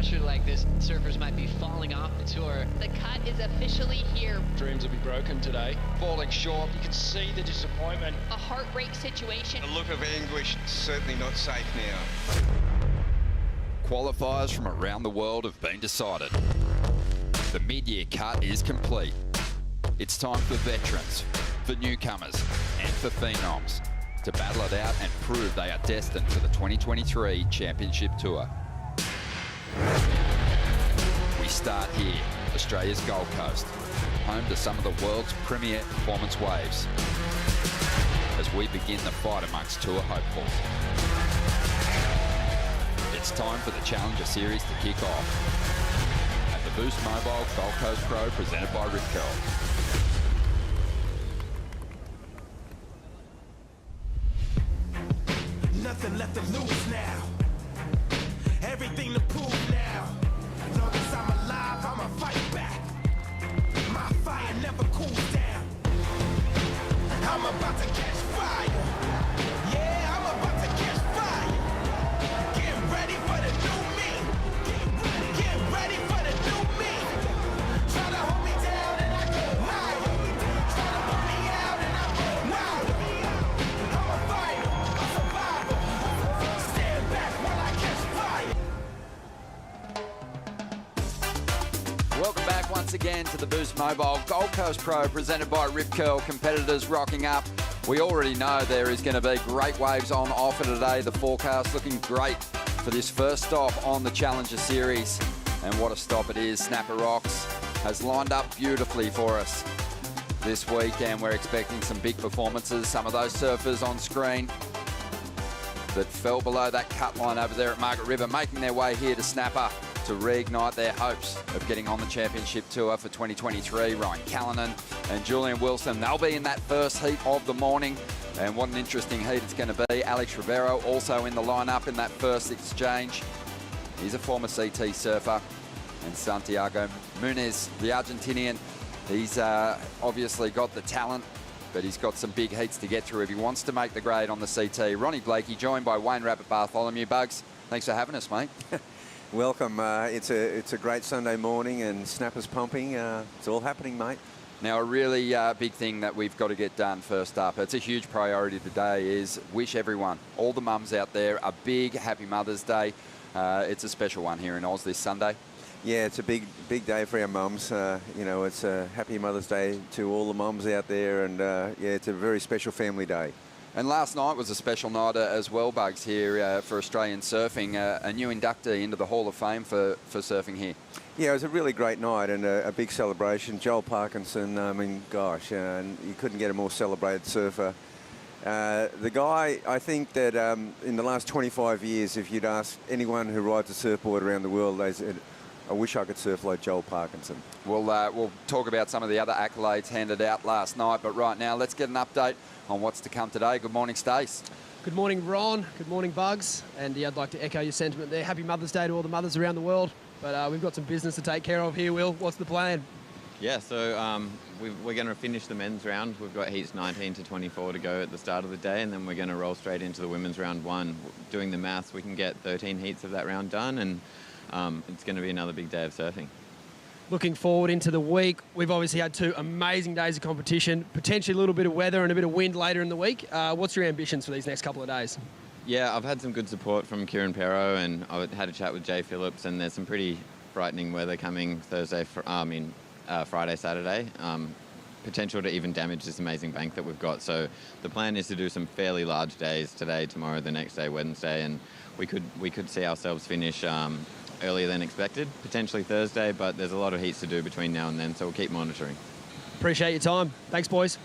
pressure like this, surfers might be falling off the tour. The cut is officially here. Dreams will be broken today. Falling short, you can see the disappointment. A heartbreak situation. A look of anguish, certainly not safe now. Qualifiers from around the world have been decided. The mid-year cut is complete. It's time for veterans, for newcomers, and for phenoms to battle it out and prove they are destined for the 2023 Championship Tour. We start here, Australia's Gold Coast, home to some of the world's premier performance waves, as we begin the fight amongst tour hopefuls. It's time for the Challenger Series to kick off at the Boost Mobile Gold Coast Pro, presented by Rip Curl. Nothing left to lose now. Everything to prove now. Long as I'm alive, I'ma fight back. My fire never cools down. I'm about to catch fire. Yeah, I'm about to catch fire. Get ready for the new me. Get ready for the new me. Try to hold me down and I go higher. Try to put me out and I go louder. I'm a fighter, a survivor. Stand back while I catch fire. Welcome back once again to the Boost Mobile Gold Coast Pro, presented by Rip Curl. Competitors rocking up. We already know there is going to be great waves on offer today. The forecast looking great for this first stop on the Challenger Series. And what a stop it is. Snapper Rocks has lined up beautifully for us this week, and we're expecting some big performances. Some of those surfers on screen that fell below that cut line over there at Margaret River, making their way here to Snapper to reignite their hopes of getting on the Championship Tour for 2023. Ryan Callanan and Julian Wilson, they'll be in that first heat of the morning. And what an interesting heat it's going to be. Alex Rivero also in the lineup in that first exchange. He's a former CT surfer. And Santiago Muniz, the Argentinian, he's obviously got the talent, but he's got some big heats to get through if he wants to make the grade on the CT. Ronnie Blakey, joined by Wayne Rabbit Bartholomew. Bugs, thanks for having us, mate. Welcome. It's a great Sunday morning and Snapper's pumping. It's all happening, mate. Now, a really big thing that we've got to get done first up, it's a huge priority today, is wish everyone, all the mums out there, a big happy Mother's Day. It's a special one here in Oz this Sunday. Yeah, it's a big day for our mums. You know, it's a happy Mother's Day to all the mums out there, and yeah, it's a very special family day. And last night was a special night as well, Bugs, here for Australian surfing. A new inductee into the Hall of Fame for surfing here. Yeah, it was a really great night and a big celebration. Joel Parkinson, I mean, gosh, you couldn't get a more celebrated surfer. The guy, I think that in the last 25 years, if you'd ask anyone who rides a surfboard around the world, they said, I wish I could surf like Joel Parkinson. We'll talk about some of the other accolades handed out last night, but right now let's get an update on what's to come today. Good morning, Stace. Good morning, Ron. Good morning, Bugs. And yeah, I'd like to echo your sentiment there. Happy Mother's Day to all the mothers around the world. But we've got some business to take care of here, Will. What's the plan? Yeah, so we're going to finish the men's round. We've got heats 19 to 24 to go at the start of the day, and then we're going to roll straight into the women's round one. Doing the maths, we can get 13 heats of that round done, and it's going to be another big day of surfing. Looking forward into the week, we've obviously had 2 amazing days of competition, potentially a little bit of weather and a bit of wind later in the week. What's your ambitions for these next couple of days? Yeah, I've had some good support from Kieran Pero, and I had a chat with Jay Phillips, and there's some pretty frightening weather coming Friday, Saturday. Potential to even damage this amazing bank that we've got. So the plan is to do some fairly large days today, tomorrow, the next day, Wednesday, and we could see ourselves finish earlier than expected, potentially Thursday, but there's a lot of heats to do between now and then, so we'll keep monitoring. Appreciate your time. Thanks, boys.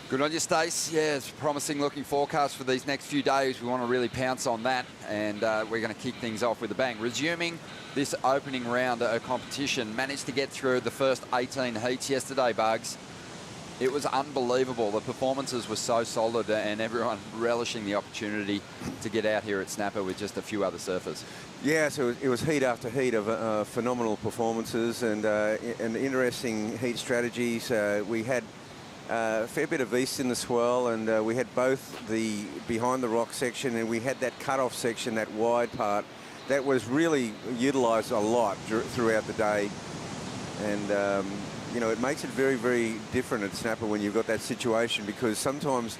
Good on you, Stace. Yeah, it's a promising looking forecast for these next few days. We want to really pounce on that, and we're going to kick things off with a bang. Resuming this opening round of competition, managed to get through the first 18 heats yesterday, Bugs. It was unbelievable. The performances were so solid, and everyone relishing the opportunity to get out here at Snapper with just a few other surfers. Yeah, so it was heat after heat of phenomenal performances and interesting heat strategies. We had a fair bit of east in the swell, and we had both the behind the rock section, and we had that cut-off section, that wide part that was really utilised a lot throughout the day. And, you know, it makes it very, very different at snapper when you've got that situation, because sometimes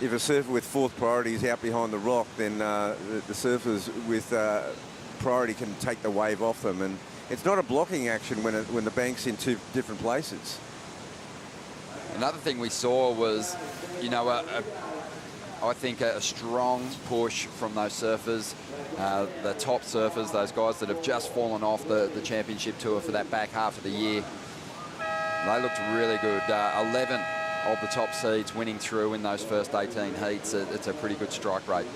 if a surfer with fourth priority is out behind the rock, then the surfers with priority can take the wave off them. And it's not a blocking action when the bank's in two different places. Another thing we saw was, you know, I think a strong push from those surfers, the top surfers, those guys that have just fallen off the championship tour for that back half of the year. They looked really good. 11 of the top seeds winning through in those first 18 heats. It's a pretty good strike rate.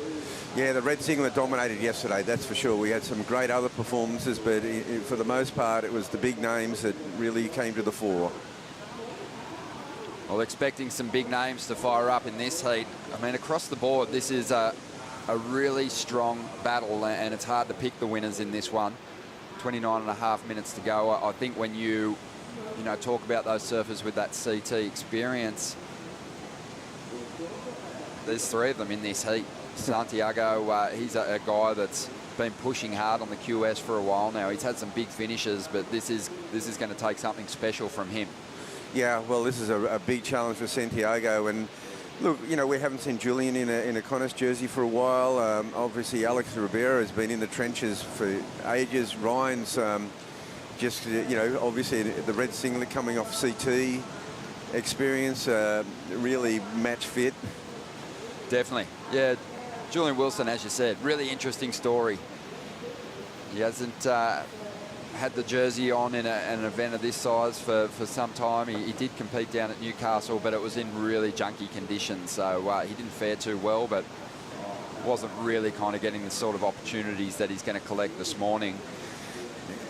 Yeah, the red singlet dominated yesterday, that's for sure. We had some great other performances, but for the most part, it was the big names that really came to the fore. Well, expecting some big names to fire up in this heat. I mean, across the board, this is a really strong battle, and it's hard to pick the winners in this one. 29.5 minutes to go. I think when you know, talk about those surfers with that CT experience, there's 3 of them in this heat. Santiago, he's a guy that's been pushing hard on the QS for a while now. He's had some big finishes, but this is going to take something special from him. Yeah, well, this is a big challenge for Santiago. And look, you know, we haven't seen Julian in a Connors jersey for a while. Obviously, Alex Rivera has been in the trenches for ages. Ryan's just, you know, obviously the red singlet coming off CT experience, really match fit. Definitely. Yeah, Julian Wilson, as you said, really interesting story. He hasn't had the jersey on in an event of this size for some time. He did compete down at Newcastle, but it was in really junky conditions, so he didn't fare too well, but wasn't really kind of getting the sort of opportunities that he's going to collect this morning.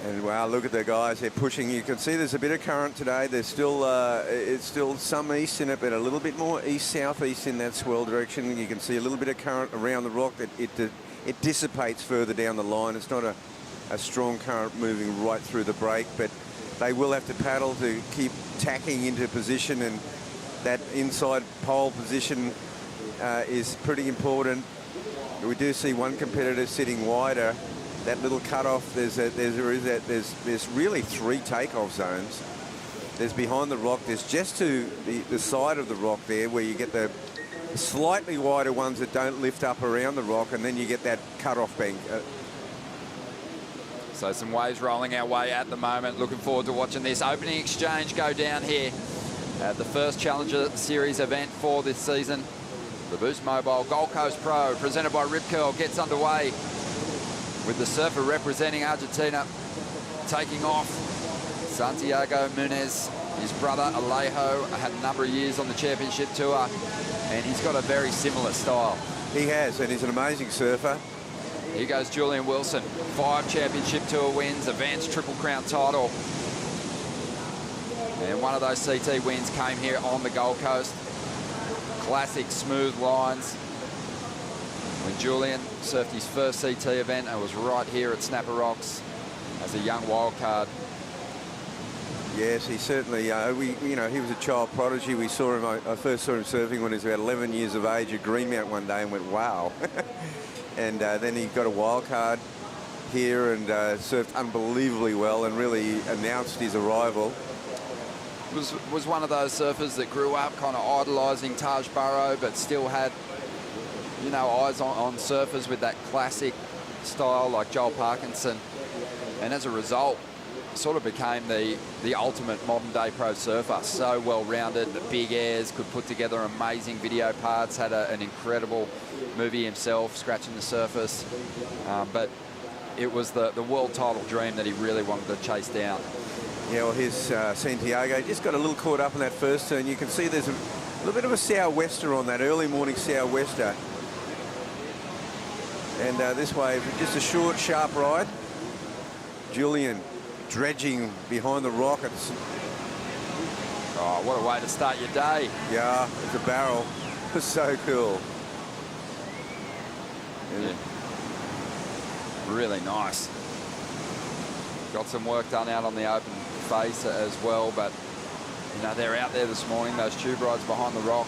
And wow, look at the guys, they're pushing. You can see there's a bit of current today. There's still, it's still some east in it, but a little bit more east-southeast in that swell direction. You can see a little bit of current around the rock that it dissipates further down the line. It's not a strong current moving right through the break, but they will have to paddle to keep tacking into position, and that inside pole position is pretty important. We do see one competitor sitting wider. That little cutoff, there's really 3 takeoff zones. There's behind the rock, there's just to the side of the rock there where you get the slightly wider ones that don't lift up around the rock, and then you get that cutoff bank. So some waves rolling our way at the moment. Looking forward to watching this opening exchange go down here at the first Challenger Series event for this season. The Boost Mobile Gold Coast Pro, presented by Rip Curl, gets underway with the surfer representing Argentina taking off. Santiago Munez, his brother Alejo, had a number of years on the championship tour, and he's got a very similar style. He has, and he's an amazing surfer. Here goes Julian Wilson, 5 championship tour wins, advanced Triple Crown title. And one of those CT wins came here on the Gold Coast. Classic smooth lines. When Julian surfed his first CT event, and was right here at Snapper Rocks as a young wildcard. Yes, he certainly, you know, he was a child prodigy. We saw him, I first saw him surfing when he was about 11 years of age at Greenmount one day and went, wow. And then he got a wild card here and surfed unbelievably well and really announced his arrival. Was one of those surfers that grew up kind of idolising Taj Burrow, but still had, you know, eyes on surfers with that classic style like Joel Parkinson. And as a result, sort of became the ultimate modern day pro surfer. So well-rounded, big airs, could put together amazing video parts, had an incredible movie himself, scratching the surface. But it was the world title dream that he really wanted to chase down. Yeah, well, here's Santiago. Just got a little caught up in that first turn. You can see there's a little bit of a sou'wester on that, early morning sou'wester. And this wave, just a short, sharp ride. Julian dredging behind the rockets. Oh, what a way to start your day. Yeah, it's a barrel. It's so cool. Yeah. Really nice. Got some work done out on the open face as well, but you know, they're out there this morning, those tube rides behind the rock.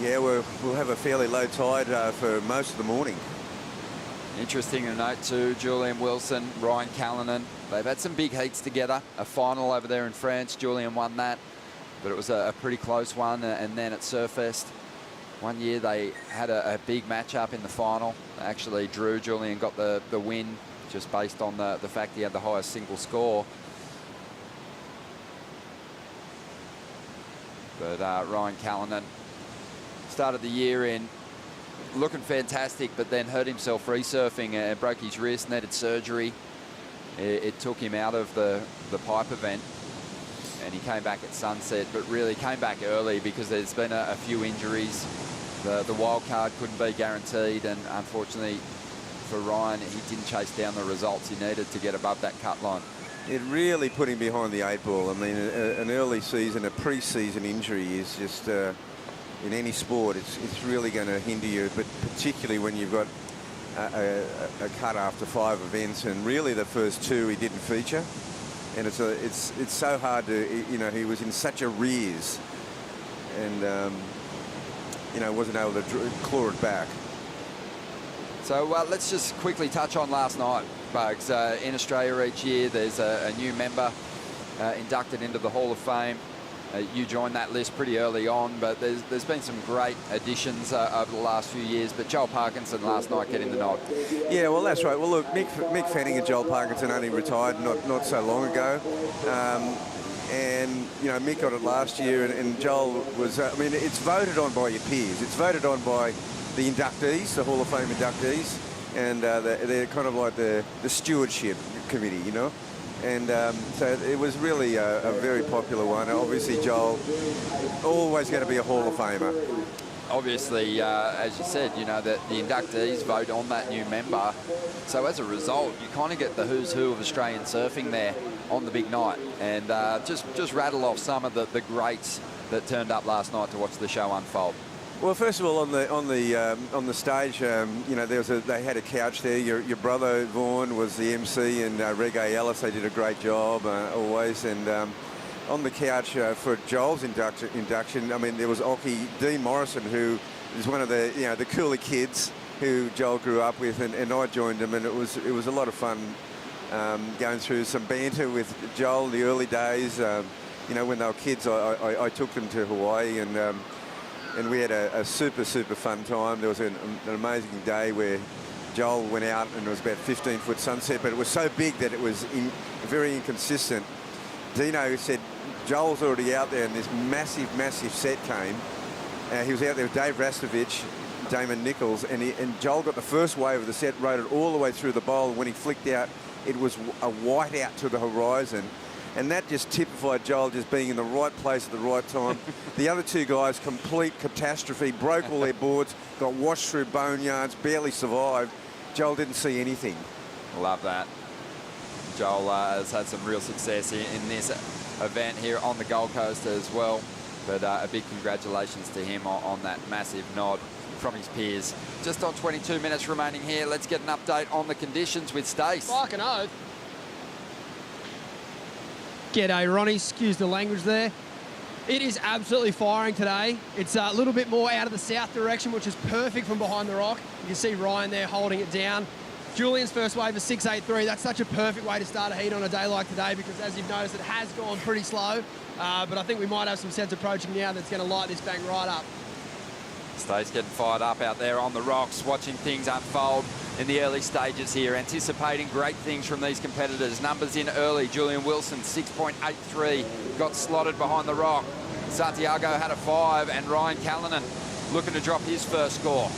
Yeah, we'll have a fairly low tide for most of the morning. Interesting to note too, Julian Wilson, Ryan Callanan, they've had some big heats together. A final over there in France, Julian won that, but it was a pretty close one. And then at Surfest, one year they had a big matchup in the final. They actually drew. Julian got the win just based on the fact he had the highest single score. But Ryan Callanan started the year in looking fantastic, but then hurt himself resurfing and broke his wrist, needed surgery. It took him out of the pipe event, and he came back at sunset, but really came back early because there's been a few injuries. The wild card couldn't be guaranteed, and unfortunately for Ryan, he didn't chase down the results he needed to get above that cut line. It really put him behind the 8 ball. I mean, an early season, a pre-season injury is just, in any sport, it's really going to hinder you, but particularly when you've got a cut after 5 events, and really the first 2 he didn't feature. And it's so hard to, you know, he was in such arrears, and, you know, wasn't able to claw it back. So let's just quickly touch on last night, Bugs. In Australia each year, there's a new member inducted into the Hall of Fame. You joined that list pretty early on, but there's been some great additions over the last few years. But Joel Parkinson last night getting the nod. Yeah, well, that's right. Well, look, Mick Fanning and Joel Parkinson only retired not so long ago. And, you know, Mick got it last year, and Joel was, I mean, it's voted on by your peers. It's voted on by the inductees, the Hall of Fame inductees, and they're kind of like the stewardship committee, you know. And so it was really a very popular one. Obviously, Joel, always going to be a Hall of Famer. Obviously, as you said, you know, that the inductees vote on that new member. So as a result, you kind of get the who's who of Australian surfing there on the big night. And just rattle off some of the greats that turned up last night to watch the show unfold. Well, first of all, on the stage, you know, they had a couch there. Your brother Vaughan was the MC, and Reggae Ellis. They did a great job always. And on the couch for Joel's induction, I mean, there was Ockie Dean Morrison, who is one of the cooler kids who Joel grew up with, and I joined him, and it was a lot of fun going through some banter with Joel in the early days. You know, when they were kids, I took them to Hawaii, and we had a super fun time. There was an amazing day where Joel went out, and it was about 15-foot sunset, but it was so big that it was very inconsistent. Dino said Joel's already out there, and this massive set came. He was out there with Dave Rastovich, Damon Nichols, and Joel got the first wave of the set, rode it all the way through the bowl, and when he flicked out, it was a white out to the horizon. And that just typified Joel just being in the right place at the right time. The other 2 guys, complete catastrophe, broke all their boards, got washed through boneyards, barely survived. Joel didn't see anything. Love that. Joel has had some real success in this event here on the Gold Coast as well. But a big congratulations to him on that massive nod from his peers. Just on 22 minutes remaining here, let's get an update on the conditions with Stace. Fucking oath. G'day, Ronnie. Excuse the language there. It is absolutely firing today. It's a little bit more out of the south direction, which is perfect from behind the rock. You can see Ryan there holding it down. Julian's first wave is 6.83. That's such a perfect way to start a heat on a day like today, because as you've noticed, it has gone pretty slow. But I think we might have some sets approaching now that's going to light this bang right up. Stace getting fired up out there on the rocks, watching things unfold in the early stages here, anticipating great things from these competitors. Numbers in early. Julian Wilson, 6.83, got slotted behind the rock. Santiago had a 5, and Ryan Callanan looking to drop his first score.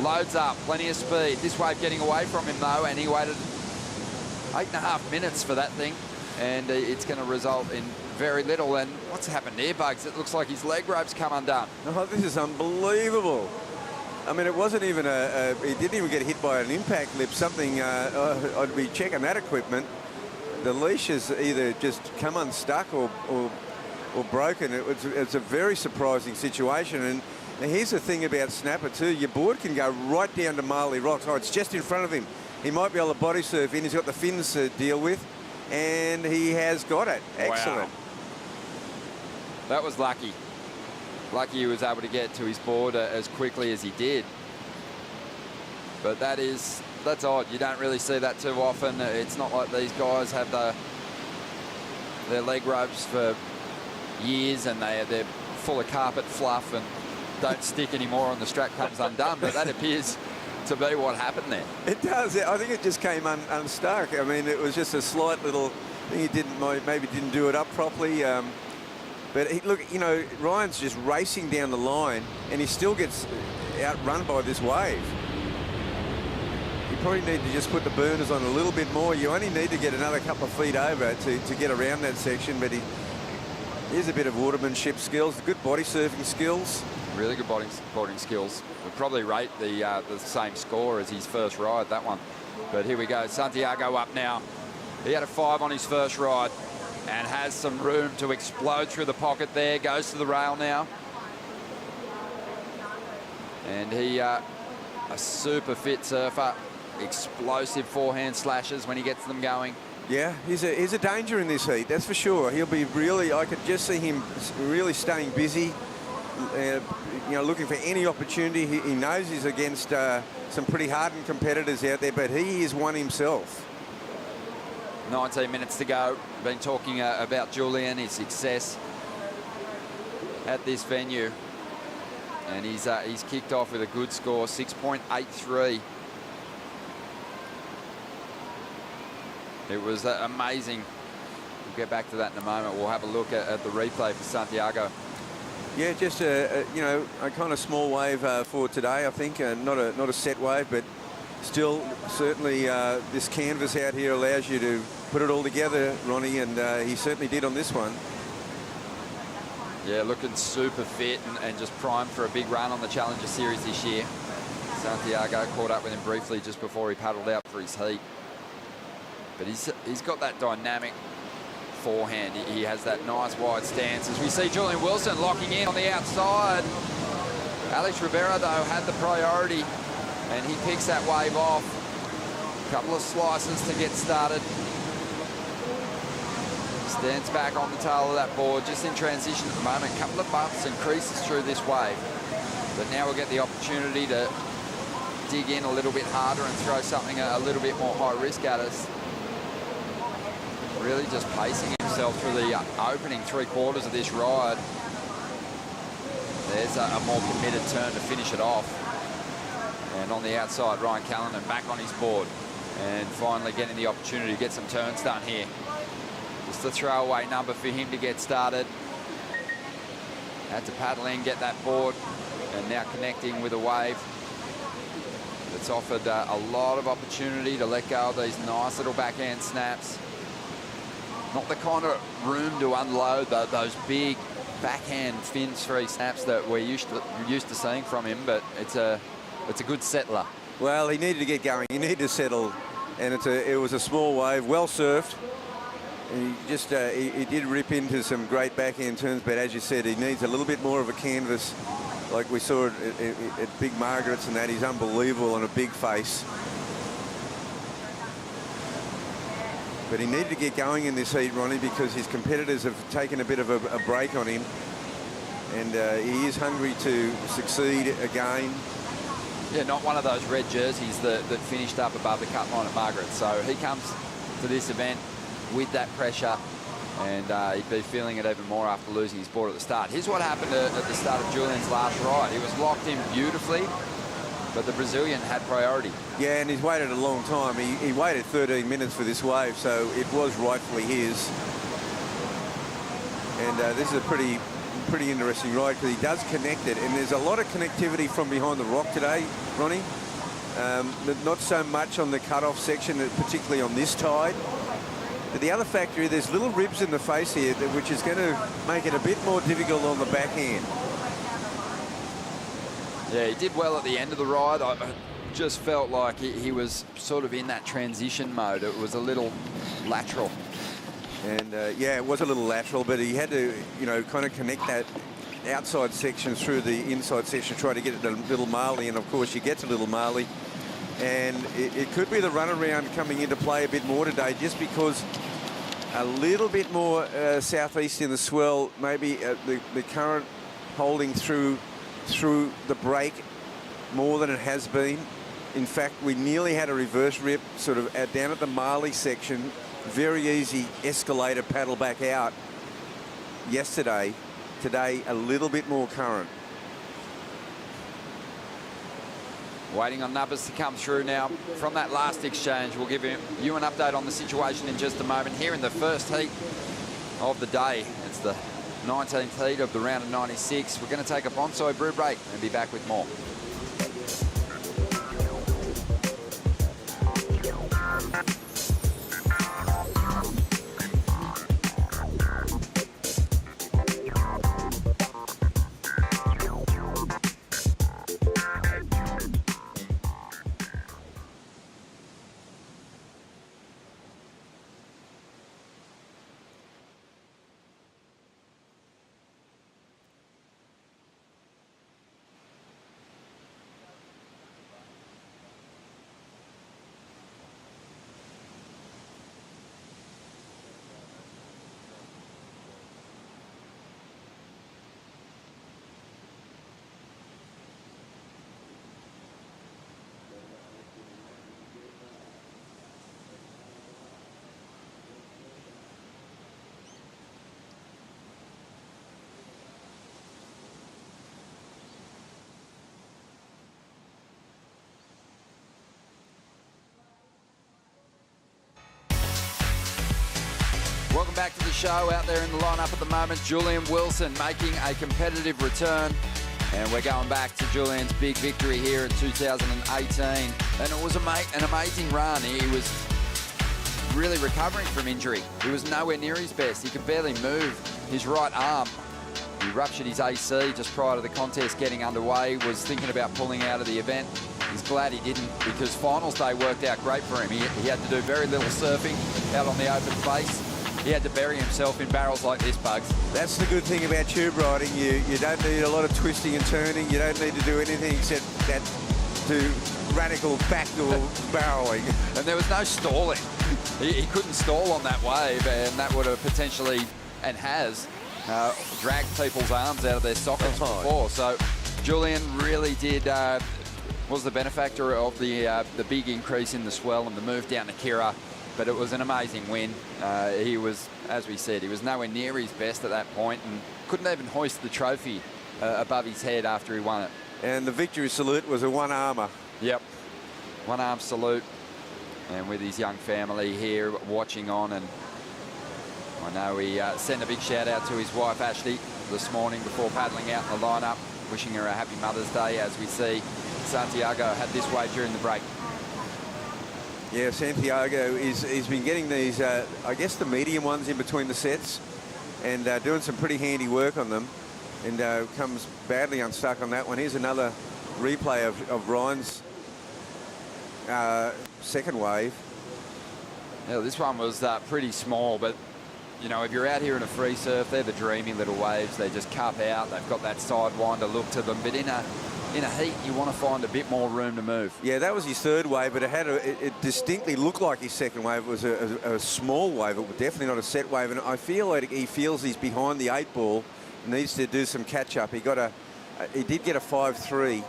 Loads up, plenty of speed. This wave getting away from him though, and he waited 8.5 minutes for that thing, and it's going to result in very little. And what's happened here, Bugs? It looks like his leg rope's come undone. Oh, this is unbelievable. I mean, it wasn't even he didn't even get hit by an impact lip, something. I'd be checking that equipment. The leash has either just come unstuck or broken. It's a very surprising situation. And here's the thing about Snapper too. Your board can go right down to Marley Rocks. Oh, it's just in front of him. He might be able to body surf in. He's got the fins to deal with, and he has got it. Excellent. Wow. That was lucky. Lucky he was able to get to his board as quickly as he did. But that is That's odd. You don't really see that too often. It's not like these guys have their leg ropes for years and they're full of carpet fluff and don't stick anymore and the strap comes undone. But that appears to be what happened there. It does. I think it just came unstuck. I mean, it was just a slight little thing. He maybe didn't do it up properly. But look, you know, Ryan's just racing down the line and he still gets outrun by this wave. You probably need to just put the burners on a little bit more. You only need to get another couple of feet over to get around that section, but here's a bit of watermanship skills, good body surfing skills. Really good boarding skills. We'd probably rate the same score as his first ride, that one. But here we go, Santiago up now. He had a 5 on his first ride and has some room to explode through the pocket there. Goes to the rail now. And he, a super fit surfer. Explosive forehand slashes when he gets them going. Yeah, he's a danger in this heat, that's for sure. He'll be really, I could just see him really staying busy. You know, looking for any opportunity. He knows he's against some pretty hardened competitors out there, but he is one himself. 19 minutes to go. Been talking about Julian, his success at this venue, and he's kicked off with a good score, 6.83. It was amazing. We'll get back to that in a moment. We'll have a look at the replay for Santiago. Yeah, just you know, a kind of small wave for today, I think. Not a set wave, but still, certainly this canvas out here allows you to put it all together, Ronnie, and he certainly did on this one. Yeah, looking super fit and just primed for a big run on the Challenger Series this year. Santiago caught up with him briefly just before he paddled out for his heat. But he's got that dynamic forehand. He has that nice wide stance. As we see Julian Wilson locking in on the outside. Alex Rivera, though, had the priority, and he picks that wave off. A couple of slices to get started. Stands back on the tail of that board, just in transition at the moment. A couple of bumps and creases through this wave. But now we'll get the opportunity to dig in a little bit harder and throw something a little bit more high risk at us. Really just pacing himself through the opening 3/4 of this ride. There's a more committed turn to finish it off. And on the outside, Ryan Callanan back on his board and finally getting the opportunity to get some turns done here. Just a throwaway number for him to get started. Had to paddle in, get that board, and now connecting with a wave that's offered a lot of opportunity to let go of these nice little backhand snaps. Not the kind of room to unload those big backhand fin-free snaps that we're used to seeing from him, but it's a good settler. Well, he needed to get going. He needed to settle, and it was a small wave, well surfed. And he just he did rip into some great backhand turns, but as you said, he needs a little bit more of a canvas, like we saw at Big Margaret's, and that he's unbelievable on a big face. But he needed to get going in this heat, Ronnie, because his competitors have taken a bit of a break on him. And he is hungry to succeed again. Yeah, not one of those red jerseys that finished up above the cut line at Margaret. So he comes to this event with that pressure, and he'd be feeling it even more after losing his board at the start. Here's what happened at the start of Julian's last ride. He was locked in beautifully, but the Brazilian had priority. Yeah, and he's waited a long time. He waited 13 minutes for this wave, so it was rightfully his. And this is a pretty interesting ride because he does connect it, and there's a lot of connectivity from behind the rock today, Ronnie. Not so much on the cut-off section, particularly on this tide. But the other factor is there's little ribs in the face here, which is going to make it a bit more difficult on the backhand. Yeah, he did well at the end of the ride. I just felt like he was sort of in that transition mode. It was a little lateral. And yeah, it was a little lateral, but he had to, you know, kind of connect that outside section through the inside section, try to get it to Little Marley, and of course you get to Little Marley. And it could be the runaround coming into play a bit more today, just because a little bit more southeast in the swell, maybe the current holding through the break more than it has been. In fact, we nearly had a reverse rip sort of down at the Marley section. Very easy escalator paddle back out yesterday. Today, a little bit more current. Waiting on numbers to come through now from that last exchange. We'll give you an update on the situation in just a moment. Here in the first heat of the day, it's the 19th heat of the round of 96. We're going to take a bonsai brew break and be back with more. Welcome back to the show. Out there in the lineup at the moment, Julian Wilson making a competitive return. And we're going back to Julian's big victory here in 2018. And it was an amazing run. He was really recovering from injury. He was nowhere near his best. He could barely move his right arm. He ruptured his AC just prior to the contest getting underway, was thinking about pulling out of the event. He's glad he didn't, because finals day worked out great for him. He had to do very little surfing out on the open face. He had to bury himself in barrels like this, Bugs. That's the good thing about tube riding. You don't need a lot of twisting and turning. You don't need to do anything except that do radical backdoor barreling. And there was no stalling. He couldn't stall on that wave, and that would have potentially, and has, dragged people's arms out of their sockets before. So Julian really did, was the benefactor of the big increase in the swell and the move down to Kira. But it was an amazing win. He was, as we said, he was nowhere near his best at that point and couldn't even hoist the trophy above his head after he won it. And the victory salute was a one-armer. Yep, one-arm salute. And with his young family here watching on, and I know he sent a big shout-out to his wife, Ashley, this morning before paddling out in the lineup, wishing her a happy Mother's Day. As we see, Santiago had this wave during the break. Yeah, Santiago he's been getting these, I guess, the medium ones in between the sets, and doing some pretty handy work on them, and comes badly unstuck on that one. Here's another replay of Ryan's second wave. Yeah, this one was pretty small, but you know, if you're out here in a free surf, they're the dreamy little waves. They just cup out. They've got that sidewinder look to them, but in a heat, you want to find a bit more room to move. Yeah, that was his third wave, but it distinctly looked like his second wave. It was a small wave. It was definitely not a set wave, and I feel like he feels he's behind the 8 ball, needs to do some catch up. He did get a 5.3.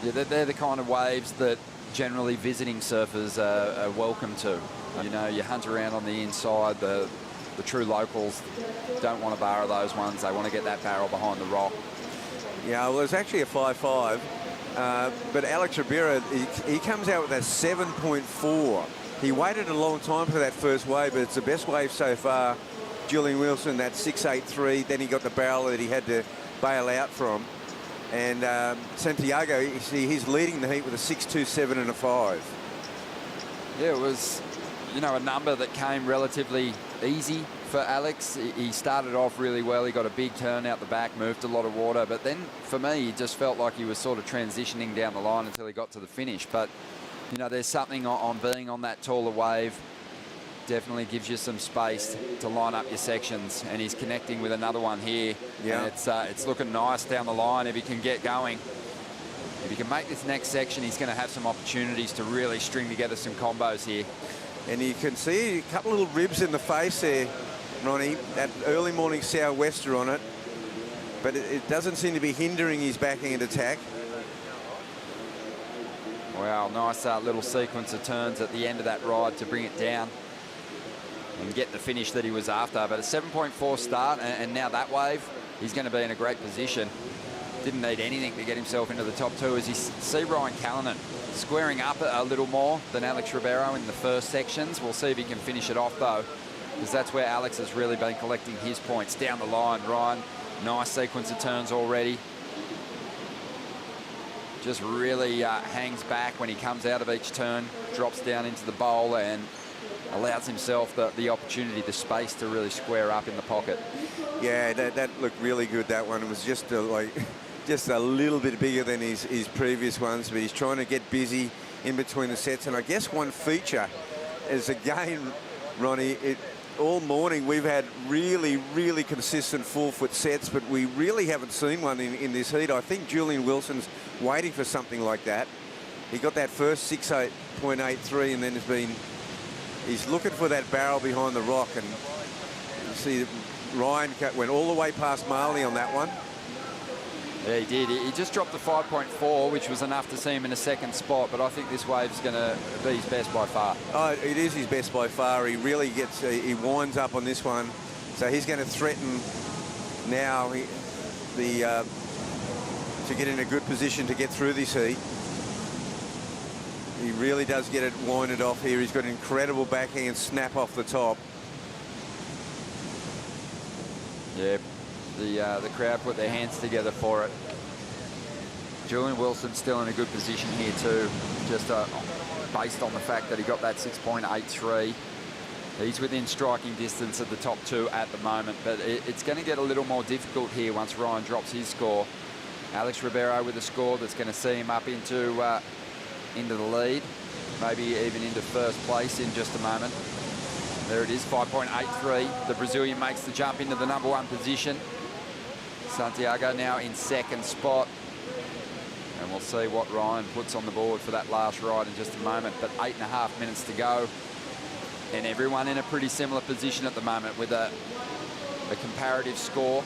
Yeah, they're the kind of waves that generally visiting surfers are welcome to. You know, you hunt around on the inside. The true locals don't want to barrel those ones. They want to get that barrel behind the rock. Yeah, well, it's actually a 5.5, but Alex Rivera, he comes out with a 7.4. He waited a long time for that first wave, but it's the best wave so far. Julian Wilson, that 6.83, then he got the barrel that he had to bail out from. And Santiago, you see, he's leading the heat with a 6.27 and a 5. Yeah, it was, you know, a number that came relatively easy for Alex. He started off really well. He got a big turn out the back, moved a lot of water. But then, for me, he just felt like he was sort of transitioning down the line until he got to the finish. But, you know, there's something on being on that taller wave. Definitely gives you some space to line up your sections. And he's connecting with another one here. Yeah. And it's looking nice down the line if he can get going. If he can make this next section, he's going to have some opportunities to really string together some combos here. And you can see a couple of little ribs in the face there, Ronnie, that early morning sou'wester on it, but it doesn't seem to be hindering his backhand attack. Wow, nice little sequence of turns at the end of that ride to bring it down and get the finish that he was after. But a 7.4 start, and now that wave, he's going to be in a great position. Didn't need anything to get himself into the top two. As you see Ryan Callanan squaring up a little more than Alex Rivero in the first sections. We'll see if he can finish it off, though, because that's where Alex has really been collecting his points. Down the line, Ryan, nice sequence of turns already. Just really hangs back when he comes out of each turn, drops down into the bowl and allows himself the opportunity, the space to really square up in the pocket. Yeah, that looked really good, that one. It was just just a little bit bigger than his previous ones, but he's trying to get busy in between the sets. And I guess one feature is, again, Ronnie, all morning we've had really, really consistent 4-foot sets, but we really haven't seen one in this heat. I think Julian Wilson's waiting for something like that. He got that first 6.83, and then he's looking for that barrel behind the rock. And you see Ryan went all the way past Marley on that one. Yeah, he did. He just dropped the 5.4, which was enough to see him in a second spot, but I think this wave's going to be his best by far. Oh, it is his best by far. He really gets, he winds up on this one. So he's going to threaten now to get in a good position to get through this heat. He really does get it winded off here. He's got an incredible backhand snap off the top. Yeah. The crowd put their hands together for it. Julian Wilson still in a good position here too, just based on the fact that he got that 6.83. He's within striking distance of the top two at the moment, but it's going to get a little more difficult here once Ryan drops his score. Alex Rivero with a score that's going to see him up into the lead, maybe even into first place in just a moment. There it is, 5.83. The Brazilian makes the jump into the #1 position. Santiago now in second spot. And we'll see what Ryan puts on the board for that last ride in just a moment. But 8.5 minutes to go. And everyone in a pretty similar position at the moment with a comparative score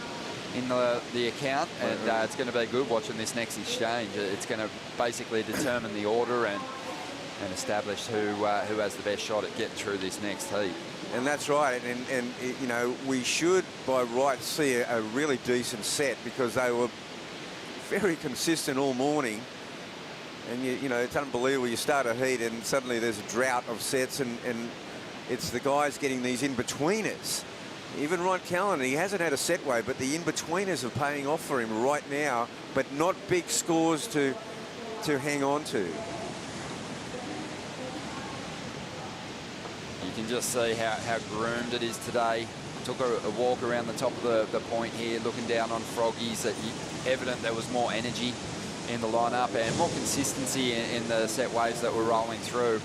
in the account. And it's going to be good watching this next exchange. It's going to basically determine the order and establish who has the best shot at getting through this next heat. And that's right, and you know, we should by right see a really decent set, because they were very consistent all morning. And you know, it's unbelievable. You start a heat and suddenly there's a drought of sets, and it's the guys getting these in-betweeners. Even Ryan Callanan, he hasn't had a set wave, but the in-betweeners are paying off for him right now, but not big scores to hang on to. You can just see how groomed it is today. Took a walk around the top of the point here, looking down on Froggies. Evident there was more energy in the lineup and more consistency in the set waves that were rolling through.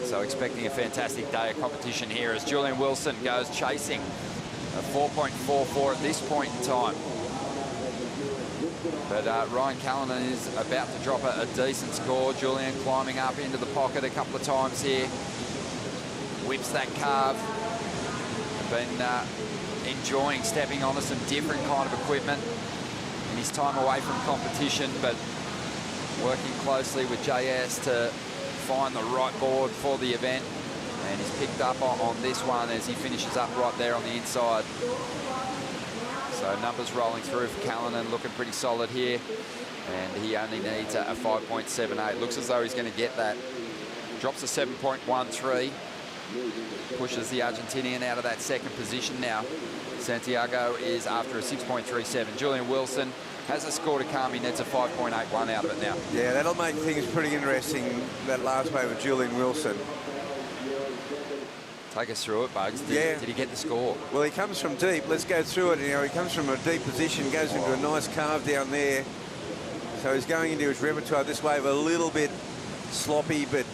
So expecting a fantastic day of competition here as Julian Wilson goes chasing a 4.44 at this point in time. But Ryan Callanan is about to drop a decent score. Julian climbing up into the pocket a couple of times here. Whips that carve. Been enjoying stepping onto some different kind of equipment in his time away from competition, but working closely with JS to find the right board for the event. And he's picked up on this one as he finishes up right there on the inside. So numbers rolling through for Callanan, looking pretty solid here. And he only needs a 5.78. Looks as though he's going to get that. Drops a 7.13. Pushes the Argentinian out of that second position now. Santiago is after a 6.37. Julian Wilson has a score to come. He needs a 5.81 out of it now. Yeah, that'll make things pretty interesting, that last wave of Julian Wilson. Take us through it, Bugs. Did he get the score? Well, he comes from deep. Let's go through it. You know, he comes from a deep position, goes into a nice carve down there. So he's going into his repertoire. This wave a little bit sloppy, but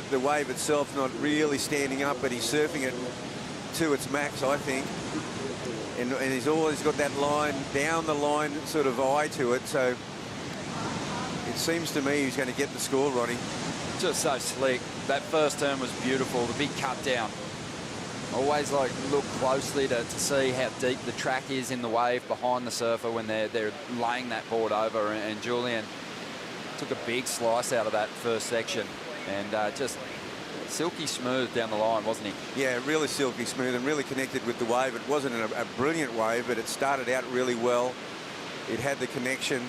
the wave itself not really standing up, but he's surfing it to its max, I think. And he's always got that line, down the line sort of eye to it. So it seems to me he's going to get the score, Ronnie. Just so slick. That first turn was beautiful. The big cut down. Always like look closely to see how deep the track is in the wave behind the surfer when they're laying that board over. And Julian took a big slice out of that first section, and just silky smooth down the line, wasn't he? Yeah, really silky smooth and really connected with the wave. It wasn't a brilliant wave, but it started out really well. It had the connection,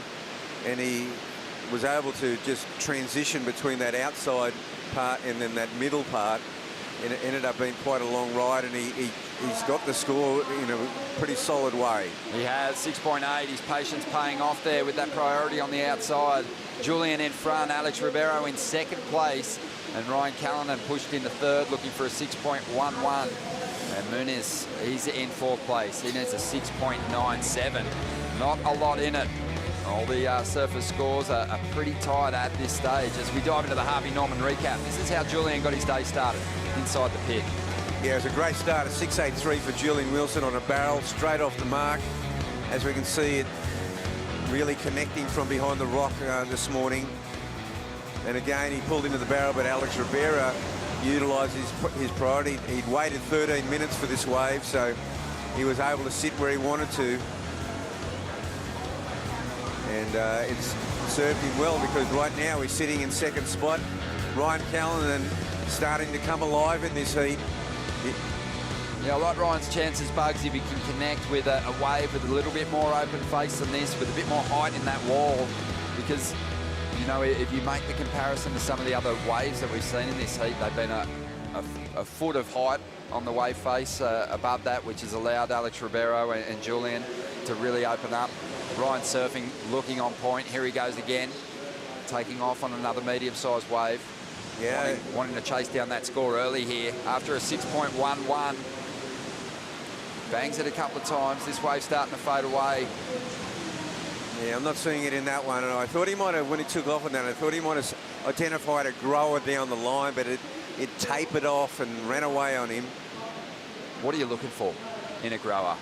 and he was able to just transition between that outside part and then that middle part, and it ended up being quite a long ride, and he's got the score in a pretty solid way. He has 6.8. His patience paying off there with that priority on the outside. Julian in front, Alex Rivero in second place, and Ryan Callanan pushed into third, looking for a 6.11. And Muniz, he's in fourth place. He needs a 6.97. Not a lot in it. All the surface scores are pretty tight at this stage. As we dive into the Harvey Norman recap, this is how Julian got his day started inside the pit. Yeah, it was a great start, a 6.83 for Julian Wilson on a barrel, straight off the mark. As we can see, it really connecting from behind the rock this morning. And again, he pulled into the barrel, but Alex Rivera utilised his priority. He'd waited 13 minutes for this wave, so he was able to sit where he wanted to. And it's served him well, because right now he's sitting in second spot. Ryan Callanan starting to come alive in this heat. Yeah, I like Ryan's chances, Bugs, if he can connect with a wave with a little bit more open face than this, with a bit more height in that wall. Because, you know, if you make the comparison to some of the other waves that we've seen in this heat, they've been a foot of height on the wave face above that, which has allowed Alex Rivero and Julian to really open up. Ryan surfing, looking on point. Here he goes again, taking off on another medium-sized wave. Yeah, wanting to chase down that score early here after a 6.11. Bangs it a couple of times. This wave starting to fade away. Yeah, I'm not seeing it in that one. And I thought he might have, when he took off on that, I thought he might have identified a grower down the line, but it tapered off and ran away on him. What are you looking for in a grower?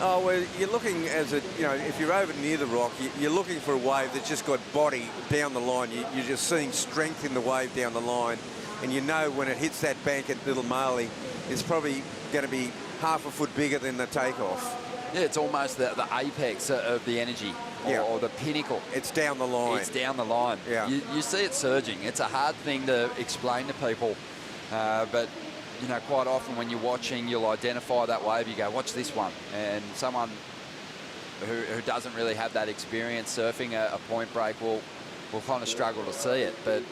Oh, well, you're looking as a, you know, if you're over near the rock, you're looking for a wave that's just got body down the line. You're just seeing strength in the wave down the line. And you know when it hits that bank at Little Marley, it's probably going to be half a foot bigger than the takeoff. Yeah, it's almost the apex of the energy, or the pinnacle. It's down the line. It's down the line. Yeah. You see it surging. It's a hard thing to explain to people, but you know, quite often when you're watching, you'll identify that wave. You go, watch this one. And someone who doesn't really have that experience surfing a point break will kind of struggle to see it. But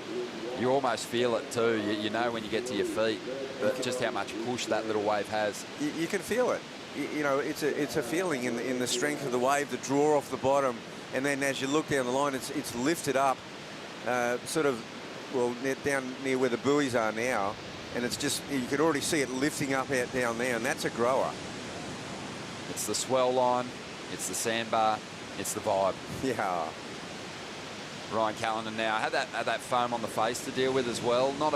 you almost feel it too. You know when you get to your feet just how much push that little wave has. You can feel it. You know, it's a feeling in the strength of the wave, the draw off the bottom. And then as you look down the line, it's lifted up, sort of, well, down near where the buoys are now. And it's just, you can already see it lifting up out down there, and that's a grower. It's the swell line, it's the sandbar, it's the vibe. Yeah. Ryan Callanan now had that foam on the face to deal with as well. Not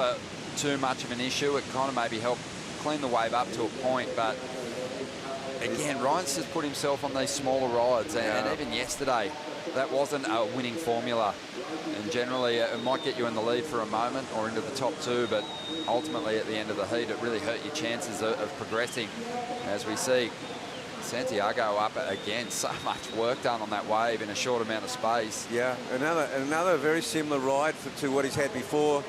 too much of an issue. It kind of maybe helped clean the wave up to a point, but again, Ryan's just put himself on these smaller rides, and even yesterday, that wasn't a winning formula. And generally, it might get you in the lead for a moment or into the top two, but ultimately at the end of the heat, it really hurt your chances of progressing. As we see, Santiago up again, so much work done on that wave in a short amount of space. Yeah, another very similar ride to what he's had before.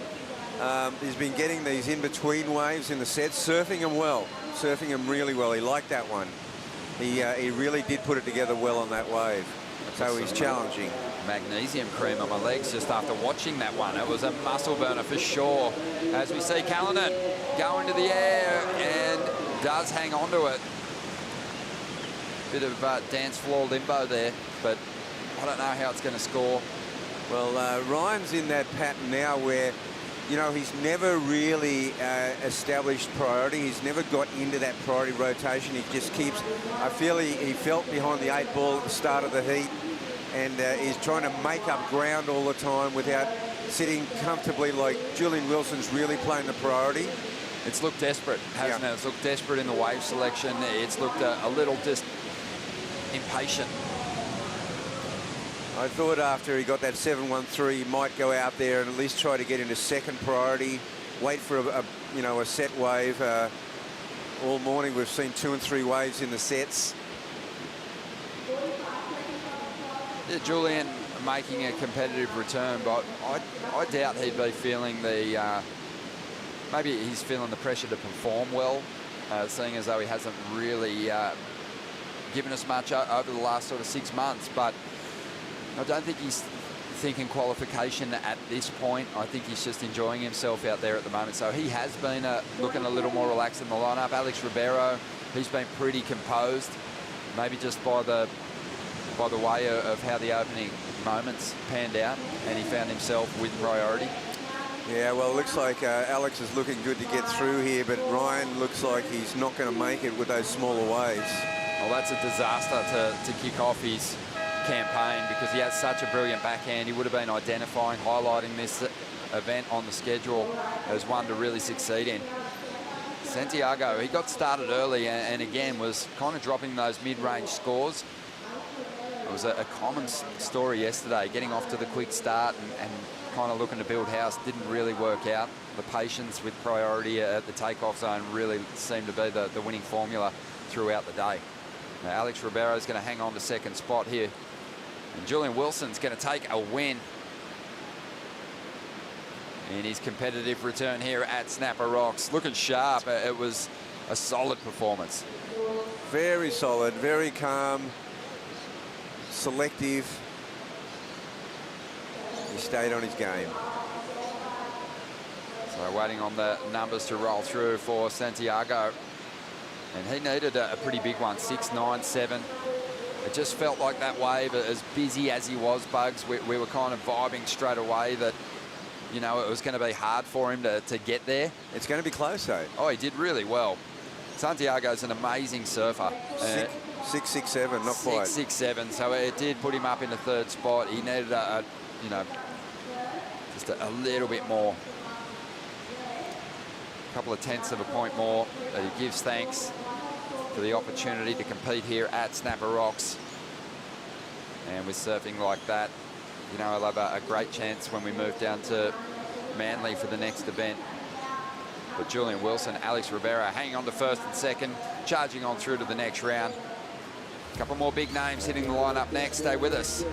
He's been getting these in-between waves in the sets, surfing them well, surfing them really well. He liked that one. He really did put it together well on that wave. So he's challenging. Magnesium cream on my legs just after watching that one. It was a muscle burner for sure. As we see Callanan go into the air and does hang on to it. Bit of dance floor limbo there, but I don't know how it's going to score. Well, Ryan's in that pattern now where, you know, he's never really established priority. He's never got into that priority rotation. He just keeps, I feel he felt behind the 8 ball at the start of the heat, and he's trying to make up ground all the time without sitting comfortably. Like Julian Wilson's really playing the priority. It's looked desperate, hasn't it? It's looked desperate in the wave selection. It's looked a little just impatient. I thought after he got that 7.13, he might go out there and at least try to get into second priority, wait for a set wave. All morning we've seen 2 and 3 waves in the sets. Yeah, Julian making a competitive return, but I doubt he'd be feeling the, maybe he's feeling the pressure to perform well, seeing as though he hasn't really given us much over the last sort of 6 months. But I don't think he's thinking qualification at this point. I think he's just enjoying himself out there at the moment. So he has been looking a little more relaxed in the lineup. Alex Rivero, he's been pretty composed, maybe just by the way of how the opening moments panned out, and he found himself with priority. Yeah, well, it looks like Alex is looking good to get through here, but Ryan looks like he's not going to make it with those smaller waves. Well, that's a disaster to kick off his campaign, because he has such a brilliant backhand. He would have been identifying, highlighting this event on the schedule as one to really succeed in. Santiago, he got started early and again was kind of dropping those mid-range scores. It was a common story yesterday, getting off to the quick start and kind of looking to build house. Didn't really work out. The patience with priority at the takeoff zone really seemed to be the winning formula throughout the day. Now, Alex Rivera is going to hang on to second spot here. And Julian Wilson's going to take a win in his competitive return here at Snapper Rocks. Looking sharp. It was a solid performance. Very solid, very calm, selective. He stayed on his game. So waiting on the numbers to roll through for Santiago. And he needed a pretty big one, 6, 9, 7. It just felt like that wave, as busy as he was, Bugs, we were kind of vibing straight away that, you know, it was going to be hard for him to get there. It's going to be close, though. Oh, he did really well. Santiago's an amazing surfer. 6, 6, 7, not quite. 6, 6, 7. So it did put him up in the third spot. He needed you know, just a little bit more. A couple of tenths of a point more. But he gives thanks for the opportunity to compete here at Snapper Rocks. And with surfing like that, you know, I'll have a great chance when we move down to Manly for the next event. But Julian Wilson, Alex Rivera hanging on to first and second, charging on through to the next round. A couple more big names hitting the lineup next. Stay with us.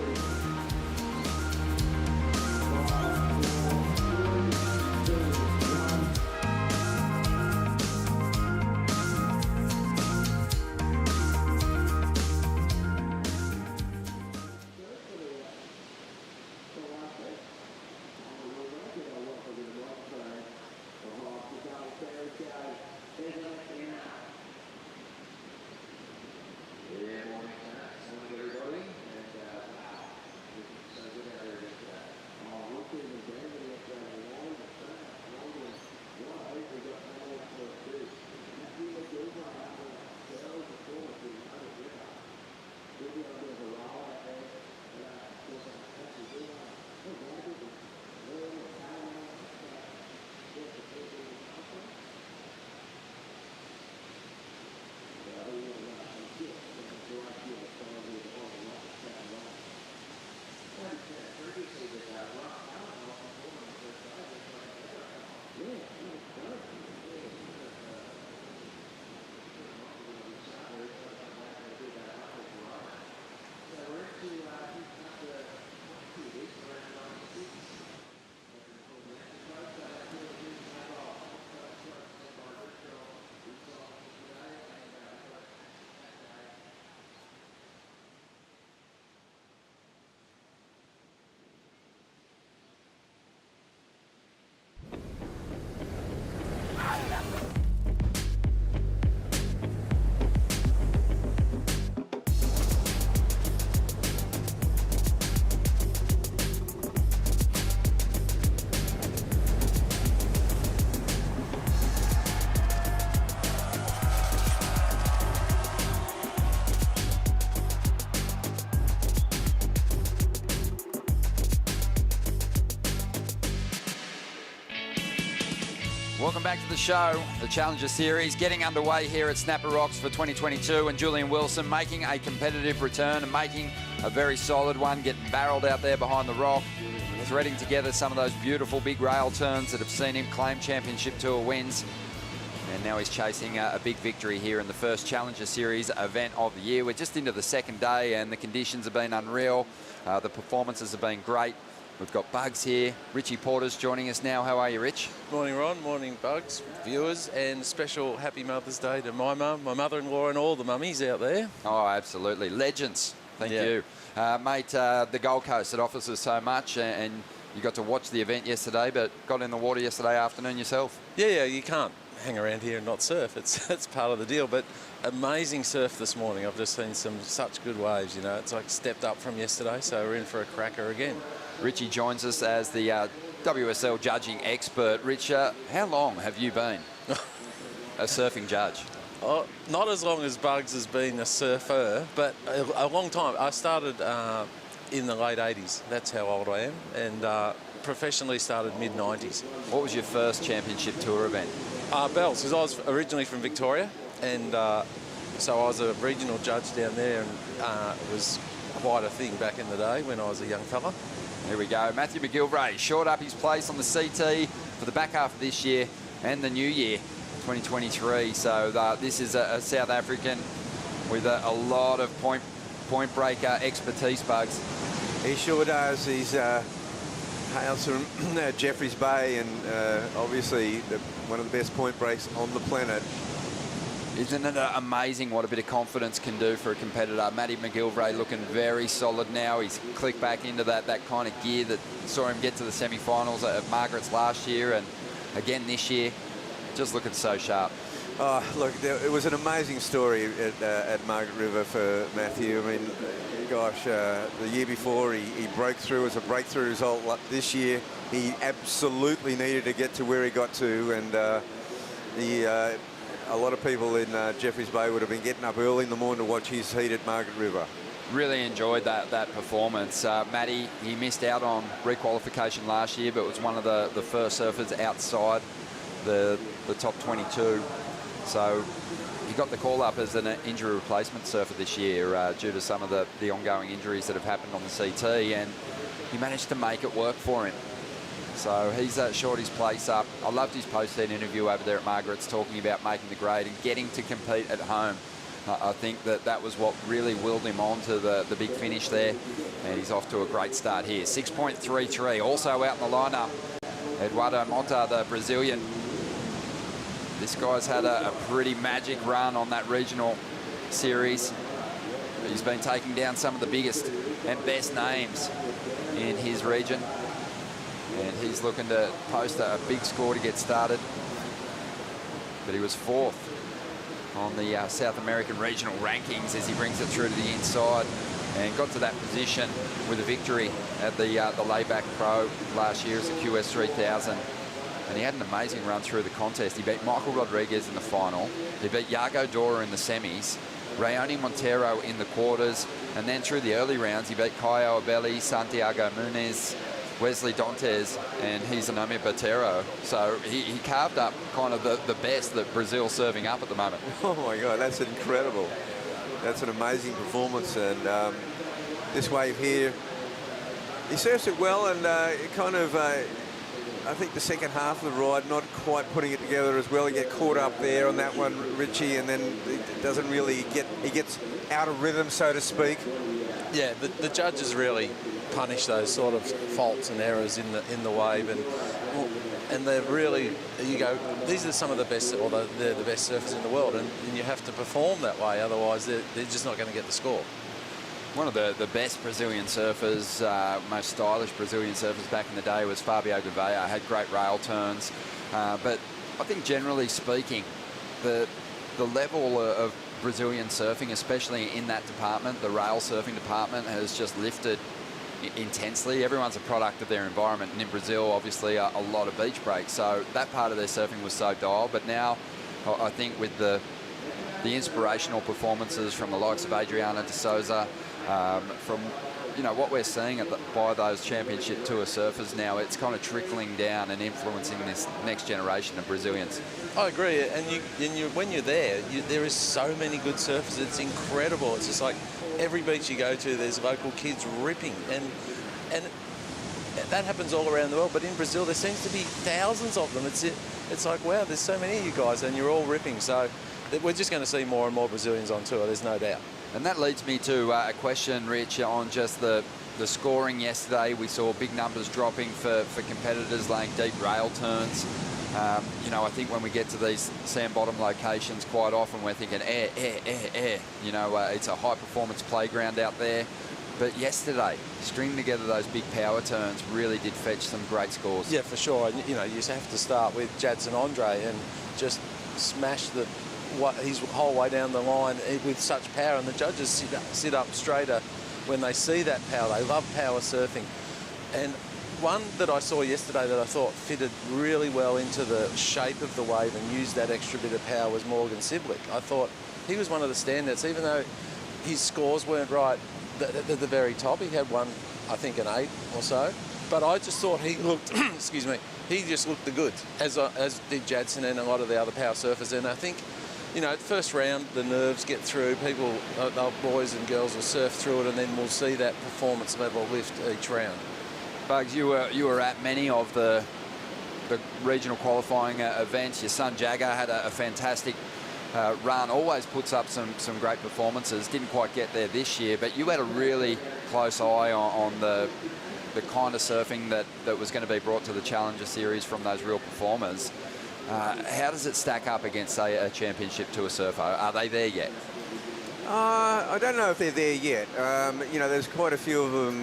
Welcome back to the show. The Challenger Series getting underway here at Snapper Rocks for 2022, and Julian Wilson making a competitive return and making a very solid one, getting barreled out there behind the rock, threading together some of those beautiful big rail turns that have seen him claim championship tour wins. And now he's chasing a big victory here in the first Challenger Series event of the year. We're just into the second day and the conditions have been unreal. The performances have been great. We've got Bugs here. Richie Porter's joining us now. How are you, Rich? Morning, Ron. Morning, Bugs, viewers, and special happy Mother's Day to my mum, my mother-in-law, and all the mummies out there. Oh, absolutely. Legends. Thank you. Mate, the Gold Coast, it offers us so much, and you got to watch the event yesterday, but got in the water yesterday afternoon yourself. Yeah, you can't hang around here and not surf. It's part of the deal, but amazing surf this morning. I've just seen such good waves, you know. It's like stepped up from yesterday, so we're in for a cracker again. Richie joins us as the WSL judging expert. Rich, how long have you been a surfing judge? Oh, not as long as Bugs has been a surfer, but a long time. I started in the late 80s. That's how old I am, and professionally started mid-90s. What was your first championship tour event? Bells, because I was originally from Victoria, and so I was a regional judge down there, and it was quite a thing back in the day when I was a young fella. Here we go. Matthew Mcgilbray short up his place on the CT for the back half of this year and the new year, 2023. So this is a South African with a lot of point breaker expertise, Bugs. He sure does. He's hails from Jeffreys Bay, and obviously one of the best point breaks on the planet. Isn't it amazing what a bit of confidence can do for a competitor? Matty Mcgilvray looking very solid now. He's clicked back into that kind of gear that saw him get to the semi-finals at Margaret's last year, and again this year, just looking so sharp. Oh, look, it was an amazing story at Margaret River for Matthew. I mean, gosh, the year before he broke through as a breakthrough result. This year, he absolutely needed to get to where he got to, and a lot of people in Jeffreys Bay would have been getting up early in the morning to watch his heat at Margaret River. Really enjoyed that performance. Matty, he missed out on requalification last year, but was one of the first surfers outside the top 22. So he got the call up as an injury replacement surfer this year due to some of the ongoing injuries that have happened on the CT, and he managed to make it work for him. So he's short his place up. I loved his post-heat interview over there at Margaret's, talking about making the grade and getting to compete at home. I think that was what really willed him on to the big finish there, and he's off to a great start here. 6.33, also out in the lineup, Eduardo Monta, the Brazilian. This guy's had a pretty magic run on that regional series. He's been taking down some of the biggest and best names in his region, and he's looking to post a big score to get started. But he was fourth on the South American regional rankings as he brings it through to the inside and got to that position with a victory at the Layback Pro last year as a QS 3000. And he had an amazing run through the contest. He beat Michael Rodriguez in the final. He beat Iago Dora in the semis, Rayoni Montero in the quarters, and then through the early rounds, he beat Caio Abelli, Santiago Muniz, Wesley Dantes, and Hizanami Botero. So he carved up kind of the best that Brazil's serving up at the moment. Oh my God, that's incredible. That's an amazing performance, and this wave here, he surfs it well, and it kind of, I think the second half of the ride, not quite putting it together as well. He get caught up there on that one, Richie, and then it doesn't really he gets out of rhythm, so to speak. Yeah, the judges really punish those sort of faults and errors in the wave, and they're really, you go, these are some of the best, or they're the best surfers in the world, and you have to perform that way, otherwise they're just not going to get the score. One of the best Brazilian surfers, most stylish Brazilian surfers back in the day was Fabio Gouveia. Had great rail turns, but I think generally speaking, the level of Brazilian surfing, especially in that department, the rail surfing department, has just lifted intensely. Everyone's a product of their environment, and in Brazil, obviously, a lot of beach breaks. So that part of their surfing was so dialed, but now I think with the inspirational performances from the likes of Adriana de Souza, from what we're seeing by those championship tour surfers now, it's kind of trickling down and influencing this next generation of Brazilians. I agree, and when you're there, there is so many good surfers. It's incredible. It's just like every beach you go to, there's local kids ripping, and that happens all around the world. But in Brazil, there seems to be thousands of them. it's like, wow, there's so many of you guys and you're all ripping. So we're just going to see more and more Brazilians on tour, there's no doubt. And that leads me to a question, Rich, on just the scoring yesterday. We saw big numbers dropping for competitors laying deep rail turns. You know, I think when we get to these sand bottom locations, quite often we're thinking air, air, air, air. You know, it's a high performance playground out there. But yesterday, stringing together those big power turns really did fetch some great scores. Yeah, for sure. And, you know, you have to start with Jadson Andre and just smash his whole way down the line with such power. And the judges sit up straighter when they see that power. They love power surfing. And one that I saw yesterday that I thought fitted really well into the shape of the wave and used that extra bit of power was Morgan Siblick. I thought he was one of the standouts, even though his scores weren't right at the very top. He had one, I think, an 8 or so. But I just thought he looked, excuse me, he just looked the goods, as did Jadson and a lot of the other power surfers. And I think, you know, first round, the nerves get through. People, boys and girls will surf through it, and then we'll see that performance level lift each round. Bugs, you were at many of the regional qualifying events. Your son Jagger had a fantastic run, always puts up some great performances. Didn't quite get there this year, but you had a really close eye on the kind of surfing that was going to be brought to the Challenger Series from those real performers. How does it stack up against, say, a championship tour surfer? Are they there yet? I don't know if they're there yet. You know, there's quite a few of them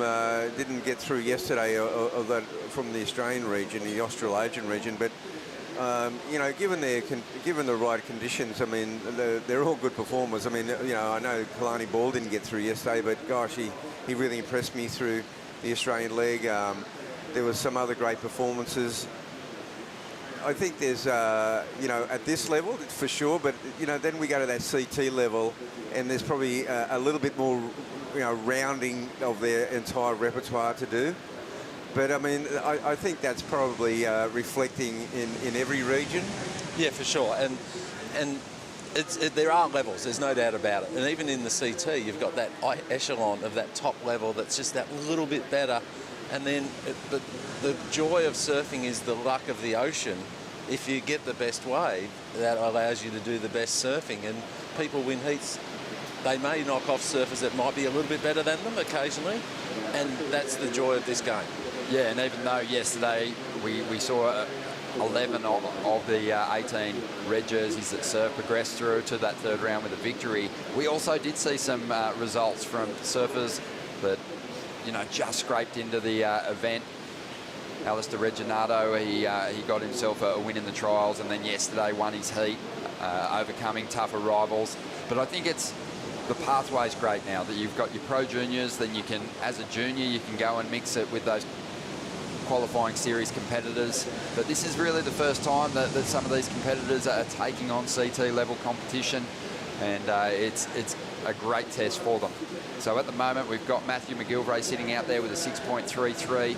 didn't get through yesterday of that from the Australian region, the Australasian region, but you know, given the right conditions, I mean, they're all good performers. I mean, you know, I know Kalani Ball didn't get through yesterday, but gosh, he really impressed me through the Australian leg. There was some other great performances. I think there's, you know, at this level, for sure, but, you know, then we go to that CT level and there's probably a little bit more, you know, rounding of their entire repertoire to do. But, I mean, I think that's probably reflecting in every region. Yeah, for sure. And there are levels, there's no doubt about it. And even in the CT, you've got that echelon of that top level that's just that little bit better. And then the joy of surfing is the luck of the ocean. If you get the best wave, that allows you to do the best surfing. And people win heats. They may knock off surfers that might be a little bit better than them occasionally. And that's the joy of this game. Yeah, and even though yesterday we saw 11 of the 18 red jerseys that surf progressed through to that third round with a victory, we also did see some results from surfers that, you know, just scraped into the event. Alistair Reginato, he got himself a win in the trials, and then yesterday won his heat, overcoming tougher rivals. But I think the pathway's great now that you've got your pro juniors, then you can, as a junior, you can go and mix it with those qualifying series competitors. But this is really the first time that some of these competitors are taking on CT level competition, and it's a great test for them. So at the moment, we've got Matthew Mcgilbray sitting out there with a 6.33.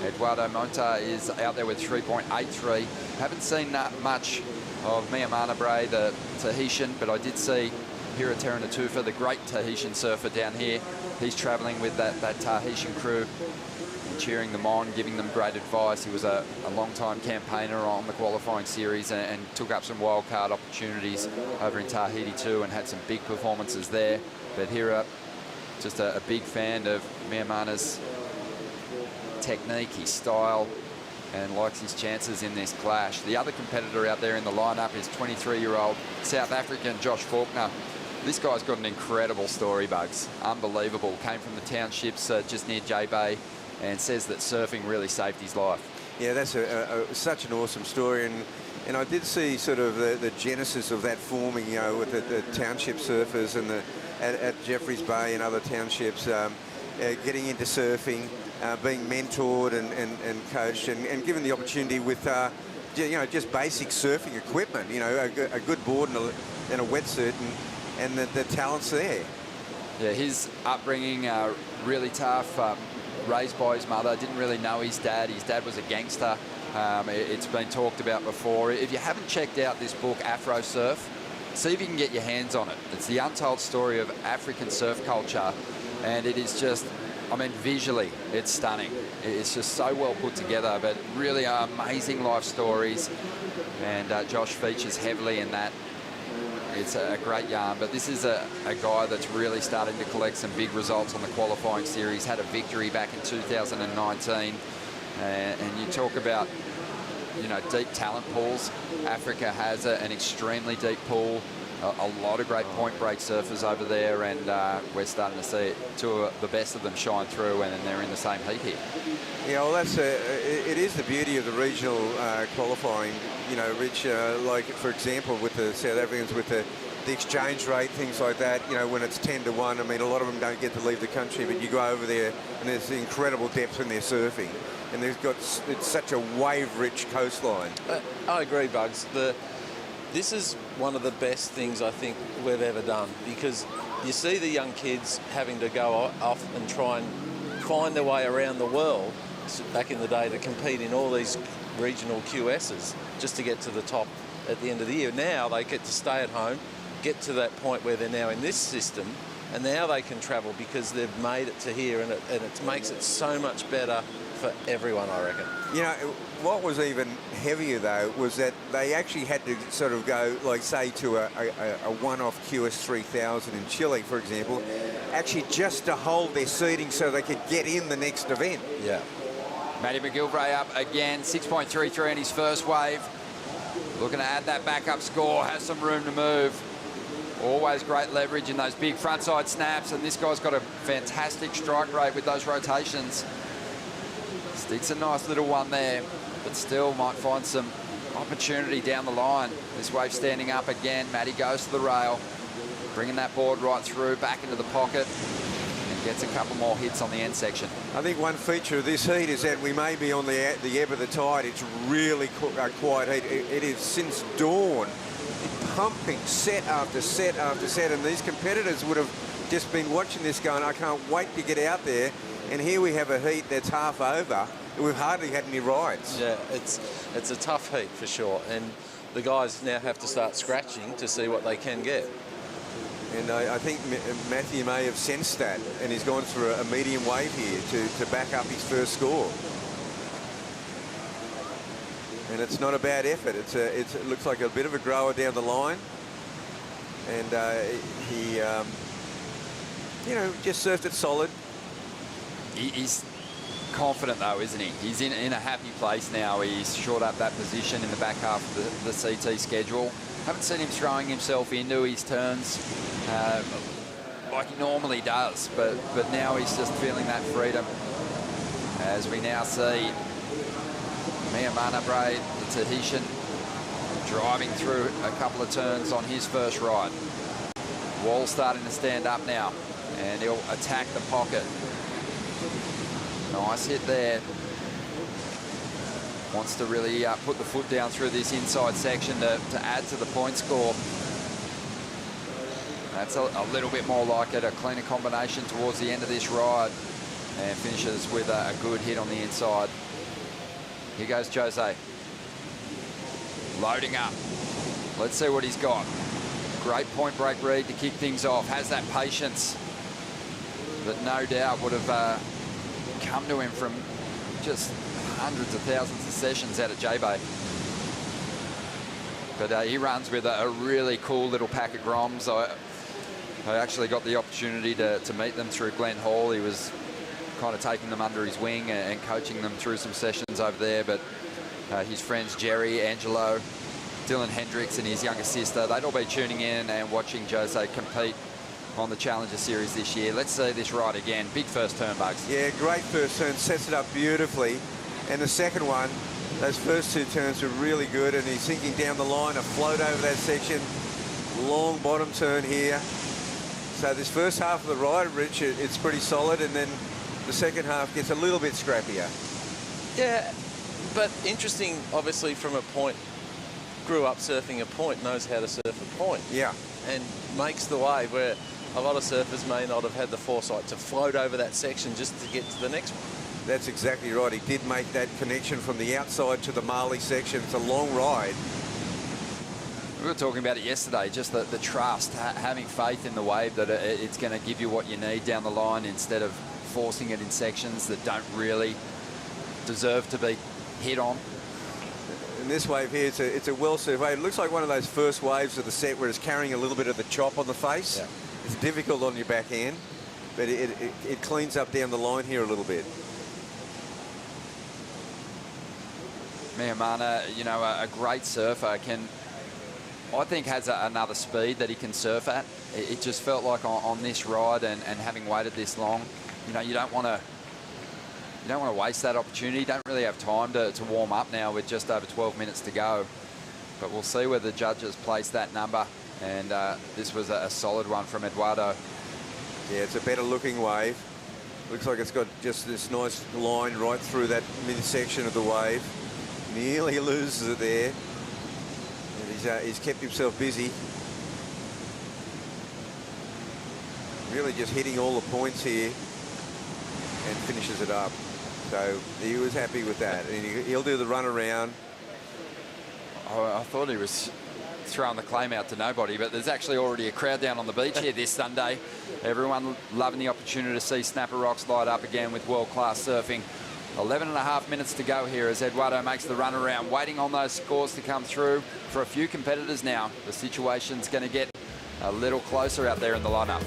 Eduardo Monta is out there with 3.83. Haven't seen much of Miamana Bray, the Tahitian, but I did see Hira Teranatufa, the great Tahitian surfer down here. He's travelling with that Tahitian crew, cheering them on, giving them great advice. He was a long-time campaigner on the qualifying series and took up some wildcard opportunities over in Tahiti too, and had some big performances there. But Hira, just a big fan of Miamana's technique, his style, and likes his chances in this clash. The other competitor out there in the lineup is 23-year-old South African Josh Faulkner. This guy's got an incredible story, Bugs. Unbelievable. Came from the townships just near J-Bay, and says that surfing really saved his life. Yeah, that's such an awesome story, and I did see sort of the genesis of that forming, you know, with the township surfers and at Jeffreys Bay and other townships, getting into surfing, being mentored and coached, and given the opportunity with, you know, just basic surfing equipment, you know, a good board and a wetsuit, and the talent's there. Yeah, his upbringing, really tough. Raised by his mother, didn't really know his dad. His dad was a gangster. It's been talked about before. If you haven't checked out this book, Afro Surf, see if you can get your hands on it. It's the untold story of African surf culture, and it is just, I mean, visually, it's stunning. It's just so well put together, but really amazing life stories. and Josh features heavily in that. It's a great yarn, but this is a guy that's really starting to collect some big results on the qualifying series. Had a victory back in 2019, and you talk about, you know, deep talent pools. Africa has an extremely deep pool. A lot of great point break surfers over there, and we're starting to see two of the best of them shine through, and they're in the same heat here. Yeah, well, that's it is the beauty of the regional qualifying. You know, Rich, like, for example, with the South Africans, with the exchange rate, things like that, you know, when it's 10-1, I mean, a lot of them don't get to leave the country, but you go over there and there's incredible depth when they're surfing. And it's such a wave-rich coastline. I agree, Bugs. This is one of the best things I think we've ever done, because you see the young kids having to go off and try and find their way around the world back in the day to compete in all these regional QSs just to get to the top at the end of the year. Now they get to stay at home, get to that point where they're now in this system, and now they can travel because they've made it to here, and it makes it so much better for everyone, I reckon. You know, what was even heavier, though, was that they actually had to sort of go, like, say, to a one-off QS 3000 in Chile, for example, actually just to hold their seating so they could get in the next event. Yeah. Matty Mcgilbray up again, 6.33 in his first wave. Looking to add that backup score, has some room to move. Always great leverage in those big frontside snaps, and this guy's got a fantastic strike rate with those rotations. Sticks a nice little one there, but still might find some opportunity down the line. This wave standing up again. Matty goes to the rail, bringing that board right through, back into the pocket, and gets a couple more hits on the end section. I think one feature of this heat is that we may be on the ebb of the tide. It's really quiet heat. It is since dawn, pumping set after set after set, and these competitors would have just been watching this going, I can't wait to get out there. And here we have a heat that's half over, and we've hardly had any rides. Yeah, it's a tough heat for sure, and the guys now have to start scratching to see what they can get. And I think Matthew may have sensed that, and he's gone for a medium wave here to back up his first score. And it's not a bad effort. It looks like a bit of a grower down the line, and he, you know, just surfed it solid. He's confident, though, isn't he? He's in a happy place now. He's shored up that position in the back half of the CT schedule. Haven't seen him throwing himself into his turns like he normally does, but now he's just feeling that freedom. As we now see Mcgilbray, the Tahitian, driving through a couple of turns on his first ride. Wall starting to stand up now, and he'll attack the pocket. Nice hit there. Wants to really put the foot down through this inside section to add to the point score. That's a little bit more like it, a cleaner combination towards the end of this ride, and finishes with a good hit on the inside. Here goes Jose. Loading up. Let's see what he's got. Great point break read to kick things off. Has that patience that no doubt would have come to him from just hundreds of thousands of sessions out at J-Bay. But he runs with a really cool little pack of Groms. I actually got the opportunity to meet them through Glen Hall. He was kind of taking them under his wing and coaching them through some sessions over there. But his friends Jerry, Angelo, Dylan Hendricks and his younger sister, they'd all be tuning in and watching Jose compete on the Challenger Series this year. Let's see this ride again. Big first turn, Bugs. Yeah, great first turn. Sets it up beautifully. And the second one, those first two turns were really good, and he's sinking down the line, a float over that section. Long bottom turn here. So this first half of the ride, Rich, it's pretty solid, and then the second half gets a little bit scrappier. Yeah, but interesting, obviously, from a point, grew up surfing a point, knows how to surf a point. Yeah. And makes the wave where a lot of surfers may not have had the foresight to float over that section just to get to the next one. That's exactly right. He did make that connection from the outside to the Marley section. It's a long ride. We were talking about it yesterday, just the trust, having faith in the wave that it's going to give you what you need down the line instead of forcing it in sections that don't really deserve to be hit on. in this wave here, it's a well-served wave. It looks like one of those first waves of the set where it's carrying a little bit of the chop on the face. Yeah. It's difficult on your backhand, but it cleans up down the line here a little bit. Miamana, you know, a great surfer, I think has another speed that he can surf at. It just felt like on this ride and having waited this long, you know, you don't want to waste that opportunity. You don't really have time to warm up now with just over 12 minutes to go. But we'll see where the judges place that number. And this was a solid one from Eduardo. Yeah, it's a better looking wave. Looks like it's got just this nice line right through that midsection of the wave. Nearly loses it there. And he's kept himself busy. Really just hitting all the points here and finishes it up. So he was happy with that. And he'll do the run around. Oh, I thought he was throwing the claim out to nobody, but there's actually already a crowd down on the beach here this Sunday. Everyone loving the opportunity to see Snapper Rocks light up again with world-class surfing. 11.5 minutes to go here as Eduardo makes the run around, waiting on those scores to come through for a few competitors now. The situation's going to get a little closer out there in the lineup.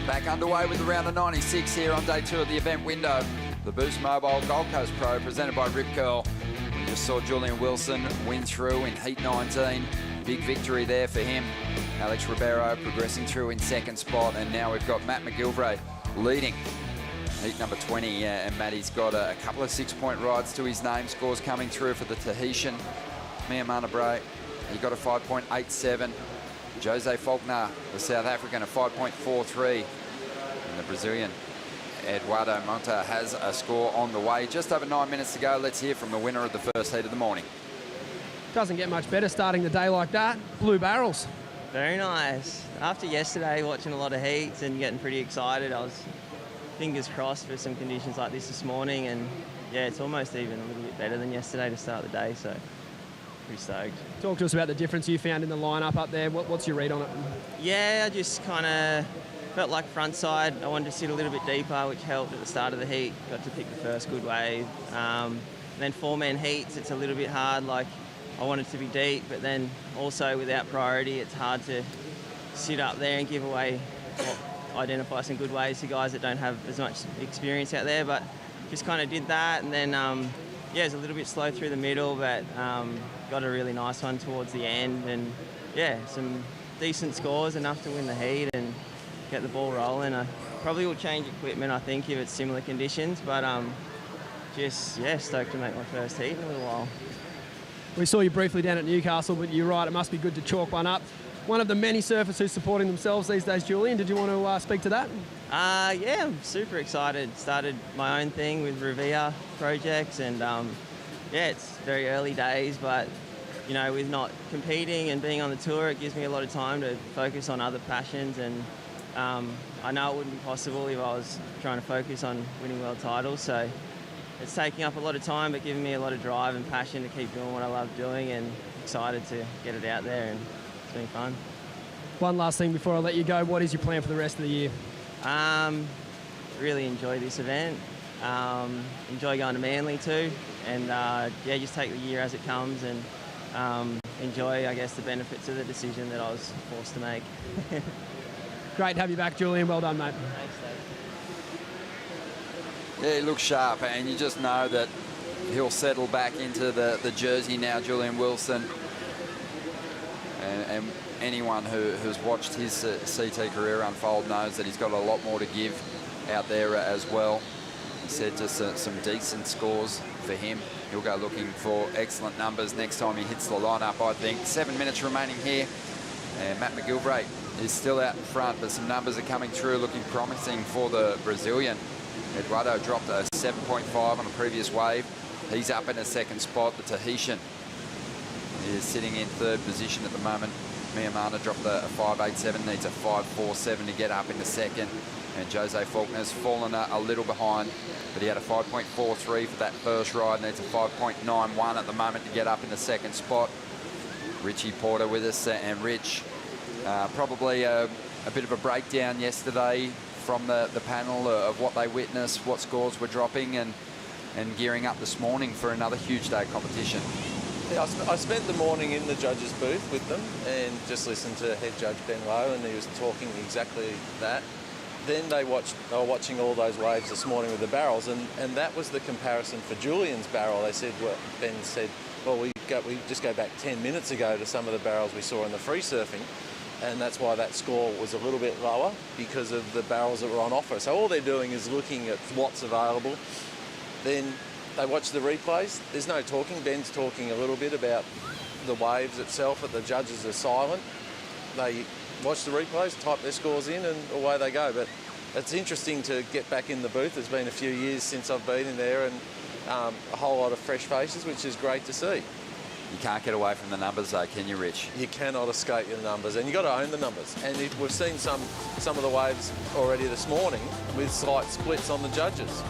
Back underway with the round of 96 here on day 2 of the event window. The Boost Mobile Gold Coast Pro presented by Rip Curl. We just saw Julian Wilson win through in heat 19. Big victory there for him. Alex Rivero progressing through in second spot, and now we've got Matt Mcgilbray leading heat number 20. And Matty's got a couple of 6-point rides to his name. Scores coming through for the Tahitian. Miamana Bray, he got a 5.87. Jose Faulkner, the South African, a 5.43. And the Brazilian, Eduardo Monta, has a score on the way. Just over 9 minutes to go. Let's hear from the winner of the first heat of the morning. Doesn't get much better starting the day like that. Blue barrels. Very nice. After yesterday, watching a lot of heats and getting pretty excited, I was fingers crossed for some conditions like this morning. And yeah, it's almost even a little bit better than yesterday to start the day. So pretty stoked. Talk to us about the difference you found in the lineup up there. What's your read on it? Yeah, I just kind of felt like front side. I wanted to sit a little bit deeper, which helped at the start of the heat. Got to pick the first good wave. Then 4-man heats, it's a little bit hard. Like I wanted to be deep, but then also without priority, it's hard to sit up there and give away, identify some good waves to guys that don't have as much experience out there. But just kind of did that, and then yeah, it was a little bit slow through the middle, but got a really nice one towards the end, and yeah, some decent scores, enough to win the heat and get the ball rolling. I probably will change equipment, I think, if it's similar conditions, but just, yeah, stoked to make my first heat in a little while. We saw you briefly down at Newcastle, but you're right, it must be good to chalk one up. One of the many surfers who's supporting themselves these days, Julian, did you want to speak to that? Yeah, I'm super excited. Started my own thing with Rivera projects, and yeah, it's very early days, but you know, with not competing and being on the tour, it gives me a lot of time to focus on other passions, and I know it wouldn't be possible if I was trying to focus on winning world titles, so it's taking up a lot of time, but giving me a lot of drive and passion to keep doing what I love doing, and excited to get it out there, and it's been fun. One last thing before I let you go, what is your plan for the rest of the year? Really enjoy this event. Enjoy going to Manly too, and yeah, just take the year as it comes, and enjoy, I guess, the benefits of the decision that I was forced to make. Great to have you back, Julian. Well done, mate. Thanks, Dave. Yeah, he looks sharp, and you just know that he'll settle back into the jersey now, Julian Wilson. And anyone who's watched his CT career unfold knows that he's got a lot more to give out there as well. He said just some decent scores for him. He'll go looking for excellent numbers next time he hits the lineup, I think. 7 minutes remaining here, and Matt Mcgilbray is still out in front, but some numbers are coming through looking promising for the Brazilian. Eduardo dropped a 7.5 on a previous wave. He's up in a second spot. The Tahitian is sitting in third position at the moment. Miyamana dropped a 5.87, needs a 5.47 to get up in the second. And Jose Faulkner's fallen a little behind, but he had a 5.43 for that first ride, needs a 5.91 at the moment to get up in the second spot. Richie Porter with us, and Rich, probably a bit of a breakdown yesterday from the panel of what they witnessed, what scores were dropping, and gearing up this morning for another huge day of competition. Yeah, I spent the morning in the judges' booth with them and just listened to head judge Ben Lowe, and he was talking exactly that. Then they were watching all those waves this morning with the barrels, and that was the comparison for Julian's barrel. They said, well, Ben said, well, we just go back 10 minutes ago to some of the barrels we saw in the free surfing, and that's why that score was a little bit lower, because of the barrels that were on offer. So all they're doing is looking at what's available. Then they watch the replays. There's no talking. Ben's talking a little bit about the waves itself, but the judges are silent. They watch the replays, type their scores in, and away they go. But it's interesting to get back in the booth. It's been a few years since I've been in there, and a whole lot of fresh faces, which is great to see. You can't get away from the numbers though, can you, Rich? You cannot escape your numbers, and you've got to own the numbers. And we've seen some of the waves already this morning with slight splits on the judges.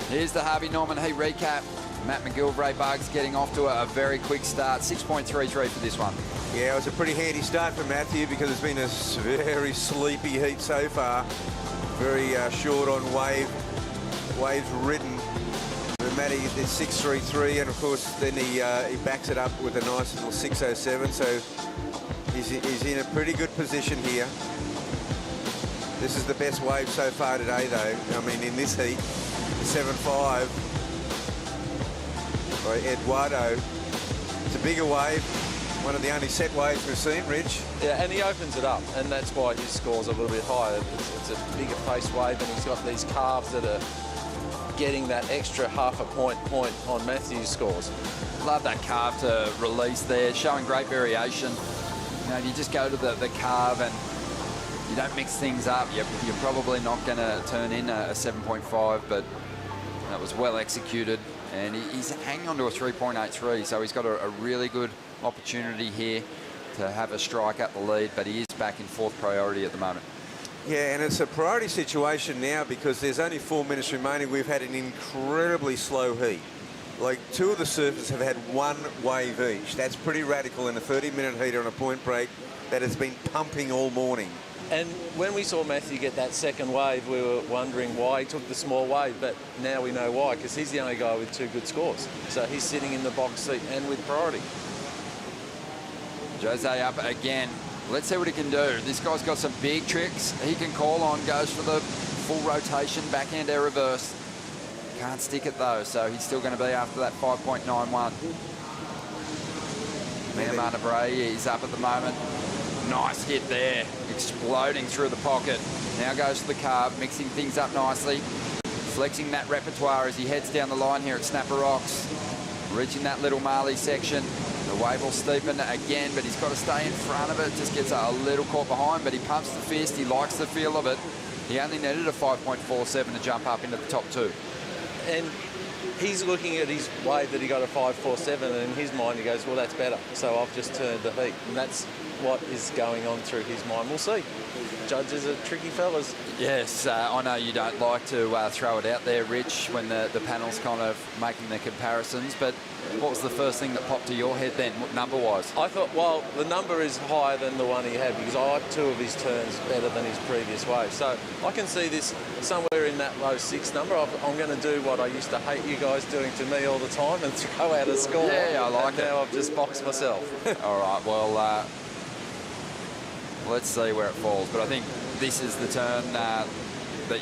Here's the Harvey Norman Heat recap. Matt Mcgilbray Bugs getting off to a very quick start. 6.33 for this one. Yeah, it was a pretty handy start for Matthew because it's been a very sleepy heat so far. Very short on waves ridden. But Matty is 6.33, and of course then he backs it up with a nice little 6.07. So he's in a pretty good position here. This is the best wave so far today, though. I mean, in this heat, the 7.5 by Eduardo. It's a bigger wave. One of the only set waves we've seen, Rich. Yeah, and he opens it up, and that's why his score's a little bit higher. It's a bigger face wave, and he's got these calves that are getting that extra half a point on Matthew's scores. Love that carve to release there, showing great variation. You know, you just go to the carve and you don't mix things up, you're probably not going to turn in a 7.5, but that was well executed. And he's hanging on to a 3.83, so he's got a really good opportunity here to have a strike up the lead, but he is back in fourth priority at the moment. Yeah, and it's a priority situation now because there's only 4 minutes remaining. We've had an incredibly slow heat. Like, two of the surfers have had one wave each. That's pretty radical in a 30-minute heat on a point break that has been pumping all morning. And when we saw Matthew get that second wave, we were wondering why he took the small wave, but now we know why, because he's the only guy with two good scores. So he's sitting in the box seat and with priority. Jose up again. Let's see what he can do. This guy's got some big tricks he can call on. Goes for the full rotation, backhand air reverse. Can't stick it though, so he's still going to be after that 5.91. Mcgilbray is up at the moment. Nice hit there, exploding through the pocket. Now goes to the carve, mixing things up nicely. Flexing that repertoire as he heads down the line here at Snapper Rocks. Reaching that little Marley section. The wave will steepen again, but he's got to stay in front of it. Just gets a little caught behind, but he pumps the fist. He likes the feel of it. He only needed a 5.47 to jump up into the top two. And he's looking at his wave that he got a 5.47, and in his mind he goes, well, that's better. So I've just turned the heat, and that's what is going on through his mind. We'll see. Judges are tricky fellas. Yes, I know you don't like to throw it out there, Rich, when the panel's kind of making the comparisons, but what was the first thing that popped to your head then, number-wise? I thought, well, the number is higher than the one he had because I like 2 of his turns better than his previous wave. So I can see this somewhere in that low 6 number. I'm going to do what I used to hate you guys doing to me all the time and throw out a score. Yeah, I like it. Now I've just boxed myself. All right, well, let's see where it falls. But I think this is the turn that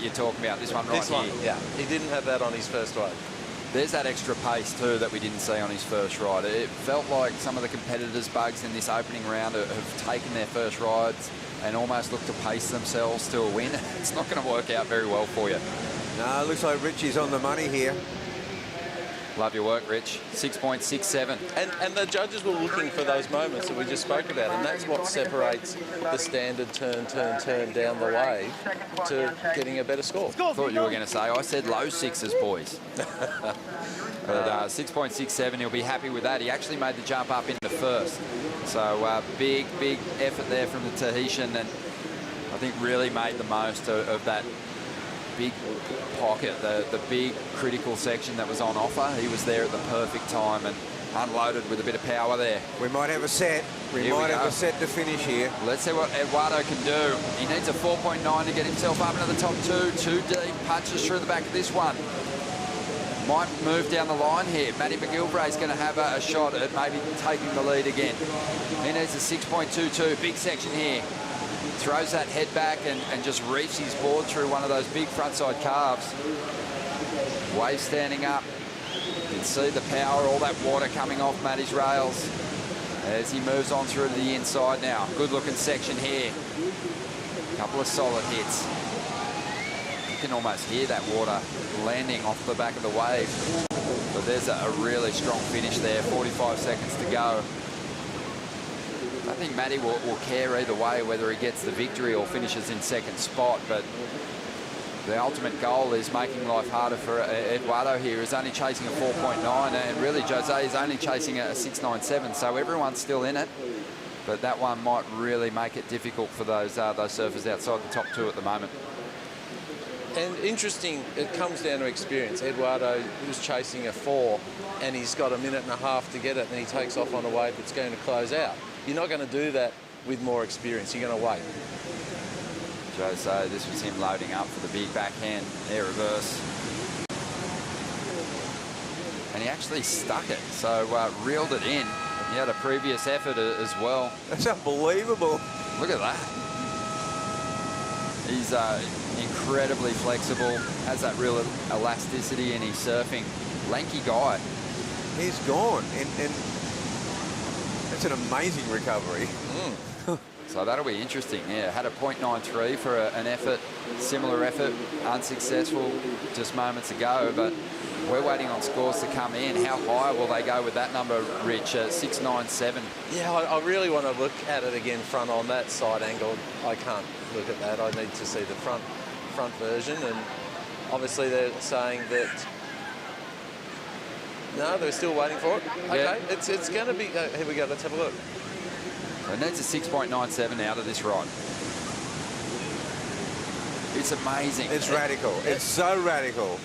you're talking about, this one right here. Yeah. He didn't have that on his first wave. There's that extra pace too that we didn't see on his first ride. It felt like some of the competitors' bugs in this opening round have taken their first rides and almost look to pace themselves to a win. It's not going to work out very well for you. No, it looks like Richie's on the money here. Love your work, Rich. 6.67. And the judges were looking for those moments that we just spoke about, and that's what separates the standard turn down the wave to getting a better score. Thought you were going to say, I said low 6s, boys. But 6.67, he'll be happy with that. He actually made the jump up into first. So big effort there from the Tahitian, and I think really made the most of that big pocket, the big critical section that was on offer. He was there at the perfect time and unloaded with a bit of power there. We might have a set. We might have a set to finish here. Let's see what Eduardo can do. He needs a 4.9 to get himself up into the top 2 deep. Punches through the back of this one. Might move down the line here. Matty Mcgilbray is going to have a shot at maybe taking the lead again. He needs a 6.22. Big section here. Throws that head back and just reefs his board through one of those big frontside calves. Wave standing up. You can see the power, all that water coming off Matty's rails as he moves on through to the inside now. Good looking section here. Couple of solid hits. You can almost hear that water landing off the back of the wave. But there's a really strong finish there. 45 seconds to go. I think Matty will care either way, whether he gets the victory or finishes in second spot. But the ultimate goal is making life harder for Eduardo here. He's only chasing a 4.9, and really Jose is only chasing a 6.97. So everyone's still in it. But that one might really make it difficult for those surfers outside the top 2 at the moment. And interesting, it comes down to experience. Eduardo was chasing a 4, and he's got a minute and a half to get it, and he takes off on a wave that's going to close out. You're not going to do that with more experience. You're going to wait. Jose, this was him loading up for the big backhand air reverse. And he actually stuck it, so reeled it in. He had a previous effort as well. That's unbelievable. Look at that. He's incredibly flexible, has that real elasticity in his surfing. Lanky guy. He's gone, and it's an amazing recovery. So that'll be interesting. Yeah, had a 0.93 for an effort, similar effort, unsuccessful just moments ago, but we're waiting on scores to come in. How high will they go with that number, Rich? 6.97. Yeah, I really want to look at it again front on that side angle. I can't look at that. I need to see the front version, and obviously they're saying that no, they're still waiting for it. Okay, yeah. It's going to be. Here we go. Let's have a look. It needs a 6.97 out of this ride. It's amazing. It's radical. It's so radical.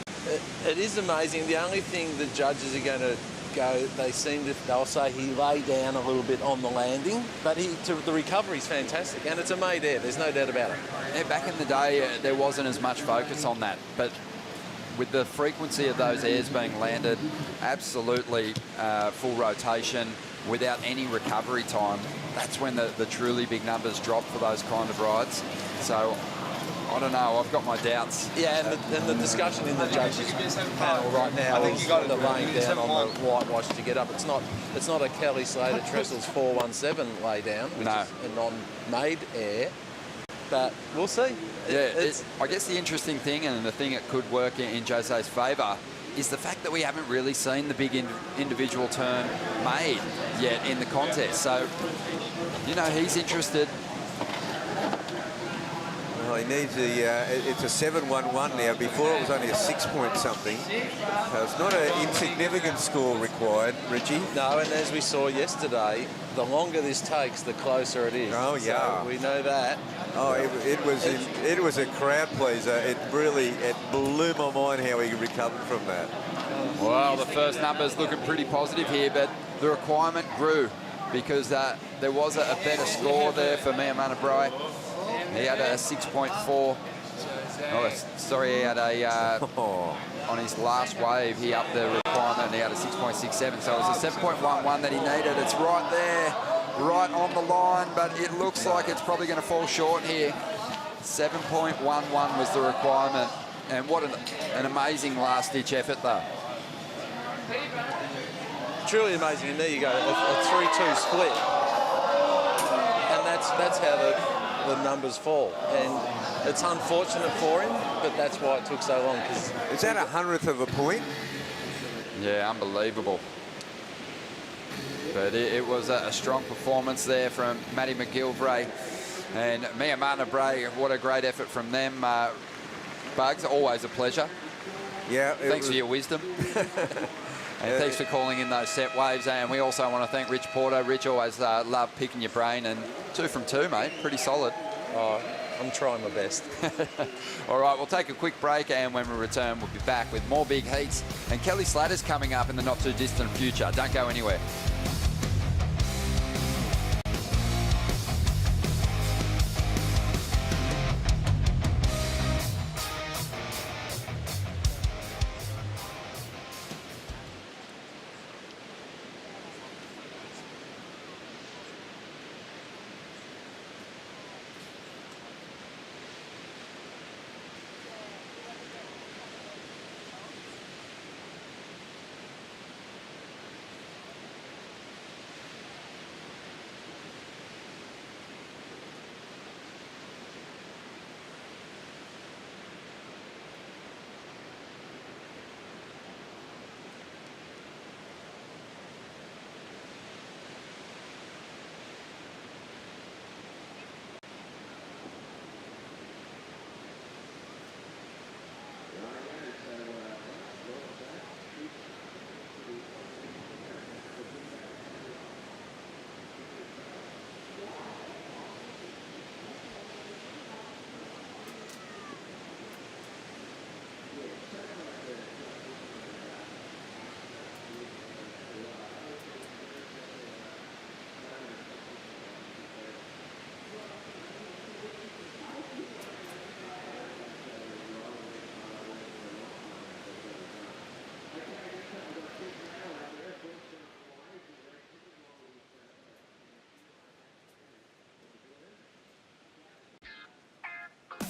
It is amazing. The only thing the judges are going to go, they'll say he lay down a little bit on the landing, but the recovery's fantastic, and it's a made air. There's no doubt about it. Yeah, back in the day, there wasn't as much focus on that, but with the frequency of those airs being landed, absolutely full rotation without any recovery time, that's when the truly big numbers drop for those kind of rides. So I don't know, I've got my doubts. Yeah, and the discussion in the judges panel right now is the laying down on the whitewash to get up. It's not a Kelly Slater Trestles 417 lay down, which is a non-made air, but we'll see. Yeah, I guess the interesting thing, and the thing that could work in Jose's favour, is the fact that we haven't really seen the big individual turn made yet in the contest. So, you know, he's interested. Well, he needs it's a 7-1-1 now. Before it was only a 6-point something. So it's not an insignificant score required, Richie. No, and as we saw yesterday, the longer this takes, the closer it is. Oh, yeah. So we know that. Oh, it was a crowd pleaser. It blew my mind how he recovered from that. Well, the first number's looking pretty positive here, but the requirement grew because there was a better score there for Mcgilbray. He had a 6.4. Oh, sorry, he had a on his last wave. He upped the requirement and he had a 6.67. So it was a 7.11 that he needed. It's right there, right on the line, but it looks like it's probably going to fall short here. 7.11 was the requirement, and what an amazing last-ditch effort, though. Truly amazing. And there you go, a 3-2 split, and that's how the numbers fall. And it's unfortunate for him, but that's why it took so long. Is that 100th of a point? Yeah, unbelievable. But it was a strong performance there from Matty Mcgilbray and Mcgilbray. What a great effort from them. Bugs, always a pleasure. Yeah. Thanks for your wisdom. And thanks for calling in those set waves. And we also want to thank Rich Porter. Rich always loved picking your brain. And 2 from 2, mate. Pretty solid. Oh, I'm trying my best. All right, we'll take a quick break. And when we return, we'll be back with more big heats. And Kelly Slatter's coming up in the not-too-distant future. Don't go anywhere.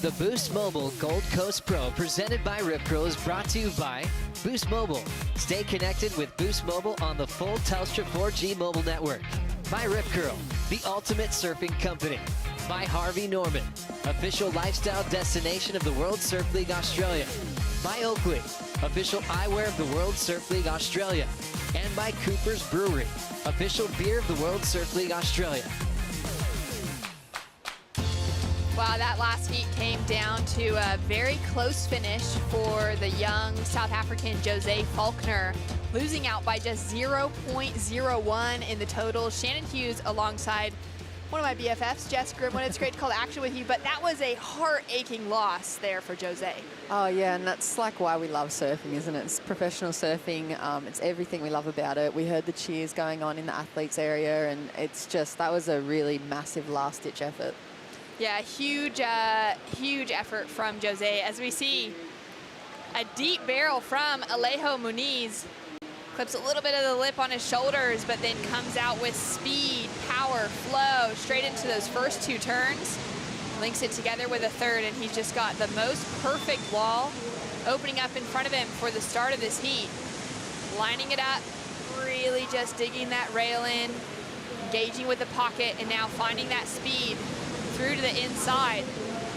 The Boost Mobile Gold Coast Pro presented by Rip Curl is brought to you by Boost Mobile. Stay connected with Boost Mobile on the full Telstra 4G mobile network. By Rip Curl, the ultimate surfing company. By Harvey Norman, official lifestyle destination of the World Surf League Australia. By Oakley, official eyewear of the World Surf League Australia. And by Cooper's Brewery, official beer of the World Surf League Australia. Wow, that last heat came down to a very close finish for the young South African Jose Faulkner, losing out by just 0.01 in the total. Shannon Hughes alongside one of my BFFs, Jess Grimwood. It's great to call action with you, but that was a heart-aching loss there for Jose. Oh, yeah, and that's like why we love surfing, isn't it? It's professional surfing. It's everything we love about it. We heard the cheers going on in the athletes area, and it's just, that was a really massive last-ditch effort. Yeah, huge effort from Jose. As we see, a deep barrel from Alejo Muniz. Clips a little bit of the lip on his shoulders, but then comes out with speed, power, flow, straight into those first 2 turns. Links it together with a third, and he's just got the most perfect wall opening up in front of him for the start of this heat. Lining it up, really just digging that rail in, engaging with the pocket, and now finding that speed through to the inside.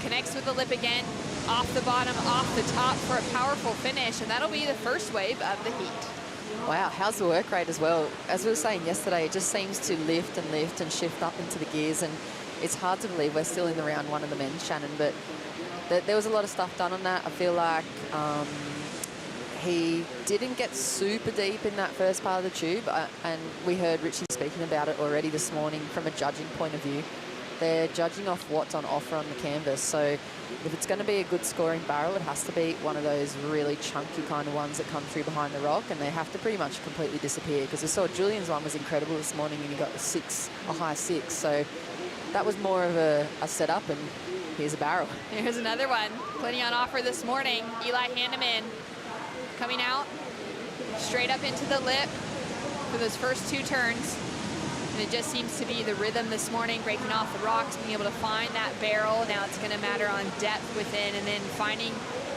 Connects with the lip again, off the bottom, off the top for a powerful finish, and that'll be the first wave of the heat. Wow, how's the work rate as well? As we were saying yesterday, it just seems to lift and shift up into the gears, and it's hard to believe we're still in the round 1 of the men's, Shannon, but there was a lot of stuff done on that. I feel like he didn't get super deep in that first part of the tube, and we heard Richie speaking about it already this morning from a judging point of view. They're judging off what's on offer on the canvas, so if it's going to be a good scoring barrel, it has to be one of those really chunky kind of ones that come through behind the rock, and they have to pretty much completely disappear, because we saw Julian's one was incredible this morning and he got a high 6, so that was more of a setup, and here's a barrel. Here's another one, plenty on offer this morning. Eli Hannemann coming out straight up into the lip for those first 2 turns. And it just seems to be the rhythm this morning, breaking off the rocks, being able to find that barrel. Now it's going to matter on depth within, and then finding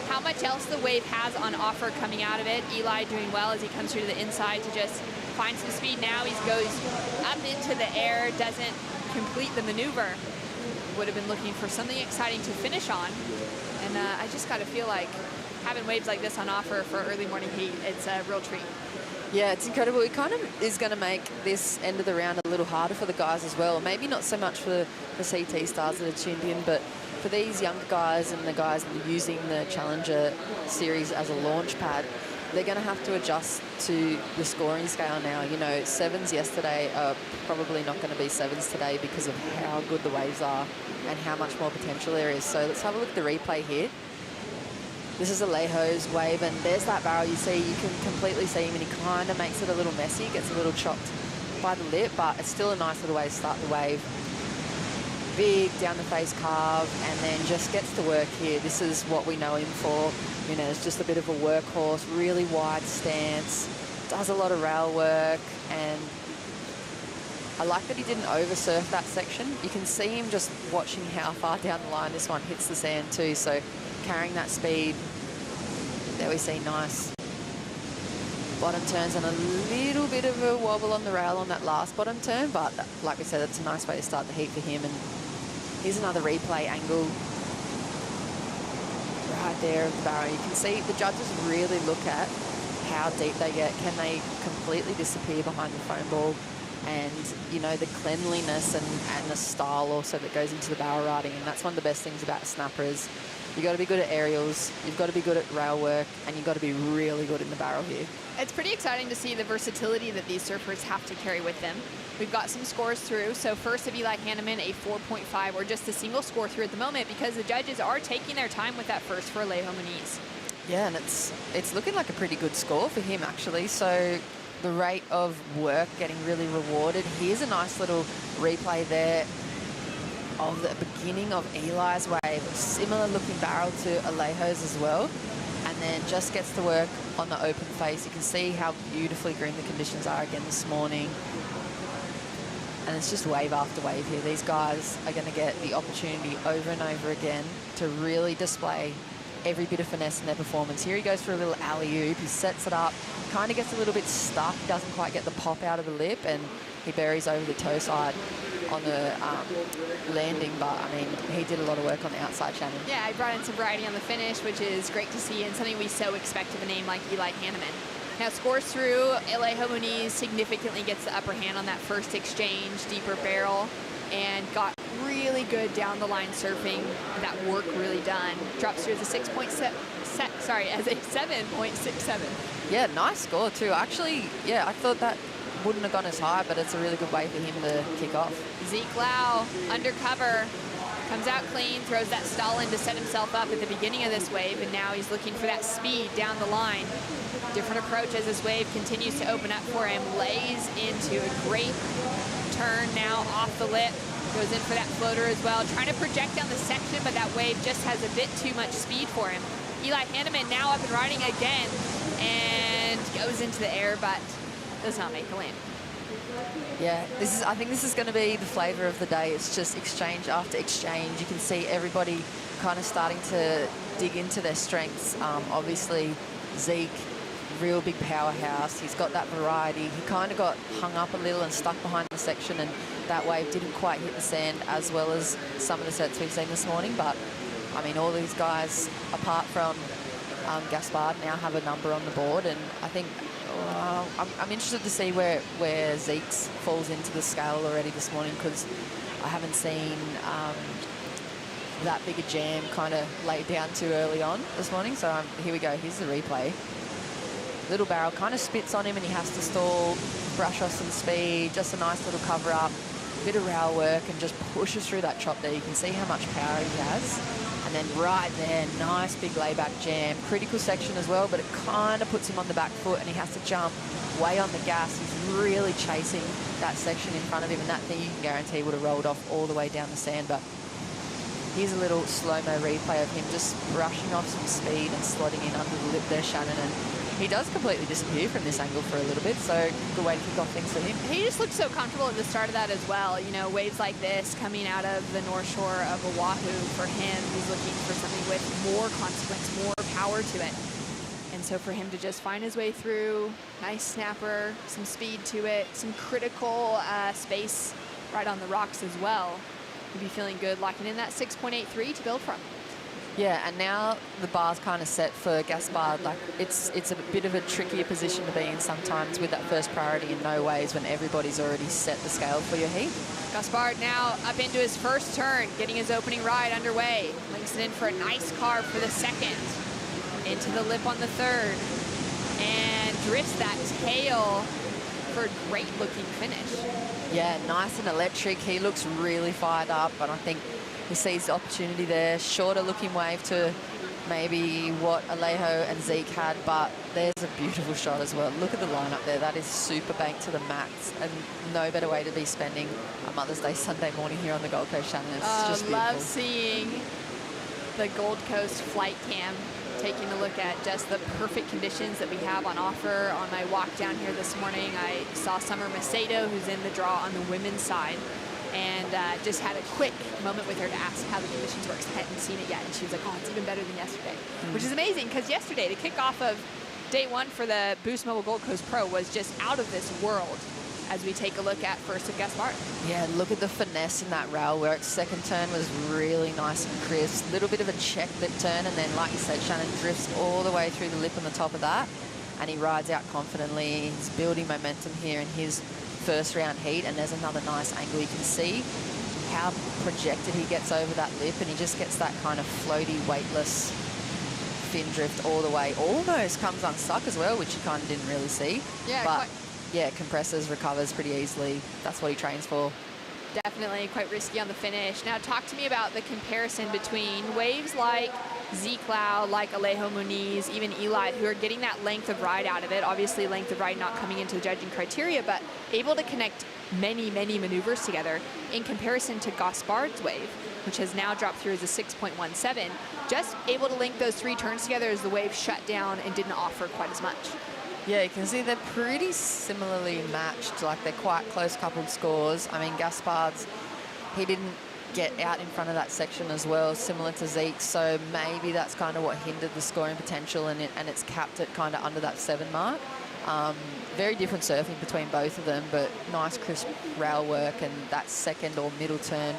how much else the wave has on offer coming out of it. Eli doing well as he comes through to the inside to just find some speed. Now he goes up into the air, doesn't complete the maneuver. Would have been looking for something exciting to finish on. And I just got to feel like having waves like this on offer for early morning heat, it's a real treat. Yeah, it's incredible. It kind of is going to make this end of the round a little harder for the guys as well. Maybe not so much for the CT stars that are tuned in, but for these younger guys and the guys that are using the Challenger Series as a launch pad, they're going to have to adjust to the scoring scale now. You know, 7s yesterday are probably not going to be 7s today because of how good the waves are and how much more potential there is. So let's have a look at the replay here. This is Alejo's wave, and there's that barrel you see. You can completely see him, and he kind of makes it a little messy, gets a little chopped by the lip, but it's still a nice little way to start the wave. Big down the face carve, and then just gets to work here. This is what we know him for. You know, it's just a bit of a workhorse, really wide stance, does a lot of rail work, and I like that he didn't oversurf that section. You can see him just watching how far down the line this one hits the sand too, so carrying that speed. There we see nice bottom turns and a little bit of a wobble on the rail on that last bottom turn, but like we said, it's a nice way to start the heat for him. And here's another replay angle right there of the barrel. You can see the judges really look at how deep they get. Can they completely disappear behind the foam ball? And, you know, the cleanliness and the style also that goes into the barrel riding. And that's one of the best things about a snapper is you've got to be good at aerials, you've got to be good at rail work, and you've got to be really good in the barrel here. It's pretty exciting to see the versatility that these surfers have to carry with them. We've got some scores through. So first of Eli Hannemann, a 4.5, or just a single score through at the moment, because the judges are taking their time with that first for Alejo Muniz. Yeah, and it's looking like a pretty good score for him, actually. So the rate of work getting really rewarded. Here's a nice little replay there of the beginning of Eli's wave. Similar looking barrel to Alejo's as well. And then just gets to work on the open face. You can see how beautifully green the conditions are again this morning. And it's just wave after wave here. These guys are going to get the opportunity over and over again to really display every bit of finesse in their performance. Here he goes for a little alley-oop. He sets it up, kind of gets a little bit stuck, doesn't quite get the pop out of the lip, and he buries over the toe side on the landing. But, I mean, he did a lot of work on the outside, Shannon. Yeah, I brought in some variety on the finish, which is great to see, and something we so expect of a name like Eli Hannemann. Now scores through. Alejo Muniz significantly gets the upper hand on that first exchange, deeper barrel, and got really good down the line surfing. That work really done. Drops through as a 7.67. Yeah, nice score too. Actually, yeah, I thought that wouldn't have gone as high, but it's a really good way for him to kick off. Zeke Lau, undercover, comes out clean, throws that stall in to set himself up at the beginning of this wave, and now he's looking for that speed down the line. Different approach as this wave continues to open up for him. Lays into a great turn now off the lip. Goes in for that floater as well. Trying to project down the section, but that wave just has a bit too much speed for him. Eli Hannemann now up and riding again and goes into the air, but does not make the land. Yeah, I think this is going to be the flavour of the day. It's just exchange after exchange. You can see everybody kind of starting to dig into their strengths. Obviously, Zeke, real big powerhouse. He's got that variety. He kind of got hung up a little and stuck behind the section, and that wave didn't quite hit the sand as well as some of the sets we've seen this morning. But, I mean, all these guys, apart from Gasvar, now have a number on the board, and I think I'm interested to see where Zeke's falls into the scale already this morning, because I haven't seen that big a jam kind of laid down too early on this morning. So here we go. Here's the replay. Little barrel kind of spits on him and he has to stall, brush off some speed, just a nice little cover up, bit of rail work and just pushes through that chop there. You can see how much power he has. And then right there, nice big layback jam. Critical section as well, but it kind of puts him on the back foot and he has to jump way on the gas. He's really chasing that section in front of him, and that thing you can guarantee would have rolled off all the way down the sand. But here's a little slow-mo replay of him just brushing off some speed and slotting in under the lip there, Shannon. And he does completely disappear from this angle for a little bit, so good way to kick off things for him. He just looked so comfortable at the start of that as well. You know, waves like this coming out of the North Shore of Oahu, for him, he's looking for something with more consequence, more power to it. And so for him to just find his way through, nice snapper, some speed to it, some critical space right on the rocks as well. He'd be feeling good, locking in that 6.83 to build from. Yeah, and now the bar's kind of set for Gaspard. Like it's a bit of a trickier position to be in sometimes with that first priority in no ways when everybody's already set the scale for your heat. Gaspard now up into his first turn, getting his opening ride underway. Links it in for a nice carve for the second. Into the lip on the third. And drifts that tail for a great looking finish. Yeah, nice and electric. He looks really fired up, but I think he sees the opportunity there. Shorter looking wave to maybe what Alejo and Zeke had, but there's a beautiful shot as well. Look at the lineup there. That is super banked to the max, and no better way to be spending a Mother's Day Sunday morning here on the Gold Coast, Shannon. It's just beautiful. Love seeing the Gold Coast flight cam, taking a look at just the perfect conditions that we have on offer. On my walk down here this morning, I saw Summer Macedo, who's in the draw on the women's side, and just had a quick moment with her to ask how the conditions were, because I hadn't seen it yet, and she was like, oh, it's even better than yesterday, which is amazing, because yesterday, the kickoff of day one for the Boost Mobile Gold Coast Pro was just out of this world, as we take a look at first of Gaspard. Yeah, look at the finesse in that rail work. Second turn was really nice and crisp. Little bit of a check lip turn, and then, like you said, Shannon drifts all the way through the lip on the top of that, and he rides out confidently. He's building momentum here in his first round heat, and there's another nice angle. You can see how projected he gets over that lip, and he just gets that kind of floaty, weightless fin drift all the way. Almost comes unstuck as well, which you kind of didn't really see. Yeah, but yeah, compresses, recovers pretty easily. That's what he trains for. Definitely quite risky on the finish. Now talk to me about the comparison between waves like Zeke Lau, like Alejo Muniz, even Eli, who are getting that length of ride out of it. Obviously length of ride not coming into the judging criteria, but able to connect many, many maneuvers together in comparison to Gaspard's wave, which has now dropped through as a 6.17. Just able to link those three turns together as the wave shut down and didn't offer quite as much. Yeah, you can see they're pretty similarly matched. Like, they're quite close coupled scores. I mean, Gaspard's, he didn't get out in front of that section as well, similar to Zeke. So maybe that's kind of what hindered the scoring potential, and it's capped it kind of under that 7 mark. Very different surfing between both of them, but nice crisp rail work, and that second or middle turn,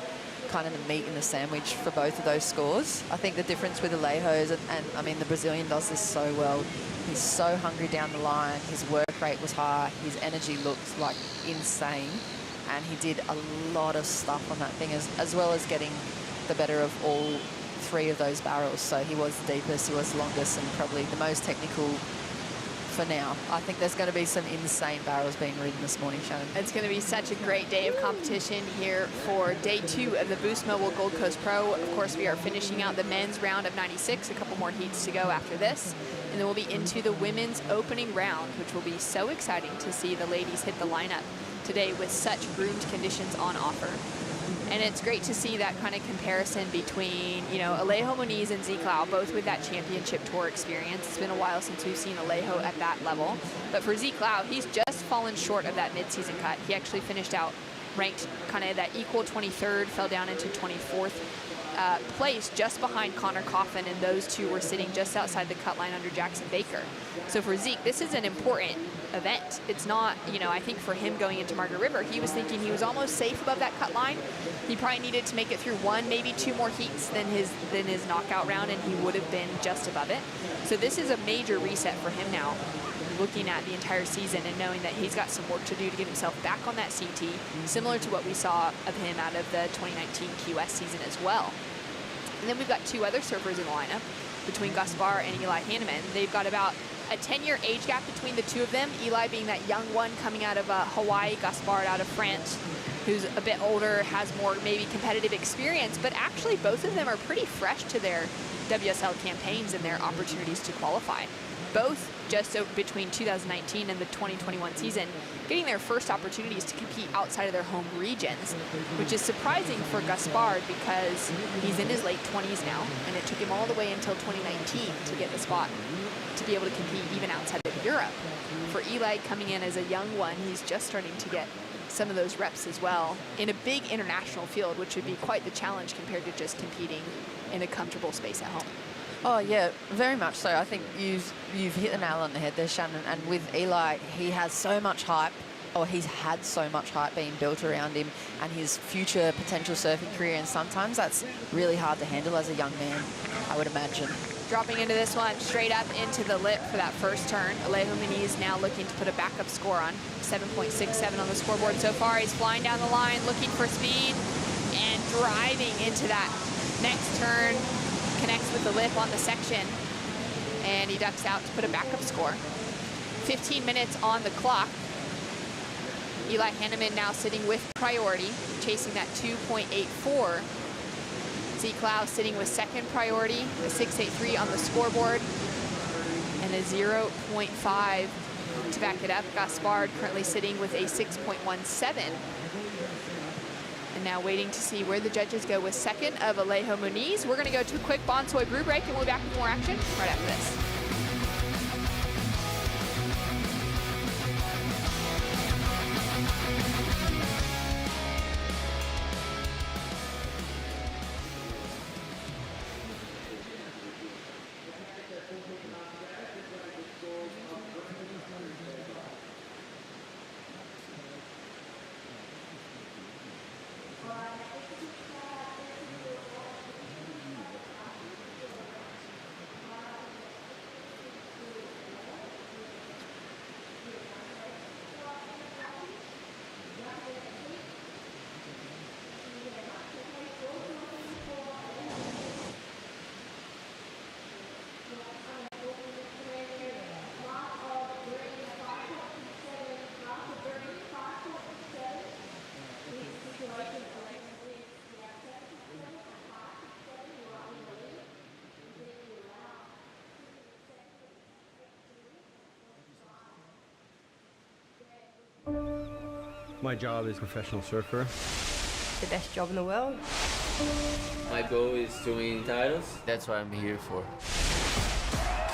kind of the meat in the sandwich for both of those scores. I think the difference with Alejo's, and I mean, the Brazilian does this so well. He's so hungry down the line. His work rate was high. His energy looked like insane. And he did a lot of stuff on that thing, as well as getting the better of all 3 of those barrels. So he was the deepest, he was the longest, and probably the most technical for now. I think there's going to be some insane barrels being ridden this morning, Shannon. It's going to be such a great day of competition here for day 2 of the Boost Mobile Gold Coast Pro. Of course, we are finishing out the men's round of 96, a couple more heats to go after this. And then we'll be into the women's opening round, which will be so exciting to see the ladies hit the lineup today with such groomed conditions on offer. And it's great to see that kind of comparison between, you know, Alejo Muniz and Zeke Lau, both with that championship tour experience. It's been a while since we've seen Alejo at that level. But for Zeke Lau, he's just fallen short of that mid-season cut. He actually finished out ranked kind of that equal 23rd, fell down into 24th place, just behind Connor Coffin, and those two were sitting just outside the cut line under Jackson Baker. So for Zeke, this is an important event. It's not, you know, I think for him going into Margaret River, he was thinking he was almost safe above that cut line. He probably needed to make it through 1, maybe 2 more heats than his knockout round, and he would have been just above it. So this is a major reset for him now, looking at the entire season and knowing that he's got some work to do to get himself back on that CT, similar to what we saw of him out of the 2019 QS season as well. And then we've got 2 other surfers in the lineup between Gasvar and Eli Hannemann. They've got about a 10-year age gap between the 2 of them, Eli being that young one coming out of Hawaii, Gasvar out of France, who's a bit older, has more maybe competitive experience, but actually both of them are pretty fresh to their WSL campaigns and their opportunities to qualify. Both just between 2019 and the 2021 season, getting their first opportunities to compete outside of their home regions, which is surprising for Gasvar because he's in his late 20s now, and it took him all the way until 2019 to get the spot to be able to compete even outside of Europe. For Eli coming in as a young one, he's just starting to get some of those reps as well in a big international field, which would be quite the challenge compared to just competing in a comfortable space at home. Oh yeah, very much so. I think you've hit the nail on the head there, Shannon. And with Eli, he has so much hype, or he's had so much hype being built around him and his future potential surfing career, and sometimes that's really hard to handle as a young man, I would imagine. Dropping into this one, straight up into the lip for that first turn. Alejo Muniz now looking to put a backup score on. 7.67 on the scoreboard so far. He's flying down the line, looking for speed, and driving into that next turn. Connects with the lip on the section, and he ducks out to put a backup score. 15 minutes on the clock. Eli Hannemann now sitting with priority, chasing that 2.84. Z. Klaus sitting with second priority, a 6.83 on the scoreboard, and a 0.5 to back it up. Gasvar currently sitting with a 6.17. And now waiting to see where the judges go with second of Alejo Muniz. We're going to go to a quick Bonsoy brew break, and we'll be back with more action right after this. My job is professional surfer. The best job in the world. My goal is to win titles. That's what I'm here for.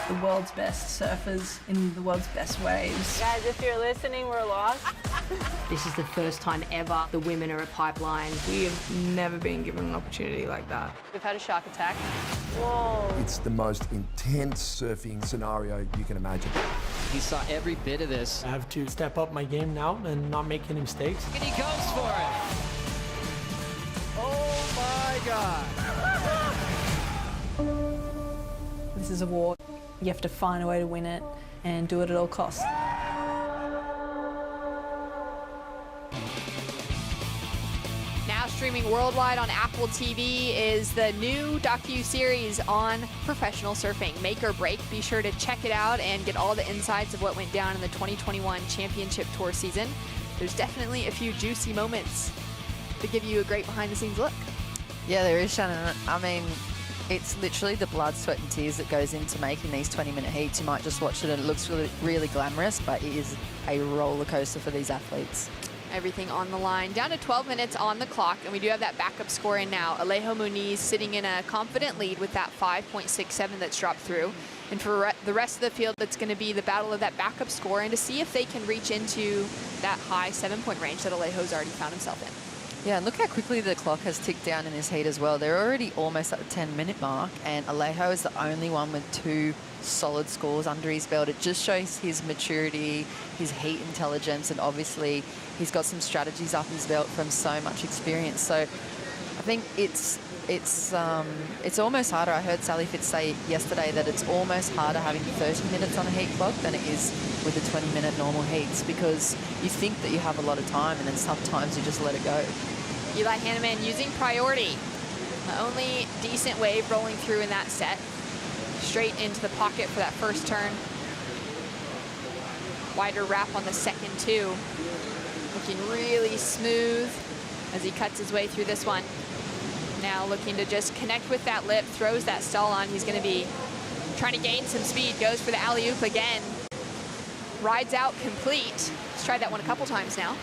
The world's best surfers in the world's best waves. Guys, if you're listening, we're lost. This is the first time ever the women are a pipeline. We have never been given an opportunity like that. We've had a shark attack. Whoa. It's the most intense surfing scenario you can imagine. He saw every bit of this. I have to step up my game now and not make any mistakes. And he goes for it. Oh my God. This is a war. You have to find a way to win it and do it at all costs. Now streaming worldwide on Apple TV is the new docu-series on professional surfing, Make or Break. Be sure to check it out and get all the insights of what went down in the 2021 Championship Tour season. There's definitely a few juicy moments to give you a great behind-the-scenes look. Yeah, there is, Shannon. I mean, it's literally the blood, sweat and tears that goes into making these 20-minute heats. You might just watch it and it looks really, really glamorous, but it is a roller coaster for these athletes. Everything on the line. Down to 12 minutes on the clock, and we do have that backup score in now. Alejo Muniz sitting in a confident lead with that 5.67 that's dropped through. And for the rest of the field, that's going to be the battle of that backup score and to see if they can reach into that high 7-point range that Alejo's already found himself in. Yeah, and look how quickly the clock has ticked down in this heat as well. They're already almost at the 10-minute mark, and Alejo is the only one with 2 solid scores under his belt. It just shows his maturity, his heat intelligence, and obviously he's got some strategies up his belt from so much experience. So I think it's almost harder. I heard Sally Fitz say yesterday that it's almost harder having 30 minutes on a heat clock than it is with the 20-minute normal heats, because you think that you have a lot of time and then sometimes you just let it go. Eli Hannemann using priority. The only decent wave rolling through in that set. Straight into the pocket for that first turn. Wider wrap on the second two. Looking really smooth as he cuts his way through this one. Now looking to just connect with that lip, throws that stall on. He's going to be trying to gain some speed, goes for the alley-oop again. Rides out complete. He's tried that one a couple times now.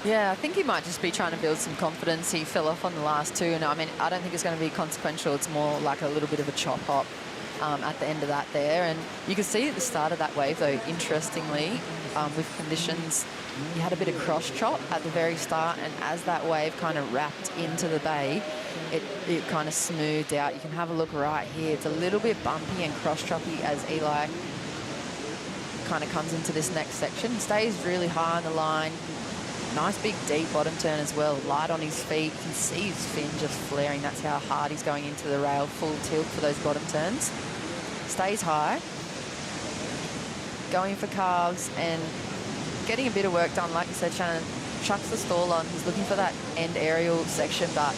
Yeah, I think he might just be trying to build some confidence. He fell off on the last two, and I mean, I don't think it's going to be consequential. It's more like a little bit of a chop hop at the end of that there. And you can see at the start of that wave, though, interestingly, with conditions, he had a bit of cross chop at the very start, and as that wave kind of wrapped into the bay, it kind of smoothed out. You can have a look right here. It's a little bit bumpy and cross choppy as Eli kind of comes into this next section. Stays really high on the line. Nice big deep bottom turn as well. Light on his feet. You can see his fin just flaring. That's how hard he's going into the rail. Full tilt for those bottom turns. Stays high. Going for calves and getting a bit of work done. Like you said, Shannon, chucks the stall on. He's looking for that end aerial section, but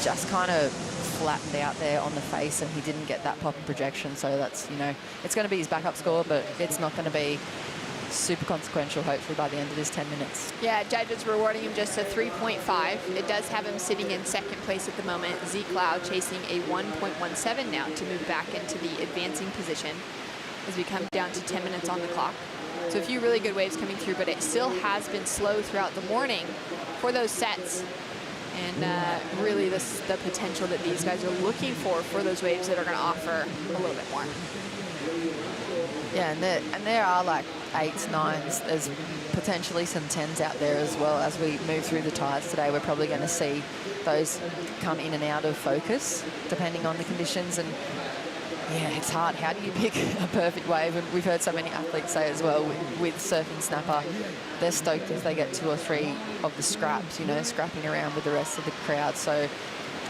just kind of flattened out there on the face, and he didn't get that pop and projection. So that's, you know, it's going to be his backup score, but it's not going to be super consequential, hopefully, by the end of this 10 minutes. Yeah, judges rewarding him just a 3.5. It does have him sitting in second place at the moment. Zeke Lau chasing a 1.17 now to move back into the advancing position as we come down to 10 minutes on the clock. So a few really good waves coming through, but it still has been slow throughout the morning for those sets. And really the potential that these guys are looking for those waves that are going to offer a little bit more. Yeah, and there are like 8s, 9s. There's potentially some 10s out there as well. As we move through the tides today, we're probably going to see those come in and out of focus depending on the conditions. And yeah, it's hard. How do you pick a perfect wave? And we've heard so many athletes say as well with surfing snapper, they're stoked if they get 2 or 3 of the scraps, you know, scrapping around with the rest of the crowd. So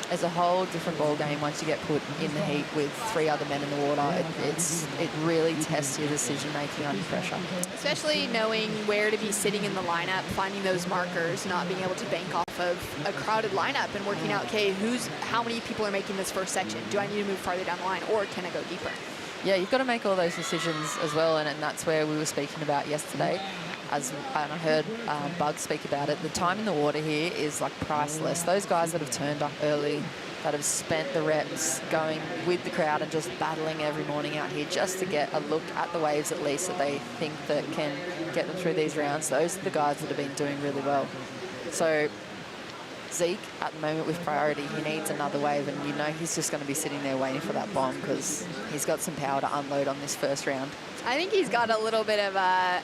it's a whole different ball game once you get put in the heat with 3 other men in the water. It really tests your decision making under pressure. Especially knowing where to be sitting in the lineup, finding those markers, not being able to bank off of a crowded lineup and working out, okay, how many people are making this first section? Do I need to move farther down the line, or can I go deeper? Yeah, you've got to make all those decisions as well, and that's where we were speaking about yesterday. And I heard Bug speak about it. The time in the water here is like priceless. Those guys that have turned up early, that have spent the reps going with the crowd and just battling every morning out here just to get a look at the waves at least that they think that can get them through these rounds. Those are the guys that have been doing really well. So Zeke, at the moment with priority, he needs another wave, and you know he's just going to be sitting there waiting for that bomb because he's got some power to unload on this first round. I think he's got a little bit of a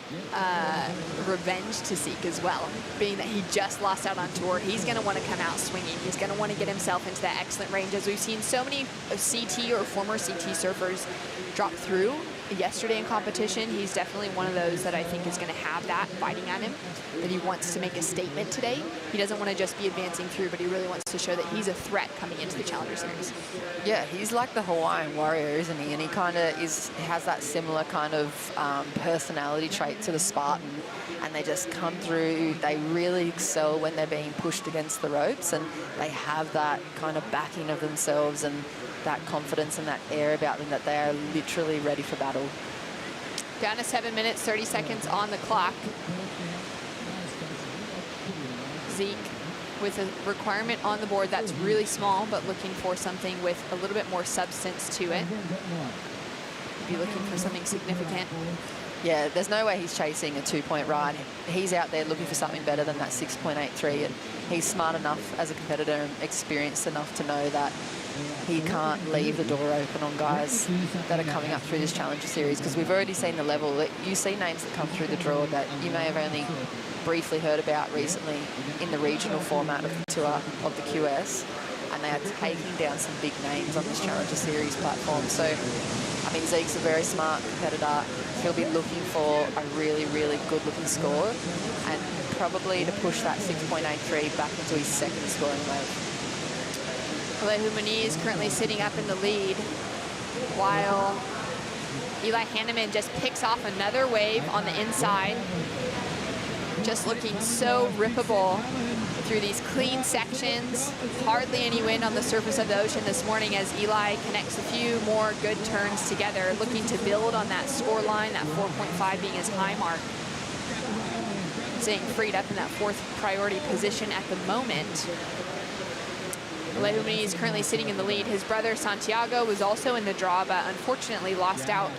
revenge to seek as well, being that he just lost out on tour. He's going to want to come out swinging. He's going to want to get himself into that excellent range, as we've seen so many CT or former CT surfers drop through yesterday in competition. He's definitely one of those that I think is going to have that fighting at him, that he wants to make a statement today. He doesn't want to just be advancing through, but he really wants to show that he's a threat coming into the Challenger Series. Yeah, he's like the Hawaiian warrior, isn't he? And he kind of has that similar kind of personality trait to the Spartan, and they just come through. They really excel when they're being pushed against the ropes, and they have that kind of backing of themselves and that confidence and that air about them that they are literally ready for battle. Down to 7 minutes, 30 seconds on the clock. Zeke with a requirement on the board that's really small, but looking for something with a little bit more substance to it. Be looking for something significant. Yeah, there's no way he's chasing a 2-point ride. He's out there looking for something better than that 6.83, and he's smart enough as a competitor and experienced enough to know that he can't leave the door open on guys that are coming up through this Challenger Series, because we've already seen the level. That you see names that come through the draw that you may have only briefly heard about recently in the regional format of the tour of the QS, and they are taking down some big names on this Challenger Series platform. So, I mean, Zeke's a very smart competitor. He'll be looking for a really, really good-looking score, and probably to push that 6.83 back into his second scoring wave. Alehu Muniz currently sitting up in the lead, while Eli Hannemann just picks off another wave on the inside. Just looking so rippable through these clean sections. Hardly any wind on the surface of the ocean this morning as Eli connects a few more good turns together, looking to build on that score line, that 4.5 being his high mark. Staying freed up in that 4th priority position at the moment. Alejo Muniz currently sitting in the lead. His brother Santiago was also in the draw, but unfortunately lost out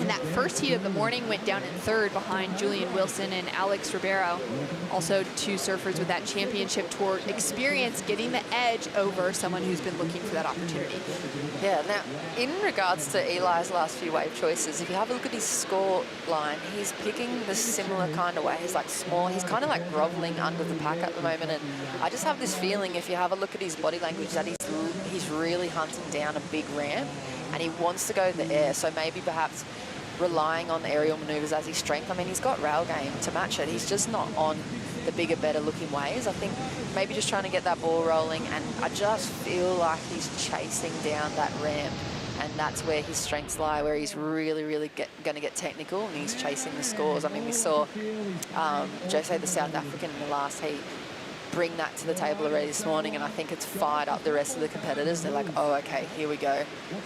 in that first heat of the morning, went down in 3rd behind Julian Wilson and Alex Rivero. Also 2 surfers with that championship tour experience getting the edge over someone who's been looking for that opportunity. Yeah, now, in regards to Eli's last few wave choices, if you have a look at his score line, he's picking the similar kind of way. He's like small, he's kind of like groveling under the pack at the moment, and I just have this feeling, if you have a look at his body language, that he's really hunting down a big ramp, and he wants to go the air, so maybe perhaps relying on the aerial maneuvers as his strength. I mean, he's got rail game to match it. He's just not on the bigger, better looking waves. I think maybe just trying to get that ball rolling, and I just feel like he's chasing down that ramp, and that's where his strengths lie, where he's really, really going to get technical, and he's chasing the scores. I mean, we saw Jose, the South African, in the last heat, bring that to the table already this morning, and I think it's fired up the rest of the competitors. They're like, oh, okay, here we go.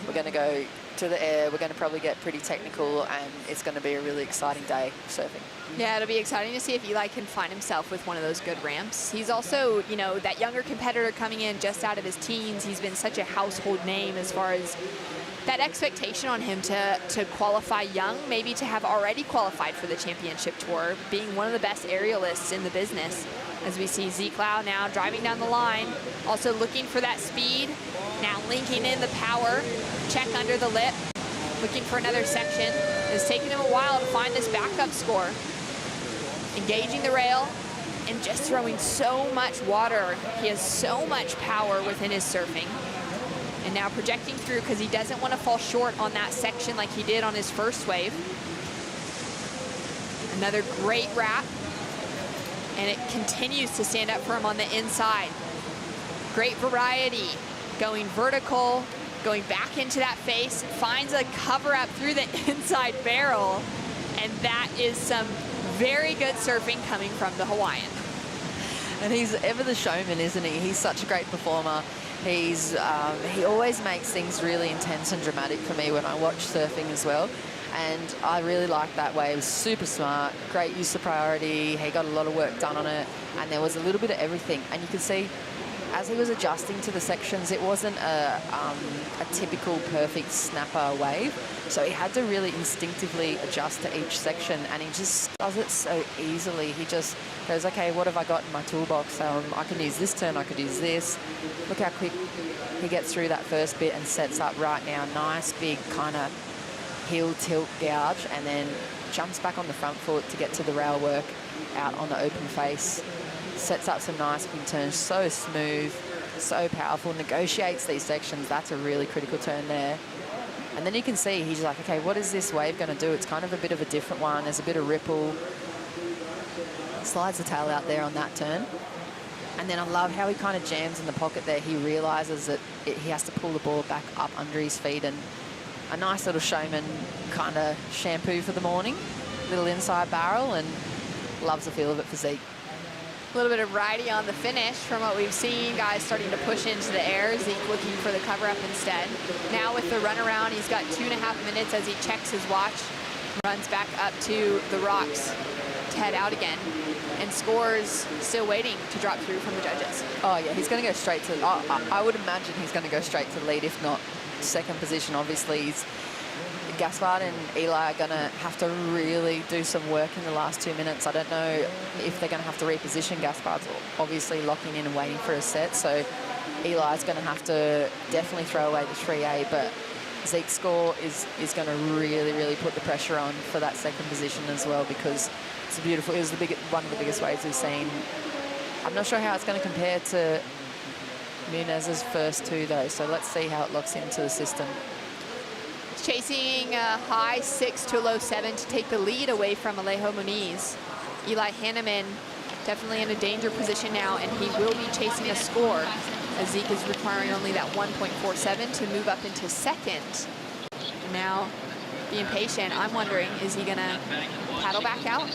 We're going to go to the air. We're going to probably get pretty technical, and it's going to be a really exciting day surfing. Yeah, it'll be exciting to see if Eli can find himself with one of those good ramps. He's also, you know, that younger competitor coming in just out of his teens. He's been such a household name as far as that expectation on him to qualify young, maybe to have already qualified for the championship tour, being one of the best aerialists in the business. As we see Zeke Lau now driving down the line, also looking for that speed, now linking in the power, check under the lip, looking for another section. It's taken him a while to find this backup score. Engaging the rail and just throwing so much water. He has so much power within his surfing. And now projecting through because he doesn't want to fall short on that section like he did on his first wave. Another great wrap. And it continues to stand up for him on the inside. Great variety, going vertical, going back into that face, finds a cover up through the inside barrel, and that is some very good surfing coming from the Hawaiian. And he's ever the showman, isn't he? He's such a great performer. He always makes things really intense and dramatic for me when I watch surfing as well. And I really like that way. It was super smart, great use of priority. He got a lot of work done on it, and there was a little bit of everything. And you can see, as he was adjusting to the sections, it wasn't a typical perfect snapper wave. So he had to really instinctively adjust to each section, and he just does it so easily. He just goes, okay, what have I got in my toolbox? I can use this turn, I could use this. Look how quick he gets through that first bit and sets up right now. Nice big kind of heel tilt gouge, and then jumps back on the front foot to get to the rail work out on the open face. Sets up some nice big turns, so smooth, so powerful, negotiates these sections. That's a really critical turn there. And then you can see he's like, okay, what is this wave going to do? It's kind of a bit of a different one. There's a bit of ripple. Slides the tail out there on that turn. And then I love how he kind of jams in the pocket there. He realizes that he has to pull the board back up under his feet, and a nice little showman kind of shampoo for the morning. Little inside barrel, and loves the feel of it for Zeke. A little bit of riding on the finish from what we've seen. Guys starting to push into the air. Zeke looking for the cover up instead. Now with the runaround, he's got 2.5 minutes as he checks his watch. Runs back up to the rocks to head out again. And scores still waiting to drop through from the judges. Oh yeah, he's going to go straight to, I would imagine he's going to go straight to the lead, if not second position. Obviously, Gasvar and Eli are going to have to really do some work in the last 2 minutes. I don't know if they're going to have to reposition. Gasvar's obviously locking in and waiting for a set, so Eli's going to have to definitely throw away the 3A, but Zeke's score is going to really, really put the pressure on for that second position as well, because it's beautiful. It was one of the biggest waves we've seen. I'm not sure how it's going to compare to Munez's first two, though, so let's see how it locks into the system. Chasing a high 6 to a low 7 to take the lead away from Alejo Muniz. Eli Hannemann definitely in a danger position now, and he will be chasing a score, as Zeke is requiring only that 1.47 to move up into second. Now, being patient, I'm wondering, is he gonna paddle back out?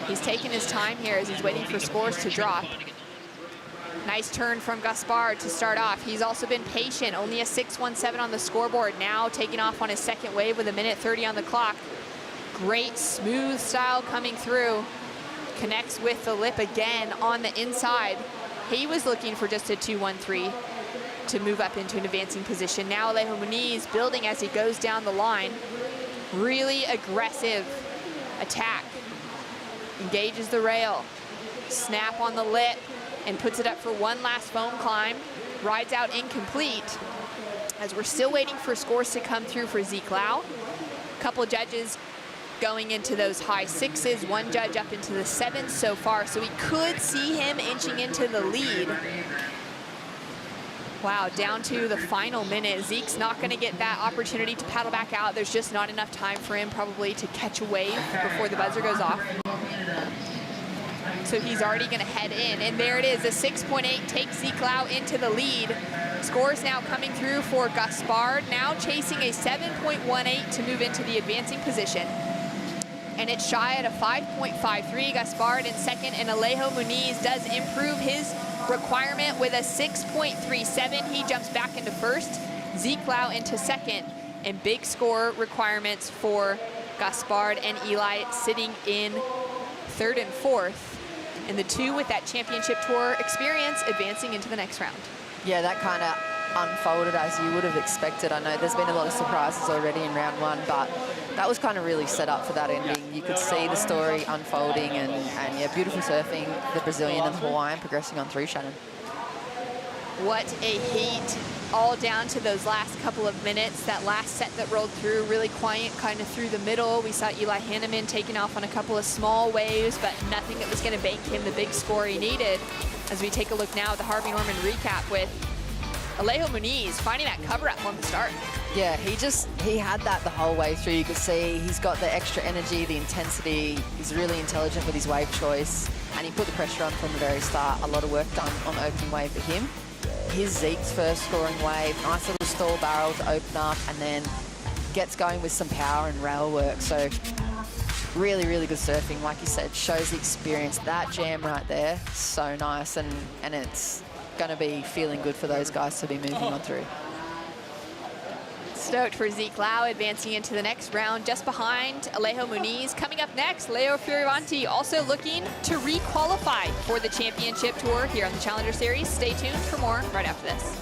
He's taking his time here as he's waiting for scores to drop. Nice turn from Gaspard to start off. He's also been patient, only a 6.17 on the scoreboard. Now taking off on his second wave with 1:30 on the clock. Great smooth style coming through. Connects with the lip again on the inside. He was looking for just a 2.13 to move up into an advancing position. Now Alejo Muniz building as he goes down the line. Really aggressive attack. Engages the rail. Snap on the lip and puts it up for one last foam climb. Rides out incomplete as we're still waiting for scores to come through for Zeke Lau. A couple judges going into those high 6s, one judge up into the 7s so far, so we could see him inching into the lead. Wow, down to the final minute. Zeke's not going to get that opportunity to paddle back out. There's just not enough time for him probably to catch a wave before the buzzer goes off. So he's already going to head in, and there it is. A 6.8 takes Zeke Lau into the lead. Scores now coming through for Gaspard, now chasing a 7.18 to move into the advancing position. And it's shy at a 5.53. Gaspard in second, and Alejo Muniz does improve his requirement with a 6.37. He jumps back into first, Zeke Lau into second, and big score requirements for Gaspard and Eli sitting in third and fourth. And the two with that championship tour experience advancing into the next round. Yeah, that kind of unfolded as you would have expected. I know there's been a lot of surprises already in round one, but that was kind of really set up for that ending. You could see the story unfolding, and yeah, beautiful surfing. The Brazilian and the Hawaiian progressing on through, Shannon. What a heat, all down to those last couple of minutes. That last set that rolled through, really quiet kind of through the middle. We saw Eli Hannemann taking off on a couple of small waves, but nothing that was going to bank him the big score he needed. As we take a look now at the Harvey Norman recap with Alejo Muniz finding that cover up on the start. Yeah, he had that the whole way through. You could see he's got the extra energy, the intensity. He's really intelligent with his wave choice, and he put the pressure on from the very start. A lot of work done on the opening wave for him. Here's Zeke's first scoring wave. Nice little stall barrel to open up, and then gets going with some power and rail work. So really, really good surfing. Like you said, shows the experience. That jam right there, so nice, and it's going to be feeling good for those guys to be moving on through. Stoked for Zeke Lau advancing into the next round just behind Alejo Muniz. Coming up next, Leo Fioravanti also looking to re-qualify for the championship tour here on the Challenger Series. Stay tuned for more right after this.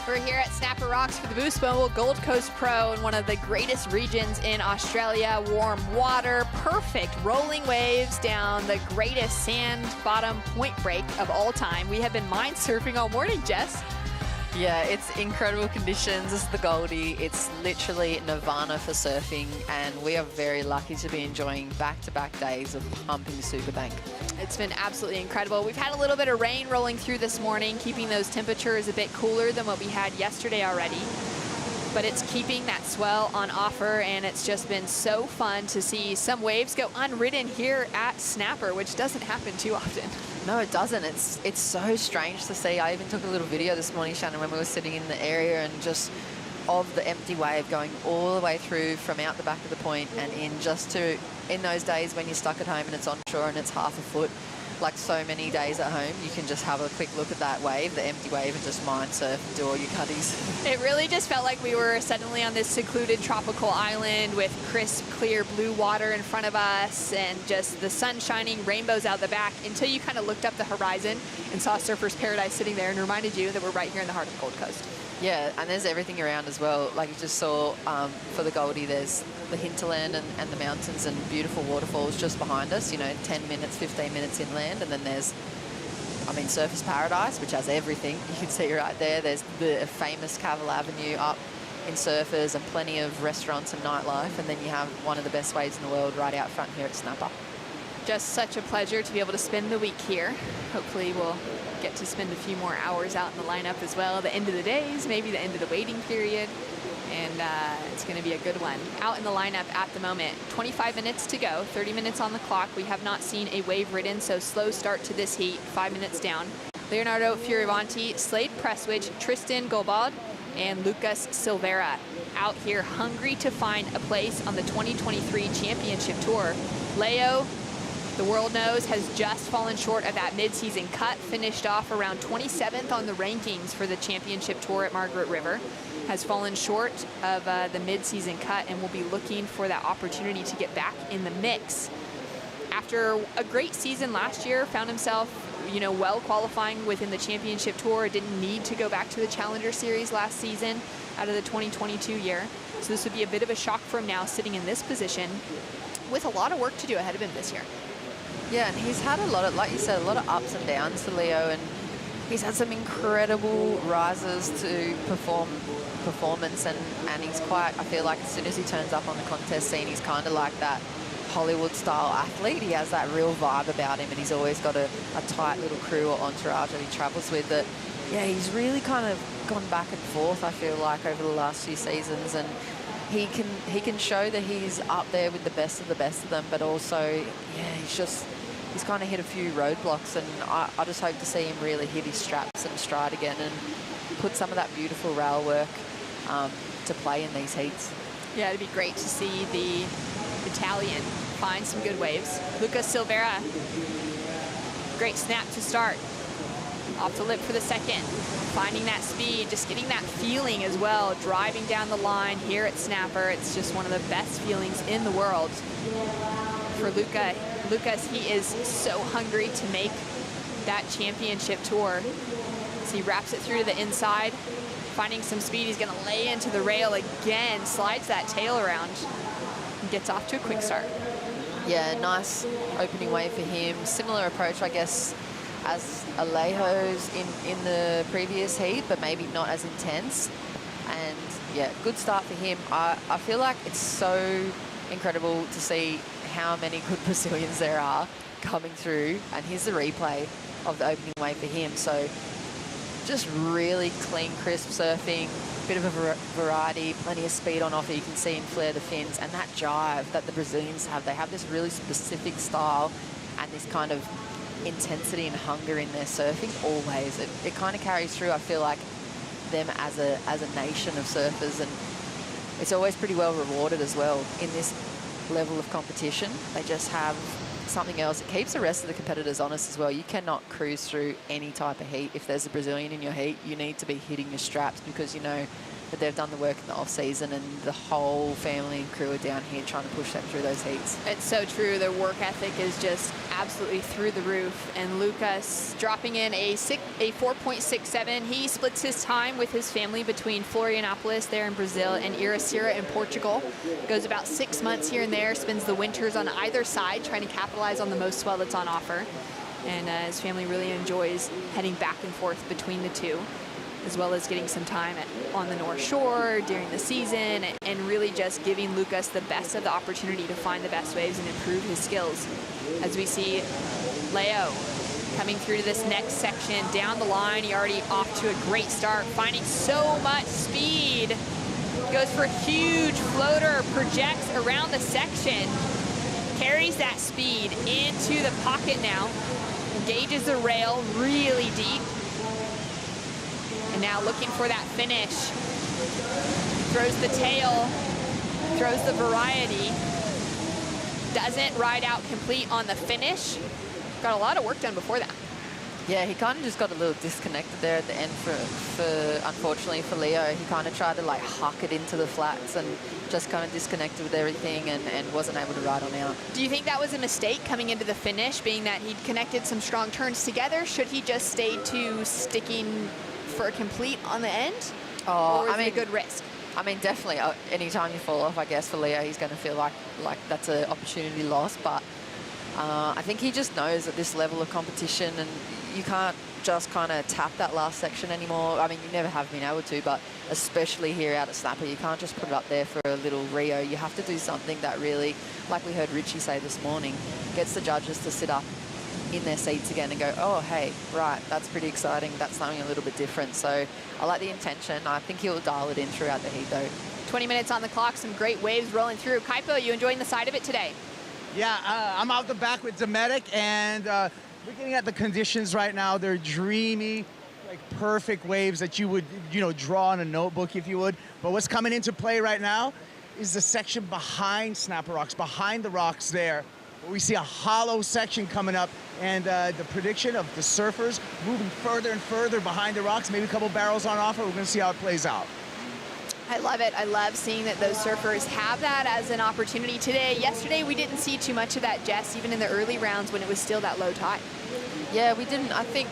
We're here at Snapper Rocks for the Boost Mobile Gold Coast Pro in one of the greatest regions in Australia. Warm water, perfect rolling waves down the greatest sand bottom point break of all time. We have been mind surfing all morning, Jess. Yeah, it's incredible conditions. This is the Goldie. It's literally nirvana for surfing, and we are very lucky to be enjoying back-to-back days of pumping Superbank. It's been absolutely incredible. We've had a little bit of rain rolling through this morning, keeping those temperatures a bit cooler than what we had yesterday already. But it's keeping that swell on offer, and it's just been so fun to see some waves go unridden here at Snapper, which doesn't happen too often. No, it doesn't. It's so strange to see. I even took a little video this morning, Shannon, when we were sitting in the area, and just of the empty wave going all the way through from out the back of the point and in, just to, in those days when you're stuck at home and it's onshore and it's half a foot, like so many days at home, you can just have a quick look at that wave, the empty wave, and just mind surf, do all your cutties. It really just felt like we were suddenly on this secluded tropical island with crisp, clear blue water in front of us and just the sun shining, rainbows out the back, until you kind of looked up the horizon and saw Surfer's Paradise sitting there and reminded you that we're right here in the heart of the Gold Coast. Yeah, and there's everything around as well. Like you just saw for the Goldie, there's the hinterland and the mountains and beautiful waterfalls just behind us, you know, 10 minutes, 15 minutes inland. And then there's, I mean, Surfer's Paradise, which has everything. You can see right there. There's the famous Cavill Avenue up in Surfers and plenty of restaurants and nightlife. And then you have one of the best waves in the world right out front here at Snapper. Just such a pleasure to be able to spend the week here. Hopefully we'll get to spend a few more hours out in the lineup as well. The end of the days, maybe the end of the waiting period. And it's going to be a good one. Out in the lineup at the moment, 25 minutes to go, 30 minutes on the clock. We have not seen a wave ridden, so slow start to this heat, 5 minutes down. Leonardo Fioravanti, Slade Presswich, Tristan Gobald, and Lucas Silveira out here hungry to find a place on the 2023 Championship Tour. Leo, the world knows, has just fallen short of that mid-season cut, finished off around 27th on the rankings for the Championship Tour at Margaret River, has fallen short of the mid-season cut, and will be looking for that opportunity to get back in the mix. After a great season last year, found himself, you know, well qualifying within the Championship Tour, didn't need to go back to the Challenger Series last season out of the 2022 year. So this would be a bit of a shock for him now, sitting in this position with a lot of work to do ahead of him this year. Yeah, and he's had a lot of, like you said, a lot of ups and downs for Leo, and he's had some incredible rises to performance, and he's quite, I feel like as soon as he turns up on the contest scene, he's kind of like that Hollywood-style athlete. He has that real vibe about him, and he's always got a tight little crew or entourage that he travels with. That, yeah, he's really kind of gone back and forth, I feel like, over the last few seasons, and he can show that he's up there with the best of them, but also, yeah, he's kind of hit a few roadblocks, and I just hope to see him really hit his straps and stride again and put some of that beautiful rail work to play in these heats. Yeah, it'd be great to see the Italian find some good waves. Lucas Silveira, great snap to start. Off the lip for the second, finding that speed, just getting that feeling as well, driving down the line here at Snapper. It's just one of the best feelings in the world for Lucas. He is so hungry to make that championship tour. As he wraps it through to the inside, finding some speed, he's gonna lay into the rail again, slides that tail around, and gets off to a quick start. Yeah, nice opening wave for him. Similar approach, I guess, as Alejo's in the previous heat, but maybe not as intense. And yeah, good start for him. I feel like it's so incredible to see how many good Brazilians there are coming through. And here's the replay of the opening wave for him. So just really clean, crisp surfing, bit of a variety, plenty of speed on offer. You can see him flare the fins, and that jive that the Brazilians have. They have this really specific style and this kind of intensity and hunger in their surfing always. It kind of carries through, I feel like, them as a nation of surfers, and it's always pretty well rewarded as well in this level of competition. They just have something else. It keeps the rest of the competitors honest as well. You cannot cruise through any type of heat. If there's a Brazilian in your heat, you need to be hitting your straps, because, you know, but they've done the work in the off-season, and the whole family and crew are down here trying to push them through those heats. It's so true. Their work ethic is just absolutely through the roof. And Lucas dropping in a 4.67. He splits his time with his family between Florianopolis there in Brazil and Iracema in Portugal. Goes about 6 months here and there, spends the winters on either side trying to capitalize on the most swell that's on offer. And his family really enjoys heading back and forth between the two, as well as getting some time on the North Shore during the season, and really just giving Lucas the best of the opportunity to find the best waves and improve his skills. As we see Leo coming through to this next section down the line, he already off to a great start, finding so much speed. Goes for a huge floater, projects around the section, carries that speed into the pocket now, engages the rail really deep. And now looking for that finish. Throws the tail, throws the variety. Doesn't ride out complete on the finish. Got a lot of work done before that. Yeah, he kind of just got a little disconnected there at the end unfortunately for Leo. He kind of tried to like huck it into the flats and just kind of disconnected with everything and wasn't able to ride on out. Do you think that was a mistake coming into the finish, being that he'd connected some strong turns together? Should he just stay to sticking for a complete on the end? Oh, or is it a good risk? I mean, definitely. Anytime you fall off, I guess for Leo, he's going to feel like that's an opportunity lost. But I think he just knows at this level of competition, and you can't just kind of tap that last section anymore. I mean, you never have been able to, but especially here out at Snapper, you can't just put it up there for a little Rio. You have to do something that really, like we heard Richie say this morning, gets the judges to sit up in their seats again and go, oh, hey, right, that's pretty exciting. That's something a little bit different. So I like the intention. I think he'll dial it in throughout the heat, though. 20 minutes on the clock, some great waves rolling through. Kaipo, you enjoying the side of it today? Yeah, I'm out the back with Dometic, and looking at the conditions right now, they're dreamy, like perfect waves that you would, draw on a notebook if you would. But what's coming into play right now is the section behind Snapper Rocks, behind the rocks there. We see a hollow section coming up, and the prediction of the surfers moving further and further behind the rocks, maybe a couple barrels on offer. We're going to see how it plays out. I love it. I love seeing that those surfers have that as an opportunity today. Yesterday, we didn't see too much of that, Jess, even in the early rounds when it was still that low tide. Yeah, we didn't. I think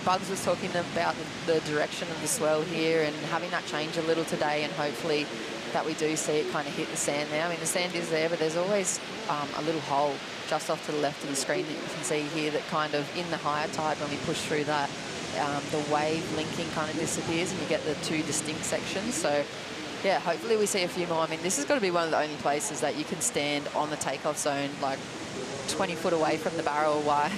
Bugs was talking about the direction of the swell here and having that change a little today, and hopefully that we do see it kind of hit the sand there. I mean, the sand is there, but there's always a little hole just off to the left of the screen that you can see here that kind of, in the higher tide, when we push through that, the wave linking kind of disappears and you get the two distinct sections. So, yeah, hopefully we see a few more. I mean, this has got to be one of the only places that you can stand on the takeoff zone, like 20 foot away from the barrel while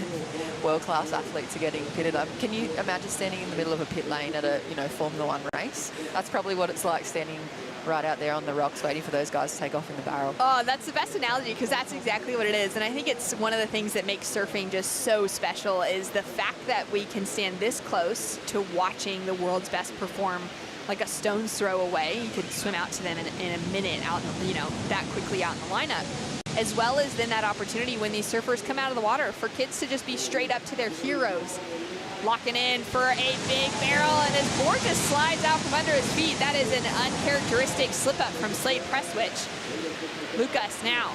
world-class athletes are getting pitted up. Can you imagine standing in the middle of a pit lane at a, Formula One race? That's probably what it's like standing right out there on the rocks waiting for those guys to take off in the barrel. Oh, that's the best analogy, because that's exactly what it is. And I think it's one of the things that makes surfing just so special is the fact that we can stand this close to watching the world's best perform like a stone's throw away. You could swim out to them in a minute, out, that quickly out in the lineup. As well as then that opportunity when these surfers come out of the water for kids to just be straight up to their heroes. Locking in for a big barrel, and his board just slides out from under his feet. That is an uncharacteristic slip-up from Slade Presswich. Lucas now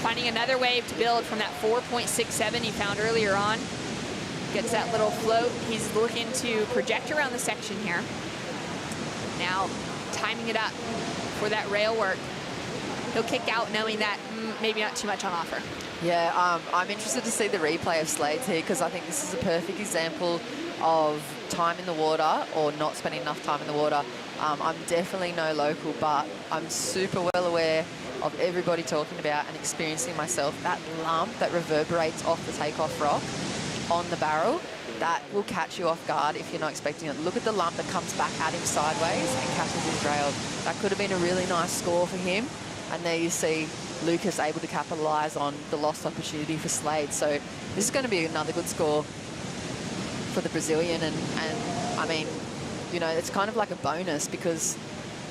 finding another wave to build from that 4.67 he found earlier on. Gets that little float. He's looking to project around the section here. Now timing it up for that rail work. He'll kick out knowing that maybe not too much on offer. Yeah, I'm interested to see the replay of Slade's here, because I think this is a perfect example of time in the water or not spending enough time in the water. I'm definitely no local, but I'm super well aware of everybody talking about and experiencing myself. That lump that reverberates off the takeoff rock on the barrel, that will catch you off guard if you're not expecting it. Look at the lump that comes back at him sideways and catches his rail. That could have been a really nice score for him. And there you see Lucas able to capitalise on the lost opportunity for Slade. So this is going to be another good score for the Brazilian. And I mean, it's kind of like a bonus, because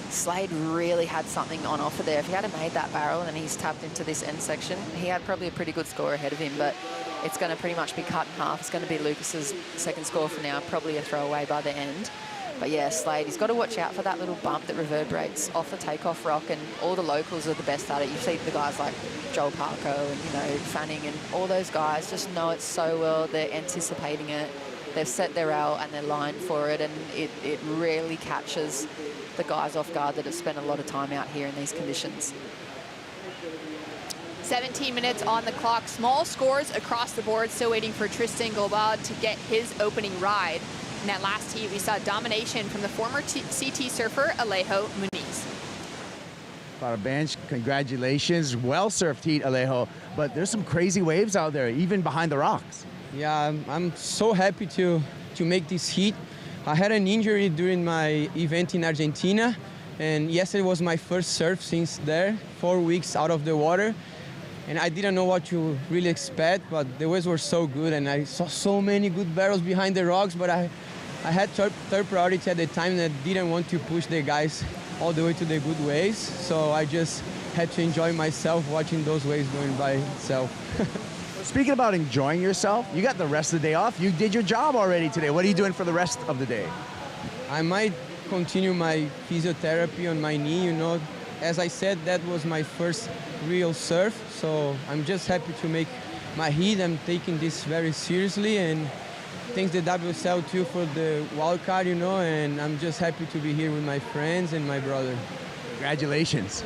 Slade really had something on offer there. If he had made that barrel and he's tapped into this end section, he had probably a pretty good score ahead of him, but it's going to pretty much be cut in half. It's going to be Lucas's second score for now, probably a throwaway by the end. But yeah, Slade, he's got to watch out for that little bump that reverberates off the takeoff rock, and all the locals are the best at it. You see the guys like Joel Parko and, you know, Fanning and all those guys just know it so well. They're anticipating it. They've set their rail and they're lined for it, and it rarely catches the guys off guard that have spent a lot of time out here in these conditions. 17 minutes on the clock. Small scores across the board. Still waiting for Tristan Gulbad to get his opening ride. In that last heat, we saw domination from the former CT surfer, Alejo Muniz. On a bench, congratulations. Well surfed heat, Alejo. But there's some crazy waves out there, even behind the rocks. Yeah, I'm so happy to make this heat. I had an injury during my event in Argentina, and yesterday was my first surf since there, 4 weeks out of the water. And I didn't know what to really expect, but the waves were so good, and I saw so many good barrels behind the rocks, but I had third priority at the time, and I didn't want to push the guys all the way to the good waves, so I just had to enjoy myself watching those waves going by itself. Speaking about enjoying yourself, you got the rest of the day off. You did your job already today. What are you doing for the rest of the day? I might continue my physiotherapy on my knee, you know. As I said, that was my first real surf, so I'm just happy to make my heat. I'm taking this very seriously, and thanks the WSL too for the wild card, you know, and I'm just happy to be here with my friends and my brother. Congratulations.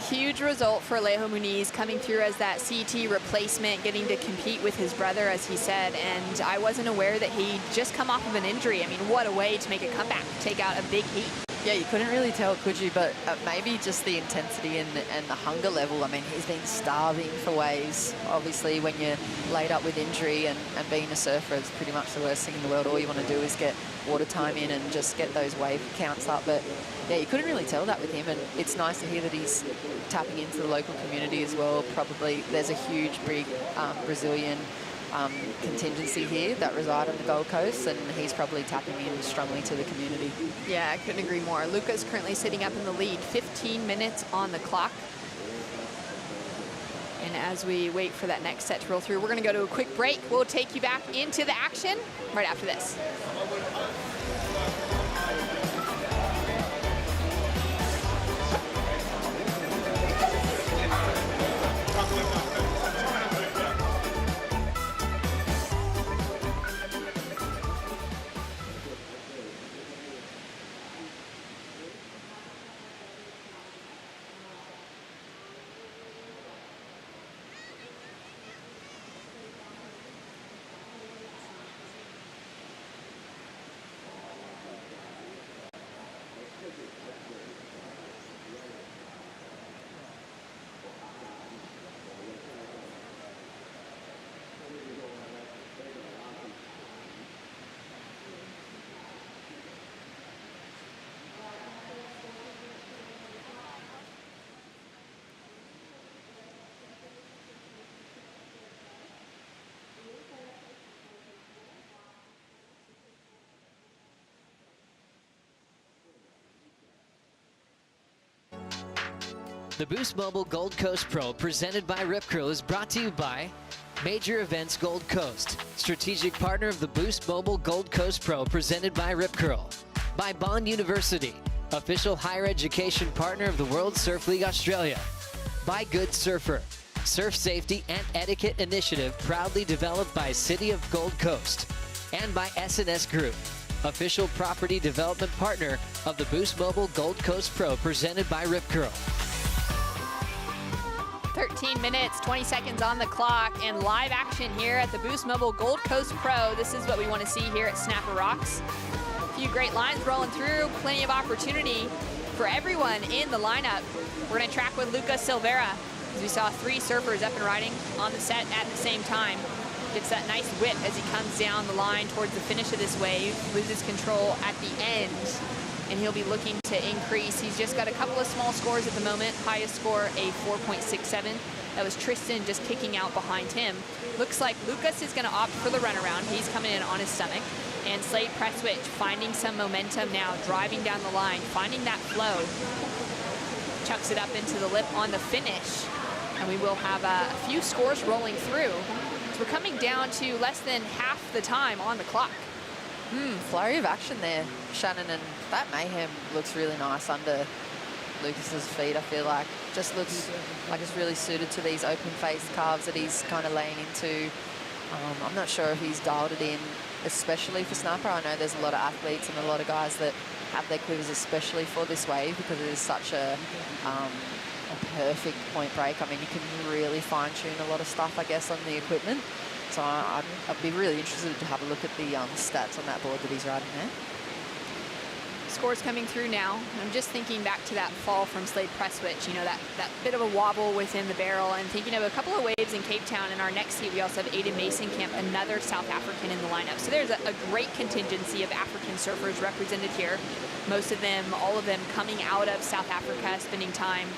Huge result for Alejo Muniz, coming through as that CT replacement, getting to compete with his brother, as he said. And I wasn't aware that he'd just come off of an injury. I mean, what a way to make a comeback, take out a big heat. Yeah, you couldn't really tell, could you? But maybe just the intensity and the hunger level. I mean, he's been starving for waves. Obviously, when you're laid up with injury and being a surfer, it's pretty much the worst thing in the world. All you want to do is get water time in and just get those wave counts up. But yeah, you couldn't really tell that with him. And it's nice to hear that he's tapping into the local community as well. Probably there's a huge, big Brazilian contingency here that reside on the Gold Coast, and he's probably tapping in strongly to the community. Yeah, I couldn't agree more. Luca's currently sitting up in the lead, 15 minutes on the clock. And as we wait for that next set to roll through, we're going to go to a quick break. We'll take you back into the action right after this. The Boost Mobile Gold Coast Pro presented by Rip Curl is brought to you by Major Events Gold Coast, strategic partner of the Boost Mobile Gold Coast Pro presented by Rip Curl. By Bond University, official higher education partner of the World Surf League Australia. By Good Surfer, surf safety and etiquette initiative proudly developed by City of Gold Coast. And by S&S Group, official property development partner of the Boost Mobile Gold Coast Pro presented by Rip Curl. 13 minutes, 20 seconds on the clock, and live action here at the Boost Mobile Gold Coast Pro. This is what we want to see here at Snapper Rocks. A few great lines rolling through, plenty of opportunity for everyone in the lineup. We're going to track with Lucas Silveira, as we saw 3 surfers up and riding on the set at the same time. Gets that nice whip as he comes down the line towards the finish of this wave, loses control at the end, and he'll be looking to increase. He's just got a couple of small scores at the moment. Highest score, a 4.67. That was Tristan just kicking out behind him. Looks like Lucas is going to opt for the runaround. He's coming in on his stomach. And Slade press switch, finding some momentum now, driving down the line, finding that flow. Chucks it up into the lip on the finish. And we will have a few scores rolling through. So we're coming down to less than half the time on the clock. Flurry of action there, Shannon, and that mayhem looks really nice under Lucas's feet. I feel like just looks like it's really suited to these open face calves that he's kind of laying into. I'm not sure if he's dialed it in, especially for snapper. I know there's a lot of athletes and a lot of guys that have their quivers especially for this wave because it is such a perfect point break. I mean, you can really fine tune a lot of stuff, I guess, on the equipment. So I'd be really interested to have a look at the stats on that board that he's riding there. Scores coming through now. I'm just thinking back to that fall from Slade Presswich, you know, that bit of a wobble within the barrel, and thinking of a couple of waves in Cape Town. In our next heat, we also have Aiden Mason-Camp, another South African in the lineup. So there's a great contingency of African surfers represented here. Most of them, all of them coming out of South Africa, spending time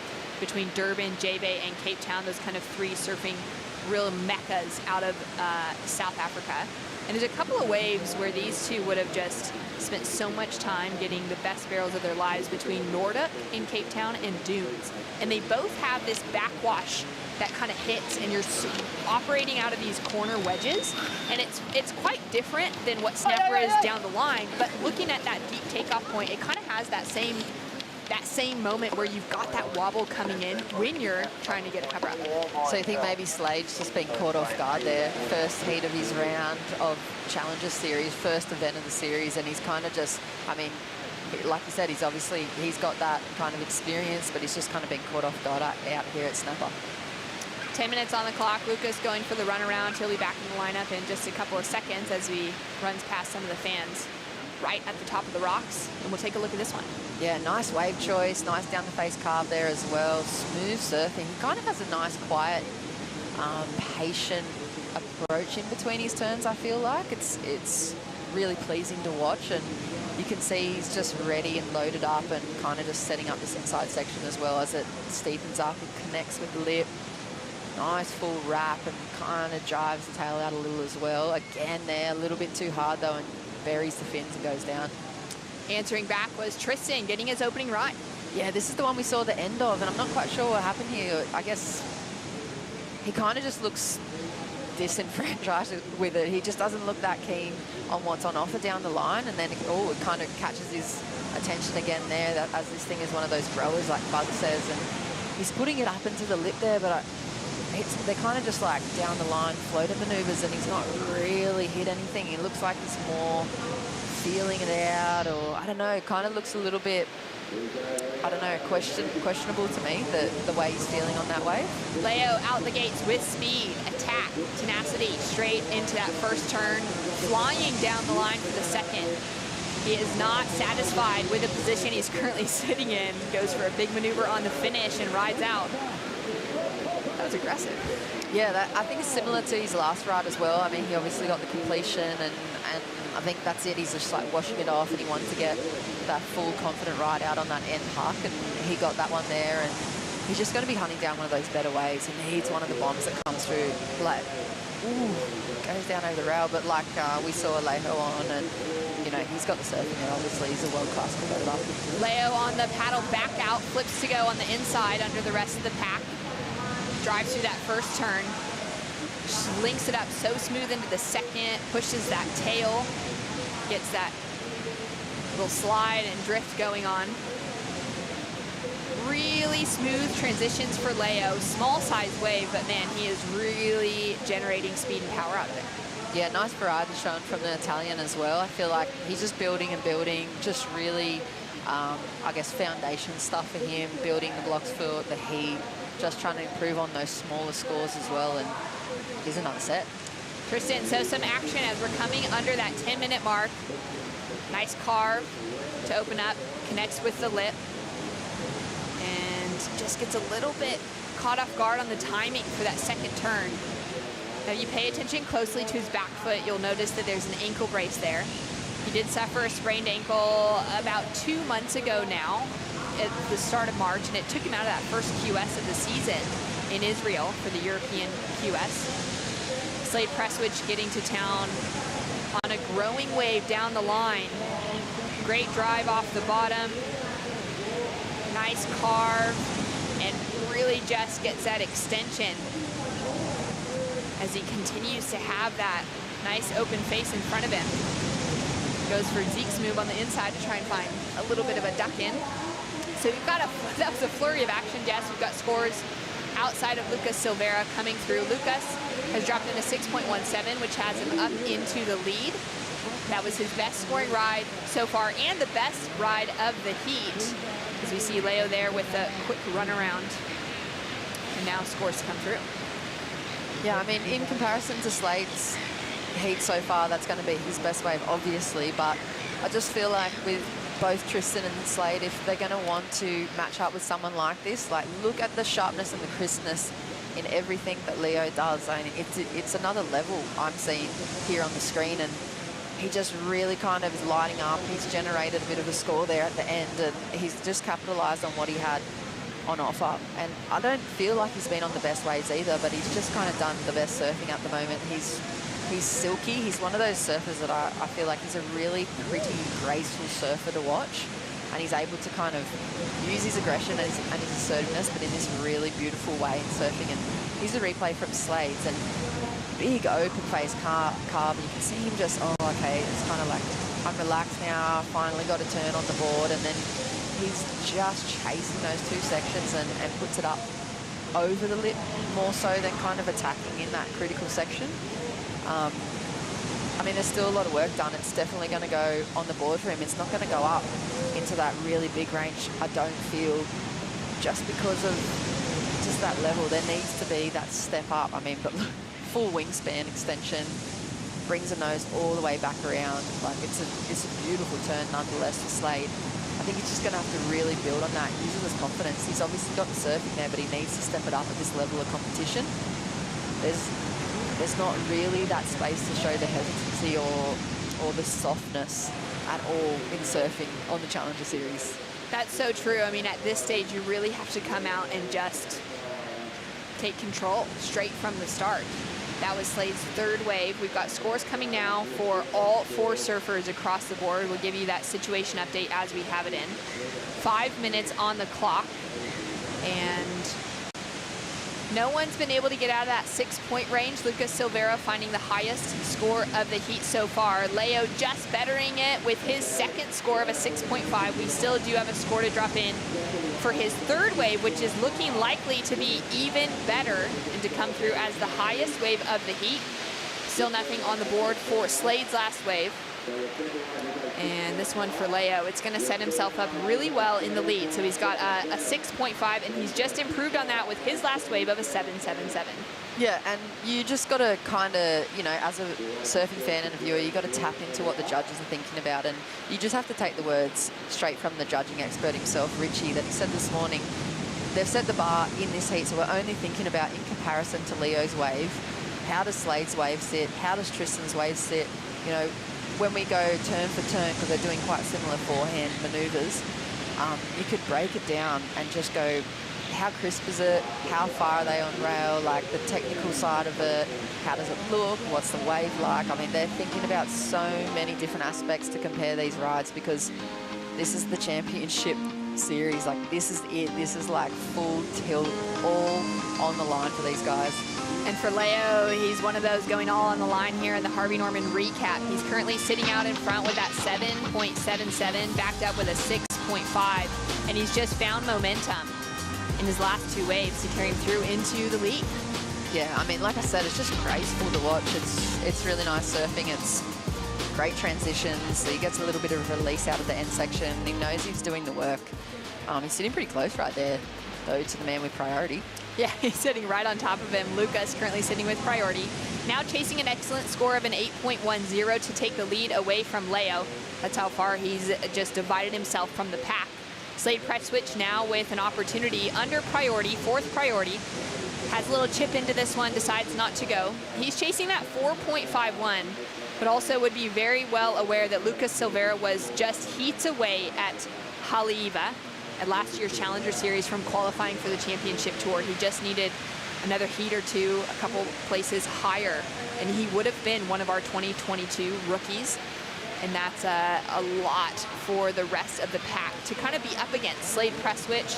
between Durban, J-Bay, and Cape Town, those kind of three surfing real meccas out of South Africa. And there's a couple of waves where these two would have just spent so much time getting the best barrels of their lives between Nordic in Cape Town and Dunes. And they both have this backwash that kind of hits, and you're operating out of these corner wedges. And it's quite different than what snapper is down the line. But looking at that deep takeoff point, it kind of has that same moment where you've got that wobble coming in when you're trying to get a cover up. So you think maybe Slade's just been caught off guard there? First heat of his round of Challenger Series, first event of the series, and he's kind of just, I mean, like you said, he's got that kind of experience, but he's just kind of been caught off guard out here at snapper. 10 minutes on the clock. Lucas going for the run around. He'll be back in the lineup in just a couple of seconds as he runs past some of the fans right at the top of the rocks. And we'll take a look at this one. Yeah, nice wave choice, nice down the face carve there as well. Smooth surfing. He kind of has a nice, quiet, patient approach in between his turns, I feel like. It's really pleasing to watch, and you can see he's just ready and loaded up and kind of just setting up this inside section as well as it steepens up and connects with the lip. Nice full wrap and kind of drives the tail out a little as well. Again there, a little bit too hard though, and buries the fins and goes down. Answering back was Tristan getting his opening ride. Yeah, this is the one we saw the end of, and I'm not quite sure what happened here. I guess he kind of just looks disenfranchised with it. He just doesn't look that keen on what's on offer down the line, and then it kind of catches his attention again there, that as this thing is one of those growers, like Bug says, and he's putting it up into the lip there, but they're kind of just like down the line floater maneuvers, and he's not really hit anything. He looks like he's more feeling it out, or I don't know, kind of looks a little bit, I don't know, questionable to me, the way he's feeling on that wave. Leo out the gates with speed, attack, tenacity, straight into that first turn, flying down the line for the second. He is not satisfied with the position he's currently sitting in. Goes for a big maneuver on the finish and rides out. That was aggressive. Yeah, I think it's similar to his last ride as well. I mean, he obviously got the completion, and I think that's it. He's just like washing it off, and he wanted to get that full confident ride out on that end huck, and he got that one there, and he's just going to be hunting down one of those better waves. He needs one of the bombs that comes through, like, ooh, goes down over the rail, but like we saw Alejo on, and you know, he's got the surfing there, obviously. He's a world-class competitor. Leo on the paddle back out, flips to go on the inside under the rest of the pack. Drives through that first turn, links it up so smooth into the second, pushes that tail, gets that little slide and drift going on. Really smooth transitions for Leo. Small size wave, but man, he is really generating speed and power out of it. Yeah, nice variety shown from the Italian as well. I feel like he's just building and building, just really, I guess, foundation stuff for him, building the blocks for the heat, just trying to improve on those smaller scores as well, and here's another set. Tristan, so some action as we're coming under that 10-minute mark. Nice carve to open up, connects with the lip, and just gets a little bit caught off guard on the timing for that second turn. Now, you pay attention closely to his back foot, you'll notice that there's an ankle brace there. He did suffer a sprained ankle about 2 months ago now, at the start of March, and it took him out of that first QS of the season in Israel for the European QS. Slade Presswich getting to town on a growing wave down the line. Great drive off the bottom. Nice carve, and really just gets that extension as he continues to have that nice open face in front of him. goes for Zeke's move on the inside to try and find a little bit of a duck in. So we've got that was a flurry of action, Jess. We've got scores outside of Lucas Silveira coming through. Lucas has dropped in a 6.17, which has him up into the lead. That was his best scoring ride so far and the best ride of the heat. As we see Leo there with a quick run around. And now scores come through. Yeah, I mean, in comparison to Slade's heat so far, that's going to be his best wave, obviously. But I just feel like with both Tristan and Slade, if they're going to want to match up with someone like this, like look at the sharpness and the crispness in everything that Leo does. I mean, it's another level I'm seeing here on the screen, and he just really kind of is lighting up. He's generated a bit of a score there at the end, and he's just capitalized on what he had on offer. And I don't feel like he's been on the best waves either, but he's just kind of done the best surfing at the moment. He's silky. He's one of those surfers that I feel like he's a really pretty graceful surfer to watch, and he's able to kind of use his aggression and his assertiveness, but in this really beautiful way in surfing. And here's a replay from Slade's, and big open face carve, and you can see him just, oh, okay, it's kind of like, I'm relaxed now, finally got a turn on the board, and then he's just chasing those two sections and puts it up over the lip more so than kind of attacking in that critical section. I mean, there's still a lot of work done. It's definitely going to go on the board for him. It's not going to go up into that really big range, I don't feel, just because of just that level. There needs to be that step up. I mean, but look, full wingspan extension, brings the nose all the way back around. Like, it's a beautiful turn nonetheless for Slade. I think he's just going to have to really build on that, use his confidence. He's obviously got the surfing there, but he needs to step it up at this level of competition. There's not really that space to show the hesitancy or the softness at all in surfing on the Challenger Series. That's so true. I mean, at this stage, you really have to come out and just take control straight from the start. That was Slade's third wave. We've got scores coming now for all four surfers across the board. We'll give you that situation update as we have it in. 5 minutes on the clock, and no one's been able to get out of that 6-point range. Lucas Silveira finding the highest score of the heat so far. Leo just bettering it with his second score of a 6.5. We still do have a score to drop in for his third wave, which is looking likely to be even better and to come through as the highest wave of the heat. Still nothing on the board for Slade's last wave. And this one for Leo, it's going to set himself up really well in the lead. So he's got a 6.5, and he's just improved on that with his last wave of a 7.77. Yeah, and you just got to kind of, you know, as a surfing fan and a viewer, you got to tap into what the judges are thinking about, and you just have to take the words straight from the judging expert himself, Richie, that he said this morning. They've set the bar in this heat, so we're only thinking about, in comparison to Leo's wave, how does Slade's wave sit? How does Tristan's wave sit? You know, when we go turn for turn, because they're doing quite similar forehand manoeuvres, you could break it down and just go, how crisp is it? How far are they on rail? Like the technical side of it, how does it look? What's the wave like? I mean, they're thinking about so many different aspects to compare these rides, because this is the championship series. Like, this is it. This is like full tilt, all on the line for these guys. And for Leo, he's one of those going all on the line here in the Harvey Norman recap. He's currently sitting out in front with that 7.77, backed up with a 6.5, and he's just found momentum in his last two waves to carry him through into the lead. Yeah, I mean, like I said, it's just graceful to watch. It's really nice surfing. It's great transitions. He gets a little bit of a release out of the end section. He knows he's doing the work. He's sitting pretty close right there, though, to the man with priority. Yeah, he's sitting right on top of him. Lucas currently sitting with priority. Now chasing an excellent score of an 8.10 to take the lead away from Leo. That's how far he's just divided himself from the pack. Slade press switch now with an opportunity under priority, fourth priority. Has a little chip into this one, decides not to go. He's chasing that 4.51, but also would be very well aware that Lucas Silveira was just heats away at Haleiwa at last year's Challenger Series from qualifying for the championship tour. He just needed another heat or two, a couple places higher, and he would have been one of our 2022 rookies. And that's a lot for the rest of the pack to kind of be up against. Slade press switch,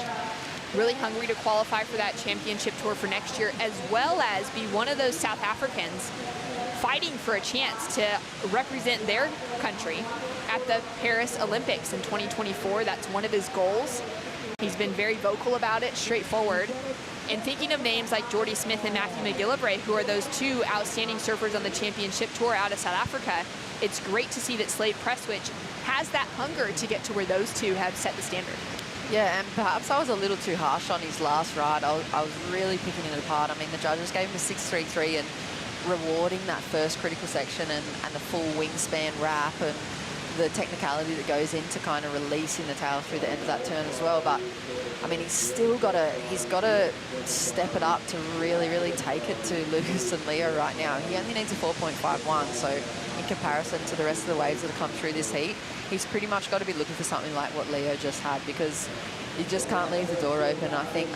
really hungry to qualify for that championship tour for next year, as well as be one of those South Africans fighting for a chance to represent their country at the Paris Olympics in 2024. That's one of his goals. He's been very vocal about it, straightforward. And thinking of names like Jordy Smith and Matthew Mcgilbray, who are those two outstanding surfers on the championship tour out of South Africa, it's great to see that Slade Prestwich has that hunger to get to where those two have set the standard. Yeah, and perhaps I was a little too harsh on his last ride. I was really picking it apart. I mean, the judges gave him a 6.33 and rewarding that first critical section and the full wingspan wrap and the technicality that goes into kind of releasing the tail through the end of that turn as well. But I mean, he's got to step it up to really, really take it to Lucas and Leo right now. He only needs a 4.51, so in comparison to the rest of the waves that have come through this heat, he's pretty much got to be looking for something like what Leo just had, because you just can't leave the door open. I think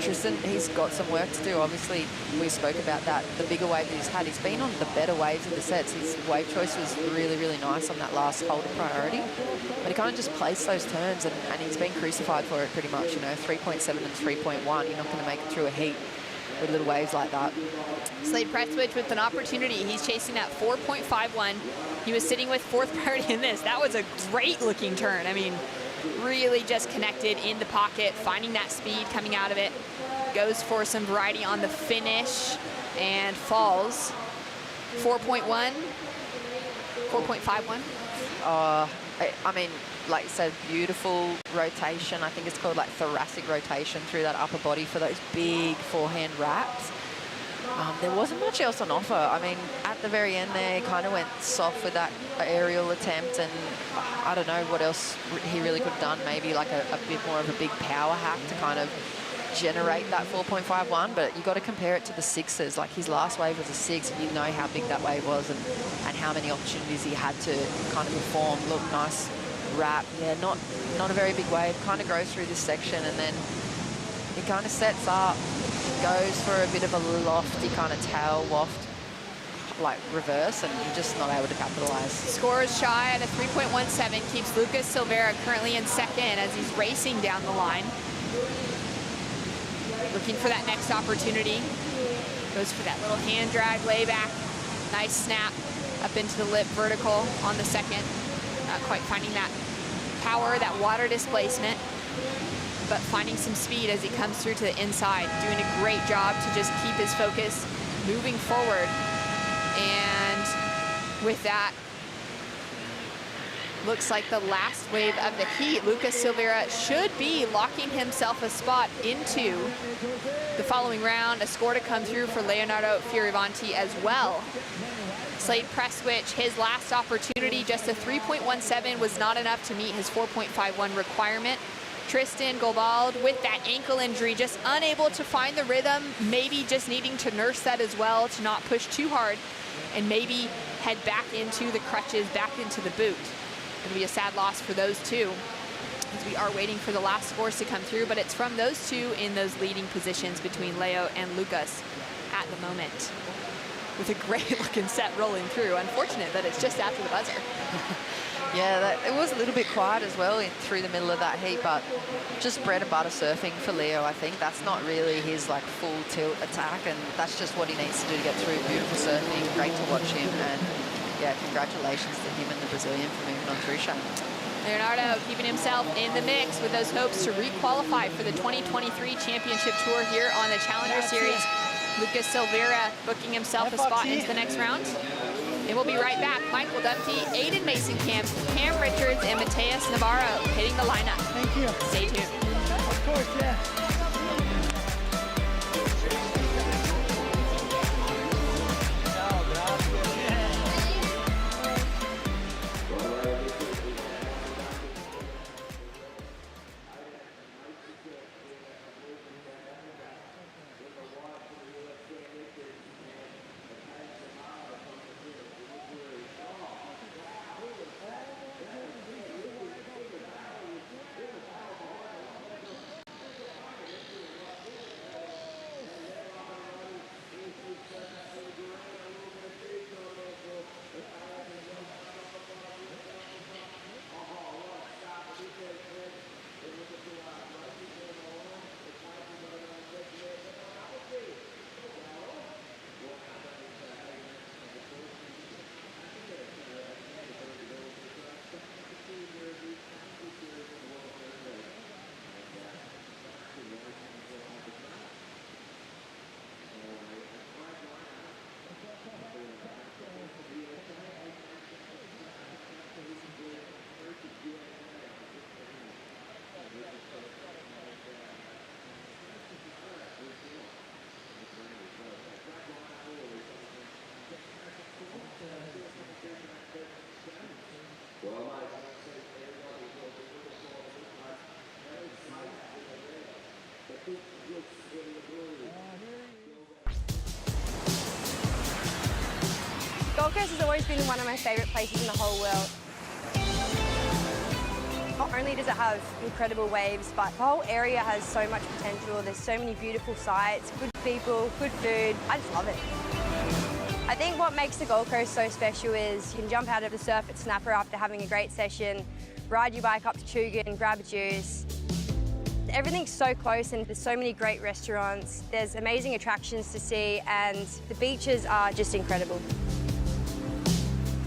Tristan, he's got some work to do. Obviously, we spoke about that, the bigger wave that he's had. He's been on the better waves of the sets. His wave choice was really, really nice on that last holder priority. But he kind of just placed those turns, and he's been crucified for it pretty much. You know, 3.7 and 3.1. You're not going to make it through a heat with little waves like that. Slade Prestwich with an opportunity. He's chasing that 4.51. He was sitting with fourth priority in this. That was a great looking turn. I mean, really just connected in the pocket, finding that speed coming out of it. Goes for some variety on the finish and falls. 4.1, 4.51. I mean, like you said, beautiful rotation. I think it's called like thoracic rotation through that upper body for those big forehand wraps. There wasn't much else on offer. I mean, at the very end there, he kind of went soft with that aerial attempt, and I don't know what else he really could have done. Maybe like a bit more of a big power hack to kind of generate that 4.51, but you got to compare it to the sixes. Like his last wave was a 6, and you know how big that wave was and how many opportunities he had to kind of perform. Look, nice wrap. Yeah, not a very big wave. Kind of goes through this section, and then he kind of sets up, goes for a bit of a lofty kind of tail waft, like reverse, and you're just not able to capitalize. Scores shy at a 3.17, keeps Lucas Silveira currently in second as he's racing down the line. Looking for that next opportunity. Goes for that little hand drag layback. Nice snap up into the lip vertical on the second. Not quite finding that power, that water displacement, but finding some speed as he comes through to the inside. Doing a great job to just keep his focus moving forward. And with that, looks like the last wave of the heat. Lucas Silveira should be locking himself a spot into the following round. A score to come through for Leonardo Fioravanti as well. Slade Prestwich, his last opportunity, just a 3.17 was not enough to meet his 4.51 requirement. Tristan Gobald with that ankle injury, just unable to find the rhythm, maybe just needing to nurse that as well, to not push too hard and maybe head back into the crutches, back into the boot. Going to be a sad loss for those two, as we are waiting for the last scores to come through, but it's from those two in those leading positions between Leo and Lucas at the moment. With a great looking set rolling through. Unfortunate that it's just after the buzzer. Yeah, it was a little bit quiet as well through the middle of that heat, but just bread and butter surfing for Leo. I think that's not really his like full tilt attack, and that's just what he needs to do to get through. Beautiful surfing, great to watch him, and yeah, congratulations to him and the Brazilian for moving on through, Shane. Leonardo keeping himself in the mix with those hopes to re-qualify for the 2023 Championship Tour here on the Challenger Series. Lucas Silveira booking himself a spot into the next round. And we'll be right back. Michael Dumpty, Aiden Mason-Camp, Cam Richards, and Mateus Navarro hitting the lineup. Thank you. Stay tuned. Of course, yeah. Gold Coast has always been one of my favourite places in the whole world. Not only does it have incredible waves, but the whole area has so much potential. There's so many beautiful sights, good people, good food. I just love it. I think what makes the Gold Coast so special is you can jump out of the surf at Snapper after having a great session, ride your bike up to Chugan, grab a juice. Everything's so close and there's so many great restaurants. There's amazing attractions to see and the beaches are just incredible.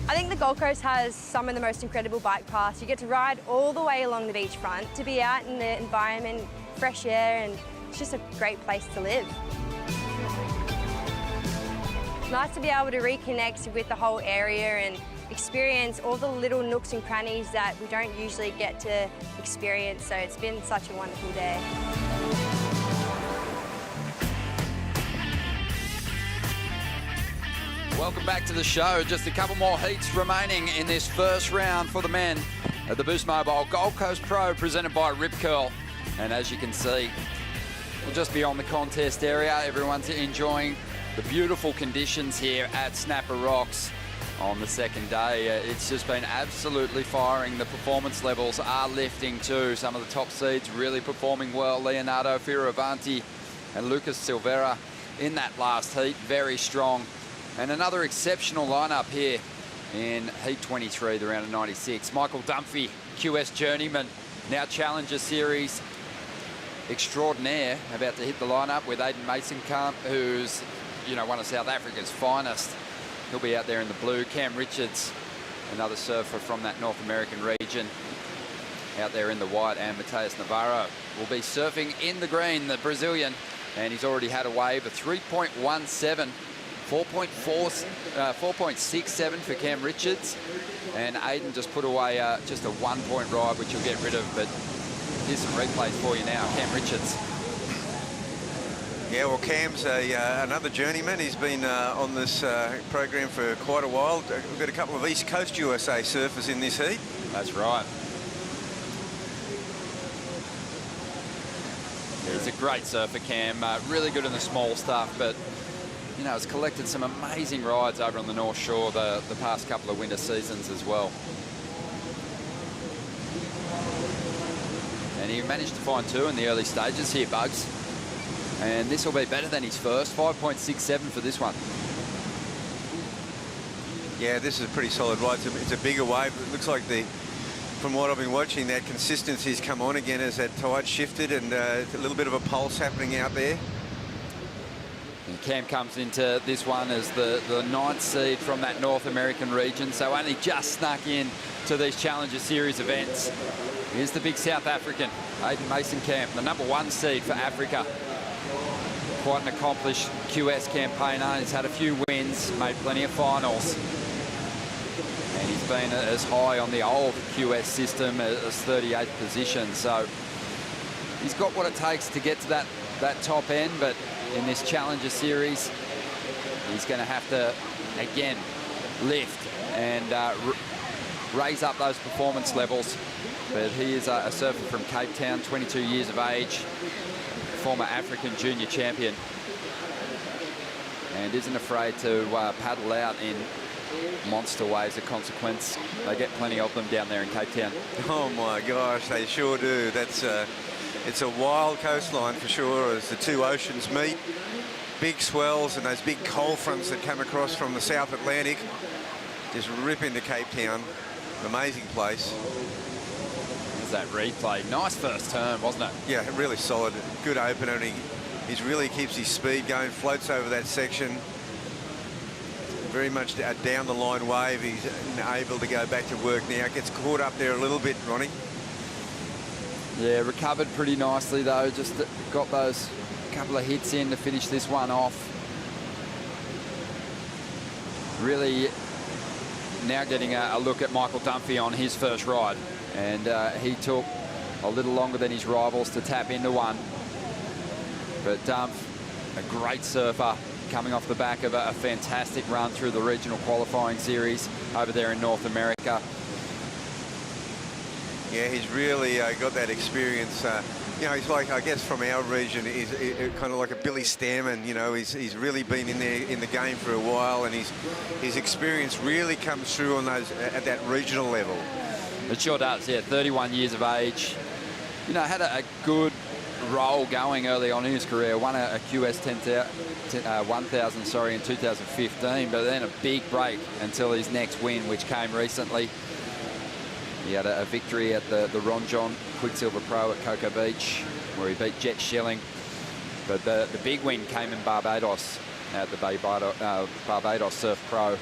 I think the Gold Coast has some of the most incredible bike paths. You get to ride all the way along the beachfront, to be out in the environment, fresh air, and it's just a great place to live. It's nice to be able to reconnect with the whole area and experience all the little nooks and crannies that we don't usually get to experience, so it's been such a wonderful day. Welcome back to the show. Just a couple more heats remaining in this first round for the men at the Boost Mobile Gold Coast Pro presented by Rip Curl. And as you can see, we'll just beyond the contest area, everyone's enjoying the beautiful conditions here at Snapper Rocks on the second day. It's just been absolutely firing. The performance levels are lifting too. Some of the top seeds really performing well. Leonardo Fioravanti and Lucas Silveira in that last heat, very strong. And another exceptional lineup here in Heat 23, the round of 96. Michael Dunphy, QS Journeyman, now Challenger Series extraordinaire, about to hit the lineup with Aiden Mason-Kamp, who's, you know, one of South Africa's finest. He'll be out there in the blue. Cam Richards, another surfer from that North American region, out there in the white. And Mateus Navarro will be surfing in the green, the Brazilian. And he's already had a wave of 3.17. 4.67 for Cam Richards, and Aiden just put away just a 1 point ride, which you'll get rid of, but here's some replays for you now. Cam Richards. Yeah, well, Cam's another journeyman. He's been on this program for quite a while. We've got a couple of East Coast USA surfers in this heat. That's right. He's a great surfer, Cam. Really good in the small stuff, but you know, has collected some amazing rides over on the North Shore the past couple of winter seasons as well. And he managed to find two in the early stages here, Bugs. And this will be better than his first, 5.67 for this one. Yeah, this is a pretty solid ride. It's a bigger wave. It looks like from what I've been watching, that consistency's come on again as that tide shifted, and a little bit of a pulse happening out there. And Cam comes into this one as the 9th seed from that North American region, so only just snuck in to these Challenger Series events. Here's the big South African, Aiden Mason-Kamp, the #1 seed for Africa. Quite an accomplished QS campaigner. He's had a few wins, made plenty of finals. And he's been as high on the old QS system as 38th position. So he's got what it takes to get to that top end, but in this Challenger Series, he's going to have to, again, lift and raise up those performance levels. But he is a surfer from Cape Town, 22 years of age, former African junior champion, and isn't afraid to paddle out in monster waves of consequence. They get plenty of them down there in Cape Town. Oh my gosh, they sure do. That's it's a wild coastline for sure as the two oceans meet. Big swells and those big cold fronts that come across from the South Atlantic just rip into Cape Town. Amazing place. There's that replay. Nice first turn, wasn't it? Yeah, really solid. Good opener. And he really keeps his speed going, floats over that section. Very much a down the line wave. He's able to go back to work now. Gets caught up there a little bit, Ronnie. Yeah, recovered pretty nicely though. Just got those couple of hits in to finish this one off. Really now getting a look at Michael Dunphy on his first ride. And he took a little longer than his rivals to tap into one. But Dunph, a great surfer, coming off the back of a fantastic run through the regional qualifying series over there in North America. Yeah, he's really got that experience you know, he's like, I guess from our region, he's kind of like a Billy Stairman. You know, he's really been in there in the game for a while, and his experience really comes through on those at that regional level. It sure does. Yeah, 31 years of age. You know, had a good role going early on in his career. Won a QS 1000 in 2015, but then a big break until his next win, which came recently. He had a victory at the Ron John Quicksilver Pro at Cocoa Beach, where he beat Jet Schilling. But the big win came in Barbados at the Barbados Surf Pro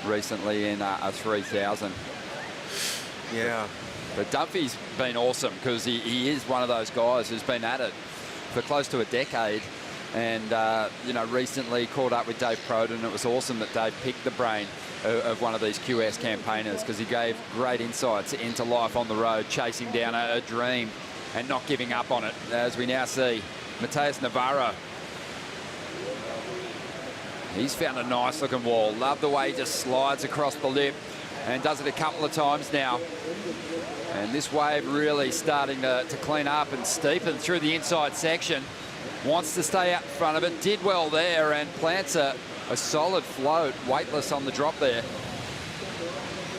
recently in a 3000. Yeah. But Dumpy's been awesome because he is one of those guys who's been at it for close to a decade. And, you know, recently caught up with Dave Proden. It was awesome that Dave picked the brain of one of these QS campaigners, because he gave great insights into life on the road, chasing down a dream and not giving up on it, as we now see. Mateus Navarro. He's found a nice looking wall. Love the way he just slides across the lip and does it a couple of times now. And this wave really starting to clean up and steepen through the inside section. Wants to stay out in front of it. Did well there and plants a solid float, weightless on the drop there.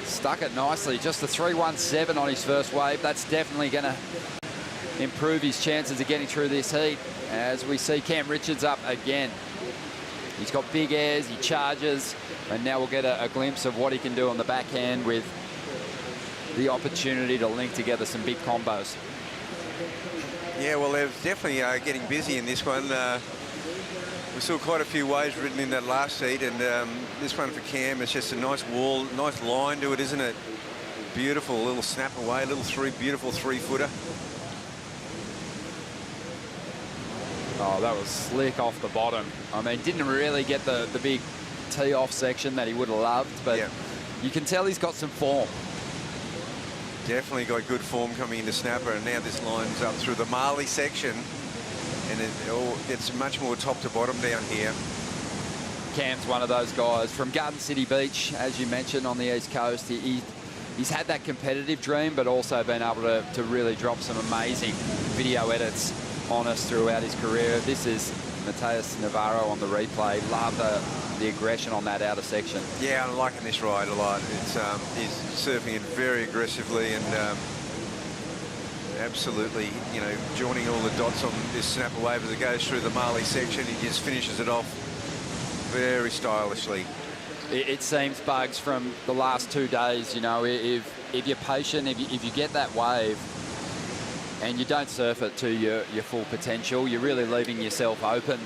Stuck it nicely. Just a 317 on his first wave. That's definitely going to improve his chances of getting through this heat, as we see Cam Richards up again. He's got big airs, he charges, and now we'll get a glimpse of what he can do on the backhand with the opportunity to link together some big combos. Yeah, well, they're definitely getting busy in this one. We saw quite a few waves ridden in that last heat, and this one for Cam, it's just a nice wall, nice line to it, isn't it? Beautiful little snap away, beautiful three-footer. Oh, that was slick off the bottom. I mean, didn't really get the big tee-off section that he would have loved, but yeah, you can tell he's got some form. Definitely got good form coming into snapper, and now this lines up through the Marley section, and it all gets much more top to bottom down here. Cam's one of those guys from Garden City Beach, as you mentioned, on the East Coast. He's had that competitive dream, but also been able to really drop some amazing video edits on us throughout his career. This is Mateus Navarro on the replay. Love the aggression on that outer section. Yeah, I'm liking this ride a lot. It's he's surfing it very aggressively and absolutely, you know, joining all the dots on this snapper wave as it goes through the Marley section. He just finishes it off very stylishly. It seems, Bugs, from the last 2 days, you know, if you're patient, if you get that wave and you don't surf it to your full potential, you're really leaving yourself open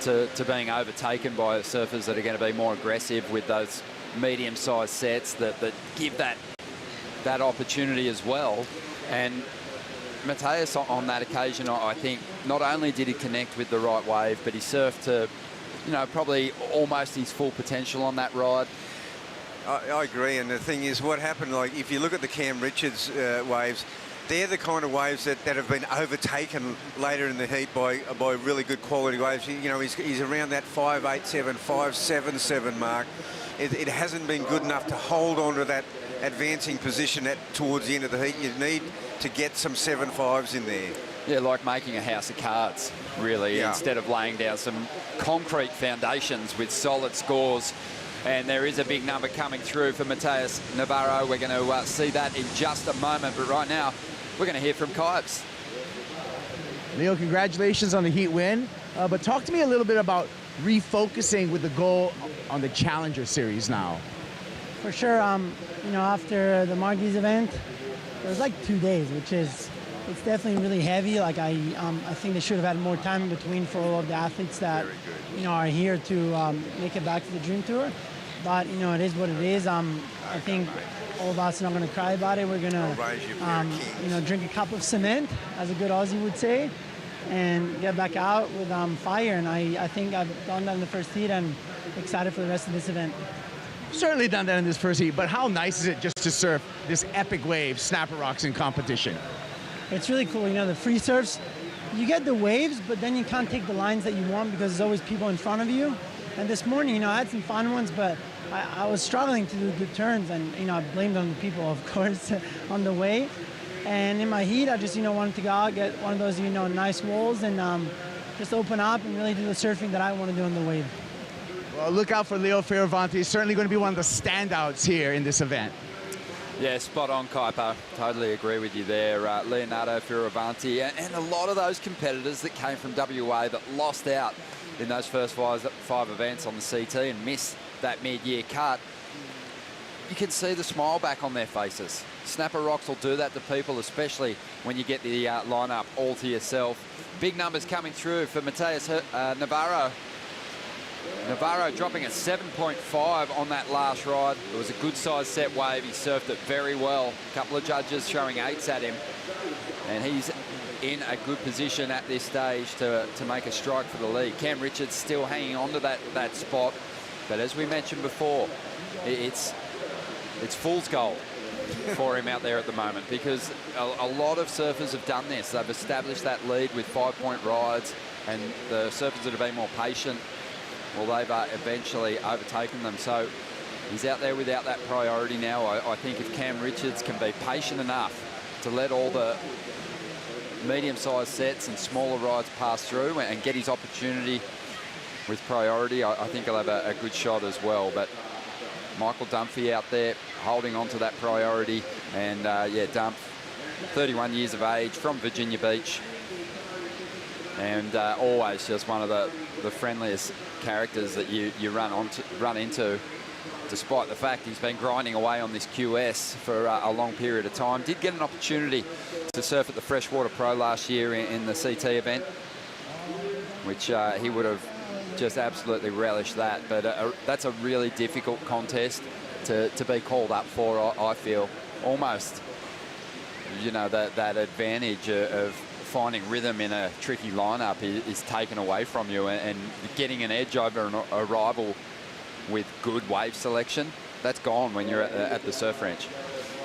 to being overtaken by surfers that are going to be more aggressive with those medium-sized sets that give that opportunity as well. And Mateus, on that occasion, I think, not only did he connect with the right wave, but he surfed to, you know, probably almost his full potential on that ride. I agree, and the thing is, what happened, like, if you look at the Cam Richards waves, they're the kind of waves that have been overtaken later in the heat by really good quality waves. You know, he's around that 587, 577 mark. It hasn't been good enough to hold on to that advancing position towards the end of the heat. You need to get some 7.5s in there. Yeah, like making a house of cards, really, instead of laying down some concrete foundations with solid scores. And there is a big number coming through for Mateus Navarro. We're going to see that in just a moment. But right now, we're going to hear from Kibes. Leo, congratulations on the heat win. But talk to me a little bit about refocusing with the goal on the Challenger Series now. For sure, you know, after the Margie's event, it was like 2 days, which is, it's definitely really heavy. Like I think they should have had more time in between for all of the athletes that, you know, are here to make it back to the Dream Tour. But, you know, it is what it is. I think all of us are not going to cry about it. We're going to, you know, drink a cup of cement, as a good Aussie would say, and get back out with fire. And I think I've done that in the first heat and excited for the rest of this event. Certainly done that in this first heat, but how nice is it just to surf this epic wave, Snapper Rocks in competition? It's really cool. You know, the free surfs, you get the waves, but then you can't take the lines that you want because there's always people in front of you. And this morning, you know, I had some fun ones, but I was struggling to do good turns, and, you know, I blamed on the people, of course, on the way. And in my heat, I just, wanted to go out, get one of those, nice walls and just open up and really do the surfing that I want to do on the wave. Well, look out for Leo Fioravanti. He's certainly going to be one of the standouts here in this event. Yeah, spot on, Kuiper. Totally agree with you there. Leonardo Fioravanti and a lot of those competitors that came from WA that lost out in those first five events on the CT and missed that mid-year cut. You can see the smile back on their faces. Snapper Rocks will do that to people, especially when you get the lineup all to yourself. Big numbers coming through for Mateus Navarro. Navarro dropping a 7.5 on that last ride. It was a good size set wave. He surfed it very well. A couple of judges showing 8s at him. And he's in a good position at this stage to make a strike for the lead. Cam Richards still hanging on to that spot. But as we mentioned before, it's fool's gold for him out there at the moment, because a lot of surfers have done this. They've established that lead with 5-point rides, and the surfers that have been more patient, well, they've eventually overtaken them. So he's out there without that priority now. I think if Cam Richards can be patient enough to let all the medium-sized sets and smaller rides pass through and get his opportunity with priority, I think he'll have a good shot as well. But Michael Dunphy out there holding on to that priority. And yeah, Dump, 31 years of age, from Virginia Beach. And always just one of the friendliest characters that you run into, despite the fact he's been grinding away on this QS for a long period of time. Did get an opportunity to surf at the Freshwater Pro last year in the CT event, which he would have just absolutely relished that. But that's a really difficult contest to be called up for, I feel. Almost, that advantage of finding rhythm in a tricky lineup is taken away from you, and getting an edge over a rival with good wave selection, that's gone when you're at the surf ranch.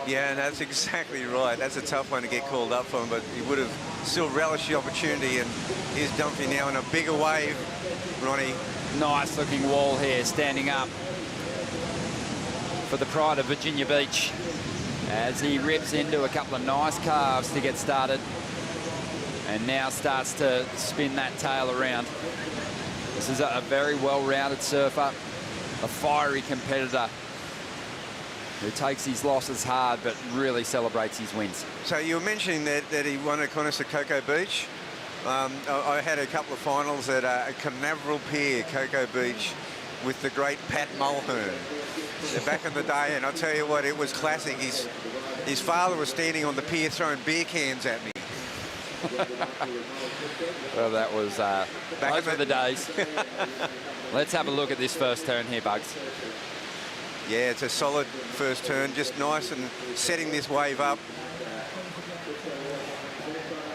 Yeah, and that's exactly right. That's a tough one to get called up from, but he would have still relished the opportunity. And here's Dunphy now in a bigger wave. Ronnie. Nice looking wall here, standing up for the pride of Virginia Beach as he rips into a couple of nice calves to get started, and now starts to spin that tail around. This is a very well-rounded surfer, a fiery competitor who takes his losses hard but really celebrates his wins. So you were mentioning that he won at Connoisseur Cocoa Beach. I had a couple of finals at Canaveral Pier, Cocoa Beach, with the great Pat Mulhern back in the day, and I'll tell you what, it was classic. His father was standing on the pier throwing beer cans at me. Well, that was those were the days. Let's have a look at this first turn here, Bugs. Yeah, it's a solid first turn, just nice and setting this wave up.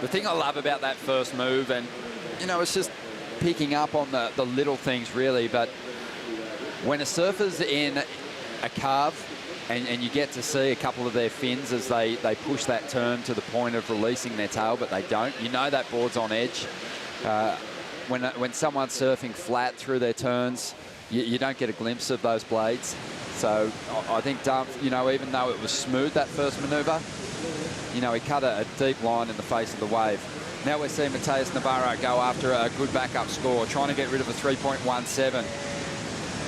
The thing I love about that first move, and it's just picking up on the little things really, but when a surfer's in a carve and you get to see a couple of their fins as they push that turn to the point of releasing their tail, but they don't, that board's on edge. When someone's surfing flat through their turns, you don't get a glimpse of those blades. So I think Dump, even though it was smooth, that first manoeuvre, he cut a deep line in the face of the wave. Now we're seeing Mateus Navarro go after a good backup score, trying to get rid of a 3.17.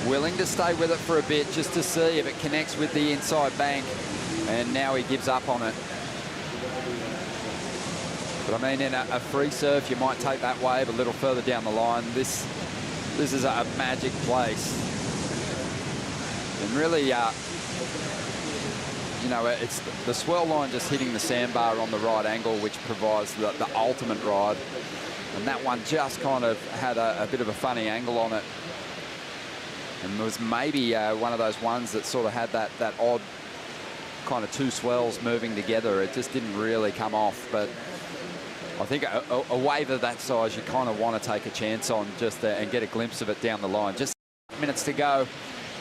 Willing to stay with it for a bit just to see if it connects with the inside bank, and now he gives up on it. But I mean, in a free surf, you might take that wave a little further down the line. This is a magic place. And really, it's the swell line just hitting the sandbar on the right angle, which provides the ultimate ride. And that one just kind of had a bit of a funny angle on it. And it was maybe one of those ones that sort of had that odd kind of two swells moving together. It just didn't really come off. But I think a wave of that size, you kind of want to take a chance on just and get a glimpse of it down the line. Just minutes to go.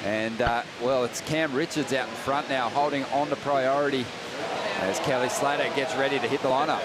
And, well, it's Cam Richards out in front now, holding on to priority as Kelly Slater gets ready to hit the lineup.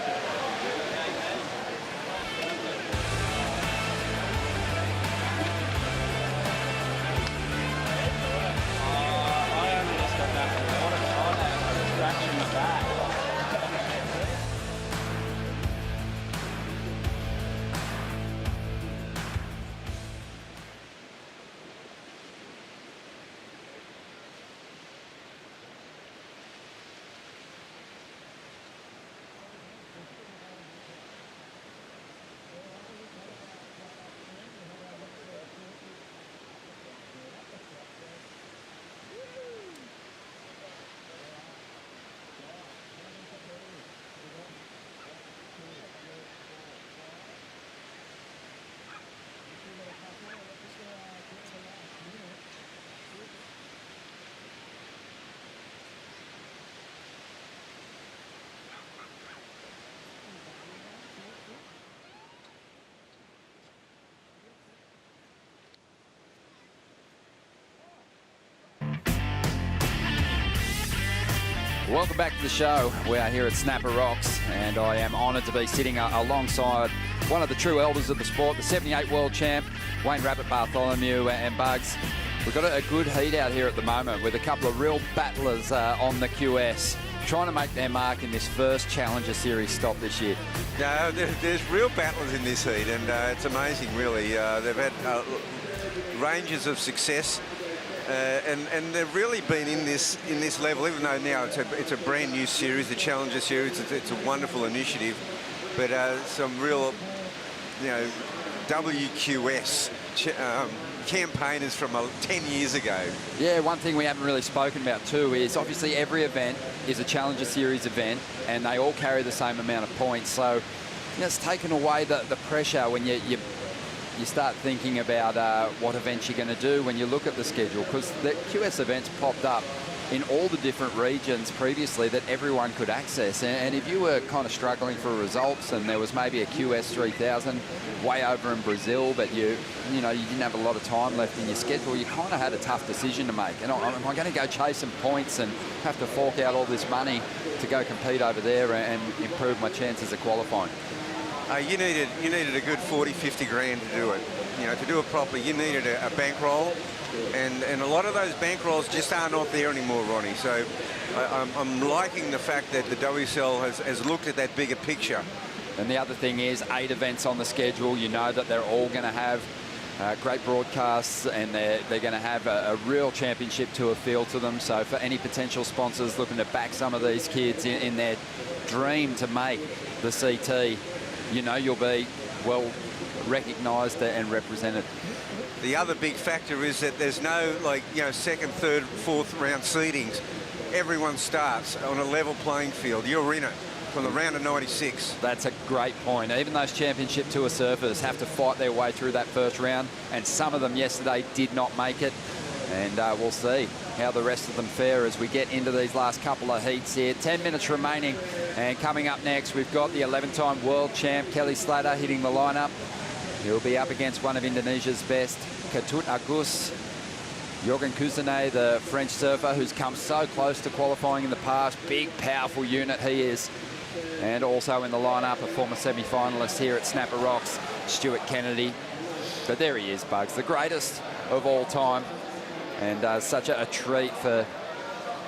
Welcome back to the show. We are here at Snapper Rocks, and I am honoured to be sitting alongside one of the true elders of the sport, the 78 world champ, Wayne Rabbit Bartholomew. And Bugs, we've got a good heat out here at the moment with a couple of real battlers on the QS, trying to make their mark in this first Challenger Series stop this year. No, there's real battlers in this heat, and it's amazing, really. They've had ranges of success. And they've really been in this level, even though now it's a brand new series, the Challenger Series. It's a wonderful initiative, but some real, WQS campaigners from 10 years ago. Yeah, one thing we haven't really spoken about too is obviously every event is a Challenger Series event, and they all carry the same amount of points. So it's taken away the pressure when you start thinking about what events you're going to do when you look at the schedule, because the QS events popped up in all the different regions previously that everyone could access. And if you were kind of struggling for results and there was maybe a QS 3000 way over in Brazil, but you didn't have a lot of time left in your schedule, you kind of had a tough decision to make. And am I going to go chase some points and have to fork out all this money to go compete over there and improve my chances of qualifying? You needed a good 40, 50 grand to do it. To do it properly, you needed a bankroll, and a lot of those bankrolls just are not there anymore, Ronnie. So I'm liking the fact that the WSL has looked at that bigger picture. And the other thing is 8 events on the schedule. You know that they're all going to have great broadcasts, and they're going to have a real championship tour feel to them. So for any potential sponsors looking to back some of these kids in their dream to make the CT, you'll be well recognised and represented. The other big factor is that there's no second, third, fourth round seedings. Everyone starts on a level playing field. You're in it from the round of 96. That's a great point. Even those championship tour surfers have to fight their way through that first round, and some of them yesterday did not make it. And we'll see how the rest of them fare as we get into these last couple of heats here. 10 minutes remaining, and coming up next, we've got the 11-time world champ, Kelly Slater, hitting the lineup. He'll be up against one of Indonesia's best, Ketut Agus. Jorgen Kuzene, the French surfer who's come so close to qualifying in the past. Big, powerful unit he is. And also in the lineup, a former semi-finalist here at Snapper Rocks, Stuart Kennedy. But there he is, Bugs, the greatest of all time. And such a treat for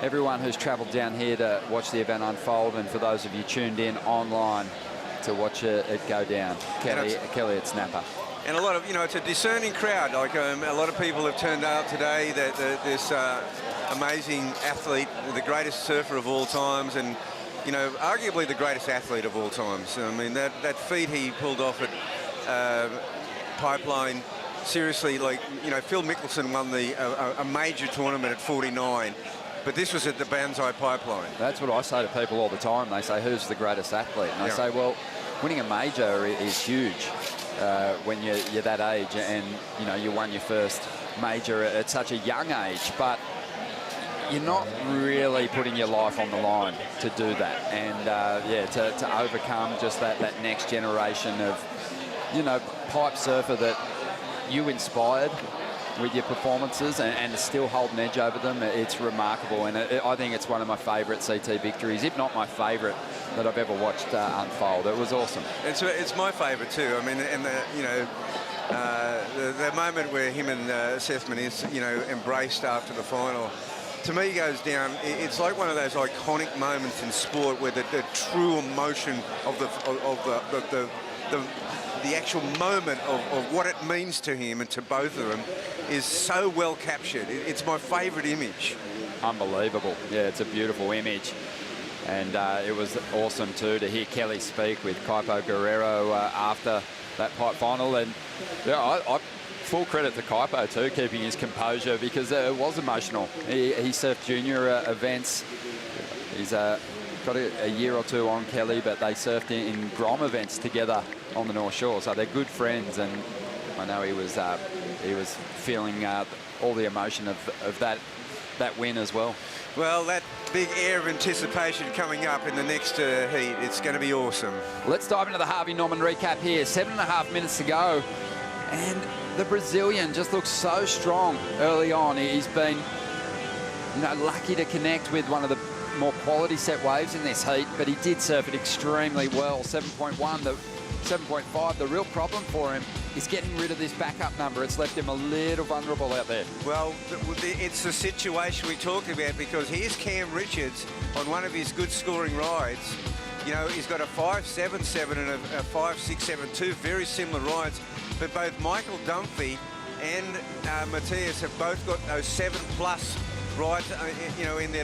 everyone who's travelled down here to watch the event unfold, and for those of you tuned in online to watch it go down. Kelly at Snapper. And a lot of, it's a discerning crowd. Like a lot of people have turned out today. This amazing athlete, the greatest surfer of all times, and arguably the greatest athlete of all times. I mean, that feat he pulled off at Pipeline. Seriously, Phil Mickelson won a major tournament at 49, but this was at the Banzai Pipeline. That's what I say to people all the time. They say, who's the greatest athlete? And I say, well, winning a major is huge when you're that age, and you won your first major at such a young age, but you're not really putting your life on the line to do that. And to overcome just that next generation of pipe surfer that you inspired with your performances and to still hold an edge over them, it's remarkable. And I think it's one of my favourite CT victories, if not my favourite that I've ever watched unfold. It was awesome. It's my favourite too. I mean, and the moment where him and Seth Menis, embraced after the final, to me goes down. It's like one of those iconic moments in sport where the true emotion of the actual moment of what it means to him and to both of them is so well captured. It's my favourite image. Unbelievable. Yeah, it's a beautiful image. And it was awesome too to hear Kelly speak with Kaipo Guerrero after that pipe final. And I full credit to Kaipo too, keeping his composure, because it was emotional. He surfed junior events. He's got a year or two on Kelly, but they surfed in Grom events together on the North Shore, so they're good friends. And I know he was feeling all the emotion of that win as well. Well, that big air of anticipation coming up in the next heat, it's going to be awesome. Let's dive into the Harvey Norman recap here. 7.5 minutes to go, and the Brazilian just looks so strong early on. He's been lucky to connect with one of the more quality set waves in this heat, but he did surf it extremely well. 7.1, the 7.5. The real problem for him is getting rid of this backup number. It's left him a little vulnerable out there. Well, it's the situation we talked about, because here's Cam Richards on one of his good scoring rides. You know, he's got a 5.77 and a 5.672, very similar rides, but both Michael Dunphy and Matthias have both got those 7+ rides, you know, in their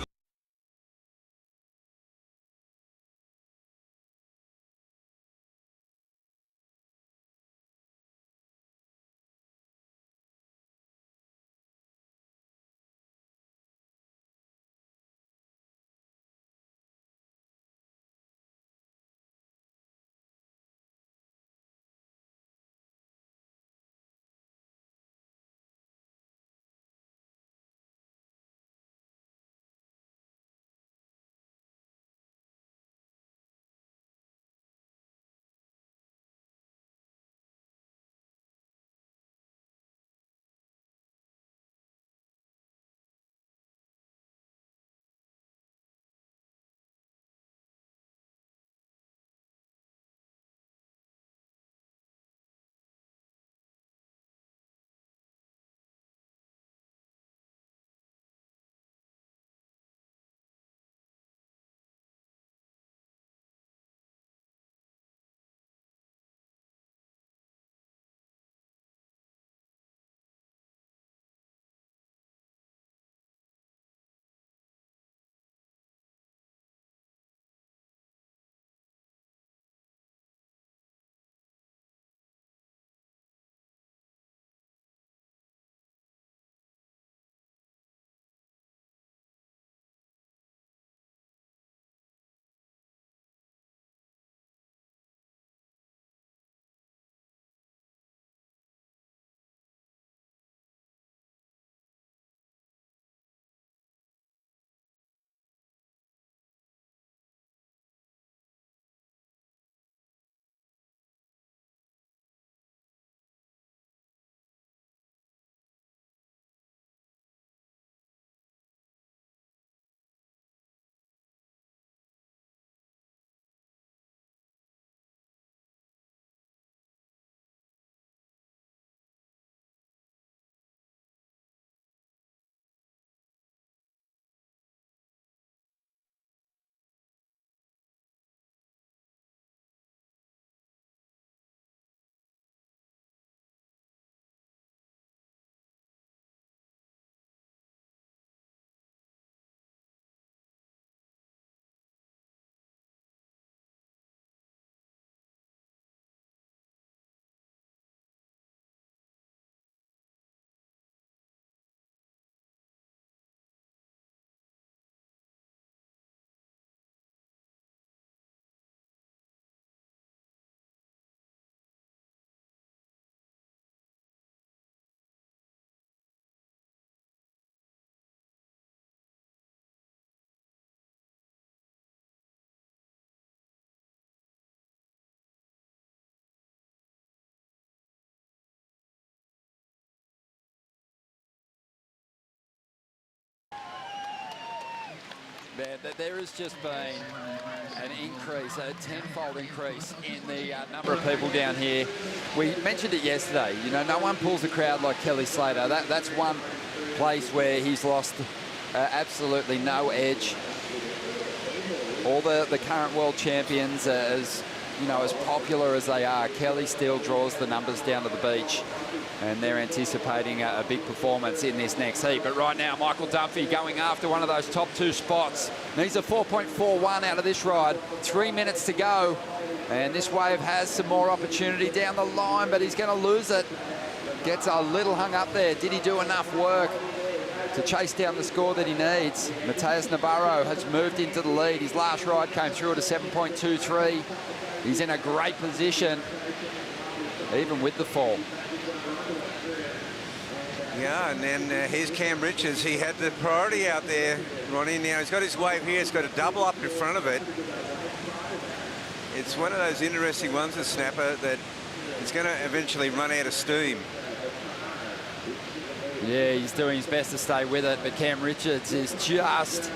There has just been an increase, a tenfold increase in the number of people down here. We mentioned it yesterday, you know, no one pulls a crowd like Kelly Slater. That's one place where he's lost absolutely no edge. All the current world champions, as you know, as popular as they are, Kelly still draws the numbers down to the beach. And they're anticipating a big performance in this next heat. But right now, Michael Dunphy going after one of those top 2 spots. Needs a 4.41 out of this ride. 3 minutes to go. And this wave has some more opportunity down the line, but he's going to lose it. Gets a little hung up there. Did he do enough work to chase down the score that he needs? Mateus Navarro has moved into the lead. His last ride came through at a 7.23. He's in a great position, even with the fall. Yeah, and then here's Cam Richards. He had the priority out there, Ronnie. Now he's got his wave here. He's got a double up in front of it. It's one of those interesting ones, the snapper, that it's going to eventually run out of steam. Yeah, he's doing his best to stay with it, but Cam Richards is just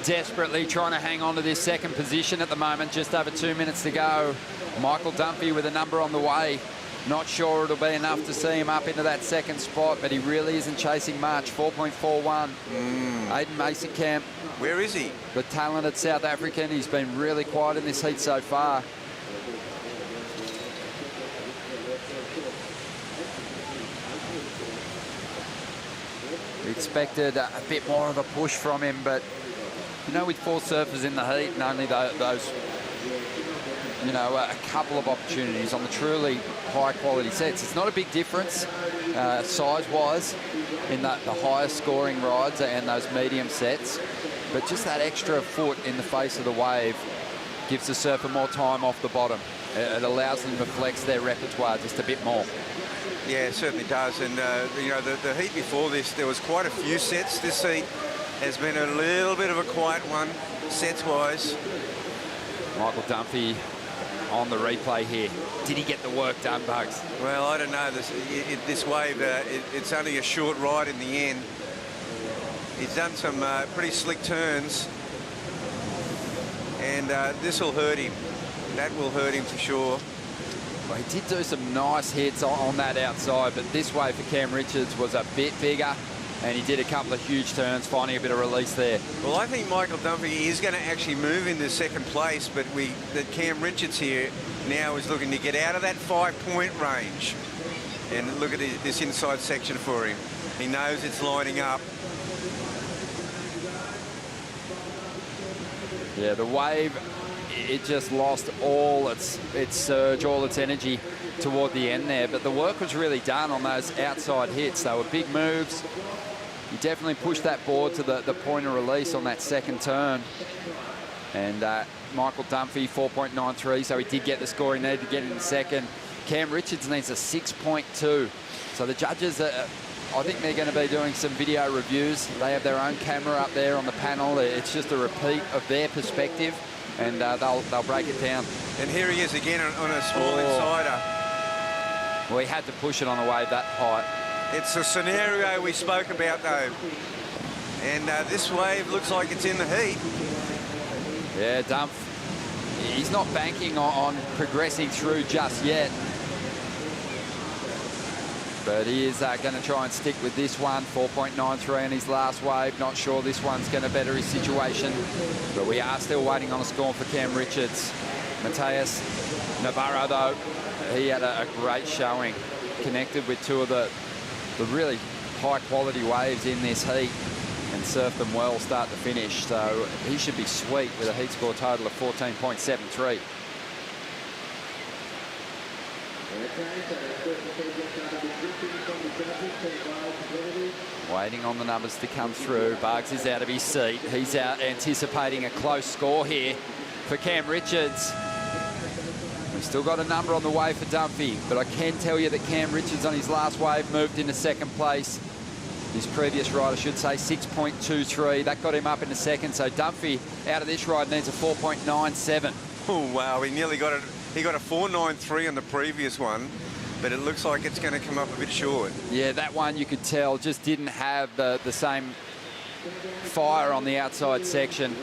desperately trying to hang on to this second position at the moment. Just over 2 minutes to go. Michael Dunphy with a number on the way. Not sure it'll be enough to see him up into that second spot, but he really isn't chasing much. 4.41. Aiden Mason-Camp. Where is he? The talented South African. He's been really quiet in this heat so far. We expected a bit more of a push from him, but, you know, with 4 surfers in the heat and only those, you know, a couple of opportunities on the truly high-quality sets, it's not a big difference size-wise in the highest scoring rides and those medium sets, but just that extra foot in the face of the wave gives the surfer more time off the bottom. It allows them to flex their repertoire just a bit more. Yeah, it certainly does. And, you know, the heat before this, there was quite a few sets. This heat has been a little bit of a quiet one, sets-wise. Michael Dunphy on the replay here. Did he get the work done, Bugs? Well, I don't know. This wave, it's only a short ride in the end. He's done some pretty slick turns. And this will hurt him. That will hurt him for sure. Well, he did do some nice hits on that outside, but this wave for Cam Richards was a bit bigger, and he did a couple of huge turns, finding a bit of release there. Well, I think Michael Dunphy is going to actually move into second place, but that Cam Richards here now is looking to get out of that 5-point range. And look at this inside section for him. He knows it's lining up. Yeah, the wave, it just lost all its surge, all its energy toward the end there. But the work was really done on those outside hits. They were big moves. He definitely pushed that board to the point of release on that second turn. And Michael Dunphy, 4.93, so he did get the score he needed to get in the second. Cam Richards needs a 6.2. So the judges, I think they're going to be doing some video reviews. They have their own camera up there on the panel. It's just a repeat of their perspective, and they'll break it down. And here he is again on a small insider. Well, he had to push it on a wave that height. It's a scenario we spoke about, though. And this wave looks like it's in the heat. Yeah, Dumph, he's not banking on progressing through just yet. But he is going to try and stick with this one. 4.93 in his last wave. Not sure this one's going to better his situation. But we are still waiting on a score for Cam Richards. Mateus Navarro, though, he had a great showing. Connected with two of the really high-quality waves in this heat and surfed them well start to finish. So he should be sweet with a heat score total of 14.73. Waiting on the numbers to come through. Bugs is out of his seat. He's out anticipating a close score here for Cam Richards. We've still got a number on the way for Dunphy, but I can tell you that Cam Richards on his last wave moved into second place. His previous ride, I should say, 6.23. That got him up into second, so Dunphy out of this ride needs a 4.97. Oh, wow, he nearly got it. He got a 4.93 on the previous one, but it looks like it's going to come up a bit short. Yeah, that one you could tell just didn't have the same fire on the outside section,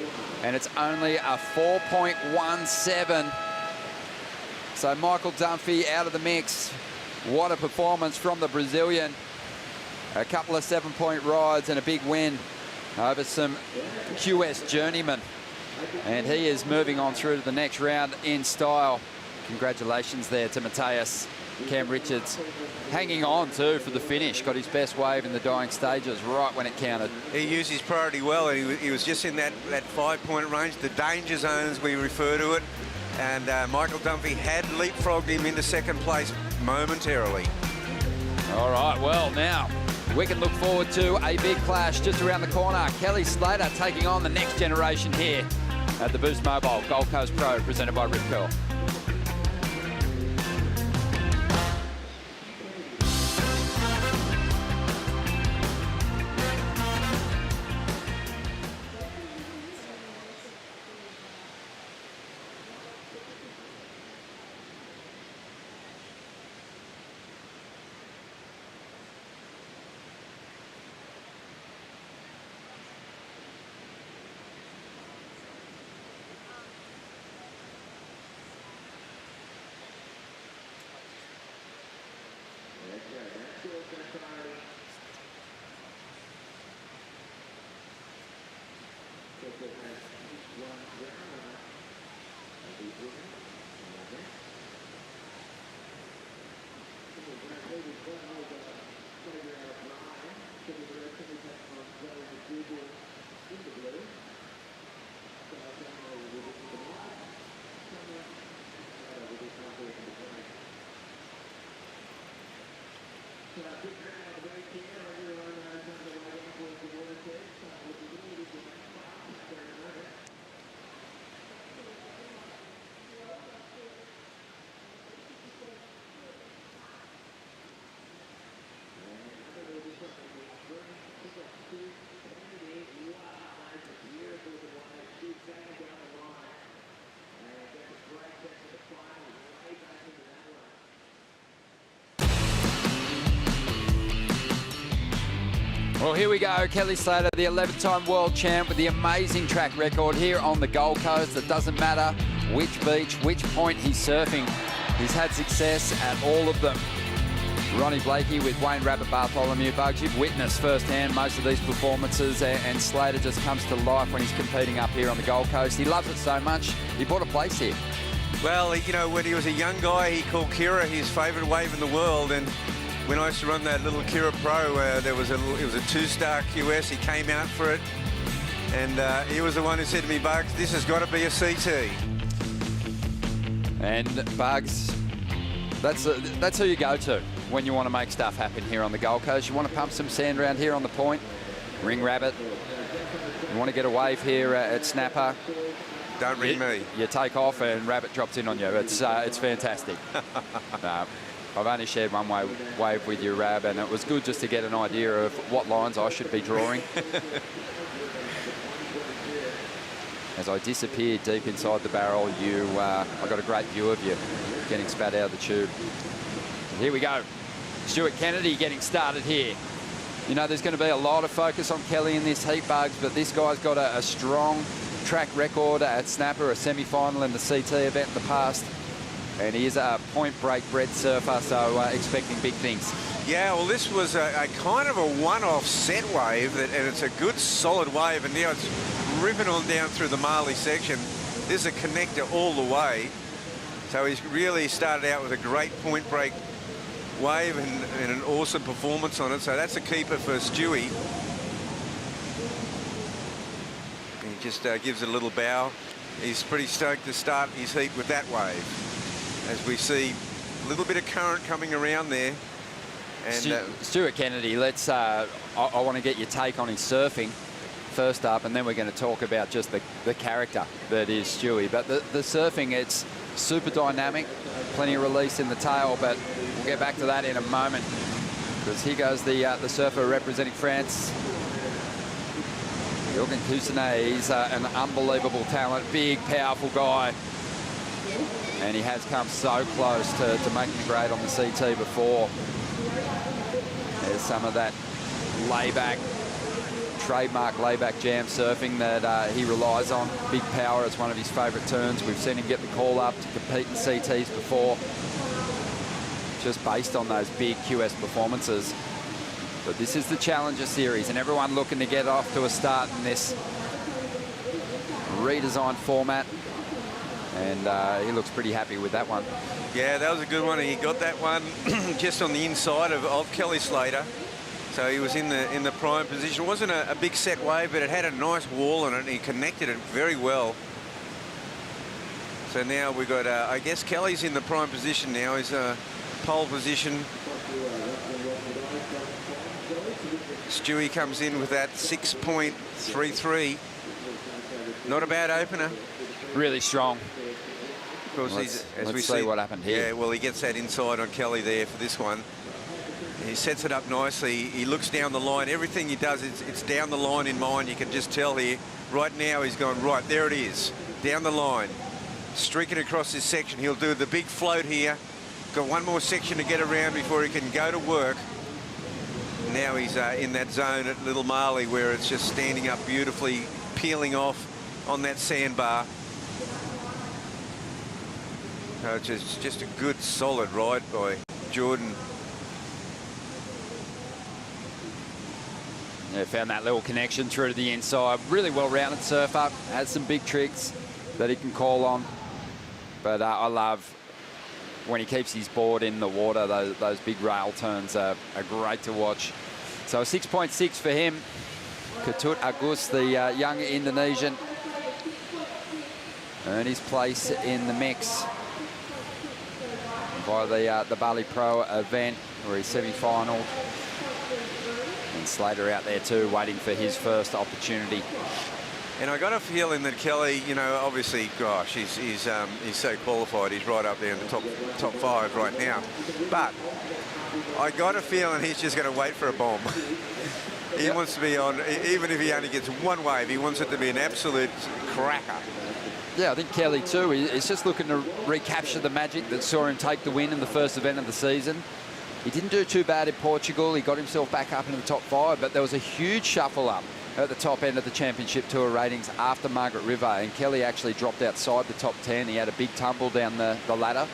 and it's only a 4.17. So Michael Dunphy out of the mix. What a performance from the Brazilian. A couple of 7-point rides and a big win over some QS journeymen. And he is moving on through to the next round in style. Congratulations there to Mateus. Cam Richards hanging on too for the finish. Got his best wave in the dying stages right when it counted. He used his priority well, and he was just in that 5-point range, the danger zone as we refer to it. And Michael Dunphy had leapfrogged him into second place momentarily. All right, well, now we can look forward to a big clash just around the corner. Kelly Slater taking on the next generation here at the Boost Mobile Gold Coast Pro, presented by Rip Curl. Well, here we go. Kelly Slater, the 11th-time world champ with the amazing track record here on the Gold Coast. It doesn't matter which beach, which point he's surfing. He's had success at all of them. Ronnie Blakey with Wayne Rabbit Bartholomew. Bugs, you've witnessed firsthand most of these performances, and Slater just comes to life when he's competing up here on the Gold Coast. He loves it so much, he bought a place here. Well, you know, when he was a young guy, he called Kira his favourite wave in the world, and when I used to run that little Kira Pro, it was a 2-star QS. He came out for it, and he was the one who said to me, Bugs, this has got to be a CT. And Bugs, that's who you go to when you want to make stuff happen here on the Gold Coast. You want to pump some sand around here on the point, ring Rabbit. You want to get a wave here at Snapper. Don't ring me. You take off and Rabbit drops in on you. It's fantastic. I've only shared one wave with you, Rab, and it was good just to get an idea of what lines I should be drawing. As I disappeared deep inside the barrel, I got a great view of you getting spat out of the tube. And here we go. Stuart Kennedy getting started here. You know, there's going to be a lot of focus on Kelly in this heat, Bugs, but this guy's got a strong track record at Snapper, a semi-final in the CT event in the past. And he is a point-break bred surfer, so expecting big things. Yeah, well, this was a kind of a one-off set wave, and it's a good, solid wave, and now it's ripping on down through the Marley section. There's a connector all the way. So he's really started out with a great point-break wave and an awesome performance on it. So that's a keeper for Stewie. He just gives it a little bow. He's pretty stoked to start his heat with that wave. As we see a little bit of current coming around there. And Stuart Kennedy, I want to get your take on his surfing first up, and then we're going to talk about just the character that is Stewie. But the surfing, it's super dynamic, plenty of release in the tail, but we'll get back to that in a moment, because here goes the surfer representing France. Jürgen Cousinet, he's an unbelievable talent, big, powerful guy. And he has come so close to making the grade on the CT before. There's some of that layback, trademark layback jam surfing that he relies on. Big power is one of his favourite turns. We've seen him get the call up to compete in CTs before, just based on those big QS performances. But this is the Challenger Series, and everyone looking to get off to a start in this redesigned format. And he looks pretty happy with that one. yeah, that was a good one. He got that one just on the inside of Kelly Slater. So he was in the prime position. It wasn't a big set wave, but it had a nice wall on it, and he connected it very well. So now we've got, I guess Kelly's in the prime position now. He's pole position. Stewie comes in with that 6.33. Not a bad opener. Really strong. Of course, let's see what happened here. Yeah, well, he gets that inside on Kelly there for this one. He sets it up nicely. He looks down the line. Everything he does, it's down the line in mind. You can just tell here. Right now, he's gone, right, there it is. Down the line. Streaking across this section. He'll do the big float here. Got one more section to get around before he can go to work. Now he's in that zone at Little Marley where it's just standing up beautifully, peeling off on that sandbar. So it's just a good, solid ride by Jordan. Yeah, found that little connection through to the inside. Really well-rounded surfer. Has some big tricks that he can call on. But I love when he keeps his board in the water, those big rail turns are great to watch. So 6.6 for him. Ketut Agus, the young Indonesian, earned his place in the mix by the Bali Pro event, where he's semi-final. And Slater out there too, waiting for his first opportunity. And I got a feeling that Kelly, you know, obviously, gosh, he's so qualified. He's right up there in the top 5 right now. But I got a feeling he's just going to wait for a bomb. He wants to be on, even if he only gets one wave, he wants it to be an absolute cracker. Yeah, I think Kelly too. He's just looking to recapture the magic that saw him take the win in the first event of the season. He didn't do too bad in Portugal. He got himself back up into the top 5, but there was a huge shuffle up at the top end of the Championship Tour ratings after Margaret River, and Kelly actually dropped outside the top 10. He had a big tumble down the ladder.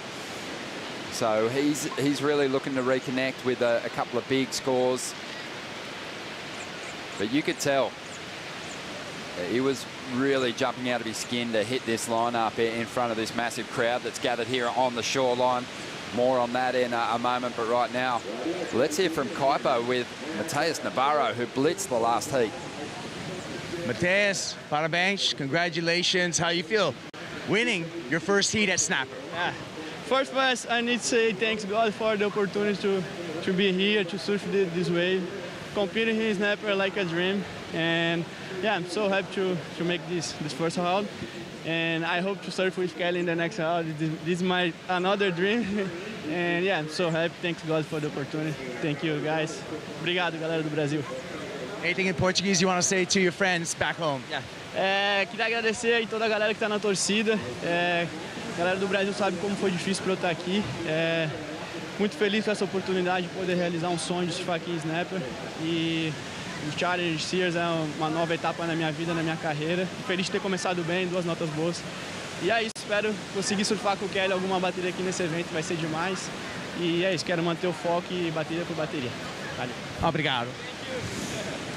So he's really looking to reconnect with a couple of big scores. But you could tell he was really jumping out of his skin to hit this lineup in front of this massive crowd that's gathered here on the shoreline. More on that in a moment, but right now, let's hear from Kaipo with Mateus Navarro, who blitzed the last heat. Mateus, parabéns, congratulations. How you feel winning your first heat at Snapper? Yeah. First, I need to say thanks God for the opportunity to be here, to surf this wave. Competing here in Snapper like a dream, and yeah, I'm so happy to make this first round, and I hope to surf with Kelly in the next round. This is my another dream, and yeah, I'm so happy. Thanks God for the opportunity. Thank you, guys. Obrigado, galera do Brasil. Anything in Portuguese you want to say to your friends back home? Yeah. Queria agradecer aí toda a galera que está na torcida. Galera do Brasil sabe como foi difícil para eu estar aqui. Muito feliz com essa oportunidade de poder realizar um sonho de surfar aqui em Snapper. E o Challenge Series é uma nova etapa na minha vida, na minha carreira. Feliz de ter começado bem, 2 notas boas. E é isso, espero conseguir surfar com o Kelly alguma bateria aqui nesse evento, vai ser demais. E é isso, quero manter o foco e bateria por bateria. Valeu. Obrigado.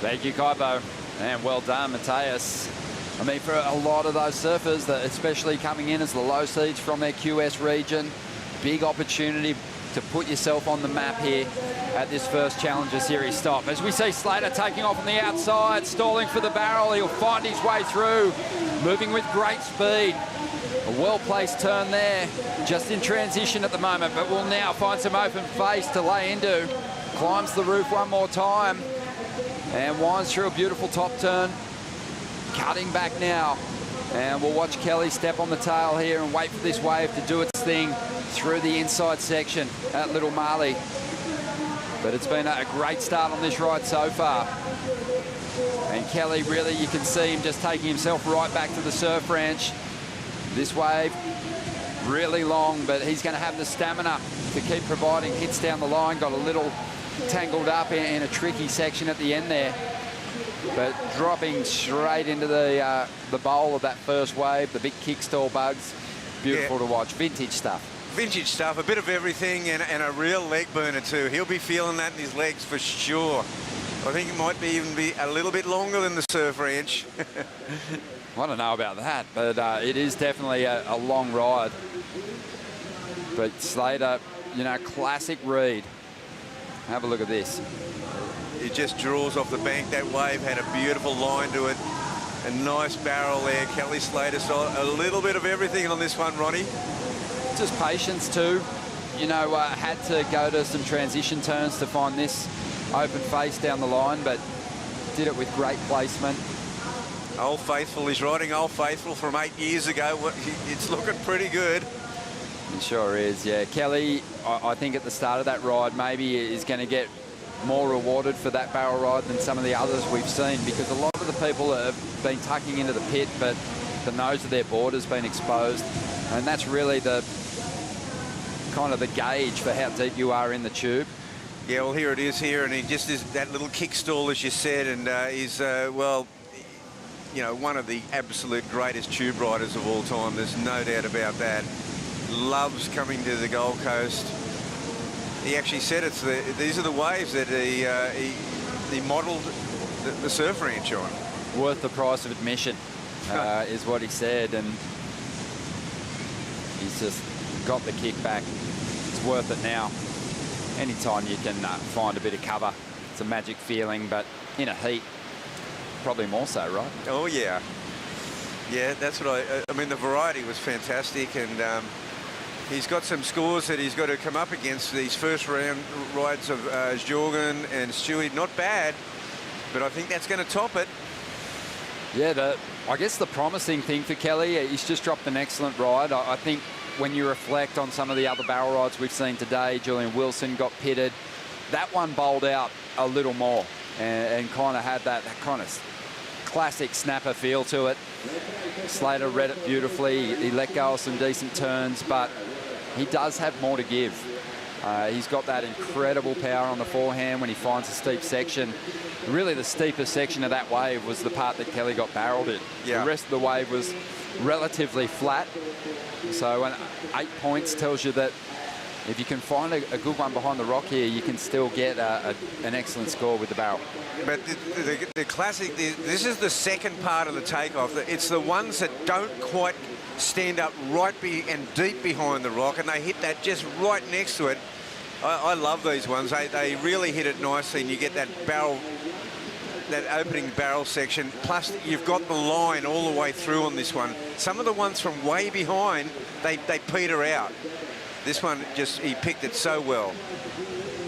Thank you, Kaipo. And well done, Mateus. I mean, for a lot of those surfers, that especially coming in as the low seeds from their QS region, big opportunity to put yourself on the map here at this first Challenger Series stop. As we see Slater taking off on the outside, stalling for the barrel. He'll find his way through, moving with great speed. A well-placed turn there, just in transition at the moment, but will now find some open face to lay into. Climbs the roof one more time and winds through a beautiful top turn. Cutting back now, and we'll watch Kelly step on the tail here and wait for this wave to do its thing through the inside section at Little Marley. But it's been a great start on this ride so far. And Kelly, really, you can see him just taking himself right back to the surf ranch. This wave, really long, but he's going to have the stamina to keep providing hits down the line. Got a little tangled up in a tricky section at the end there. But dropping straight into the bowl of that first wave, the big kickstall bugs. Beautiful to watch. Vintage stuff. Vintage stuff, a bit of everything, and a real leg burner too. He'll be feeling that in his legs for sure. I think it might even be a little bit longer than the surf ranch. I don't know about that, but it is definitely a long ride. But Slater, you know, classic read. Have a look at this. It just draws off the bank. That wave had a beautiful line to it. A nice barrel there. Kelly Slater saw a little bit of everything on this one, Ronnie. Just patience too. You know, had to go to some transition turns to find this open face down the line, but did it with great placement. Old Faithful, he's riding Old Faithful from 8 years ago. It's looking pretty good. It sure is, yeah. Kelly, I think at the start of that ride, maybe is going to get more rewarded for that barrel ride than some of the others we've seen, because a lot of the people have been tucking into the pit, but the nose of their board has been exposed, and that's really the kind of the gauge for how deep you are in the tube. Yeah, well, here it is here, and he just is that little kick stall, as you said, and he's, well, you know, one of the absolute greatest tube riders of all time. There's no doubt about that. Loves coming to the Gold Coast. He actually said these are the waves that he modelled the surf ranch on. Worth the price of admission, is what he said, and he's just got the kick back. It's worth it now. Anytime you can find a bit of cover, it's a magic feeling, but in a heat, probably more so, right? Oh, yeah. Yeah, that's what I mean, the variety was fantastic, and he's got some scores that he's got to come up against. These first round rides of Jorgen and Stewie, not bad, but I think that's going to top it. Yeah, I guess the promising thing for Kelly, he's just dropped an excellent ride. I think when you reflect on some of the other barrel rides we've seen today, Julian Wilson got pitted. That one bowled out a little more and kind of had that kind of classic snapper feel to it. Slater read it beautifully. He let go of some decent turns, but he does have more to give. He's got that incredible power on the forehand when he finds a steep section. Really, the steepest section of that wave was the part that Kelly got barreled in. Yeah. The rest of the wave was relatively flat. So 8 points tells you that if you can find a good one behind the rock here, you can still get an excellent score with the barrel. But the classic, this is the second part of the takeoff. It's the ones that don't quite stand up right and deep behind the rock, and they hit that just right next to it. I love these ones. They really hit it nicely, and you get that barrel, that opening barrel section. Plus, you've got the line all the way through on this one. Some of the ones from way behind, they peter out. This one, he picked it so well.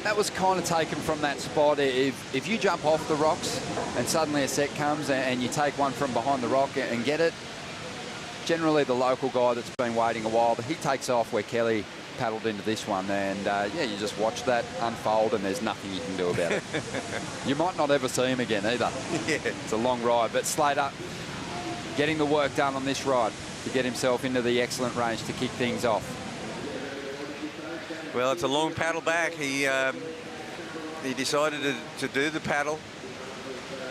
That was kind of taken from that spot. If you jump off the rocks and suddenly a set comes and you take one from behind the rock and get it, generally the local guy that's been waiting a while, he takes off where Kelly paddled into this one, and yeah, you just watch that unfold and there's nothing you can do about it. You might not ever see him again either. Yeah. It's a long ride, but Slater getting the work done on this ride to get himself into the excellent range to kick things off. Well, it's a long paddle back. He decided to do the paddle.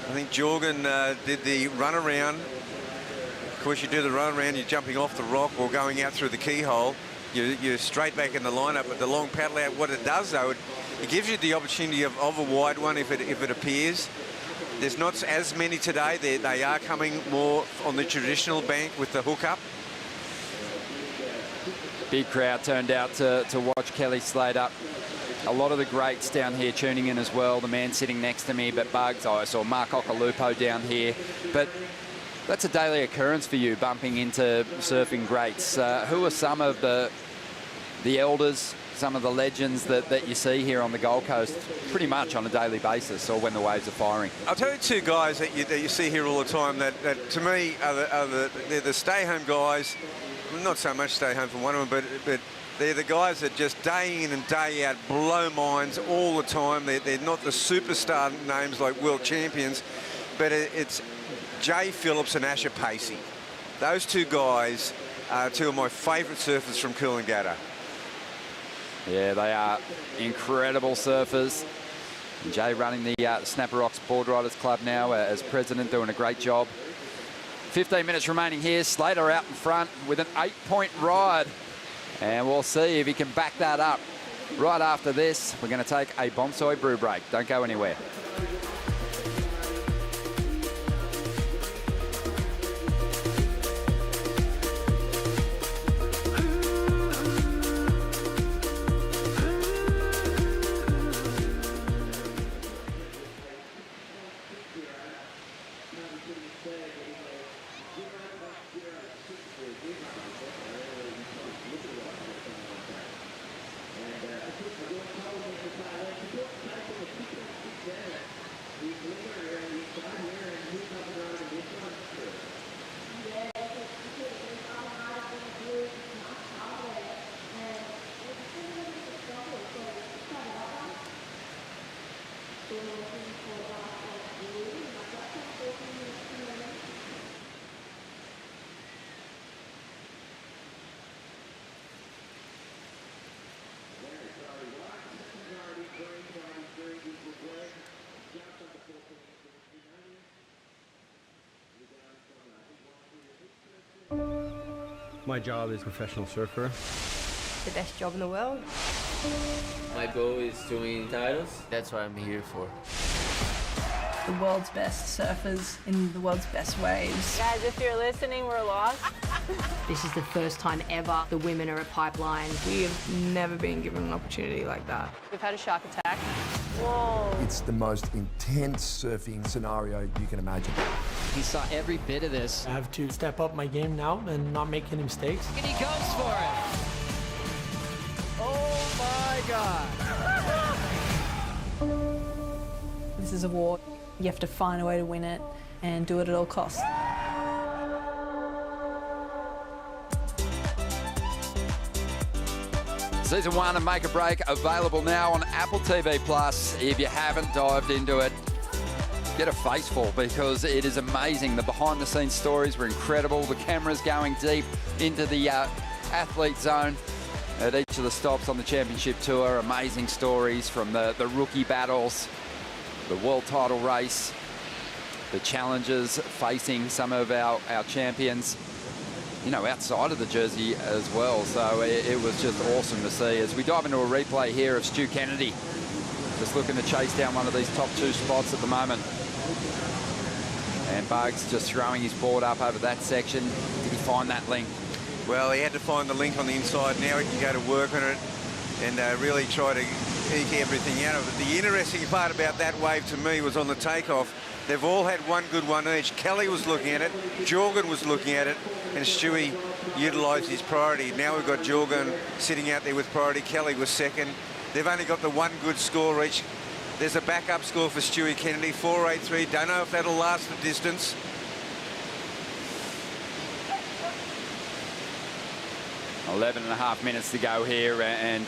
I think Jorgen did the run around. Of course, you do the run around, you're jumping off the rock or going out through the keyhole. You're straight back in the lineup, but the long paddle out, what it does though, it gives you the opportunity of a wide one if it appears. There's not as many today. They are coming more on the traditional bank with the hookup. Big crowd turned out to watch Kelly Slater. A lot of the greats down here tuning in as well. The man sitting next to me, but Bugs, I saw Mark Occhilupo down here. But that's a daily occurrence for you, bumping into surfing greats. Who are some of the elders, some of the legends that you see here on the Gold Coast pretty much on a daily basis, or when the waves are firing? I'll tell you two guys that you see here all the time that to me they're the stay-home guys. Not so much stay home for one of them, but they're the guys that just day in and day out blow minds all the time. They're not the superstar names like world champions, but it's Jay Phillips and Asher Pacey. Those two guys are two of my favourite surfers from Coolangatta. Yeah, they are incredible surfers. Jay running the Snapper Rocks Board Riders Club now as president, doing a great job. 15 minutes remaining here. Slater out in front with an 8-point ride. And we'll see if he can back that up. Right after this, we're going to take a bonsai brew break. Don't go anywhere. My job is professional surfer. The best job in the world. My goal is to win titles. That's what I'm here for. The world's best surfers in the world's best waves. Guys, if you're listening, we're lost. This is the first time ever the women are at Pipeline. We have never been given an opportunity like that. We've had a shark attack. Whoa. It's the most intense surfing scenario you can imagine. He saw every bit of this. I have to step up my game now and not make any mistakes. And he goes for it. Oh my God. This is a war. You have to find a way to win it and do it at all costs. Season 1 of Make a Break available now on Apple TV+. If you haven't dived into it, get a faceful because it is amazing. The behind-the-scenes stories were incredible. The cameras going deep into the athlete zone at each of the stops on the championship tour. Amazing stories from the rookie battles, the world title race, the challenges facing some of our champions, you know, outside of the jersey as well. So it was just awesome to see. As we dive into a replay here of Stu Kennedy, just looking to chase down one of these top 2 spots at the moment. And Bugs just throwing his board up over that section. Did he find that link? Well, he had to find the link on the inside. Now he can go to work on it and really try to eke everything out of it. The interesting part about that wave to me was on the takeoff. They've all had one good one each. Kelly was looking at it, Jorgen was looking at it, and Stewie utilised his priority. Now we've got Jorgen sitting out there with priority. Kelly was second. They've only got the one good score each. There's a backup score for Stewie Kennedy, 4.83. Don't know if that'll last the distance. .5 minutes to go here, and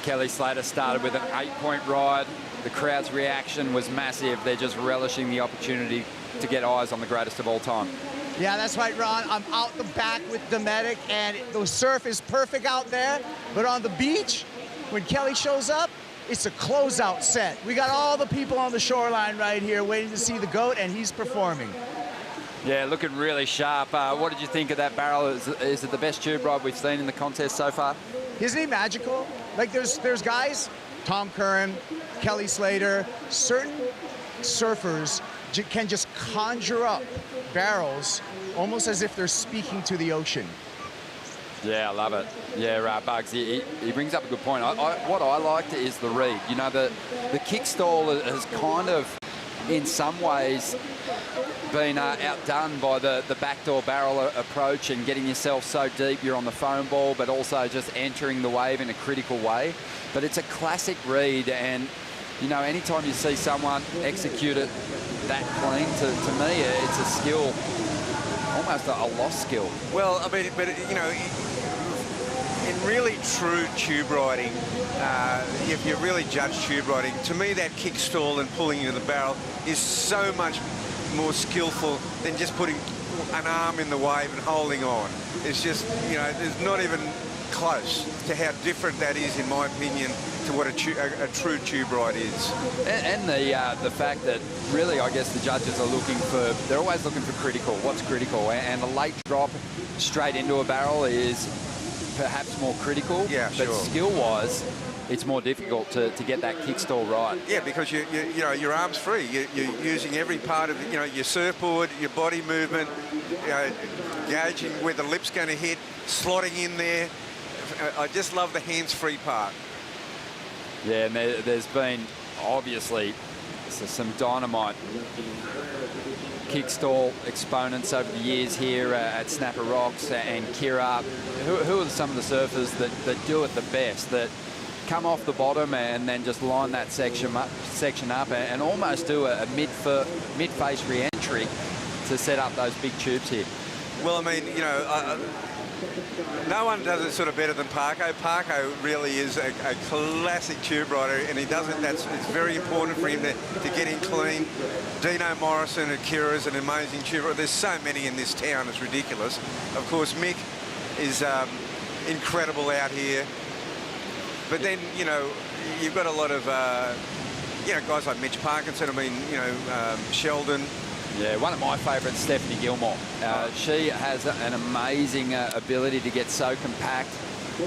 Kelly Slater started with an 8-point ride. The crowd's reaction was massive. They're just relishing the opportunity to get eyes on the greatest of all time. Yeah, that's right, Ron. I'm out the back with Dometic, and the surf is perfect out there. But on the beach, when Kelly shows up, it's a closeout set. We got all the people on the shoreline right here waiting to see the GOAT, and he's performing. Yeah, looking really sharp. What did you think of that barrel? Is it the best tube ride we've seen in the contest so far? Isn't he magical? Like, there's guys, Tom Curran, Kelly Slater, certain surfers can just conjure up barrels almost as if they're speaking to the ocean. Yeah, I love it. Yeah, Bugs, he brings up a good point. What I liked is the read. You know, the kick stall has kind of, in some ways, been outdone by the backdoor barrel approach and getting yourself so deep you're on the foam ball, but also just entering the wave in a critical way. But it's a classic read, and you know, anytime you see someone execute it that clean, to me, it's a skill, almost a lost skill. Well, I mean, but you know, in really true tube riding, if you really judge tube riding, to me that kick stall and pulling into the barrel is so much more skillful than just putting an arm in the wave and holding on. It's just, you know, there's not even close to how different that is, in my opinion, to what a true tube ride is. And the fact that really, I guess the judges are looking for, they're always looking for critical. What's critical? And a late drop straight into a barrel is perhaps more critical. Yeah, but sure. Skill-wise, it's more difficult to get that kick stall right. Yeah, because you know, your arm's free. You're using every part of, you know, your surfboard, your body movement, you know, gauging where the lip's going to hit, slotting in there. I just love the hands-free part. Yeah, and there's been obviously some dynamite kick stall exponents over the years here at Snapper Rocks and Kira. Who are some of the surfers that do it the best, that come off the bottom and then just line that section up and almost do a mid-face re-entry to set up those big tubes here? Well, I mean, you know, no one does it sort of better than Parko. Parko really is a classic tube rider, and he does it. It's very important for him to get in clean. Dino Morrison and Kira is an amazing tube rider. There's so many in this town, it's ridiculous. Of course, Mick is incredible out here. But then, you know, you've got a lot of, you know, guys like Mitch Parkinson. I mean, you know, Sheldon. Yeah, one of my favourites, Stephanie Gilmore. She has an amazing ability to get so compact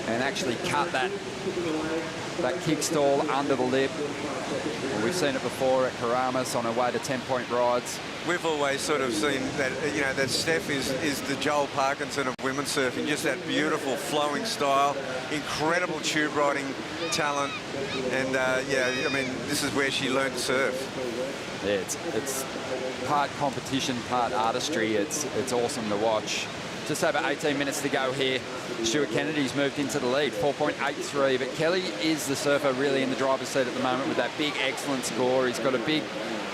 and actually cut that kick stall under the lip. Well, we've seen it before at Karamas on her way to 10-point rides. We've always sort of seen that, that Steph is the Joel Parkinson of women's surfing, just that beautiful flowing style, incredible tube riding talent, and yeah, I mean, this is where she learned to surf. Yeah, it's part competition, part artistry. It's awesome to watch. Just over 18 minutes to go here. Stuart Kennedy's moved into the lead, 4.83, but Kelly is the surfer really in the driver's seat at the moment with that big, excellent score. He's got a big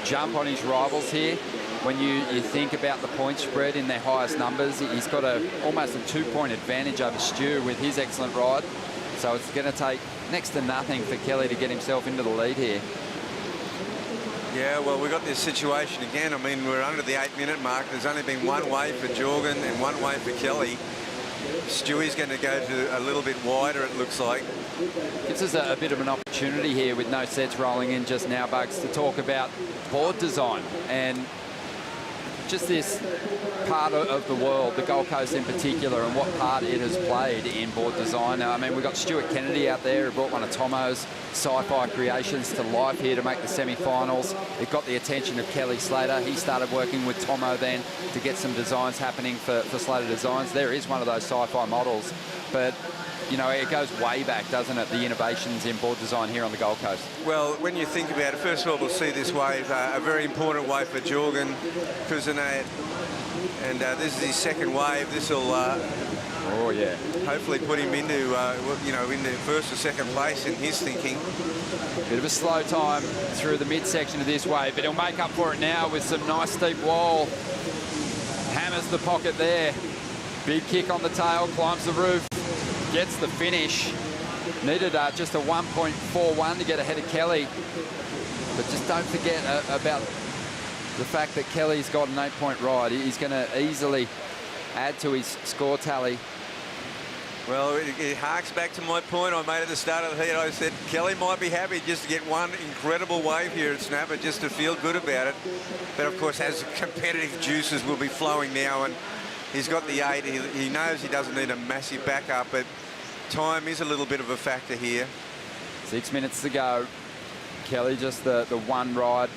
jump on his rivals here. When you think about the point spread in their highest numbers, he's got almost a 2-point advantage over Stu with his excellent ride. So it's going to take next to nothing for Kelly to get himself into the lead here. Yeah, well, we've got this situation again. I mean, we're under the 8-minute mark. There's only been one wave for Jorgen and one wave for Kelly. Stewie's going to go to a little bit wider, it looks like. Gives us a bit of an opportunity here with no sets rolling in just now, Bugs, to talk about board design and just this part of the world, the Gold Coast in particular, and what part it has played in board design. I mean, we've got Stuart Kennedy out there who brought one of Tomo's sci-fi creations to life here to make the semi-finals. It got the attention of Kelly Slater. He started working with Tomo then to get some designs happening for Slater Designs. There is one of those sci-fi models, but you know, it goes way back, doesn't it, the innovations in board design here on the Gold Coast? Well, when you think about it, first of all, we'll see this wave, a very important wave for Jorgen Kuzinayat, and this is his second wave. This will, oh yeah, hopefully put him into, into first or second place in his thinking. Bit of a slow time through the midsection of this wave, but he'll make up for it now with some nice steep wall. Hammers the pocket there. Big kick on the tail, climbs the roof. Gets the finish. Needed just a 1.41 to get ahead of Kelly. But just don't forget about the fact that Kelly's got an 8-point ride. He's going to easily add to his score tally. Well, it harks back to my point I made at the start of the heat. I said Kelly might be happy just to get one incredible wave here at Snapper, just to feel good about it. But of course, as competitive juices will be flowing now, and he's got the 8. He knows he doesn't need a massive backup, but time is a little bit of a factor here. 6 minutes to go. Kelly just the one ride.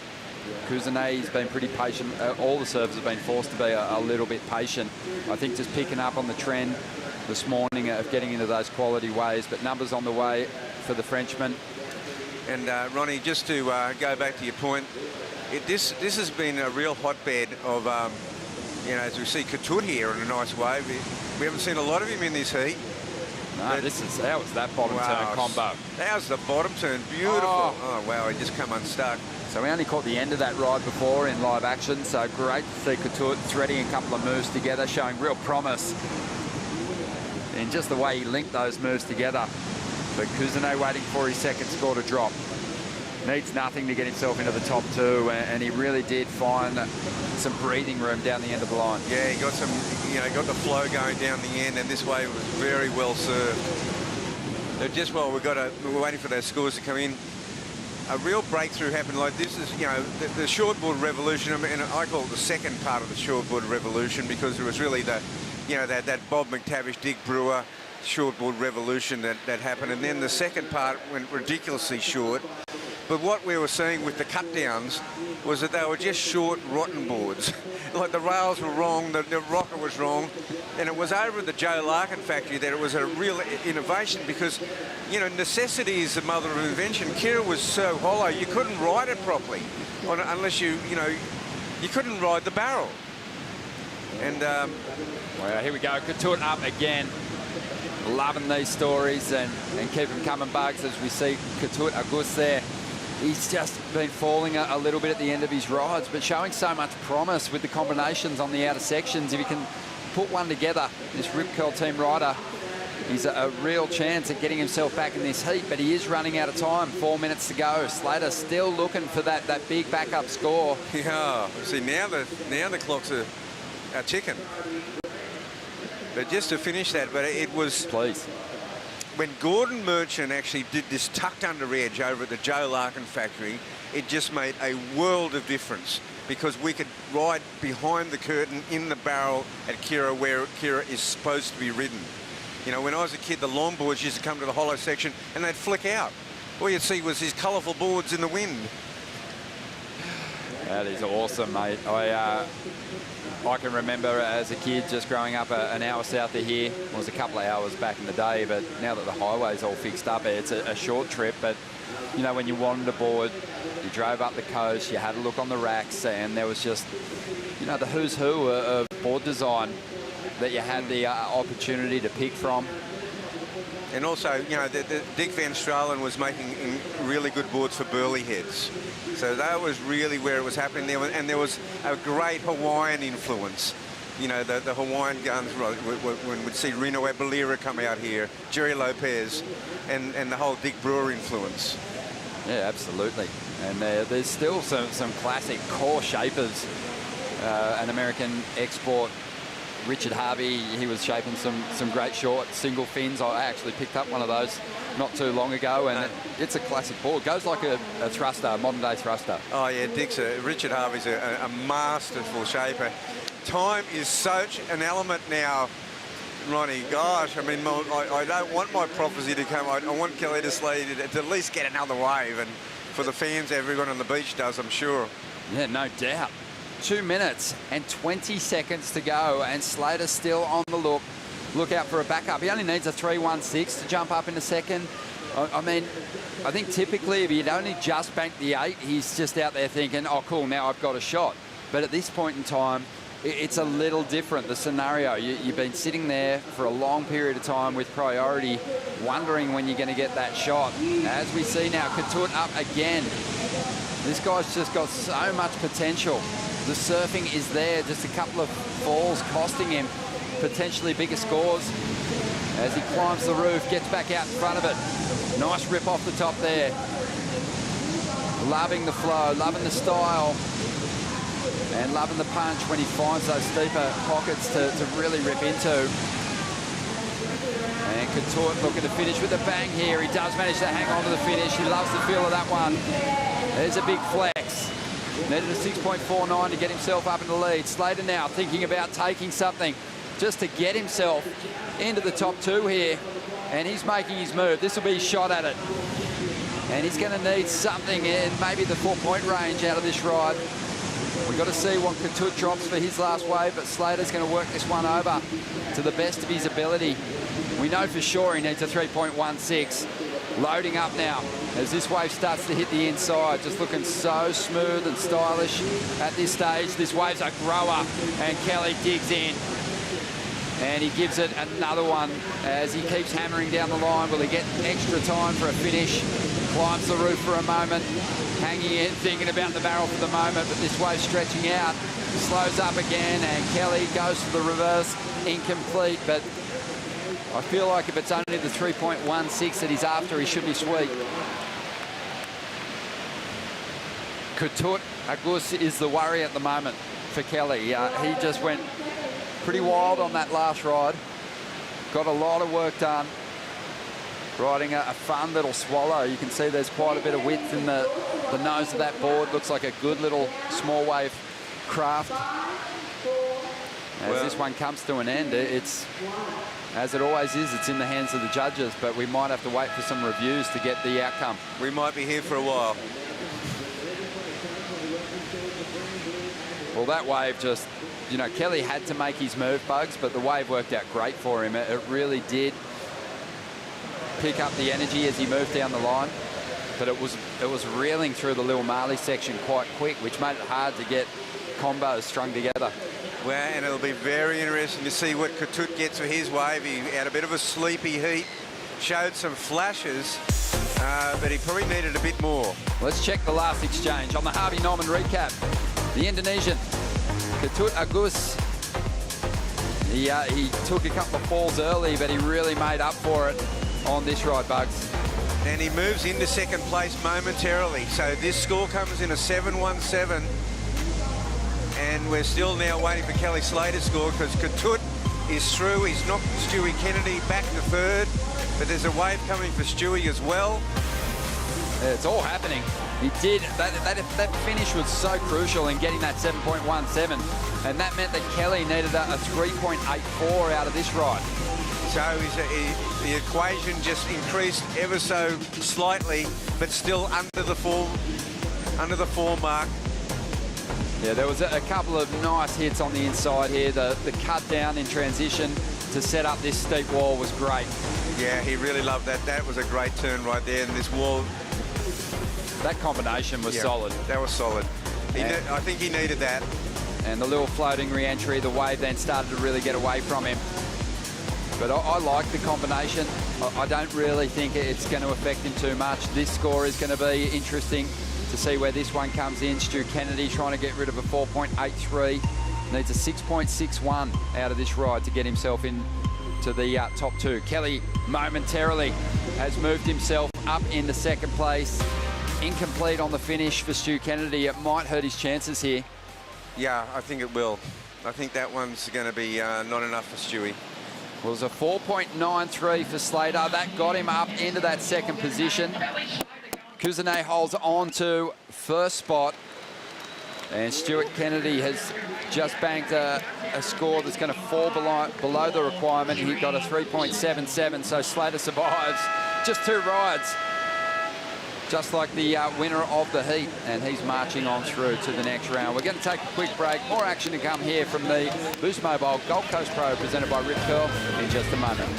Kuzinay's been pretty patient. All the surfers have been forced to be a little bit patient. I think just picking up on the trend this morning of getting into those quality waves, but numbers on the way for the Frenchman. And Ronnie, just to go back to your point, this has been a real hotbed of as we see Couture here on a nice wave. We haven't seen a lot of him in this heat. No, how was that bottom turn combo? How's the bottom turn? Beautiful. Oh, wow, he just come unstuck. So we only caught the end of that ride before in live action, so great to see Couture threading a couple of moves together, showing real promise in just the way he linked those moves together. But Kuzinay waiting for his second score to drop. Needs nothing to get himself into the top 2, and he really did find some breathing room down the end of the line. Yeah, he got some, got the flow going down the end, and this wave was very well served. But just while we're waiting for those scores to come in, a real breakthrough happened. Like this is, the shortboard revolution. I mean, I call it the second part of the shortboard revolution because it was really the, that Bob McTavish, Dick Brewer shortboard revolution that happened, and then the second part went ridiculously short. But what we were seeing with the cut downs was that they were just short, rotten boards. Like the rails were wrong, the rocker was wrong, and it was over at the Joe Larkin factory that it was a real innovation because, necessity is the mother of invention. Kira was so hollow, you couldn't ride it properly unless you couldn't ride the barrel. And well, here we go, Couture up again. Loving these stories and keep them coming, Bugs, as we see Couture Auguste there. He's just been falling a little bit at the end of his rides, but showing so much promise with the combinations on the outer sections. If he can put one together, this Rip Curl team rider, he's a real chance at getting himself back in this heat, but he is running out of time. 4 minutes to go. Slater still looking for that big backup score. Yeah, see, now the clocks are ticking. But just to finish that, but it was... Please. When Gordon Merchant actually did this tucked under edge over at the Joe Larkin factory, it just made a world of difference. because we could ride behind the curtain in the barrel at Kira where Kira is supposed to be ridden. You know, when I was a kid, the longboards used to come to the hollow section and they'd flick out. All you'd see was his colourful boards in the wind. That is awesome, mate. I can remember as a kid just growing up an hour south of here. It was a couple of hours back in the day, but now that the highway's all fixed up, it's a short trip. But, you know, when you wanted to board, you drove up the coast, you had a look on the racks, and there was just, you know, the who's who of board design that you had the opportunity to pick from. And also, you know, Dick Van Stralen was making really good boards for burley heads. So that was really where it was happening there. And there was a great Hawaiian influence. You know, the Hawaiian guns, when we'd see Reno Abalira come out here, Jerry Lopez, and the whole Dick Brewer influence. Yeah, absolutely. And there's still some classic core shapers. An American export, Richard Harvey, he was shaping some great short single fins. I actually picked up one of those not too long ago, and it's a classic board. Goes like a thruster, a modern day thruster. Oh yeah, Richard Harvey's a masterful shaper. Time is such an element now, Ronnie. Gosh, I mean, I don't want my prophecy to come. I want Kelly to slay to at least get another wave, and for the fans, everyone on the beach does, I'm sure. Yeah, no doubt. 2 minutes and 20 seconds to go, and Slater's still on the look. Look out for a backup. He only needs a 3.16 to jump up in a second. I mean, I think typically if he'd only just banked the 8, he's just out there thinking, oh, cool, now I've got a shot. But at this point in time, it's a little different, the scenario. You've been sitting there for a long period of time with priority, wondering when you're going to get that shot. As we see now, Katut up again. This guy's just got so much potential. The surfing is there, just a couple of falls costing him potentially bigger scores. As he climbs the roof, gets back out in front of it. Nice rip off the top there. Loving the flow, loving the style, and loving the punch when he finds those steeper pockets to really rip into. And Katut looking to finish with a bang here. He does manage to hang on to the finish. He loves the feel of that one. There's a big flex. Needed a 6.49 to get himself up in the lead. Slater now thinking about taking something just to get himself into the top 2 here. And he's making his move. This will be his shot at it. And he's going to need something in maybe the 4-point range out of this ride. We've got to see what Katut drops for his last wave, but Slater's going to work this one over to the best of his ability. We know for sure he needs a 3.16. Loading up now as this wave starts to hit the inside. Just looking so smooth and stylish at this stage. This wave's a grower, and Kelly digs in. And he gives it another one as he keeps hammering down the line. Will he get extra time for a finish? Climbs the roof for a moment, hanging in, thinking about the barrel for the moment, but this wave stretching out. Slows up again, and Kelly goes for the reverse, incomplete, but I feel like if it's only the 3.16 that he's after, he should be sweet. Katut Agus is the worry at the moment for Kelly. He just went pretty wild on that last ride. Got a lot of work done. Riding a fun little swallow. You can see there's quite a bit of width in the nose of that board. Looks like a good little small wave craft. As this one comes to an end, it's, as it always is, it's in the hands of the judges, but we might have to wait for some reviews to get the outcome. We might be here for a while. Well, that wave just, you know, Kelly had to make his move, Bugs, but the wave worked out great for him. It really did pick up the energy as he moved down the line, but it was reeling through the Lil Marley section quite quick, which made it hard to get combos strung together. Well, and it'll be very interesting to see what Katut gets for his wave. He had a bit of a sleepy heat, showed some flashes, but he probably needed a bit more. Let's check the last exchange on the Harvey Norman recap. The Indonesian, Katut Agus, he took a couple of falls early, but he really made up for it on this ride, Bugs. And he moves into second place momentarily. So this score comes in a 7.17. And we're still now waiting for Kelly Slater's score because Katut is through. He's knocked Stewie Kennedy back to third. But there's a wave coming for Stewie as well. It's all happening. He did. That finish was so crucial in getting that 7.17, and that meant that Kelly needed a 3.84 out of this ride. So the equation just increased ever so slightly, but still under the 4 mark. Yeah, there was a couple of nice hits on the inside here. The cut down in transition to set up this steep wall was great. Yeah, he really loved that. That was a great turn right there, and this wall. That combination was solid. That was solid. I think he needed that. And the little floating re-entry, the wave then started to really get away from him. But I like the combination. I don't really think it's going to affect him too much. This score is going to be interesting to see where this one comes in. Stu Kennedy trying to get rid of a 4.83. Needs a 6.61 out of this ride to get himself into the top 2. Kelly momentarily has moved himself up into second place. Incomplete on the finish for Stu Kennedy. It might hurt his chances here. Yeah, I think it will. I think that one's going to be not enough for Stewie. Well, it was a 4.93 for Slater. That got him up into that second position. Kuzene holds on to first spot. And Stuart Kennedy has just banked a score that's going to fall below the requirement. He got a 3.77, so Slater survives just 2 rides. Just like the winner of the heat, and he's marching on through to the next round. We're going to take a quick break. More action to come here from the Boost Mobile Gold Coast Pro presented by Rip Curl in just a moment.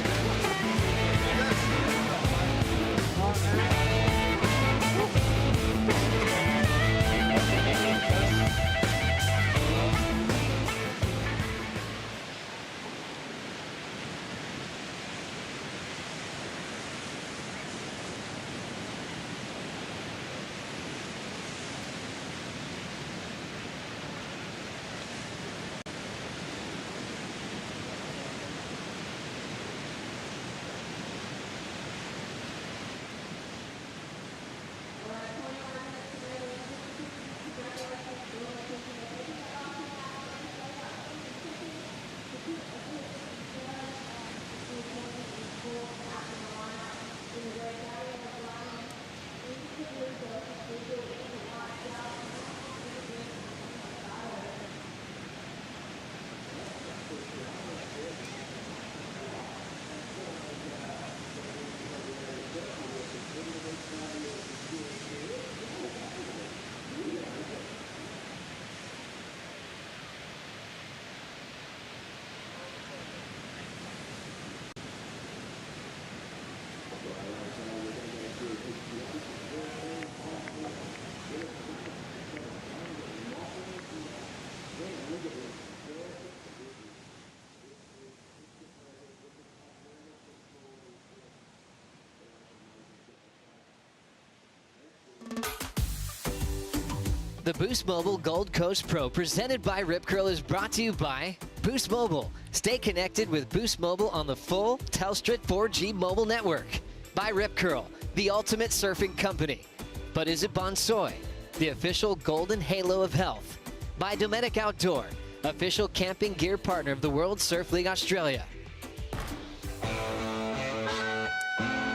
The Boost Mobile Gold Coast Pro presented by Rip Curl is brought to you by Boost Mobile. Stay connected with Boost Mobile on the full Telstra 4G mobile network. By Rip Curl, the ultimate surfing company. But is it Bonsoy, the official golden halo of health? By Dometic Outdoor, official camping gear partner of the World Surf League Australia.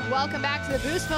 Welcome back to the Boost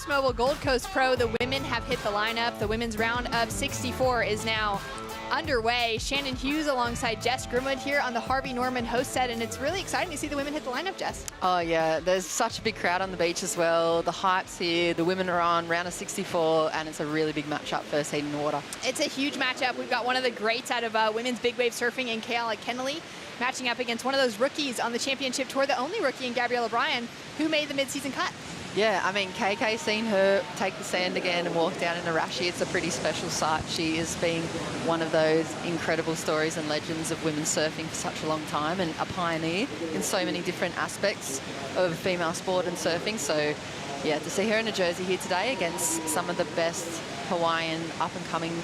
Mobile Gold Coast Pro. The women have hit the lineup. The women's round of 64 is now underway. Shannon Hughes alongside Jess Grimwood here on the Harvey Norman host set, and it's really exciting to see the women hit the lineup, Jess. Oh yeah, there's such a big crowd on the beach as well. The hype's here. The women are on round of 64, and it's a really big matchup, first heat in the water. It's a huge matchup. We've got one of the greats out of women's big wave surfing in Kayla Kennelly, matching up against one of those rookies on the championship tour, the only rookie in Gabrielle O'Brien, who made the mid-season cut. Yeah, I mean, KK, seen her take the sand again and walk down in Arashi, it's a pretty special sight. She has been one of those incredible stories and legends of women's surfing for such a long time, and a pioneer in so many different aspects of female sport and surfing. So, yeah, to see her in a jersey here today against some of the best Hawaiian up-and-coming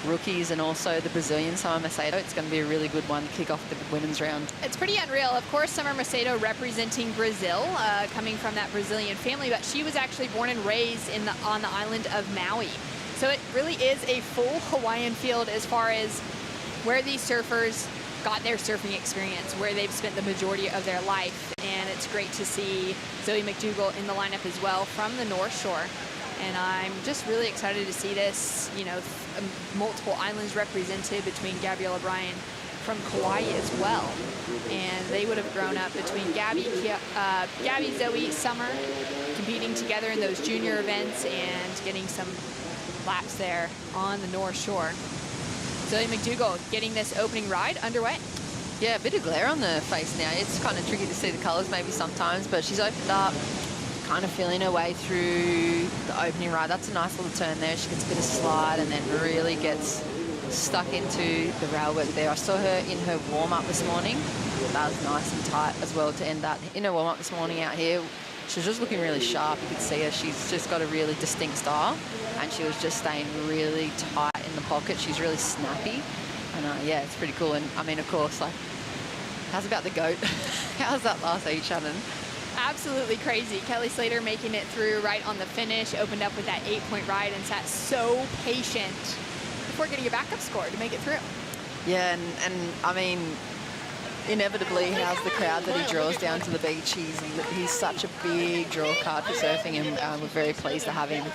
rookies and also the Brazilian Summer Macedo, it's going to be a really good one to kick off the women's round. It's pretty unreal. Of course, Summer Macedo representing Brazil, coming from that Brazilian family, but she was actually born and raised on the island of Maui. So it really is a full Hawaiian field as far as where these surfers got their surfing experience, where they've spent the majority of their life. And it's great to see Zoe McDougall in the lineup as well from the North Shore. And I'm just really excited to see this, you know, multiple islands represented between Gabriella Bryan from Kauai as well. And they would have grown up between Gabby, Zoe, Summer, competing together in those junior events and getting some laps there on the North Shore. Zoe McDougall getting this opening ride underway. Yeah, a bit of glare on the face now. It's kind of tricky to see the colours maybe sometimes, but she's opened up, kind of feeling her way through the opening ride. That's a nice little turn there. She gets a bit of slide and then really gets stuck into the rail work there. I saw her in her warm-up this morning. That was nice and tight as well to end that. In her warm-up this morning out here, she was just looking really sharp. You could see her. She's just got a really distinct style, and she was just staying really tight in the pocket. She's really snappy, and yeah, it's pretty cool. And I mean, of course, like, how's about the goat? How's that last heat, Shannon? Absolutely crazy. Kelly Slater making it through right on the finish, opened up with that 8-point ride and sat so patient before getting a backup score to make it through. Yeah, and I mean, inevitably, how's the crowd that he draws down to the beach? He's such a big draw card for surfing, and we're very pleased to have him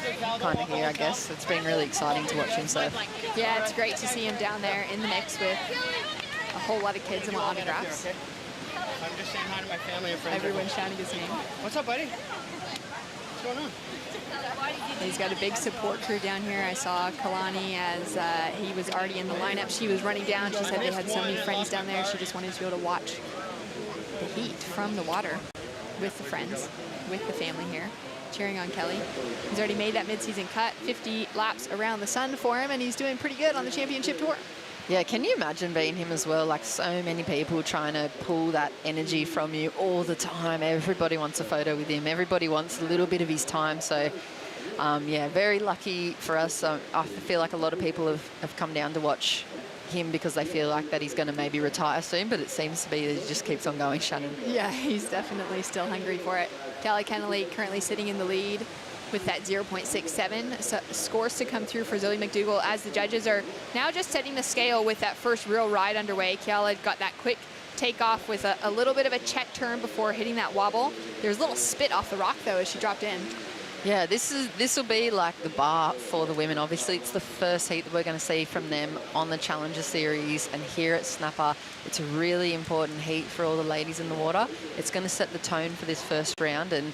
kind of here, I guess. It's been really exciting to watch him surf. Yeah, it's great to see him down there in the mix with a whole lot of kids and autographs. I'm just saying hi to my family and friends. Everyone's shouting his name. What's up, buddy? What's going on? He's got a big support crew down here. I saw Kalani as he was already in the lineup. She was running down. She said they had so many friends down there. She just wanted to be able to watch the heat from the water with the friends, with the family here, cheering on Kelly. He's already made that mid-season cut, 50 laps around the sun for him, and he's doing pretty good on the championship tour. Yeah, can you imagine being him as well? Like, so many people trying to pull that energy from you all the time. Everybody wants a photo with him. Everybody wants a little bit of his time. So, yeah, very lucky for us. I feel like a lot of people have come down to watch him because they feel like that he's going to maybe retire soon, but it seems to be that he just keeps on going, Shannon. Yeah, he's definitely still hungry for it. Kelly Kennelly currently sitting in the lead with that 0.67. So scores to come through for Zoe McDougall as the judges are now just setting the scale with that first real ride underway. Kiala got that quick takeoff with a little bit of a check turn before hitting that wobble. There's a little spit off the rock, though, as she dropped in. Yeah, this will be like the bar for the women. Obviously, it's the first heat that we're going to see from them on the Challenger Series, and here at Snapper, it's a really important heat for all the ladies in the water. It's going to set the tone for this first round, and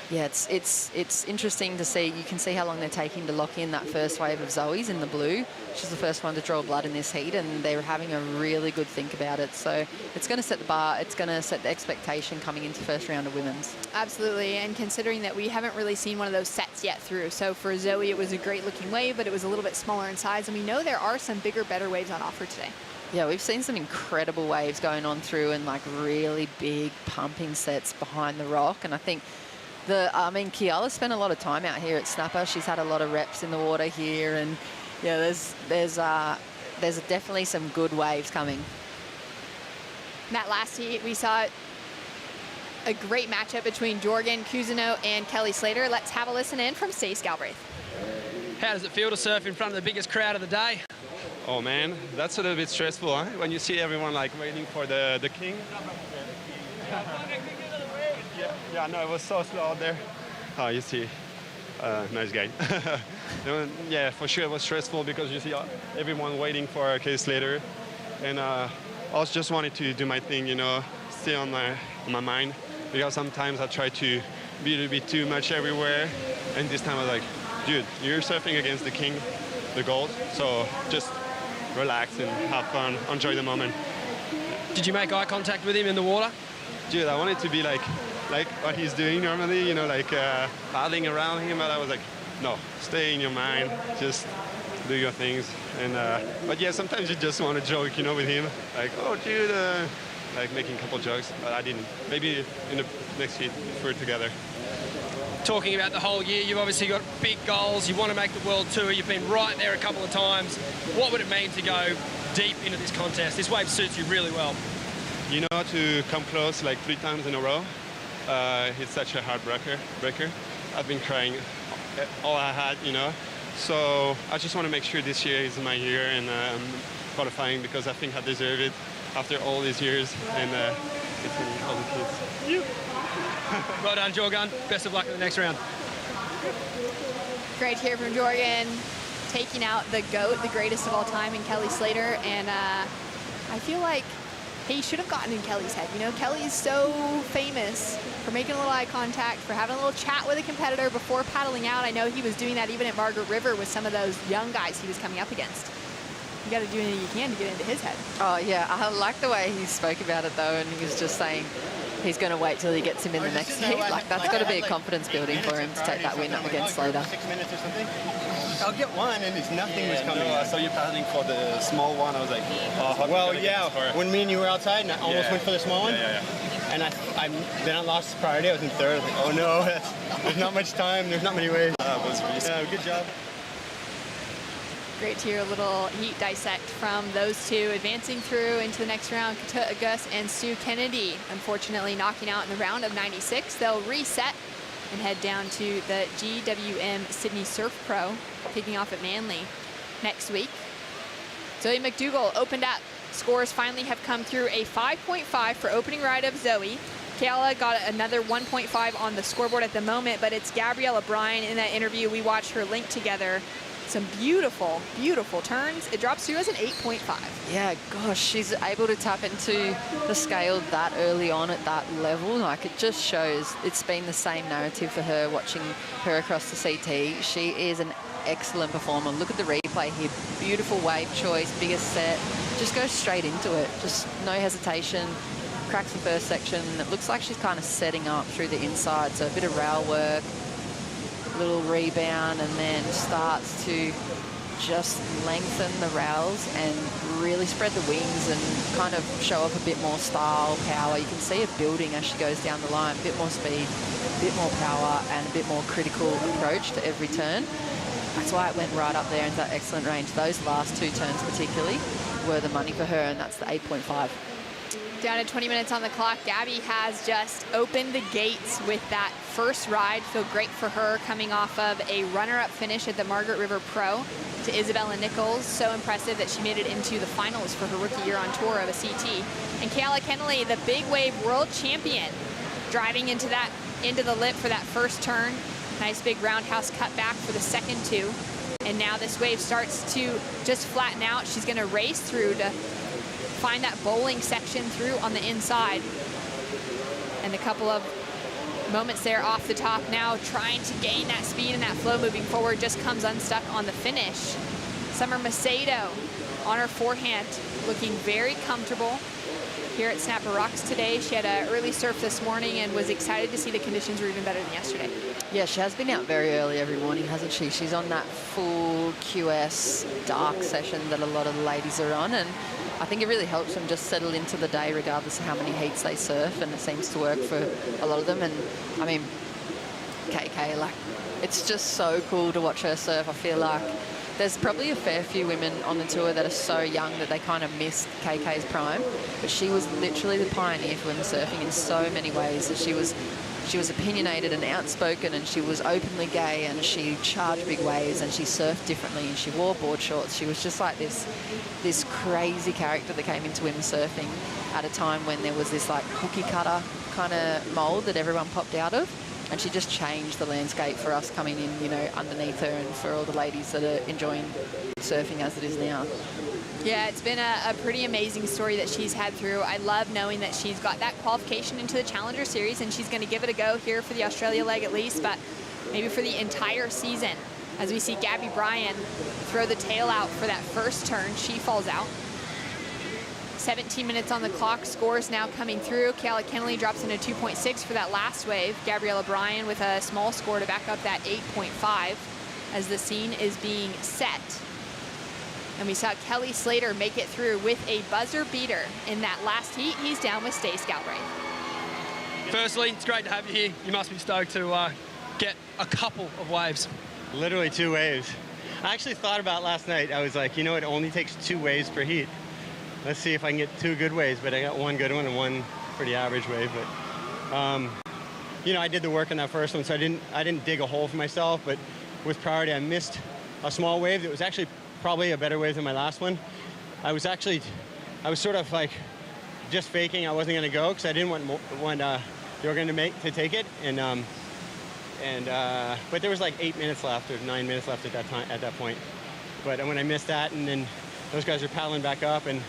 yeah, it's interesting to see. You can see how long they're taking to lock in that first wave of Zoe's in the blue. She's the first one to draw blood in this heat, and they're having a really good think about it. So it's going to set the bar. It's going to set the expectation coming into first round of women's. Absolutely, and considering that we haven't really seen one of those sets yet through. So for Zoe, it was a great looking wave, but it was a little bit smaller in size, and we know there are some bigger, better waves on offer today. Yeah, we've seen some incredible waves going on through and like really big pumping sets behind the rock, and I think Kiala spent a lot of time out here at Snapper. She's had a lot of reps in the water here, and yeah, there's definitely some good waves coming. That last heat, we saw a great matchup between Jorgen Cousineau and Kelly Slater. Let's have a listen in from Stace Galbraith. How does it feel to surf in front of the biggest crowd of the day? Oh man, that's a little bit stressful, huh? When you see everyone like waiting for the king. Yeah, no, it was so slow out there. Oh, you see, nice guy. Yeah, for sure it was stressful because you see everyone waiting for a case later. And I was just wanted to do my thing, you know, stay on my mind. Because sometimes I try to be a little bit too much everywhere. And this time I was like, dude, you're surfing against the king, the gold. So just relax and have fun, enjoy the moment. Did you make eye contact with him in the water? Dude, I wanted to be like what he's doing normally, you know, like paddling around him, but I was like, no, stay in your mind, just do your things. And but yeah, sometimes you just want to joke, you know, with him, like, oh, dude, like making a couple jokes, but I didn't. Maybe in the next heat if we're together. Talking about the whole year, you've obviously got big goals. You want to make the World Tour. You've been right there a couple of times. What would it mean to go deep into this contest? This wave suits you really well. You know, to come close like 3 times in a row, it's such a heartbreaker. I've been crying all I had, you know. So I just want to make sure this year is my year and qualifying because I think I deserve it after all these years. And it's me, all the kids. Well done, Jorgen. Best of luck in the next round. Great to hear from Jorgen, taking out the GOAT, the greatest of all time, in Kelly Slater. And I feel like he should have gotten in Kelly's head. You know, Kelly's so famous for making a little eye contact, for having a little chat with a competitor before paddling out. I know he was doing that even at Margaret River with some of those young guys he was coming up against. You got to do anything you can to get into his head. Oh, yeah. I like the way he spoke about it, though, and he was just saying he's going to wait till he gets him in the next heat. Like, that's got to be a confidence building for him to take that win up against Slater. 6 minutes or something? I'll get one, and it's nothing was coming. I saw you paddling for the small one. I was like, oh, well, yeah. When me and you were outside, and I almost went for the small one. And then I lost priority. I was in third. I was like, oh no, there's not much time. There's not many ways. Good job. Great to hear a little heat dissect from those two advancing through into the next round. Kata Agus and Sue Kennedy, unfortunately, knocking out in the round of 96. They'll reset and head down to the GWM Sydney Surf Pro, kicking off at Manly next week. Zoe McDougall opened up. Scores finally have come through. A 5.5 for opening ride of Zoe. Kayla got another 1.5 on the scoreboard at the moment, but it's Gabriella Bryan. In that interview, we watched her link together. Some beautiful, beautiful turns. It drops through as an 8.5. Yeah, gosh, she's able to tap into the scale that early on at that level. Like, it just shows it's been the same narrative for her watching her across the CT. She is an excellent performer. Look at the replay here. Beautiful wave choice, biggest set. Just goes straight into it. Just no hesitation. Cracks the first section. It looks like she's kind of setting up through the inside. So a bit of rail work, little rebound, and then starts to just lengthen the rails and really spread the wings and kind of show off a bit more style, power. You can see it building as she goes down the line. A bit more speed, a bit more power, and a bit more critical approach to every turn. That's why it went right up there into that excellent range. Those last two turns particularly were the money for her, and that's the 8.5. Down to 20 minutes on the clock. Gabby has just opened the gates with that first ride. Feel great for her, coming off of a runner-up finish at the Margaret River Pro to Isabella Nichols. So impressive that she made it into the finals for her rookie year on tour of a CT. And Kayla Kennelly, the big wave world champion, driving into the lip for that first turn. Nice big roundhouse cut back for the second two. And now this wave starts to just flatten out. She's going to race through to find that bowling section through on the inside. And a couple of moments there off the top now, trying to gain that speed and that flow moving forward, just comes unstuck on the finish. Summer Macedo on her forehand, looking very comfortable here at Snapper Rocks today. She had an early surf this morning and was excited to see the conditions were even better than yesterday. Yeah, she has been out very early every morning, hasn't she? She's on that full QS dark session that a lot of the ladies are on, and I think it really helps them just settle into the day regardless of how many heats they surf, and it seems to work for a lot of them. And I mean, KK, like, it's just so cool to watch her surf. I feel like there's probably a fair few women on the tour that are so young that they kind of missed KK's prime, but she was literally the pioneer for women surfing in so many ways. That she was opinionated and outspoken, and she was openly gay, and she charged big waves, and she surfed differently, and she wore board shorts. She was just like this crazy character that came into women surfing at a time when there was this like cookie cutter kind of mold that everyone popped out of. And she just changed the landscape for us coming in, you know, underneath her, and for all the ladies that are enjoying surfing as it is now. Yeah, it's been a pretty amazing story that she's had through. I love knowing that she's got that qualification into the Challenger Series, and she's going to give it a go here for the Australia leg at least, but maybe for the entire season. As we see Gabby Bryan throw the tail out for that first turn, she falls out. 17 minutes on the clock, scores now coming through. Kayla Kennelly drops into 2.6 for that last wave. Gabriella Bryan with a small score to back up that 8.5 as the scene is being set. And we saw Kelly Slater make it through with a buzzer beater in that last heat. He's down with Stace Galbraith. Firstly, it's great to have you here. You must be stoked to get a couple of waves. Literally 2 waves. I actually thought about last night. I was like, you know, it only takes 2 waves per heat. Let's see if I can get 2 good waves, but I got 1 good one and 1 pretty average wave. But you know, I did the work on that first one, so I didn't dig a hole for myself. But with priority, I missed a small wave that was actually probably a better wave than my last one. I was sort of like just faking I wasn't going to go because I didn't want Jorgen to take it, and And but there was like 8 minutes left or 9 minutes left at that point. But when I missed that, and then those guys were paddling back up, and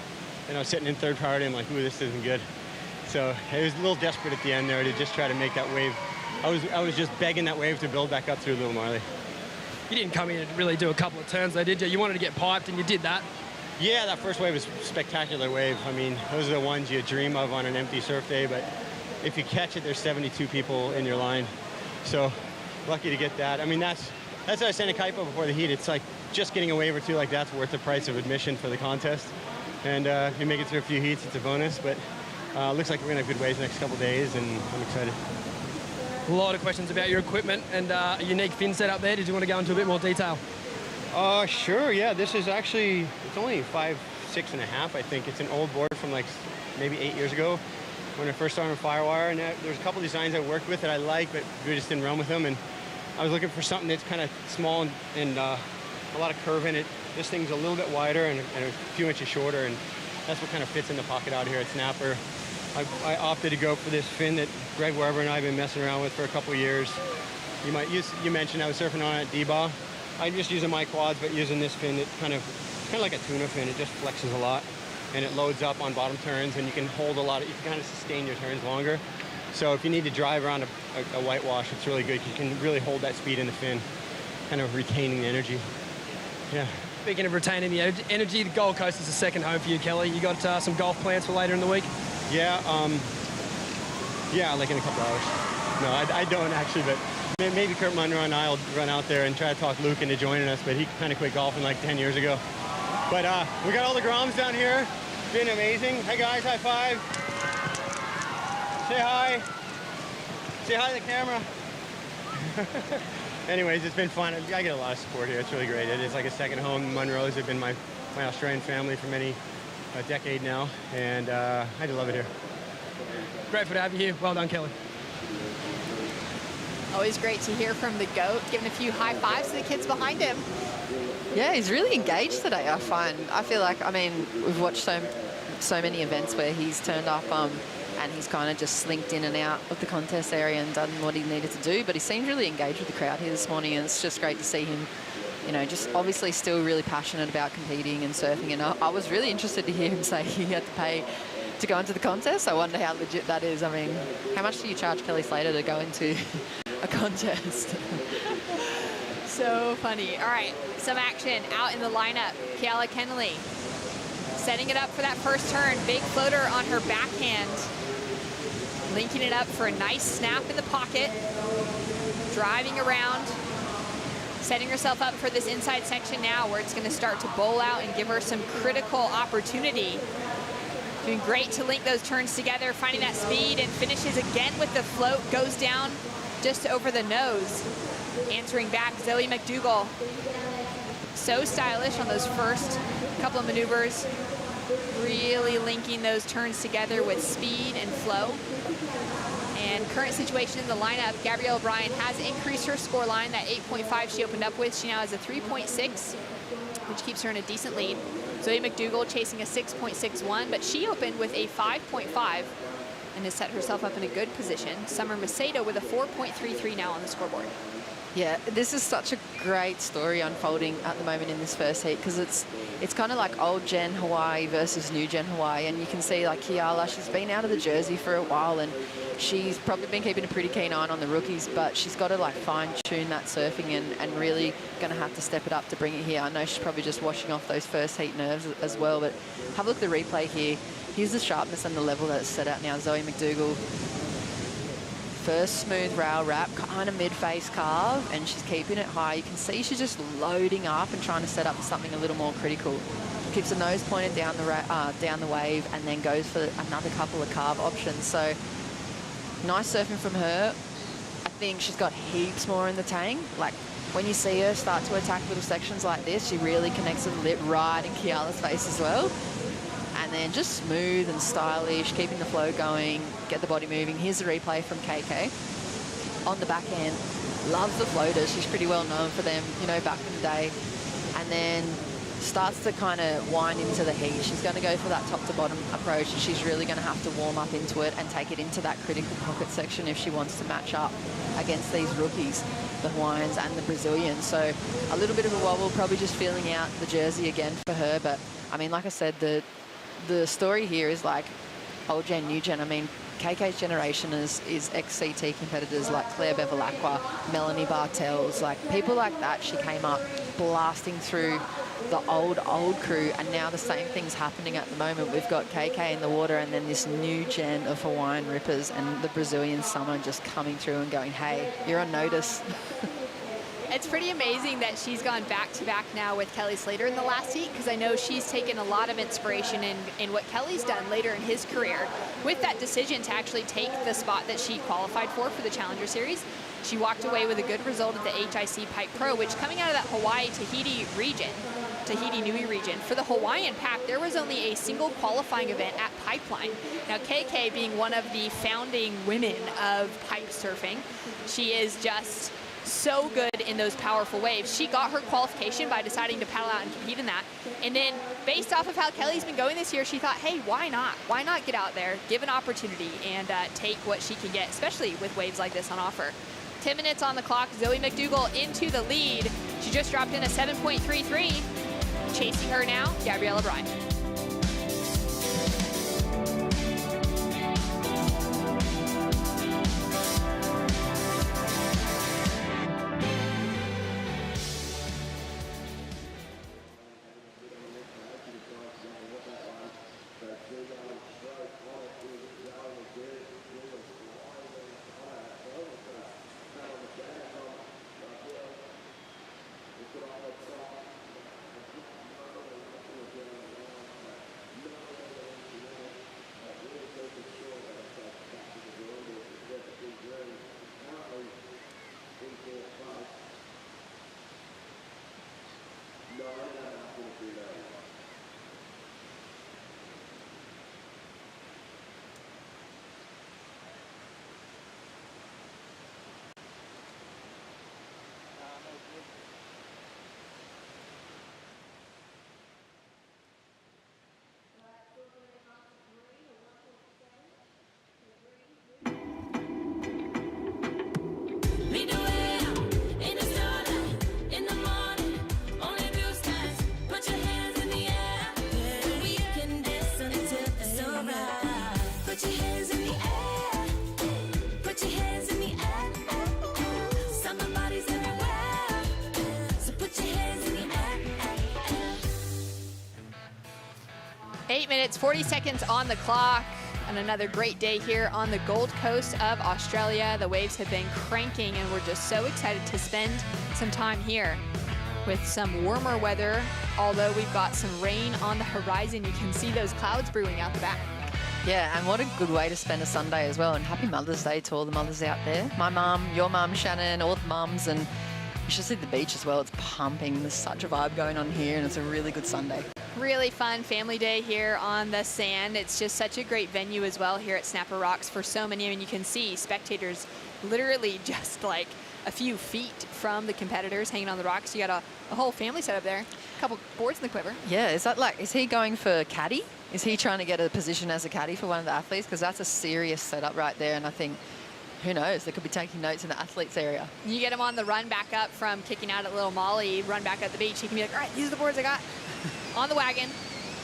I was sitting in third priority, I'm like, ooh, this isn't good. So I was a little desperate at the end there to just try to make that wave. I was just begging that wave to build back up through Little Marley. You didn't come in and really do a couple of turns though, did you? You wanted to get piped and you did that. Yeah, that first wave was a spectacular wave. I mean, those are the ones you dream of on an empty surf day, but if you catch it, there's 72 people in your line. So lucky to get that. I mean, that's what I was saying to Kaipo before the heat. It's like just getting a wave or two like that's worth the price of admission for the contest. And if you make it through a few heats, it's a bonus. But looks like we're going to have good waves the next couple days, and I'm excited. A lot of questions about your equipment and a unique fin setup there. Did you want to go into a bit more detail? Sure, yeah. This is actually, it's only 5'6.5", I think. It's an old board from like maybe 8 years ago when I first started on Firewire. And there's a couple designs I worked with that I like, but we just didn't run with them. And I was looking for something that's kind of small and a lot of curve in it. This thing's a little bit wider and a few inches shorter, and that's what kind of fits in the pocket out here at Snapper. I opted to go for this fin that Greg Weber and I have been messing around with for a couple of years. You mentioned I was surfing on it at D-Bah. I'm just using my quads, but using this fin, it's kind of like a tuna fin. It just flexes a lot, and it loads up on bottom turns, and you can hold a lot. You can kind of sustain your turns longer. So if you need to drive around a whitewash, it's really good. You can really hold that speed in the fin, kind of retaining the energy. Yeah. Speaking of retaining the energy, the Gold Coast is a second home for you, Kelly. You got some golf plans for later in the week? Yeah, like in a couple hours. No, I don't actually, but maybe Kurt Munro and I will run out there and try to talk Luke into joining us, but he kind of quit golfing like 10 years ago. But we got all the Groms down here. It's been amazing. Hey guys, high five. Say hi. Say hi to the camera. Anyways, it's been fun. I get a lot of support here. It's really great. It is like a second home. Munros have been my Australian family for a decade now, and I love it here. Grateful to have you here. Well done, Kelly. Always great to hear from the GOAT, giving a few high fives to the kids behind him. Yeah, he's really engaged today, I find. I feel like, I mean, we've watched so many events where he's turned up and he's kind of just slinked in and out of the contest area and done what he needed to do, but he seemed really engaged with the crowd here this morning, and it's just great to see him, you know, just obviously still really passionate about competing and surfing. And I was really interested to hear him say he had to pay to go into the contest. I wonder how legit that is. I mean, how much do you charge Kelly Slater to go into a contest? So funny. All right, some action out in the lineup. Kiala Kennelly setting it up for that first turn. Big floater on her backhand. Linking it up for a nice snap in the pocket. Driving around. Setting herself up for this inside section now where it's going to start to bowl out and give her some critical opportunity. Doing great to link those turns together, finding that speed, and finishes again with the float. Goes down just over the nose. Answering back, Zoe McDougall. So stylish on those first couple of maneuvers. Really linking those turns together with speed and flow. And current situation in the lineup, Gabrielle O'Brien has increased her score line. That 8.5 she opened up with, she now has a 3.6, which keeps her in a decent lead. Zoe McDougall chasing a 6.61, but she opened with a 5.5 and has set herself up in a good position. Summer Macedo with a 4.33 now on the scoreboard. Yeah, this is such a great story unfolding at the moment in this first heat, because it's kind of like old gen Hawaii versus new gen Hawaii, and you can see like Kiala, she's been out of the jersey for a while, and she's probably been keeping a pretty keen eye on the rookies, but she's got to like fine tune that surfing and really going to have to step it up to bring it here. I know she's probably just washing off those first heat nerves as well, but have a look at the replay here. Here's the sharpness and the level that it's set out now. Zoe McDougall, first smooth rail wrap, kind of mid-face carve, and she's keeping it high. You can see she's just loading up and trying to set up something a little more critical. Keeps the nose pointed down the wave, and then goes for another couple of carve options. So nice surfing from her. I think she's got heaps more in the tank. Like when you see her start to attack little sections like this, she really connects with the lip right in Kiala's face as well. And then just smooth and stylish, keeping the flow going, get the body moving. Here's the replay from KK. On the backhand, loves the floaters. She's pretty well known for them, you know, back in the day. And then starts to kind of wind into the heat. She's going to go for that top to bottom approach, and she's really going to have to warm up into it and take it into that critical pocket section if she wants to match up against these rookies, the Hawaiians and the Brazilians. So a little bit of a wobble, probably just feeling out the jersey again for her. But I mean, like I said, the story here is like old gen, new gen. I mean, KK's generation is ex-CT competitors like Claire Bevilacqua, Melanie Bartels, like people like that. She came up blasting through the old crew, and now the same thing's happening at the moment. We've got KK in the water and then this new gen of Hawaiian rippers and the Brazilian summer just coming through and going, hey, you're on notice. It's pretty amazing that she's gone back-to-back now with Kelly Slater in the last heat, because I know she's taken a lot of inspiration in what Kelly's done later in his career with that decision to actually take the spot that she qualified for the Challenger Series. She walked away with a good result at the HIC Pipe Pro, which coming out of that Hawaii-Tahiti region, Tahiti-Nui region, for the Hawaiian pack, there was only a single qualifying event at Pipeline. Now, KK being one of the founding women of pipe surfing, she is just so good in those powerful waves. She got her qualification by deciding to paddle out and compete in that. And then based off of how Kelly's been going this year, she thought, hey, why not? Why not get out there, give an opportunity, and take what she can get, especially with waves like this on offer. 10 minutes on the clock. Zoe McDougall into the lead. She just dropped in a 7.33. Chasing her now, Gabriella Bryan. Put your hands in the air. Summer bodies everywhere. So put your hands in the air. 8 minutes, 40 seconds on the clock. And another great day here on the Gold Coast of Australia. The waves have been cranking, and we're just so excited to spend some time here with some warmer weather. Although we've got some rain on the horizon, you can see those clouds brewing out the back. Yeah, and what a good way to spend a Sunday as well. And happy Mother's Day to all the mothers out there. My mum, your mum, Shannon, all the mums, and you should see the beach as well. It's pumping. There's such a vibe going on here, and it's a really good Sunday. Really fun family day here on the sand. It's just such a great venue as well here at Snapper Rocks for so many. I mean, you can see spectators literally just like a few feet from the competitors hanging on the rocks. You got a whole family set up there, a couple boards in the quiver. Yeah, is he going for caddy? Is he trying to get a position as a caddy for one of the athletes? Because that's a serious setup right there, and I think, who knows, they could be taking notes in the athletes area. You get him on the run back up from kicking out at Little Molly, run back at the beach. He can be like, all right, these are the boards I got on the wagon.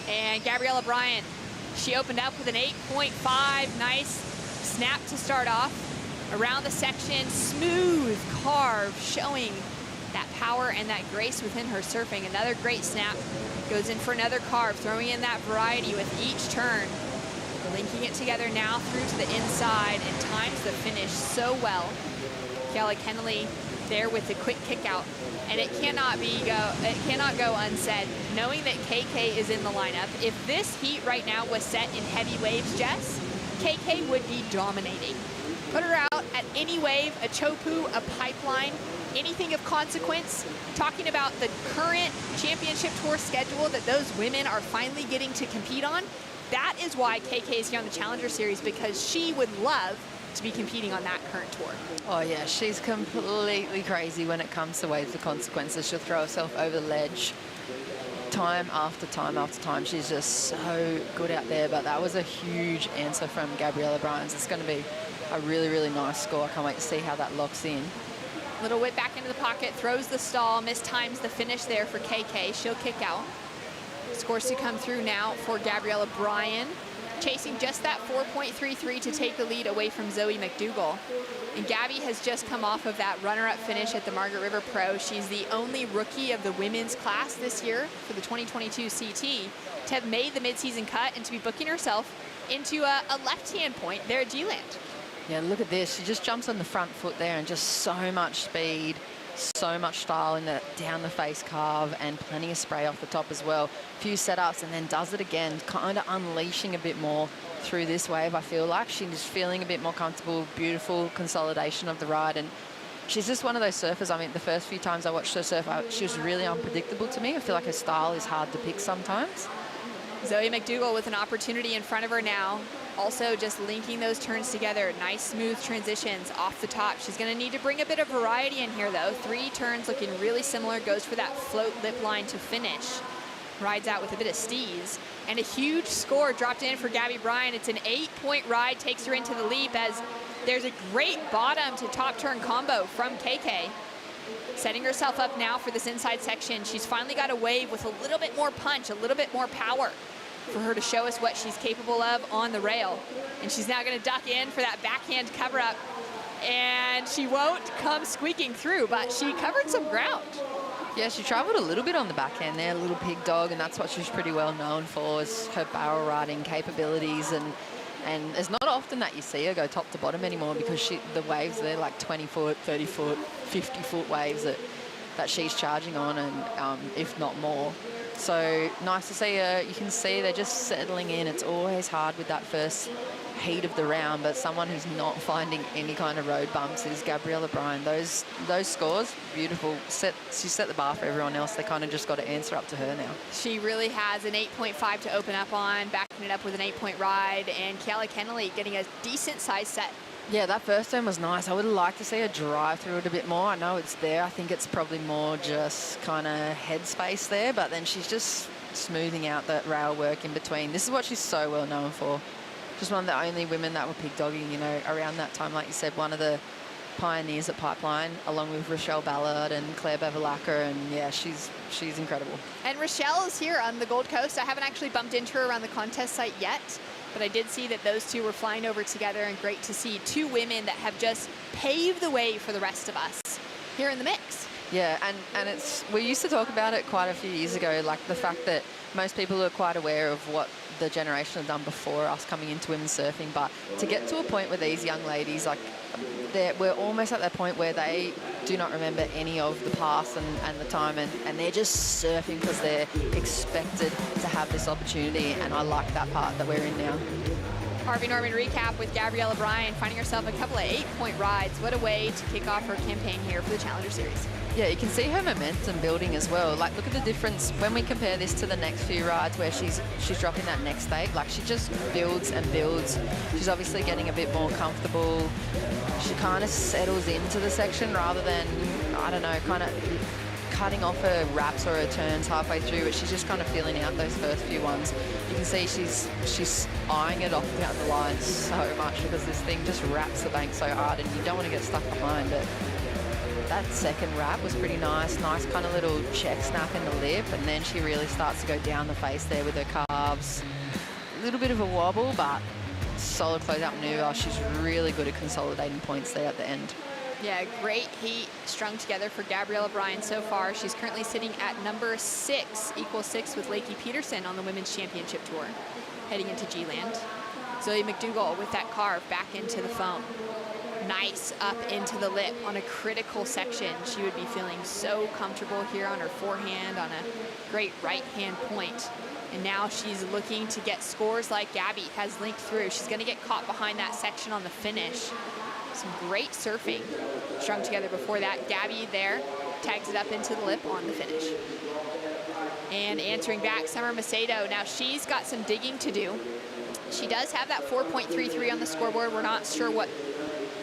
And Gabriella Bryan, she opened up with an 8.5, nice snap to start off. Around the section, smooth carve, showing that power and that grace within her surfing. Another great snap, goes in for another carve, throwing in that variety with each turn. Linking it together now through to the inside, and times the finish so well. Kelly Kennelly there with the quick kick out, and it cannot go unsaid. Knowing that KK is in the lineup, if this heat right now was set in heavy waves, Jess, KK would be dominating. Put her out at any wave, a chopu, a pipeline, anything of consequence. Talking about the current championship tour schedule that those women are finally getting to compete on. That is why KK is here on the Challenger Series, because she would love to be competing on that current tour. Oh yeah, she's completely crazy when it comes to waves of consequences. She'll throw herself over the ledge time after time after time. She's just so good out there, but that was a huge answer from Gabriella Bryan. It's going to be a really, really nice score. I can't wait to see how that locks in. Little whip back into the pocket, throws the stall, mistimes the finish there for KK. She'll kick out. Scores to come through now for Gabriella Bryan, chasing just that 4.33 to take the lead away from Zoe McDougall. And Gabby has just come off of that runner-up finish at the Margaret River Pro. She's the only rookie of the women's class this year for the 2022 CT to have made the midseason cut and to be booking herself into a left-hand point there at G-Land. Yeah, look at this. She just jumps on the front foot there and just so much speed, so much style in the down the face carve and plenty of spray off the top as well. A few setups and then does it again, kind of unleashing a bit more through this wave. I feel like she's feeling a bit more comfortable, beautiful consolidation of the ride. And she's just one of those surfers. I mean, the first few times I watched her surf, she was really unpredictable to me. I feel like her style is hard to pick sometimes. Zoe McDougall with an opportunity in front of her now. Also just linking those turns together. Nice smooth transitions off the top. She's going to need to bring a bit of variety in here though. 3 turns looking really similar. Goes for that float lip line to finish. Rides out with a bit of steez. And a huge score dropped in for Gabby Bryan. It's an 8-point ride. Takes her into the leap as there's a great bottom to top turn combo from KK. Setting herself up now for this inside section. She's finally got a wave with a little bit more punch, a little bit more power for her to show us what she's capable of on the rail. And she's now going to duck in for that backhand cover up. And she won't come squeaking through, but she covered some ground. Yeah, she traveled a little bit on the backhand there, a little pig dog, and that's what she's pretty well known for, is her barrel riding capabilities. And it's not often that you see her go top to bottom anymore, because the waves, they're like 20-foot, 30-foot, 50-foot waves that she's charging on, and if not more. So nice to see her. You can see they're just settling in. It's always hard with that first heat of the round, but someone who's not finding any kind of road bumps is Gabriella Bryan. Those scores, beautiful. She set the bar for everyone else. They kind of just got to answer up to her now. She really has an 8.5 to open up on, backing it up with an 8-point ride, and Kiala Kennelly getting a decent size set. Yeah, that first turn was nice. I would have liked to see her drive through it a bit more. I know it's there. I think it's probably more just kind of headspace there, but then she's just smoothing out that rail work in between. This is what she's so well known for. Just one of the only women that were pig dogging, you know, around that time. Like you said, one of the pioneers at Pipeline, along with Rochelle Ballard and Claire Bevilacqua, and yeah, she's incredible. And Rochelle is here on the Gold Coast. I haven't actually bumped into her around the contest site yet, but I did see that those two were flying over together, and great to see 2 women that have just paved the way for the rest of us here in the mix. Yeah, and we used to talk about it quite a few years ago, like the fact that most people are quite aware of what the generation have done before us coming into women's surfing, but to get to a point where these young ladies, like, we're almost at that point where they do not remember any of the past and the time, and they're just surfing because they're expected to have this opportunity, and I like that part that we're in now. Harvey Norman recap with Gabriella Bryan finding herself a couple of 8-point rides. What a way to kick off her campaign here for the Challenger Series. Yeah, you can see her momentum building as well. Like, look at the difference when we compare this to the next few rides where she's dropping that next state. Like, she just builds and builds. She's obviously getting a bit more comfortable. She kind of settles into the section rather than, I don't know, kind of cutting off her wraps or her turns halfway through, but she's just kind of feeling out those first few ones. You can see she's eyeing it off down the line so much because this thing just wraps the bank so hard, and you don't want to get stuck behind it. That second wrap was pretty nice kind of little check snap in the lip, and then she really starts to go down the face there with her calves. A little bit of a wobble, but solid closeout maneuver. She's really good at consolidating points there at the end. Yeah, great heat strung together for Gabriella Bryan so far. She's currently sitting at number 6, equal 6 with Lakey Peterson on the Women's Championship Tour, heading into G-Land. Zoe McDougall with that carve back into the foam. Nice up into the lip on a critical section. She would be feeling so comfortable here on her forehand on a great right-hand point. And now she's looking to get scores like Gabby has linked through. She's gonna get caught behind that section on the finish. Some great surfing strung together before that. Gabby there tags it up into the lip on the finish. And answering back, Summer Macedo. Now she's got some digging to do. She does have that 4.33 on the scoreboard. We're not sure what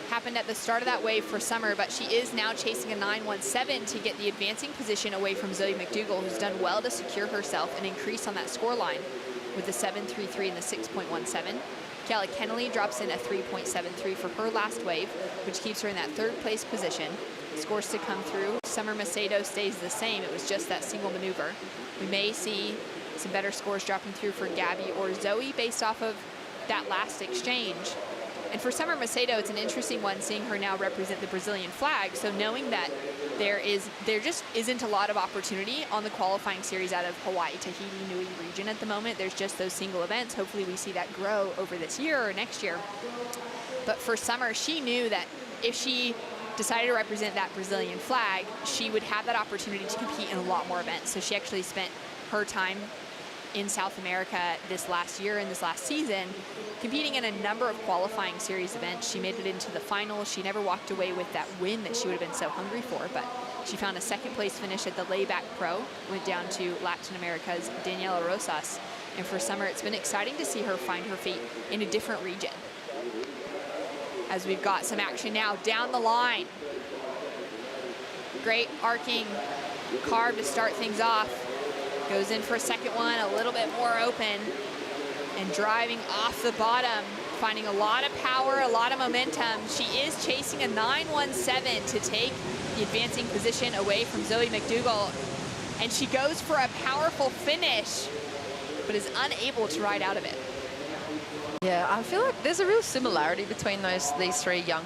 happened at the start of that wave for Summer, but she is now chasing a 9.17 to get the advancing position away from Zoe McDougall, who's done well to secure herself an increase on that score line with the 7.33 and the 6.17. Kelly Kennelly drops in a 3.73 for her last wave, which keeps her in that third place position. Scores to come through. Summer Macedo stays the same. It was just that single maneuver. We may see some better scores dropping through for Gabby or Zoe based off of that last exchange. And for Summer Macedo, it's an interesting one seeing her now represent the Brazilian flag. So knowing that there just isn't a lot of opportunity on the qualifying series out of Hawaii, Tahiti, Nui region at the moment. There's just those single events. Hopefully we see that grow over this year or next year. But for Summer, she knew that if she decided to represent that Brazilian flag, she would have that opportunity to compete in a lot more events. So she actually spent her time in South America this last year and this last season, competing in a number of qualifying series events. She made it into the finals. She never walked away with that win that she would have been so hungry for, but she found a second place finish at the Layback Pro, went down to Latin America's Daniela Rosas. And for Summer, it's been exciting to see her find her feet in a different region. As we've got some action now down the line. Great arcing carve to start things off. Goes in for a second one, a little bit more open, and driving off the bottom, finding a lot of power, a lot of momentum. She is chasing a 9.17 to take the advancing position away from Zoe McDougall, and she goes for a powerful finish, but is unable to ride out of it. Yeah, I feel like there's a real similarity between these three young,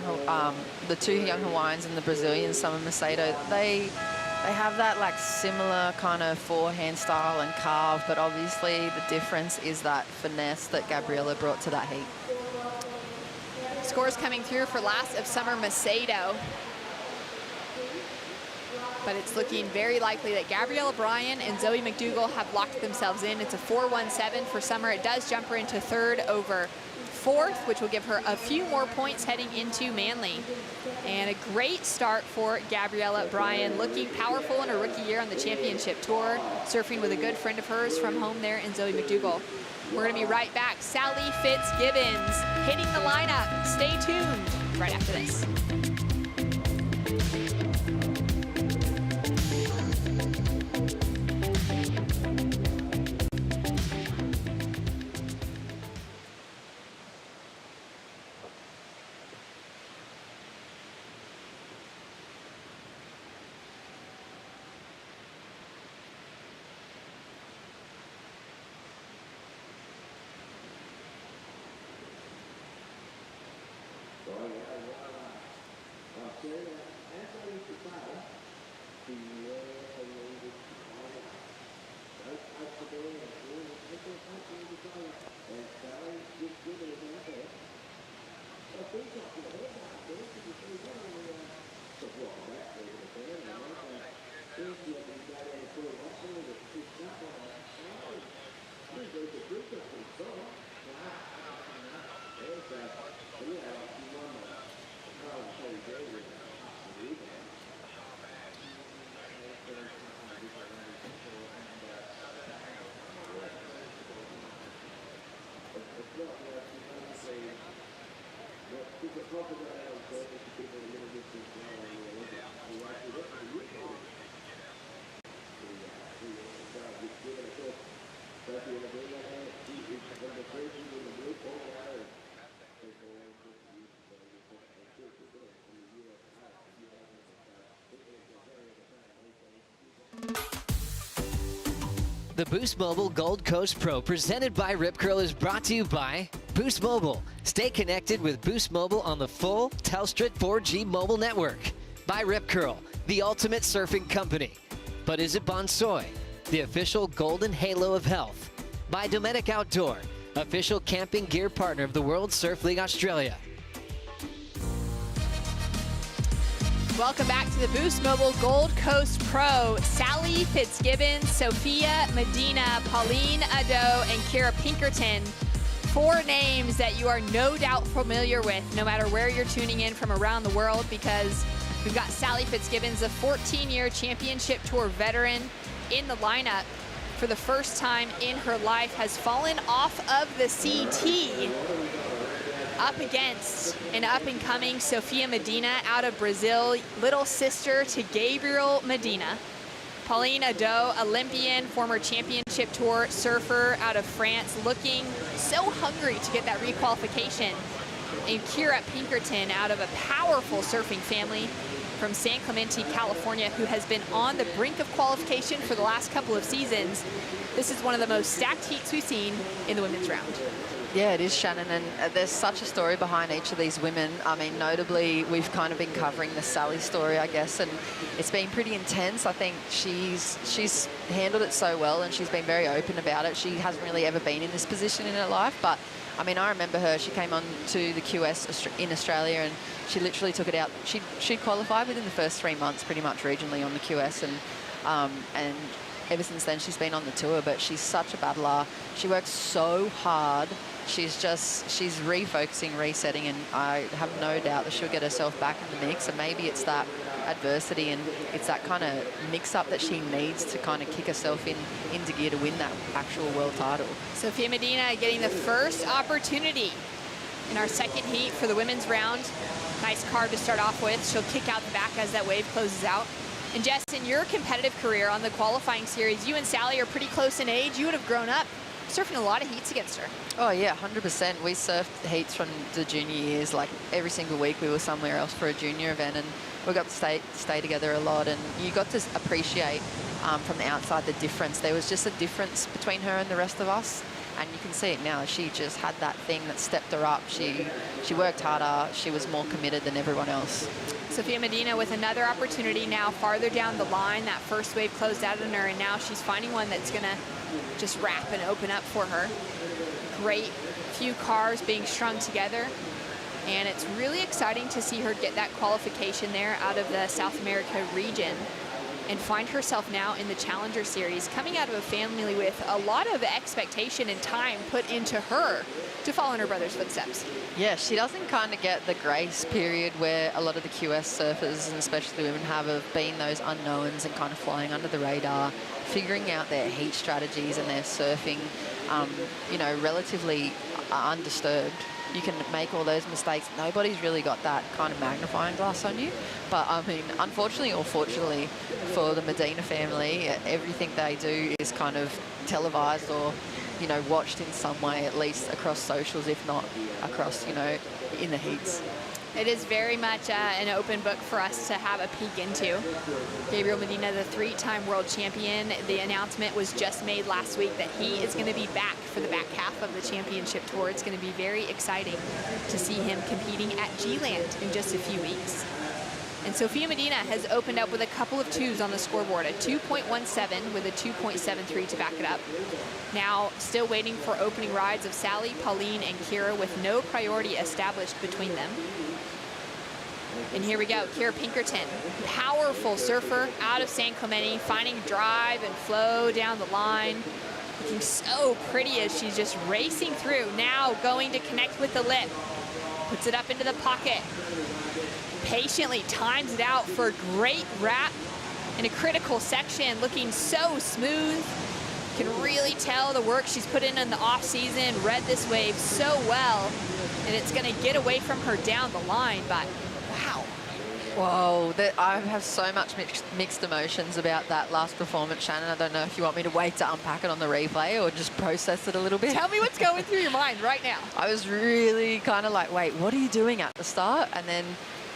the two young Hawaiians and the Brazilian Summer Macedo. They have that like similar kind of forehand style and carve, but obviously the difference is that finesse that Gabriela brought to that heat. Scores coming through for last of Summer Macedo. But it's looking very likely that Gabriela Bryan and Zoe McDougall have locked themselves in. It's a 4.17 for Summer. It does jump her into third over fourth, which will give her a few more points heading into Manly. And a great start for Gabriela Bryan, looking powerful in her rookie year on the championship tour, surfing with a good friend of hers from home there in Zoe McDougall. We're gonna be right back. Sally Fitzgibbons hitting the lineup. Stay tuned right after this. The Boost Mobile Gold Coast Pro presented by Rip Curl is brought to you by Boost Mobile. Stay connected with Boost Mobile on the full Telstra 4G mobile network. By Rip Curl, the ultimate surfing company. But is it Bonsoy, the official golden halo of health? By Dometic Outdoor, official camping gear partner of the World Surf League Australia. Welcome back to the Boost Mobile Gold Coast Pro. Sally Fitzgibbons, Sophia Medina, Pauline Ado, and Kira Pinkerton. 4 names that you are no doubt familiar with, no matter where you're tuning in from around the world, because we've got Sally Fitzgibbons, a 14-year championship tour veteran, in the lineup for the first time in her life, has fallen off of the CT. Up against an up-and-coming Sophia Medina out of Brazil, little sister to Gabriel Medina. Pauline Ado, Olympian, former championship tour surfer out of France, looking so hungry to get that requalification. And Kira Pinkerton out of a powerful surfing family from San Clemente, California, who has been on the brink of qualification for the last couple of seasons. This is one of the most stacked heats we've seen in the women's round. Yeah, it is, Shannon, and there's such a story behind each of these women. I mean, notably, we've kind of been covering the Sally story, I guess, and it's been pretty intense. I think she's handled it so well, and she's been very open about it. She hasn't really ever been in this position in her life, but I mean, I remember her. She came on to the QS in Australia, and she literally took it out. She'd qualified within the first 3 months, pretty much regionally on the QS, and ever since then she's been on the tour. But she's such a battler. She works so hard. She's refocusing, resetting, and I have no doubt that she'll get herself back in the mix. And maybe it's that adversity and it's that kind of mix-up that she needs to kind of kick herself into gear to win that actual world title. Sophia Medina getting the first opportunity in our second heat for the women's round. Nice carve to start off with. She'll kick out the back as that wave closes out. And Jess, in your competitive career on the qualifying series, you and Sally are pretty close in age. You would have grown up surfing a lot of heats against her. Oh yeah, 100%. We surfed heats from the junior years. Like every single week we were somewhere else for a junior event, and we got to stay together a lot, and you got to appreciate from the outside the difference. There was just a difference between her and the rest of us, and you can see it now. She just had that thing that stepped her up. She worked harder. She was more committed than everyone else. Sophia Medina with another opportunity now farther down the line. That first wave closed out on her, and now she's finding one that's going to just wrap and open up for her. Great few cars being strung together, and it's really exciting to see her get that qualification there out of the South America region and find herself now in the Challenger Series, coming out of a family with a lot of expectation and time put into her to follow in her brother's footsteps. Yeah, she doesn't kind of get the grace period where a lot of the QS surfers, and especially women, have been those unknowns and kind of flying under the radar, figuring out their heat strategies and their surfing, you know, relatively undisturbed. You can make all those mistakes. Nobody's really got that kind of magnifying glass on you. But I mean, unfortunately or fortunately for the Medina family, everything they do is kind of televised or, you know, watched in some way, at least across socials, if not across, you know, in the heats. It is very much an open book for us to have a peek into. Gabriel Medina, the 3-time world champion. The announcement was just made last week that he is going to be back for the back half of the championship tour. It's going to be very exciting to see him competing at G-Land in just a few weeks. And Sophia Medina has opened up with a couple of 2s on the scoreboard, a 2.17 with a 2.73 to back it up. Now still waiting for opening rides of Sally, Pauline, and Kira with no priority established between them. And here we go, Kira Pinkerton, powerful surfer out of San Clemente, finding drive and flow down the line. Looking so pretty as she's just racing through. Now going to connect with the lip. Puts it up into the pocket. Patiently times it out for a great wrap in a critical section, looking so smooth. Can really tell the work she's put in the off season, read this wave so well, and it's gonna get away from her down the line, but wow. Whoa, I have so much mixed emotions about that last performance, Shannon. I don't know if you want me to wait to unpack it on the replay or just process it a little bit. Tell me what's going through your mind right now. I was really kind of like, wait, what are you doing at the start? And then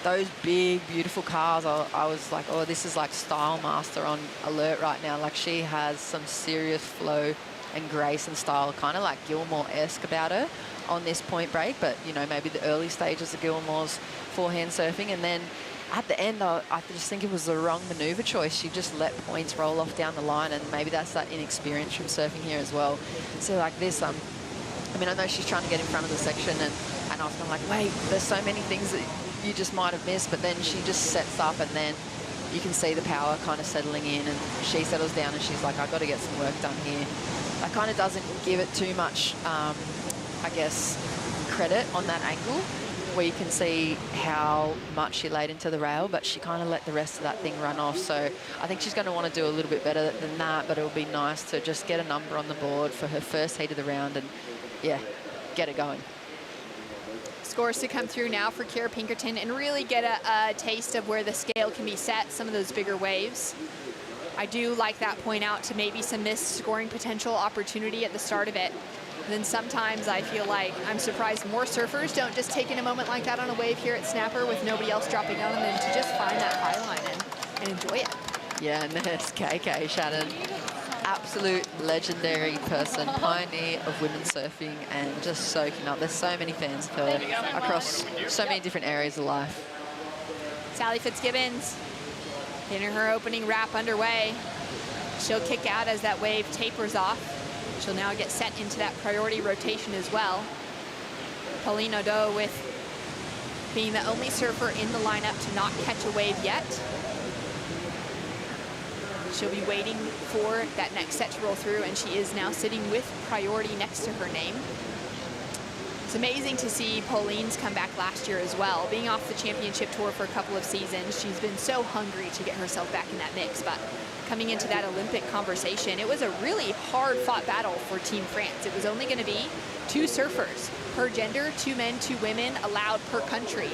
those big, beautiful cars, I was like, oh, this is like Style Master on alert right now. Like, she has some serious flow and grace and style, kind of like Gilmore-esque about her on this point break. But, you know, maybe the early stages of Gilmore's forehand surfing. And then at the end, I just think it was the wrong maneuver choice. She just let points roll off down the line, and maybe that's that inexperience from surfing here as well. So like this, I mean, I know she's trying to get in front of the section, and often I'm like, wait, there's so many things that you just might have missed, but then she just sets up, and then you can see the power kind of settling in, and she settles down and she's like, I've got to get some work done here. That kind of doesn't give it too much, I guess, credit on that angle, where you can see how much she laid into the rail, but she kind of let the rest of that thing run off. So I think she's going to want to do a little bit better than that, but it would be nice to just get a number on the board for her first heat of the round and, yeah, get it going. Scores to come through now for Kira Pinkerton and really get a taste of where the scale can be set, some of those bigger waves. I do like that point out to maybe some missed scoring potential opportunity at the start of it. And then sometimes I feel like I'm surprised more surfers don't just take in a moment like that on a wave here at Snapper with nobody else dropping on them to just find that high line and enjoy it. Yeah, and there's KK Shannon. Absolute legendary person, pioneer of women's surfing, and just soaking up. There's so many fans of her across so many different areas of life. Sally Fitzgibbons getting her opening wrap underway. She'll kick out as that wave tapers off. She'll now get set into that priority rotation as well. Pauline Odo with being the only surfer in the lineup to not catch a wave yet. She'll be waiting for that next set to roll through, and she is now sitting with priority next to her name. It's amazing to see Pauline's come back last year as well. Being off the championship tour for a couple of seasons, she's been so hungry to get herself back in that mix, but coming into that Olympic conversation, it was a really hard-fought battle for Team France. It was only going to be 2 surfers per gender, 2 men, 2 women allowed per country.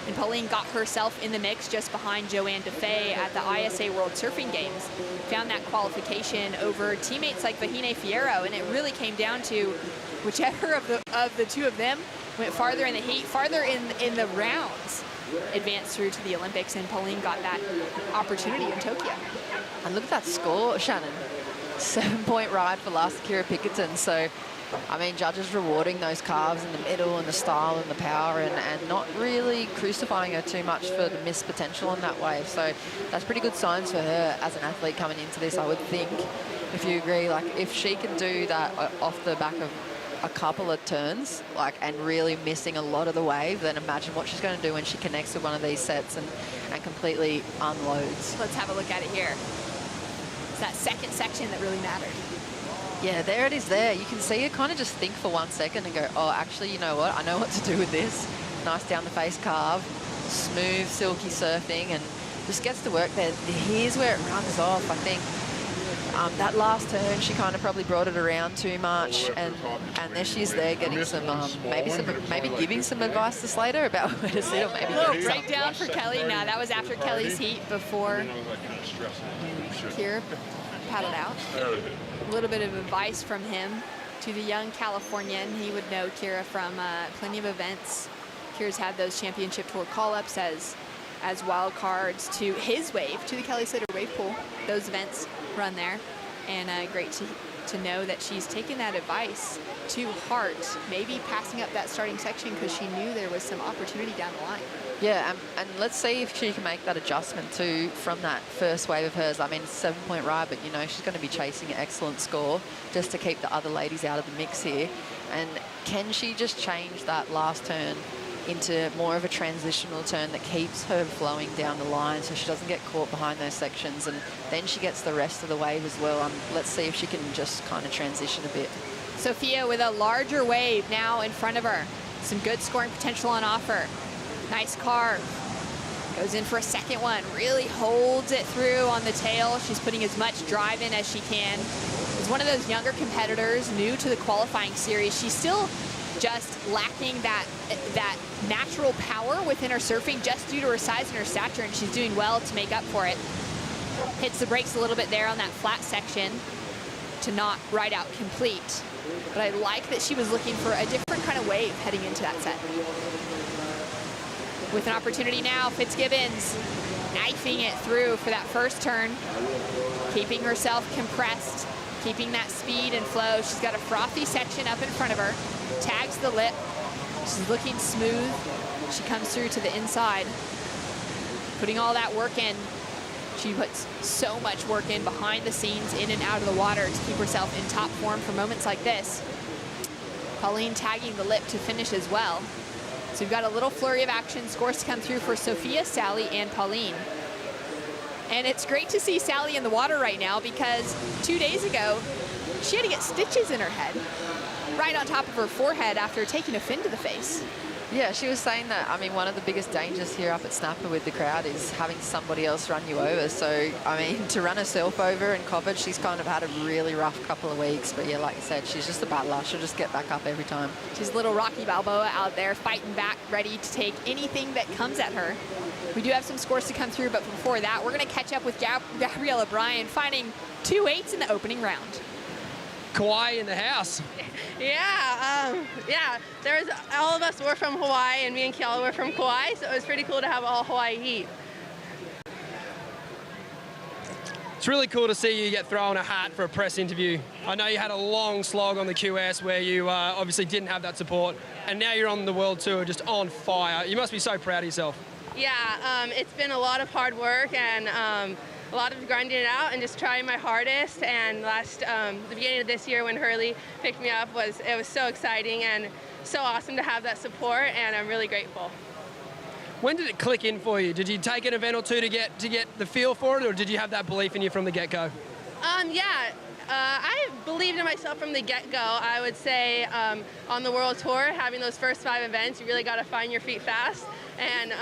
And Pauline got herself in the mix just behind Joanne Defay at the ISA World Surfing Games. Found that qualification over teammates like Vahine Fierro, and it really came down to whichever of the 2 of them went farther in the heat, farther in the rounds, advanced through to the Olympics, and Pauline got that opportunity in Tokyo. And look at that score, Shannon. 7-point ride for last Kira Pickerton. So, I mean, judges rewarding those calves in the middle and the style and the power, and not really crucifying her too much for the missed potential in that wave. So that's pretty good signs for her as an athlete coming into this, I would think, if you agree. Like, if she can do that off the back of a couple of turns, like, and really missing a lot of the wave, then imagine what she's going to do when she connects with one of these sets and completely unloads. Let's have a look at it here. It's that second section that really mattered. Yeah, there it is there. You can see her kind of just think for 1 second and go, oh, actually, you know what? I know what to do with this. Nice down the face carve, smooth, silky surfing, and just gets to work there. Here's where it runs off, I think. That last turn, she kind of probably brought it around too much, and there she's there getting some, maybe giving some advice to Slater about where to sit, or maybe a little breakdown for Kelly. Now that was after Kelly's heat before Kira paddled out. A little bit of advice from him to the young Californian. He would know Kira from plenty of events. Kira's had those championship tour call-ups as wild cards to his wave, to the Kelly Slater wave pool. Those events run there, and great to know that she's taken that advice to heart, maybe passing up that starting section because she knew there was some opportunity down the line. Yeah, and let's see if she can make that adjustment too from that first wave of hers. I mean, 7-point ride, but you know, she's going to be chasing an excellent score just to keep the other ladies out of the mix here. And can she just change that last turn into more of a transitional turn that keeps her flowing down the line so she doesn't get caught behind those sections, and then she gets the rest of the wave as well. Let's see if she can just kind of transition a bit. Sophia with a larger wave now in front of her. Some good scoring potential on offer. Nice carve. Goes in for a second one. Really holds it through on the tail. She's putting as much drive in as she can. As one of those younger competitors new to the qualifying series, she's still just lacking that natural power within her surfing just due to her size and her stature, and she's doing well to make up for it. Hits the brakes a little bit there on that flat section to not ride out complete. But I like that she was looking for a different kind of wave heading into that set. With an opportunity now, Fitzgibbons knifing it through for that first turn, keeping herself compressed, keeping that speed and flow. She's got a frothy section up in front of her, tags the lip. She's looking smooth. She comes through to the inside, putting all that work in. She puts so much work in behind the scenes, in and out of the water to keep herself in top form for moments like this. Pauline tagging the lip to finish as well. So we've got a little flurry of action, scores to come through for Sophia, Sally, and Pauline. And it's great to see Sally in the water right now because 2 days ago, she had to get stitches in her head, right on top of her forehead after taking a fin to the face. Yeah, she was saying that, I mean, one of the biggest dangers here up at Snapper with the crowd is having somebody else run you over. So, I mean, to run herself over and covered, she's kind of had a really rough couple of weeks. But yeah, like you said, she's just a battler. She'll just get back up every time. She's little Rocky Balboa out there fighting back, ready to take anything that comes at her. We do have some scores to come through, but before that, we're going to catch up with Gabriella Bryan, finding 2 8s in the opening round. Kauai in the house. Yeah, there's all of us were from Hawaii, and me and Kiala were from Kauai, so it was pretty cool to have all Hawaii heat. It's really cool to see you get thrown a hat for a press interview. I know you had a long slog on the QS where you obviously didn't have that support, and now you're on the World Tour just on fire. You must be so proud of yourself. Yeah, it's been a lot of hard work and a lot of grinding it out and just trying my hardest. And the beginning of this year when Hurley picked me up was so exciting and so awesome to have that support, and I'm really grateful. When did it click in for you? Did you take an event or two to get the feel for it, or did you have that belief in you from the get-go? I believed in myself from the get-go. I would say on the World Tour, having those first 5 events, you really got to find your feet fast. And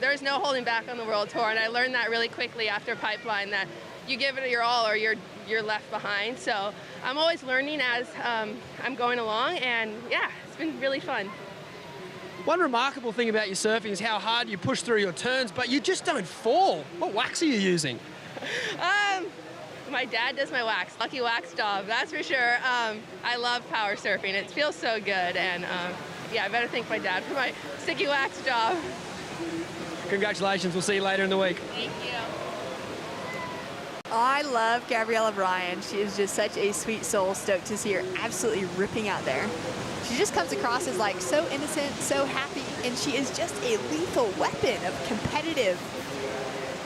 there's no holding back on the World Tour. And I learned that really quickly after Pipeline, that you give it your all or you're left behind. So I'm always learning as I'm going along. And yeah, it's been really fun. One remarkable thing about your surfing is how hard you push through your turns, but you just don't fall. What wax are you using? My dad does my wax. Lucky wax job, that's for sure. I love power surfing. It feels so good. And yeah, I better thank my dad for my sticky wax job. Congratulations. We'll see you later in the week. Thank you. I love Gabriella Bryan. She is just such a sweet soul. Stoked to see her absolutely ripping out there. She just comes across as like so innocent, so happy, and she is just a lethal weapon of competitive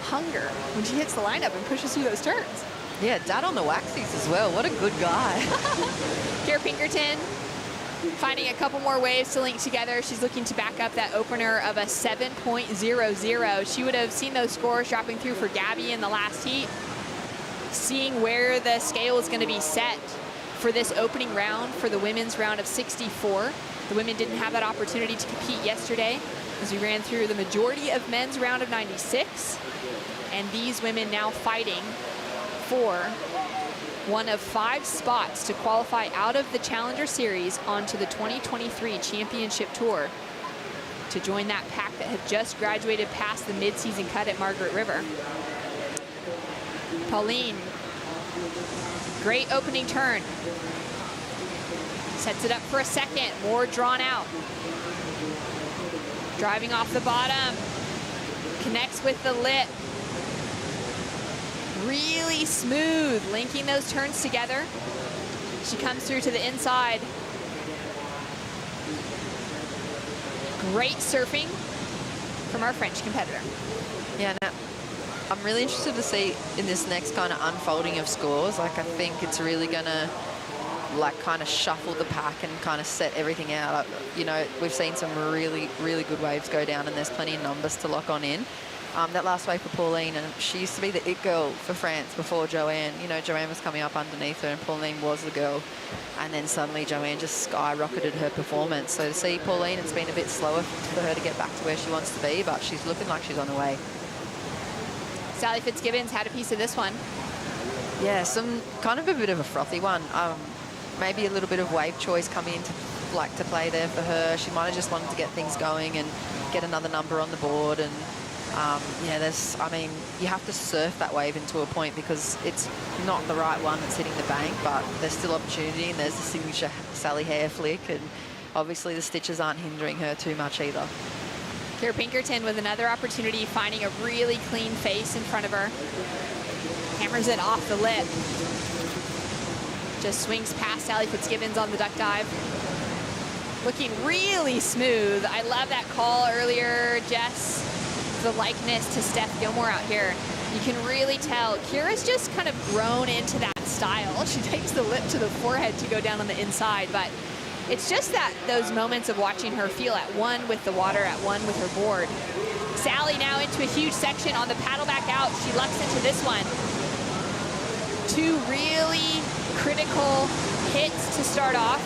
hunger when she hits the lineup and pushes through those turns. Yeah, dad on the waxies as well. What a good guy. Kara Pinkerton finding a couple more waves to link together. She's looking to back up that opener of a 7.00. She would have seen those scores dropping through for Gabby in the last heat. Seeing where the scale is going to be set for this opening round, for the women's round of 64. The women didn't have that opportunity to compete yesterday as we ran through the majority of men's round of 96. And these women now fighting for one of 5 spots to qualify out of the Challenger Series onto the 2023 Championship Tour to join that pack that had just graduated past the mid-season cut at Margaret River. Pauline, great opening turn. Sets it up for a second, more drawn out. Driving off the bottom, connects with the lip. Really smooth, linking those turns together. She comes through to the inside. Great surfing from our French competitor. Yeah, no, I'm really interested to see in this next kind of unfolding of scores. Like, I think it's really gonna like kind of shuffle the pack and kind of set everything out. You know, we've seen some really, really good waves go down, and there's plenty of numbers to lock on in. That last wave for Pauline, and she used to be the it girl for France before Joanne. You know, Joanne was coming up underneath her and Pauline was the girl. And then suddenly Joanne just skyrocketed her performance. So to see Pauline, it's been a bit slower for her to get back to where she wants to be, but she's looking like she's on the way. Sally Fitzgibbons had a piece of this one. Yeah, some kind of a bit of a frothy one. Maybe a little bit of wave choice coming into to play there for her. She might have just wanted to get things going and get another number on the board. And yeah, I mean, you have to surf that wave into a point because it's not the right one that's hitting the bank, but there's still opportunity, and there's the signature Sally hair flick, and obviously the stitches aren't hindering her too much either. Kara Pinkerton with another opportunity, finding a really clean face in front of her. Hammers it off the lip. Just swings past Sally Fitzgibbons on the duck dive. Looking really smooth. I love that call earlier, Jess. The likeness to Steph Gilmore out here. You can really tell Kira's just kind of grown into that style. She takes the lip to the forehead to go down on the inside, but it's just that those moments of watching her feel at one with the water, at one with her board. Sally now into a huge section on the paddle back out. She lucks into this one. 2 really critical hits to start off.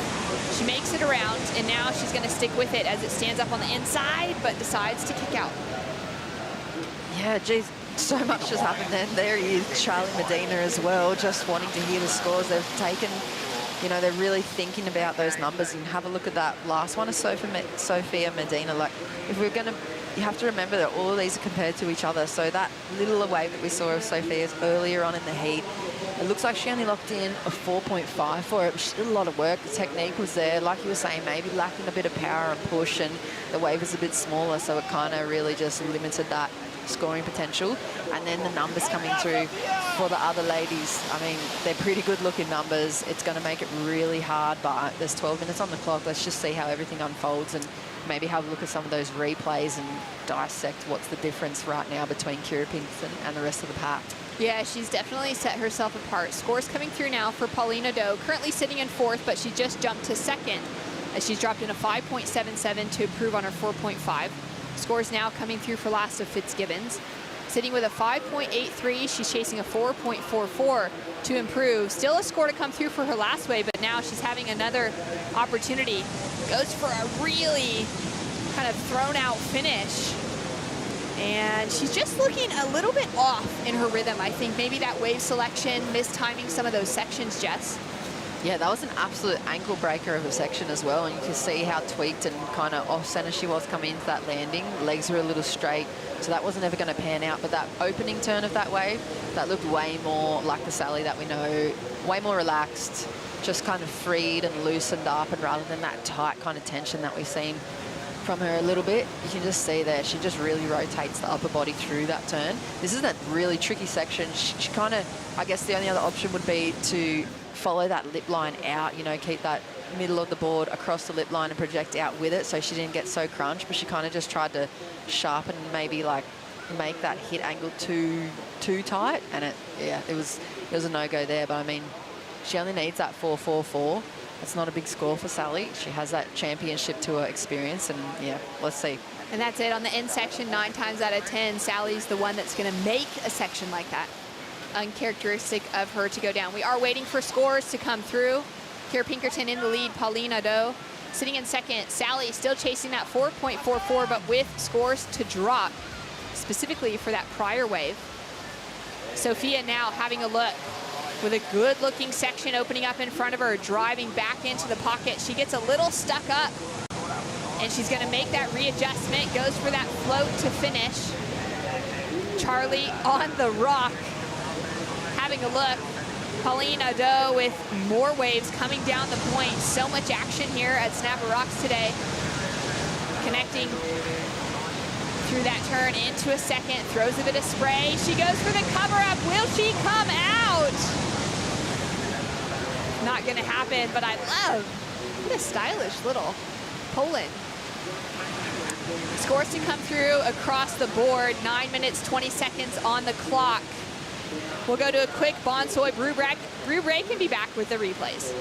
She makes it around, and now she's going to stick with it as it stands up on the inside, but decides to kick out. Yeah, geez, so much has happened then. There he is, Charlie Medina as well, just wanting to hear the scores they've taken. You know, they're really thinking about those numbers. And have a look at that last one of Sophia Medina. Like, if we're going to you have to remember that all of these are compared to each other. So that little wave that we saw of Sophia's earlier on in the heat, it looks like she only locked in a 4.5 for it. She did a lot of work. The technique was there. Like you were saying, maybe lacking a bit of power and push, and the wave was a bit smaller, so it kind of really just limited that scoring potential. And then the numbers coming through for the other ladies, I mean, they're pretty good looking numbers. It's going to make it really hard, but there's 12 minutes on the clock. Let's just see how everything unfolds and maybe have a look at some of those replays and dissect what's the difference right now between Kira Pinkerton and the rest of the pack. Yeah, she's definitely set herself apart. Scores coming through now for Paulina Do, currently sitting in 4th, but she just jumped to 2nd as she's dropped in a 5.77 to improve on her 4.5. Scores now coming through for last of Fitzgibbons. Sitting with a 5.83, she's chasing a 4.44 to improve. Still a score to come through for her last wave, but now she's having another opportunity. Goes for a really kind of thrown out finish. And she's just looking a little bit off in her rhythm. I think maybe that wave selection, mistiming some of those sections, Jess. Yeah, that was an absolute ankle breaker of a section as well, and you can see how tweaked and kind of off-center she was coming into that landing. Legs were a little straight, so that wasn't ever going to pan out. But that opening turn of that wave, that looked way more like the Sally that we know, way more relaxed, just kind of freed and loosened up, and rather than that tight kind of tension that we've seen from her a little bit, you can just see there she just really rotates the upper body through that turn. This is a really tricky section. She kind of, I guess the only other option would be to follow that lip line out, you know, keep that middle of the board across the lip line and project out with it so she didn't get so crunched, but she kind of just tried to sharpen, maybe like make that hit angle too tight, and it was a no-go there. But I mean, she only needs that 4.44. It's not a big score for Sally. She has that championship tour experience, and yeah, let's see. And that's it on the end section. 9 times out of 10, Sally's the one that's going to make a section like that. Uncharacteristic of her to go down. We are waiting for scores to come through. Kira Pinkerton in the lead, Paulina Do sitting in 2nd. Sally still chasing that 4.44, but with scores to drop, specifically for that prior wave. Sophia now having a look with a good looking section opening up in front of her, driving back into the pocket. She gets a little stuck up, and she's going to make that readjustment, goes for that float to finish. Charlie on the rock. Having a look, Paulina Do with more waves coming down the point. So much action here at Snapper Rocks today. Connecting through that turn into a 2nd, throws a bit of spray. She goes for the cover up. Will she come out? Not gonna happen, but I love what a stylish little Poland. Scores to come through across the board. 9 minutes, 20 seconds on the clock. We'll go to a quick Bonsoy brew break. Brew break and be back with the replays.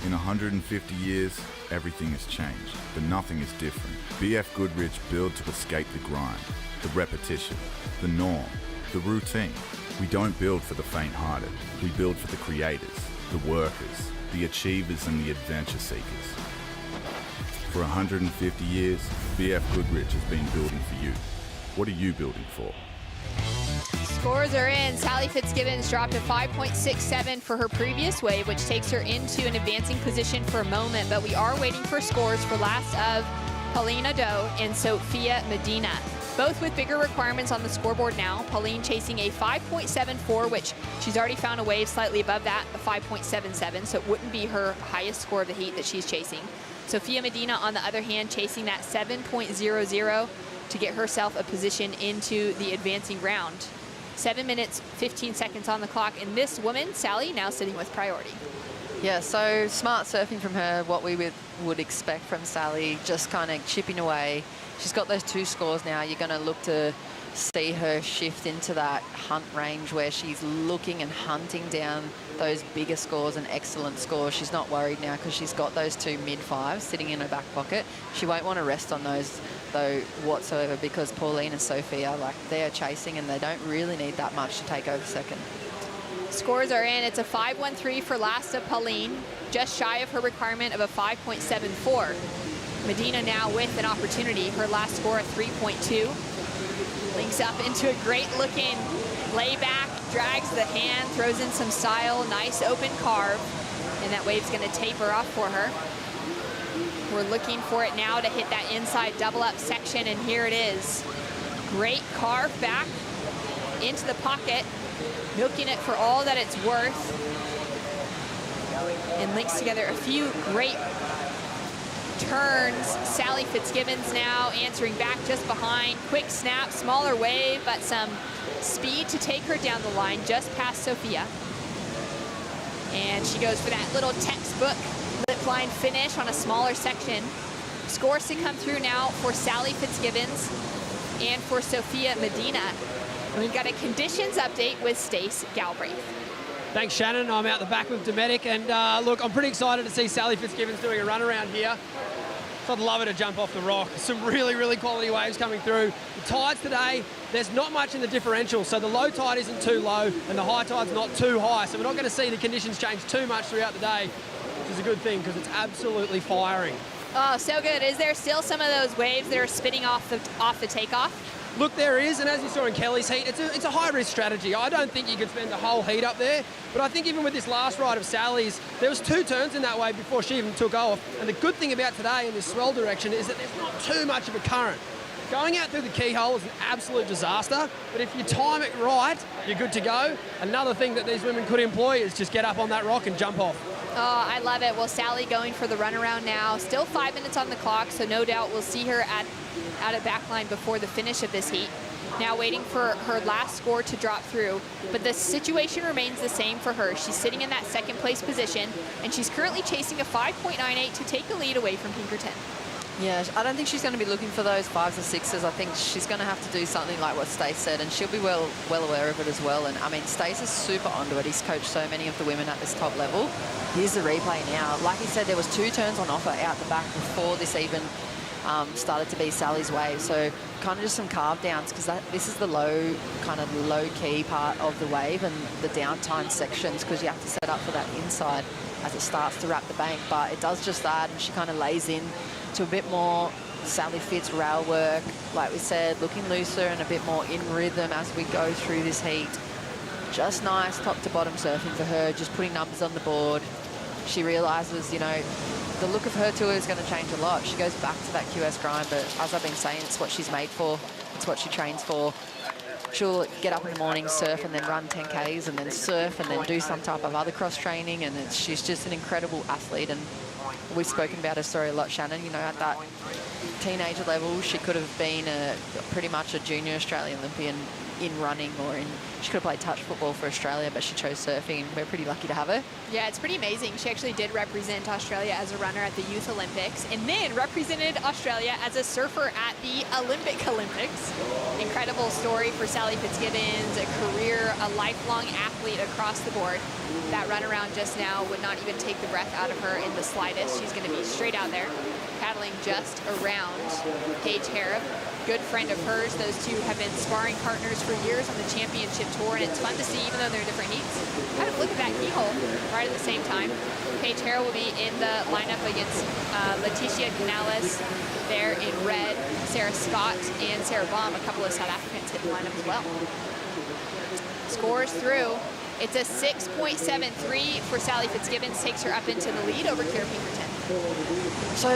In 150 years, everything has changed, but nothing is different. BF Goodrich build to escape the grind, the repetition, the norm, the routine. We don't build for the faint-hearted. We build for the creators, the workers, the achievers and the adventure seekers. For 150 years, BF Goodrich has been building for you. What are you building for? Scores are in. Sally Fitzgibbons dropped a 5.67 for her previous wave, which takes her into an advancing position for a moment, but we are waiting for scores for last of Pauline Odo and Sophia Medina, both with bigger requirements on the scoreboard now. Pauline chasing a 5.74, which she's already found a wave slightly above that, a 5.77, so it wouldn't be her highest score of the heat that she's chasing. Sophia Medina, on the other hand, chasing that 7.00 to get herself a position into the advancing round. 7 minutes, 15 seconds on the clock, and this woman, Sally, now sitting with priority. Yeah, so smart surfing from her, what we would expect from Sally, just kind of chipping away. She's got those 2 scores now. You're going to look to see her shift into that hunt range where she's looking and hunting down those bigger scores and excellent scores. She's not worried now because she's got those 2 mid-5s sitting in her back pocket. She won't want to rest on those, though, whatsoever, because Pauline and Sophia, like, they're chasing and they don't really need that much to take over second. Scores are in. It's a 5.13 for last of Pauline, just shy of her requirement of a 5.74. Medina now with an opportunity. Her last score, a 3.2. Links up into a great-looking layback, drags the hand, throws in some style, nice open carve, and that wave's going to taper off for her. We're looking for it now to hit that inside double-up section, and here it is. Great carve back into the pocket, milking it for all that it's worth, and links together a few great turns. Sally Fitzgibbons now answering back just behind. Quick snap, smaller wave, but some speed to take her down the line just past Sophia. And she goes for that little textbook lip line finish on a smaller section. Scores to come through now for Sally Fitzgibbons and for Sophia Medina. And we've got a conditions update with Stace Galbraith. Thanks, Shannon. I'm out the back with Dometic, and look, I'm pretty excited to see Sally Fitzgibbons doing a run around here. So I'd love her to jump off the rock. Some really, really quality waves coming through. The tides today, there's not much in the differential, so the low tide isn't too low and the high tide's not too high, so we're not going to see the conditions change too much throughout the day, which is a good thing because it's absolutely firing. Oh, so good. Is there still some of those waves that are spinning off the takeoff? Look, there is, and as you saw in Kelly's heat, it's a high-risk strategy. I don't think you could spend the whole heat up there, but I think even with this last ride of Sally's, there was 2 turns in that wave before she even took off, and the good thing about today in this swell direction is that there's not too much of a current. Going out through the keyhole is an absolute disaster, but if you time it right, you're good to go. Another thing that these women could employ is just get up on that rock and jump off. Oh, I love it. Well, Sally going for the runaround now. Still 5 minutes on the clock, so no doubt we'll see her at a backline before the finish of this heat. Now waiting for her last score to drop through, but the situation remains the same for her. She's sitting in that second place position, and she's currently chasing a 5.98 to take the lead away from Pinkerton. Yeah, I don't think she's going to be looking for those 5s or 6s. I think she's going to have to do something like what Stace said, and she'll be well aware of it as well. And I mean, Stace is super onto it. He's coached so many of the women at this top level. Here's the replay now. Like he said, there was 2 turns on offer out the back before this even started to be Sally's wave. So kind of just some carve downs, because this is the low key part of the wave and the downtime sections, because you have to set up for that inside as it starts to wrap the bank. But it does just that, and she kind of lays in to a bit more Sally Fitz rail work, like we said, looking looser and a bit more in rhythm as we go through this heat. Just nice top to bottom surfing for her, just putting numbers on the board. She realizes, you know, the look of her tour is going to change a lot. She goes back to that QS grind, but as I've been saying, it's what she's made for. It's what she trains for. She'll get up in the morning, surf, and then run 10Ks, and then surf, and then do some type of other cross training, and she's just an incredible athlete. And we've spoken about her story a lot, Shannon. You know, at that teenager level, she could have been pretty much a junior Australian Olympian in running, or she could have played touch football for Australia, but she chose surfing, and we're pretty lucky to have her. Yeah, it's pretty amazing. She actually did represent Australia as a runner at the Youth Olympics, and then represented Australia as a surfer at the Olympics. Incredible story for Sally Fitzgibbons, a career, a lifelong athlete across the board. That runaround just now would not even take the breath out of her in the slightest. She's going to be straight out there, paddling just around Paige Harrop. Good friend of hers. Those two have been sparring partners for years on the championship tour, and it's fun to see, even though they're different heats. Kind of look at that keyhole right at the same time. Paige Harrop will be in the lineup against Leticia Canales there in red. Sarah Scott and Sarah Baum, a couple of South Africans, hit the lineup as well. Scores through. It's a 6.73 for Sally Fitzgibbons, takes her up into the lead over Kira Pinkerton. So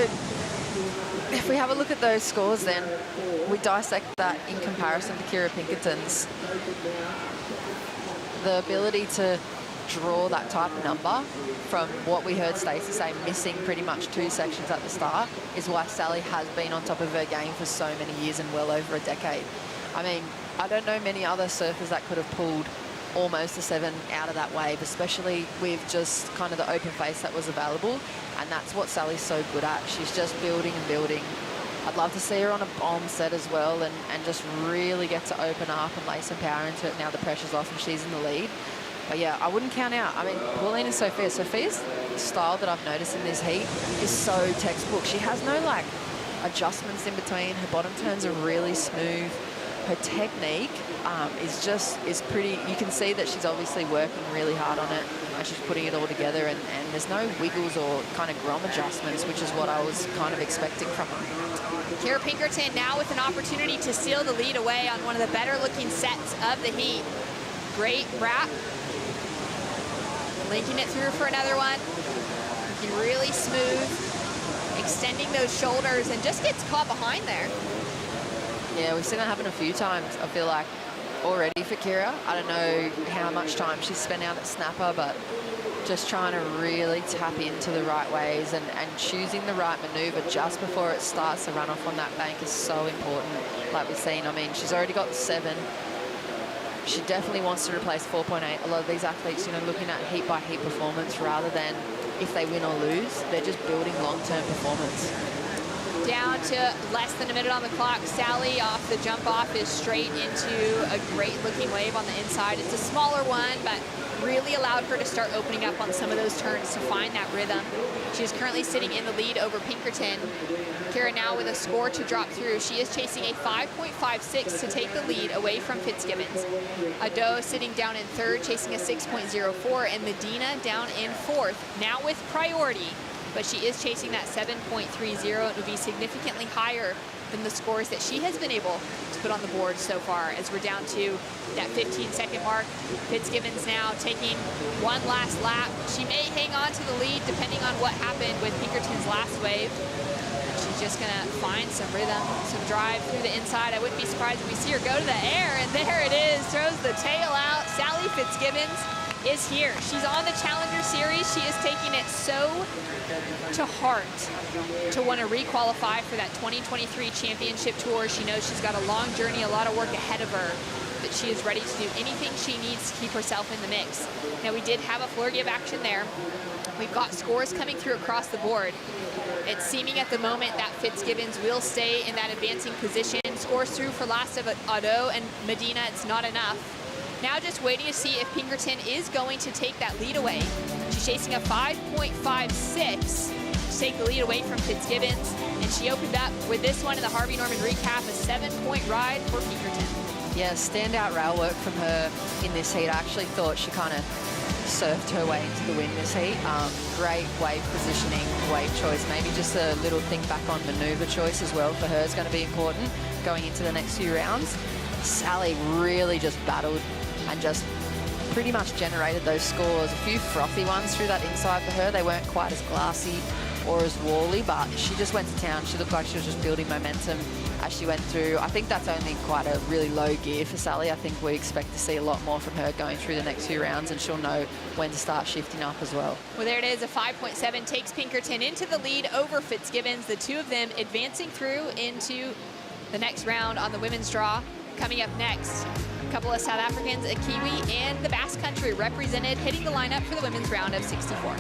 if we have a look at those scores then, we dissect that in comparison to Kira Pinkerton's. The ability to draw that type of number from what we heard Stacey say, missing pretty much 2 sections at the start, is why Sally has been on top of her game for so many years and well over a decade. I mean, I don't know many other surfers that could have pulled almost a 7 out of that wave, especially with just kind of the open face that was available, and that's what Sally's so good at. She's just building and building. I'd love to see her on a bomb set as well and just really get to open up and lay some power into it now the pressure's off and she's in the lead. But yeah, I wouldn't count out. I mean, Pauline and Sophia. Sophia's style that I've noticed in this heat is so textbook. She has no like adjustments in between. Her bottom turns are really smooth. Her technique is pretty, you can see that she's obviously working really hard on it and she's putting it all together, and there's no wiggles or kind of grom adjustments, which is what I was kind of expecting from her. Kira Pinkerton now with an opportunity to steal the lead away on one of the better looking sets of the heat. Great wrap. Linking it through for another one. Looking really smooth. Extending those shoulders and just gets caught behind there. Yeah, we've seen that happen a few times, I feel like, already for Kira. I don't know how much time she's spent out at snapper, but just trying to really tap into the right ways and choosing the right maneuver just before it starts to run off on that bank is so important, like we've seen. I mean, she's already got 7. She definitely wants to replace 4.8. A lot of these athletes, you know, looking at heat by heat performance rather than if they win or lose. They're just building long-term performance. Down to less than a minute on the clock. Sally off the jump off is straight into a great looking wave on the inside. It's a smaller one, but really allowed her to start opening up on some of those turns to find that rhythm. She is currently sitting in the lead over Pinkerton. Kira now with a score to drop through. She is chasing a 5.56 to take the lead away from Fitzgibbons. Ado sitting down in 3rd, chasing a 6.04, and Medina down in 4th, now with priority. But she is chasing that 7.30. It would be significantly higher than the scores that she has been able to put on the board so far, as we're down to that 15-second mark. Fitzgibbons now taking one last lap. She may hang on to the lead depending on what happened with Pinkerton's last wave. She's just gonna find some rhythm, some drive through the inside. I wouldn't be surprised if we see her go to the air, and there it is, throws the tail out. Sally Fitzgibbons is here. She's on the Challenger Series. She is taking it so to heart to want to re-qualify for that 2023 championship tour. She knows she's got a long journey, a lot of work ahead of her, but she is ready to do anything she needs to keep herself in the mix. Now, we did have a flurry of action there. We've got scores coming through across the board. It's seeming at the moment that Fitzgibbons will stay in that advancing position. Scores through for last of Ado and Medina, it's not enough. Now just waiting to see if Pinkerton is going to take that lead away. She's chasing a 5.56 to take the lead away from Fitzgibbons. And she opened up with this one in the Harvey Norman recap, a 7-point ride for Pinkerton. Yeah, standout rail work from her in this heat. I actually thought she kind of surfed her way into the win this heat. Great wave positioning, wave choice. Maybe just a little think back on maneuver choice as well for her is going to be important going into the next few rounds. Sally really just battled and just pretty much generated those scores. A few frothy ones through that inside for her. They weren't quite as glassy or as wally, but she just went to town. She looked like she was just building momentum as she went through. I think that's only quite a really low gear for Sally. I think we expect to see a lot more from her going through the next few rounds, and she'll know when to start shifting up as well. Well, there it is. A 5.7 takes Pinkerton into the lead over Fitzgibbons. The two of them advancing through into the next round on the women's draw. Coming up next, a couple of South Africans, a Kiwi, and the Basque Country represented, hitting the lineup for the women's round of 64.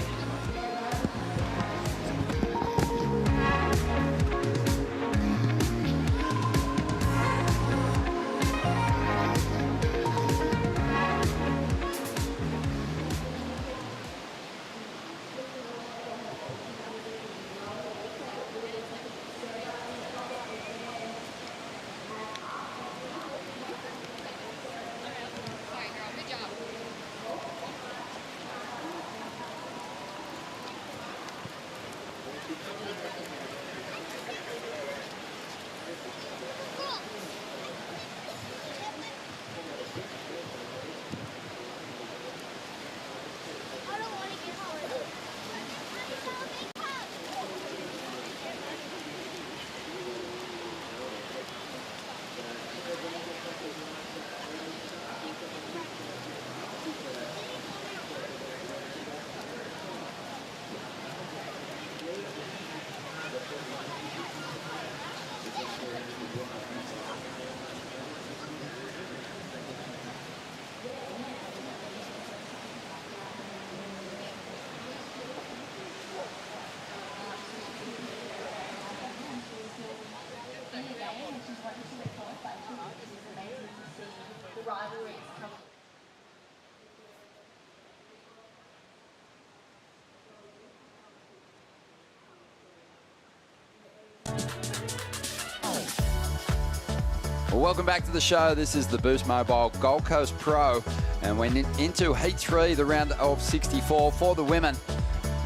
Well, welcome back to the show. This is the Boost Mobile Gold Coast Pro, and we're into Heat 3, the round of 64 for the women.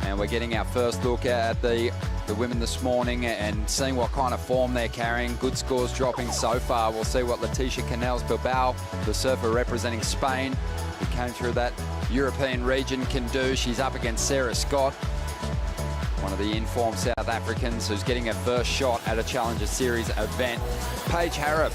And we're getting our first look at the women this morning and seeing what kind of form they're carrying. Good scores dropping so far. We'll see what Leticia Canals-Bilbao, the surfer representing Spain, who came through that European region, can do. She's up against Sarah Scott, one of the informed South Africans who's getting her first shot at a Challenger Series event. Paige Harrop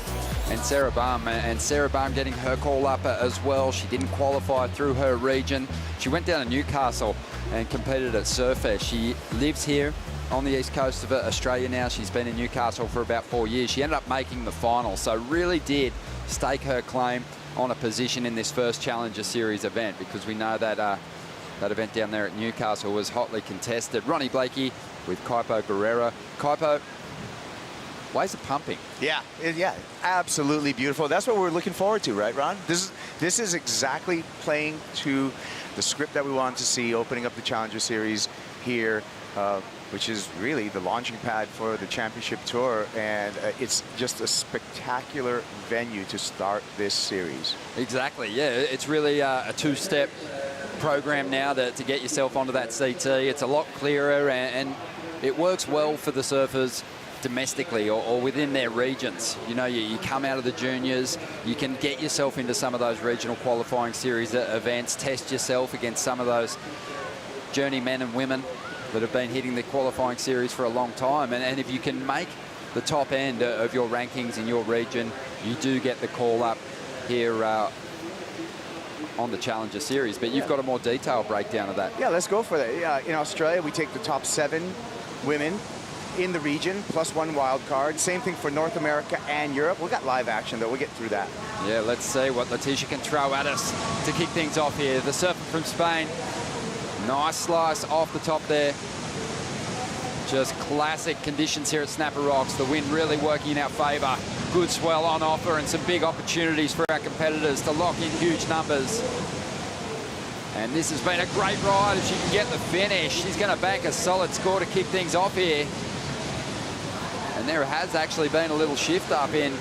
and Sarah Baum getting her call up as well. She didn't qualify through her region. She went down to Newcastle and competed at Surfest. She lives here on the east coast of Australia now. She's been in Newcastle for about 4 years. She ended up making the final, so really did stake her claim on a position in this first Challenger Series event, because we know that that event down there at Newcastle was hotly contested. Ronnie Blakey with Kaipo Guerrero. Kaipo, waves are pumping. Yeah, absolutely beautiful. That's what we're looking forward to, right, Ron? This is exactly playing to the script that we wanted to see, opening up the Challenger Series here, which is really the launching pad for the championship tour, and it's just a spectacular venue to start this series. Exactly, yeah. It's really a two-step program now to get yourself onto that CT. It's a lot clearer, and it works well for the surfers domestically or within their regions. You know, you come out of the juniors, you can get yourself into some of those regional qualifying series events, test yourself against some of those journeymen and women that have been hitting the qualifying series for a long time. And if you can make the top end of your rankings in your region, you do get the call up here on the Challenger Series. But you've got a more detailed breakdown of that. Yeah, let's go for that. In Australia, we take the top 7 women in the region, plus 1 wild card. Same thing for North America and Europe. We've got live action, though. We'll get through that. Yeah, let's see what Leticia can throw at us to kick things off here. The surfer from Spain. Nice slice off the top there. Just classic conditions here at Snapper Rocks. The wind really working in our favour. Good swell on offer and some big opportunities for our competitors to lock in huge numbers. And this has been a great ride. If she can get the finish, she's going to bank a solid score to kick things off here. And there has actually been a little shift up in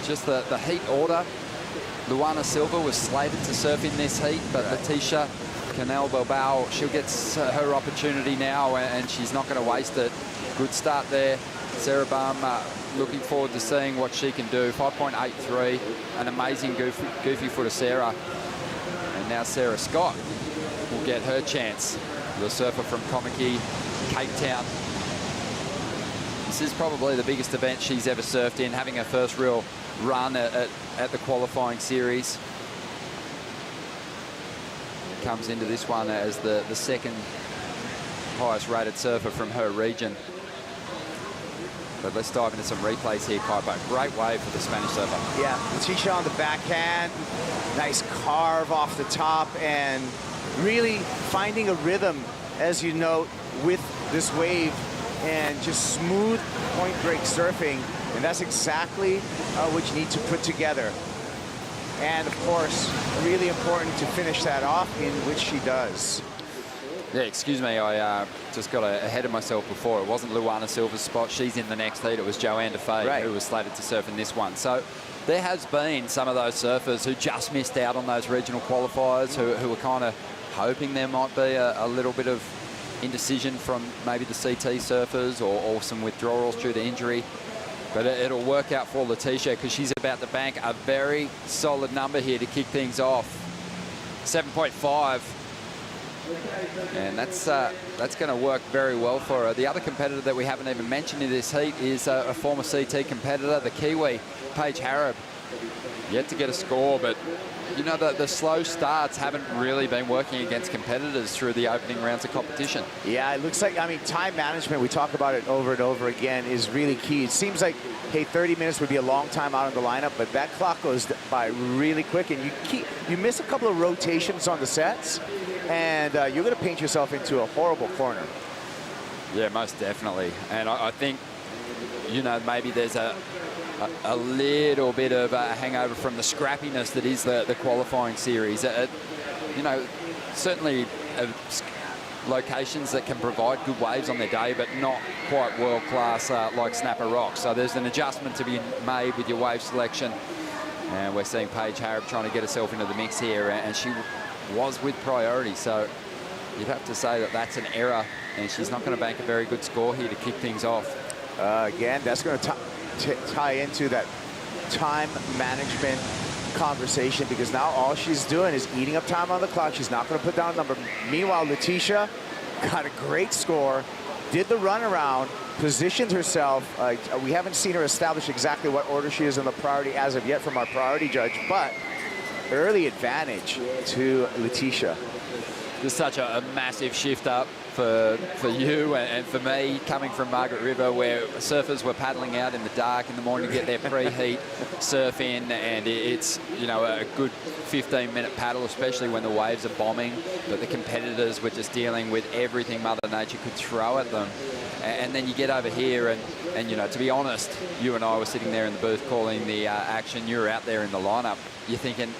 just the heat order. Luana Silva was slated to surf in this heat, but Leticia Canals-Bilbao, she'll get her opportunity now, and she's not going to waste it. Good start there. Sarah Baum, looking forward to seeing what she can do. 5.83, an amazing goofy footer, Sarah. And now Sarah Scott will get her chance. The surfer from Komaki, Cape Town. This is probably the biggest event she's ever surfed in, having her first real run at the qualifying series. Comes into this one as the second highest rated surfer from her region. But let's dive into some replays here, Kaipo. Great wave for the Spanish surfer. Yeah, Leticia on the backhand, nice carve off the top, and really finding a rhythm, as you note, with this wave, and just smooth point break surfing. And that's exactly what you need to put together. And of course, really important to finish that off, in which she does. Yeah, excuse me, I just got ahead of myself before. It wasn't Luana Silva's spot. She's in the next heat. It was Joanne DeFay who was slated to surf in this one. So there has been some of those surfers who just missed out on those regional qualifiers, who were kind of hoping there might be a little bit of indecision from maybe the CT surfers or some withdrawals due to injury. But it'll work out for Leticia, because she's about to bank a very solid number here to kick things off. 7.5. And that's going to work very well for her. The other competitor that we haven't even mentioned in this heat is a former CT competitor, the Kiwi, Paige Harrop. Yet to get a score, but you know, the slow starts haven't really been working against competitors through the opening rounds of competition. Yeah, it looks like, I mean, time management, we talk about it over and over again, is really key. It seems like, hey, 30 minutes would be a long time out of the lineup, but that clock goes by really quick, and you miss a couple of rotations on the sets, and you're going to paint yourself into a horrible corner. Yeah, most definitely. And I think, you know, maybe there's a little bit of a hangover from the scrappiness that is the qualifying series. You know, certainly locations that can provide good waves on their day, but not quite world-class like Snapper Rocks. So there's an adjustment to be made with your wave selection. And we're seeing Paige Harrop trying to get herself into the mix here, and she was with priority. So you'd have to say that that's an error, and she's not going to bank a very good score here to kick things off. Again, that's going to tie into that time management conversation, because now all she's doing is eating up time on the clock. She's not going to put down a number. Meanwhile, Letitia got a great score, did the runaround, positioned herself. We haven't seen her establish exactly what order she is in the priority as of yet from our priority judge, but early advantage to Letitia. Just such a massive shift up for you and for me, coming from Margaret River, where surfers were paddling out in the dark in the morning to get their preheat surf in, and it's, you know, a good 15-minute paddle, especially when the waves are bombing, but the competitors were just dealing with everything Mother Nature could throw at them. And then you get over here and you know, to be honest, you and I were sitting there in the booth calling the action. You were out there in the lineup. You're thinking,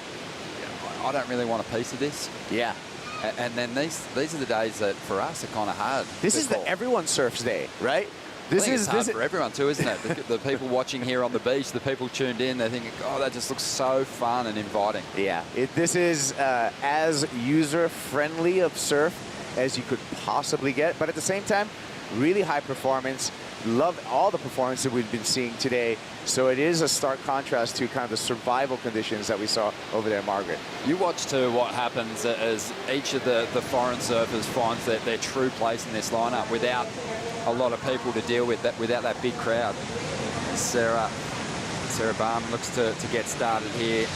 I don't really want a piece of this. Yeah. And then these are the days that for us are kind of hard. This is the everyone surfs day, right? This is hard for everyone too, isn't it? The people watching here on the beach, the people tuned in, they're thinking, oh, that just looks so fun and inviting. Yeah, this is as user-friendly of surf as you could possibly get, but at the same time, really high performance. Love all the performance that we've been seeing today. So it is a stark contrast to kind of the survival conditions that we saw over there, Margaret. You watch too what happens as each of the foreign surfers finds their true place in this lineup without a lot of people to deal with, without that big crowd. Sarah Baum looks to get started here.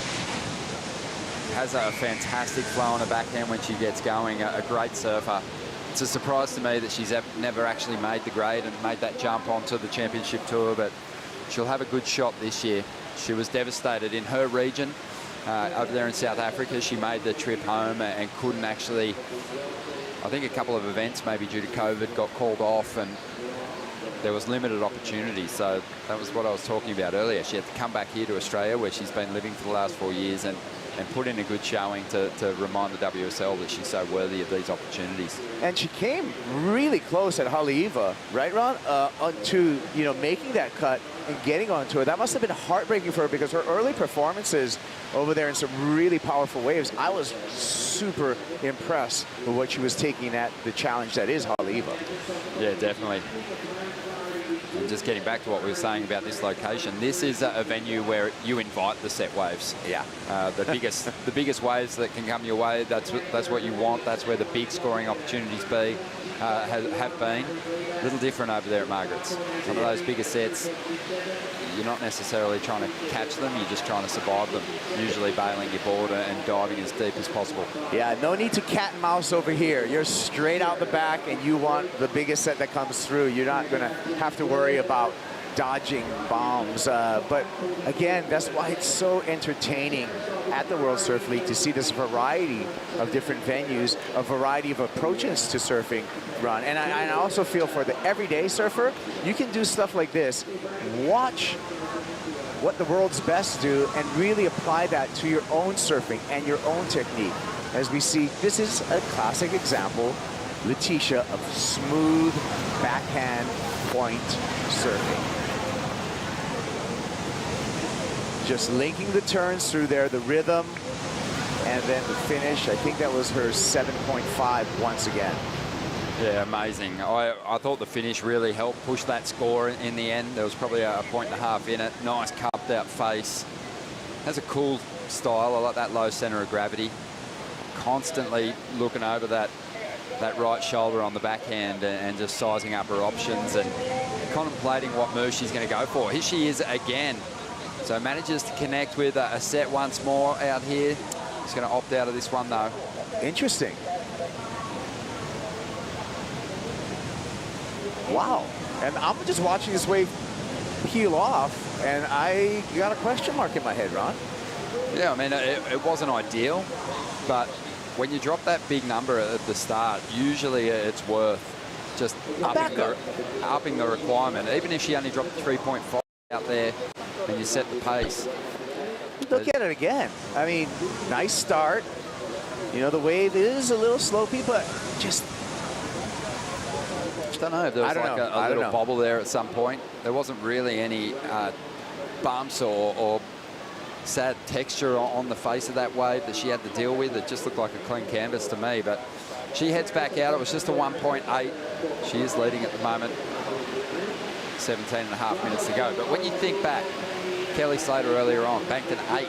Has a fantastic flow on her backhand when she gets going, a great surfer. It's a surprise to me that she's never actually made the grade and made that jump onto the championship tour, but she'll have a good shot this year. She was devastated in her region over there in South Africa. She made the trip home and couldn't actually, I think a couple of events maybe due to COVID got called off, and there was limited opportunity. So that was what I was talking about earlier. She had to come back here to Australia, where she's been living for the last 4 years, and put in a good showing to remind the WSL that she's so worthy of these opportunities. And she came really close at Haleiwa, right, Ron? To, you know, making that cut and getting onto it. That must have been heartbreaking for her, because her early performances over there in some really powerful waves, I was super impressed with what she was taking at the challenge that is Haleiwa. Yeah, definitely. And just getting back to what we were saying about this location, this is a venue where you invite the set waves. Yeah. The biggest waves that can come your way, that's what you want. That's where the big scoring opportunities have been. A little different over there at Margaret's. Some of those bigger sets, you're not necessarily trying to catch them, you're just trying to survive them, usually bailing your board and diving as deep as possible. Yeah, no need to cat and mouse over here. You're straight out the back, and you want the biggest set that comes through. You're not going to have to worry about dodging bombs. But again, that's why it's so entertaining at the World Surf League to see this variety of different venues, a variety of approaches to surfing run. And I also feel for the everyday surfer, you can do stuff like this. Watch what the world's best do and really apply that to your own surfing and your own technique. As we see, this is a classic example, Letitia, of smooth backhand point surfing. Just linking the turns through there, the rhythm, and then the finish. I think that was her 7.5 once again. Yeah, amazing. I thought the finish really helped push that score in the end. There was probably a 1.5 in it. Nice cupped out face. Has a cool style. I like that low center of gravity. Constantly looking over that right shoulder on the backhand and just sizing up her options and contemplating what move she's going to go for. Here she is again. So manages to connect with a set once more out here. She's going to opt out of this one, though. Interesting. Wow. And I'm just watching this wave peel off, and I got a question mark in my head, Ron. Yeah, I mean, it wasn't ideal, but when you drop that big number at the start, usually it's worth just upping the requirement. Even if she only dropped 3.5 out there, and you set the pace. Look at it again. I mean, nice start. You know, the wave is a little slopey, but just don't know if there was like a little know. bobble there at some point. There wasn't really any bumps or sad texture on the face of that wave that she had to deal with. It just looked like a clean canvas to me, but she heads back out. It was just a 1.8. She is leading at the moment. 17.5 minutes to go. But when you think back, Kelly Slater earlier on banked an 8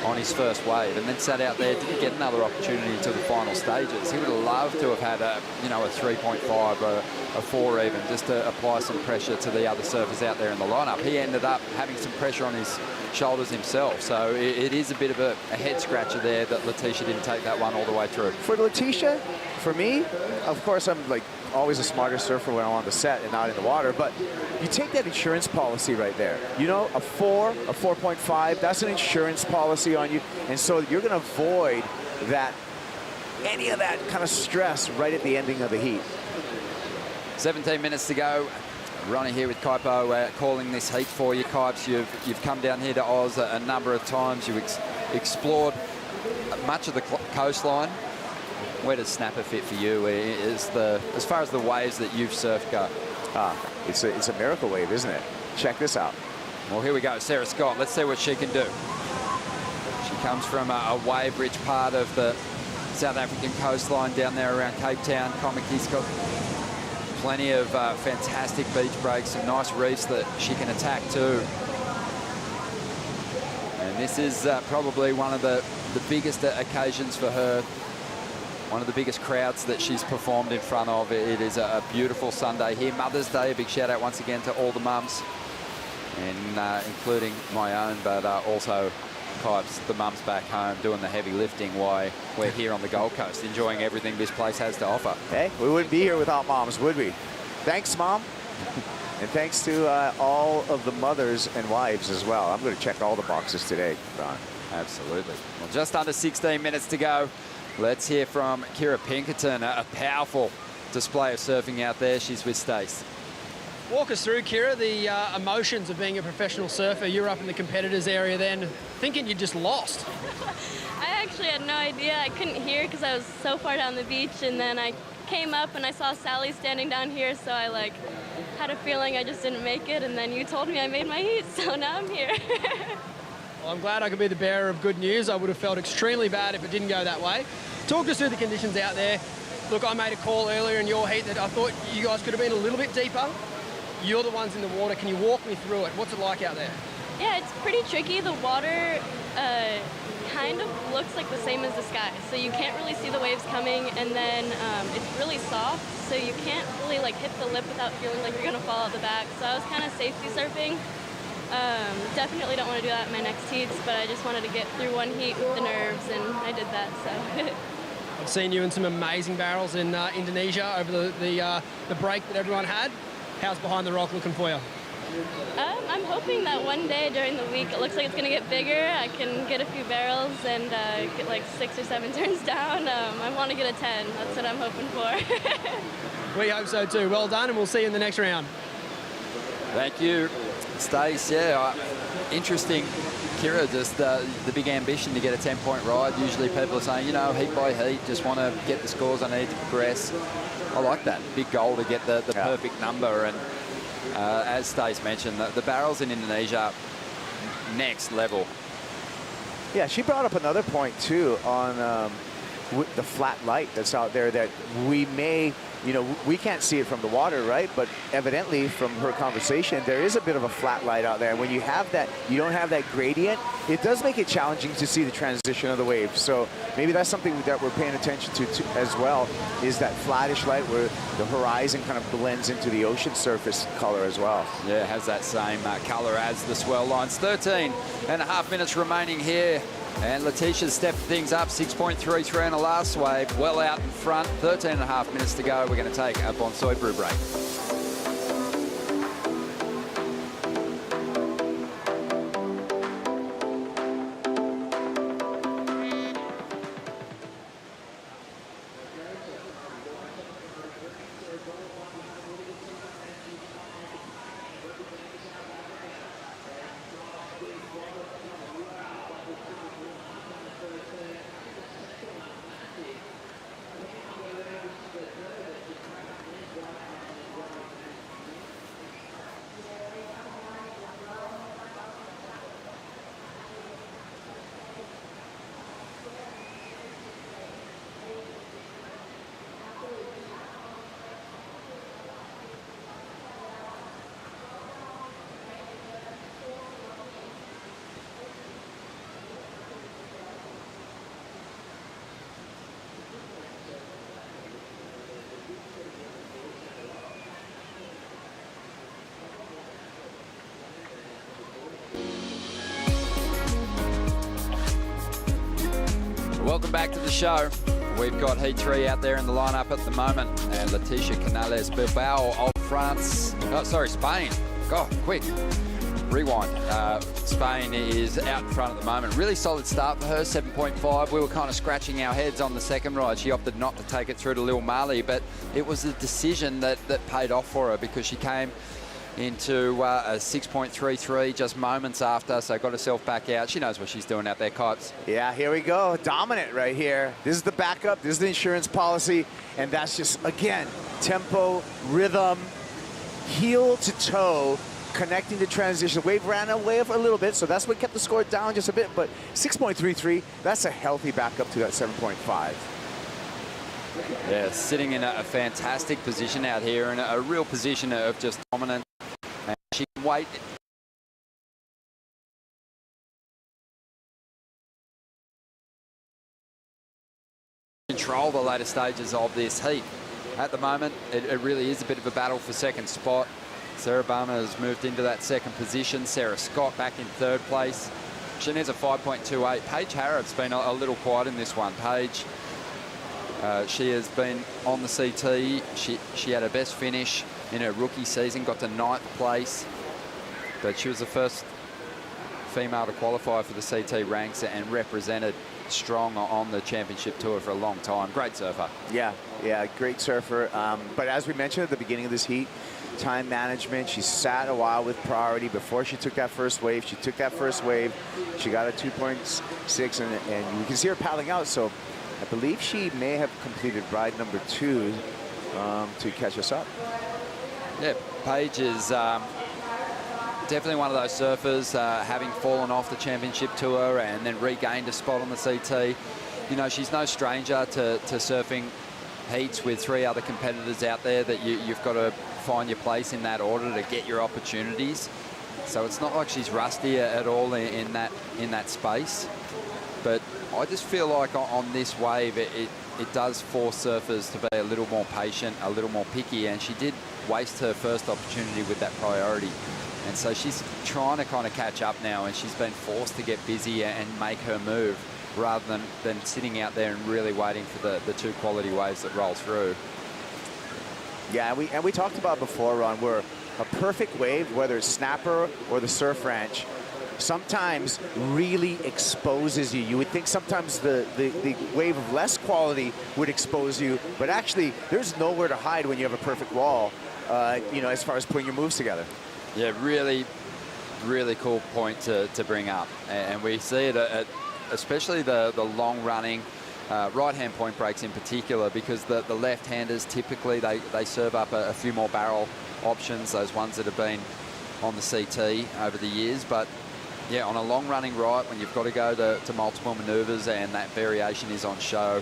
on his first wave and then sat out there, didn't get another opportunity until the final stages. He would have loved to have had a 3.5 or a 4 even, just to apply some pressure to the other surfers out there in the lineup. He ended up having some pressure on his shoulders himself, so it is a bit of a head scratcher there that Letitia didn't take that one all the way through. For Letitia, for me, of course, I'm like always a smarter surfer when I'm on the set and not in the water, but you take that insurance policy right there. You know, a 4, a 4.5, that's an insurance policy on you, and so you're going to avoid that, any of that kind of stress right at the ending of the heat. 17 minutes to go. Ronnie here with Kaipo calling this heat for you, Kipes. You've come down here to Oz a number of times. You've explored much of the coastline. Where does snapper fit for you? As far as the waves that you've surfed go? It's a miracle wave, isn't it? Check this out. Well, here we go, Sarah Scott. Let's see what she can do. She comes from a wave-rich part of the South African coastline down there around Cape Town. Komiki's got plenty of fantastic beach breaks, some nice reefs that she can attack too. And this is probably one of the biggest occasions for her. One of the biggest crowds that she's performed in front of. It is a beautiful Sunday here. Mother's Day, a big shout out once again to all the mums, and including my own, but also Kipes, the mums back home doing the heavy lifting while we're here on the Gold Coast, enjoying everything this place has to offer. Hey, we wouldn't be here without moms, would we? Thanks, Mom. And thanks to all of the mothers and wives as well. I'm going to check all the boxes today, Ron. Absolutely. Well, just under 16 minutes to go. Let's hear from Kira Pinkerton, a powerful display of surfing out there. She's with Stace. Walk us through, Kira, the emotions of being a professional surfer. You're up in the competitors area then, thinking you just lost. I actually had no idea. I couldn't hear because I was so far down the beach, and then I came up and I saw Sally standing down here, so I had a feeling I just didn't make it, and then you told me I made my heat, so now I'm here. Well, I'm glad I could be the bearer of good news. I would have felt extremely bad if it didn't go that way. Talk us through the conditions out there. Look, I made a call earlier in your heat that I thought you guys could have been a little bit deeper. You're the ones in the water. Can you walk me through it? What's it like out there? Yeah, it's pretty tricky. The water kind of looks like the same as the sky, so you can't really see the waves coming, and then it's really soft, so you can't really hit the lip without feeling like you're gonna fall out the back. So I was kind of safety surfing. Definitely don't want to do that in my next heats, but I just wanted to get through one heat with the nerves, and I did that. So. I've seen you in some amazing barrels in Indonesia over the break that everyone had. How's Behind the Rock looking for you? I'm hoping that one day during the week it looks like it's going to get bigger. I can get a few barrels and get 6 or 7 turns down. I want to get a 10. That's what I'm hoping for. We hope so too. Well done, and we'll see you in the next round. Thank you, Stace. Yeah, interesting. Kira, just the big ambition to get a 10-point ride. Usually people are saying, heat by heat, just want to get the scores I need to progress. I like that. Big goal to get the perfect number. And as Stace mentioned, the barrels in Indonesia, next level. Yeah, she brought up another point too on the flat light that's out there that we may, we can't see it from the water, right? But evidently from her conversation, there is a bit of a flat light out there. When you have that, you don't have that gradient, it does make it challenging to see the transition of the wave. So maybe that's something that we're paying attention to as well, is that flattish light where the horizon kind of blends into the ocean surface color as well. Yeah, it has that same color as the swell lines. 13.5 minutes remaining here. And Letitia's stepped things up, 6.33 on the last wave, well out in front. 13.5 minutes to go. We're going to take a Bonsai brew break. welcome back to the show. We've got Heat 3 out there in the lineup at the moment, and Leticia Canales Bilbao of France. Oh, sorry, Spain. God, quick. Rewind. Spain is out in front at the moment. Really solid start for her, 7.5. We were kind of scratching our heads on the second ride. She opted not to take it through to Lil Mali, but it was a decision that paid off for her because she came into a 6.33 just moments after, so got herself back out. She knows what she's doing out there, Kipes. Yeah, here we go. Dominant right here. This is the backup. This is the insurance policy. And that's just, again, tempo, rhythm, heel to toe, connecting the transition. Wave ran away a little bit, so that's what kept the score down just a bit. But 6.33, that's a healthy backup to that 7.5. Yeah, sitting in a fantastic position out here, and a real position of just dominance. And she can wait. Control the later stages of this heat. At the moment, it really is a bit of a battle for second spot. Sarah Barmer has moved into that second position. Sarah Scott back in third place. She needs a 5.28. Paige Harrop's been a little quiet in this one. Paige, she has been on the CT. She had her best finish in her rookie season, got to 9th place. But she was the first female to qualify for the CT ranks and represented strong on the championship tour for a long time. Great surfer. Yeah, great surfer. But as we mentioned at the beginning of this heat, time management, she sat a while with priority before she took that first wave. She took that first wave. She got a 2.6, and you can see her paddling out. So I believe she may have completed ride number 2 to catch us up. Yeah, Paige is definitely one of those surfers, having fallen off the championship tour and then regained a spot on the CT. You know, she's no stranger to surfing heats with 3 other competitors out there that you've got to find your place in that order to get your opportunities. So it's not like she's rusty at all in that space. But I just feel like on this wave, it does force surfers to be a little more patient, a little more picky, and she did waste her first opportunity with that priority. And so she's trying to kind of catch up now, and she's been forced to get busy and make her move rather than sitting out there and really waiting for the 2 quality waves that roll through. Yeah, and we talked about before, Ron, where a perfect wave, whether it's snapper or the surf ranch, sometimes really exposes you. You would think sometimes the wave of less quality would expose you, but actually there's nowhere to hide when you have a perfect wall, you know, as far as putting your moves together. Yeah, really, really cool point to bring up. And we see it at especially the long-running right-hand point breaks in particular, because the left-handers typically, they serve up a few more barrel options, those ones that have been on the CT over the years. But yeah, on a long-running right, when you've got to go to multiple maneuvers and that variation is on show,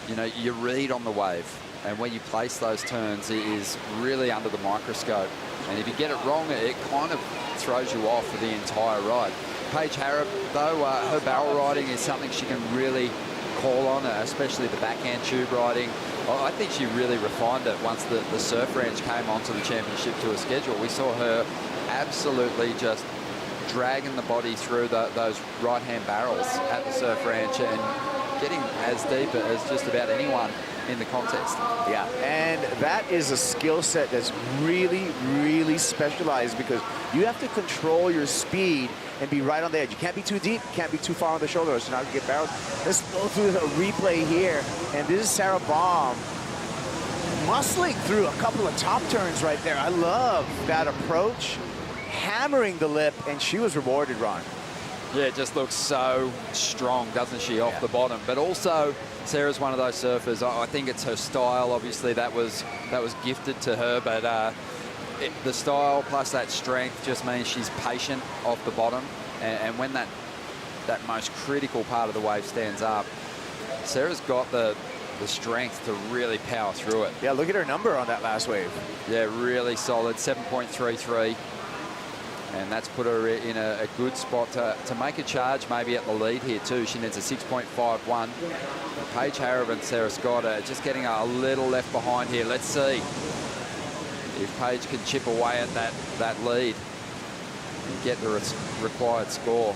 you know, you read on the wave. And where you place those turns is really under the microscope. And if you get it wrong, it kind of throws you off for the entire ride. Paige Harrop, though, her barrel riding is something she can really call on, especially the backhand tube riding. I think she really refined it once the surf ranch came onto the championship tour schedule. We saw her absolutely just dragging the body through those right-hand barrels at the surf ranch and getting as deep as just about anyone in the contest. Yeah, and that is a skill set that's really, really specialized, because you have to control your speed and be right on the edge. You can't be too deep, you can't be too far on the shoulder, or so now you get barreled. Let's go through a replay here, and this is Sarah Baum muscling through a couple of top turns right there. I love that approach, hammering the lip, and she was rewarded, Ron. Yeah, it just looks so strong, doesn't she, off the bottom. But also, Sarah's one of those surfers. I think it's her style. Obviously, that was gifted to her. But the style plus that strength just means she's patient off the bottom. And when that most critical part of the wave stands up, Sarah's got the strength to really power through it. Yeah, look at her number on that last wave. Yeah, really solid, 7.33. And that's put her in a good spot to make a charge maybe at the lead here too. She needs a 6.51. Paige Harrop and Sarah Scott are just getting a little left behind here. Let's see if Paige can chip away at that lead and get the required score.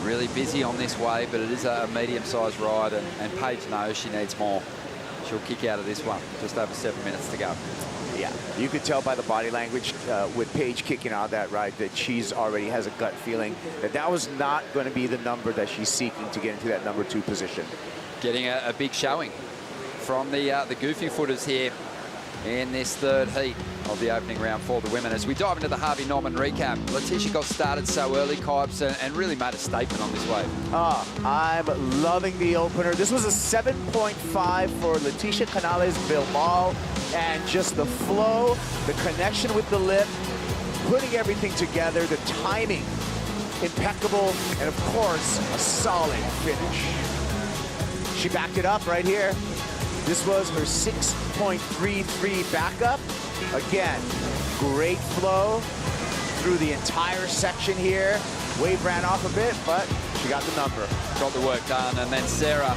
Really busy on this wave, but it is a medium-sized ride, and Paige knows she needs more. She'll kick out of this one. Just over 7 minutes to go. Yeah, you could tell by the body language with Paige kicking out that ride that she's already has a gut feeling that that was not going to be the number that she's seeking to get into that number 2 position. Getting a big showing from the goofy footers here in this third heat of the opening round for the women. As we dive into the Harvey Norman recap, Letitia got started so early, Kipes, and really made a statement on this wave. I'm loving the opener. This was a 7.5 for Leticia Canales Bilbao, and just the flow, the connection with the lip, putting everything together, the timing, impeccable, and of course, a solid finish. She backed it up right here. This was her 6.33 backup. Again, great flow through the entire section here. Wave ran off a bit, but she got the number. Got the work done, and then Sarah,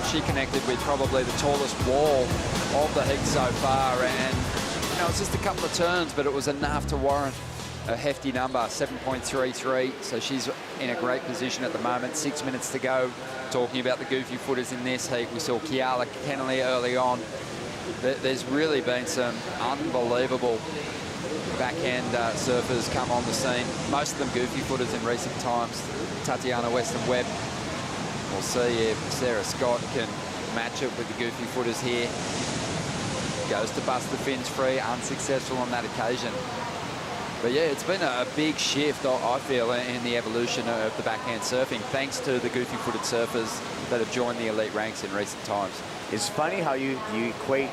she connected with probably the tallest wall of the heat so far, and you know, it's just a couple of turns, but it was enough to warrant a hefty number, 7.33. So she's in a great position at the moment. 6 minutes to go. Talking about the goofy footers in this heat, we saw Kiala Kennelly early on. There's really been some unbelievable backhand surfers come on the scene. Most of them goofy footers in recent times. Tatiana Weston-Webb. We'll see if Sarah Scott can match it with the goofy footers here. Goes to bust the fins free, unsuccessful on that occasion. But yeah, it's been a big shift, I feel, in the evolution of the backhand surfing, thanks to the goofy-footed surfers that have joined the elite ranks in recent times. It's funny how you equate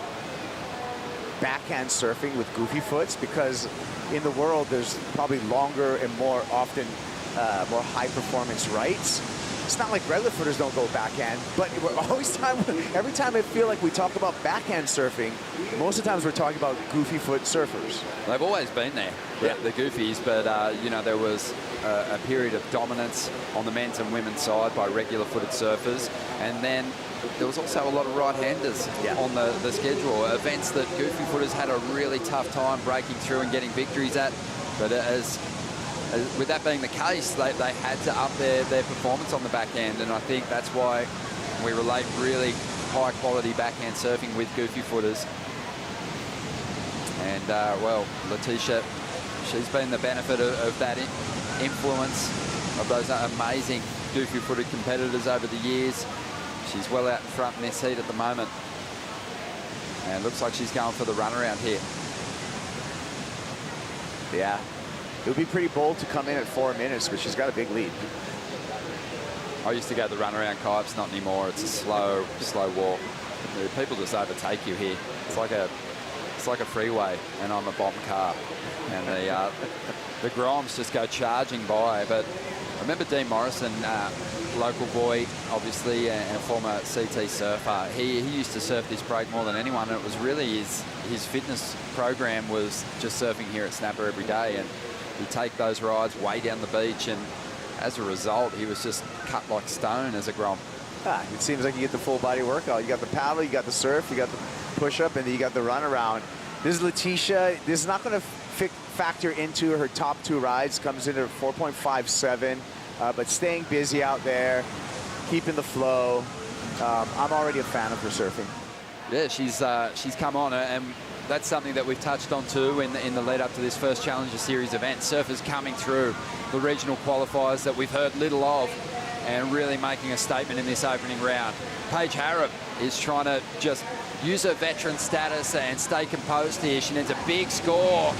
backhand surfing with goofy foots, because in the world there's probably longer and more often more high-performance rights. It's not like regular footers don't go backhand, but we're always every time I feel like we talk about backhand surfing, most of the times we're talking about goofy foot surfers. They've always been there, the goofies, but you know, there was a period of dominance on the men's and women's side by regular footed surfers, and then there was also a lot of right-handers on the schedule, events that goofy footers had a really tough time breaking through and getting victories at, but with that being the case, they had to up their performance on the backhand, and I think that's why we relate really high-quality backhand surfing with goofy footers. And, well, Letitia, she's been the benefit of that influence of those amazing goofy-footed competitors over the years. She's well out in front in this heat at the moment. And looks like she's going for the runaround here. Yeah. It would be pretty bold to come in at 4 minutes, but she's got a big lead. I used to go the runaround, Kipes, not anymore. It's a slow walk. People just overtake you here. It's like a freeway, and I'm a bomb car. And the Groms just go charging by. But I remember Dean Morrison, local boy, obviously, and a former CT surfer. He used to surf this break more than anyone, and it was really his fitness program was just surfing here at Snapper every day. And he'd take those rides way down the beach, and as a result, he was just cut like stone as a Grom. It seems like you get the full body workout. You got the paddle, you got the surf, you got the push-up, and then you got the runaround. This is Letitia. This is not going to factor into her top 2 rides. Comes in at 4.57, but staying busy out there, keeping the flow. I'm already a fan of her surfing. Yeah, she's come on, and that's something that we've touched on too in the lead up to this first Challenger Series event. Surfers coming through the regional qualifiers that we've heard little of and really making a statement in this opening round. Paige Harrop is trying to just use her veteran status and stay composed here. She needs a big score,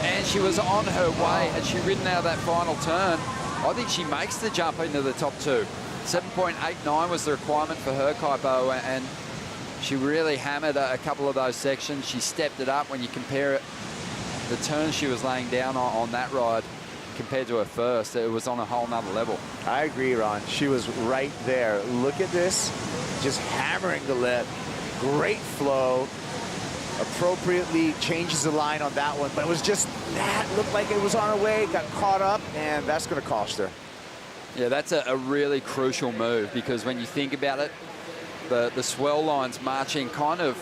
and she was on her way. Had she ridden out of that final turn, I think she makes the jump into the top 2. 7.89 was the requirement for her, Kaipo, and she really hammered a couple of those sections. She stepped it up when you compare it. The turn she was laying down on that ride compared to her first, it was on a whole nother level. I agree, Ron. She was right there. Look at this, just hammering the lip. Great flow. Appropriately changes the line on that one, but it was just that. Looked like it was on her way, got caught up, and that's going to cost her. Yeah, that's a really crucial move, because when you think about it, the swell lines marching kind of,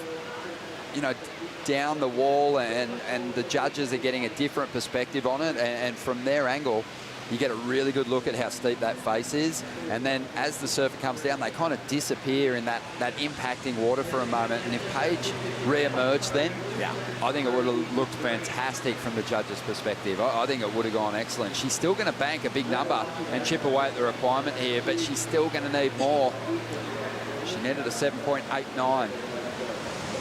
you know, down the wall, and the judges are getting a different perspective on it, and from their angle, you get a really good look at how steep that face is. And then as the surfer comes down, they kind of disappear in that impacting water for a moment. And if Paige re-emerged then, I think it would have looked fantastic from the judges' perspective. I think it would have gone excellent. She's still going to bank a big number and chip away at the requirement here, but she's still going to need more. She needed a 7.89.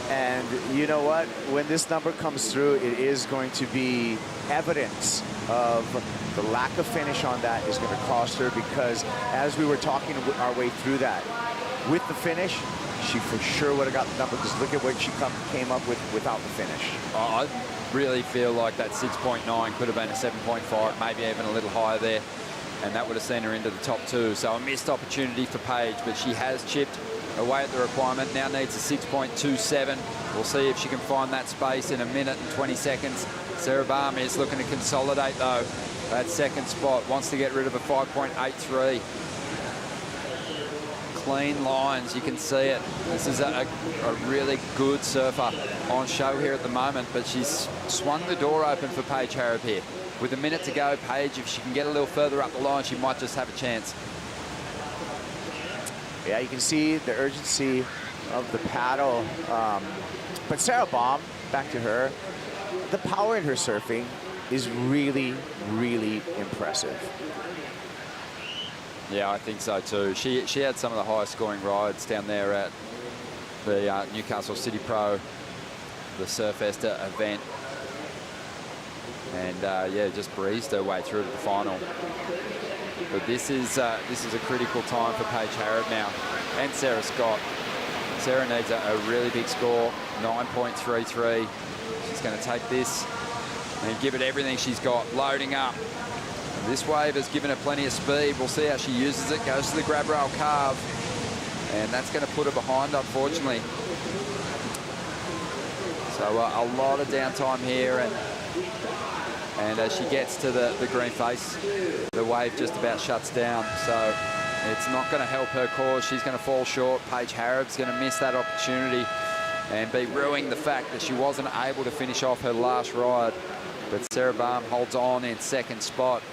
And you know what? When this number comes through, it is going to be evidence of the lack of finish on that is going to cost her, because as we were talking our way through that, with the finish, she for sure would have got the number, because look at what she came up with without the finish. I really feel like that 6.9 could have been a 7.5, maybe even a little higher there, and that would have sent her into the top 2. So a missed opportunity for Paige, but she has chipped away at the requirement, now needs a 6.27. We'll see if she can find that space in a minute and 20 seconds. Sarah Baum is looking to consolidate though. That second spot, wants to get rid of a 5.83. Clean lines, you can see it. This is a really good surfer on show here at the moment, but she's swung the door open for Paige Harrop here. With a minute to go, Paige, if she can get a little further up the line, she might just have a chance. Yeah, you can see the urgency of the paddle. But Sarah Baum, back to her, the power in her surfing is really, really impressive. Yeah, I think so too. She had some of the highest scoring rides down there at the Newcastle City Pro, the Surf Esta event. And yeah, just breezed her way through to the final. But this is a critical time for Paige Harrop now, and Sarah Scott. Sarah needs a really big score, 9.33. She's going to take this and give it everything she's got, loading up. This wave has given her plenty of speed. We'll see how she uses it. Goes to the grab rail carve, and that's going to put her behind, unfortunately. So a lot of downtime here, and as she gets to the green face, the wave just about shuts down. So it's not going to help her cause. She's going to fall short. Paige Harrop's going to miss that opportunity and be ruining the fact that she wasn't able to finish off her last ride. But Sarah Baum holds on in second spot.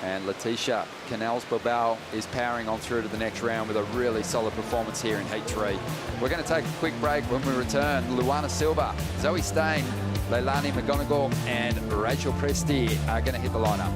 And Letitia Canals-Bilbao is powering on through to the next round with a really solid performance here in Heat 3. We're going to take a quick break. When we return, Luana Silva, Zoe Stain, Leilani McGonigal and Rachel Presti are going to hit the lineup.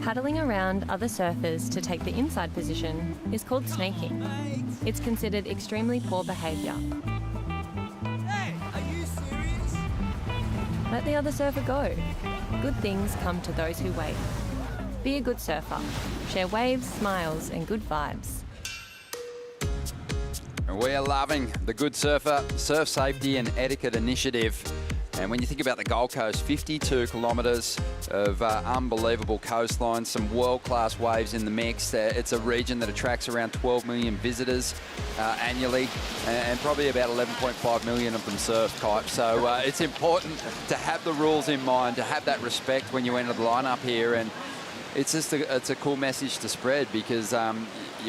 Paddling around other surfers to take the inside position is called snaking. It's considered extremely poor behaviour. Hey, are you serious? Let the other surfer go. Good things come to those who wait. Be a good surfer. Share waves, smiles and good vibes. We are loving the Good Surfer Surf Safety and Etiquette Initiative. And when you think about the Gold Coast, 52 kilometres of unbelievable coastline, some world-class waves in the mix. It's a region that attracts around 12 million visitors annually, and probably about 11.5 million of them surf type. So it's important to have the rules in mind, to have that respect when you enter the lineup here. And it's just it's a cool message to spread, because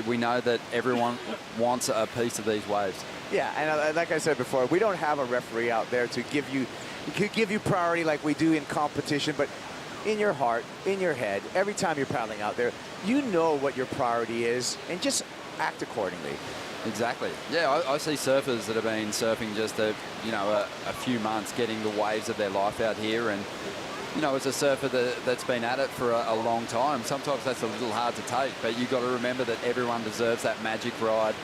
we know that everyone wants a piece of these waves. Yeah, and like I said before, we don't have a referee out there to give you, could give you priority like we do in competition, but in your heart, in your head, every time you're paddling out there, you know what your priority is, and just act accordingly. Exactly. Yeah, I see surfers that have been surfing just a few months, getting the waves of their life out here, and as a surfer that's been at it for a long time, sometimes that's a little hard to take, but you've got to remember that everyone deserves that magic ride,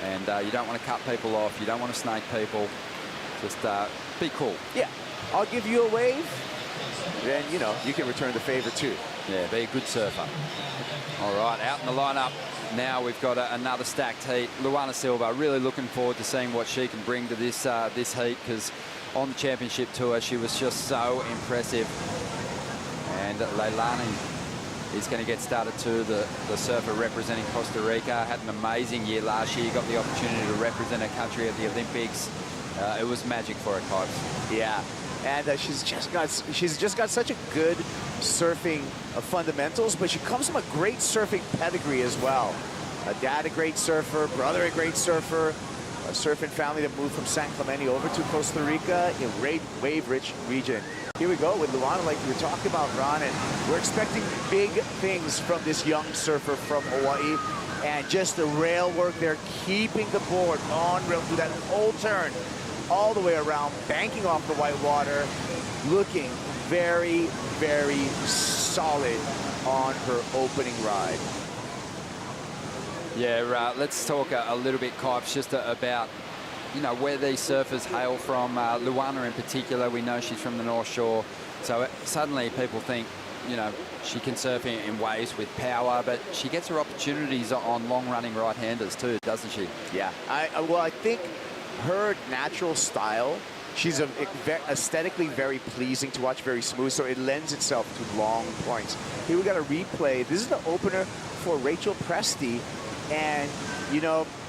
and you don't want to cut people off, you don't want to snake people, just be cool. Yeah, I'll give you a wave, then, you can return the favor too. Yeah, be a good surfer. All right, out in the lineup now, we've got another stacked heat. Luana Silva, really looking forward to seeing what she can bring to this heat, because on the championship tour, she was just so impressive. And Leilani is going to get started too, the surfer representing Costa Rica. Had an amazing year last year, got the opportunity to represent her country at the Olympics. It was magic for her, Kipes. Yeah, and she's just got such a good surfing fundamentals, but she comes from a great surfing pedigree as well. A dad, a great surfer, brother, a great surfer, a surfing family that moved from San Clemente over to Costa Rica, a great wave-rich region. Here we go with Luana, like you were talking about, Ron, and we're expecting big things from this young surfer from Hawaii. And just the rail work there, keeping the board on rail through that whole turn, all the way around, banking off the white water, looking very, very solid on her opening ride. Yeah, let's talk a little bit, Kipes, just about where these surfers hail from. Luana in particular, we know she's from the North Shore, so suddenly people think she can surf in waves with power, but she gets her opportunities on long-running right-handers too, doesn't she? Yeah, I think her natural style, she's aesthetically very pleasing to watch, very smooth, so it lends itself to long points. Here we got a replay. This is the opener for Rachel Presti, and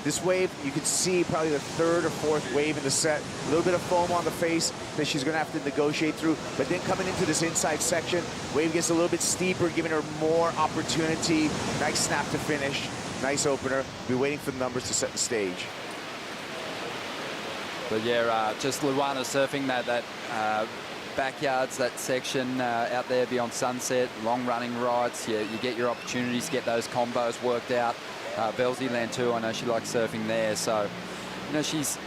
this wave, you can see probably the third or fourth wave in the set. A little bit of foam on the face that she's going to have to negotiate through. But then coming into this inside section, wave gets a little bit steeper, giving her more opportunity. Nice snap to finish. Nice opener. Be waiting for the numbers to set the stage. But yeah, just Luana surfing that backyards, that section out there beyond Sunset, long running rides. You get your opportunities, get those combos worked out. Belzy Land too, I know she likes surfing there. So, she's,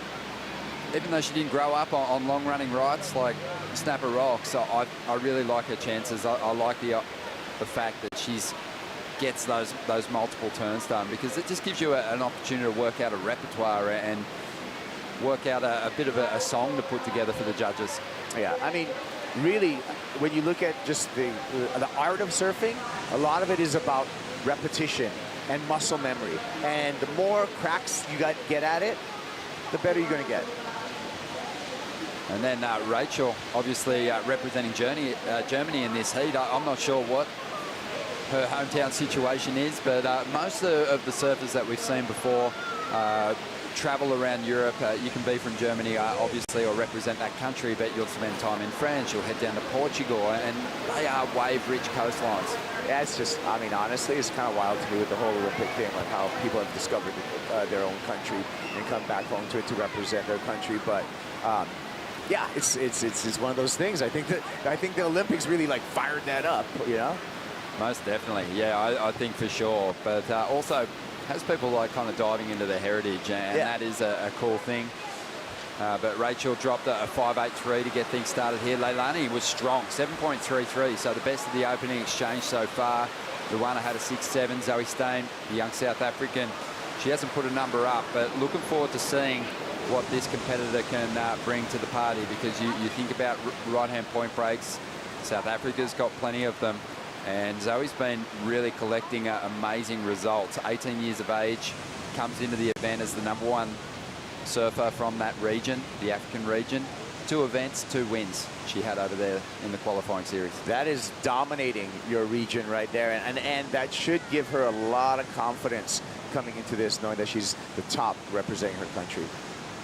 even though she didn't grow up on long running rides like Snapper Rocks, I really like her chances. I like the fact that she's gets those multiple turns done, because it just gives you an opportunity to work out a repertoire and work out a bit of a song to put together for the judges. Yeah, I mean, really, when you look at just the art of surfing, a lot of it is about repetition and muscle memory. And the more cracks you get at it, the better you're going to get. And then Rachel, obviously representing Germany in this heat. I'm not sure what her hometown situation is, but most of the surfers that we've seen before travel around Europe. You can be from Germany, obviously, or represent that country, but you'll spend time in France, you'll head down to Portugal, and they are wave-rich coastlines. Yeah, it's just, I mean, honestly, it's kind of wild to me with the whole Olympic thing, like how people have discovered their own country and come back home to it to represent their country. But yeah, it's one of those things. I think the Olympics really like fired that up, Most definitely, yeah, I think for sure. But also has people like kind of diving into their heritage, and that is a cool thing. But Rachel dropped a 5.83 to get things started here. Leilani was strong, 7.33, so the best of the opening exchange so far. Luana had a 6.7. Zoe Stain, the young South African, she hasn't put a number up, but looking forward to seeing what this competitor can bring to the party, because you think about right-hand point breaks. South Africa's got plenty of them, and Zoe's been really collecting amazing results. 18 years of age, comes into the event as the #1 surfer from that region, the African region. 2 events, 2 wins she had over there in the qualifying series. That is dominating your region right there, and that should give her a lot of confidence coming into this, knowing that she's the top representing her country.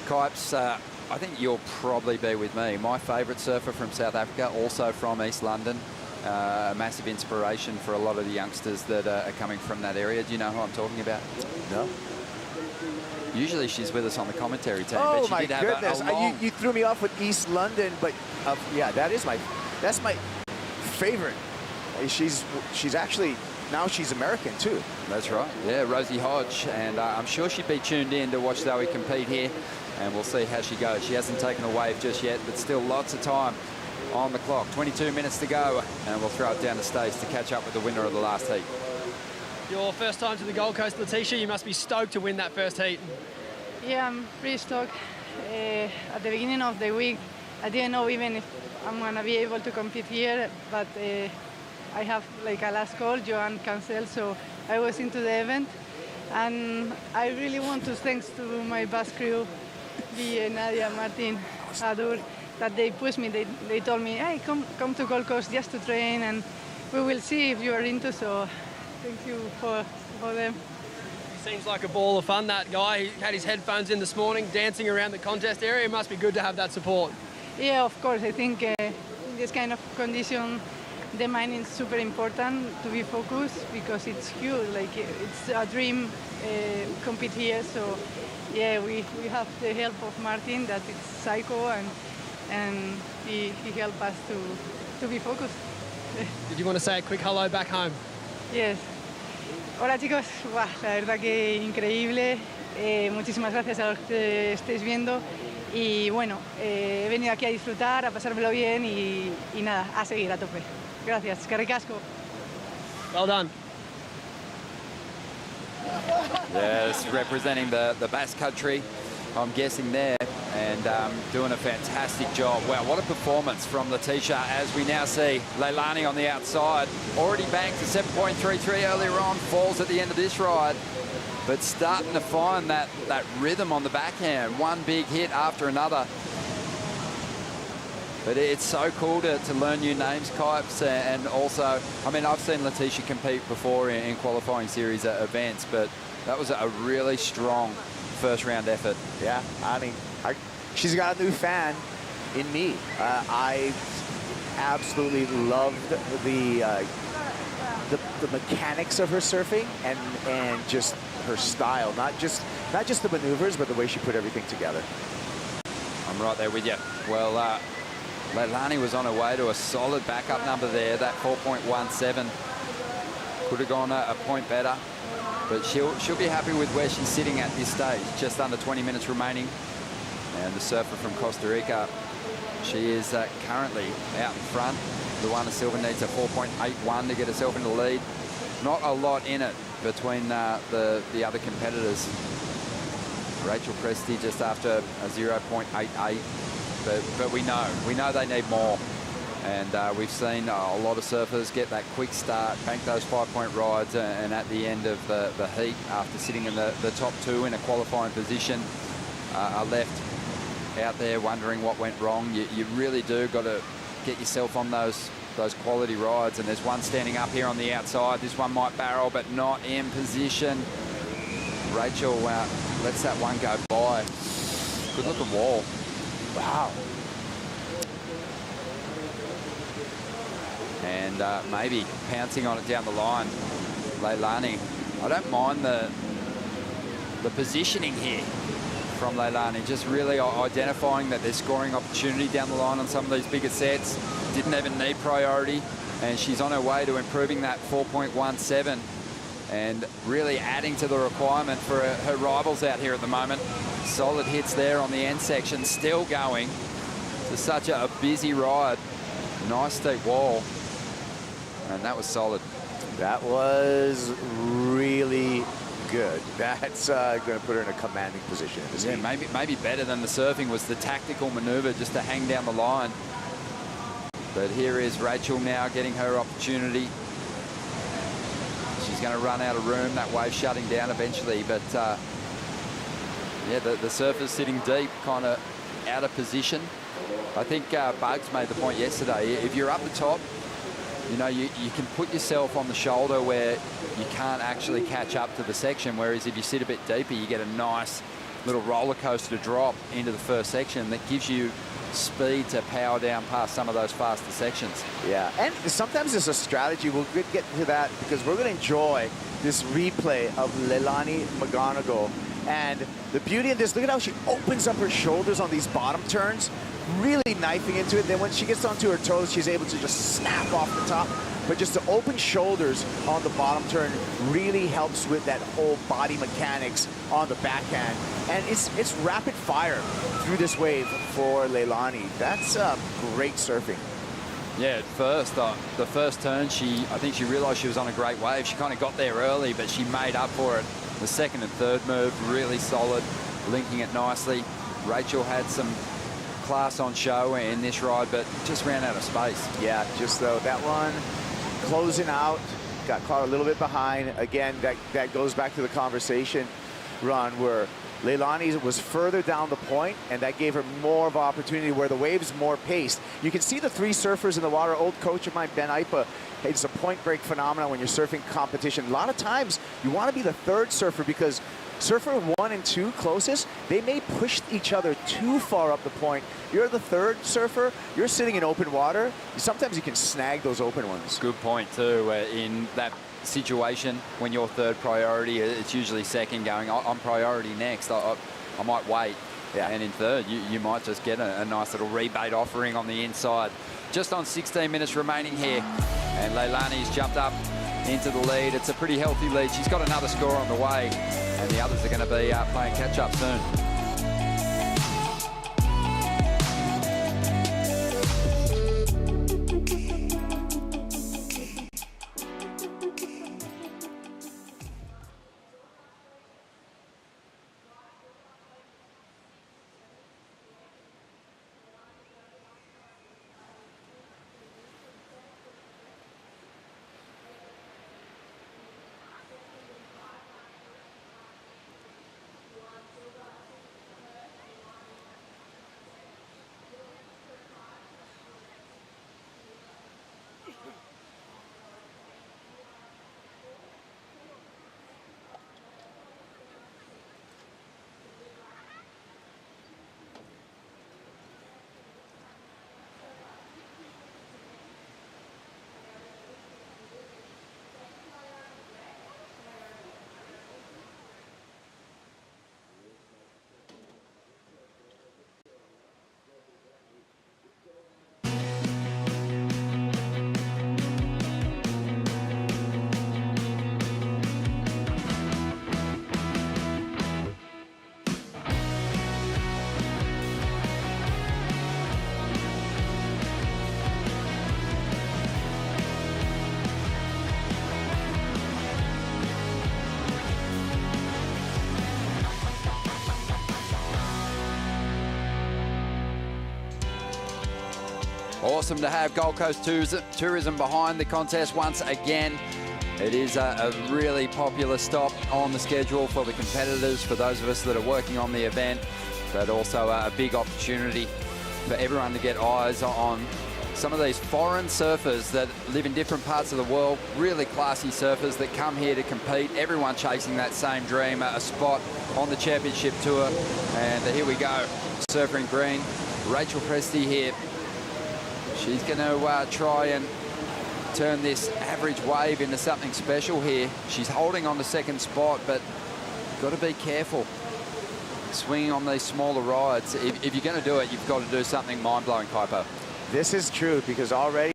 Kipes, I think you'll probably be with me. My favourite surfer from South Africa, also from East London. A massive inspiration for a lot of the youngsters that are coming from that area. Do you know who I'm talking about? No. Usually she's with us on the commentary team. Oh, but she my did have goodness. a long... You threw me off with East London, but yeah, that's my favorite. She's actually, now she's American too. That's right. Yeah, Rosie Hodge. And I'm sure she'd be tuned in to watch Zoe compete here. And we'll see how she goes. She hasn't taken a wave just yet, but still lots of time on the clock. 22 minutes to go. And we'll throw it down the stage to catch up with the winner of the last heat. Your first time to the Gold Coast, Letitia, you must be stoked to win that first heat. Yeah, I'm pretty stoked. At the beginning of the week, I didn't know even if I'm going to be able to compete here, but I have like a last call, Joao canceled, so I was into the event. And I really want to thanks to my bus crew, Nadia, Martin, Adur, that they pushed me. They told me, hey, come to Gold Coast just to train, and we will see if you are into, so thank you for them. He seems like a ball of fun, that guy. He had his headphones in this morning, dancing around the contest area. It must be good to have that support. Yeah, of course. I think in this kind of condition, the mind is super important to be focused because it's huge. Like it's a dream compete here. So yeah, we have the help of Martin, that is psycho, and he helped us to be focused. Did you want to say a quick hello back home? Yes. Hola chicos, wow, la verdad que increíble. Muchísimas gracias a los que estéis viendo. Y bueno, he venido aquí a disfrutar, a pasármelo bien y nada, a seguir a tope. Gracias, que ricasco. Well done. Yes, representing the Basque Country, I'm guessing there, and doing a fantastic job. Wow, what a performance from Letitia, as we now see Leilani on the outside. Already banked to 7.33 earlier on, falls at the end of this ride, but starting to find that rhythm on the backhand. One big hit after another. But it's so cool to learn new names, Kipes, and also, I mean, I've seen Letitia compete before in qualifying series events, but that was a really strong first round effort. Yeah, I mean, she's got a new fan in me. I absolutely loved the mechanics of her surfing and just her style, not just the maneuvers, but the way she put everything together. I'm right there with you. Well, Leilani was on her way to a solid backup number there, that 4.17. Could have gone a point better, but she'll be happy with where she's sitting at this stage. Just under 20 minutes remaining. And the surfer from Costa Rica, she is currently out in front. Luana Silva needs a 4.81 to get herself in the lead. Not a lot in it between the other competitors. Rachel Presti just after a 0.88. But we know they need more. And we've seen a lot of surfers get that quick start, bank those 5-point rides, and at the end of the heat, after sitting in the top 2 in a qualifying position, are left out there wondering what went wrong. You really do got to get yourself on those quality rides. And there's one standing up here on the outside. This one might barrel, but not in position. Rachel lets that one go by. Good looking wall. Wow. And maybe pouncing on it down the line. Leilani. I don't mind the positioning here from Leilani. Just really identifying that there's scoring opportunity down the line on some of these bigger sets. Didn't even need priority. And she's on her way to improving that 4.17 and really adding to the requirement for her rivals out here at the moment. Solid hits there on the end section, still going to such a busy ride. Nice steep wall, and that was solid. That was really good. That's going to put her in a commanding position. Yeah, maybe better than the surfing was the tactical maneuver just to hang down the line. But here is Rachel now getting her opportunity. She's going to run out of room. That wave shutting down eventually, but yeah, the surfer's sitting deep, kind of out of position. I think Bugs made the point yesterday. If you're up the top, you know, you can put yourself on the shoulder where you can't actually catch up to the section, whereas if you sit a bit deeper, you get a nice little roller coaster drop into the first section that gives you speed to power down past some of those faster sections. Yeah, and sometimes it's a strategy. We'll get to that because we're going to enjoy this replay of Leilani McGonigal. And the beauty of this, look at how she opens up her shoulders on these bottom turns, really knifing into it. Then when she gets onto her toes, she's able to just snap off the top. But just the open shoulders on the bottom turn really helps with that whole body mechanics on the backhand. And it's rapid fire through this wave for Leilani. That's great surfing. Yeah, at first, the first turn, I think she realized she was on a great wave. She kind of got there early, but she made up for it. The second and third move, really solid, linking it nicely. Rachel had some class on show in this ride, but just ran out of space. Yeah, just though that one closing out, got caught a little bit behind. Again, that goes back to the conversation run where Leilani was further down the point, and that gave her more of an opportunity where the wave's more paced. You can see the three surfers in the water. Old coach of mine, Ben Ipa, it's a point break phenomenon when you're surfing competition. A lot of times you want to be the third surfer because surfer 1 and 2 closest, they may push each other too far up the point. You're the third surfer, you're sitting in open water. Sometimes you can snag those open ones. Good point too. In that situation, when you're third priority, it's usually second going, I'm priority next. I might wait. Yeah. And in third, you might just get a nice little rebate offering on the inside. Just on 16 minutes remaining here. And Leilani's jumped up into the lead. It's a pretty healthy lead. She's got another score on the way. And the others are going to be playing catch-up soon. Awesome to have Gold Coast Tourism behind the contest once again. It is a really popular stop on the schedule for the competitors, for those of us that are working on the event, but also a big opportunity for everyone to get eyes on some of these foreign surfers that live in different parts of the world, really classy surfers that come here to compete, everyone chasing that same dream, a spot on the championship tour. And here we go, surfer in green, Rachel Presti here. She's going to try and turn this average wave into something special here. She's holding on to second spot, but got to be careful swinging on these smaller rides. If you're going to do it, you've got to do something mind-blowing, Kaipo. This is true because already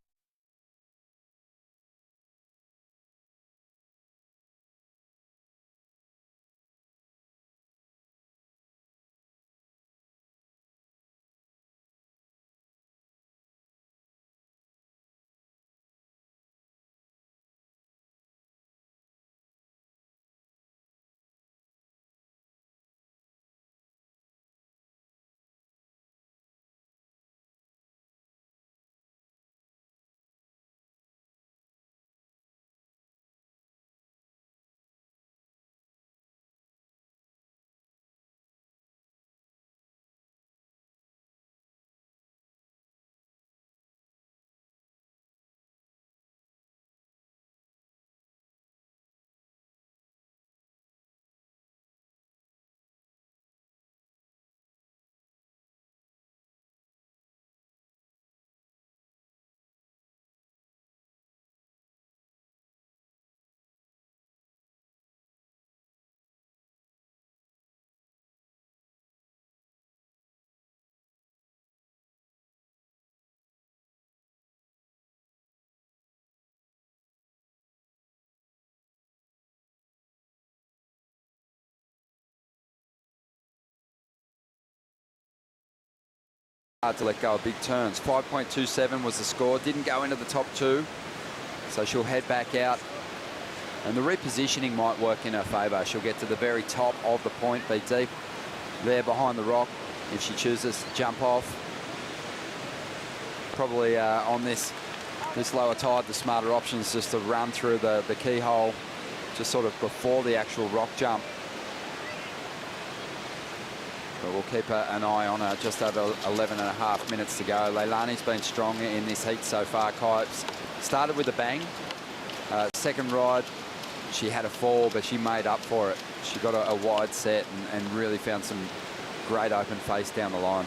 Hard to let go of big turns. 5.27 was the score. Didn't go into the top two, so she'll head back out. And the repositioning might work in her favour. She'll get to the very top of the point, be deep there behind the rock if she chooses to jump off. Probably on this lower tide, the smarter option is just to run through the keyhole just sort of before the actual rock jump. But we'll keep an eye on her. Just over 11.5 minutes to go. Leilani's been strong in this heat so far. Kipes started with a bang. Second ride, she had a fall, but she made up for it. She got a wide set and really found some great open face down the line.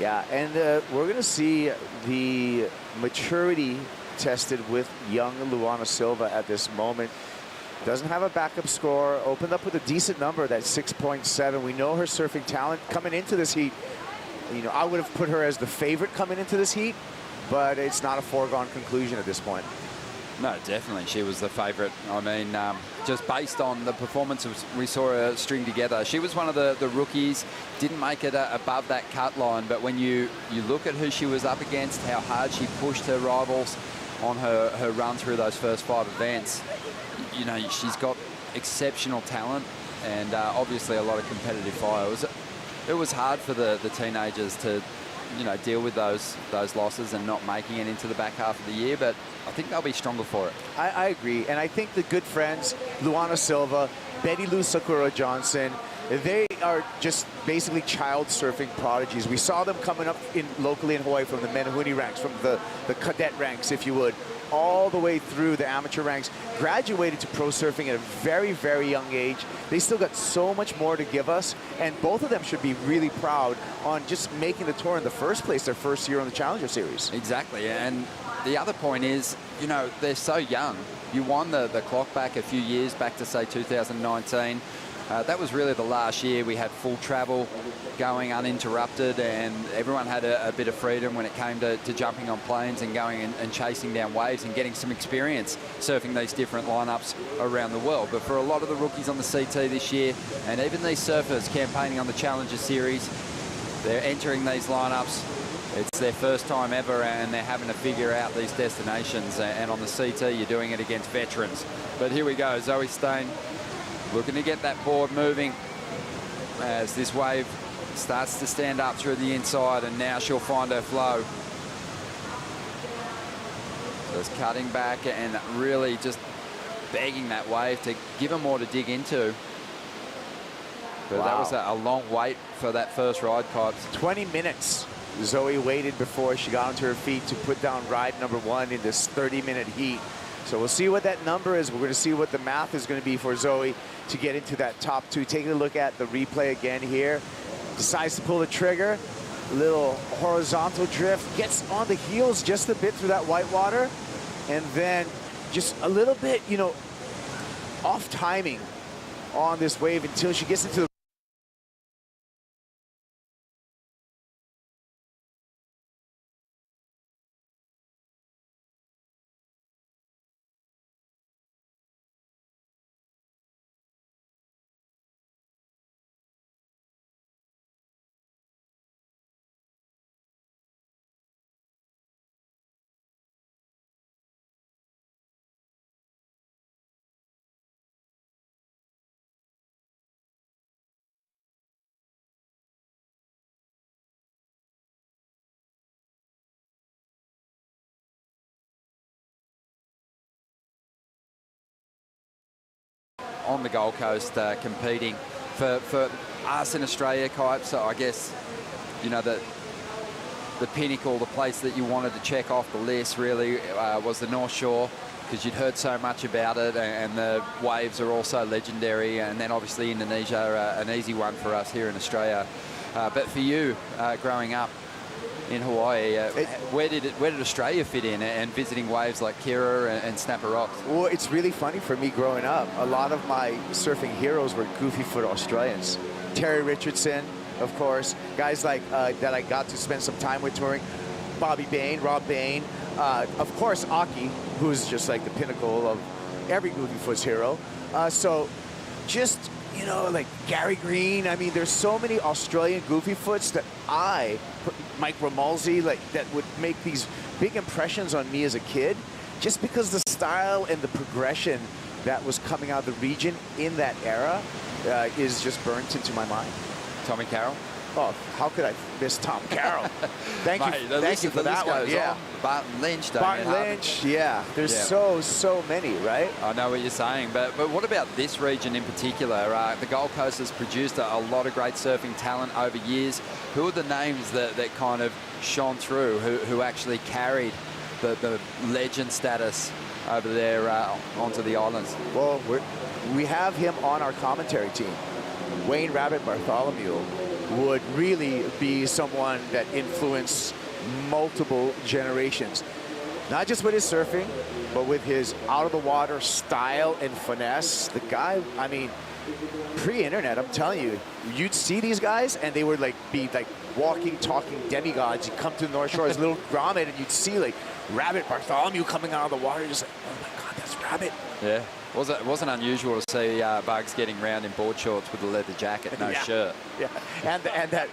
Yeah, and we're going to see the maturity tested with young Luana Silva at this moment. Doesn't have a backup score, opened up with a decent number, that 6.7. We know her surfing talent coming into this heat. You know, I would have put her as the favorite coming into this heat, but it's not a foregone conclusion at this point. No, definitely. She was the favourite. I mean, just based on the performance we saw her string together. She was one of the rookies, didn't make it above that cut line, but when you look at who she was up against, how hard she pushed her rivals on her run through those first 5 events, you know, she's got exceptional talent and obviously a lot of competitive fire. It was hard for the teenagers to, you know, deal with those losses and not making it into the back half of the year, but I think they'll be stronger for it. I agree, and I think the good friends, Luana Silva, Betty Lou Sakura Johnson, they are just basically child surfing prodigies. We saw them coming up locally in Hawaii from the Menehune ranks, from the cadet ranks, if you would, all the way through the amateur ranks, graduated to pro surfing at a very, very young age. They still got so much more to give us, and both of them should be really proud on just making the tour in the first place, their first year on the Challenger Series. Exactly, and the other point is, you know, they're so young. You won the clock back a few years, back to, say, 2019. That was really the last year we had full travel going uninterrupted, and everyone had a bit of freedom when it came to jumping on planes and going and chasing down waves and getting some experience surfing these different lineups around the world. But for a lot of the rookies on the CT this year, and even these surfers campaigning on the Challenger Series, they're entering these lineups. It's their first time ever, and they're having to figure out these destinations. And on the CT, you're doing it against veterans. But here we go, Zoe Stain looking to get that board moving as this wave starts to stand up through the inside, and now she'll find her flow. Just cutting back and really just begging that wave to give her more to dig into. But that was a long wait for that first ride, Kipes. 20 minutes Zoe waited before she got onto her feet to put down ride number 1 in this 30-minute heat. So we'll see what that number is. We're going to see what the math is going to be for Zoe to get into that top 2. Taking a look at the replay again here. Decides to pull the trigger. Little horizontal drift. Gets on the heels just a bit through that white water. And then just a little bit, you know, off timing on this wave until she gets into the on the Gold Coast competing for us in Australia, Kipes. So I guess, you know, the pinnacle, the place that you wanted to check off the list really was the North Shore, because you'd heard so much about it, and the waves are also legendary. And then obviously Indonesia, an easy one for us here in Australia. But for you, growing up in Hawaii, where did Australia fit in, and visiting waves like Kira and Snapper Rocks? Well, it's really funny for me growing up. A lot of my surfing heroes were goofy foot Australians. Terry Richardson, of course, guys like that I got to spend some time with touring. Bobby Bain, Rob Bain, of course Aki, who's just like the pinnacle of every goofy foot's hero. So just you know, like Gary Green. I mean, there's so many Australian goofy foots that Mike Romulzi, like that would make these big impressions on me as a kid, just because the style and the progression that was coming out of the region in that era is just burnt into my mind. Tommy Carroll? Oh, how could I miss Tom Carroll? Thank you for that one. Yeah. Barton Lynch, Barton Lynch, yeah. There's so many, right? I know what you're saying, but what about this region in particular? The Gold Coast has produced a lot of great surfing talent over years. Who are the names that kind of shone through, who actually carried the legend status over there onto the islands? Well, we have him on our commentary team. Wayne Rabbit Bartholomew would really be someone that influenced multiple generations. Not just with his surfing, but with his out-of-the-water style and finesse. The guy, I mean, pre-internet, I'm telling you, you'd see these guys and they would be walking, talking demigods. You'd come to the North Shore as little grommet and you'd see like Rabbit Bartholomew coming out of the water, just like, oh my God, that's Rabbit. Yeah. It wasn't unusual to see Bugs getting round in board shorts with a leather jacket, no shirt. Yeah, and that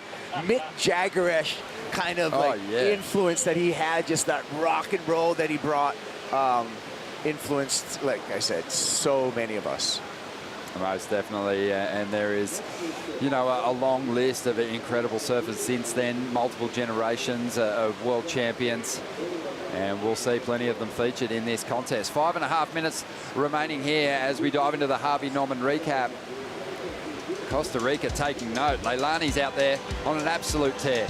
Mick Jagger-ish kind of influence that he had, just that rock and roll that he brought, influenced, like I said, so many of us. Most definitely, and there is, you know, a long list of incredible surfers since then, multiple generations of world champions. And we'll see plenty of them featured in this contest. 5.5 minutes remaining here as we dive into the Harvey Norman recap. Costa Rica taking note. Leilani's out there on an absolute tear.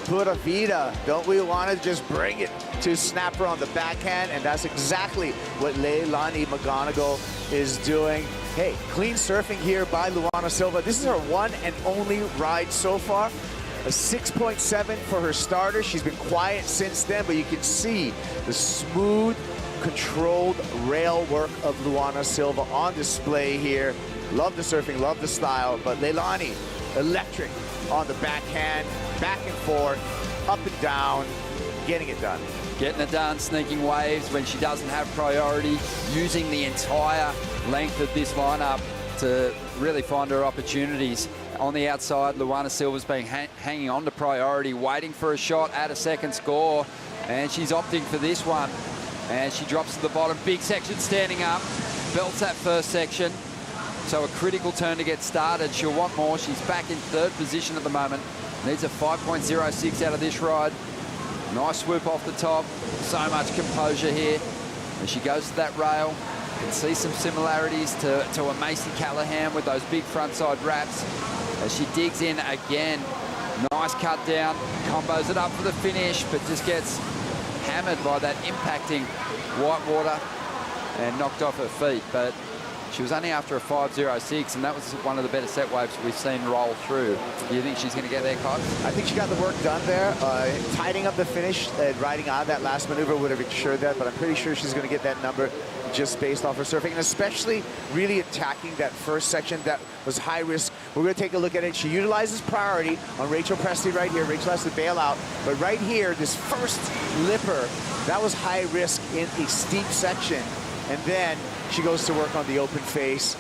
Pura vida. Don't we want to just bring it to snapper on the backhand? And that's exactly what Leilani McGonigal is doing. Hey, clean surfing here by Luana Silva. This is her one and only ride so far. A 6.7 for her starter. She's been quiet since then, but you can see the smooth, controlled rail work of Luana Silva on display here. Love the surfing, love the style, but Leilani, electric on the backhand, back and forth, up and down, getting it done. Getting it done, sneaking waves when she doesn't have priority, using the entire length of this lineup to really find her opportunities. On the outside, Luana Silva's been hanging on to priority, waiting for a shot at a second score, and she's opting for this one. And she drops to the bottom. Big section standing up, belts that first section. So a critical turn to get started. She'll want more. She's back in third position at the moment. Needs a 5.06 out of this ride. Nice swoop off the top. So much composure here. As she goes to that rail, you can see some similarities to a Macy Callahan with those big frontside wraps. As she digs in again, nice cut down, combos it up for the finish, but just gets hammered by that impacting white water and knocked off her feet. But she was only after a 5.06, and that was one of the better set waves we've seen roll through. Do you think she's going to get there, Kyle? I think she got the work done there. Tidying up the finish and riding out of that last maneuver would have ensured that, but I'm pretty sure she's going to get that number just based off her surfing, and especially really attacking that first section that was high risk. We're going to take a look at it. She utilizes priority on Rachel Presley right here. Rachel has to bail out, but right here, this first lipper, that was high risk in a steep section, and then she goes to work on the open face.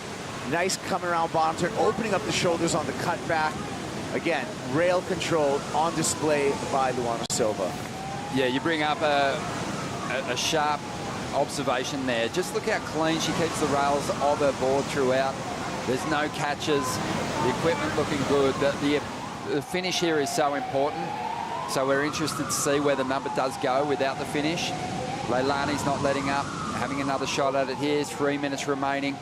Nice coming around bottom turn, opening up the shoulders on the cutback. Again, rail control on display by Luana Silva. Yeah, you bring up a sharp observation there. Just look how clean she keeps the rails of her board throughout. There's no catches. The equipment looking good. The finish here is so important. So we're interested to see where the number does go without the finish. Leilani's not letting up, having another shot at it here. 3 minutes remaining.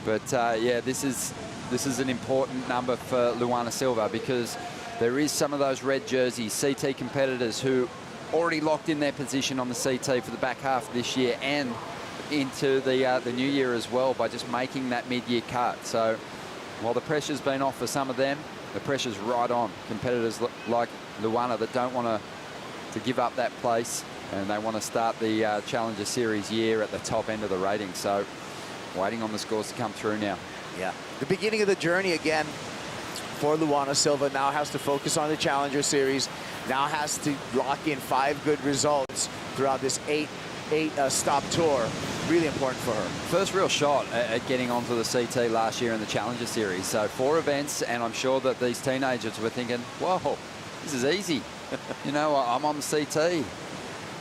But yeah, this is an important number for Luana Silva, because there is some of those red jerseys, CT competitors who already locked in their position on the CT for the back half of this year and into the new year as well by just making that mid-year cut. So while the pressure's been off for some of them, the pressure's right on competitors like Luana that don't want to give up that place, and they want to start the Challenger Series year at the top end of the rating. So waiting on the scores to come through now. Yeah, the beginning of the journey again for Luana Silva. Now has to focus on the Challenger Series. Now has to lock in 5 good results throughout this eight stop tour. really important for her. First real shot at getting onto the CT last year in the Challenger Series. So 4 events, and I'm sure that these teenagers were thinking, whoa, this is easy. You know, I'm on the CT.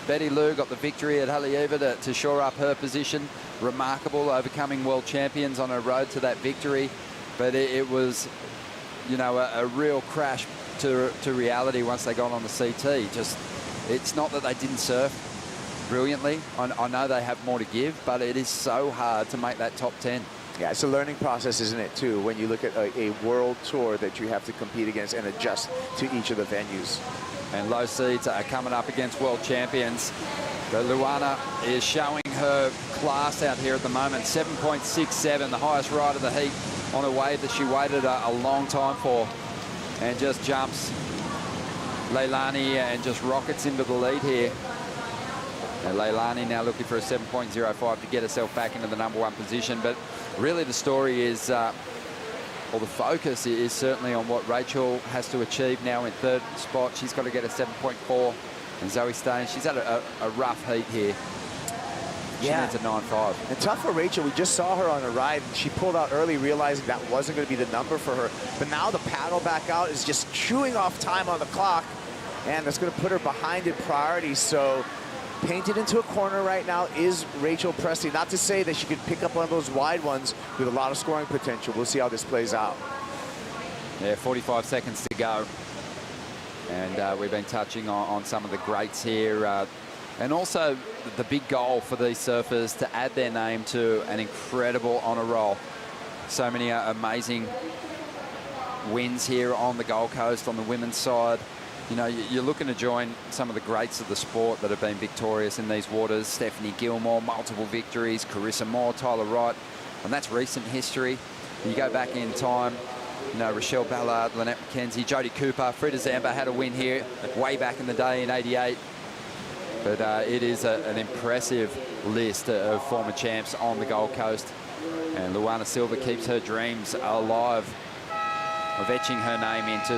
Betty Lou got the victory at Haleiwa to shore up her position. Remarkable, overcoming world champions on her road to that victory. But it was, you know, a real crash to reality once they got on the CT. Just, it's not that they didn't surf brilliantly. I know they have more to give, but it is so hard to make that top 10. Yeah, it's a learning process, isn't it, too, when you look at a world tour that you have to compete against and adjust to each of the venues. And low seeds are coming up against world champions. But Luana is showing her class out here at the moment. 7.67, the highest ride of the heat on a wave that she waited a long time for. And just jumps Leilani and just rockets into the lead here. And Leilani now looking for a 7.05 to get herself back into the #1 position. But really the story is, or the focus is certainly on what Rachel has to achieve now in 3rd spot. She's got to get a 7.4. And Zoe Stone, she's had a rough heat here. She needs a 9.5. And tough for Rachel. We just saw her on a ride. She pulled out early, realizing that wasn't going to be the number for her. But now the paddle back out is just chewing off time on the clock. And that's going to put her behind in priority. So painted into a corner right now is Rachel Presley. Not to say that she could pick up one of those wide ones with a lot of scoring potential. We'll see how this plays out. Yeah, 45 seconds to go. And we've been touching on some of the greats here. And also the big goal for these surfers to add their name to an incredible honour roll. So many amazing wins here on the Gold Coast on the women's side. You know, you're looking to join some of the greats of the sport that have been victorious in these waters. Stephanie Gilmore, multiple victories. Carissa Moore, Tyler Wright. And that's recent history. You go back in time, you know, Rochelle Ballard, Lynette McKenzie, Jodie Cooper, Frida Zamba had a win here way back in the day in '88. But it is an impressive list of former champs on the Gold Coast. And Luana Silva keeps her dreams alive of etching her name into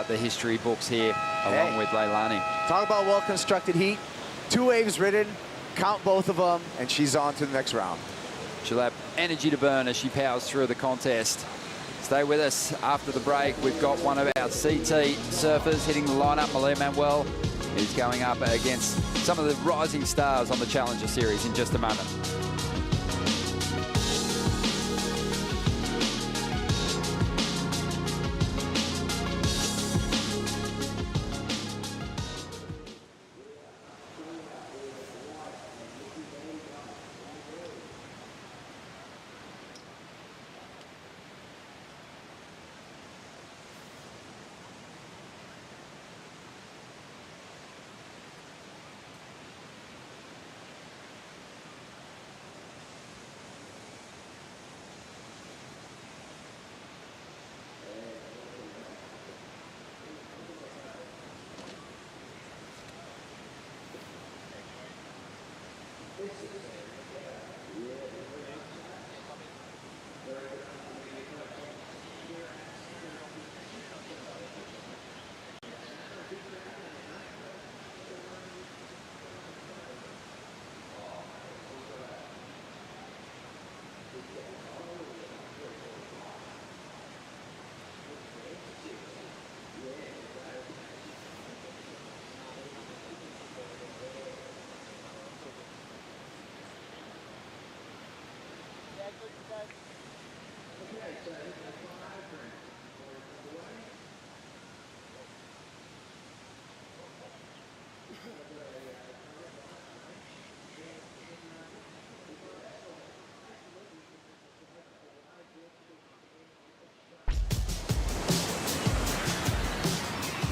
the history books here, along with Leilani. Talk about well-constructed heat. 2 waves ridden, count both of them, and she's on to the next round. She'll have energy to burn as she powers through the contest. Stay with us after the break. We've got one of our CT surfers hitting the lineup. Malia Manuel is going up against some of the rising stars on the Challenger Series in just a moment.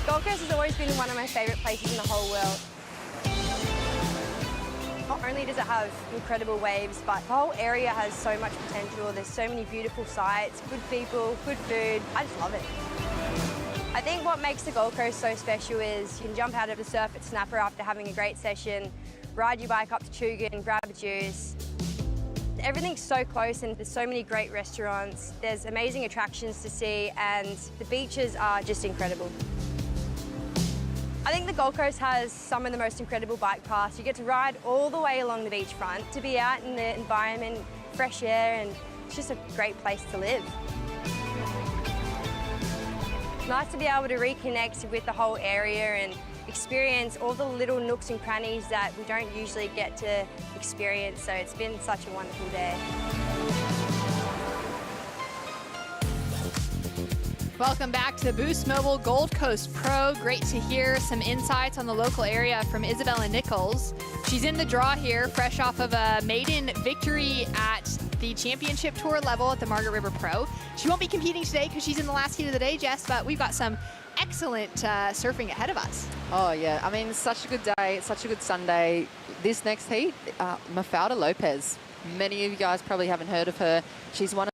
Gold Coast has always been one of my favourite places in the whole world. Not only does it have incredible waves, but the whole area has so much potential. There's so many beautiful sights, good people, good food. I just love it. I think what makes the Gold Coast so special is you can jump out of the surf at Snapper after having a great session, ride your bike up to Chugan, grab a juice. Everything's so close and there's so many great restaurants. There's amazing attractions to see and the beaches are just incredible. I think the Gold Coast has some of the most incredible bike paths. You get to ride all the way along the beachfront, to be out in the environment, fresh air, and it's just a great place to live. It's nice to be able to reconnect with the whole area and experience all the little nooks and crannies that we don't usually get to experience, so it's been such a wonderful day. Welcome back to the Boost Mobile Gold Coast Pro. Great to hear some insights on the local area from Isabella Nichols. She's in the draw here, fresh off of a maiden victory at the championship tour level at the Margaret River Pro. She won't be competing today because she's in the last heat of the day, Jess, but we've got some excellent surfing ahead of us. Oh, yeah. I mean, it's such a good day. It's such a good Sunday. This next heat, Mafalda Lopez. Many of you guys probably haven't heard of her. She's one of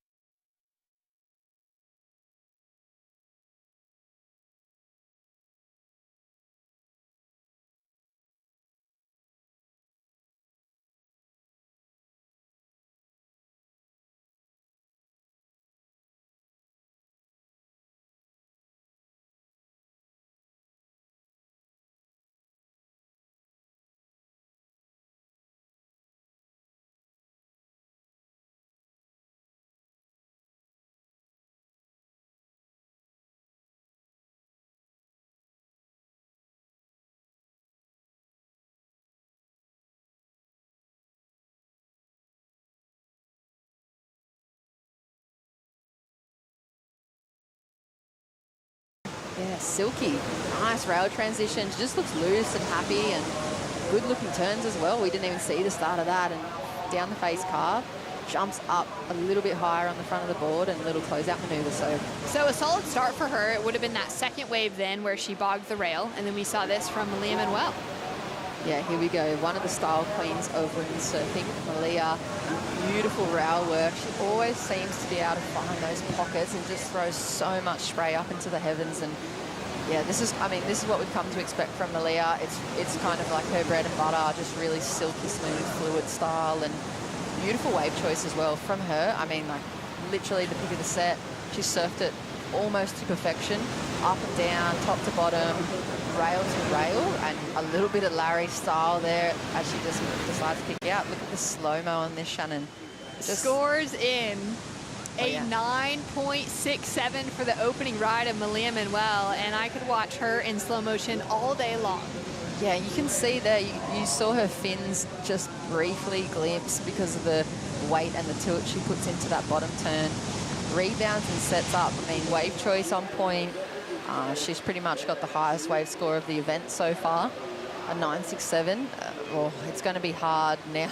Yeah, silky. Nice rail transition. She just looks loose and happy and good looking turns as well. We didn't even see the start of that. And down the face carve, jumps up a little bit higher on the front of the board and little closeout maneuver. So a solid start for her. It would have been that second wave then where she bogged the rail. And then we saw this from Malia Manuel. Yeah, here we go. One of the style queens of women's surfing, Malia. Beautiful rail work. She always seems to be able to find those pockets and just throws so much spray up into the heavens. And yeah, this is what we've come to expect from Malia. It's kind of like her bread and butter, just really silky smooth, fluid style and beautiful wave choice as well from her. I mean, like literally the pick of the set. She surfed it almost to perfection, up and down, top to bottom, rail to rail, and a little bit of Larry style there as she just decides to pick out. Look at the slow-mo on this, Shannon. Just scores in a 9.67 for the opening ride of Malia Manuel, and I could watch her in slow motion all day long. Yeah, you can see there, you saw her fins just briefly glimpse because of the weight and the tilt she puts into that bottom turn. Rebounds and sets up. I mean, wave choice on point. She's pretty much got the highest wave score of the event so far, a 9.67. Well, it's going to be hard now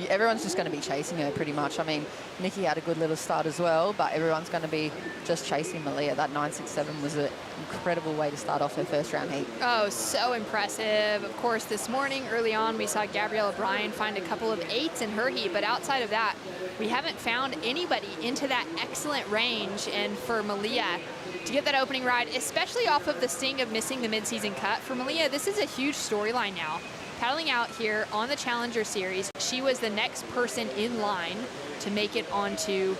everyone's just going to be chasing her pretty much. I mean, Nikki had a good little start as well, but everyone's going to be just chasing Malia. That 9.67 was an incredible way to start off her first round heat. Oh, so impressive. Of course, this morning early on, we saw Gabriella Bryan find a couple of 8s in her heat, but outside of that, we haven't found anybody into that excellent range. And for Malia to get that opening ride, especially off of the sting of missing the midseason cut, for Malia, this is a huge storyline now. Paddling out here on the Challenger Series, she was the next person in line to make it onto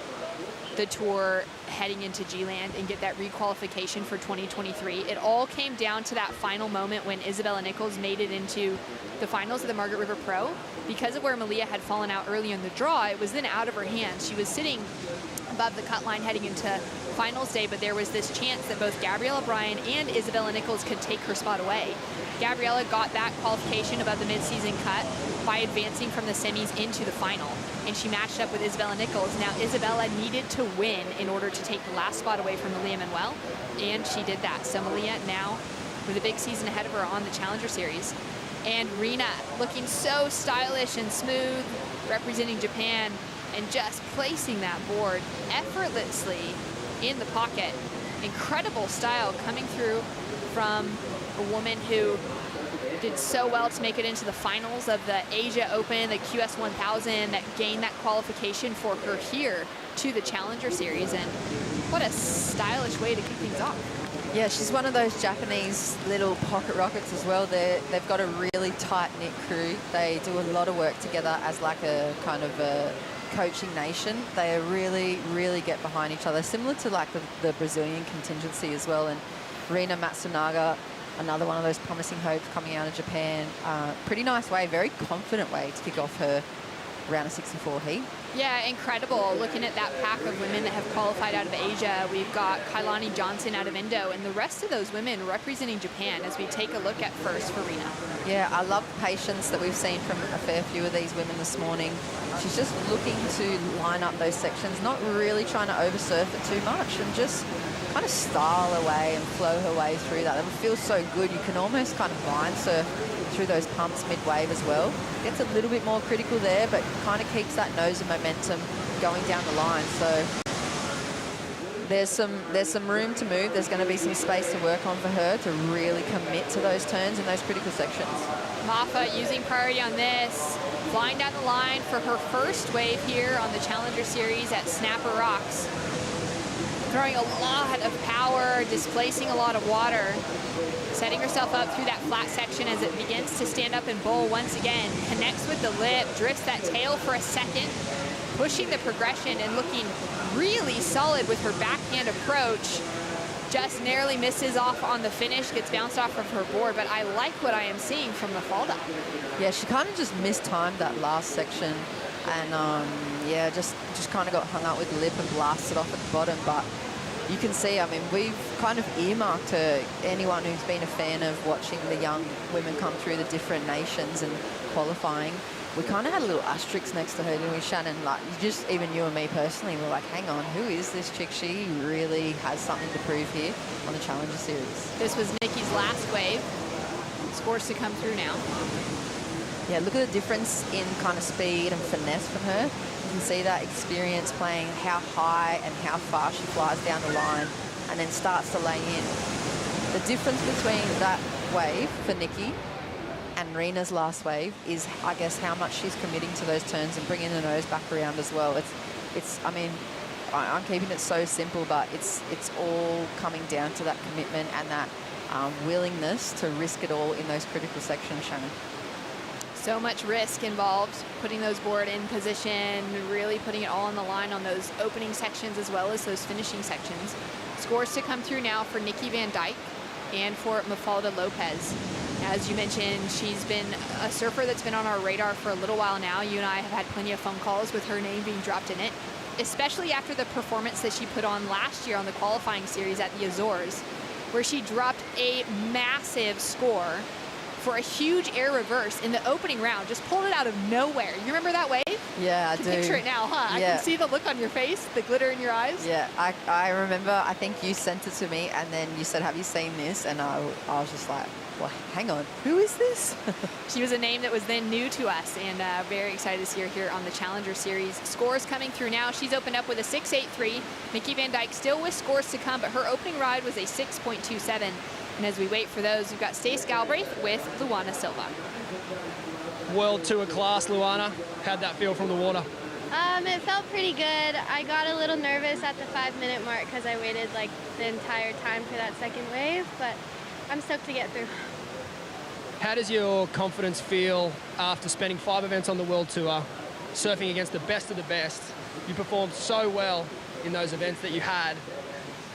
the tour heading into G-Land and get that requalification for 2023. It all came down to that final moment when Isabella Nichols made it into the finals of the Margaret River Pro. Because of where Malia had fallen out early in the draw, it was then out of her hands. She was sitting above the cut line heading into finals day, but there was this chance that both Gabriella Bryan and Isabella Nichols could take her spot away. Gabriella got that qualification above the midseason cut by advancing from the semis into the final, and she matched up with Isabella Nichols. Now, Isabella needed to win in order to take the last spot away from Malia Manuel, and she did that. So Malia now with a big season ahead of her on the Challenger Series. And Rina looking so stylish and smooth, representing Japan, and just placing that board effortlessly in the pocket. Incredible style coming through from a woman who did so well to make it into the finals of the Asia Open, the QS 1000, that gained that qualification for her here to the Challenger Series. And what a stylish way to kick things off. Yeah, she's one of those Japanese little pocket rockets as well. They've got a really tight-knit crew. They do a lot of work together as like a kind of a coaching nation. They really, really get behind each other, similar to like the Brazilian contingency as well. And Rina Matsunaga another one of those promising hopes coming out of Japan. Pretty nice way, very confident way to kick off her round of 64 heat. Yeah, incredible. Looking at that pack of women that have qualified out of Asia, we've got Kailani Johnson out of Indo, and the rest of those women representing Japan as we take a look at first for Rena. Yeah, I love the patience that we've seen from a fair few of these women this morning. She's just looking to line up those sections, not really trying to oversurf it too much, and just kind of style her way and flow her way through that. It feels so good. You can almost kind of blind surf through those pumps mid-wave as well. Gets a little bit more critical there, but kind of keeps that nose of momentum going down the line. So there's some room to move. There's going to be some space to work on for her to really commit to those turns in those critical sections. Maffa using priority on this, flying down the line for her first wave here on the Challenger Series at Snapper Rocks. Throwing a lot of power, displacing a lot of water, setting herself up through that flat section as it begins to stand up and bowl once again, connects with the lip, drifts that tail for a second, pushing the progression and looking really solid with her backhand approach. Just narrowly misses off on the finish, gets bounced off of her board, but I like what I am seeing from the fall dive. Yeah, she kind of just mistimed that last section, and yeah, just kind of got hung up with the lip and blasted off at the bottom. But you can see, I mean, we've kind of earmarked her. Anyone who's been a fan of watching the young women come through the different nations and qualifying, we kind of had a little asterisk next to her, didn't we, Shannon? Like, just even you and me personally were like, hang on, who is this chick? She really has something to prove here on the Challenger Series. This was Nikki's last wave. Scores to come through now. Yeah, look at the difference in kind of speed and finesse from her. You can see that experience playing how high and how far she flies down the line and then starts to lay in. The difference between that wave for Nikki and Rena's last wave is, I guess, how much she's committing to those turns and bringing the nose back around as well. I mean, I'm keeping it so simple, but it's all coming down to that commitment and that willingness to risk it all in those critical sections, Shannon. So much risk involved, putting those board in position, really putting it all on the line on those opening sections as well as those finishing sections. Scores to come through now for Nikki Van Dijk and for Mafalda Lopez. As you mentioned, she's been a surfer that's been on our radar for a little while now. You and I have had plenty of phone calls with her name being dropped in it, especially after the performance that she put on last year on the qualifying series at the Azores, where she dropped a massive score for a huge air reverse in the opening round, just pulled it out of nowhere. You remember that wave? Yeah, I you can do. Picture it now, huh? Yeah. I can see the look on your face, the glitter in your eyes. Yeah, I remember, I think you sent it to me and then you said, have you seen this? And I was just like, well, hang on, who is this? She was a name that was then new to us, and very excited to see her here on the Challenger Series. Scores coming through now. She's opened up with a 6.83. Nikki Van Dijk still with scores to come, but her opening ride was a 6.27. And as we wait for those, we've got Stace Galbraith with Luana Silva. World Tour class, Luana. How'd that feel from the water? It felt pretty good. I got a little nervous at the 5-minute mark because I waited like the entire time for that second wave, but I'm stoked to get through. How does your confidence feel after spending 5 events on the World Tour, surfing against the best of the best? You performed so well in those events that you had.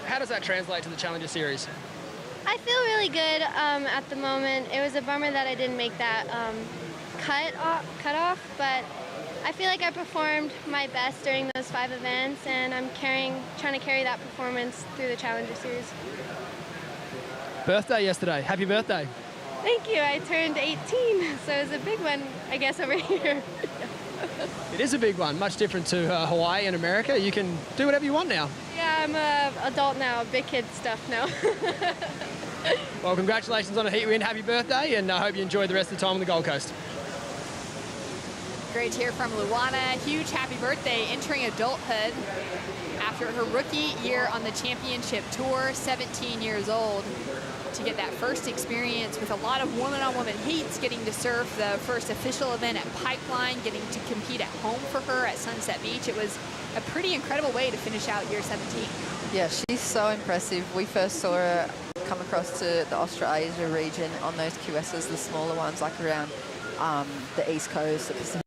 How does that translate to the Challenger Series? I feel really good at the moment. It was a bummer that I didn't make that cut off, but I feel like I performed my best during those 5 events, and I'm trying to carry that performance through the Challenger Series. Birthday yesterday. Happy birthday. Thank you. I turned 18, so it was a big one, I guess, over here. It is a big one, much different to Hawaii and America. You can do whatever you want now. Yeah, I'm an adult now, big kid stuff now. Well, congratulations on a heat win. Happy birthday, and I hope you enjoyed the rest of the time on the Gold Coast. Great to hear from Luana. Huge happy birthday, entering adulthood after her rookie year on the championship tour, 17 years old. To get that first experience with a lot of woman-on-woman heats, getting to surf the first official event at Pipeline, getting to compete at home for her at Sunset Beach. It was a pretty incredible way to finish out year 17. Yeah, she's so impressive. We first saw her come across to the Australasia region on those QSs, the smaller ones, like around the East Coast, the Pacific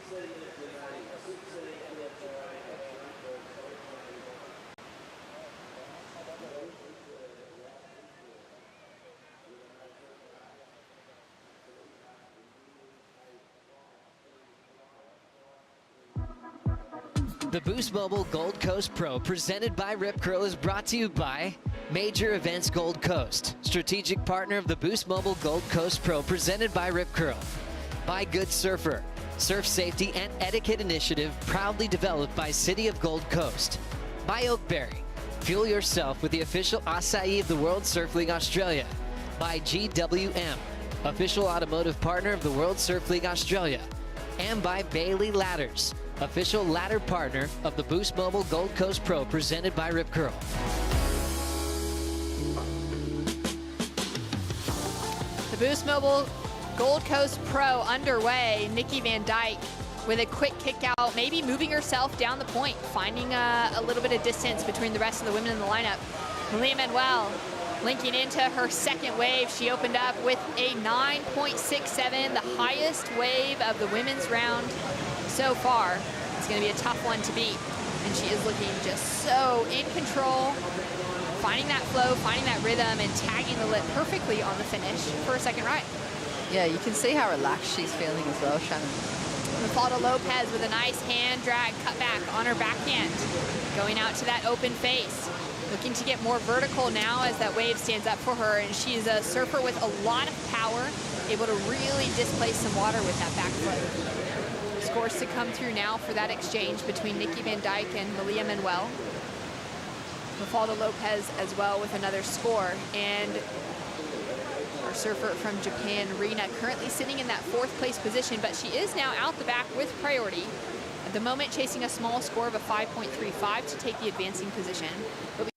The Boost Mobile Gold Coast Pro presented by Rip Curl is brought to you by Major Events Gold Coast, strategic partner of the Boost Mobile Gold Coast Pro presented by Rip Curl. By Good Surfer, surf safety and etiquette initiative proudly developed by City of Gold Coast. By Oakberry, fuel yourself with the official acai of the World Surf League Australia. By GWM, official automotive partner of the World Surf League Australia. And by Bailey Ladders, official ladder partner of the Boost Mobile Gold Coast Pro presented by Rip Curl. The Boost Mobile Gold Coast Pro underway. Nikki Van Dyke with a quick kick out, maybe moving herself down the point, finding a little bit of distance between the rest of the women in the lineup. Malia Manuel linking into her second wave. She opened up with a 9.67, the highest wave of the women's round so far. It's going to be a tough one to beat. And she is looking just so in control, finding that flow, finding that rhythm, and tagging the lip perfectly on the finish for a second ride. Yeah, you can see how relaxed she's feeling as well, Shannon. Mafalda Lopez with a nice hand drag cut back on her backhand, going out to that open face. Looking to get more vertical now as that wave stands up for her, and she's a surfer with a lot of power, able to really displace some water with that back foot. Scores to come through now for that exchange between Nikki Van Dyke and Malia Manuel. Mafalda Lopez as well with another score, and our surfer from Japan, Rina, currently sitting in that 4th place position, but she is now out the back with priority. At the moment, chasing a small score of a 5.35 to take the advancing position. But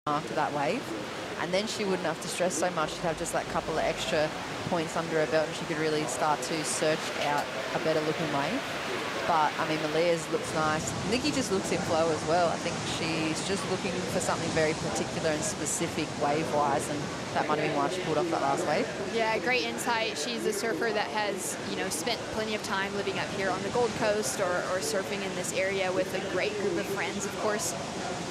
'After that wave, and then she wouldn't have to stress so much. She'd have just that couple of extra points under her belt, and she could really start to search out a better looking wave. But I mean, Malia's looks nice. Nikki just looks in flow as well. I think she's just looking for something very particular and specific wave-wise, and that might have been why she pulled off that last wave. yeah, great insight. She's a surfer that has, you know, spent plenty of time living up here on the Gold Coast or surfing in this area with a great group of friends. Of course,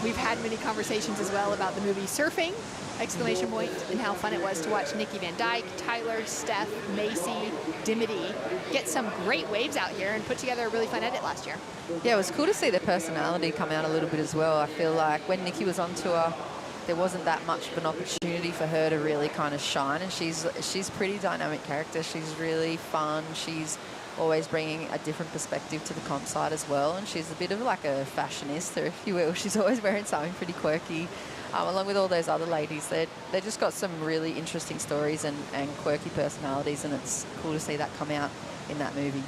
we've had many conversations as well about the movie Surfing, ! And how fun it was to watch Nikki Van Dyke, Tyler, Steph, Macy, Dimity get some great waves out here and put together a really fun edit last year. Yeah, it was cool to see their personality come out a little bit as well. I feel like when Nikki was on tour, there wasn't that much of an opportunity for her to really kind of shine, and she's a pretty dynamic character. She's really fun. She's always bringing a different perspective to the comp side as well, and she's a bit of like a fashionista, if you will. She's always wearing something pretty quirky, along with all those other ladies. They just got some really interesting stories and quirky personalities, and it's cool to see that come out in that movie.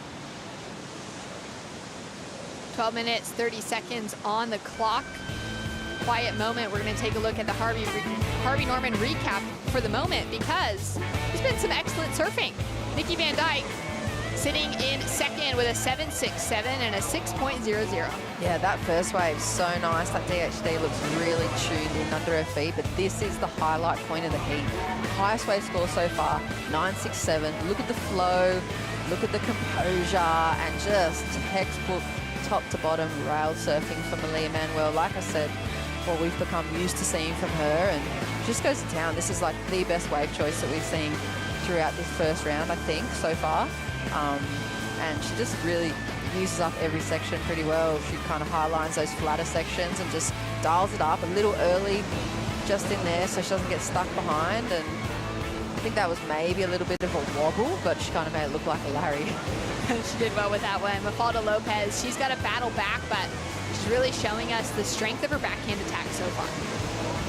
12 minutes, 30 seconds on the clock. Quiet moment. We're going to take a look at the Harvey Norman recap for the moment, because there's been some excellent surfing. Nikki Van Dyke sitting in second with a 7.67 and a 6.00. Yeah, that first wave's so nice. That DHD looks really tuned in under her feet, but this is the highlight point of the heat. Highest wave score so far, 9.67. Look at the flow, look at the composure, and just textbook top to bottom rail surfing from Malia Manuel. Like I said, what we've become used to seeing from her, and just goes to town. This is like the best wave choice that we've seen throughout this first round, I think, so far. And she just really uses up every section pretty well. She kind of highlines those flatter sections and just dials it up a little early just in there so she doesn't get stuck behind. And I think that was maybe a little bit of a wobble, but she kind of made it look like a Larry. She did well with that one. Mafalda Lopez, she's got to battle back, but she's really showing us the strength of her backhand attack so far.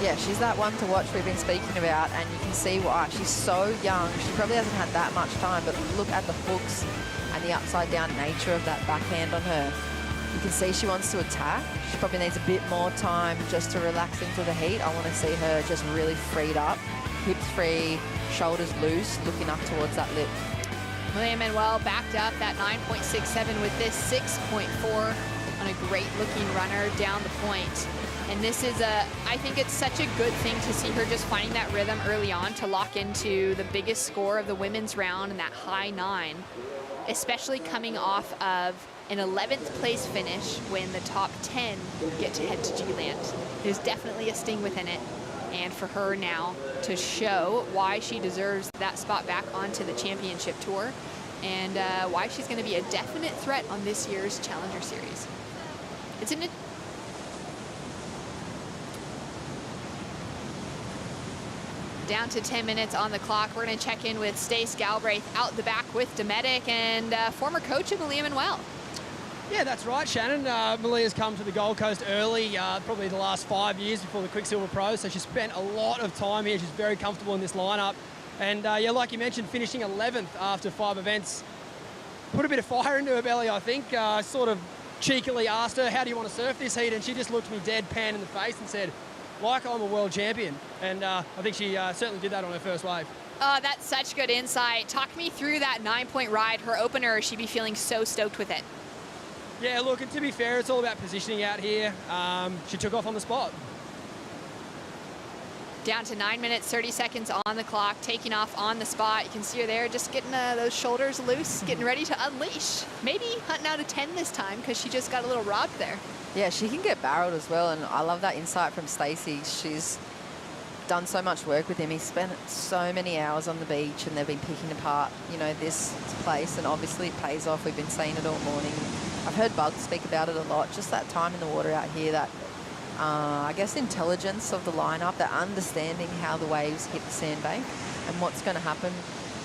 Yeah, she's that one to watch we've been speaking about, and you can see why. She's so young. She probably hasn't had that much time, but look at the hooks and the upside-down nature of that backhand on her. You can see she wants to attack. She probably needs a bit more time just to relax into the heat. I want to see her just really freed up hips free, shoulders loose, looking up towards that lip. William Manuel backed up that 9.67 with this 6.4 on a great looking runner down the point. And this is I think it's such a good thing to see her just finding that rhythm early on to lock into the biggest score of the women's round in that high 9, especially coming off of an 11th place finish when the top 10 get to head to G-Land. There's definitely a sting within it. And for her now to show why she deserves that spot back onto the championship tour and why she's going to be a definite threat on this year's Challenger Series. It's an down to 10 minutes on the clock. We're going to check in with Stace Galbraith out the back with Dometic and former coach of Malia Manuel. Yeah, that's right, Shannon. Malia's come to the Gold Coast early, probably the last 5 years before the Quicksilver Pro, so she spent a lot of time here. She's very comfortable in this lineup. And yeah, like you mentioned, finishing 11th after 5 events. Put a bit of fire into her belly, I think. Sort of cheekily asked her, how do you want to surf this heat? And she just looked me deadpan in the face and said, like I'm a world champion. And I think she certainly did that on her first wave. Oh, that's such good insight. Talk me through that 9-point ride, her opener. She'd be feeling so stoked with it. Yeah, look, and to be fair, it's all about positioning out here. She took off on the spot. Down to 9 minutes, 30 seconds on the clock, taking off on the spot. You can see her there just getting those shoulders loose, getting ready to unleash. Maybe hunting out a 10 this time because she just got a little robbed there. Yeah, she can get barreled as well, and I love that insight from Stacey. She's done so much work with him. He's spent so many hours on the beach, and they've been picking apart, you know, this place, and obviously it pays off. We've been saying it all morning. I've heard Bug speak about it a lot, just that time in the water out here, that, I guess, intelligence of the lineup, that understanding how the waves hit the sandbank and what's going to happen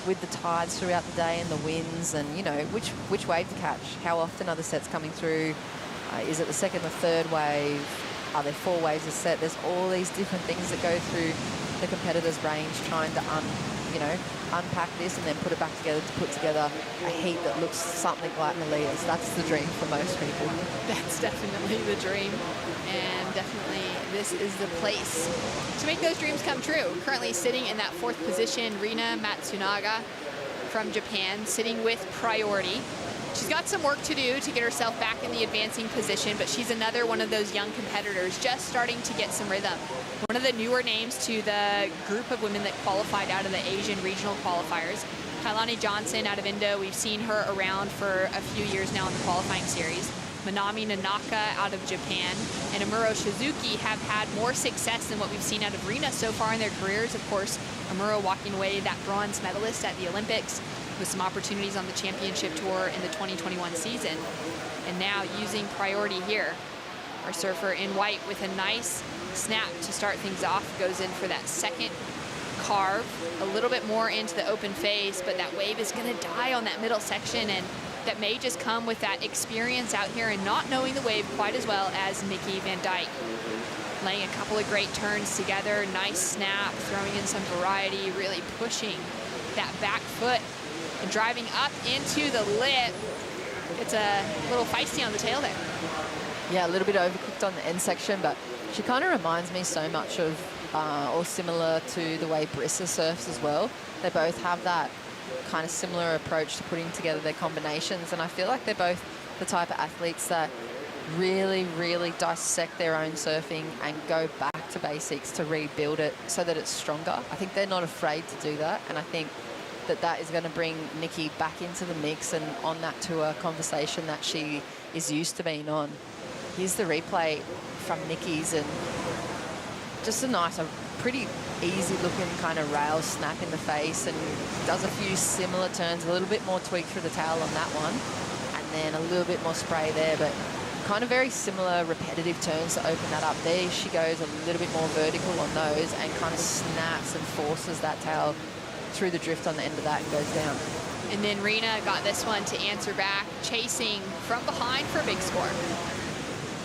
with the tides throughout the day and the winds, and, you know, which wave to catch. How often are the sets coming through? Is it the second or third wave? Are there 4 waves a set? There's all these different things that go through the competitor's brains trying to unpack this and then put it back together to put together a heat that looks something like Malia's. That's the dream for most people. That's definitely the dream, and definitely this is the place to make those dreams come true. Currently sitting in that 4th position, Rina Matsunaga from Japan, sitting with priority. She's got some work to do to get herself back in the advancing position, but she's another one of those young competitors just starting to get some rhythm. One of the newer names to the group of women that qualified out of the Asian regional qualifiers. Kailani Johnson out of Indo, we've seen her around for a few years now in the qualifying series. Manami Nanaka out of Japan and Amuro Shizuki have had more success than what we've seen out of Rina so far in their careers. Of course, Amuro walking away that bronze medalist at the Olympics with some opportunities on the championship tour in the 2021 season. And now using priority here. Our surfer in white with a nice snap to start things off, goes in for that second carve, a little bit more into the open face, but that wave is gonna die on that middle section, and that may just come with that experience out here and not knowing the wave quite as well as Nikki Van Dyke. Laying a couple of great turns together, nice snap, throwing in some variety, really pushing that back foot and driving up into the lip. It's a little feisty on the tail there. Yeah, a little bit overcooked on the end section, but she kind of reminds me so much of, or similar to the way Brissa surfs as well. They both have that kind of similar approach to putting together their combinations, and I feel like they're both the type of athletes that really, really dissect their own surfing and go back to basics to rebuild it so that it's stronger. I think they're not afraid to do that, and I think that is going to bring Nikki back into the mix and on that tour conversation that she is used to being on. Here's the replay from Nikki's, and just a nice, a pretty easy looking kind of rail snap in the face, and does a few similar turns, a little bit more tweak through the tail on that one, and then a little bit more spray there, but kind of very similar repetitive turns to open that up. There she goes a little bit more vertical on those and kind of snaps and forces that tail through the drift on the end of that and goes down. And then Rina got this one to answer back, chasing from behind for a big score.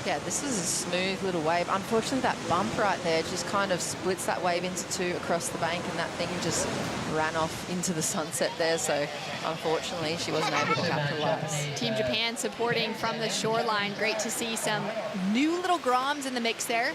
Yeah, this is a smooth little wave. Unfortunately, that bump right there just kind of splits that wave into 2 across the bank, and that thing just ran off into the sunset there. So unfortunately, she wasn't able to capitalize. Team Japan supporting from the shoreline. Great to see some new little groms in the mix there.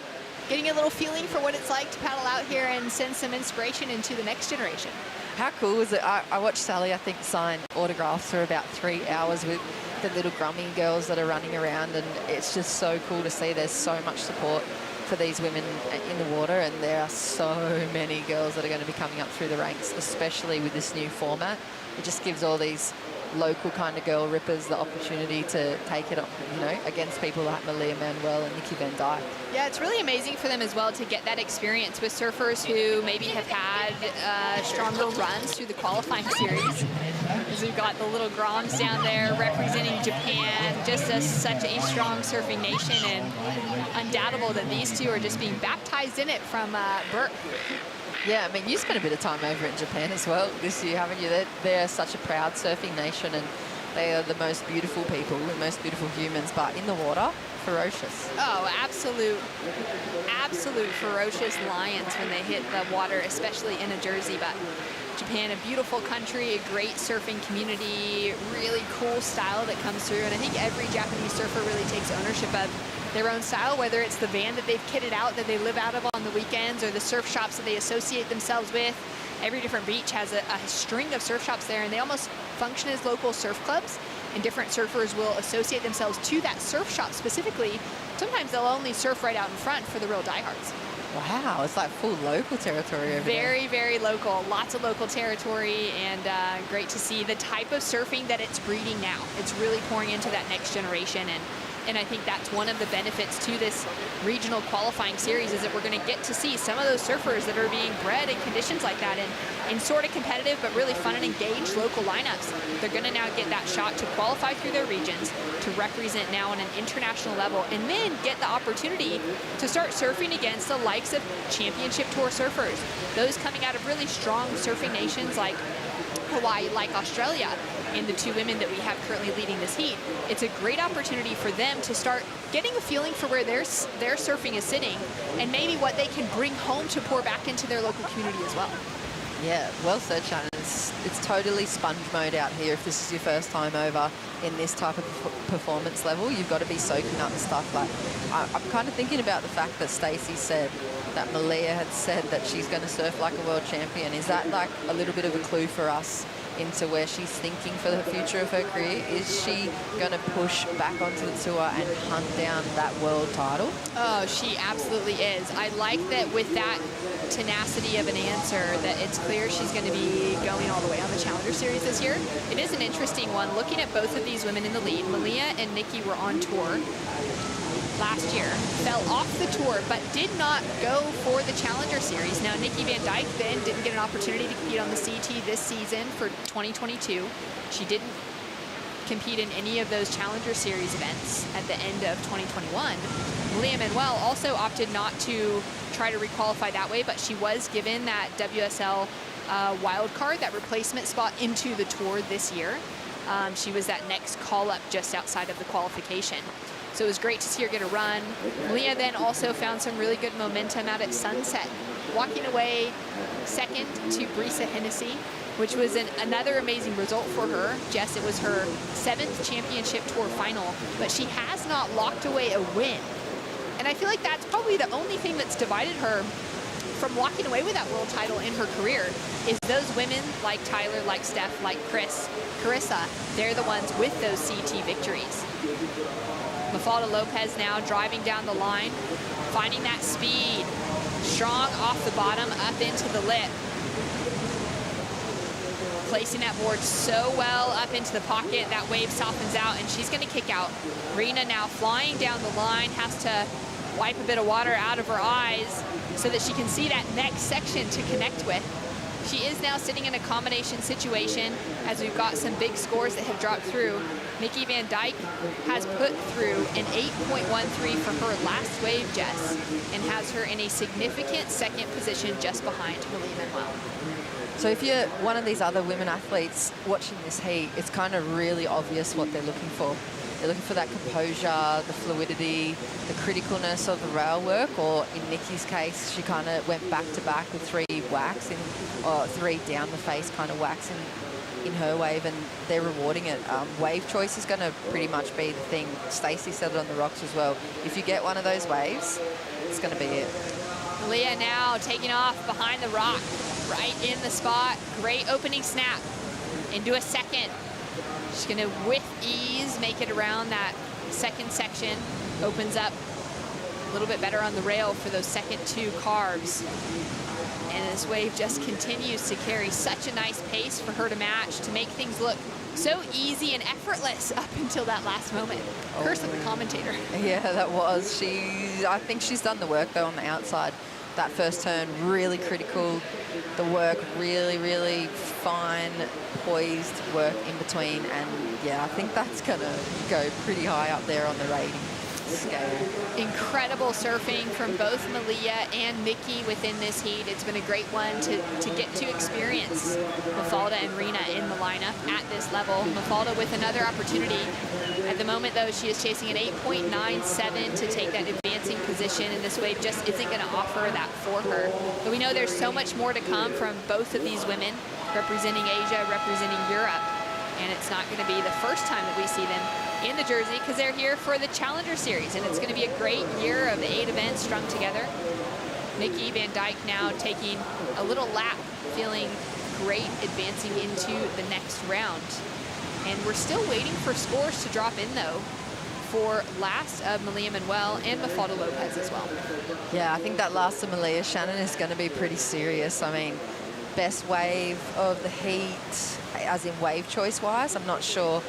getting a little feeling for what it's like to paddle out here and send some inspiration into the next generation. How cool is it? I watched Sally, I think, sign autographs for about 3 hours with the little Grummy girls that are running around, and it's just so cool to see there's so much support for these women in the water, and there are so many girls that are going to be coming up through the ranks, especially with this new format. It just gives all these local kind of girl rippers the opportunity to take it up, you know, against people like Malia Manuel and Nikki Van Dyke. Yeah, it's really amazing for them as well to get that experience with surfers who maybe have had stronger runs through the qualifying series. As we've got the little Groms down there representing Japan, just as such a strong surfing nation, and undoubtable that these two are just being baptized in it from birth. Yeah, I mean, you spent a bit of time over in Japan as well this year, haven't you? They're such a proud surfing nation, and they are the most beautiful people, the most beautiful humans, but in the water, ferocious. Oh, absolute ferocious lions when they hit the water, especially in a jersey. But Japan, a beautiful country, a great surfing community, really cool style that comes through. And I think every Japanese surfer really takes ownership of their own style, whether it's the van that they've kitted out that they live out of on the weekends, or the surf shops that they associate themselves with. Every different beach has a string of surf shops there, and they almost function as local surf clubs, and different surfers will associate themselves to that surf shop specifically. Sometimes they'll only surf right out in front for the real diehards. Wow, it's like full local territory over there. Very, very local. Lots of local territory, and great to see the type of surfing that it's breeding now. It's really pouring into that next generation, and I think that's one of the benefits to this regional qualifying series, is that we're going to get to see some of those surfers that are being bred in conditions like that, in sort of competitive but really fun and engaged local lineups. They're going to now get that shot to qualify through their regions, to represent now on an international level, and then get the opportunity to start surfing against the likes of championship tour surfers, those coming out of really strong surfing nations like Hawaii, like Australia, and the two women that we have currently leading this heat. It's a great opportunity for them to start getting a feeling for where their surfing is sitting, and maybe what they can bring home to pour back into their local community as well. Yeah, well said, Shannon. It's totally sponge mode out here. If this is your first time over in this type of performance level, you've got to be soaking up the stuff. Like, I'm kind of thinking about the fact that Stacey said that Malia had said that she's going to surf like a world champion. Is that like a little bit of a clue for us into where she's thinking for the future of her career? Is she going to push back onto the tour and hunt down that world title? Oh, she absolutely is. I like that with that tenacity of an answer, that it's clear she's going to be going all the way on the Challenger Series this year. It is an interesting one. Looking at both of these women in the lead, Malia and Nikki were on tour last year, fell off the tour, but did not go for the Challenger Series. Now, Nikki Van Dyke then didn't get an opportunity to compete on the CT this season for 2022. She didn't compete in any of those Challenger Series events at the end of 2021. Malia Manuel also opted not to try to requalify that way, but she was given that WSL wild card, that replacement spot into the tour this year. She was that next call-up just outside of the qualification. So it was great to see her get a run. Malia then also found some really good momentum out at Sunset, walking away second to Brisa Hennessy, which was another amazing result for her. Jess, it was her 7th championship tour final, but she has not locked away a win. And I feel like that's probably the only thing that's divided her from walking away with that world title in her career, is those women like Tyler, like Steph, like Carissa, they're the ones with those CT victories. Mafalda Lopez now driving down the line, finding that speed, strong off the bottom, up into the lip. Placing that board so well up into the pocket, that wave softens out, and she's going to kick out. Rena now flying down the line, has to wipe a bit of water out of her eyes so that she can see that next section to connect with. She is now sitting in a combination situation, as we've got some big scores that have dropped through. Nikki Van Dyke has put through an 8.13 for her last wave, Jess, and has her in a significant second position just behind Malia Manuel. So if you're one of these other women athletes watching this heat, it's kind of really obvious what they're looking for. They're looking for that composure, the fluidity, the criticalness of the rail work, or in Nikki's case, she kind of went back to back with 3 whacks, or 3 down the face kind of whacks in her wave, and they're rewarding it. Wave choice is going to pretty much be the thing. Stacey said it on the rocks as well. If you get one of those waves, that's going to be it. Malia now taking off behind the rock, right in the spot. Great opening snap into a second. She's going to, with ease, make it around that second section. Opens up a little bit better on the rail for those second 2 carves. And this wave just continues to carry such a nice pace for her to match, to make things look so easy and effortless up until that last moment. Curse of the commentator. Yeah, that was. I think she's done the work, though, on the outside. That first turn, really critical. The work, really, really fine, poised work in between. And, yeah, I think that's going to go pretty high up there on the rating scale. Incredible surfing from both Malia and Nikki within this heat. It's been a great one to get to experience Mafalda and Rena in the lineup at this level. Mafalda with another opportunity. At the moment, though, she is chasing an 8.97 to take that advancing position, and this wave just isn't going to offer that for her. But we know there's so much more to come from both of these women, representing Asia, representing Europe. And it's not going to be the first time that we see them in the jersey, because they're here for the Challenger Series, and it's going to be a great year of 8 events strung together. Nikki Van Dijk now taking a little lap, feeling great, advancing into the next round. And we're still waiting for scores to drop in, though, for last of Malia Manuel and Mafalda Lopez as well. Yeah, I think that last of Malia Shannon is going to be pretty serious. I mean, best wave of the heat, as in wave choice-wise. I'm not sure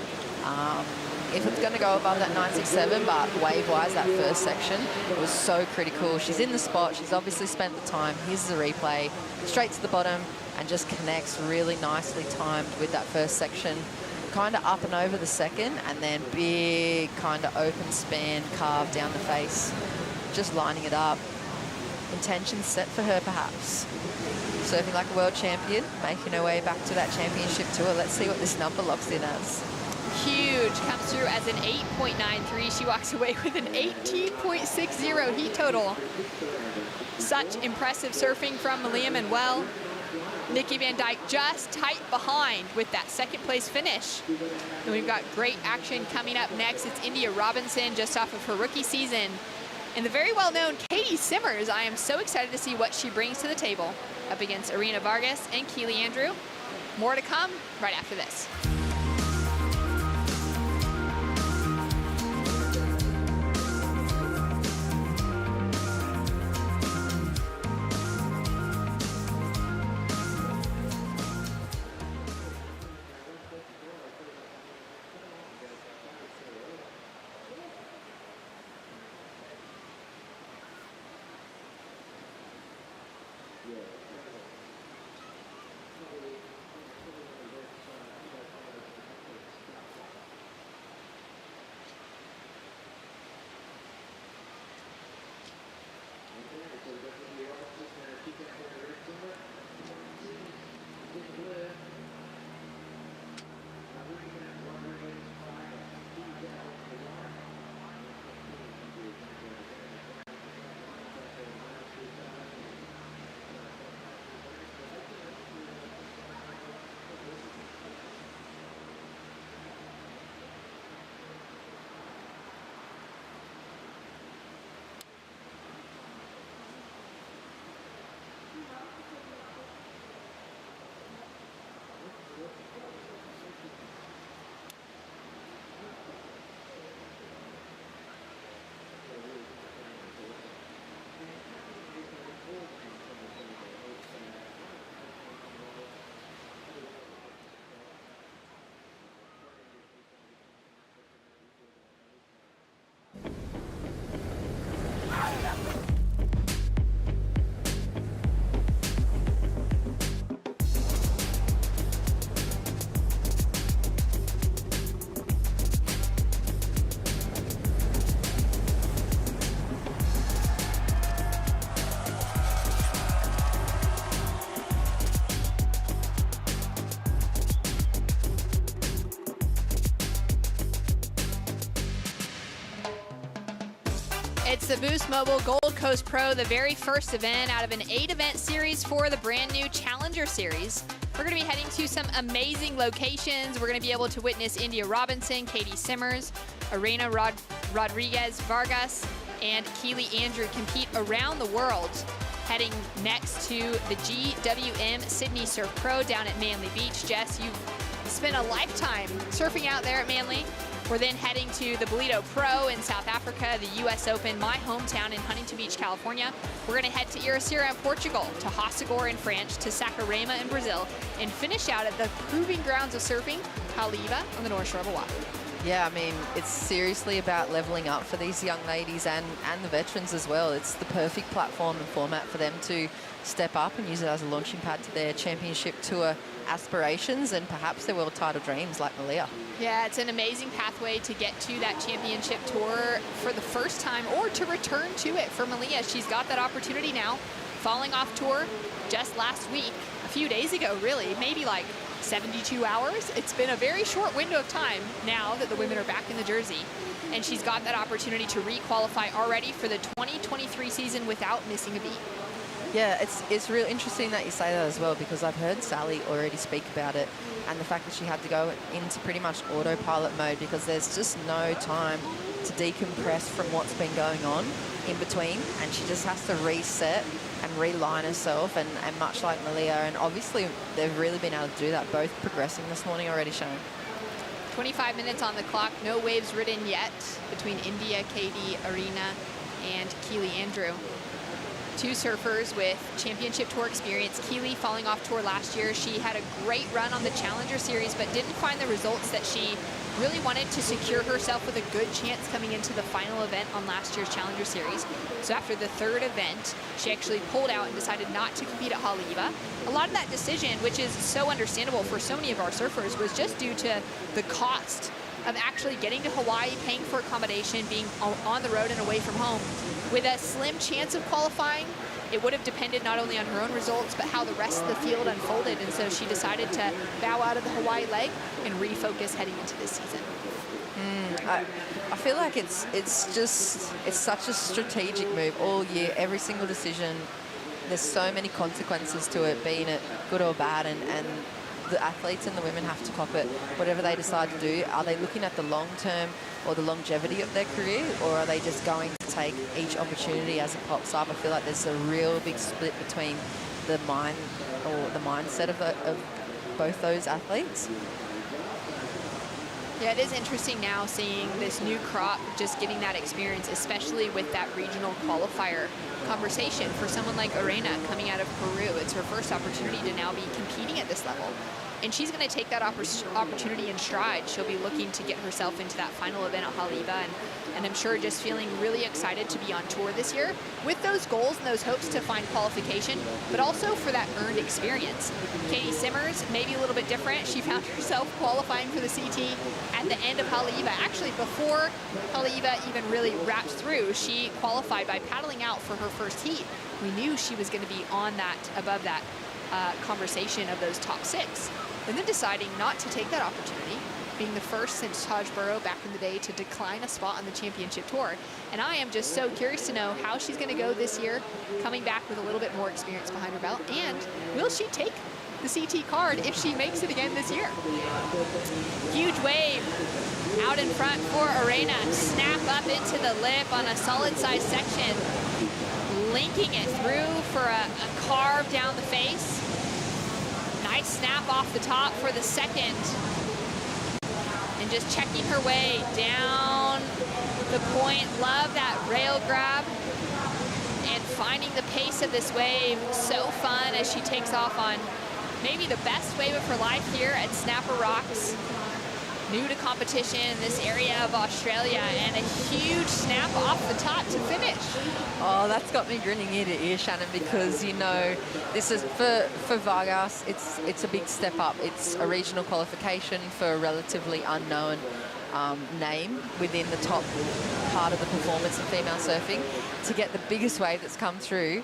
if it's going to go above that 967, but wave-wise, that first section was so critical. She's in the spot. She's obviously spent the time. Here's the replay. Straight to the bottom and just connects really nicely timed with that first section. Kind of up and over the second, and then big kind of open span carve down the face. Just lining it up. Intention set for her, perhaps. Surfing like a world champion, making her way back to that championship tour. Let's see what this number locks in as. Huge, comes through as an 8.93. She walks away with an 18.60 heat total. Such impressive surfing from Malia Manuel. Nikki Van Dijk just tight behind with that second place finish. And we've got great action coming up next. It's India Robinson just off of her rookie season. And the very well-known Caity Simmers. I am so excited to see what she brings to the table up against Arena Vargas and Keely Andrew. More to come right after this. It's the Boost Mobile Gold Coast Pro, the very first event out of an 8-event series for the brand new Challenger Series. We're going to be heading to some amazing locations. We're going to be able to witness India Robinson, Caity Simmers, Arena Rodriguez Vargas, and Keely Andrew compete around the world, heading next to the GWM Sydney Surf Pro down at Manly Beach. Jess, you've spent a lifetime surfing out there at Manly. We're then heading to the Bolito Pro in South Africa, the US Open, my hometown in Huntington Beach, California. We're going to head to Ericeira in Portugal, to Hossegor in France, to Saquarema in Brazil, and finish out at the proving grounds of surfing, Haleiwa on the North Shore of Oahu. Yeah, I mean, it's seriously about leveling up for these young ladies and the veterans as well. It's the perfect platform and format for them to step up and use it as a launching pad to their championship tour aspirations and perhaps their world title dreams like Malia. Yeah, it's an amazing pathway to get to that championship tour for the first time or to return to it for Malia. She's got that opportunity now, falling off tour just last week, a few days ago really, maybe like 72 hours. It's been a very short window of time now that the women are back in the jersey, and she's got that opportunity to re-qualify already for the 2023 season without missing a beat. Yeah, it's real interesting that you say that as well, because I've heard Sally already speak about it and the fact that she had to go into pretty much autopilot mode because there's just no time to decompress from what's been going on in between, and she just has to reset and realign herself, and much like Malia, and obviously they've really been able to do that, both progressing this morning already shown. 25 minutes on the clock, no waves ridden yet between India, Caity, Arena, and Keely Andrew. Two surfers with championship tour experience. Keely falling off tour last year. She had a great run on the Challenger Series, but didn't find the results that she really wanted to secure herself with a good chance coming into the final event on last year's Challenger Series. So after the third event, she actually pulled out and decided not to compete at Haleiwa. A lot of that decision, which is so understandable for so many of our surfers, was just due to the cost of actually getting to Hawaii, paying for accommodation, being on the road and away from home. With a slim chance of qualifying, it would have depended not only on her own results, but how the rest of the field unfolded. And so she decided to bow out of the Hawaii leg and refocus heading into this season. I feel like it's such a strategic move all year, every single decision. There's so many consequences to it, being it good or bad, and the athletes and the women have to cop it. Whatever they decide to do, are they looking at the long term or the longevity of their career, or are they just going to take each opportunity as it pops up? I feel like there's a real big split between the mind or the mindset of both those athletes. Yeah, it is interesting now seeing this new crop just getting that experience, especially with that regional qualifier conversation for someone like Arena coming out of Peru. It's her first opportunity to now be competing at this level. And she's going to take that opportunity in stride. She'll be looking to get herself into that final event at Haleiwa, and I'm sure just feeling really excited to be on tour this year with those goals and those hopes to find qualification, but also for that earned experience. Caity Simmers, maybe a little bit different. She found herself qualifying for the CT at the end of Haleiwa. Actually, before Haleiwa even really wrapped through, she qualified by paddling out for her first heat. We knew she was going to be on that, above that conversation of those top six. And then deciding not to take that opportunity, being the first since Taj Burrow back in the day to decline a spot on the championship tour. And I am just so curious to know how she's going to go this year, coming back with a little bit more experience behind her belt. And will she take the CT card if she makes it again this year? Huge wave out in front for Arena. Snap up into the lip on a solid size section, linking it through for a carve down the face. Nice snap off the top for the second. And just checking her way down the point. Love that rail grab. And finding the pace of this wave. So fun as she takes off on maybe the best wave of her life here at Snapper Rocks. New to competition in this area of Australia, and a huge snap off the top to finish. Oh, that's got me grinning ear to ear, Shannon, because, you know, this is for Vargas, it's a big step up. It's a regional qualification for a relatively unknown name within the top part of the performance in female surfing. To get the biggest wave that's come through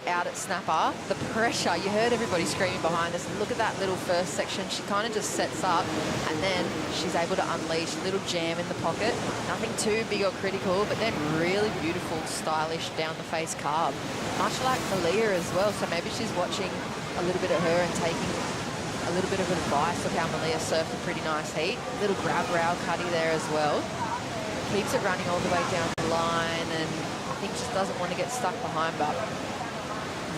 out at Snapper, the pressure, you heard everybody screaming behind us. Look at that little first section. She kind of just sets up, and then she's able to unleash a little jam in the pocket. Nothing too big or critical, but then really beautiful, stylish down the face carve. Much like Malia as well, so maybe she's watching a little bit of her and taking a little bit of advice of how Malia surfed a pretty nice heat. Little grab rail cutty there as well. Keeps it running all the way down the line, and think just doesn't want to get stuck behind, but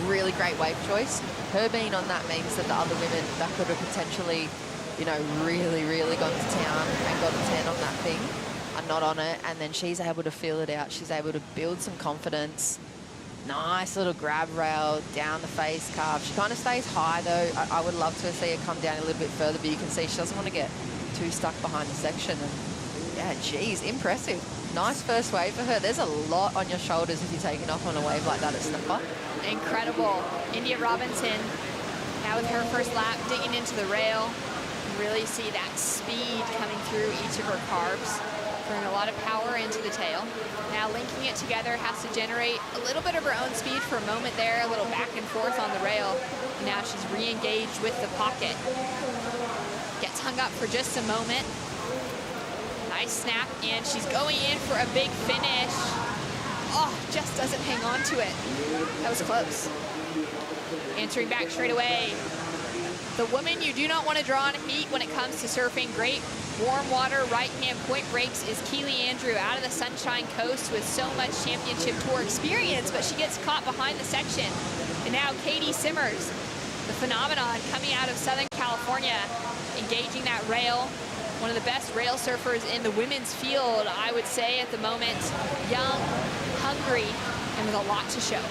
really great wave choice. Her being on that means that the other women that could have potentially, you know, really gone to town and got a 10 on that thing are not on it, and then she's able to feel it out. She's able to build some confidence. Nice little grab rail down the face carve. She kind of stays high though. I would love to see her come down a little bit further, but you can see she doesn't want to get too stuck behind the section. And yeah, geez, impressive. Nice first wave for her. There's a lot on your shoulders if you're taking off on a wave like that at snapper. Incredible. India Robinson, now with her first lap, digging into the rail. Really see that speed coming through each of her carbs. Throwing a lot of power into the tail. Now linking it together, has to generate a little bit of her own speed for a moment there, a little back and forth on the rail. And now she's re-engaged with the pocket. Gets hung up for just a moment. Nice snap, and she's going in for a big finish. Oh, just doesn't hang on to it. That was close. Answering back straight away. The woman you do not want to draw in heat when it comes to surfing. Great warm water right-hand point breaks is Keely Andrew out of the Sunshine Coast with so much championship tour experience, but she gets caught behind the section. And now Caity Simmers, the phenomenon coming out of Southern California, engaging that rail. One of the best rail surfers in the women's field, I would say at the moment. Young, hungry, and with a lot to show.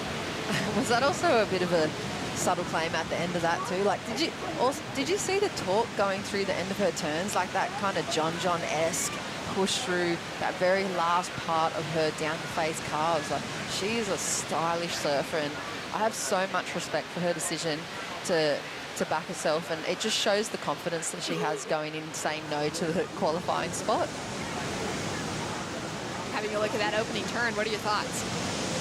Was that also a bit of a subtle claim at the end of that too? Like, did you see the torque going through the end of her turns, like that kind of John-esque push through that very last part of her down the face carves? Like, she is a stylish surfer, and I have so much respect for her decision to back herself, and it just shows the confidence that she has going in, saying no to the qualifying spot. Having a look at that opening turn, what are your thoughts?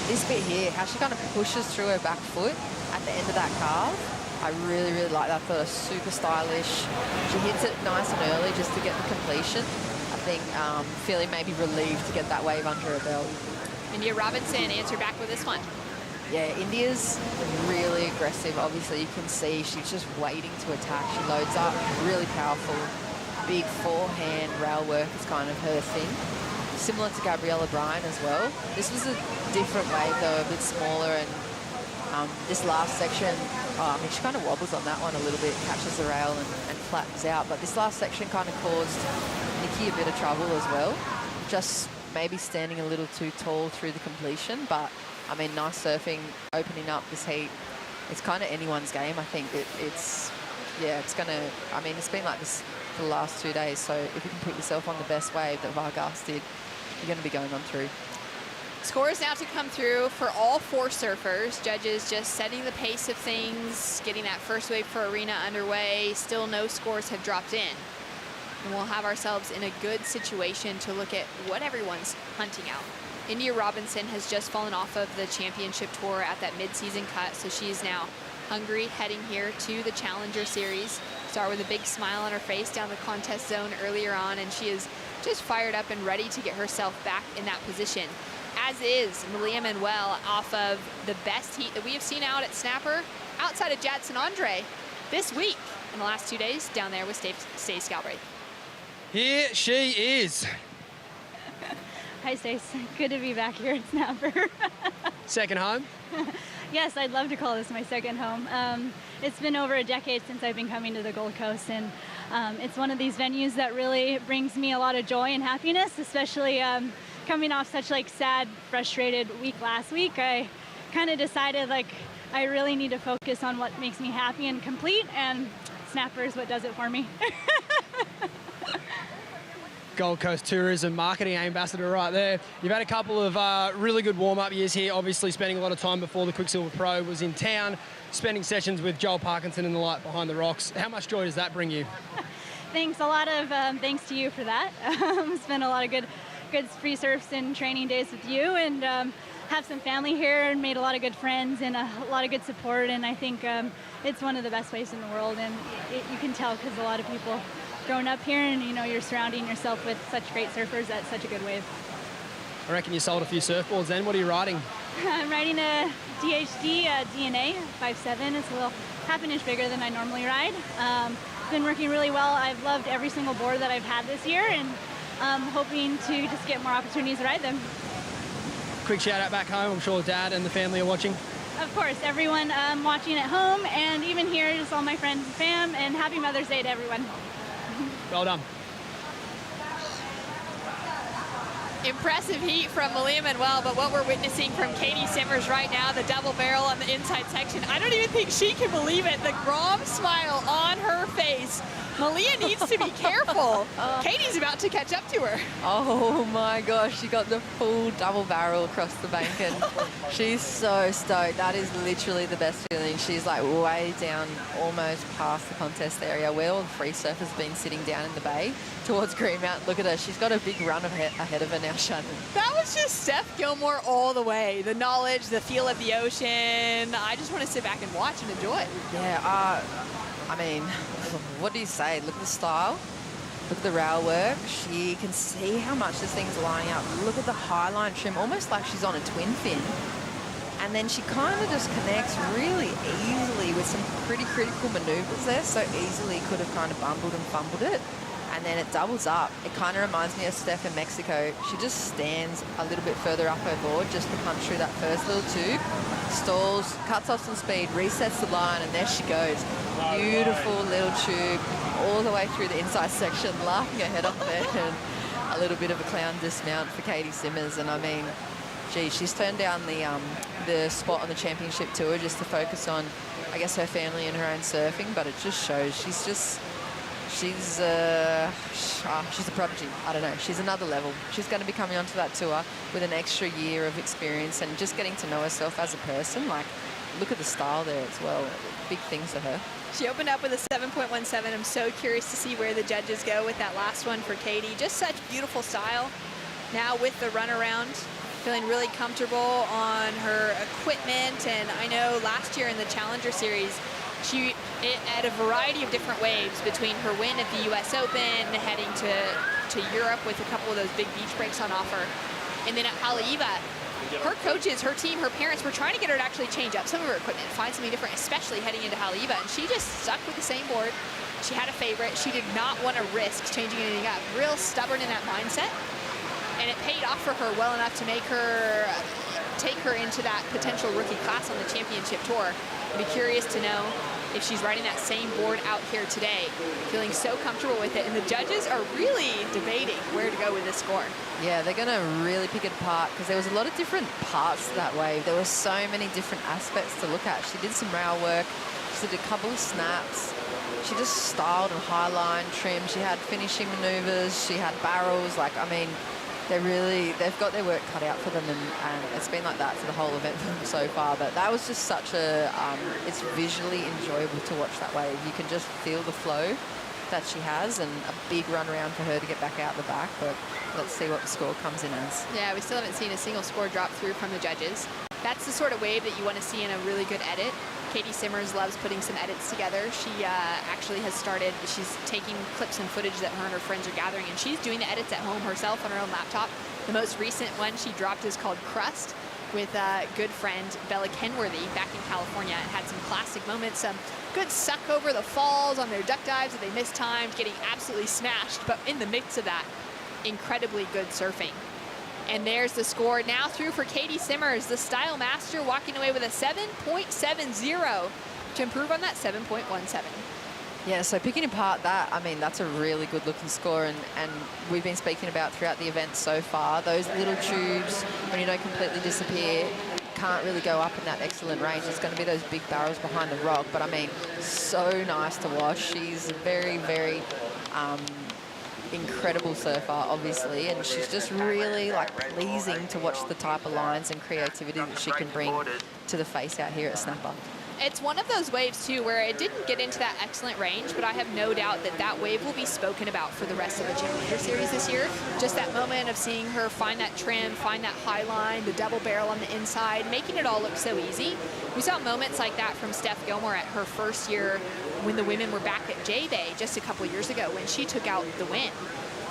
This bit here, how she kind of pushes through her back foot at the end of that carve, I really like that. I thought it was super stylish. She hits it nice and early just to get the completion. I think feeling maybe relieved to get that wave under her belt. India Robinson answered back with this one. Yeah, India's really aggressive. Obviously, you can see she's just waiting to attack. She loads up, really powerful. Big forehand rail work is kind of her thing. Similar to Gabriella Bryan as well. This was a different wave though, a bit smaller, and this last section, I mean, she kind of wobbles on that one a little bit, catches the rail and flattens out. But this last section kind of caused Nikki a bit of trouble as well. Just maybe standing a little too tall through the completion. But I mean, nice surfing, opening up this heat. It's kind of anyone's game. I think it's gonna, I mean, it's been like this for the last 2 days. So if you can put yourself on the best wave that Vargas did, you're going to be going on through. Scores now to come through for all four surfers. Judges just setting the pace of things, getting that first wave for Arena underway. Still no scores have dropped in. And we'll have ourselves in a good situation to look at what everyone's hunting out. India Robinson has just fallen off of the championship tour at that mid-season cut, so she's now hungry, heading here to the Challenger Series. Start with a big smile on her face down the contest zone earlier on, and she is just fired up and ready to get herself back in that position. As is Malia Manuel off of the best heat that we have seen out at Snapper, outside of Jadson Andre this week in the last 2 days down there with Stace Galbraith. Here she is. Hi, Stace. Good to be back here at Snapper. Second home? Yes, I'd love to call this my second home. It's been over a decade since I've been coming to the Gold Coast, and it's one of these venues that really brings me a lot of joy and happiness, especially coming off such like sad, frustrated week last week. I kind of decided like I really need to focus on what makes me happy and complete, and Snapper is what does it for me. Gold Coast Tourism Marketing Ambassador right there. You've had a couple of really good warm-up years here, obviously spending a lot of time before the Quicksilver Pro was in town, spending sessions with Joel Parkinson and the light behind the rocks. How much joy does that bring you? Thanks, a lot of thanks to you for that. Spent a lot of good free surfs and training days with you, and have some family here and made a lot of good friends and a lot of good support, and I think it's one of the best waves in the world, and you can tell because a lot of people growing up here, and you know, you're surrounding yourself with such great surfers at such a good wave. I reckon you sold a few surfboards then. What are you riding? I'm riding a DHD DNA 5.7. It's a little half an inch bigger than I normally ride. Been working really well. I've loved every single board that I've had this year, and I'm hoping to just get more opportunities to ride them. quick shout out back home. I'm sure Dad and the family are watching. Of course, everyone watching at home and even here, just all my friends and fam, and happy Mother's Day to everyone. Well done. Impressive heat from Malia Manuel, but what we're witnessing from Caity Simmers right now, the double barrel on the inside section, I don't even think she can believe it. The Grom smile on her face. Malia needs to be careful. Katie's about to catch up to her. Oh my gosh, she got the full double barrel across the bank and she's so stoked. That is literally the best feeling. She's like way down, almost past the contest area where all the free surfers have been sitting down in the bay towards Green Mountain. Look at her, she's got a big run ahead of her now, Shannon. That was just Steph Gilmore all the way. The knowledge, the feel of the ocean. I just want to sit back and watch and enjoy. Yeah, I mean, what do you say? Look at the style. Look at the rail work. She can see how much this thing's lining up. Look at the highline trim, almost like she's on a twin fin. And then she kind of just connects really easily with some pretty critical maneuvers there. So easily could have kind of bumbled and fumbled it. And then it doubles up. It kind of reminds me of Steph in Mexico. She just stands a little bit further up her board just to punch through that first little tube. Stalls, cuts off some speed, resets the line, and there she goes. Beautiful little tube all the way through the inside section, laughing her head off there. And a little bit of a clown dismount for Caity Simmers. And I mean, gee, she's turned down the spot on the championship tour just to focus on, I guess, her family and her own surfing. But it just shows she's a prodigy. I don't know. She's another level. She's going to be coming onto that tour with an extra year of experience and just getting to know herself as a person. Like, look at the style there as well. Big things for her. She opened up with a 7.17. I'm so curious to see where the judges go with that last one for Caity. Just such beautiful style. Now with the runaround, feeling really comfortable on her equipment. And I know last year in the Challenger Series, she had a variety of different waves between her win at the US Open, heading to Europe with a couple of those big beach breaks on offer. And then at Haleiwa, her coaches, her team, her parents were trying to get her to actually change up some of her equipment, find something different, especially heading into Haleiwa. And she just stuck with the same board. She had a favorite. She did not want to risk changing anything up. Real stubborn in that mindset. And it paid off for her well enough to make her take her into that potential rookie class on the championship tour. I'd be curious to know if she's riding that same board out here today, feeling so comfortable with it. And the judges are really debating where to go with this score. Yeah, they're going to really pick it apart because there was a lot of different parts to that wave. There were so many different aspects to look at. She did some rail work. She did a couple of snaps. She just styled and highline trim. She had finishing maneuvers. She had barrels. Like, I mean, they've got their work cut out for them, and it's been like that for the whole event so far. But that was just such it's visually enjoyable to watch that wave. You can just feel the flow that she has, and a big run around for her to get back out the back. But let's see what the score comes in as. Yeah, we still haven't seen a single score drop through from the judges. That's the sort of wave that you want to see in a really good edit. Caity Simmers loves putting some edits together. She actually has started, she's taking clips and footage that her and her friends are gathering, and she's doing the edits at home herself on her own laptop. The most recent one she dropped is called Crust, with good friend Bella Kenworthy back in California, and had some classic moments, some good suck over the falls on their duck dives that they mistimed, getting absolutely smashed, but in the mix of that, incredibly good surfing. And there's the score now through for Caity Simmers, the style master, walking away with a 7.70 to improve on that 7.17. Yeah, so picking apart that, I mean, that's a really good looking score, and we've been speaking about throughout the event so far, those little tubes, when you don't completely disappear, can't really go up in that excellent range. It's going to be those big barrels behind the rock, but I mean, so nice to watch. She's very, very incredible surfer, obviously, and she's just really like pleasing to watch the type of lines and creativity that she can bring to the face out here at Snapper. It's one of those waves too where it didn't get into that excellent range, but I have no doubt that that wave will be spoken about for the rest of the Challenger Series this year. Just that moment of seeing her find that trim, find that high line, the double barrel on the inside, making it all look so easy. We saw moments like that from Steph Gilmore at her first year when the women were back at J-Bay just a couple years ago when she took out the win.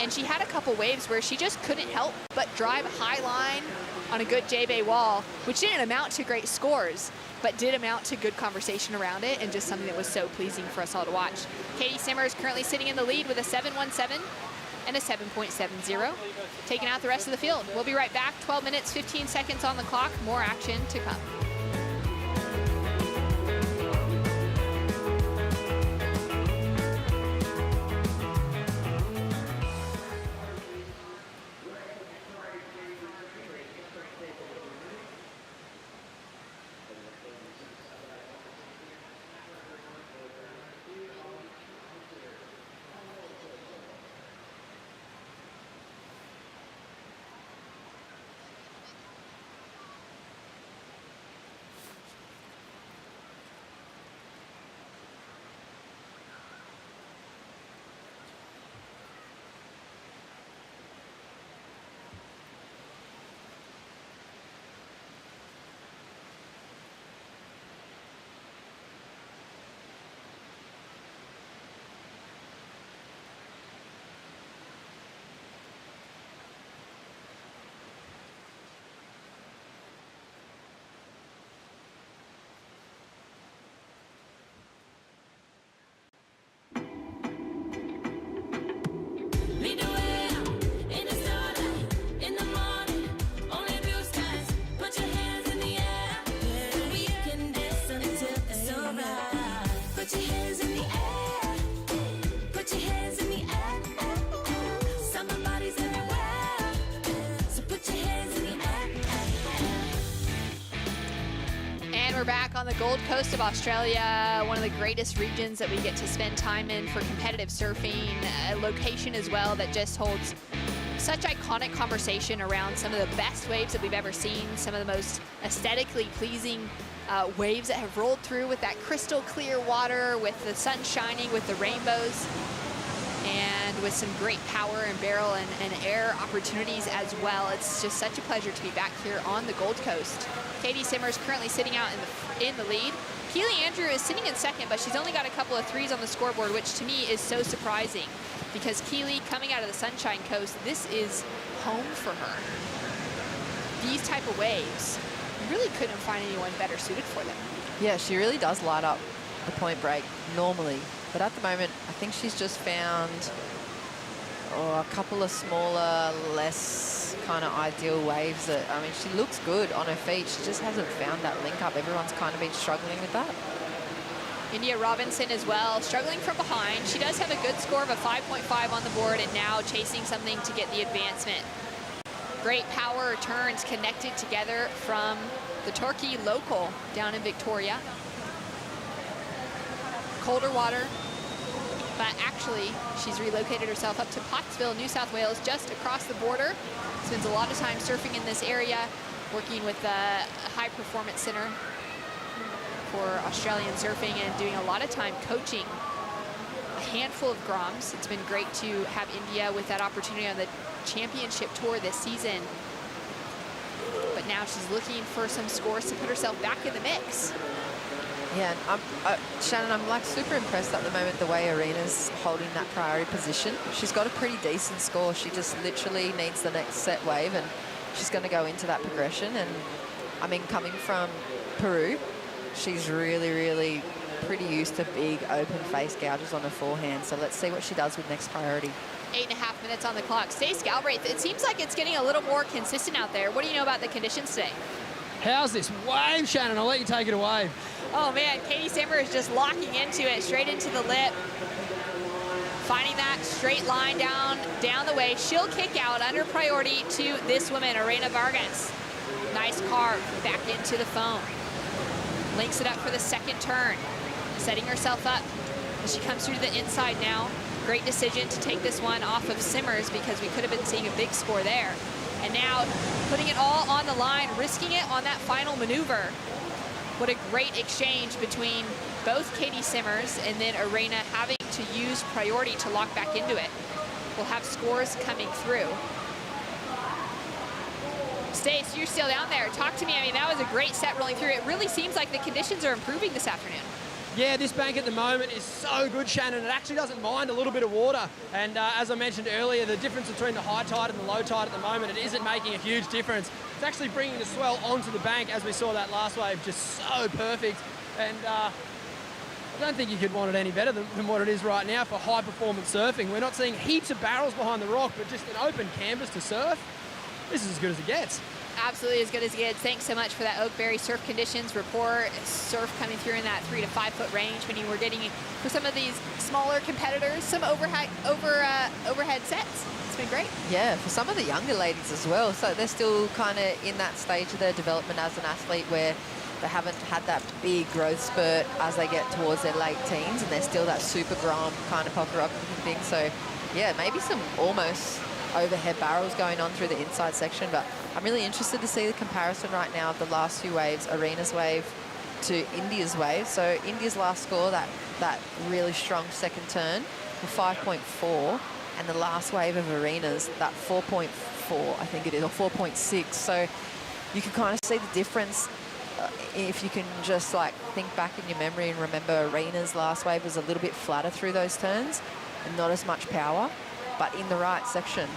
And she had a couple waves where she just couldn't help but drive a high line on a good J-Bay wall, which didn't amount to great scores, but did amount to good conversation around it and just something that was so pleasing for us all to watch. Caity Simmers currently sitting in the lead with a 7.17 and a 7.70. taking out the rest of the field. We'll be right back. 12 minutes, 15 seconds on the clock. More action to come. We're back on the Gold Coast of Australia, one of the greatest regions that we get to spend time in for competitive surfing, a location as well that just holds such iconic conversation around some of the best waves that we've ever seen, some of the most aesthetically pleasing waves that have rolled through with that crystal clear water, with the sun shining, with the rainbows, and with some great power and barrel and air opportunities as well. It's just such a pleasure to be back here on the Gold Coast. Caity Simmers currently sitting out in the lead. Keely Andrew is sitting in second, but she's only got a couple of threes on the scoreboard, which to me is so surprising because Keely, coming out of the Sunshine Coast, this is home for her. These type of waves, you really couldn't find anyone better suited for them. Yeah, she really does light up the point break normally. But at the moment, I think she's just found a couple of smaller, less kind of ideal waves that, I mean, she looks good on her feet. She just hasn't found that link up. Everyone's kind of been struggling with that. India Robinson as well, struggling from behind. She does have a good score of a 5.5 on the board and now chasing something to get the advancement. Great power turns connected together from the Torquay local down in Victoria. Colder water, but actually she's relocated herself up to Pottsville, New South Wales, just across the border. Spends a lot of time surfing in this area, working with the High Performance Center for Australian surfing and doing a lot of time coaching a handful of Groms. It's been great to have India with that opportunity on the championship tour this season. But now she's looking for some scores to put herself back in the mix. Yeah, and Shannon, I'm like super impressed at the moment the way Arena's holding that priority position. She's got a pretty decent score. She just literally needs the next set wave and she's going to go into that progression. And I mean, coming from Peru, she's really, really pretty used to big open face gouges on her forehand. So let's see what she does with next priority. 8.5 minutes on the clock. Stace Galbraith, it seems like it's getting a little more consistent out there. What do you know about the conditions today? How's this wave, Shannon? I'll let you take it away. Oh man, Caity Simmers just locking into it, straight into the lip. Finding that straight line down the way. She'll kick out under priority to this woman, Arena Vargas. Nice carve back into the foam. Links it up for the second turn. Setting herself up as she comes through to the inside now. Great decision to take this one off of Simmers because we could have been seeing a big score there. And now putting it all on the line, risking it on that final maneuver. What a great exchange between both Caity Simmers and then Arena having to use priority to lock back into it. We'll have scores coming through. Stace, you're still down there. Talk to me. I mean, that was a great set rolling through. It really seems like the conditions are improving this afternoon. Yeah, this bank at the moment is so good, Shannon. It actually doesn't mind a little bit of water. And as I mentioned earlier, the difference between the high tide and the low tide at the moment, it isn't making a huge difference. It's actually bringing the swell onto the bank as we saw that last wave, just so perfect. And I don't think you could want it any better than what it is right now for high-performance surfing. We're not seeing heaps of barrels behind the rock, but just an open canvas to surf. This is as good as it gets. Absolutely as good as it gets. Thanks so much for that Oakberry surf conditions report. Surf coming through in that 3 to 5 foot range when you were getting, for some of these smaller competitors, some overhead sets. It's been great. Yeah, for some of the younger ladies as well. So they're still kind of in that stage of their development as an athlete where they haven't had that big growth spurt as they get towards their late teens, and they're still that super grom kind of pop rock thing. So yeah, maybe some almost overhead barrels going on through the inside section, but I'm really interested to see the comparison right now of the last two waves, Arena's wave to India's wave. So India's last score, that really strong second turn, for 5.4, and the last wave of Arena's, that 4.4, I think it is, or 4.6. So you can kind of see the difference if you can just like think back in your memory and remember Arena's last wave was a little bit flatter through those turns and not as much power, but in the right section.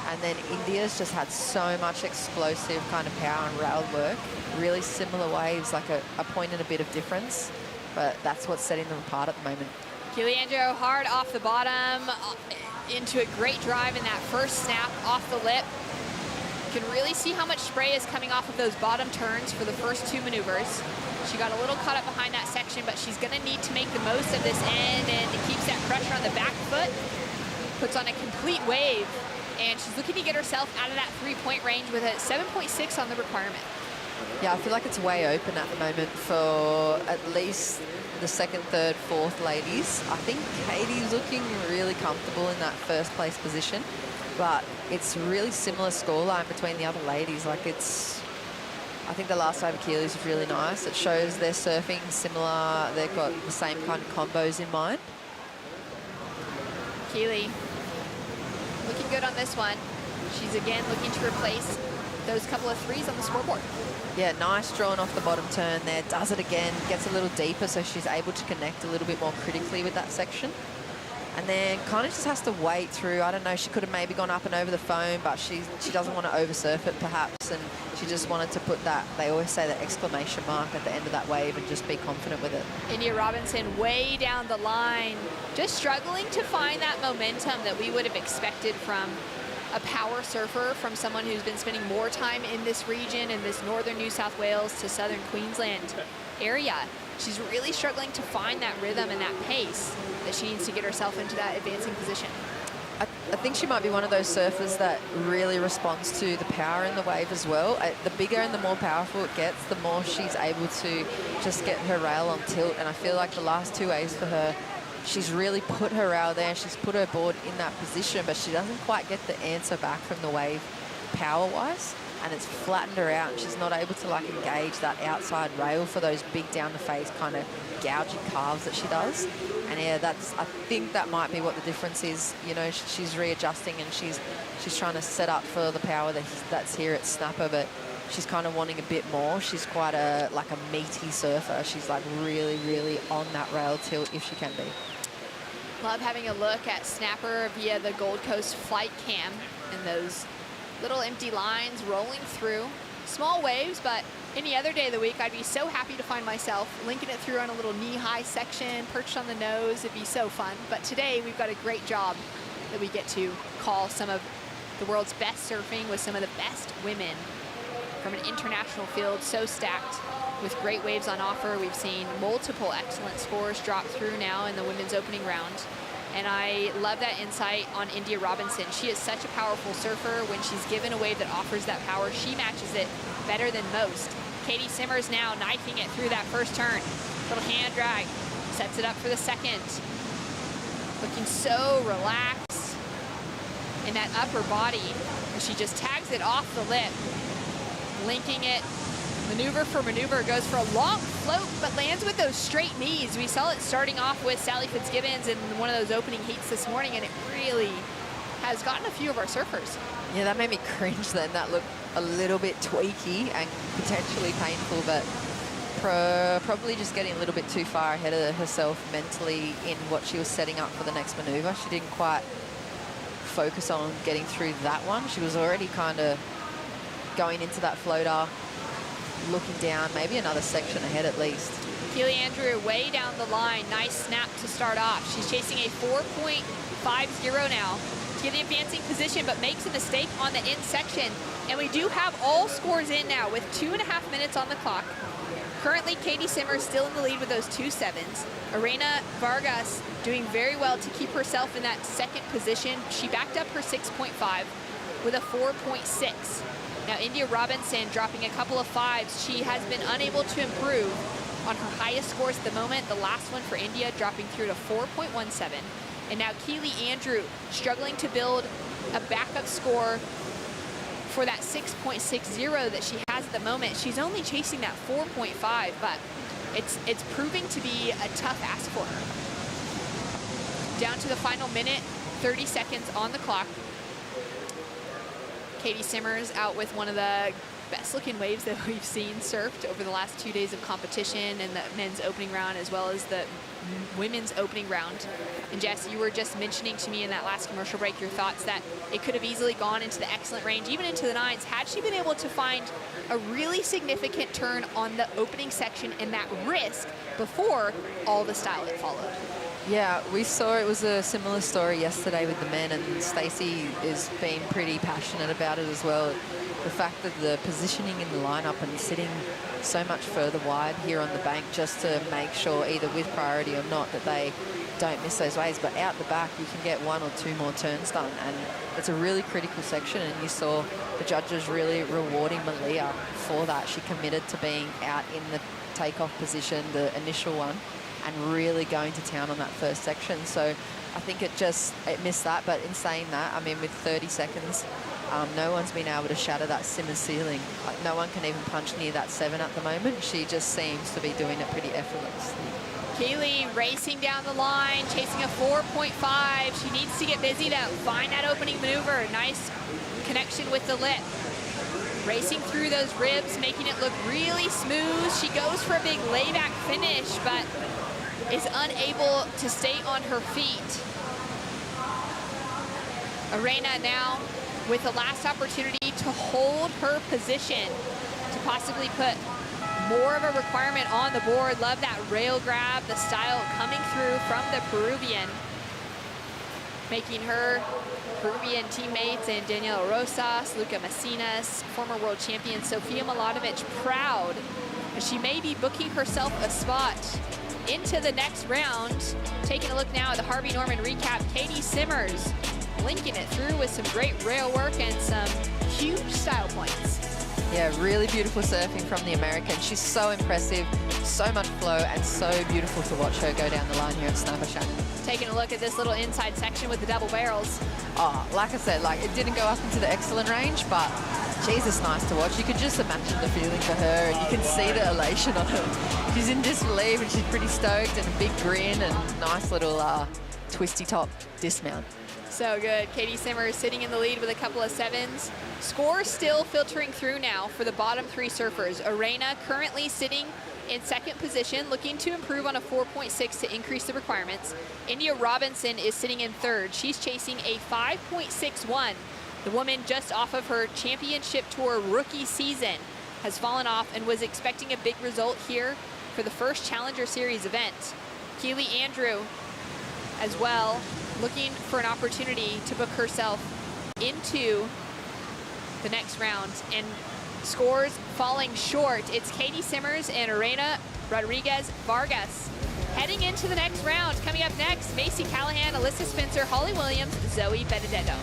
And then India's just had so much explosive kind of power and rail work. Really similar waves, like a point and a bit of difference, but that's what's setting them apart at the moment. Giuliandro hard off the bottom, into a great drive in that first snap off the lip. You can really see how much spray is coming off of those bottom turns for the first two maneuvers. She got a little caught up behind that section, but she's gonna need to make the most of this end, and it keeps that pressure on the back foot. Puts on a complete wave, and she's looking to get herself out of that 3-point range with a 7.6 on the requirement. Yeah, I feel like it's way open at the moment for at least the second, third, fourth ladies. I think Caity's looking really comfortable in that first place position, but it's really similar scoreline between the other ladies. Like I think the last wave of Keely's is really nice. It shows they're surfing similar. They've got the same kind of combos in mind. Keely looking good on this one. She's again looking to replace those couple of threes on the scoreboard. Yeah, nice drawn off the bottom turn there. Does it again, gets a little deeper so she's able to connect a little bit more critically with that section. And then kind of just has to wait through. I don't know, she could have maybe gone up and over the foam, but she doesn't want to oversurf it perhaps, and she just wanted to put that, they always say the exclamation mark at the end of that wave and just be confident with it. India Robinson way down the line, just struggling to find that momentum that we would have expected from a power surfer, from someone who's been spending more time in this region, in this northern New South Wales to southern Queensland area. She's really struggling to find that rhythm and that pace that she needs to get herself into that advancing position. I think she might be one of those surfers that really responds to the power in the wave as well. The bigger and the more powerful it gets, the more she's able to just get her rail on tilt. And I feel like the last two waves for her, she's really put her rail there, she's put her board in that position, but she doesn't quite get the answer back from the wave power-wise. And it's flattened her out, and she's not able to like engage that outside rail for those big down the face kind of gouging carves that she does. And yeah, I think that might be what the difference is. You know, she's readjusting and she's trying to set up for the power that's here at Snapper, but she's kind of wanting a bit more. She's quite a meaty surfer. She's like really, really on that rail tilt if she can be. Love having a look at Snapper via the Gold Coast flight cam and those little empty lines rolling through. Small waves, but any other day of the week, I'd be so happy to find myself linking it through on a little knee-high section, perched on the nose. It'd be so fun. But today, we've got a great job that we get to call some of the world's best surfing with some of the best women from an international field, so stacked with great waves on offer. We've seen multiple excellent scores drop through now in the women's opening round. And I love that insight on India Robinson. She is such a powerful surfer. When she's given a wave that offers that power, she matches it better than most. Caity Simmers now knifing it through that first turn. Little hand drag, sets it up for the second. Looking so relaxed in that upper body. And she just tags it off the lip, linking it. Maneuver for maneuver, goes for a long float, but lands with those straight knees. We saw it starting off with Sally Fitzgibbons in one of those opening heats this morning, and it really has gotten a few of our surfers. Yeah, that made me cringe then. That looked a little bit tweaky and potentially painful, but probably just getting a little bit too far ahead of herself mentally in what she was setting up for the next maneuver. She didn't quite focus on getting through that one. She was already kind of going into that floater, looking down, maybe another section ahead at least. Keely Andrew way down the line. Nice snap to start off. She's chasing a 4.50 now. Keely advancing position, but makes a mistake on the in section. And we do have all scores in now with 2.5 minutes on the clock. Currently, Caity Simmers still in the lead with those 2 sevens. Arena Vargas doing very well to keep herself in that second position. She backed up her 6.5 with a 4.6. Now, India Robinson dropping a couple of 5s. She has been unable to improve on her highest scores at the moment. The last one for India dropping through to 4.17. And now Keely Andrew struggling to build a backup score for that 6.60 that she has at the moment. She's only chasing that 4.5, but it's proving to be a tough ask for her. Down to the final minute, 30 seconds on the clock. Caity Simmers out with one of the best looking waves that we've seen surfed over the last 2 days of competition in the men's opening round as well as the women's opening round. And Jess, you were just mentioning to me in that last commercial break your thoughts that it could have easily gone into the excellent range, even into the 9s, had she been able to find a really significant turn on the opening section and that risk before all the style that followed. Yeah, we saw it was a similar story yesterday with the men, and Stacey is being pretty passionate about it as well. The fact that the positioning in the lineup and sitting so much further wide here on the bank just to make sure, either with priority or not, that they don't miss those waves. But out the back, you can get 1 or 2 more turns done, and it's a really critical section. And you saw the judges really rewarding Malia for that. She committed to being out in the takeoff position, the initial one, and really going to town on that first section. So I think it missed that. But in saying that, I mean, with 30 seconds, no one's been able to shatter that Simmers ceiling. Like, no one can even punch near that 7 at the moment. She just seems to be doing it pretty effortlessly. Keely racing down the line, chasing a 4.5. She needs to get busy to find that opening maneuver. Nice connection with the lip. Racing through those ribs, making it look really smooth. She goes for a big layback finish, but is unable to stay on her feet. Arena now with the last opportunity to hold her position, to possibly put more of a requirement on the board. Love that rail grab, the style coming through from the Peruvian, making her Peruvian teammates and Daniela Rosas, Luca Macinas, former world champion Sofia Milanovic proud, as she may be booking herself a spot into the next round. Taking a look now at the Harvey Norman recap, Caity Simmers linking it through with some great rail work and some huge style points. Yeah, really beautiful surfing from the American. She's so impressive, so much flow, and so beautiful to watch her go down the line here at Sniper Shack. Taking a look at this little inside section with the double barrels. Oh, like I said, like, it didn't go up into the excellent range, but Jesus, nice to watch. You could just imagine the feeling for her, and you can see the elation on her. She's in disbelief, and she's pretty stoked, and a big grin, and nice little twisty top dismount. So good. Caity Simmers sitting in the lead with a couple of 7s. Scores still filtering through now for the bottom 3 surfers. Arena currently sitting in second position, looking to improve on a 4.6 to increase the requirements. India Robinson is sitting in 3rd. She's chasing a 5.61. The woman just off of her championship tour rookie season has fallen off and was expecting a big result here for the first Challenger Series event. Keely Andrew as well, looking for an opportunity to book herself into the next round, and scores falling short. It's Caity Simmers and Arena Rodriguez Vargas heading into the next round. Coming up next, Macy Callahan, Alyssa Spencer, Holly Williams, Zoe Benedetto.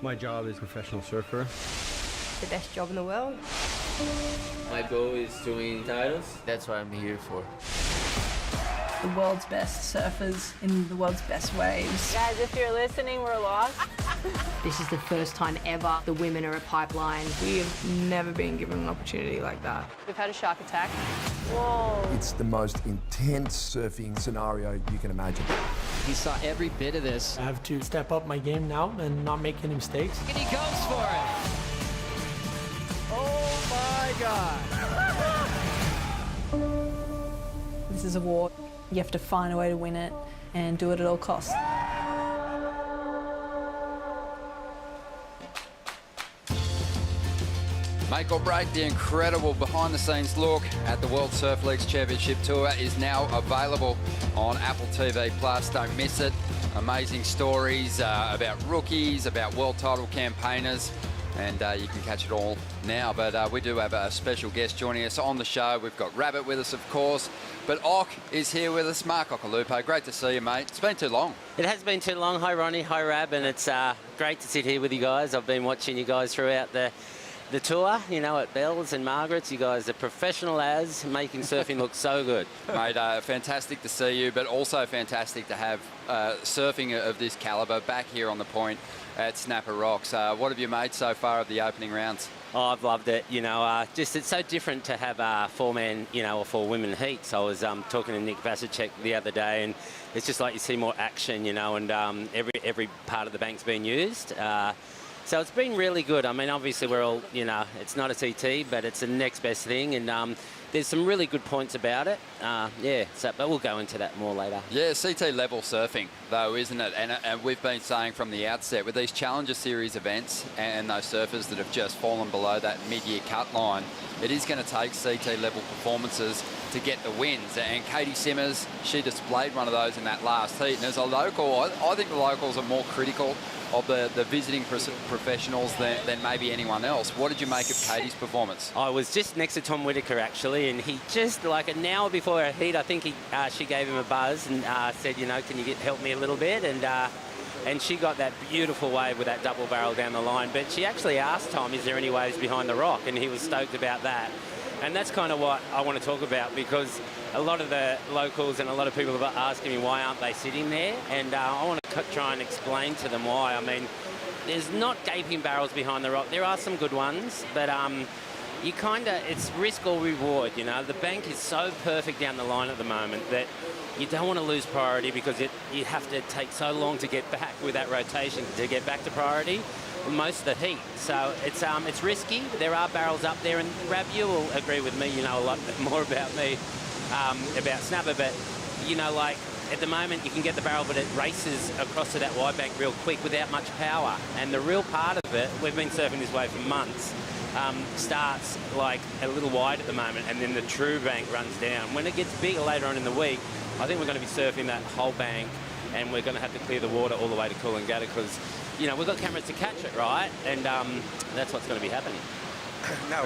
My job is professional surfer. The best job in the world. My goal is to win titles. That's what I'm here for. The world's best surfers in the world's best waves. Guys, if you're listening, we're lost. This is the first time ever the women are a pipeline. We have never been given an opportunity like that. We've had a shark attack. Whoa. It's the most intense surfing scenario you can imagine. He saw every bit of this. I have to step up my game now and not make any mistakes. And he goes for it. Oh my God. This is a war. You have to find a way to win it and do it at all costs. Make or break, the incredible behind-the-scenes look at the World Surf League's Championship Tour is now available on Apple TV+. Don't miss it. Amazing stories about rookies, about world title campaigners, and you can catch it all now. But we do have a special guest joining us on the show. We've got Rabbit with us, of course, but Ock is here with us. Mark Occhilupo, great to see you, mate. It's been too long. It has been too long. Hi, Ronnie. Hi, Rab, and it's great to sit here with you guys. I've been watching you guys throughout the tour, you know, at Bell's and Margaret's. You guys are professional as making surfing look so good. Mate, fantastic to see you, but also fantastic to have surfing of this calibre back here on the point at Snapper Rocks. What have you made so far of the opening rounds? Oh, I've loved it. You know, just it's so different to have a four-man, you know, or four-women heats. I was talking to Nick Vasicek the other day, and it's just like you see more action, you know, and every part of the bank's been used. So it's been really good. I mean, obviously we're all, you know, it's not a CT, but it's the next best thing, and there's some really good points about it. Yeah, but we'll go into that more later. Yeah, CT level surfing, though, isn't it? And we've been saying from the outset, with these Challenger Series events and those surfers that have just fallen below that mid-year cut line, it is going to take CT level performances to get the wins. And Caity Simmers, she displayed one of those in that last heat. And as a local, I think the locals are more critical of the visiting professionals than maybe anyone else. What did you make of Caity's performance? I was just next to Tom Whitaker, actually, and he just, like an hour before her heat, I think she gave him a buzz and said, you know, can you help me a little bit? And she got that beautiful wave with that double barrel down the line. But she actually asked Tom, is there any waves behind the rock? And he was stoked about that. And that's kind of what I want to talk about, because a lot of the locals and a lot of people are asking me why aren't they sitting there, and I want to try and explain to them why. I mean, there's not gaping barrels behind the rock. There are some good ones, but you kind of, it's risk or reward, you know. The bank is so perfect down the line at the moment that you don't want to lose priority, because you have to take so long to get back with that rotation to get back to priority most of the heat. So it's risky. There are barrels up there, and Rab, you will agree with me, you know a lot more about me, about Snapper, but you know, like at the moment you can get the barrel, but it races across to that wide bank real quick without much power. And the real part of it, we've been surfing this way for months, starts like a little wide at the moment, and then the true bank runs down. When it gets bigger later on in the week, I think we're going to be surfing that whole bank, and we're going to have to clear the water all the way to Coolangatta, because you know, we've got cameras to catch it, right? And that's what's going to be happening. No,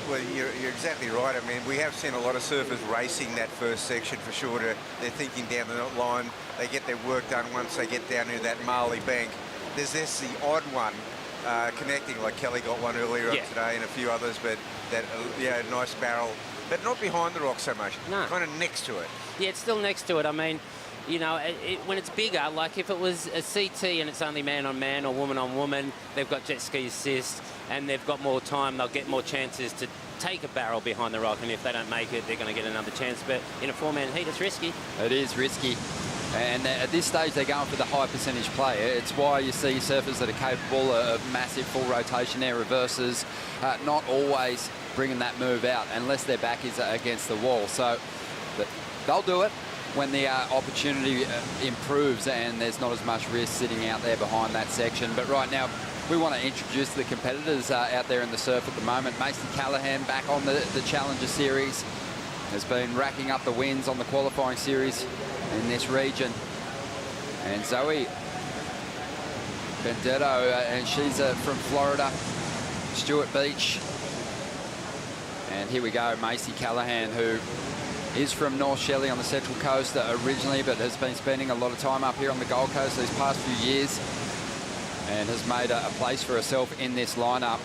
well, you're exactly right. I mean, we have seen a lot of surfers racing that first section for sure. They're thinking down the line. They get their work done once they get down into that Marley bank. There's this the odd one connecting, like Kelly got one earlier on today, and a few others, but that nice barrel, but not behind the rock so much. No, kind of next to it. Yeah, it's still next to it. I mean, you know, when it's bigger, like if it was a CT and it's only man on man or woman on woman, they've got jet ski assist and they've got more time, they'll get more chances to take a barrel behind the rock, and if they don't make it, they're going to get another chance. But in a four-man heat, it's risky. It is risky. And at this stage, they're going for the high percentage play. It's why you see surfers that are capable of massive full rotation air reverses, not always bringing that move out unless their back is against the wall. So they'll do it when the opportunity improves and there's not as much risk sitting out there behind that section. But right now, we want to introduce the competitors out there in the surf at the moment. Mason Callahan back on the Challenger Series, has been racking up the wins on the qualifying series in this region. And Zoe Benedetto, and she's from Florida, Stewart Beach. And here we go, Macy Callahan, who is from North Shelley on the Central Coast originally, but has been spending a lot of time up here on the Gold Coast these past few years. and has made a place for herself in this lineup.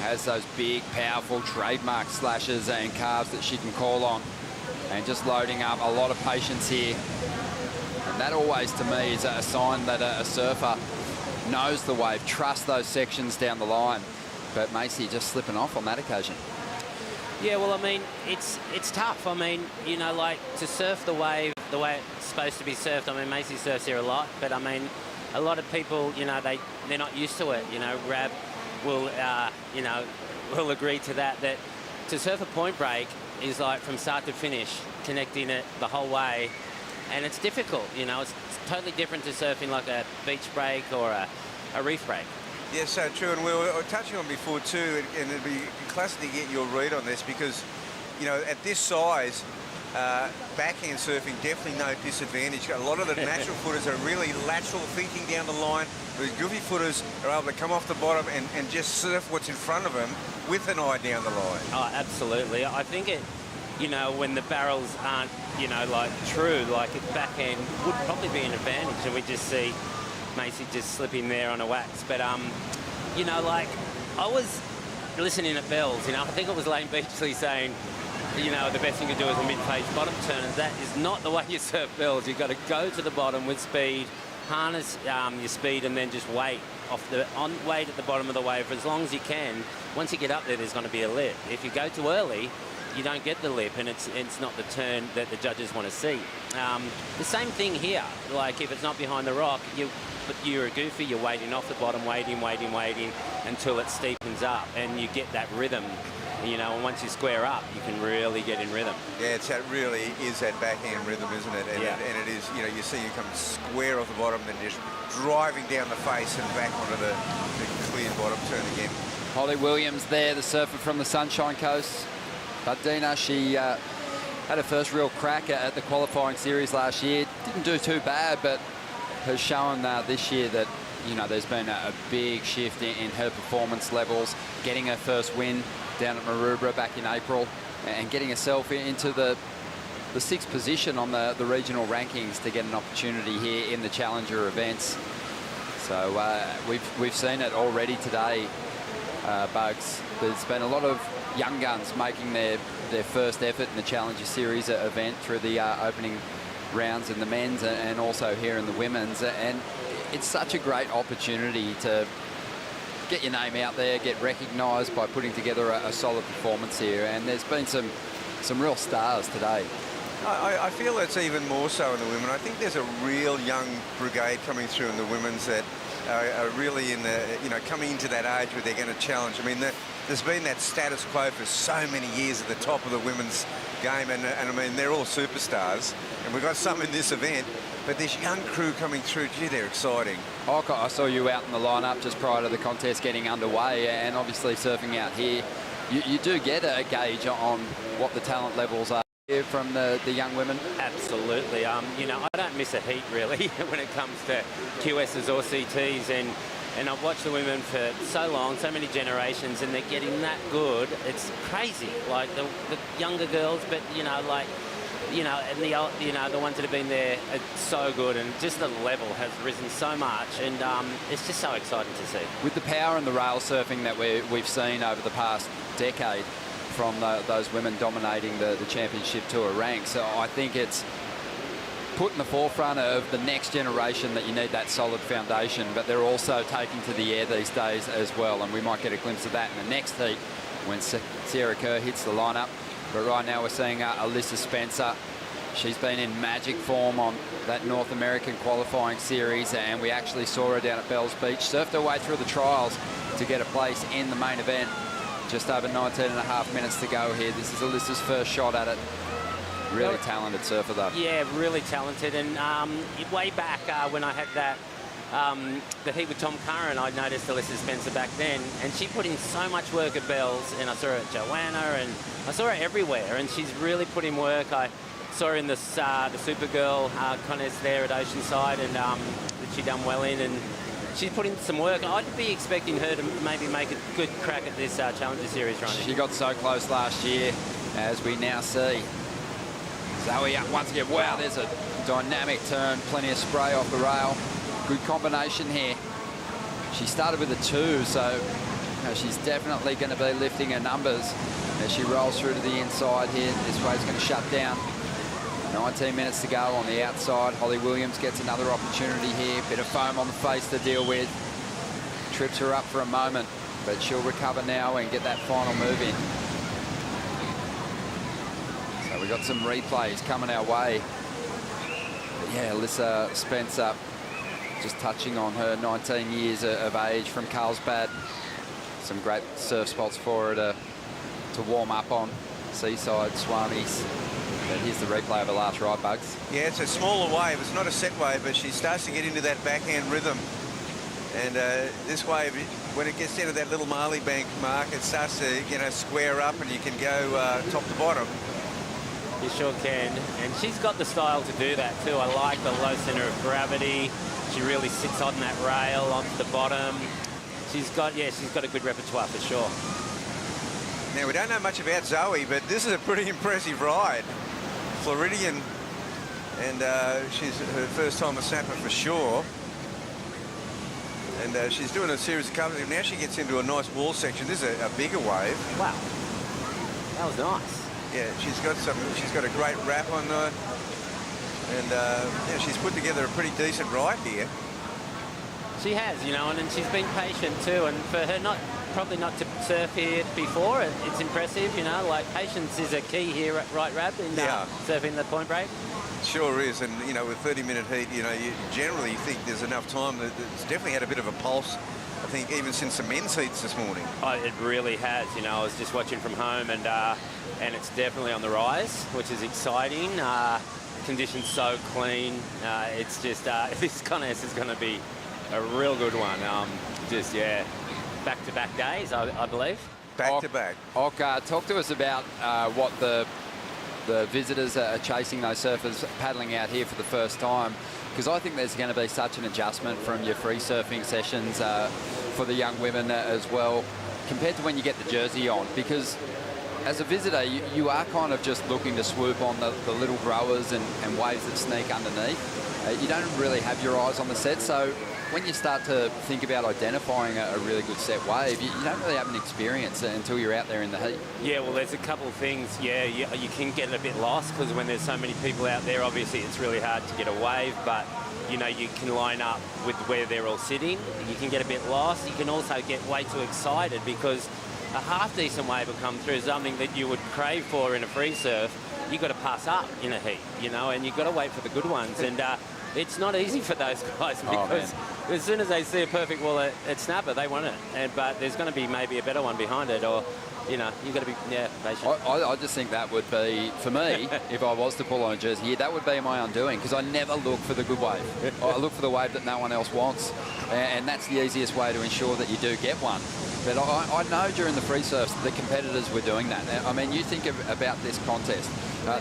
Has those big, powerful trademark slashes and carves that she can call on, and just loading up a lot of patience here. And that always, to me, is a sign that a surfer knows the wave, trusts those sections down the line. But Macy just slipping off on that occasion. Yeah, well, I mean, it's tough. I mean, you know, like, to surf the wave the way it's supposed to be surfed. I mean, Macy surfs here a lot, but I mean, a lot of people, you know, they're not used to it. You know, Rab will, you know, will agree to that to surf a point break is like from start to finish, connecting it the whole way, and it's difficult. You know, it's totally different to surfing like a beach break or a reef break. Yeah, so true, and we were touching on before too, and it'd be classic to get your read on this because, you know, at this size, backhand surfing definitely no disadvantage. A lot of the natural footers are really lateral thinking down the line. The goofy footers are able to come off the bottom and just surf what's in front of them with an eye down the line. Oh, absolutely. I think it, you know, when the barrels aren't, you know, like true, like a backhand would probably be an advantage, and we just see Macy just slipping there on a wax. But, you know, like, I was listening at Bells, you know, I think it was Lane Beachley saying, you know, the best thing to do is a mid-page bottom turn, and that is not the way you surf Bells. You've got to go to the bottom with speed, harness your speed, and then just wait wait at the bottom of the wave for as long as you can. Once you get up there's going to be a lip. If you go too early, you don't get the lip, and it's not the turn that the judges want to see. The same thing here. Like, if it's not behind the rock, you're a goofy, you're waiting off the bottom, waiting until it steepens up, and you get that rhythm. You know, and once you square up, you can really get in rhythm. Yeah, that really is that backhand rhythm, isn't it? And, yeah. and it is, you know, you see you come square off the bottom, then just driving down the face and back onto the clear bottom turn again. Holly Williams there, the surfer from the Sunshine Coast. But Dina, she had her first real crack at the qualifying series last year. Didn't do too bad, but has shown this year that, you know, there's been a big shift in her performance levels, getting her first win down at Mcgilbray back in April, and getting herself into the 6th position on the regional rankings to get an opportunity here in the Challenger events. So we've seen it already today, Bugs. There's been a lot of young guns making their first effort in the Challenger Series event through the opening rounds in the men's and also here in the women's, and it's such a great opportunity to get your name out there, get recognised by putting together a solid performance here, and there's been some real stars today. I feel it's even more so in the women. I think there's a real young brigade coming through in the women's that are really in the, you know, coming into that age where they're going to challenge. I mean, there's been that status quo for so many years at the top of the women's game, and I mean, they're all superstars, and we've got some in this event. But this young crew coming through, gee, they're exciting. I saw you out in the lineup just prior to the contest getting underway, and obviously surfing out here, you do get a gauge on what the talent levels are here from the young women. Absolutely. You know, I don't miss a heat really when it comes to QSs or CTs, and I've watched the women for so long, so many generations, and they're getting that good. It's crazy. Like the younger girls, but you know, like, you know, and the ones that have been there are so good, and just the level has risen so much, and it's just so exciting to see. With the power and the rail surfing that we've seen over the past decade from those women dominating the championship tour ranks, so I think it's put in the forefront of the next generation that you need that solid foundation, but they're also taking to the air these days as well, and we might get a glimpse of that in the next heat when Sarah Kerr hits the lineup. But right now we're seeing Alyssa Spencer. She's been in magic form on that North American qualifying series, and we actually saw her down at Bells Beach, surfed her way through the trials to get a place in the main event. Just over 19.5 minutes to go here. This is Alyssa's first shot at it. Really talented surfer though. Yeah, really talented, and way back when I had that the heat with Tom Curran, I noticed Alyssa Spencer back then, and she put in so much work at Bells, and I saw her at Joanna, and I saw her everywhere, and she's really put in work. I saw her in the Supergirl contest there at Oceanside, and that she done well in, and she's put in some work. I'd be expecting her to maybe make a good crack at this Challenger Series run. She got so close last year, as we now see. Zoe up once again. Wow, there's a dynamic turn, plenty of spray off the rail. Good combination here. She started with a 2, so she's definitely going to be lifting her numbers as she rolls through to the inside here. This wave's going to shut down. 19 minutes to go on the outside. Holly Williams gets another opportunity here. Bit of foam on the face to deal with. Trips her up for a moment, but she'll recover now and get that final move in. So we've got some replays coming our way. But yeah, Alyssa Spencer just touching on her 19 years of age from Carlsbad. Some great surf spots for her to warm up on. Seaside, Swamis. But here's the replay of her last ride, Bugs. Yeah, it's a smaller wave. It's not a set wave, but she starts to get into that backhand rhythm. And this wave, when it gets into that little Marley Bank mark, it starts to, you know, square up and you can go top to bottom. You sure can. And she's got the style to do that too. I like the low center of gravity. She really sits on that rail onto the bottom. She's got a good repertoire for sure. Now, we don't know much about Zoe, but this is a pretty impressive ride. Floridian, and she's her first time a snapper for sure. And she's doing a series of covers. Now she gets into a nice wall section. This is a bigger wave. Wow, that was nice. Yeah, she's got a great wrap on her, and yeah, she's put together a pretty decent ride here. She has, you know, and she's been patient too. And for her probably not to surf here before, it's impressive, you know. Like patience is a key here, right, Rab, in surfing the point break. Sure is, and you know, with 30-minute heat, you know, you generally think there's enough time. It's definitely had a bit of a pulse, I think, even since the men's heats this morning. Oh, it really has. You know, I was just watching from home, and it's definitely on the rise, which is exciting. Conditions so clean. It's just this contest is going to be a real good one. Back-to-back days, I believe. Back-to-back. Talk to us about what the visitors are chasing, those surfers paddling out here for the first time, because I think there's going to be such an adjustment from your free surfing sessions for the young women as well, compared to when you get the jersey on, because as a visitor, you are kind of just looking to swoop on the little growers and waves that sneak underneath. You don't really have your eyes on the set, so when you start to think about identifying a really good set wave, you don't really have an experience until you're out there in the heat. Yeah, well, there's a couple of things. Yeah, you can get a bit lost because when there's so many people out there, obviously it's really hard to get a wave, but you know, you can line up with where they're all sitting. You can get a bit lost. You can also get way too excited because a half-decent wave will come through, something that you would crave for in a free surf. You've got to pass up in a heat, you know, and you've got to wait for the good ones. And it's not easy for those guys because as soon as they see a perfect wall at snapper, they want it. But there's going to be maybe a better one behind it, or, you know, you've got to be patient. I just think that would be, for me, if I was to pull on a jersey here, that would be my undoing, because I never look for the good wave. I look for the wave that no one else wants, and that's the easiest way to ensure that you do get one. But I know during the free surfs, the competitors were doing that. I mean, you think about this contest.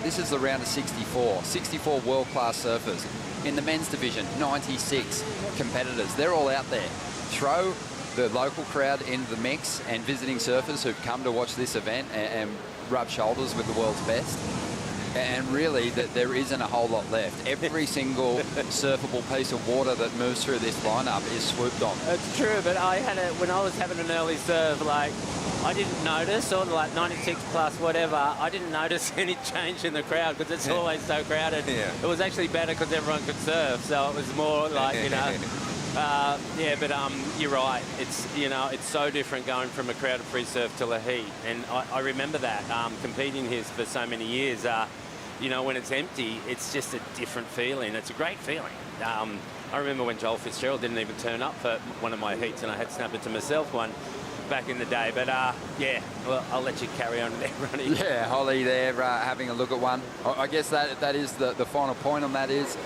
This is the round of 64. 64 world-class surfers. In the men's division, 96 competitors. They're all out there. Throw the local crowd into the mix and visiting surfers who've come to watch this event and rub shoulders with the world's best. And really, there isn't a whole lot left. Every single surfable piece of water that moves through this lineup is swooped on. It's true, but when I was having an early surf, like, I didn't notice, sort of like 96 plus whatever, I didn't notice any change in the crowd because it's always so crowded. Yeah. It was actually better because everyone could surf, so it was more like, you know, you're right. It's, you know, it's so different going from a crowded free surf to a heat. And I remember that, competing here for so many years. You know, when it's empty, it's just a different feeling. It's a great feeling. I remember when Joel Fitzgerald didn't even turn up for one of my heats, and I had snapped it to myself one back in the day. But yeah, well, I'll let you carry on there, Ronnie. Yeah, Holly there having a look at one. I guess that is the final point on that, is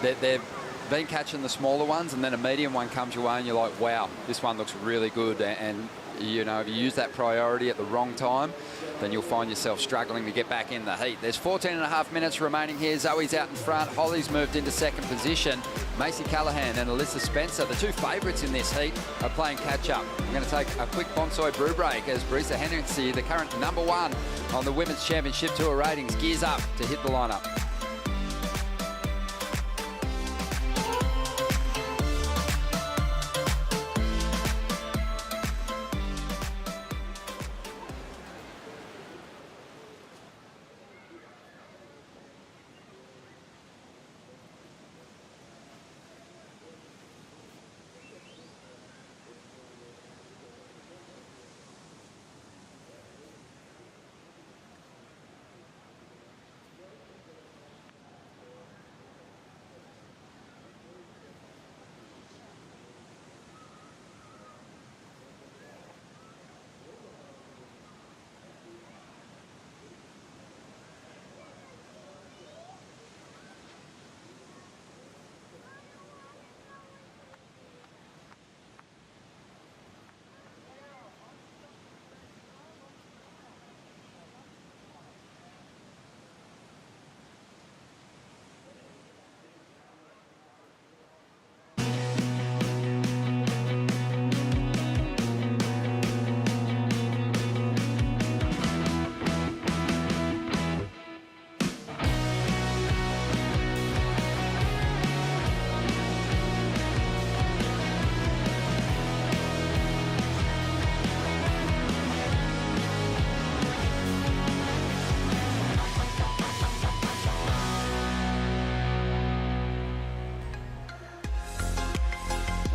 that they've been catching the smaller ones, and then a medium one comes your way and you're like, wow, this one looks really good. And you know, if you use that priority at the wrong time, then you'll find yourself struggling to get back in the heat. There's 14.5 minutes remaining here. Zoe's out in front. Holly's moved into second position. Macy Callahan and Alyssa Spencer, the two favourites in this heat, are playing catch-up. We're going to take a quick bonsai brew break as Brisa Hennessy, the current #1 on the Women's Championship Tour ratings, gears up to hit the lineup.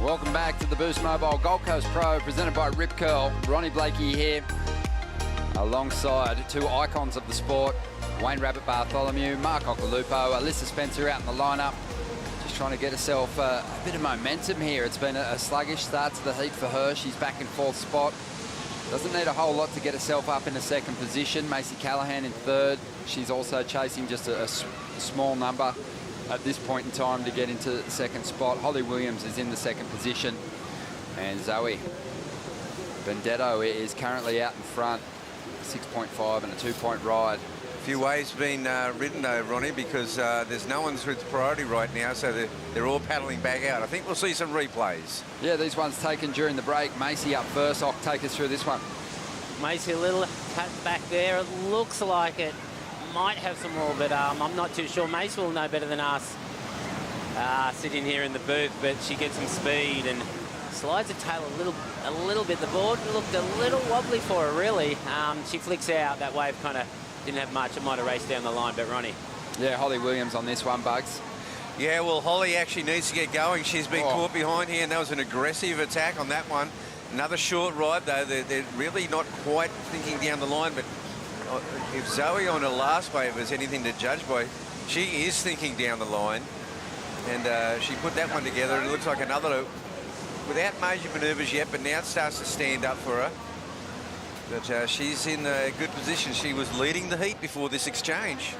Welcome back to the Boost Mobile Gold Coast Pro, presented by Rip Curl. Ronnie Blakey here, alongside two icons of the sport, Wayne Rabbit Bartholomew, Mark Occhilupo, Alyssa Spencer out in the lineup. Just trying to get herself a bit of momentum here. It's been a sluggish start to the heat for her. She's back in fourth spot. Doesn't need a whole lot to get herself up in a second position. Macy Callahan in third. She's also chasing just a small number at this point in time to get into the second spot. Holly Williams is in the second position, and Zoe Benedetto is currently out in front, 6.5 and a 2-point ride. A few waves been ridden though, Ronnie, because there's no one's with priority right now, so they're all paddling back out. I think we'll see some replays. Yeah, these ones taken during the break. Macy up first. I'll take us through this one. Macy, a little cut back there. It looks like it might have some more, but I'm not too sure. Macy will know better than us sitting here in the booth, but she gets some speed and slides her tail a little bit. The board looked a little wobbly for her, really. She flicks out. That wave kind of didn't have much. It might have raced down the line, but Ronnie. Yeah, Holly Williams on this one, Bugs. Yeah, well, Holly actually needs to get going. She's been caught behind here, and that was an aggressive attack on that one. Another short ride, though. They're really not quite thinking down the line, but if Zoe on her last wave is anything to judge by, she is thinking down the line, and she put that one together. It looks like another, without major manoeuvres yet, but now it starts to stand up for her. But she's in a good position. She was leading the heat before this exchange.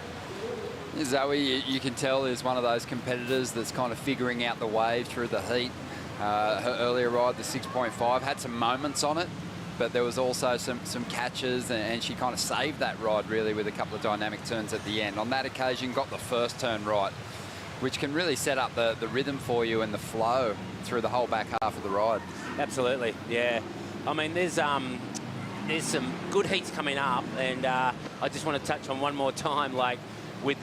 Zoe, you can tell, is one of those competitors that's kind of figuring out the wave through the heat. Her earlier ride, the 6.5, had some moments on it, but there was also some catches, and she kind of saved that ride really with a couple of dynamic turns at the end. On that occasion, got the first turn right, which can really set up the rhythm for you and the flow through the whole back half of the ride. Absolutely, yeah. I mean, there's some good heats coming up, and I just want to touch on one more time, like with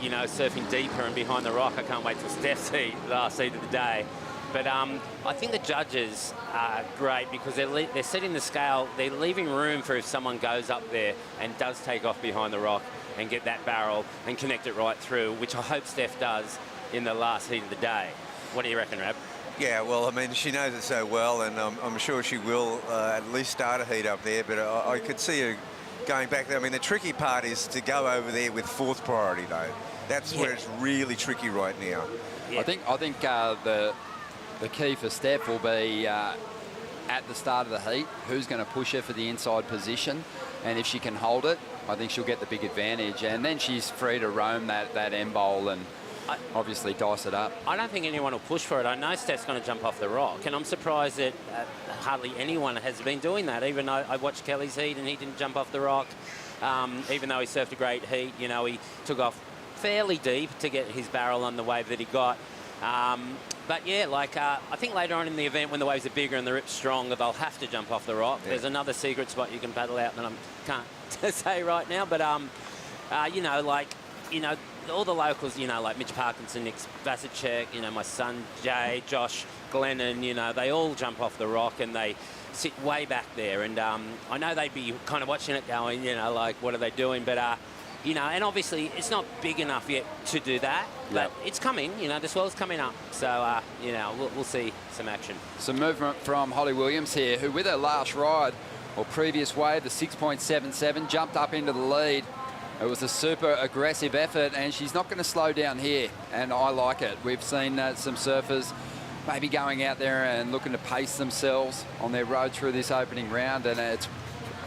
you know, surfing deeper and behind the rock. I can't wait till Steph's heat, last heat of the day. But I think the judges are great because they're setting the scale. They're leaving room for if someone goes up there and does take off behind the rock and get that barrel and connect it right through, which I hope Steph does in the last heat of the day. What do you reckon, Rab? Yeah, well, I mean, she knows it so well, and I'm sure she will at least start a heat up there, but I could see her going back there. I mean, the tricky part is to go over there with fourth priority, though. That's where it's really tricky right now. Yeah. I think the key for Steph will be at the start of the heat, who's going to push her for the inside position, and if she can hold it, I think she'll get the big advantage, and then she's free to roam that end bowl and obviously dice it up. I don't think anyone will push for it. I know Steph's going to jump off the rock, and I'm surprised that hardly anyone has been doing that, even though I watched Kelly's heat and he didn't jump off the rock, even though he surfed a great heat. You know, he took off fairly deep to get his barrel on the wave that he got. But yeah, like I think later on in the event, when the waves are bigger and the rip's stronger, they'll have to jump off the rock. Yeah. There's another secret spot you can paddle out that I can't say right now. But you know, like, you know, all the locals, you know, like Mitch Parkinson, Nick Vasicek, you know, my son Jay, Josh, Glennon, you know, they all jump off the rock and they sit way back there. And I know they'd be kind of watching it going, you know, like, what are they doing? But you know, and obviously it's not big enough yet to do that, but it's coming, you know, the swell's coming up. So, you know, we'll see some action. Some movement from Holly Williams here, who with her last ride or previous wave, the 6.77, jumped up into the lead. It was a super aggressive effort, and she's not going to slow down here, and I like it. We've seen some surfers maybe going out there and looking to pace themselves on their road through this opening round, and it's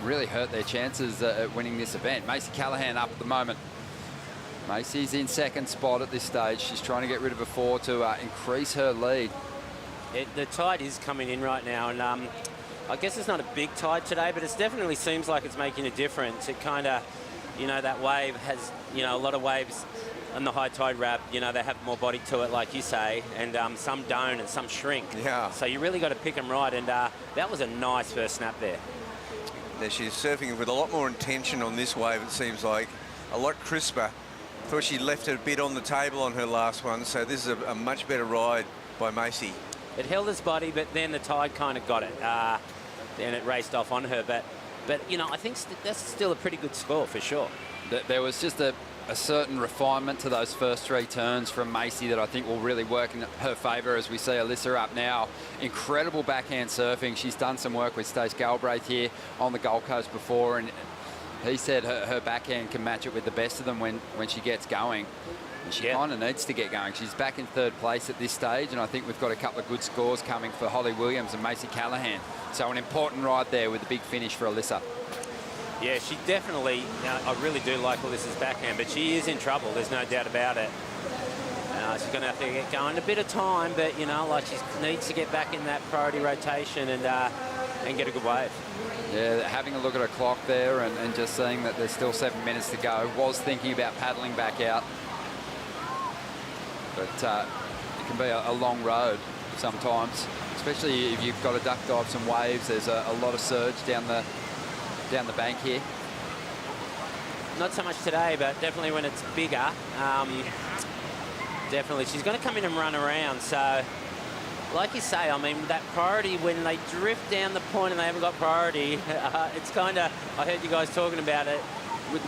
really hurt their chances at winning this event. Macy Callahan up at the moment. Macy's in second spot at this stage. She's trying to get rid of a 4 to increase her lead. The tide is coming in right now, and I guess it's not a big tide today, but it definitely seems like it's making a difference. It kind of, you know, that wave has, you know, a lot of waves on the high tide wrap, you know, they have more body to it, like you say, and some don't and some shrink. Yeah. So you really got to pick them right, and that was a nice first snap there. She's surfing with a lot more intention on this wave, it seems like. A lot crisper. Thought she left it a bit on the table on her last one, so this is a much better ride by Macy. It held its body, but then the tide kind of got it. Then it raced off on her, but you know, I think that's still a pretty good score for sure. There was just a a certain refinement to those first 3 turns from Macy that I think will really work in her favour as we see Alyssa up now. Incredible backhand surfing. She's done some work with Stace Galbraith here on the Gold Coast before, and he said her backhand can match it with the best of them when she gets going. And she kind of needs to get going. She's back in 3rd place at this stage, and I think we've got a couple of good scores coming for Holly Williams and Macy Callahan. So an important ride there with a big finish for Alyssa. Yeah, she definitely, I really do like Alyssa's backhand, but she is in trouble, there's no doubt about it. She's going to have to get going a bit of time, but, you know, like she needs to get back in that priority rotation and get a good wave. Yeah, having a look at her clock there and just seeing that there's still 7 minutes to go. Was thinking about paddling back out. But it can be a long road sometimes, especially if you've got to duck dive some waves. There's a lot of surge down the bank here. Not so much today, but definitely when it's bigger. Definitely, she's going to come in and run around. So, like you say, I mean, that priority, when they drift down the point and they haven't got priority, it's kind of, I heard you guys talking about it,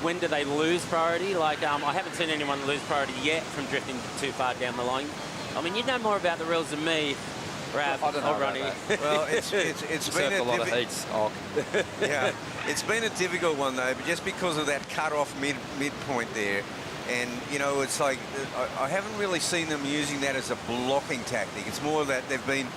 when do they lose priority? Like, I haven't seen anyone lose priority yet from drifting too far down the line. I mean, you know more about the rules than me, Rav, I don't know Ronnie. Well, it's been a lot of heats. Yeah, it's been a difficult one though, but just because of that cut-off midpoint there, and you know, it's like I haven't really seen them using that as a blocking tactic. It's more that they've been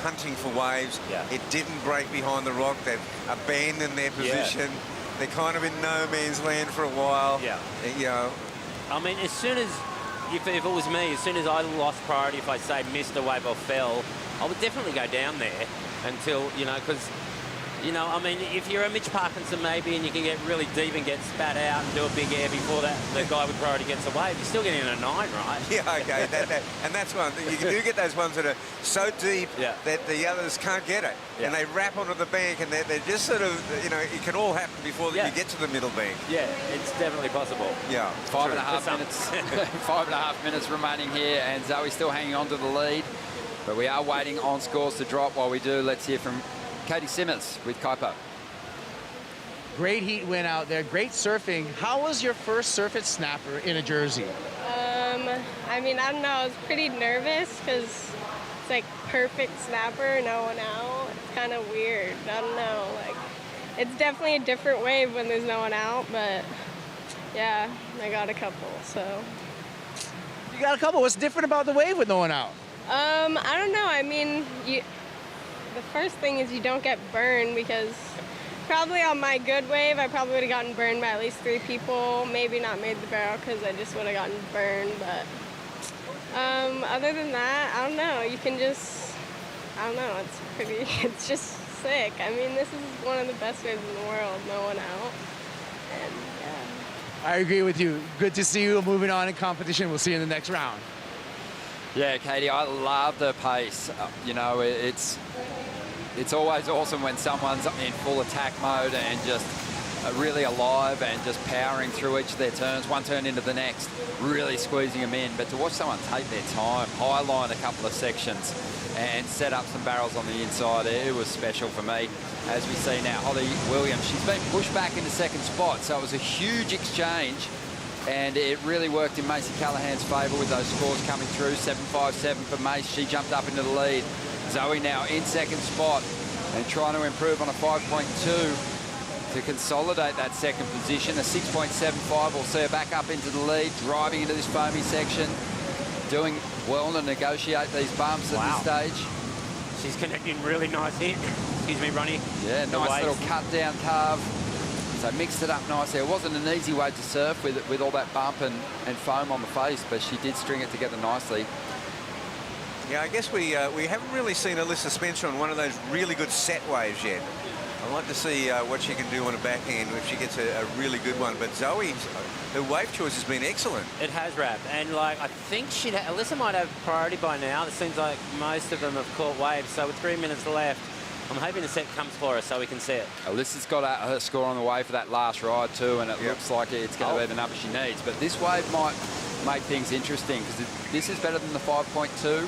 hunting for waves. Yeah. It didn't break behind the rock. They've abandoned their position. Yeah. They're kind of in no man's land for a while. Yeah. You know. I mean, as soon as, if it was me, as soon as I lost priority, if I say missed a wave or fell, I would definitely go down there until, you know, because, you know, I mean, if you're a Mitch Parkinson maybe and you can get really deep and get spat out and do a big air before that the guy with priority gets a wave, you're still getting a 9, right? Yeah, okay, and that's one. You do get those ones that are so deep that the others can't get it, and they wrap onto the bank, and they're just sort of, you know, it can all happen before you get to the middle bank. Yeah, it's definitely possible. Yeah, 5.5 minutes. 5.5 minutes remaining here, and Zoe still hanging on to the lead. But we are waiting on scores to drop. While we do, let's hear from Caity Simmers with Kaipo. Great heat win out there. Great surfing. How was your first surf at Snapper in a jersey? I mean, I don't know. I was pretty nervous because it's like perfect snapper, no one out. It's kind of weird. I don't know. Like, it's definitely a different wave when there's no one out, but yeah, I got a couple, so. You got a couple. What's different about the wave with no one out? I don't know. I mean, the first thing is you don't get burned, because probably on my good wave, I probably would have gotten burned by at least 3 people. Maybe not made the barrel because I just would have gotten burned. But other than that, I don't know. You can just, I don't know. It's pretty, it's just sick. I mean, this is one of the best waves in the world. No one out. And yeah. I agree with you. Good to see you moving on in competition. We'll see you in the next round. Yeah, Caity, I love the pace. You know, it's always awesome when someone's in full attack mode and just really alive and just powering through each of their turns, one turn into the next, really squeezing them in. But to watch someone take their time, highline a couple of sections and set up some barrels on the inside, it was special for me. As we see now, Holly Williams, she's been pushed back into 2nd spot, so it was a huge exchange. And it really worked in Macy Callahan's favour with those scores coming through. 7.57 for Mace. She jumped up into the lead. Zoe now in 2nd spot and trying to improve on a 5.2 to consolidate that 2nd position. A 6.75 will see her back up into the lead, driving into this foamy section, doing well to negotiate these bumps at this stage. She's connecting really nice hit. Excuse me, Ronnie. Yeah, nice little cut down carve. So mixed it up nicely. It wasn't an easy way to surf with all that bump and foam on the face, but she did string it together nicely. Yeah, I guess we haven't really seen Alyssa Spencer on one of those really good set waves yet. I'd like to see what she can do on a backhand if she gets a really good one. But Zoe, her wave choice has been excellent. It has, Rap. And, like, I think Alyssa might have priority by now. It seems like most of them have caught waves. So with 3 minutes left, I'm hoping the set comes for us so we can see it. Alyssa's got her score on the way for that last ride too, and it looks like it's going to be the number she needs. But this wave might make things interesting, because this is better than the 5.2.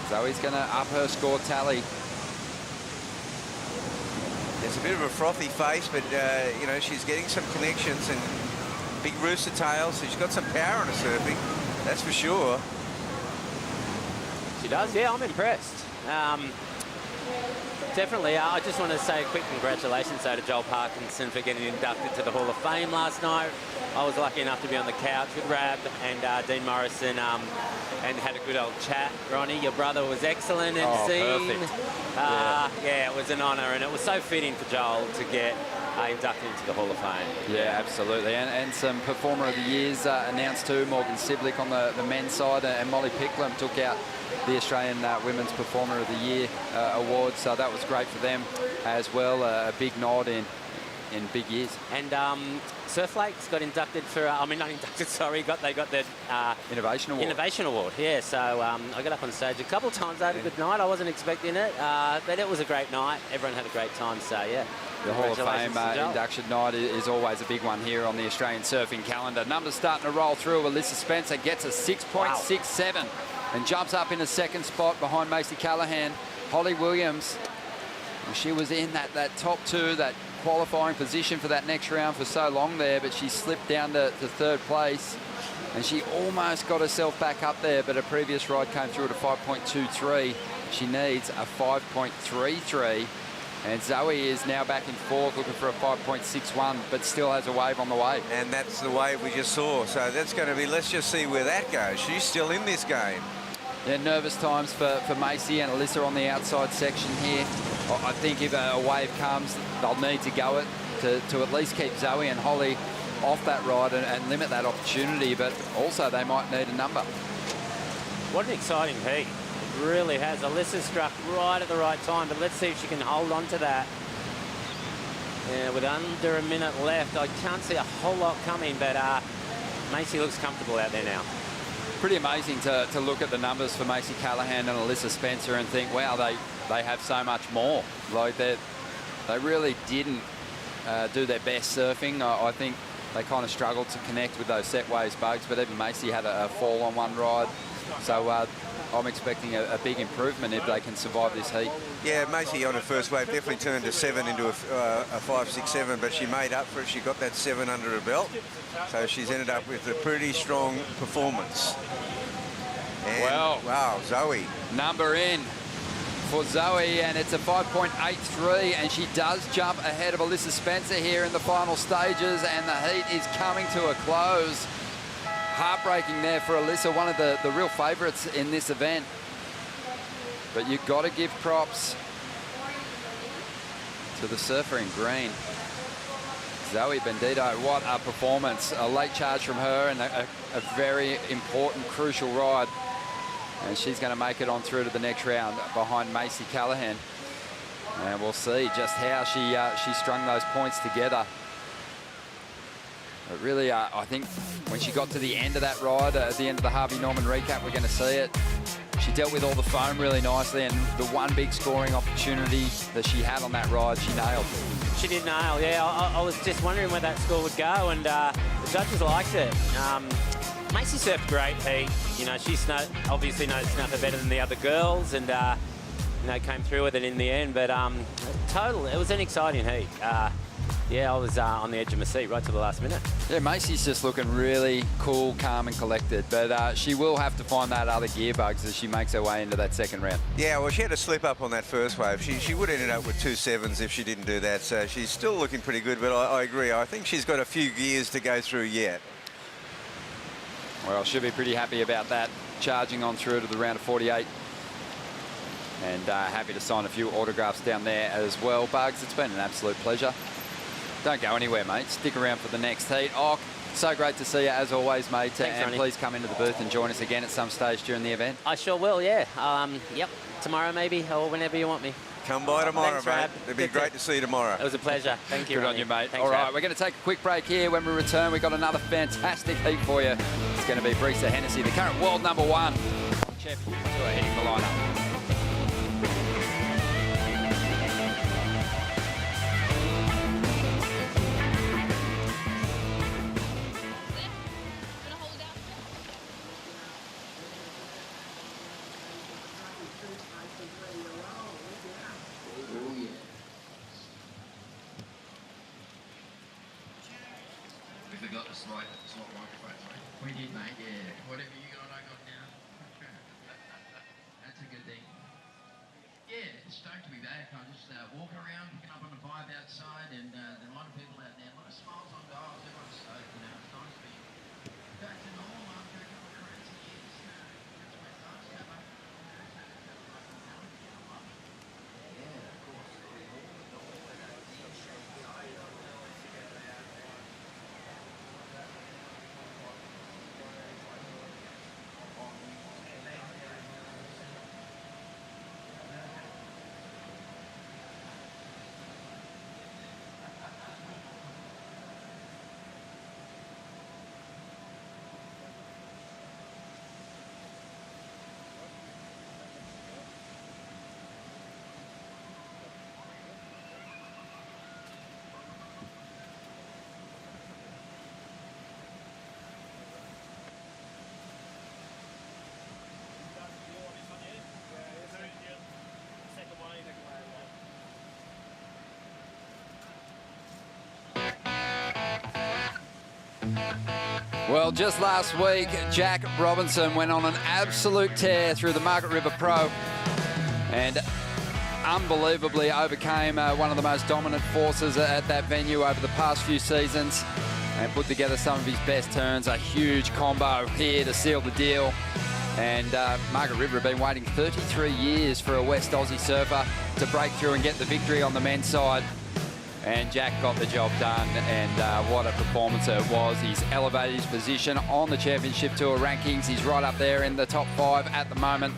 Zoe's going to up her score tally. There's a bit of a frothy face, but, you know, she's getting some connections, and big rooster tail, so she's got some power on her surfing, that's for sure. She does, yeah, I'm impressed. Definitely. I just want to say a quick congratulations to Joel Parkinson for getting inducted to the Hall of Fame last night. I was lucky enough to be on the couch with Rab and Dean Morrison and had a good old chat. Ronnie, your brother was excellent emceeing. Perfect. Yeah, it was an honour, and it was so fitting for Joel to get inducted into the Hall of Fame. Yeah, absolutely. And some Performer of the Years announced too. Morgan Siblick on the men's side, and Molly Picklum took out the Australian Women's Performer of the Year award, so that was great for them as well. A big nod in big years. And Surf Lakes got inducted for, I mean, not inducted, sorry, they got the Innovation Award. Innovation Award, yeah. So I got up on stage a couple of times. I had a good night. I wasn't expecting it, but it was a great night. Everyone had a great time, so yeah. The Hall of Fame induction night is always a big one here on the Australian surfing calendar. Numbers starting to roll through. Alyssa Spencer gets a 6.67 and jumps up in a second spot behind Macy Callahan. Holly Williams, she was in that top two, that qualifying position for that next round for so long there, but she slipped down to third place, and she almost got herself back up there, but her previous ride came through at a 5.23. She needs a 5.33. And Zoe is now back in fourth, looking for a 5.61, but still has a wave on the way. And that's the wave we just saw. So that's going to be, let's just see where that goes. She's still in this game. Yeah, nervous times for Macy and Alyssa on the outside section here. I think if a wave comes, they'll need to go it to at least keep Zoe and Holly off that ride and limit that opportunity, but also they might need a number. What an exciting heat. It really has. Alyssa struck right at the right time, but let's see if she can hold on to that. Yeah, with under a minute left, I can't see a whole lot coming, but Macy looks comfortable out there now. Pretty amazing to look at the numbers for Macy Callahan and Alyssa Spencer and think, wow, they have so much more. Like they really didn't do their best surfing. I think they kind of struggled to connect with those set waves bugs, but even Macy had a fall on one ride. So I'm expecting a big improvement if they can survive this heat. Yeah, Macy on her first wave definitely turned a 7 into a 5.67, but she made up for it. She got that 7 under her belt, so she's ended up with a pretty strong performance. And, wow, Zoe. Number in for Zoe, and it's a 5.83, and she does jump ahead of Alyssa Spencer here in the final stages, and the heat is coming to a close. Heartbreaking there for Alyssa, one of the real favourites in this event. But you've got to give props to the surfer in green. Zoe Bendito, what a performance. A late charge from her and a very important, crucial ride. And she's going to make it on through to the next round behind Macy Callahan. And we'll see just how she strung those points together. But really, I think when she got to the end of that ride, at the end of the Harvey Norman recap, we're going to see it. She dealt with all the foam really nicely, and the one big scoring opportunity that she had on that ride, she nailed. She did nail, yeah. I was just wondering where that score would go, and the judges liked it. Macy surfed great, Pete. You know, she obviously knows snuffer better than the other girls, and you know, came through with it in the end. But it was an exciting heat. Yeah, I was on the edge of my seat right to the last minute. Yeah, Macy's just looking really cool, calm and collected, but she will have to find that other gear bugs as she makes her way into that second round. Yeah, well, she had a slip up on that first wave. She would have ended up with 2 7s if she didn't do that, so she's still looking pretty good, but I agree. I think she's got a few gears to go through yet. Well, she'll be pretty happy about that, charging on through to the round of 48. And happy to sign a few autographs down there as well. Bugs, it's been an absolute pleasure. Don't go anywhere, mate. Stick around for the next heat. Oh, so great to see you as always, mate. Thanks, and Ronnie. please come into the booth and join us again at some stage during the event. I sure will, yeah. Yep, tomorrow maybe, or whenever you want me. Come by tomorrow, Thanks, mate. Rab. It'd be great to see you tomorrow. It was a pleasure. Thank you, Good Ronnie. on you, mate. Thanks, All right, Rab. we're going to take a quick break here. When we return, we've got another fantastic heat for you. It's going to be Brisa Hennessy, the current world #1 championship tour, heading the lineup. forgot to slot microphones, mate. We did, mate, yeah. Whatever you got, I got now. That's a good thing. Yeah, stoked to be back. I'm just walking around, picking up on the vibe outside, and there are a lot of people out there, a lot of smiles on goals. Everyone's stoked, you know. It's nice to be back to normal after a couple of crazy years. That's where it's nice to have a yeah, of course. Well, just last week, Jack Robinson went on an absolute tear through the Margaret River Pro and unbelievably overcame one of the most dominant forces at that venue over the past few seasons and put together some of his best turns. A huge combo here to seal the deal. And Margaret River have been waiting 33 years for a West Aussie surfer to break through and get the victory on the men's side. And Jack got the job done, and what a performance it was. He's elevated his position on the Championship Tour rankings. He's right up there in the top 5 at the moment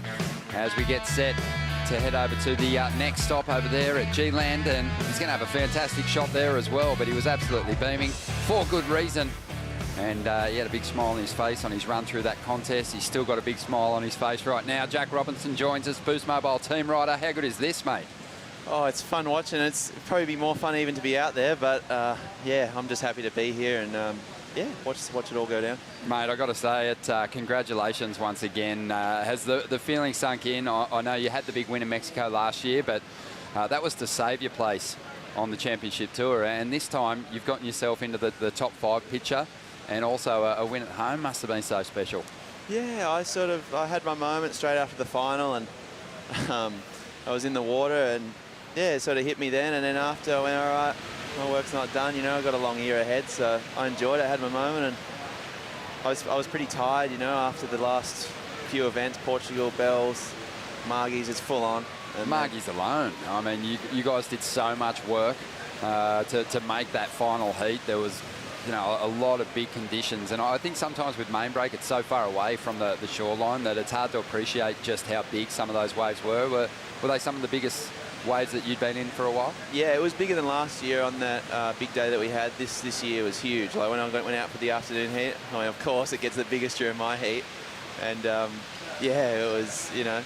as we get set to head over to the next stop over there at G-Land, and he's going to have a fantastic shot there as well, but he was absolutely beaming for good reason. And he had a big smile on his face on his run through that contest. He's still got a big smile on his face right now. Jack Robinson joins us, Boost Mobile team rider. How good is this, mate? Oh, it's fun watching. It's probably be more fun even to be out there, but yeah, I'm just happy to be here and yeah, watch it all go down. Mate, I got to say it. Congratulations once again. Has the feeling sunk in? I know you had the big win in Mexico last year, but that was to save your place on the Championship Tour, and this time you've gotten yourself into the top 5 picture, and also a win at home must have been so special. Yeah, I had my moment straight after the final, and I was in the water, and yeah, it sort of hit me then, and then after I went, all right, my work's not done, you know, I've got a long year ahead, so I enjoyed it, I had my moment, and I was pretty tired, you know, after the last few events, Portugal, Bells, Margies, it's full on. And Margies alone, I mean, you guys did so much work to make that final heat. There was, you know, a lot of big conditions, and I think sometimes with main break, it's so far away from the shoreline that it's hard to appreciate just how big some of those waves were. Were they some of the biggest waves that you'd been in for a while? Yeah, it was bigger than last year on that big day that we had. This year was huge. Like when I went out for the afternoon heat, I mean, of course it gets the biggest during my heat, and yeah, it was, you know,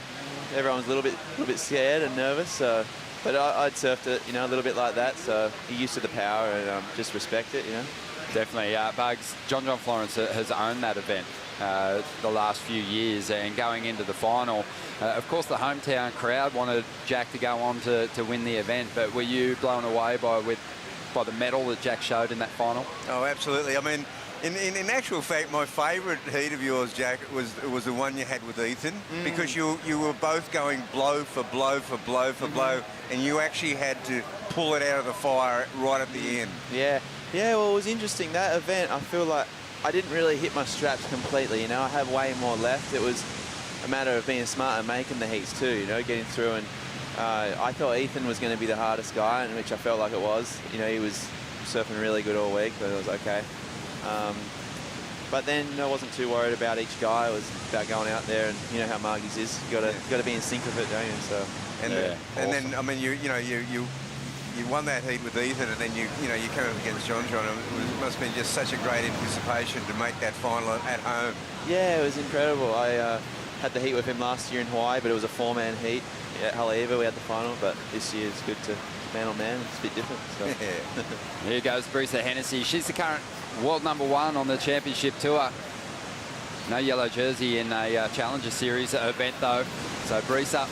everyone was a little bit scared and nervous. So, but I'd surfed it, you know, a little bit like that. So you're used to the power and just respect it, you know. Definitely, Bugs. John Florence has owned that event the last few years, and going into the final, of course, the hometown crowd wanted Jack to go on to win the event. But were you blown away by the medal that Jack showed in that final? Oh, absolutely. I mean, in actual fact, my favourite heat of yours, Jack, was the one you had with Ethan, because you were both going blow for blow for blow for blow, and you actually had to pull it out of the fire right at the end. Yeah. Yeah, well, it was interesting. That event, I feel like I didn't really hit my straps completely, you know. I have way more left. It was a matter of being smart and making the heats too, you know, getting through. And I thought Ethan was going to be the hardest guy, and which I felt like it was. You know, he was surfing really good all week, but it was okay. But then I wasn't too worried about each guy. It was about going out there, and you know how Margies is. You got to be in sync with it, don't you? So, and then I mean, you won that heat with Ethan, and then you came up against John. It must have been just such a great anticipation to make that final at home. Yeah, it was incredible. I had the heat with him last year in Hawaii, but it was a 4-man heat. At Haleiwa, we had the final, but this year it's good to man on man. It's a bit different. So. Yeah. Here goes Brisa Hennessy. She's the current world #1 on the Championship Tour. No yellow jersey in a Challenger Series event, though. So Brisa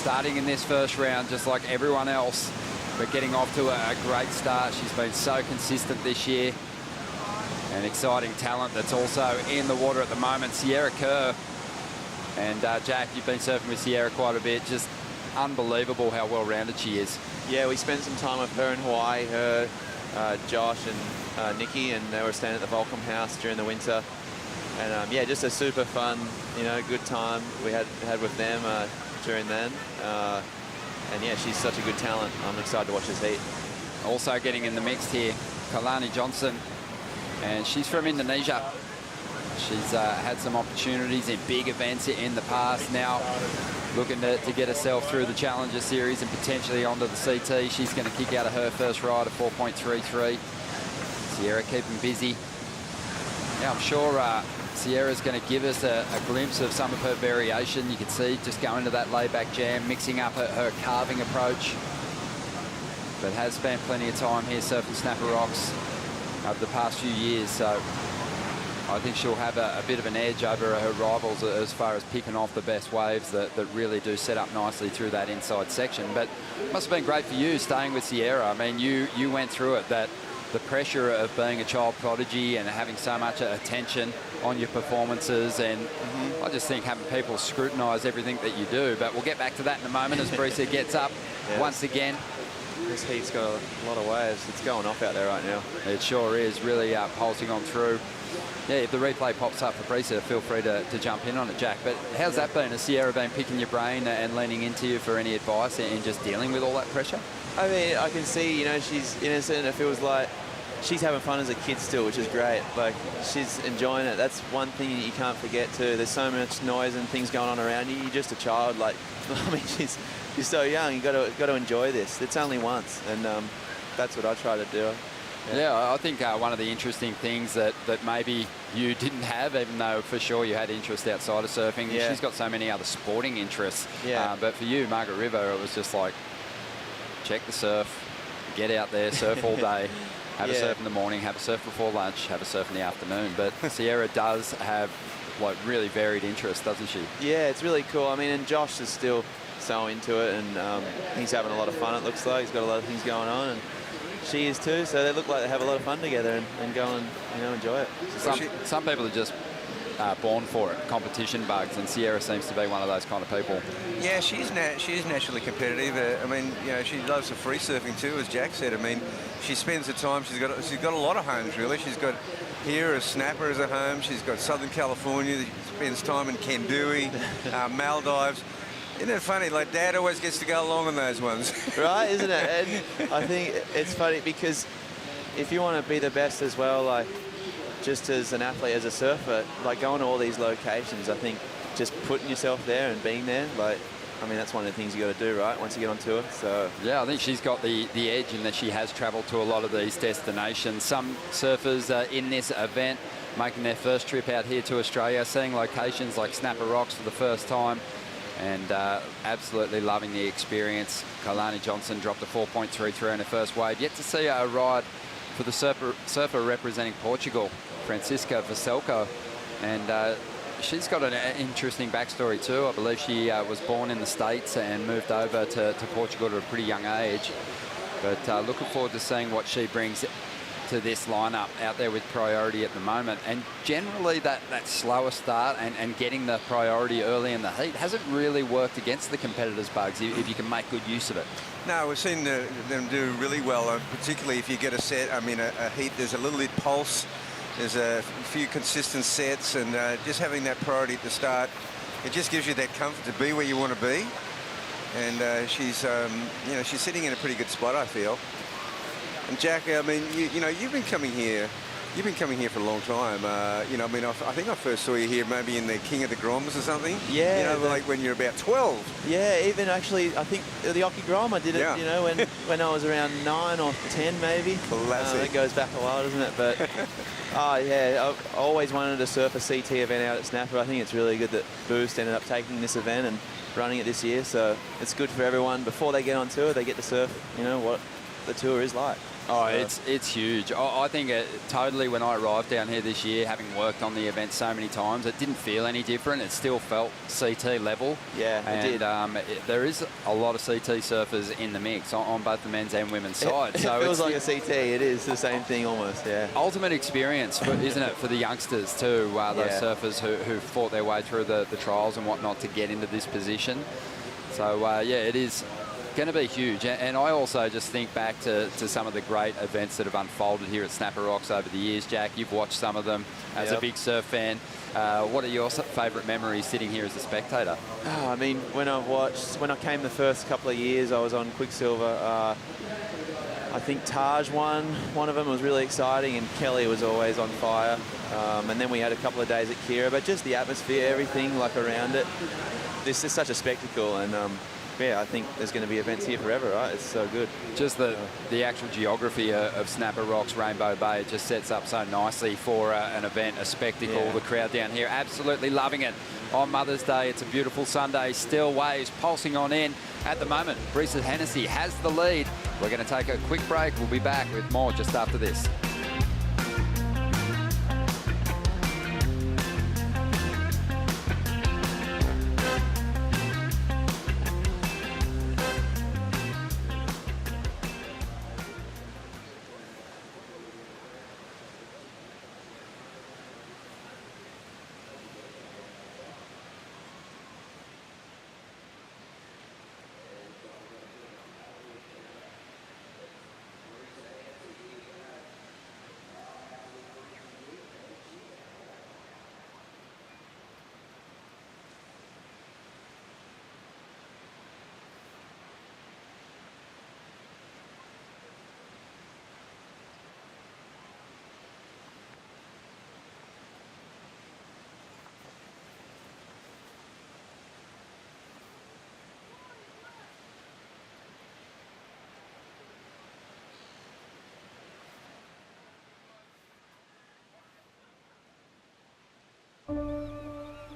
starting in this first round, just like everyone else, but getting off to a great start. She's been so consistent this year. An exciting talent that's also in the water at the moment, Sierra Kerr. And Jack, you've been surfing with Sierra quite a bit. Just unbelievable how well-rounded she is. Yeah, we spent some time with her in Hawaii, her, Josh and Nikki, and they were staying at the Volcom house during the winter. And yeah, just a super fun, you know, good time we had with them during then. And yeah, she's such a good talent. I'm excited to watch this heat. Also getting in the mix here, Kalani Johnson, and she's from Indonesia. She's had some opportunities in big events in the past. Now looking to get herself through the Challenger Series and potentially onto the CT. She's going to kick out of her first ride at 4.33. Sierra keeping busy. Yeah, I'm sure Sierra's going to give us a glimpse of some of her variation. You can see just going to that laid-back jam, mixing up her carving approach. But has spent plenty of time here surfing snapper rocks over the past few years. So I think she'll have a bit of an edge over her rivals as far as picking off the best waves that really do set up nicely through that inside section. But it must have been great for you staying with Sierra. I mean, you went through it, that the pressure of being a child prodigy and having so much attention on your performances, and I just think having people scrutinise everything that you do. But we'll get back to that in a moment as Brisa gets up once again. This heat's got a lot of waves. It's going off out there right now. It sure is, really pulsing on through. Yeah, if the replay pops up for Brisa, feel free to jump in on it, Jack. But how's that been? Has Sierra been picking your brain and leaning into you for any advice in just dealing with all that pressure? I mean, I can see, you know, she's innocent. It feels like she's having fun as a kid still, which is great. Like, she's enjoying it. That's one thing you can't forget too. There's so much noise and things going on around you. You're just a child. Like, I mean, she's so young. You got to enjoy this. It's only once, and that's what I try to do. Yeah, I think one of the interesting things that maybe you didn't have, even though for sure you had interest outside of surfing. Yeah. She's got so many other sporting interests. Yeah. But for you, Margaret River, it was just like, check the surf, get out there, surf all day. Have a surf in the morning, have a surf before lunch, have a surf in the afternoon. But Sierra does have like really varied interests, doesn't she? Yeah, it's really cool. I mean, and Josh is still so into it, and he's having a lot of fun, it looks like. He's got a lot of things going on, and she is too. So they look like they have a lot of fun together and go and, you know, enjoy it. Some people are just born for it, competition bugs, and Sierra seems to be one of those kind of people. Yeah, she's naturally competitive. I mean, you know, she loves the free surfing too, as Jack said. I mean, she spends her time. She's got a lot of homes really. She's got here a snapper as a home. She's got Southern California. She spends time in Kendui, Maldives. Isn't it funny? Like, Dad always gets to go along on those ones, right? Isn't it? And I think it's funny because if you want to be the best as well, like, just as an athlete, as a surfer, like going to all these locations, I think just putting yourself there and being there, like, I mean, that's one of the things you got to do, right, once you get on tour. So yeah, I think she's got the edge in that she has travelled to a lot of these destinations. Some surfers in this event making their first trip out here to Australia, seeing locations like Snapper Rocks for the first time, and absolutely loving the experience. Kalani Johnson dropped a 4.33 in her first wave. Yet to see a ride for the surfer representing Portugal, Francisca Vaselco, and she's got an interesting backstory too. I believe she was born in the States and moved over to Portugal at a pretty young age. But looking forward to seeing what she brings to this lineup out there with priority at the moment. And generally that slower start and getting the priority early in the heat hasn't really worked against the competitors' bugs if you can make good use of it. No, we've seen them do really well, particularly if you get a set. I mean, a heat, there's a little bit pulse. There's a few consistent sets, and just having that priority at the start, it just gives you that comfort to be where you want to be. And she's, you know, she's sitting in a pretty good spot, I feel. And Jack, I mean, you know, you've been coming here for a long time. You know, I mean, I think I first saw you here maybe in the King of the Groms or something. Yeah. You know, like when you're about 12. Yeah, even actually, I think the Oki Grom, I did it, you know, when I was around 9 or 10 maybe. Classic. It goes back a while, doesn't it? But, oh, yeah, I always wanted to surf a CT event out at Snapper. I think it's really good that Boost ended up taking this event and running it this year. So it's good for everyone. Before they get on tour, they get to surf, you know, what the tour is like. Oh, it's huge. I think totally when I arrived down here this year, having worked on the event so many times, it didn't feel any different. It still felt CT level. Yeah, and it did. There is a lot of CT surfers in the mix on both the men's and women's side. It so feels like a CT. It is the same thing almost, yeah. Ultimate experience, isn't it, for the youngsters too, those surfers who fought their way through the trials and whatnot to get into this position. So, yeah, it is going to be huge. And I also just think back to some of the great events that have unfolded here at Snapper Rocks over the years. Jack, you've watched some of them as a big surf fan. What are your favourite memories sitting here as a spectator? I mean, when I came the first couple of years, I was on Quicksilver. I think Taj won one of them. It was really exciting, and Kelly was always on fire. And then we had a couple of days at Kira, but just the atmosphere, everything like around it. This is such a spectacle, and yeah, I think there's going to be events here forever, right? It's so good. Just the actual geography of Snapper Rocks, Rainbow Bay, it just sets up so nicely for an event, a spectacle. Yeah. The crowd down here absolutely loving it. On Mother's Day, it's a beautiful Sunday. Still waves pulsing on in. At the moment, Brisa Hennessy has the lead. We're going to take a quick break. We'll be back with more just after this.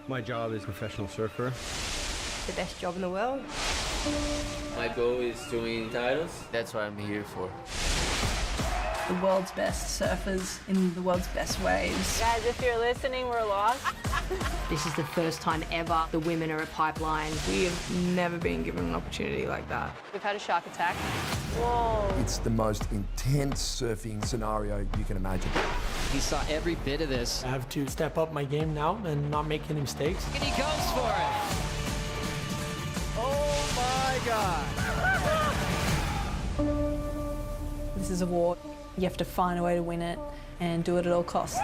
My job is professional surfer. The best job in the world. My goal is to win titles. That's what I'm here for. The world's best surfers in the world's best waves. Guys, if you're listening, we're lost. This is the first time ever the women are a pipeline. We have never been given an opportunity like that. We've had a shark attack. Whoa. It's the most intense surfing scenario you can imagine. He saw every bit of this. I have to step up my game now and not make any mistakes. And he goes for it. Oh my God. This is a war. You have to find a way to win it and do it at all costs.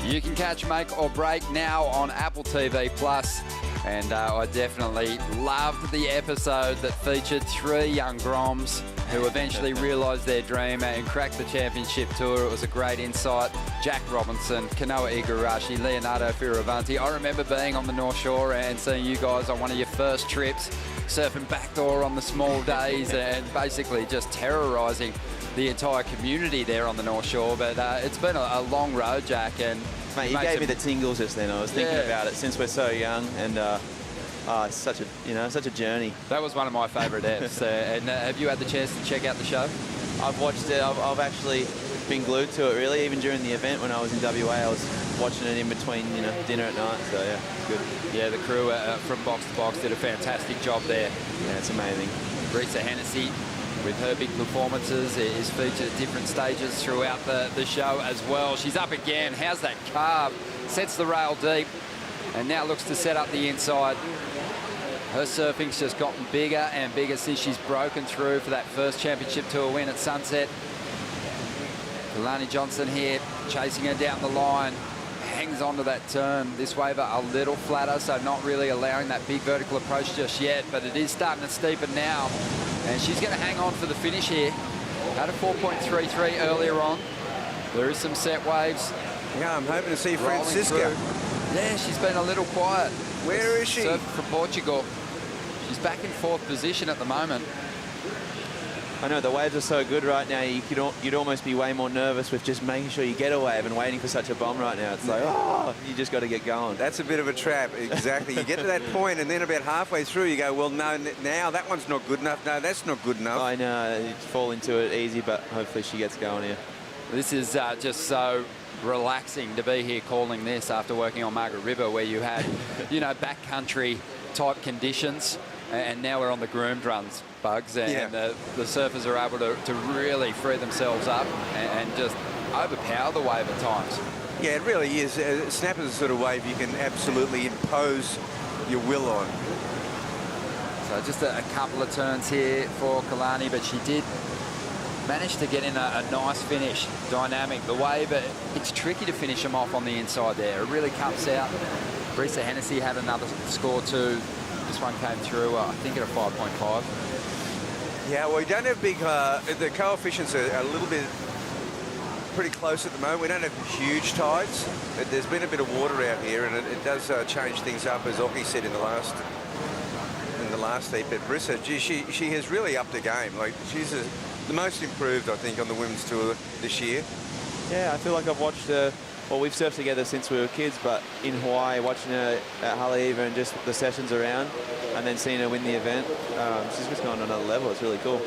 You can catch Make or Break now on Apple TV+. And I definitely loved the episode that featured 3 young Groms who eventually realised their dream and cracked the championship tour. It was a great insight. Jack Robinson, Kanoa Igarashi, Leonardo Fioravanti. I remember being on the North Shore and seeing you guys on one of your first trips, surfing backdoor on the small days and basically just terrorising the entire community there on the North Shore. But it's been a long road, Jack. And mate, you gave me the tingles just then. I was thinking about it since we're so young, and it's such a journey. That was one of my favourite eps. And have you had the chance to check out the show? I've watched it. I've actually been glued to it, really. Even during the event when I was in WA, I was watching it in between, dinner at night. So yeah, it's good. Yeah, the crew from Box to Box did a fantastic job there. Yeah, it's amazing. Brisa Hennessy, with her big performances, is featured at different stages throughout the show as well. She's up again. How's that carve? Sets the rail deep and now looks to set up the inside. Her surfing's just gotten bigger and bigger since she's broken through for that first championship tour win at Sunset. Kalani Johnson here, chasing her down the line. Hangs onto that turn. This wave a little flatter, so not really allowing that big vertical approach just yet, but it is starting to steepen now. And she's going to hang on for the finish here. Had a 4.33 earlier on. There is some set waves. Yeah, I'm hoping to see Francisca. Yeah, she's been a little quiet. Where is she? Surfer from Portugal. She's back in 4th position at the moment. I know the waves are so good right now. You'd almost be way more nervous with just making sure you get a wave and waiting for such a bomb right now. It's like, oh, you just got to get going. That's a bit of a trap, exactly. You get to that point, and then about halfway through, you go, well, no, now that one's not good enough. No, that's not good enough. I know, you fall into it easy, but hopefully she gets going here. This is just so relaxing to be here calling this after working on Margaret River, where you had, you know, backcountry type conditions, and now we're on the groomed runs, Bugs, and the surfers are able to really free themselves up and just overpower the wave at times. Yeah, it really is. Snapper's the sort of wave you can absolutely impose your will on. So just a couple of turns here for Kalani, but she did manage to get in a nice finish, dynamic. The wave, it's tricky to finish them off on the inside there. It really comes out. Brisa Hennessy had another score too. This one came through, I think, at a 5.5. Yeah, well, we don't have big... the coefficients are a little bit pretty close at the moment. We don't have huge tides. There's been a bit of water out here, and it does change things up, as Oki said in the last heat. But Brisa, gee, she has really upped her game. Like, she's the most improved, I think, on the women's tour this year. Yeah, I feel like I've watched well, we've surfed together since we were kids, but in Hawaii, watching her at Haleiwa and just the sessions around, and then seeing her win the event, she's just gone to another level. It's really cool.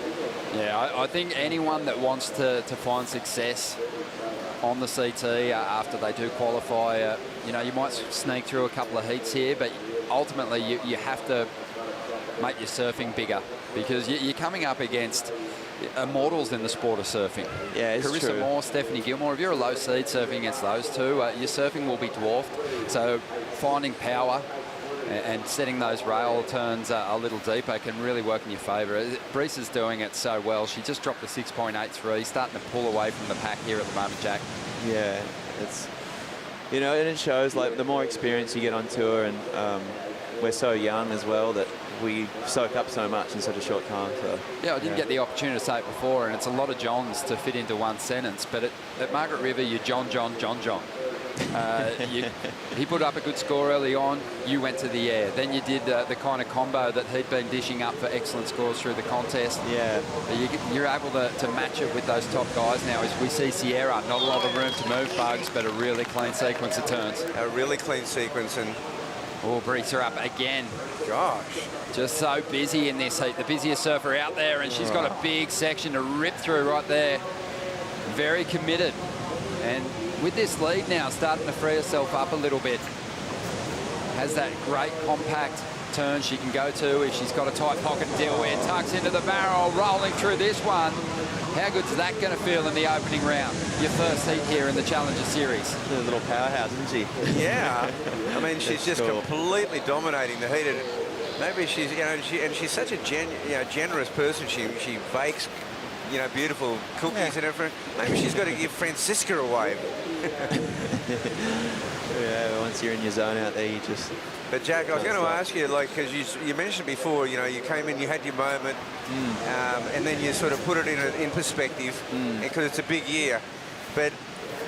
Yeah, I think anyone that wants to find success on the CT after they do qualify, you know, you might sneak through a couple of heats here, but ultimately you have to make your surfing bigger, because you're coming up against immortals in the sport of surfing. Yeah, it's Carissa true. Moore, Stephanie Gilmore. If you're a low seed surfing against those two, your surfing will be dwarfed. So finding power and setting those rail turns a little deeper can really work in your favour. Brisa's doing it so well. She just dropped a 6.83, starting to pull away from the pack here at the moment, Jack. Yeah, it's, you know, and it shows, like, the more experience you get on tour, and we're so young as well that we soak up so much in such a short time. So yeah, I didn't get the opportunity to say it before, and it's a lot of Johns to fit into one sentence, but at Margaret River, you're John. He put up a good score early on, you went to the air. Then you did the kind of combo that he'd been dishing up for excellent scores through the contest. Yeah. You're able to match it with those top guys now. As we see Sierra, not a lot of room to move, Bugs, but a really clean sequence of turns. A really clean sequence, and... Oh, Brisa up again. Gosh. Just so busy in this heat. The busiest surfer out there, and she's got a big section to rip through right there. Very committed. And with this lead now, starting to free herself up a little bit. Has that great compact turn she can go to if she's got a tight pocket to deal with. Tucks into the barrel, rolling through this one. How good's that going to feel in the opening round? Your first heat here in the Challenger Series. She's a little powerhouse, isn't she? Yeah. I mean, she's just completely dominating the heat. Maybe she's, you know, she's such a generous person. She bakes, you know, beautiful cookies and everything. Maybe she's got to give Francisca a wave. Yeah, once you're in your zone out there, you just... But Jack, I was going to ask you, like, because you mentioned before, you know, you came in, you had your moment, and then you sort of put it in perspective, because it's a big year. But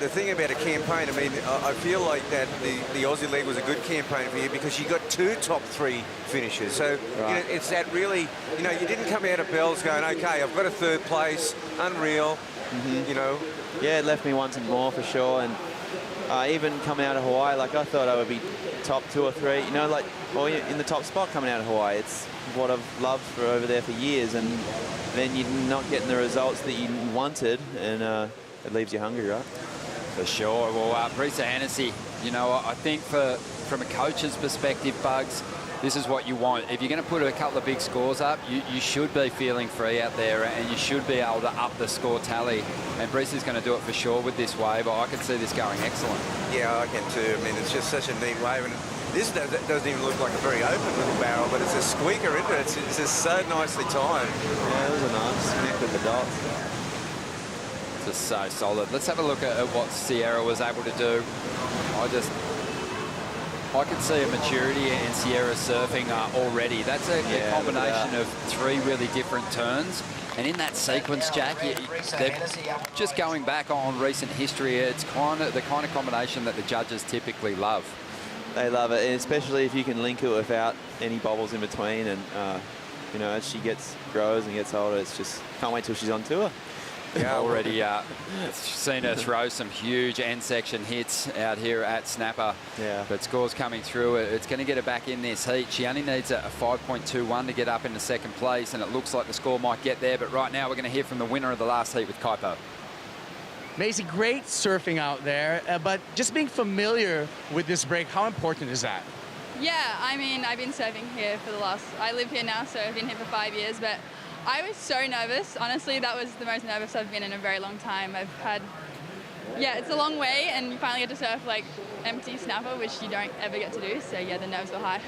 the thing about a campaign, I mean, I feel like that the Aussie League was a good campaign for you because you got 2 top 3 finishes. So you know, it's that really, you know, you didn't come out of bells going, okay, I've got a 3rd place, unreal, you know. Yeah, it left me wanting more for sure. And even coming out of Hawaii, like, I thought I would be top 2 or 3, you know, like, well, in the top spot coming out of Hawaii. It's what I've loved for over there for years, and then you're not getting the results that you wanted, and it leaves you hungry, right? For sure. Well, Brisa Hennessy, you know, I think from a coach's perspective, Bugs, this is what you want. If you're going to put a couple of big scores up, you should be feeling free out there, and you should be able to up the score tally. And Brisa's going to do it for sure with this wave. I can see this going excellent. Yeah, I can too. I mean, it's just such a neat wave. And this doesn't even look like a very open little barrel, but it's a squeaker, isn't it? It's just so nicely timed. Yeah, it was a nice connect with the dots. Just so solid. Let's have a look at what Sierra was able to do. I can see a maturity in Sierra surfing already. That's a combination of 3 really different turns. And in that sequence, Jack, they're just going back on recent history. It's the kind of combination that the judges typically love. They love it, and especially if you can link it without any bobbles in between. And you know, as she grows and gets older, it's just can't wait till she's on tour. Yeah, already seen her throw some huge end section hits out here at Snapper. Yeah. But scores coming through. It's going to get her back in this heat. She only needs a 5.21 to get up into second place, and it looks like the score might get there. But right now, we're going to hear from the winner of the last heat with Kaipo. Macy, great surfing out there, but just being familiar with this break, how important is that? Yeah, I mean, I've been surfing here for I live here now, so I've been here for 5 years, but I was so nervous. Honestly, that was the most nervous I've been in a very long time. It's a long way, and you finally get to surf like empty snapper, which you don't ever get to do, so yeah, the nerves were high.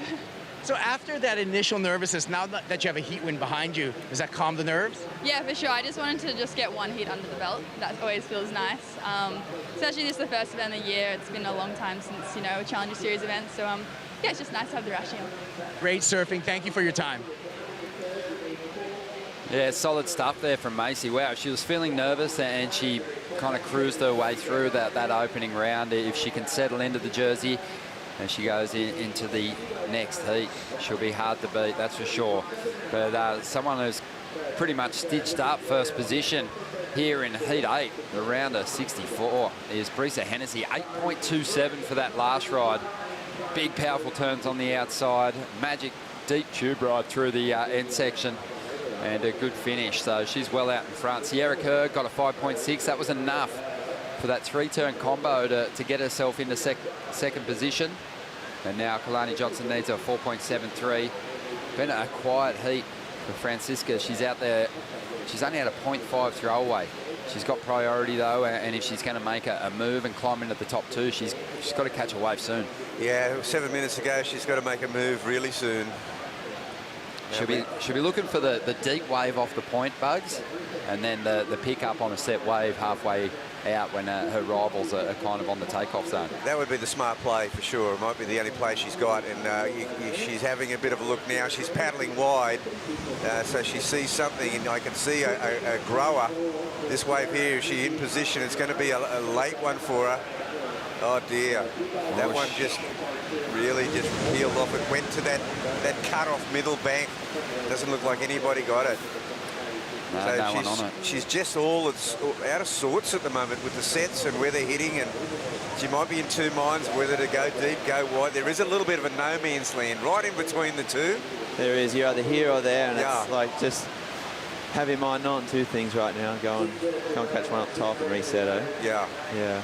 So after that initial nervousness, now that you have a heat wind behind you, does that calm the nerves? Yeah, for sure. I just wanted to just get one heat under the belt. That always feels nice. Especially this is the first event of the year. It's been a long time since, you know, a Challenger Series event, so yeah, it's just nice to have the rushing. Great surfing. Thank you for your time. Yeah, solid stuff there from Macy. Wow, she was feeling nervous and she kind of cruised her way through that opening round. If she can settle into the jersey and she goes into the next heat, she'll be hard to beat, that's for sure. But someone who's pretty much stitched up first position here in heat 8, around a 64, is Brisa Hennessy. 8.27 for that last ride. Big, powerful turns on the outside. Magic deep tube ride through the end section. And a good finish, so she's well out in front. Sierra Kerr got a 5.6. That was enough for that 3-turn combo to get herself into second position. And now Kalani Johnson needs a 4.73. Been a quiet heat for Francisca. She's out there. She's only had a 0.5 throwaway. She's got priority though, and if she's going to make a move and climb into the top 2, she's got to catch a wave soon. Yeah, 7 minutes ago, she's got to make a move really soon. Should be looking for the deep wave off the point, Bugs, and then the pick up on a set wave halfway out when her rivals are kind of on the takeoff zone. That would be the smart play for sure. It might be the only play she's got, and she's having a bit of a look now. She's paddling wide, so she sees something, and I can see a grower. This wave here, if she's in position, it's going to be a late one for her. Oh dear, that one just really just peeled off. It went to that cut-off middle bank. Doesn't look like anybody got it. No, so no one on it. She's just all out of sorts at the moment with the sets and where they're hitting, and she might be in two minds whether to go deep, go wide. There is a little bit of a no man's land right in between the two. There is. You're either here or there, and it's like just have your mind on two things right now. Go and catch one up top and reset, eh? Yeah. Yeah.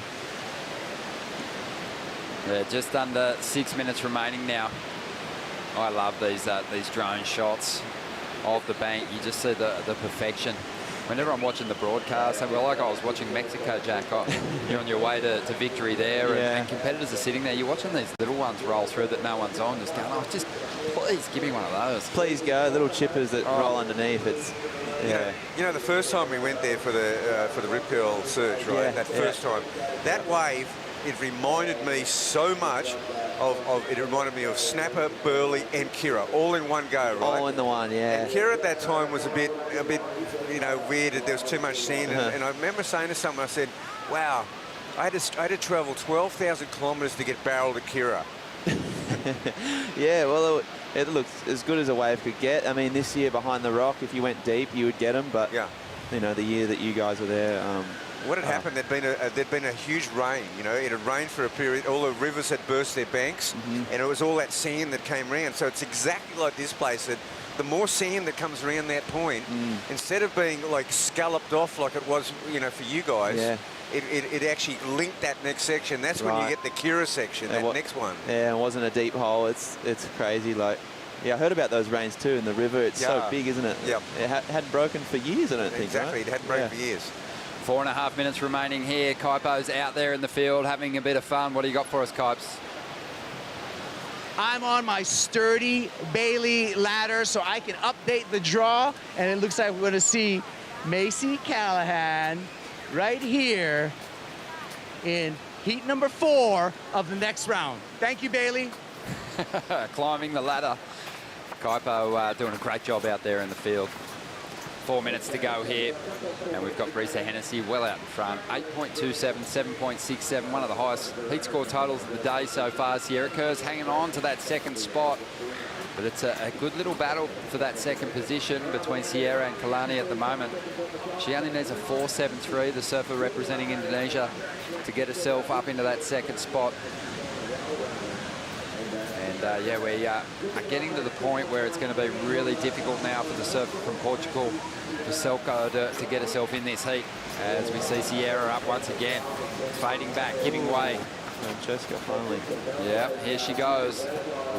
Yeah, just under 6 minutes remaining now. I love these drone shots of the bank. You just see the perfection. Whenever I'm watching the broadcast, I feel like I was watching Mexico, Jack. You're on your way to victory there, and competitors are sitting there. You're watching these little ones roll through that no one's on, just going, oh, just please give me one of those. Please go, little chippers that roll underneath. It's You know, the first time we went there for the Rip Curl search, right? Yeah, that first time, that wave. It reminded me so much it reminded me of Snapper, Burley, and Kira, all in one go, right? All in the one, yeah. And Kira at that time was a bit, you know, weird. There was too much sand, and I remember saying to someone, I said, "Wow, I had to travel 12,000 kilometres to get barreled at Kira." Yeah, well, it looks as good as a wave could get. I mean, this year behind the rock, if you went deep, you would get them. But you know, the year that you guys were there. What had happened, there'd been a huge rain, you know, it had rained for a period, all the rivers had burst their banks, and it was all that sand that came around. So it's exactly like this place, that the more sand that comes around that point, instead of being like scalloped off like it was, you know, for you guys, it actually linked that next section. That's when you get the Kira section, that next one. Yeah, it wasn't a deep hole. It's crazy. Like, yeah, I heard about those rains too in the river. It's so big, isn't it? Yep. It hadn't broken for years, I don't think. Exactly, right? it hadn't broken for years. 4.5 minutes remaining here. Kaipo's out there in the field having a bit of fun. What do you got for us, Kipes? I'm on my sturdy Bailey ladder so I can update the draw, and it looks like we're going to see Macy Callahan right here in heat number 4 of the next round. Thank you, Bailey. Climbing the ladder. Kaipo doing a great job out there in the field. 4 minutes to go here, and we've got Brisa Hennessy well out in front. 8.27, 7.67, one of the highest heat score totals of the day so far. Sierra Kerr's hanging on to that second spot. But it's a good little battle for that second position between Sierra and Kalani at the moment. She only needs a 4.73, the surfer representing Indonesia, to get herself up into that second spot. And yeah, we are getting to the point where it's going to be really difficult now for the surfer from Portugal, Veselko, to get herself in this heat, as we see Sierra up once again, fading back, giving way. Jessica finally. Yeah, here she goes,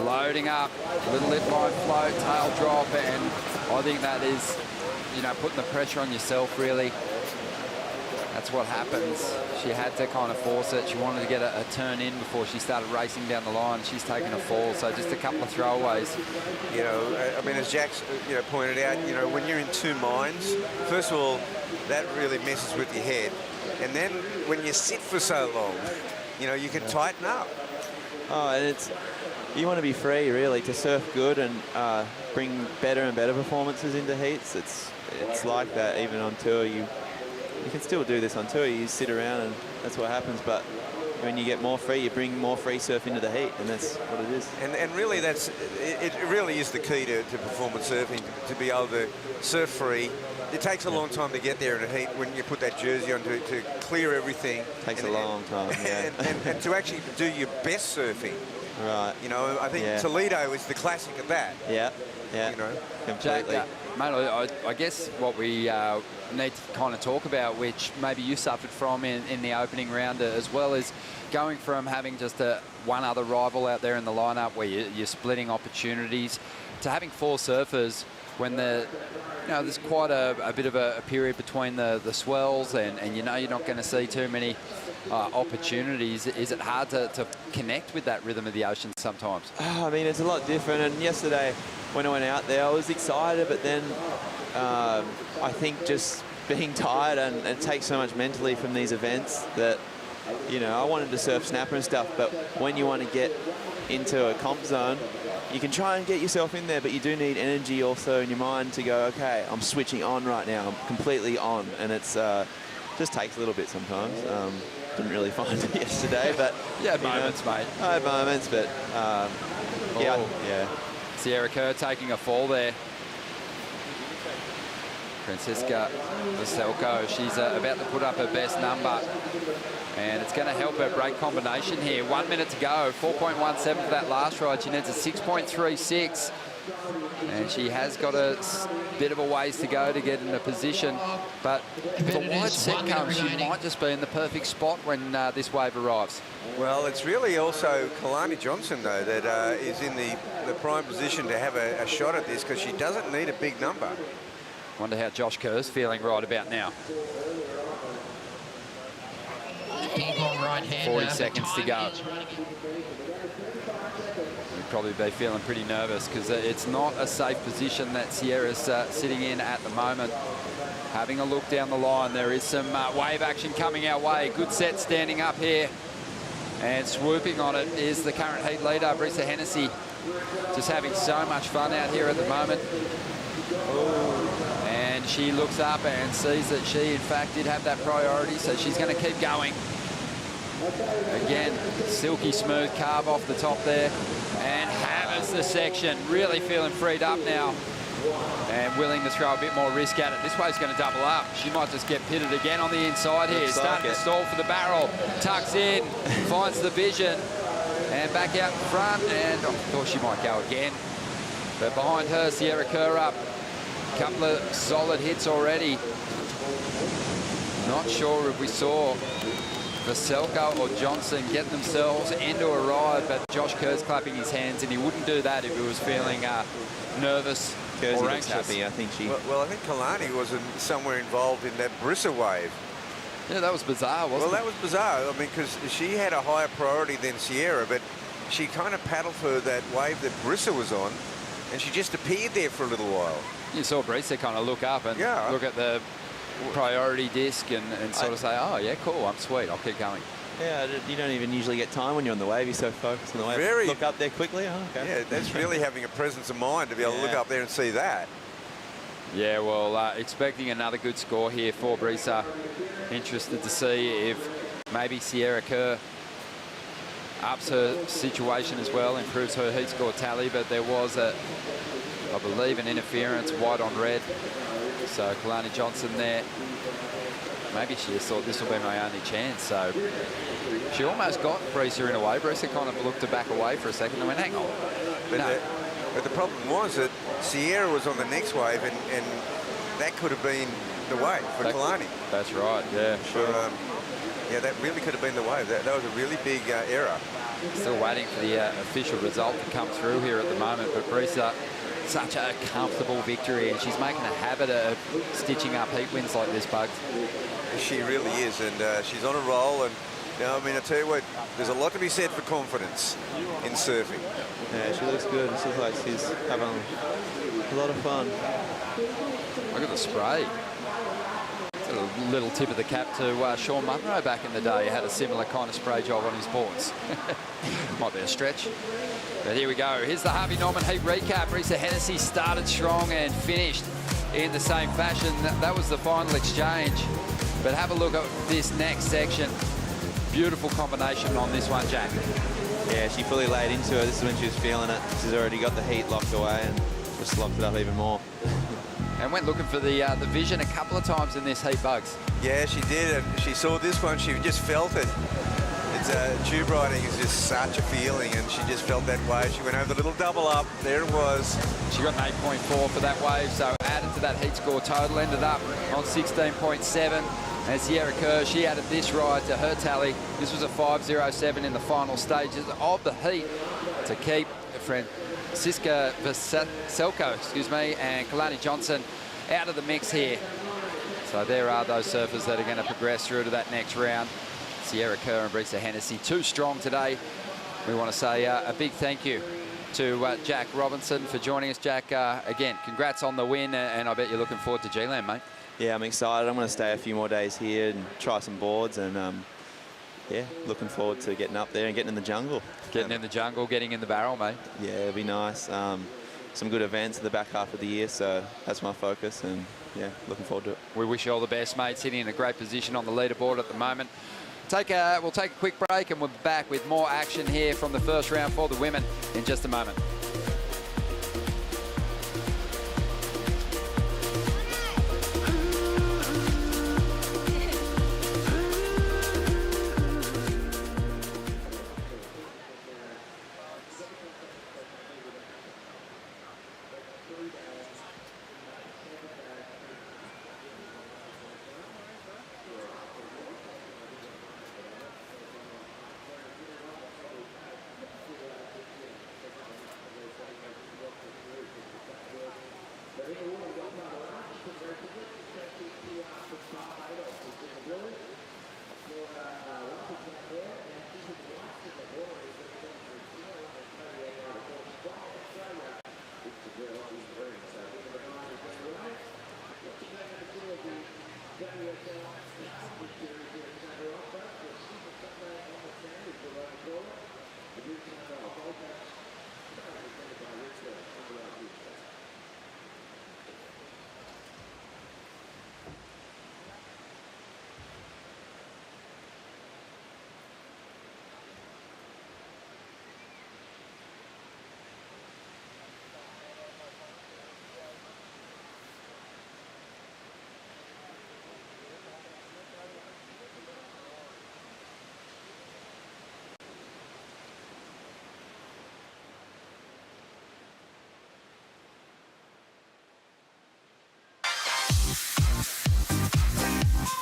loading up, little lip line float, tail drop, and I think that is, you know, putting the pressure on yourself, really. That's what happens. She had to kind of force it. She wanted to get a turn in before she started racing down the line. She's taken a fall, so just a couple of throwaways. You know, I mean, as Jack's pointed out, you know, when you're in two minds, first of all, that really messes with your head. And then when you sit for so long, you know, you can tighten up. Oh, and you want to be free, really, to surf good and bring better and better performances into heats. It's like that even on tour. You can still do this on tour. You sit around and that's what happens. But when you get more free, you bring more free surf into the heat, and that's what it is. And really, it really is the key to performance surfing, to be able to surf free. It takes a long time to get there in a heat when you put that jersey on to clear everything. Takes a long time, yeah. and to actually do your best surfing. Right. You know, I think Toledo is the classic of that. Yeah, yeah. You know, completely. Mate, I guess what we need to kind of talk about, which maybe you suffered from in the opening round as well, is going from having just one other rival out there in the lineup where you're splitting opportunities to having four surfers when there's quite a bit of a period between the swells, and you know you're not going to see too many opportunities. Is it hard to connect with that rhythm of the ocean sometimes? I mean, it's a lot different. And yesterday, when I went out there, I was excited, but then I think just being tired, and it takes so much mentally from these events that, you know, I wanted to surf snapper and stuff, but when you want to get into a comp zone, you can try and get yourself in there, but you do need energy also in your mind to go, okay, I'm switching on right now. I'm completely on, and it's just takes a little bit sometimes. Didn't really find it yesterday, but yeah, moments, mate. I had moments, but yeah. Sierra Kerr taking a fall there. Francisca Veselko, she's about to put up her best number, and it's going to help her break combination here. 1 minute to go, 4.17 for that last ride. She needs a 6.36, and she has got a bit of a ways to go to get in a position, but if a wide set comes, she might just be in the perfect spot when this wave arrives. Well, it's really also Kalani Johnson, though, that is in the prime position to have a shot at this, because she doesn't need a big number. Wonder how Josh Kerr's feeling right about now. 40 seconds to go. We'd probably be feeling pretty nervous, because it's not a safe position that Sierra's sitting in at the moment. Having a look down the line, there is some wave action coming our way. Good set standing up here. And swooping on it is the current heat leader, Brisa Hennessy. Just having so much fun out here at the moment. And she looks up and sees that she, in fact, did have that priority, so she's going to keep going. Again, silky smooth carve off the top there, and hammers the section. Really feeling freed up now and willing to throw a bit more risk at it. This wave's going to double up. She might just get pitted again on the inside here. Starting to stall for the barrel. Tucks in, finds the vision, and back out in front, and I thought she might go again. But behind her, Sierra Kerr up. Couple of solid hits already. Not sure if we saw Veselko or Johnson get themselves into a ride, but Josh Kerr's clapping his hands, and he wouldn't do that if he was feeling nervous or anxious. Happy, I think she... Well, I think Kalani was somewhere involved in that Brisa wave. Yeah, that was bizarre, wasn't it? Well, that was bizarre. I mean, because she had a higher priority than Sierra, but she kind of paddled for that wave that Brisa was on, and she just appeared there for a little while. You saw Brisa kind of look up and look at the priority disc and sort of say, oh, yeah, cool, I'm sweet, I'll keep going. Yeah, you don't even usually get time when you're on the wave. You're so focused on the wave. Look up there quickly. Oh, okay. Yeah, that's really having a presence of mind to be able to look up there and see that. Yeah, well, expecting another good score here for Brisa. Interested to see if maybe Sierra Kerr ups her situation as well, improves her heat score tally, but there was I believe, an interference, white on red. So Kalani Johnson there, maybe she just thought this will be my only chance. So she almost got Brisa in a way. Brisa kind of looked to back away for a second and went, hang on. But the problem was that Sierra was on the next wave, and that could have been the wave for Kalani. That's right, yeah, sure. So, yeah, that really could have been the wave. That was a really big error. Still waiting for the official result to come through here at the moment, but Brisa, such a comfortable victory, and she's making a habit of stitching up heat wins like this, Bugs. She really is, and she's on a roll. And you know, I mean, I tell you what, there's a lot to be said for confidence in surfing. Yeah, she looks good. She looks like she's having a lot of fun. Look at the spray. A little tip of the cap to Sean Munro back in the day. He had a similar kind of spray job on his boards. Might be a stretch. But here we go. Here's the Harvey Norman heat recap. Risa Hennessy started strong and finished in the same fashion. That was the final exchange. But have a look at this next section. Beautiful combination on this one, Jack. Yeah, she fully laid into it. This is when she was feeling it. She's already got the heat locked away and just locked it up even more. And went looking for the vision a couple of times in this heat, Bugs. Yeah, she did, and she saw this one. She just felt it. It's tube riding is just such a feeling, and she just felt that wave. She went over the little double up. There it was. She got an 8.4 for that wave, so added to that heat score total, ended up on 16.7. And Sierra Kerr, she added this ride to her tally. This was a 5.07 in the final stages of the heat to keep Francisca Vaselko, and Kalani Johnson out of the mix here. So there are those surfers that are going to progress through to that next round. Sierra Kerr and Brisa Hennessy, too strong today. We want to say a big thank you to Jack Robinson for joining us. Jack, again, congrats on the win, and I bet you're looking forward to G-Land, mate. Yeah, I'm excited. I'm going to stay a few more days here and try some boards, and yeah, looking forward to getting up there and getting in the jungle. Getting in the jungle, getting in the barrel, mate. Yeah, it'll be nice. Some good events in the back half of the year, so that's my focus, and yeah, looking forward to it. We wish you all the best, mate. Sitting in a great position on the leaderboard at the moment. We'll take a quick break, and we'll be back with more action here from the first round for the women in just a moment.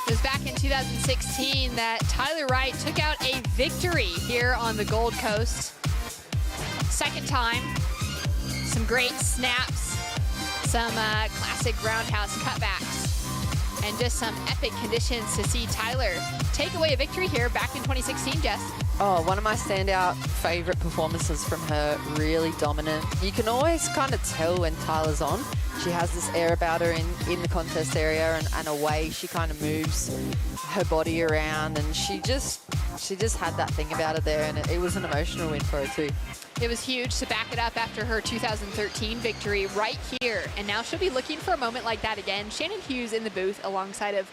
It was back in 2016 that Tyler Wright took out a victory here on the Gold Coast. Second time, some great snaps, some classic roundhouse cutbacks, and just some epic conditions to see Tyler take away a victory here back in 2016, Jess. Oh, one of my standout favorite performances from her, really dominant. You can always kind of tell when Tyler's on. She has this air about her in the contest area, and a way she kind of moves her body around, and she just had that thing about her there, and it was an emotional win for her too. It was huge to back it up after her 2013 victory right here, and now she'll be looking for a moment like that again. Shannon Hughes in the booth alongside of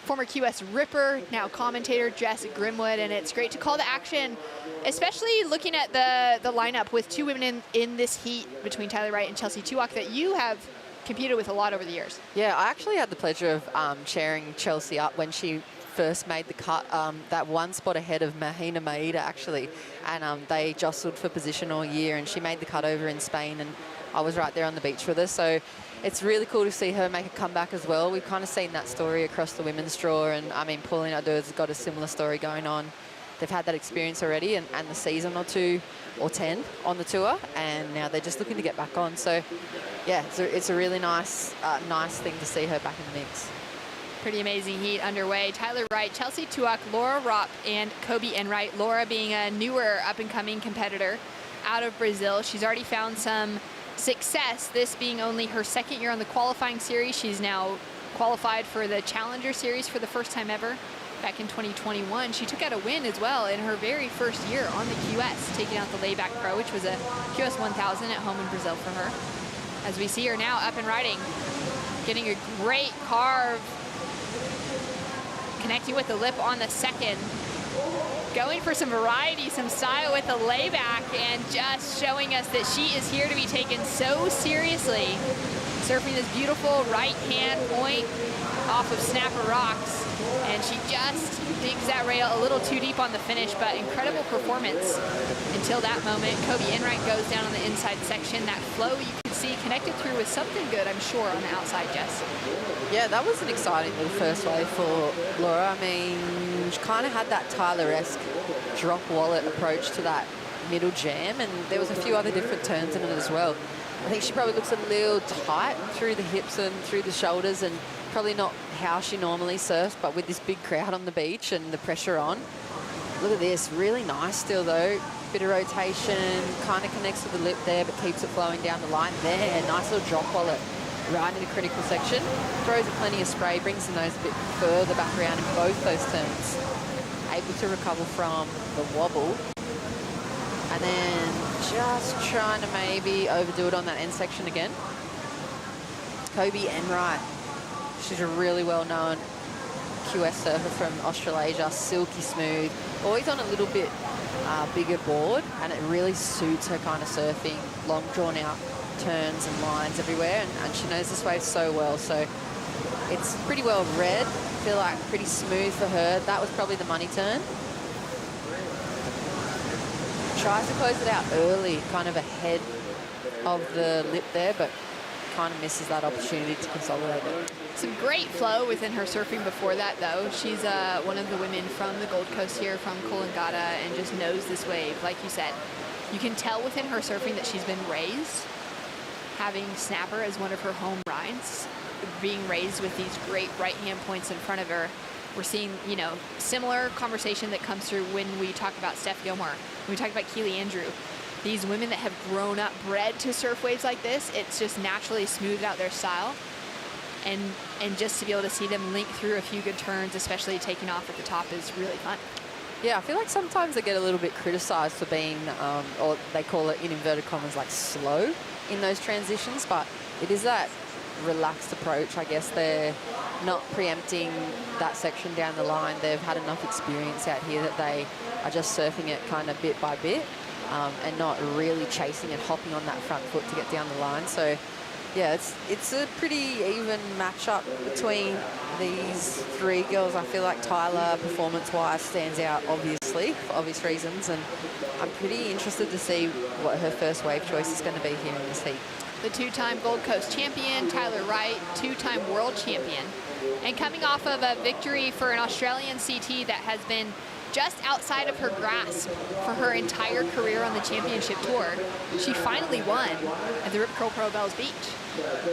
former QS Ripper, now commentator Jess Grimwood, and it's great to call the action, especially looking at the lineup with two women in this heat between Tyler Wright and Chelsea Tuak that you have competed with a lot over the years. Yeah, I actually had the pleasure of cheering Chelsea up when she first made the cut, that one spot ahead of Mahina Maeda, actually, and they jostled for position all year, and she made the cut over in Spain, and I was right there on the beach with her, so it's really cool to see her make a comeback as well. We've kind of seen that story across the women's draw, and I mean, Pauline Ardur's got a similar story going on. They've had that experience already, and the season or 2 or 10 on the tour, and now they're just looking to get back on. So, yeah, it's a really nice thing to see her back in the mix. Pretty amazing heat underway. Tyler Wright, Chelsea Tuak, Laura Ropp, and Kobe Enright. Laura being a newer up-and-coming competitor out of Brazil. She's already found some success, this being only her second year on the qualifying series. She's now qualified for the Challenger Series for the first time ever. Back in 2021, she took out a win as well in her very first year on the QS, taking out the Layback Pro, which was a QS 1000 at home in Brazil for her. As we see her now up and riding, getting a great carve, connecting with the lip on the second, going for some variety, some style with the layback, and just showing us that she is here to be taken so seriously. Surfing this beautiful right hand point off of Snapper Rocks, and she just digs that rail a little too deep on the finish, but incredible performance until that moment. Kobe Enright goes down on the inside section. That flow you can see connected through with something good, I'm sure, on the outside, Jess. Yeah, that was an exciting little first wave for Laura. I mean, she kind of had that Tyler-esque drop wallet approach to that middle jam, and there was a few other different turns in it as well. I think she probably looks a little tight through the hips and through the shoulders, and probably not how she normally surfs, but with this big crowd on the beach and the pressure on. Look at this, really nice still though. Bit of rotation, kind of connects with the lip there, but keeps it flowing down the line there. Nice little drop wallet right in the critical section. Throws it plenty of spray, brings the nose a bit further back around in both those turns. Able to recover from the wobble. And then just trying to maybe overdo it on that end section again. Kobe Enright. She's a really well-known QS surfer from Australasia, silky smooth, always on a little bit bigger board, and it really suits her kind of surfing, long drawn-out turns and lines everywhere, and she knows this wave so well, so it's pretty well read. I feel like pretty smooth for her. That was probably the money turn. Tries to close it out early, kind of ahead of the lip there, but kind of misses that opportunity to consolidate it. Some great flow within her surfing before that, though. She's one of the women from the Gold Coast here, from Coolangatta, and just knows this wave. Like you said, you can tell within her surfing that she's been raised, having Snapper as one of her home rides, being raised with these great right-hand points in front of her. We're seeing, you know, similar conversation that comes through when we talk about Steph Gilmore, when we talk about Keely Andrew. These women that have grown up, bred to surf waves like this, it's just naturally smoothed out their style. And just to be able to see them link through a few good turns, especially taking off at the top, is really fun. Yeah, I feel like sometimes they get a little bit criticised for being, or they call it in inverted commas, like slow in those transitions, but it is that relaxed approach. I guess they're not preempting that section down the line. They've had enough experience out here that they are just surfing it kind of bit by bit, and not really chasing and hopping on that front foot to get down the line. So yeah, it's a pretty even matchup between these three girls. I feel like Tyler, performance-wise, stands out, obviously, for obvious reasons, and I'm pretty interested to see what her first wave choice is going to be here in this heat. The two-time Gold Coast champion, Tyler Wright, two-time world champion, and coming off of a victory for an Australian CT that has been just outside of her grasp for her entire career on the championship tour, she finally won at the Rip Curl Pro Bells Beach.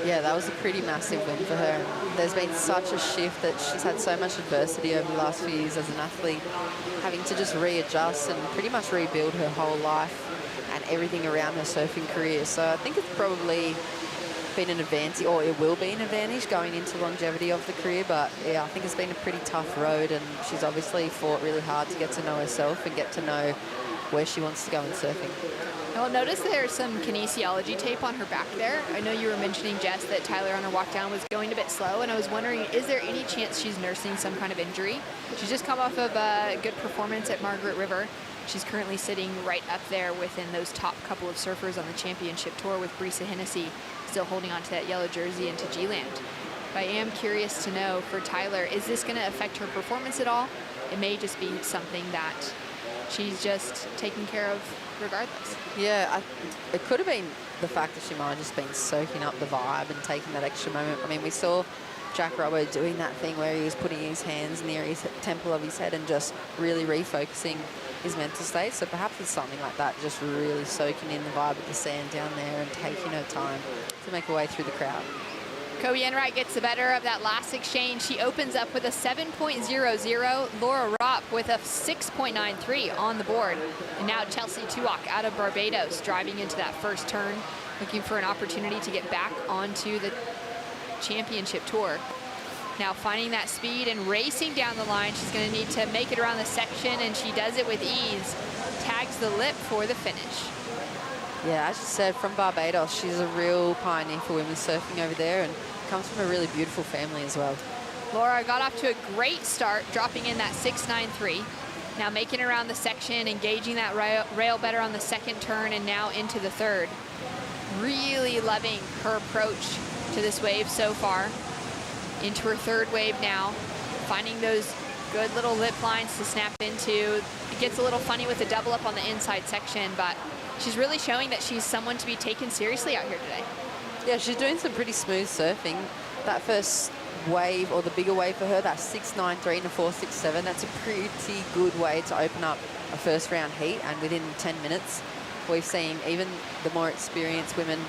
Yeah, that was a pretty massive win for her. There's been such a shift that she's had so much adversity over the last few years as an athlete, having to just readjust and pretty much rebuild her whole life and everything around her surfing career. So I think it's probably been an advantage, or it will be an advantage going into longevity of the career. But yeah, I think it's been a pretty tough road, and she's obviously fought really hard to get to know herself and get to know where she wants to go in surfing. Well, notice there's some kinesiology tape on her back there. I know you were mentioning, Jess, that Tyler on her walk down was going a bit slow, and I was wondering, is there any chance she's nursing some kind of injury? She's just come off of a good performance at Margaret River. She's currently sitting right up there within those top couple of surfers on the championship tour, with Brisa Hennessy still holding on to that yellow jersey into G-Land. But I am curious to know, for Tyler, is this going to affect her performance at all? It may just be something that she's just taken care of regardless. Yeah, it could have been the fact that she might have just been soaking up the vibe and taking that extra moment. I mean, we saw Jack Robbo doing that thing where he was putting his hands near his temple of his head and just really refocusing his mental state. So perhaps it's something like that, just really soaking in the vibe of the sand down there and taking her time to make her way through the crowd. Kobe Enright gets the better of that last exchange. She opens up with a 7.00. Laura Ropp with a 6.93 on the board. And now Chelsea Tuak out of Barbados, driving into that first turn, looking for an opportunity to get back onto the championship tour. Now finding that speed and racing down the line. She's going to need to make it around the section, and she does it with ease. Tags the lip for the finish. Yeah, as you said, from Barbados, she's a real pioneer for women's surfing over there, and comes from a really beautiful family as well. Laura got off to a great start, dropping in that 6.93. Now making it around the section, engaging that rail better on the second turn, and now into the third. Really loving her approach to this wave so far. Into her third wave now, finding those good little lip lines to snap into. It gets a little funny with the double up on the inside section, but she's really showing that she's someone to be taken seriously out here today. Yeah, she's doing some pretty smooth surfing. That first wave, or the bigger wave for her, that 6.93 and a 4.67, that's a pretty good way to open up a first round heat. And within 10 minutes, we've seen even the more experienced women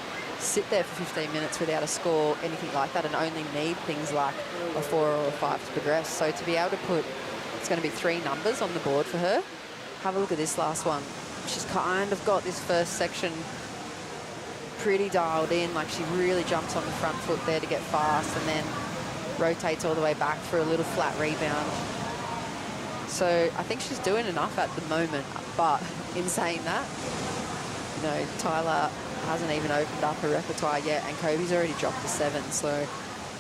sit there for 15 minutes without a score, anything like that, and only need things like a 4 or a 5 to progress. So to be able to put, it's going to be 3 numbers on the board for her. Have a look at this last one. She's kind of got this first section pretty dialed in, like she really jumps on the front foot there to get fast, and then rotates all the way back for a little flat rebound. So I think she's doing enough at the moment, but in saying that, you know, Tyler hasn't even opened up her repertoire yet, and Kobe's already dropped to 7. So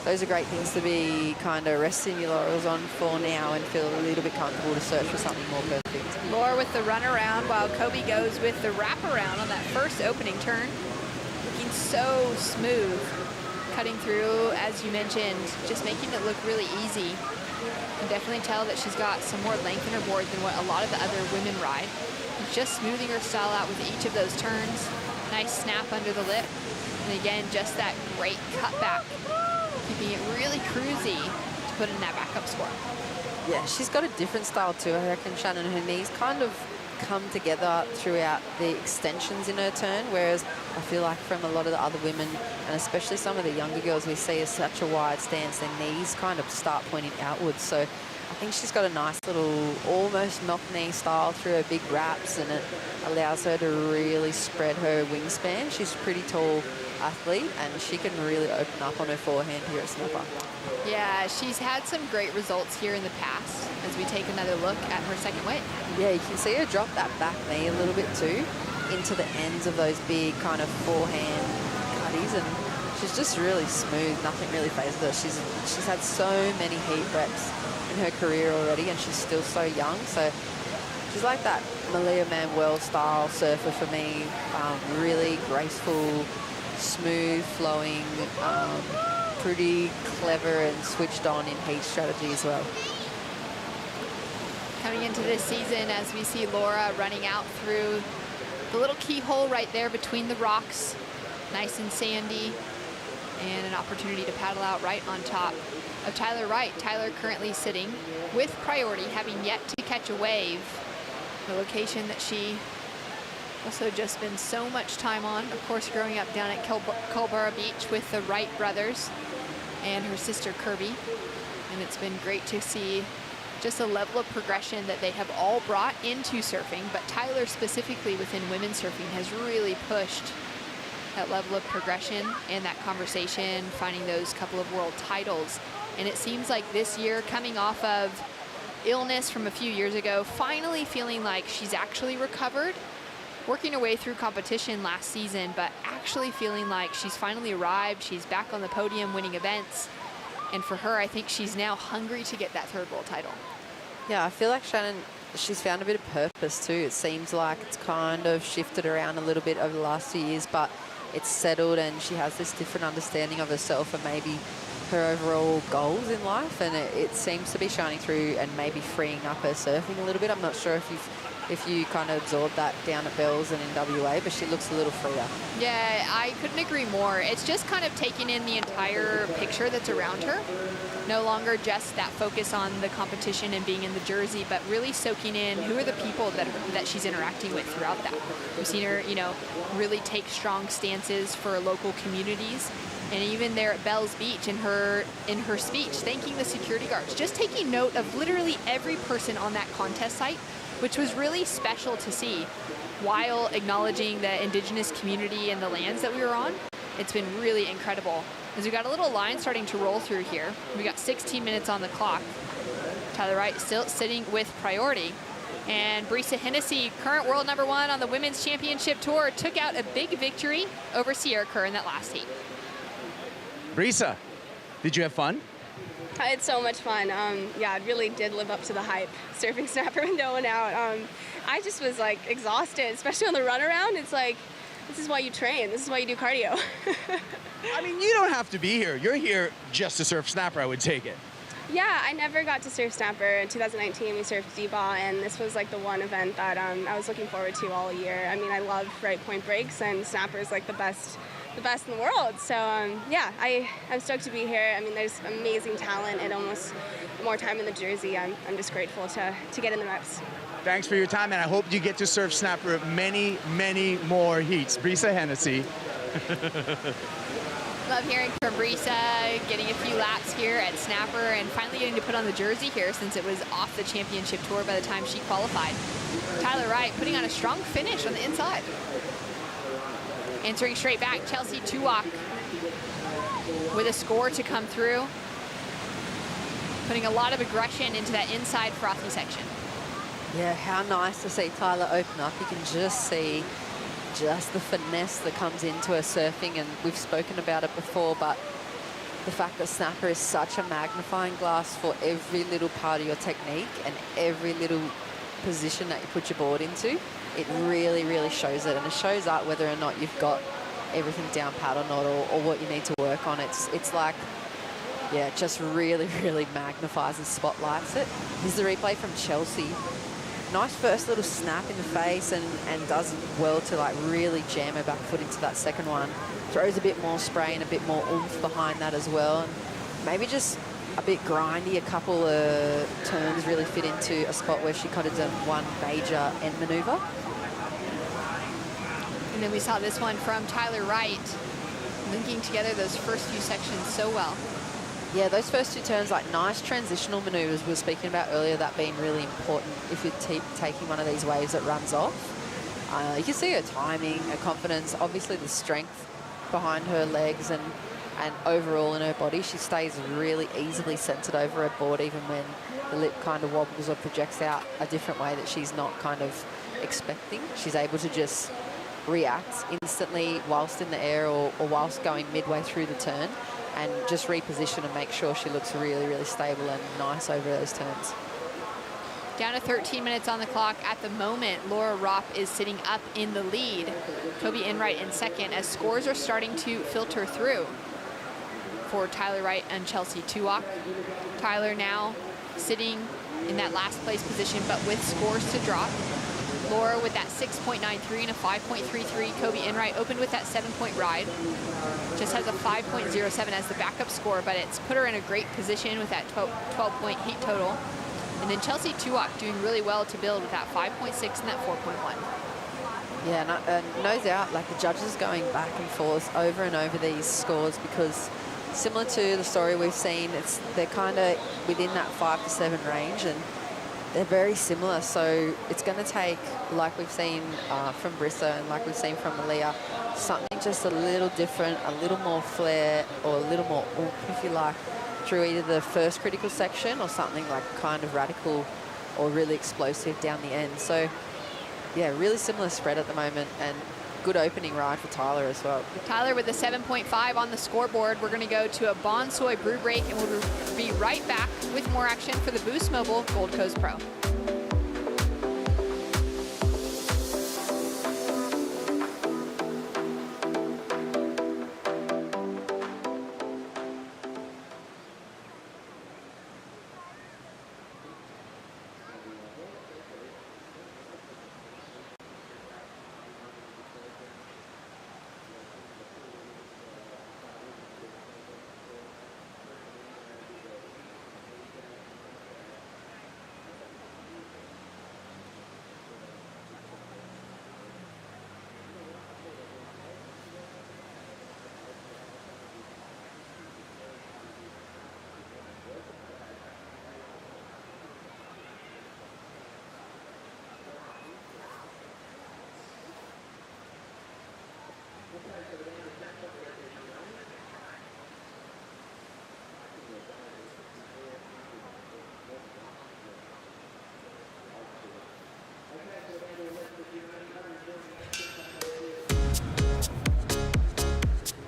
those are great things to be kind of resting your laurels on for now and feel a little bit comfortable to search for something more perfect. Laura with the run around, while Kobe goes with the wrap around on that first opening turn. Looking so smooth, cutting through, as you mentioned, just making it look really easy. You can definitely tell that she's got some more length in her board than what a lot of the other women ride. Just smoothing her style out with each of those turns. Nice snap under the lip. And again, just that great cutback, keeping it really cruisy to put in that backup score. Yeah, she's got a different style too, I reckon, Shannon. Her knees kind of come together throughout the extensions in her turn, whereas I feel like from a lot of the other women, and especially some of the younger girls we see is such a wide stance, their knees kind of start pointing outwards. So I think she's got a nice little almost knock knee style through her big wraps, and it allows her to really spread her wingspan. She's a pretty tall athlete, and she can really open up on her forehand here at Snapper. Yeah, she's had some great results here in the past as we take another look at her second wave. Yeah, you can see her drop that back knee a little bit too into the ends of those big kind of forehand cutties, and she's just really smooth. Nothing really phases her. She's had so many heat reps in her career already, and she's still so young. So she's like that Malia Manuel style surfer for me. Really graceful, smooth flowing, pretty clever and switched on in heat strategy as well. Coming into this season, as we see Laura running out through the little keyhole right there between the rocks, nice and sandy, and an opportunity to paddle out right on top of Tyler Wright. Tyler currently sitting with priority, having yet to catch a wave, the location that she also just spends so much time on. Of course, growing up down at Culburra Beach with the Wright brothers and her sister Kirby. And it's been great to see just a level of progression that they have all brought into surfing, but Tyler specifically within women's surfing has really pushed that level of progression and that conversation, finding those couple of world titles. And it seems like this year, coming off of illness from a few years ago, finally feeling like she's actually recovered, working her way through competition last season, but actually feeling like she's finally arrived. She's back on the podium winning events. And for her, I think she's now hungry to get that third world title. Yeah, I feel like Shannon, she's found a bit of purpose too. It seems like it's kind of shifted around a little bit over the last 2 years, but it's settled and she has this different understanding of herself and maybe her overall goals in life, and it seems to be shining through and maybe freeing up her surfing a little bit. I'm not sure if you kind of absorbed that down at Bells and in WA, but she looks a little freer. Yeah, I couldn't agree more. It's just kind of taking in the entire picture that's around her. No longer just that focus on the competition and being in the jersey, but really soaking in who are the people that she's interacting with throughout that. We've seen her, you know, really take strong stances for local communities. And even there at Bells Beach in her speech, thanking the security guards, just taking note of literally every person on that contest site, which was really special to see, while acknowledging the indigenous community and the lands that we were on. It's been really incredible. As we got a little line starting to roll through here. We got 16 minutes on the clock. Tyler Wright still sitting with priority. And Brisa Hennessy, current world #1 on the Women's Championship Tour, took out a big victory over Sierra Kerr in that last heat. Brisa, did you have fun? I had so much fun. Yeah, it really did live up to the hype. Surfing snapper with no one out. I just was like exhausted, especially on the runaround. It's like, this is why you train. This is why you do cardio. I mean, you don't have to be here. You're here just to surf snapper, I would take it. Yeah, I never got to surf snapper. In 2019, we surfed D-ball, and this was like the one event that I was looking forward to all year. I mean, I love right point breaks, and snapper is like the best in the world. So yeah, I'm stoked to be here. I mean, there's amazing talent and almost more time in the jersey. I'm just grateful to get in the reps. Thanks for your time, and I hope you get to surf snapper many, many more heats. Brisa Hennessy. Love hearing from Brisa, getting a few laps here at snapper and finally getting to put on the jersey here since it was off the championship tour by the time she qualified. Tyler Wright putting on a strong finish on the inside. Answering straight back, Chelsea Tuwak with a score to come through. Putting a lot of aggression into that inside frothy section. Yeah, how nice to see Tyler open up. You can just see just the finesse that comes into her surfing, and we've spoken about it before, but the fact that snapper is such a magnifying glass for every little part of your technique and every little position that you put your board into, it really, really shows it, and it shows out whether or not you've got everything down pat or not, or what you need to work on. It's like, yeah, it just really, really magnifies and spotlights it. Here's the replay from Chelsea. Nice first little snap in the face, and does well to like really jam her back foot into that second one. Throws a bit more spray and a bit more oomph behind that as well. And maybe just a bit grindy. A couple of turns really fit into a spot where she could have done one major end maneuver. And then we saw this one from Tyler Wright, linking together those first few sections so well. Yeah, those first two turns, like nice transitional maneuvers we were speaking about earlier, that being really important if you're taking one of these waves that runs off. You can see her timing, her confidence, obviously the strength behind her legs and overall in her body. She stays really easily centered over her board, even when the lip kind of wobbles or projects out a different way that she's not kind of expecting. She's able to just react instantly whilst in the air or whilst going midway through the turn, and just reposition and make sure she looks really, really stable and nice over those turns. Down to 13 minutes on the clock at the moment. Laura Ropp is sitting up in the lead. Kobe Enright in second as scores are starting to filter through for Tyler Wright and Chelsea Tuwak. Tyler now sitting in that last place position, but with scores to drop. Laura with that 6.93 and a 5.33. Kobe Enright opened with that 7-point ride. Just has a 5.07 as the backup score, but it's put her in a great position with that 12-point heat total. And then Chelsea Tuwak doing really well to build with that 5.6 and that 4.1. Yeah, no doubt, like the judges going back and forth over and over these scores, because similar to the story we've seen, they're kind of within that 5 to 7 range, and they're very similar. So it's going to take, like we've seen from Brisa and like we've seen from Malia, something just a little different, a little more flair or a little more oomph, if you like, through either the first critical section or something like kind of radical or really explosive down the end. So, yeah, really similar spread at the moment, and good opening ride for Tyler as well. Tyler with a 7.5 on the scoreboard. We're going to go to a Bonsoy brew break, and we'll be right back with more action for the Boost Mobile Gold Coast Pro.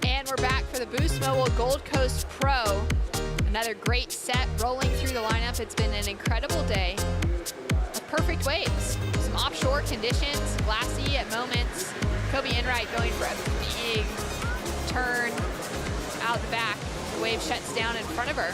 And we're back for the Boost Mobile Gold Coast Pro. Another great set rolling through the lineup. It's been an incredible day of perfect waves. Some offshore conditions, glassy at moments. Kobe Enright going for a big turn out the back. The wave shuts down in front of her.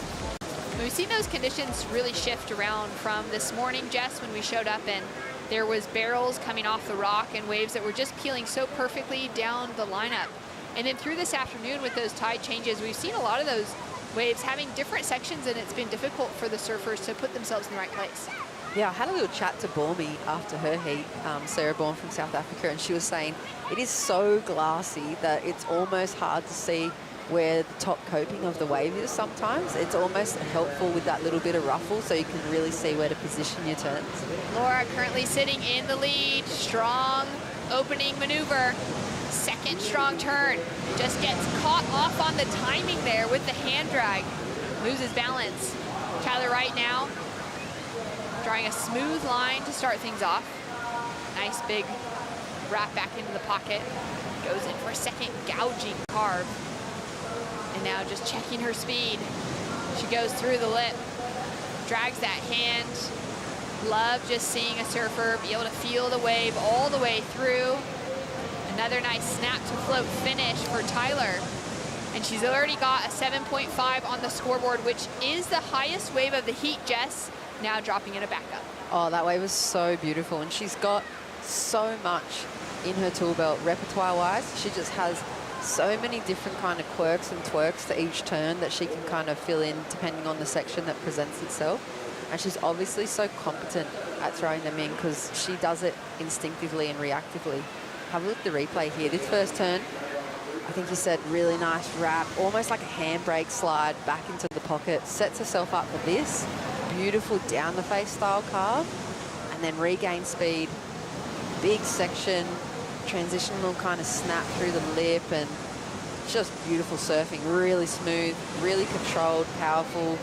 We've seen those conditions really shift around from this morning, Jess, when we showed up, and there was barrels coming off the rock and waves that were just peeling so perfectly down the lineup. And then through this afternoon with those tide changes, we've seen a lot of those waves having different sections, and it's been difficult for the surfers to put themselves in the right place. Yeah, I had a little chat to Bormy after her heat, Sarah Bourne from South Africa, and she was saying it is so glassy that it's almost hard to see where the top coping of the wave is sometimes. It's almost helpful with that little bit of ruffle so you can really see where to position your turns. Laura currently sitting in the lead. Strong opening maneuver. Second strong turn. Just gets caught off on the timing there with the hand drag. Loses balance. Tyler Wright now drawing a smooth line to start things off. Nice big wrap back into the pocket. Goes in for a second gouging carve. And now just checking her speed. She goes through the lip, drags that hand. Love just seeing a surfer be able to feel the wave all the way through. Another nice snap to float finish for Tyler. And she's already got a 7.5 on the scoreboard, which is the highest wave of the heat, Jess. Now dropping in a backup. Oh, that wave was so beautiful, and she's got so much in her tool belt repertoire-wise. She just has so many different kind of quirks and twerks to each turn that she can kind of fill in depending on the section that presents itself. And she's obviously so competent at throwing them in because she does it instinctively and reactively. Have a look at the replay here. This first turn, I think you said really nice wrap, almost like a handbrake slide back into the pocket, sets herself up for this. Beautiful down the face style carve, and then regain speed, big section, transitional kind of snap through the lip, and just beautiful surfing, really smooth, really controlled, powerful,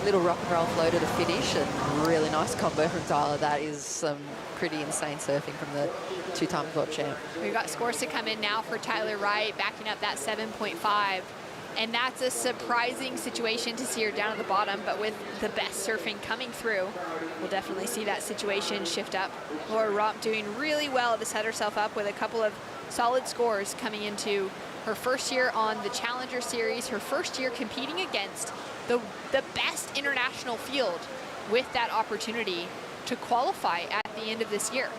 little rock and roll flow to the finish, and really nice combo from Tyler. That is some pretty insane surfing from the two-time world champ. We've got scores to come in now for Tyler Wright, backing up that 7.5. And that's a surprising situation to see her down at the bottom, but with the best surfing coming through, we'll definitely see that situation shift up. Laura Romp doing really well to set herself up with a couple of solid scores coming into her first year on the Challenger Series, her first year competing against the best international field with that opportunity to qualify at the end of this year.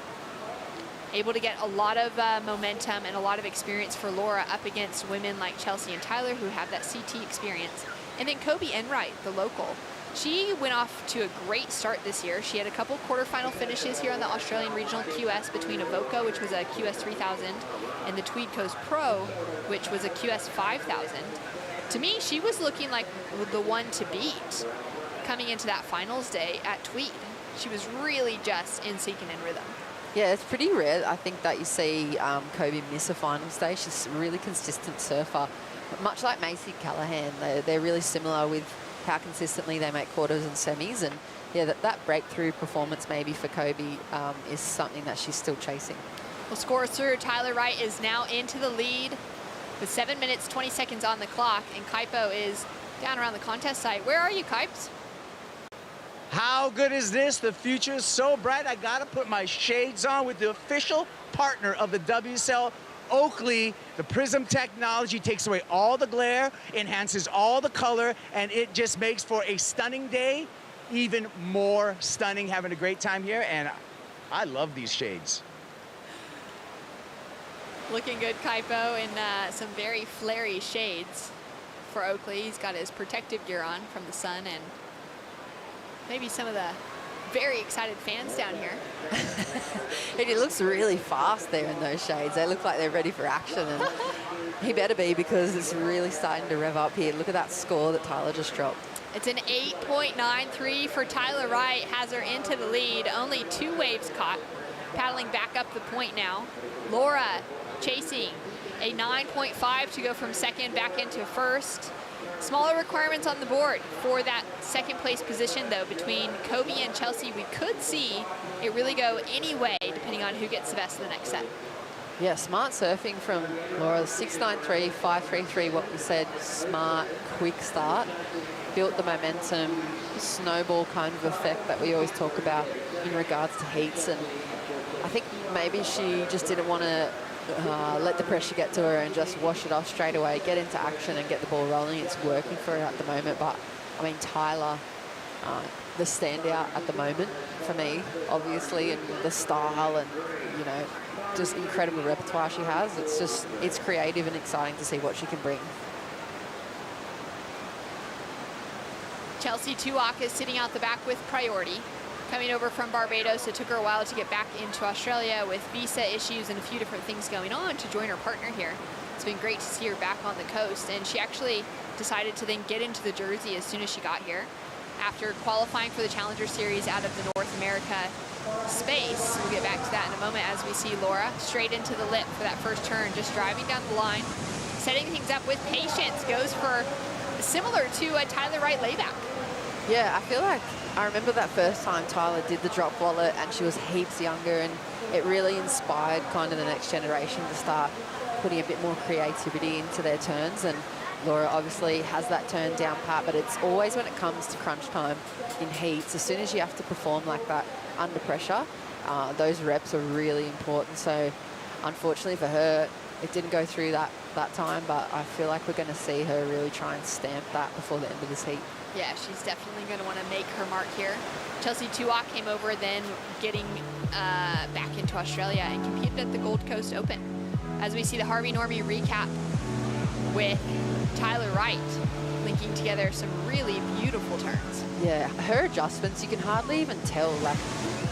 Able to get a lot of momentum and a lot of experience for Laura up against women like Chelsea and Tyler who have that CT experience. And then Kobe Enright, the local. She went off to a great start this year. She had a couple quarterfinal finishes here on the Australian Regional QS between Avoca, which was a QS 3000, and the Tweed Coast Pro, which was a QS 5000. To me, she was looking like the one to beat coming into that finals day at Tweed. She was really just in sync and in rhythm. Yeah, it's pretty rare, I think, that you see Kobe miss a finals day. She's a really consistent surfer. Much like Macy Callahan, they're really similar with how consistently they make quarters and semis. And yeah, that breakthrough performance maybe for Kobe is something that she's still chasing. Well, score through. Tyler Wright is now into the lead with 7 minutes, 20 seconds on the clock, and Kaipo is down around the contest site. Where are you, Kipes? How good is this? The future is so bright. I gotta put my shades on with the official partner of the WSL, Oakley. The Prism technology takes away all the glare, enhances all the color, and it just makes for a stunning day, even more stunning. Having a great time here, and I love these shades. Looking good, Kaipo, in some very flary shades for Oakley. He's got his protective gear on from the sun, and maybe some of the very excited fans down here. It looks really fast there in those shades. They look like they're ready for action, and he better be, because it's really starting to rev up here. Look at that score that Tyler just dropped. It's an 8.93 for Tyler Wright, has her into the lead. Only 2 waves caught, paddling back up the point now. Laura chasing a 9.5 to go from second back into first. Smaller requirements on the board for that second place position, though. Between Kobe and Chelsea, we could see it really go any way depending on who gets the best in the next set. Yeah, smart surfing from Laura. 6.93, 5.33, what we said, smart, quick start. Built the momentum, snowball kind of effect that we always talk about in regards to heats. And I think maybe she just didn't want to let the pressure get to her and just wash it off straight away, get into action and get the ball rolling. It's working for her at the moment. But I mean, Tyler, the standout at the moment for me, obviously, and the style and, you know, just incredible repertoire she has. It's creative and exciting to see what she can bring. Chelsea Tuak is sitting out the back with priority. Coming over from Barbados, it took her a while to get back into Australia with visa issues and a few different things going on to join her partner here. It's been great to see her back on the coast, and she actually decided to then get into the jersey as soon as she got here. After qualifying for the Challenger Series out of the North America space, we'll get back to that in a moment as we see Laura straight into the lip for that first turn, just driving down the line, setting things up with patience, goes for similar to a Tyler Wright layback. Yeah, I feel like I remember that first time Tyler did the drop wallet, and she was heaps younger, and it really inspired kind of the next generation to start putting a bit more creativity into their turns. And Laura obviously has that turn down pat, but it's always when it comes to crunch time in heats, as soon as you have to perform like that under pressure, those reps are really important. So unfortunately for her, it didn't go through that time, but I feel like we're going to see her really try and stamp that before the end of this heat. Yeah, she's definitely going to want to make her mark here. Chelsea Tuak came over, then getting back into Australia and competed at the Gold Coast Open. As we see the Harvey Normie recap with Tyler Wright linking together some really beautiful turns. Yeah, her adjustments, you can hardly even tell. Like,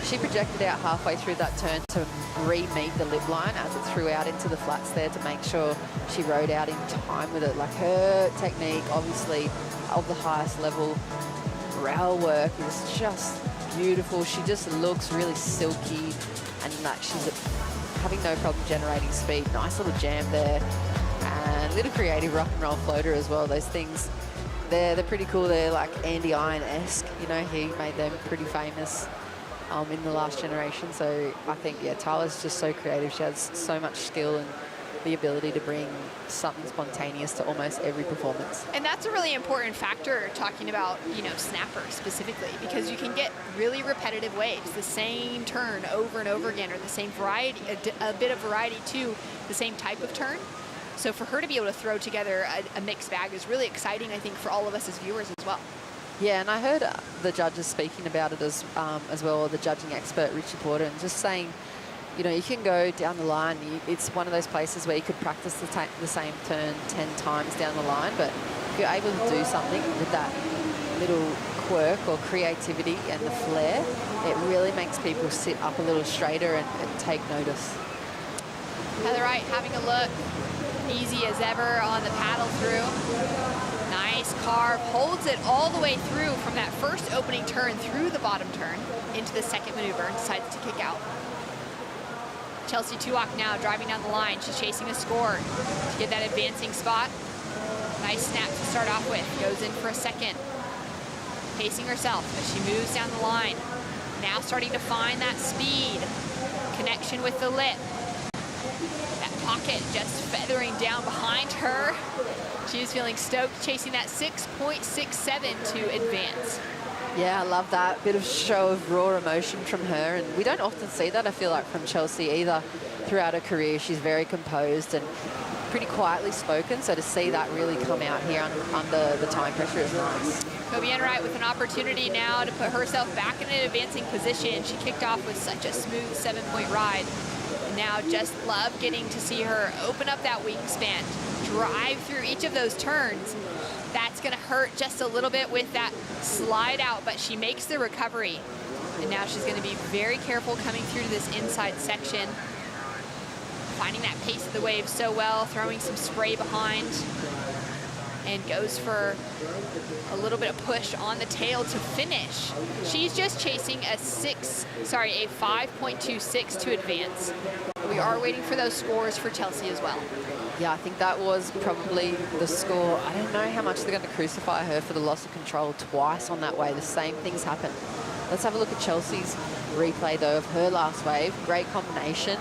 she projected out halfway through that turn to re-meet the lip line as it threw out into the flats there to make sure she rode out in time with it. Like, her technique, obviously, of the highest level. Rail work is just beautiful. She just looks really silky, and like she's having no problem generating speed. Nice little jam there, and little creative rock and roll floater as well. Those things, they're pretty cool. They're like Andy Iron-esque. You know, he made them pretty famous in the last generation. So I think, yeah, Tyler's just so creative. She has so much skill and the ability to bring something spontaneous to almost every performance. And that's a really important factor talking about, you know, snapper specifically, because you can get really repetitive waves, the same turn over and over again, or the same variety, a bit of variety to the same type of turn. So for her to be able to throw together a mixed bag is really exciting, I think, for all of us as viewers as well. Yeah, and I heard the judges speaking about it as well, the judging expert, Richie Porter, and just saying, you know, you can go down the line. It's one of those places where you could practice the same turn 10 times down the line, but if you're able to do something with that little quirk or creativity and the flair, it really makes people sit up a little straighter and take notice. Heather Wright having a look, easy as ever on the paddle through. Nice carve, holds it all the way through from that first opening turn through the bottom turn into the second maneuver and decides to kick out. Chelsea Tuak now driving down the line. She's chasing a score to get that advancing spot. Nice snap to start off with. Goes in for a second. pacing herself as she moves down the line. Now starting to find that speed, connection with the lip. That pocket just feathering down behind her. She is feeling stoked, chasing that 6.67 to advance. Yeah, I love that. Bit of show of raw emotion from her, and we don't often see that, I feel like, from Chelsea either. Throughout her career, she's very composed and pretty quietly spoken, so to see that really come out here under the time pressure is nice. Kobe Enright with an opportunity now to put herself back in an advancing position. She kicked off with such a smooth 7-point ride. And now just love getting to see her open up that wingspan, drive through each of those turns. That's gonna hurt just a little bit with that slide out, but she makes the recovery. And now she's gonna be very careful coming through to this inside section, finding that pace of the wave so well, throwing some spray behind, and goes for a little bit of push on the tail to finish. She's just chasing a 5.26 to advance. We are waiting for those scores for Chelsea as well. Yeah, I think that was probably the score. I don't know how much they're going to crucify her for the loss of control twice on that wave. The same things happened. Let's have a look at Chelsea's replay, though, of her last wave. Great combination,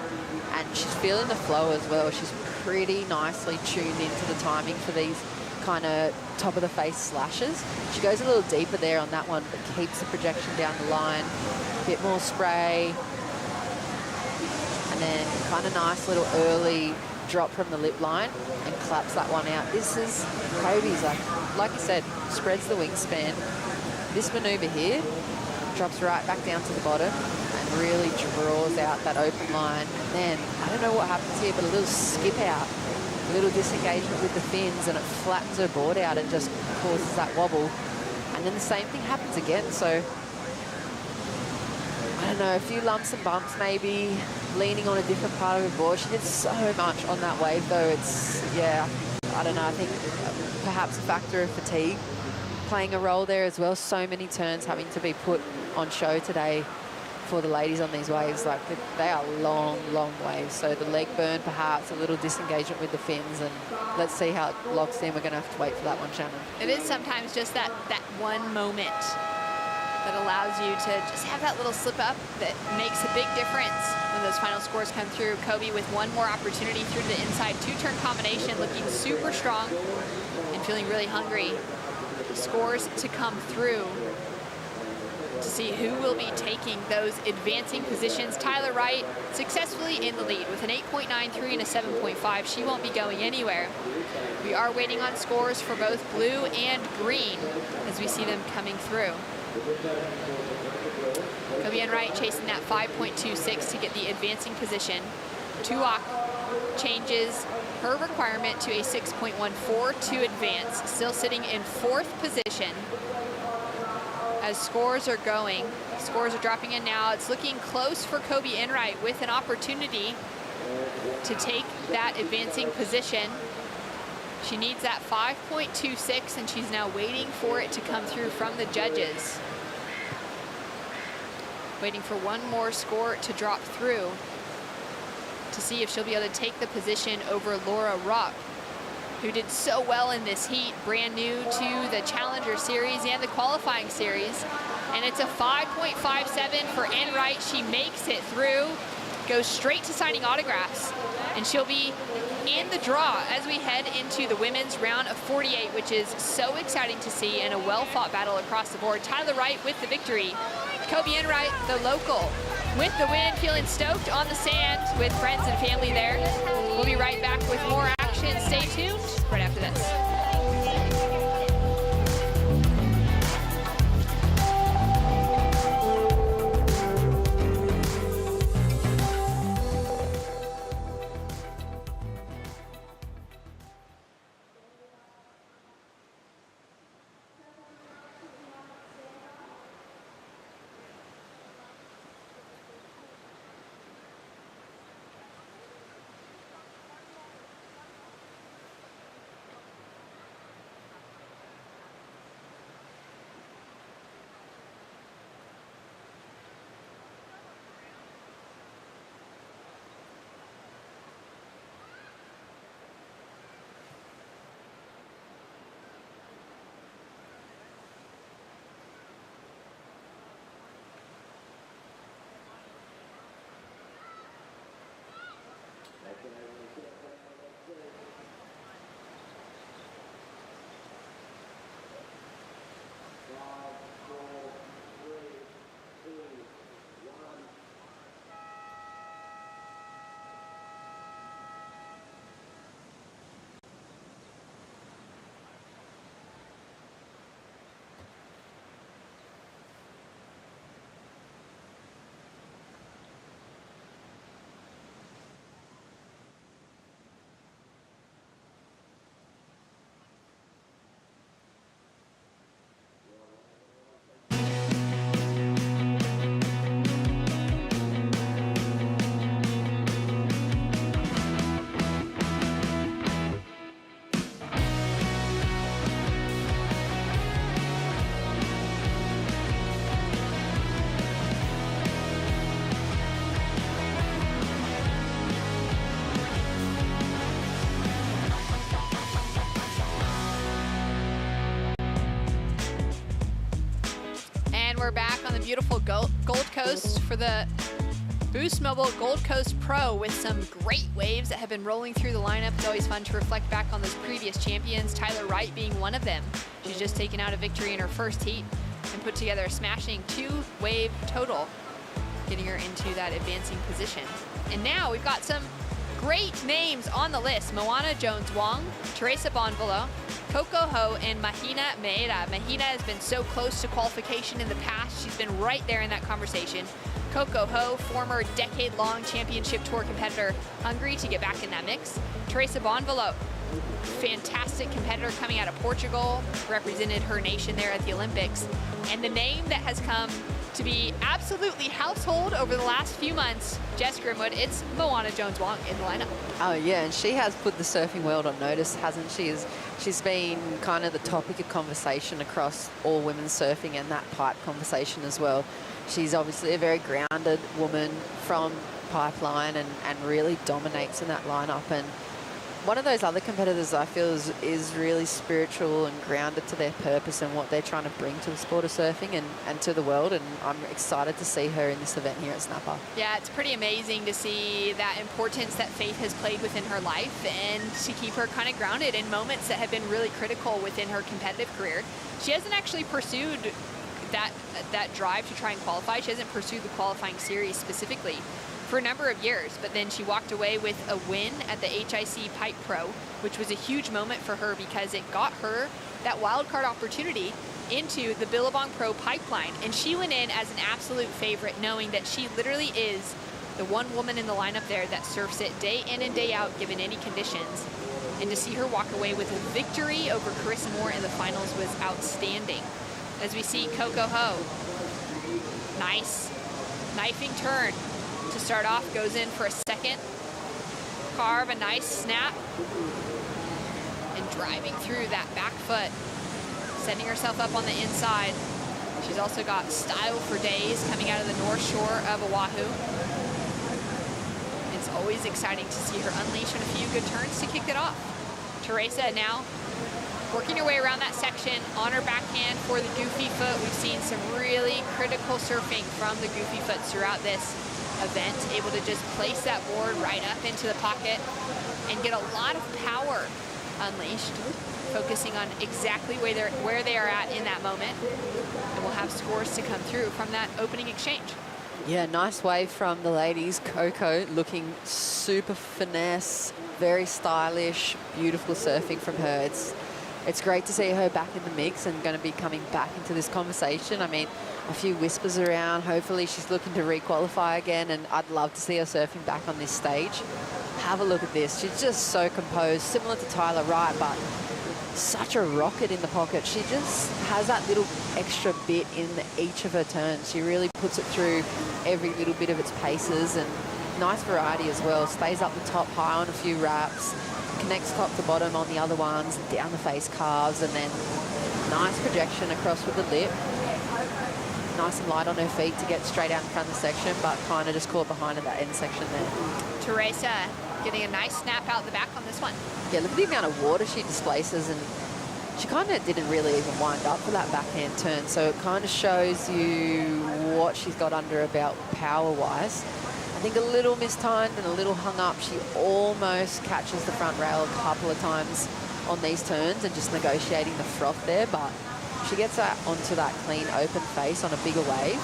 and she's feeling the flow as well. She's pretty nicely tuned into the timing for these kind of top-of-the-face slashes. She goes a little deeper there on that one, but keeps the projection down the line. A bit more spray. And then kind of nice little early drop from the lip line and claps that one out. This is Kobe's, like you said, spreads the wingspan. This maneuver here drops right back down to the bottom and really draws out that open line. And then, I don't know what happens here, but a little skip out, a little disengagement with the fins, and it flattens her board out and just causes that wobble. And then the same thing happens again. So, I don't know, a few lumps and bumps maybe, leaning on a different part of her board. She did so much on that wave, though. It's, yeah, I don't know, I think perhaps a factor of fatigue playing a role there as well. So many turns having to be put on show today for the ladies on these waves. Like, they are long, long waves. So the leg burn, perhaps, a little disengagement with the fins, and let's see how it locks in. We're going to have to wait for that one, Shannon. It is sometimes just that one moment that allows you to just have that little slip up that makes a big difference when those final scores come through. Kobe with one more opportunity through the inside two-turn combination, looking super strong and feeling really hungry. Scores to come through to see who will be taking those advancing positions. Tyler Wright successfully in the lead with an 8.93 and a 7.5. She won't be going anywhere. We are waiting on scores for both blue and green as we see them coming through. Kobe Enright chasing that 5.26 to get the advancing position. Tuak changes her requirement to a 6.14 to advance, still sitting in 4th position. As scores are going, scores are dropping in now. It's looking close for Kobe Enright with an opportunity to take that advancing position. She needs that 5.26, and she's now waiting for it to come through from the judges. Waiting for one more score to drop through to see if she'll be able to take the position over Laura Rock, who did so well in this heat, brand new to the Challenger Series and the qualifying series. And it's a 5.57 for Enright. She makes it through, goes straight to signing autographs, and she'll be in the draw as we head into the women's round of 48, which is so exciting to see, and a well-fought battle across the board. Tyler Wright with the victory. Kobe Enright, the local, with the win, feeling stoked on the sand with friends and family there. We'll be right back with more action. Stay tuned right after this. beautiful Gold Coast for the Boost Mobile Gold Coast Pro with some great waves that have been rolling through the lineup. It's always fun to reflect back on those previous champions, Tyler Wright being one of them. She's just taken out a victory in her first heat and put together a smashing 2-wave total, getting her into that advancing position. And now we've got some great names on the list. Moana Jones-Wong, Teresa Bonvolo, Coco Ho, and Mahina Meira. Mahina has been so close to qualification in the past. She's been right there in that conversation. Coco Ho, former decade-long championship tour competitor, hungry to get back in that mix. Teresa Bonvolo, fantastic competitor coming out of Portugal, represented her nation there at the Olympics. And the name that has come to be absolutely household over the last few months, Jess Grimwood, it's Moana Jones-Wong in the lineup. Oh yeah, and she has put the surfing world on notice, hasn't she? She's been kind of the topic of conversation across all women's surfing and that pipe conversation as well. She's obviously a very grounded woman from Pipeline and really dominates in that lineup. And one of those other competitors I feel is really spiritual and grounded to their purpose and what they're trying to bring to the sport of surfing and to the world. And I'm excited to see her in this event here at Snapper. Yeah, it's pretty amazing to see that importance that faith has played within her life and to keep her kind of grounded in moments that have been really critical within her competitive career. She hasn't actually pursued that drive to try and qualify. She hasn't pursued the qualifying series specifically for a number of years, but then she walked away with a win at the HIC Pipe Pro, which was a huge moment for her because it got her that wildcard opportunity into the Billabong Pro Pipeline. And she went in as an absolute favorite, knowing that she literally is the one woman in the lineup there that surfs it day in and day out, given any conditions. And to see her walk away with a victory over Carissa Moore in the finals was outstanding. As we see Coco Ho, nice knifing turn to start off, goes in for a second, carve a nice snap, and driving through that back foot, setting herself up on the inside. She's also got style for days coming out of the North Shore of Oahu. It's always exciting to see her unleash on a few good turns to kick it off. Teresa now working her way around that section on her backhand for the goofy foot. We've seen some really critical surfing from the goofy foots throughout this event, able to just place that board right up into the pocket and get a lot of power unleashed, focusing on exactly where they are at in that moment. And we'll have scores to come through from that opening exchange. Yeah, nice wave from the ladies. Coco looking super finesse, very stylish, beautiful surfing from her. It's great to see her back in the mix and going to be coming back into this conversation. I mean, a few whispers around. Hopefully she's looking to re-qualify again, and I'd love to see her surfing back on this stage. Have a look at this. She's just so composed, similar to Tyler Wright, but such a rocket in the pocket. She just has that little extra bit in each of her turns. She really puts it through every little bit of its paces, and nice variety as well. Stays up the top high on a few wraps, connects top to bottom on the other ones, down the face carves, and then nice projection across with the lip. Nice and light on her feet to get straight out in front of the section, but kind of just caught behind at that end section there. Teresa getting a nice snap out the back on this one. Yeah, look at the amount of water she displaces, and she kind of didn't really even wind up for that backhand turn, so it kind of shows you what she's got under her belt power-wise. I think a little mistimed and a little hung up. She almost catches the front rail a couple of times on these turns and just negotiating the froth there, but she gets that onto that clean open face on a bigger wave.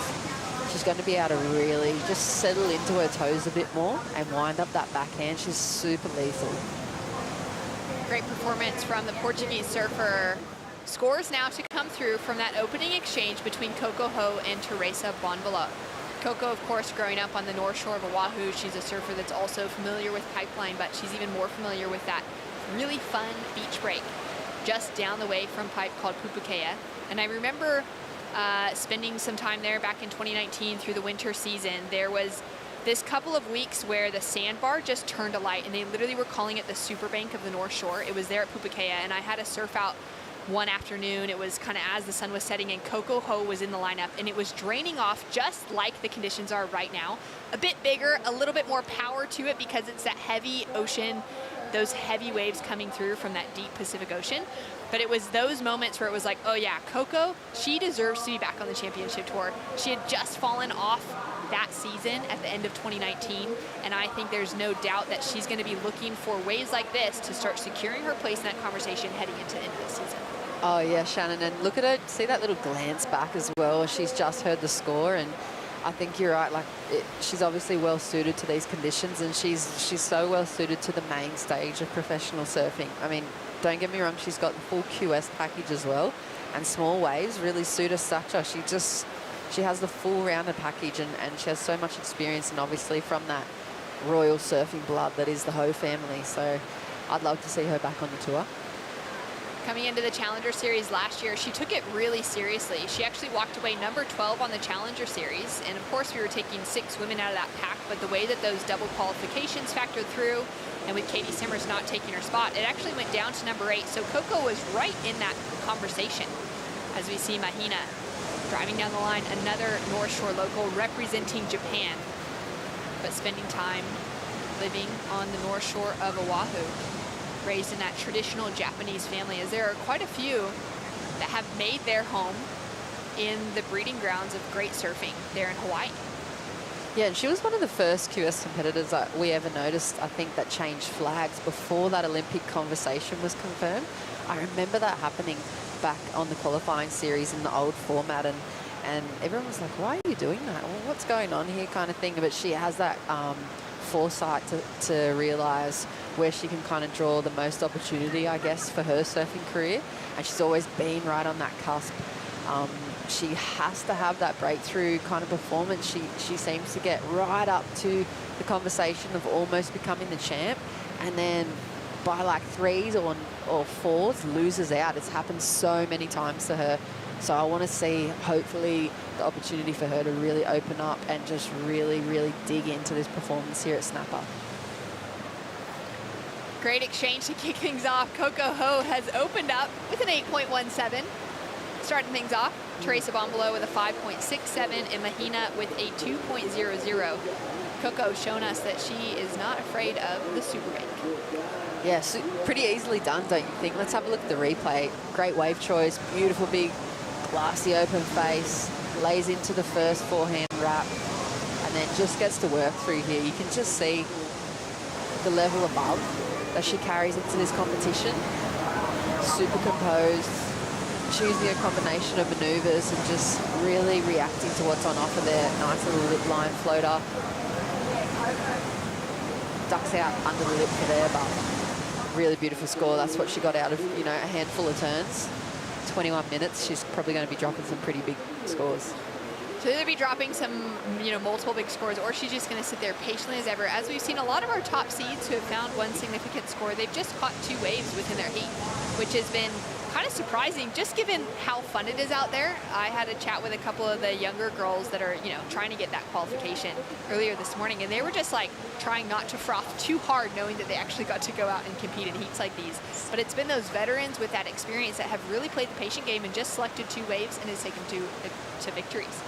She's going to be able to really just settle into her toes a bit more and wind up that backhand. She's super lethal. Great performance from the Portuguese surfer. Scores now to come through from that opening exchange between Coco Ho and Teresa Bonvolo. Coco, of course, growing up on the North Shore of Oahu, she's a surfer that's also familiar with Pipeline, but she's even more familiar with that really fun beach break just down the way from Pipe called Pupukea. And I remember spending some time there back in 2019 through the winter season. There was this couple of weeks where the sandbar just turned a light, and they literally were calling it the super bank of the North Shore. It was there at Pupukea, and I had a surf out one afternoon. It was kind of as the sun was setting and Coco Ho was in the lineup, and it was draining off just like the conditions are right now. A bit bigger, a little bit more power to it because it's that heavy ocean, those heavy waves coming through from that deep Pacific Ocean. But it was those moments where it was like, oh yeah, Coco, she deserves to be back on the championship tour. She had just fallen off that season at the end of 2019, and I think there's no doubt that she's going to be looking for waves like this to start securing her place in that conversation heading into the end of the season. Oh yeah, Shannon, and look at her, see that little glance back as well. She's just heard the score, and I think you're right, like she's obviously well suited to these conditions, and she's so well suited to the main stage of professional surfing. I mean, don't get me wrong, she's got the full QS package as well, and small waves really suit her stature. She has the full rounded package, and she has so much experience, and obviously from that royal surfing blood that is the Ho family. So I'd love to see her back on the tour. Coming into the Challenger Series last year, she took it really seriously. She actually walked away number 12 on the Challenger Series. And of course, we were taking 6 women out of that pack, but the way that those double qualifications factored through, and with Caity Simmers not taking her spot, it actually went down to number 8. So Coco was right in that conversation. As we see Mahina driving down the line, another North Shore local representing Japan, but spending time living on the North Shore of Oahu. Raised in that traditional Japanese family, as there are quite a few that have made their home in the breeding grounds of great surfing there in Hawaii. Yeah, and she was one of the first QS competitors that we ever noticed, I think, that changed flags before that Olympic conversation was confirmed. I remember that happening back on the qualifying series in the old format, and everyone was like, why are you doing that? Well, what's going on here kind of thing? But she has that foresight to realise where she can kind of draw the most opportunity, I guess, for her surfing career. And she's always been right on that cusp. She has to have that breakthrough kind of performance. She seems to get right up to the conversation of almost becoming the champ, and then by like 3s or 4s loses out. It's happened so many times to her. So I want to see, hopefully, the opportunity for her to really open up and just really, really dig into this performance here at Snapper. Great exchange to kick things off. Coco Ho has opened up with an 8.17. Starting things off, Teresa Bombolo with a 5.67 and Mahina with a 2.00. Coco shown us that she is not afraid of the super bank. Yeah, so pretty easily done, don't you think? Let's have a look at the replay. Great wave choice, beautiful big glassy open face, lays into the first forehand wrap, and then just gets to work through here. You can just see the level above that she carries into this competition. Super composed, choosing a combination of maneuvers and just really reacting to what's on offer there. Nice little lip line floater. Ducks out under the lip for there, but really beautiful score. That's what she got out of, you know, a handful of turns. 21 minutes, she's probably going to be dropping some pretty big scores. She'll either be dropping some, you know, multiple big scores, or she's just going to sit there patiently as ever. As we've seen a lot of our top seeds who have found one significant score, they've just caught 2 waves within their heat, which has been kind of surprising, just given how fun it is out there. I had a chat with a couple of the younger girls that are, you know, trying to get that qualification earlier this morning, and they were just like trying not to froth too hard, knowing that they actually got to go out and compete in heats like these. But it's been those veterans with that experience that have really played the patient game and just selected 2 waves and has taken to victories.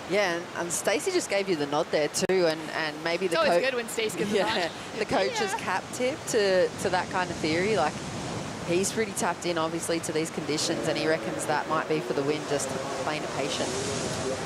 Yeah, and Stacey just gave you the nod there too, and maybe the it's always good when Stacey gives the nod. The coach's cap tip to that kind of theory. Like, he's pretty tapped in, obviously, to these conditions, and he reckons that might be for the win, just playing it patient.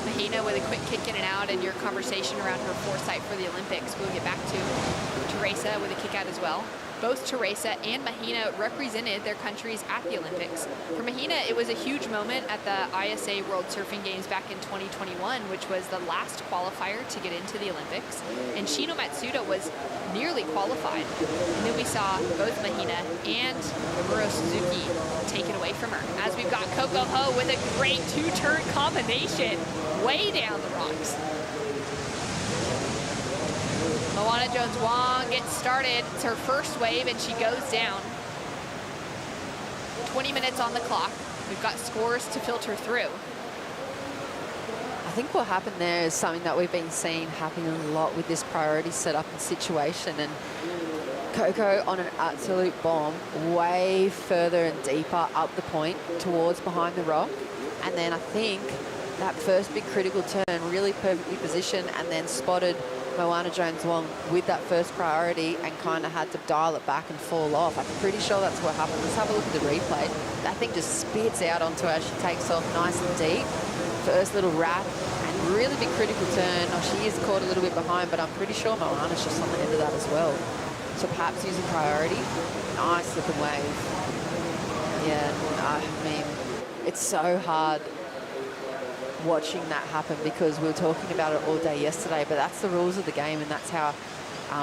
Mahina with a quick kick in and out, and your conversation around her foresight for the Olympics we'll get back to. Teresa with a kick out as well. Both Teresa and Mahina represented their countries at the Olympics. For Mahina, it was a huge moment at the ISA World Surfing Games back in 2021, which was the last qualifier to get into the Olympics. And Shino Matsuda was nearly qualified. And then we saw both Mahina and Rivero Suzuki take it away from her. As we've got Coco Ho with a great 2-turn combination way down the rocks. Moana Jones-Wong gets started. It's her first wave, and she goes down. 20 minutes on the clock. We've got scores to filter through. I think what happened there is something that we've been seeing happening a lot with this priority setup and situation. And Coco on an absolute bomb, way further and deeper up the point towards behind the rock. And then I think that first big critical turn, really perfectly positioned, and then spotted Moana Jones-Wong with that first priority and kind of had to dial it back and fall off. I'm pretty sure that's what happened. Let's have a look at the replay. That thing just spits out onto her. She takes off nice and deep. First little wrap and really big critical turn. Oh, she is caught a little bit behind, but I'm pretty sure Moana's just on the end of that as well. So perhaps using priority. Nice looking wave. Yeah, I mean, it's so hard watching that happen because we were talking about it all day yesterday, but that's the rules of the game and that's how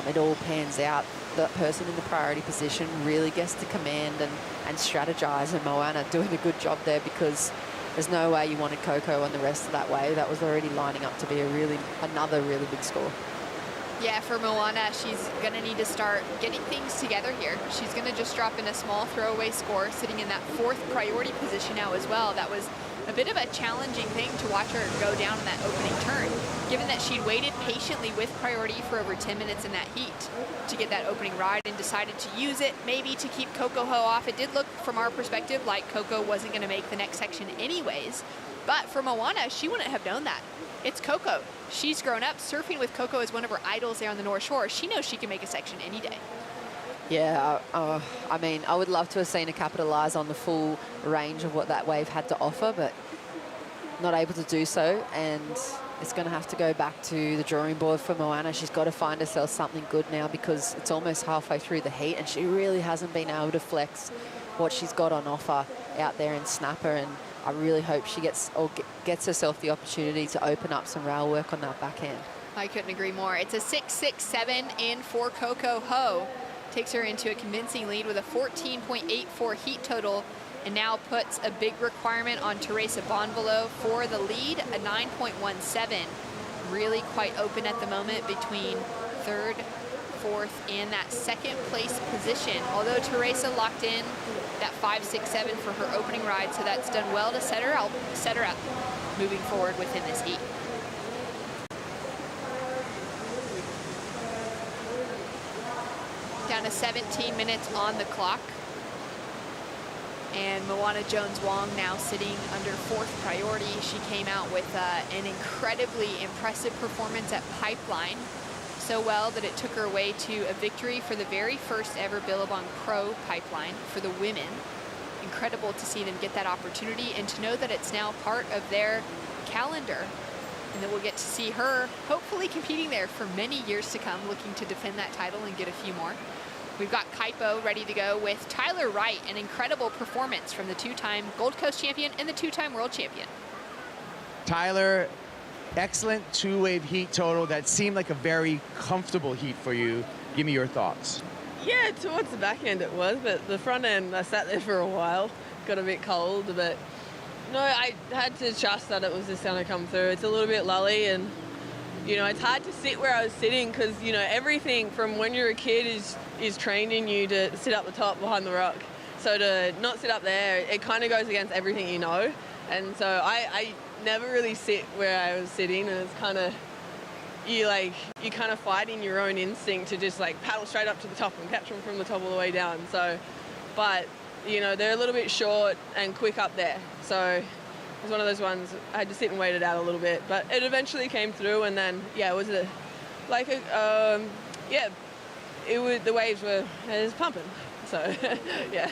it all pans out. That person in the priority position really gets to command and strategize, and Moana doing a good job there because there's no way you wanted Coco on the rest of that wave. That was already lining up to be another really big score. Yeah, for Moana, she's going to need to start getting things together here. She's going to just drop in a small throwaway score, sitting in that 4th priority position now as well. That was a bit of a challenging thing to watch her go down in that opening turn, given that she'd waited patiently with priority for over 10 minutes in that heat to get that opening ride and decided to use it maybe to keep Coco Ho off. It did look, from our perspective, like Coco wasn't going to make the next section anyways, but for Moana, she wouldn't have known that. It's Coco. She's grown up surfing with Coco as one of her idols there on the North Shore. She knows she can make a section any day. Yeah, I mean, I would love to have seen her capitalise on the full range of what that wave had to offer, but not able to do so, and it's going to have to go back to the drawing board for Moana. She's got to find herself something good now because it's almost halfway through the heat, and she really hasn't been able to flex what she's got on offer out there in Snapper, and I really hope she gets herself the opportunity to open up some rail work on that backhand. I couldn't agree more. It's a 6.67 in for Coco Ho. Takes her into a convincing lead with a 14.84 heat total, and now puts a big requirement on Teresa Bonvolo for the lead, a 9.17. Really quite open at the moment between 3rd, 4th, and that 2nd place position. Although Teresa locked in that 5.67 for her opening ride, so that's done well to set her up moving forward within this heat. Down to 17 minutes on the clock. And Moana Jones-Wong now sitting under 4th priority. She came out with an incredibly impressive performance at Pipeline. So well that it took her away to a victory for the very first ever Billabong Pro Pipeline for the women. Incredible to see them get that opportunity and to know that it's now part of their calendar. And that we'll get to see her hopefully competing there for many years to come, looking to defend that title and get a few more. We've got Kaipo ready to go with Tyler Wright, an incredible performance from the 2-time Gold Coast champion and the 2-time world champion. Tyler, excellent 2-wave heat total. That seemed like a very comfortable heat for you. Give me your thoughts. Yeah, towards the back end it was, but the front end, I sat there for a while. Got a bit cold, but no, I had to trust that it was just going to come through. It's a little bit lully, and, you know, it's hard to sit where I was sitting because, you know, everything from when you're a kid is trained in you to sit up the top behind the rock. So to not sit up there, it kind of goes against everything you know. And so I never really sit where I was sitting, and it's kind of, you kind of fighting your own instinct to just like paddle straight up to the top and catch them from the top all the way down. So, but, you know, they're a little bit short and quick up there. So it was one of those ones I had to sit and wait it out a little bit, but it eventually came through, and then, yeah, it was the waves were pumping. So, yeah.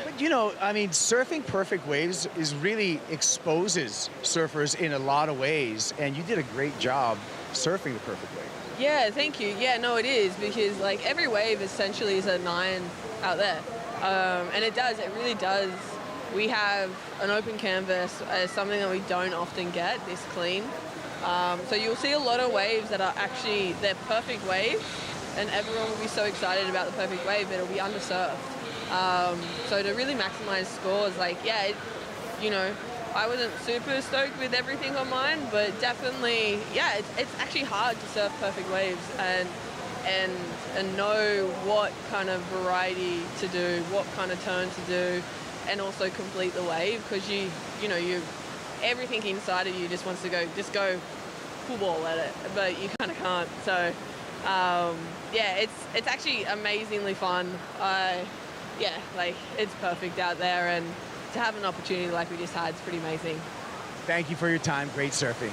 But, you know, I mean, surfing perfect waves really exposes surfers in a lot of ways, and you did a great job surfing the perfect wave. Yeah, thank you. Yeah, no, it is, because, like, every wave essentially is a 9 out there. And it really does. We have an open canvas as something that we don't often get this clean. So you'll see a lot of waves that are actually, they're perfect waves, and everyone will be so excited about the perfect wave, but it'll be undersurfed. So to really maximize scores, like, yeah, you know, I wasn't super stoked with everything on mine, but definitely, yeah, it's actually hard to surf perfect waves and know what kind of variety to do, what kind of turn to do, and also complete the wave, because you know, everything inside of you just wants to go, just go full ball at it, but you kind of can't. So Yeah, it's actually amazingly fun. Yeah, like it's perfect out there, and to have an opportunity like we just had is pretty amazing. Thank you for your time. Great surfing.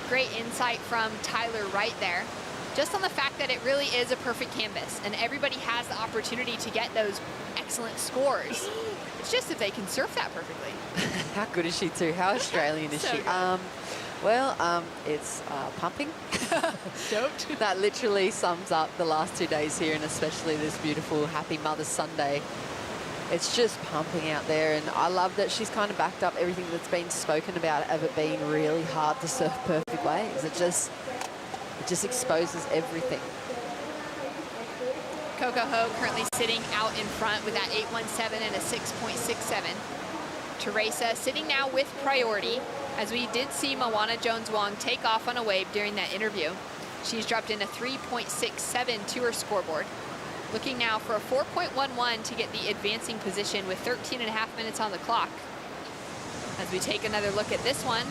Great insight from Tyler Wright there. Just on the fact that it really is a perfect canvas and everybody has the opportunity to get those excellent scores. It's just if they can surf that perfectly. How good is she too? How Australian is So she? good. It's pumping. Stoked. That literally sums up the last 2 days here, and especially this beautiful Happy Mother's Sunday. It's just pumping out there, and I love that she's kind of backed up everything that's been spoken about of it being really hard to surf perfect waves. It just exposes everything. Coco Ho currently sitting out in front with that 8.17 and a 6.67. Teresa sitting now with priority, as we did see Moana Jones-Wong take off on a wave during that interview. She's dropped in a 3.67 to her scoreboard. Looking now for a 4.11 to get the advancing position with 13.5 minutes on the clock. As we take another look at this one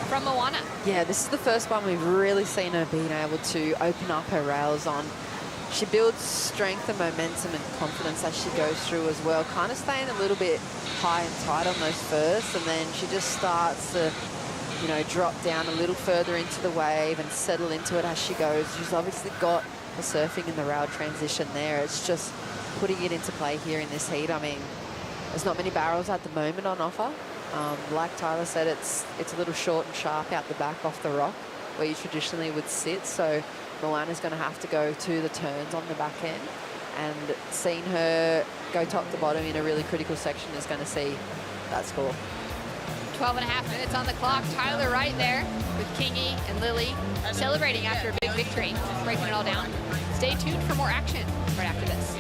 from Moana. Yeah, this is the first one we've really seen her being able to open up her rails on. She builds strength and momentum and confidence as she goes through as well, kind of staying a little bit high and tight on those firsts, and then she just starts to, you know, drop down a little further into the wave and settle into it as she goes. She's obviously got the surfing and the rail transition there. It's just putting it into play here in this heat. I mean, there's not many barrels at the moment on offer. Like Tyler said, it's a little short and sharp out the back off the rock where you traditionally would sit. So Moana's going to have to go to the turns on the back end, and seeing her go top to bottom in a really critical section is going to see that score. 12.5 minutes on the clock. Tyler Wright there with Kingy and Lily celebrating after a big victory, breaking it all down. Stay tuned for more action right after this.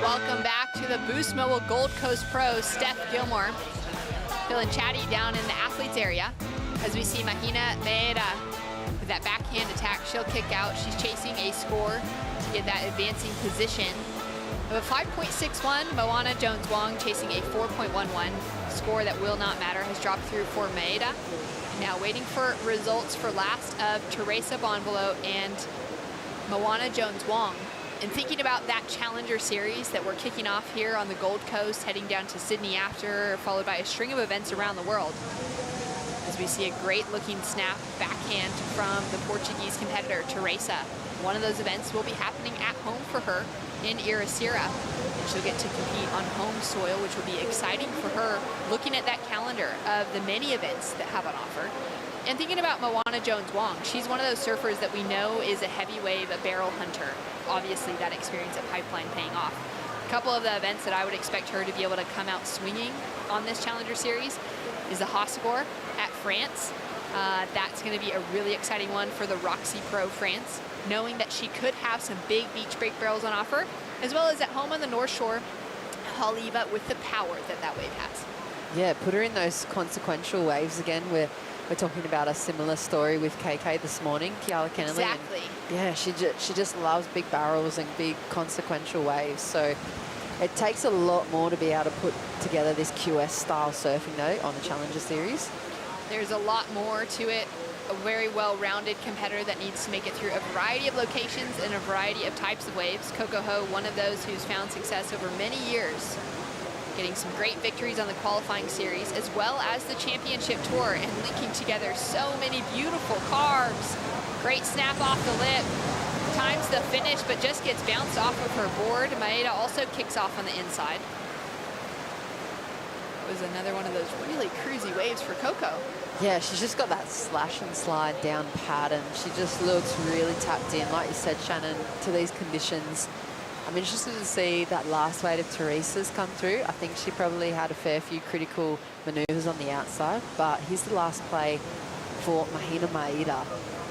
Welcome back to the Boost Mobile Gold Coast Pro. Steph Gilmore feeling chatty down in the athletes area as we see Mahina Meira with that backhand attack. She'll kick out. She's chasing a score to get that advancing position of a 5.61. Moana Jones-Wong chasing a 4.11 score that will not matter, has dropped through for Maeda. Now waiting for results for last of Teresa Bonvolo and Moana Jones-Wong. And thinking about that Challenger Series that we're kicking off here on the Gold Coast, heading down to Sydney after, followed by a string of events around the world. As we see a great looking snap backhand from the Portuguese competitor, Teresa. One of those events will be happening at home for her in Iracira. And she'll get to compete on home soil, which will be exciting for her, looking at that calendar of the many events that have on offer. And thinking about Moana Jones-Wong, she's one of those surfers that we know is a heavy wave, a barrel hunter. Obviously, that experience at Pipeline paying off. A couple of the events that I would expect her to be able to come out swinging on this Challenger Series is the Hossegor at France. That's going to be a really exciting one for the Roxy Pro France, knowing that she could have some big beach break barrels on offer, as well as at home on the North Shore, Haaliva with the power that wave has. Yeah, put her in those consequential waves again. We're talking about a similar story with KK this morning, Kiala Kennelly. Exactly. And yeah, she just loves big barrels and big consequential waves. So it takes a lot more to be able to put together this QS-style surfing, though, on the Challenger Series. There's a lot more to it. A very well-rounded competitor that needs to make it through a variety of locations and a variety of types of waves. Coco Ho, one of those who's found success over many years, getting some great victories on the qualifying series, as well as the championship tour, and linking together so many beautiful carves. Great snap off the lip, times the finish, but just gets bounced off of her board. Maeda also kicks off on the inside. It was another one of those really cruisy waves for Coco. Yeah, she's just got that slash and slide down pattern. She just looks really tapped in, like you said, Shannon, to these conditions. I'm interested to see that last wave of Teresa's come through. I think she probably had a fair few critical manoeuvres on the outside, but here's the last play for Mahina Maeda,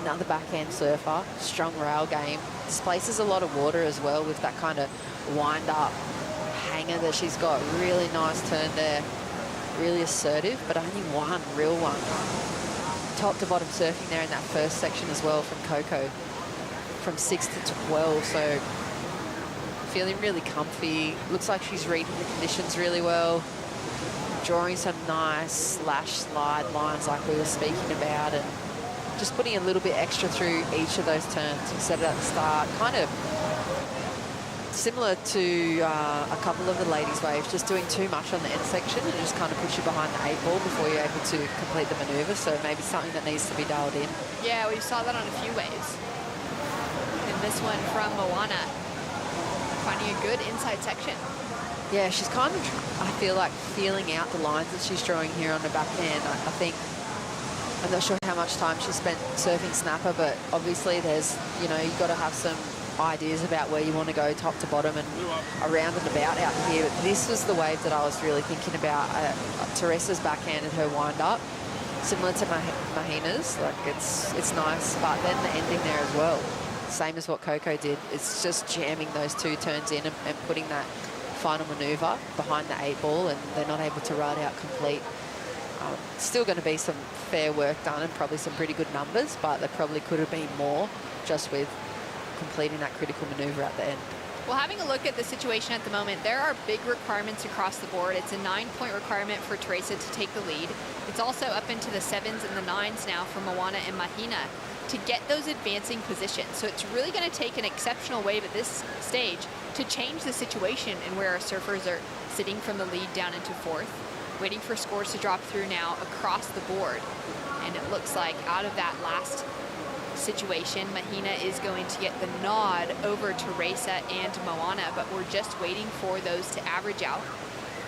another backhand surfer, strong rail game. Displaces a lot of water as well with that kind of wind-up hanger that she's got. Really nice turn there. Really assertive, but only one real one. Top to bottom surfing there in that first section as well from Coco, from 6 to 12. So feeling really comfy. Looks like she's reading the conditions really well. Drawing some nice slash slide lines like we were speaking about, and just putting a little bit extra through each of those turns instead of at the start. Kind of similar to a couple of the ladies' waves, just doing too much on the end section and just kind of puts you behind the 8 ball before you're able to complete the manoeuvre. So maybe something that needs to be dialed in. Yeah, we saw that on a few waves. And this one from Moana, finding a good inside section. Yeah, she's kind of, I feel like, feeling out the lines that she's drawing here on the backhand. I think, I'm not sure how much time she spent surfing snapper, but obviously there's, you know, you've got to have some ideas about where you want to go top to bottom and around and about out here. But this was the wave that I was really thinking about. Teresa's backhanded her wind up, similar to Mahina's. Like it's nice, but then the ending there as well, same as what Coco did. It's just jamming those 2 turns in and putting that final manoeuvre behind the 8 ball, and they're not able to ride out complete. Still going to be some fair work done and probably some pretty good numbers, but there probably could have been more just with completing that critical maneuver at the end. Well, having a look at the situation at the moment, there are big requirements across the board. It's a 9-point requirement for Teresa to take the lead. It's also up into the 7s and the 9s now for Moana and Mahina to get those advancing positions. So it's really going to take an exceptional wave at this stage to change the situation and where our surfers are sitting from the lead down into 4th, waiting for scores to drop through now across the board. And it looks like out of that last situation, Mahina is going to get the nod over Teresa and Moana, but we're just waiting for those to average out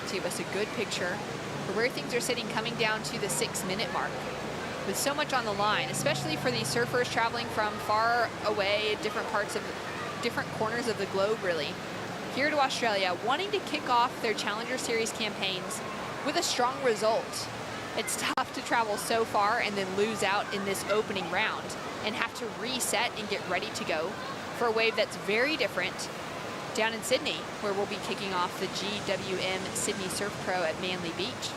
to give us a good picture for where things are sitting coming down to the 6-minute mark. With so much on the line, especially for these surfers traveling from far away, different corners of the globe really, here to Australia, wanting to kick off their Challenger Series campaigns with a strong result. It's tough to travel so far and then lose out in this opening round and have to reset and get ready to go for a wave that's very different down in Sydney, where we'll be kicking off the GWM Sydney Surf Pro at Manly Beach.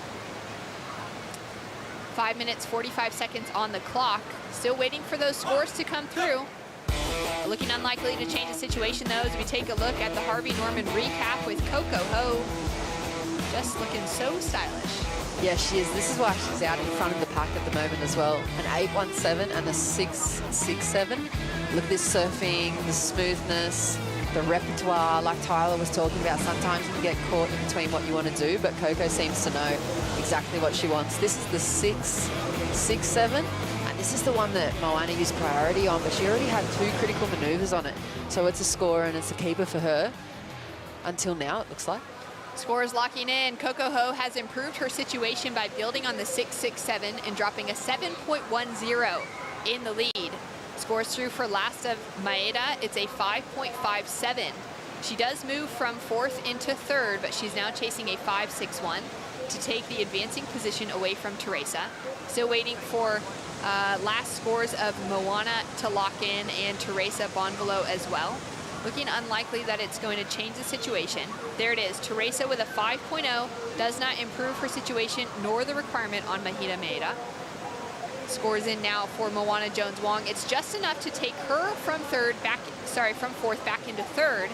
5 minutes, 45 seconds on the clock. Still waiting for those scores to come through. Looking unlikely to change the situation though as we take a look at the Harvey Norman recap with Coco Ho. Just looking so stylish. Yeah, she is. This is why she's out in front of the pack at the moment as well. An 8.17 and a 6.67. Look at this surfing, the smoothness, the repertoire. Like Tyler was talking about, sometimes you can get caught in between what you want to do, but Coco seems to know exactly what she wants. This is the 6.67, and this is the one that Moana used priority on, but she already had 2 critical manoeuvres on it. So it's a score and it's a keeper for her until now, it looks like. Scores locking in. Coco Ho has improved her situation by building on the 6.67 and dropping a 7.10 in the lead. Scores through for last of Maeda. It's a 5.57. She does move from 4th into 3rd, but she's now chasing a 5.61 to take the advancing position away from Teresa. Still waiting for last scores of Moana to lock in and Teresa Bonvolo as well. Looking unlikely that it's going to change the situation. There it is. Teresa with a 5.0 does not improve her situation nor the requirement on Mahina Maeda. Scores in now for Moana Jones-Wong. It's just enough to take her from fourth back into third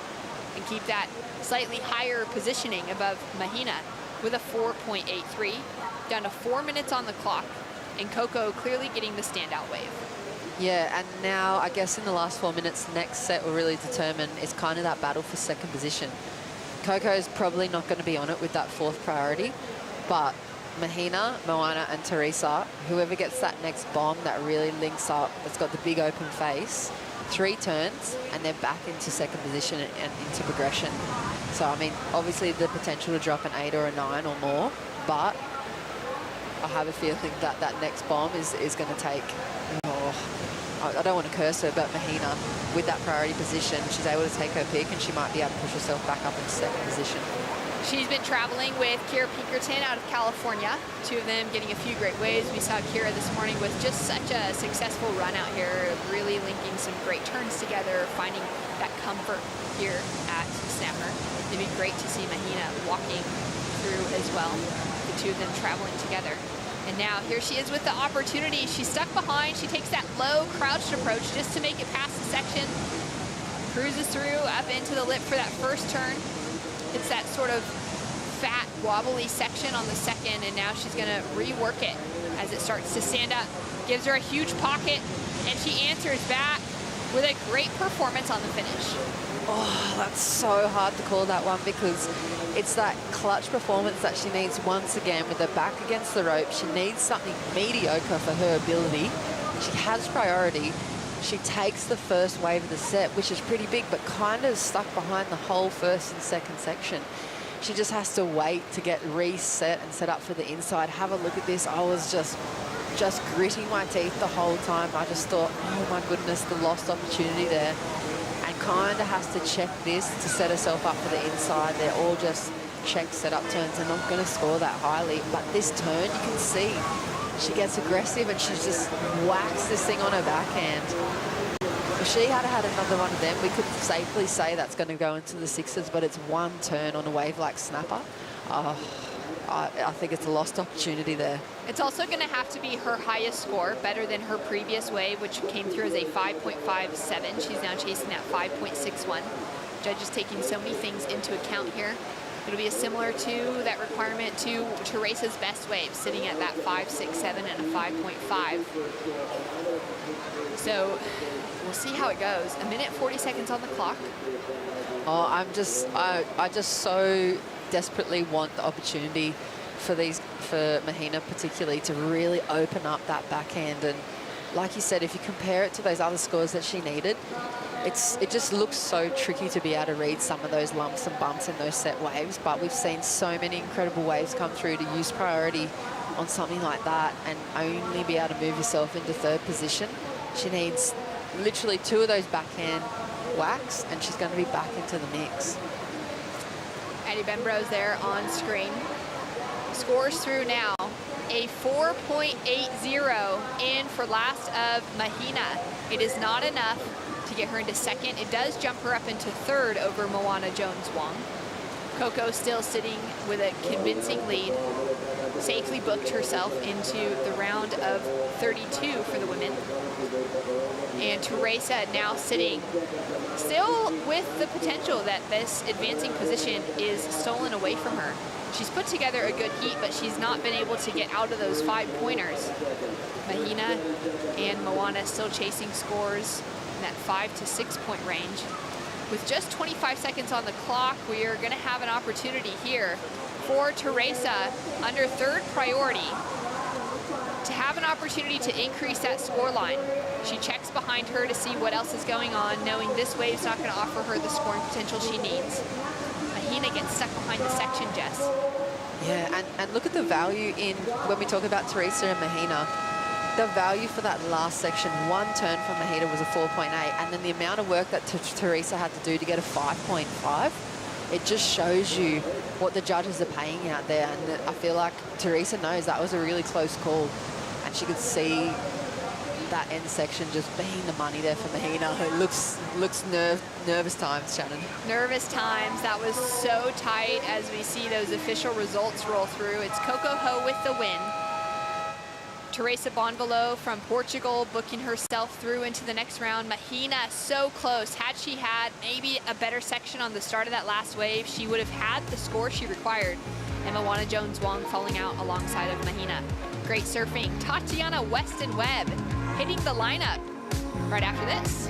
and keep that slightly higher positioning above Mahina with a 4.83. Down to 4 minutes on the clock, and Coco clearly getting the standout wave. Yeah, and now I guess in the last 4 minutes, the next set will really determine is kind of that battle for second position. Coco's probably not going to be on it with that fourth priority, but Mahina, Moana and Teresa, whoever gets that next bomb that really links up, that's got the big open face, 3 turns, and then back into second position and into progression. So, I mean, obviously the potential to drop an 8 or a 9 or more, but I have a feeling that that next bomb is going to take, I don't want to curse her, but Mahina, with that priority position, she's able to take her pick and she might be able to push herself back up into second position. She's been traveling with Kira Pinkerton out of California. 2 of them getting a few great waves. We saw Kira this morning with just such a successful run out here, really linking some great turns together, finding that comfort here at Snapper. It'd be great to see Mahina walking through as well, the 2 of them traveling together. And now here she is with the opportunity. She's stuck behind. She takes that low crouched approach just to make it past the section. Cruises through up into the lip for that first turn. It's that sort of fat, wobbly section on the second, and now she's going to rework it as it starts to stand up. Gives her a huge pocket, and she answers back with a great performance on the finish. Oh, that's so hard to call that one because it's that clutch performance that she needs once again with her back against the rope. She needs something mediocre for her ability. She has priority. She takes the first wave of the set, which is pretty big, but kind of stuck behind the whole first and second section. She just has to wait to get reset and set up for the inside. Have a look at this. I was just gritting my teeth the whole time. I just thought, oh my goodness, the lost opportunity there. And kind of has to check this to set herself up for the inside. They're all just check setup turns. They're not going to score that highly. But this turn, you can see she gets aggressive and she just whacks this thing on her backhand. If she had had another one of them, we could safely say that's going to go into the sixes, but it's one turn on a wave like Snapper. I think it's a lost opportunity there. It's also going to have to be her highest score, better than her previous wave, which came through as a 5.57. She's now chasing that 5.61. Judges taking so many things into account here. It'll be similar to that requirement to Teresa's best wave, sitting at that 5.67 and a 5.5. So we'll see how it goes. 1 minute 40 seconds on the clock. Oh, I just so desperately want the opportunity for Mahina particularly to really open up that backhand. And like you said, if you compare it to those other scores that she needed, it just looks so tricky to be able to read some of those lumps and bumps in those set waves. But we've seen so many incredible waves come through to use priority on something like that and only be able to move yourself into third position. She needs literally 2 of those backhand whacks and she's going to be back into the mix. Eddie Bembro's there on screen. Scores through now. A 4.80 in for last of Mahina. It is not enough to get her into second. It does jump her up into third over Moana Jones-Wong. Coco still sitting with a convincing lead. Safely booked herself into the round of 32 for the women. And Teresa now sitting still with the potential that this advancing position is stolen away from her. She's put together a good heat, but she's not been able to get out of those 5-pointers. Mahina and Moana still chasing scores in that 5 to 6 point range. With just 25 seconds on the clock, we are going to have an opportunity here for Teresa under third priority to have an opportunity to increase that score line. She checks behind her to see what else is going on, knowing this wave's not going to offer her the scoring potential she needs. Mahina gets stuck behind the section, Jess. Yeah, and look at the value in, when we talk about Teresa and Mahina, the value for that last section, 1 turn from Mahina was a 4.8, and then the amount of work that Teresa had to do to get a 5.5, it just shows you what the judges are paying out there. And I feel like Teresa knows that was a really close call, and she could see that end section just being the money there for Mahina. It looks nervous times, Shannon. Nervous times. That was so tight as we see those official results roll through. It's Coco Ho with the win. Teresa Bonvalo from Portugal booking herself through into the next round. Mahina so close. Had she had maybe a better section on the start of that last wave, she would have had the score she required. And Moana Jones-Wong falling out alongside of Mahina. Great surfing. Tatiana Weston-Webb hitting the lineup right after this.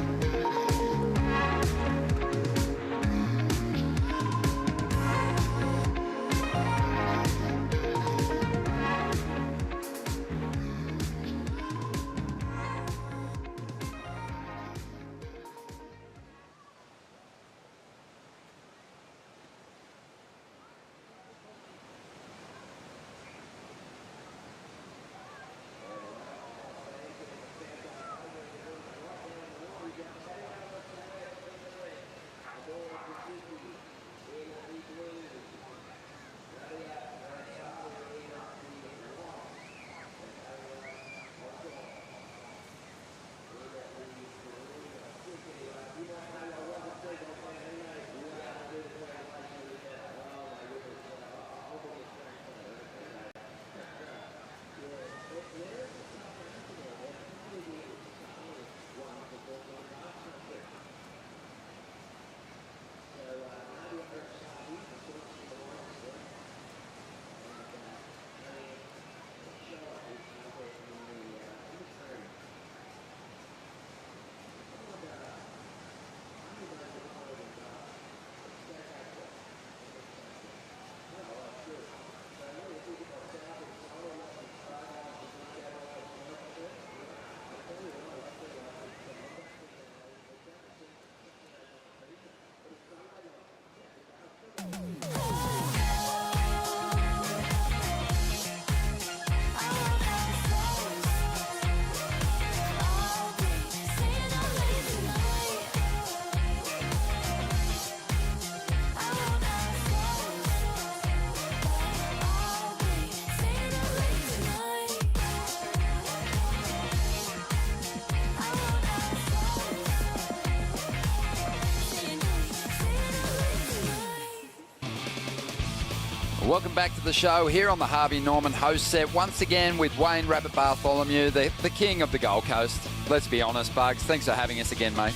Welcome back to the show here on the Harvey Norman host set. Once again with Wayne Rabbit Bartholomew, the king of the Gold Coast. Let's be honest, Bugs. Thanks for having us again, mate.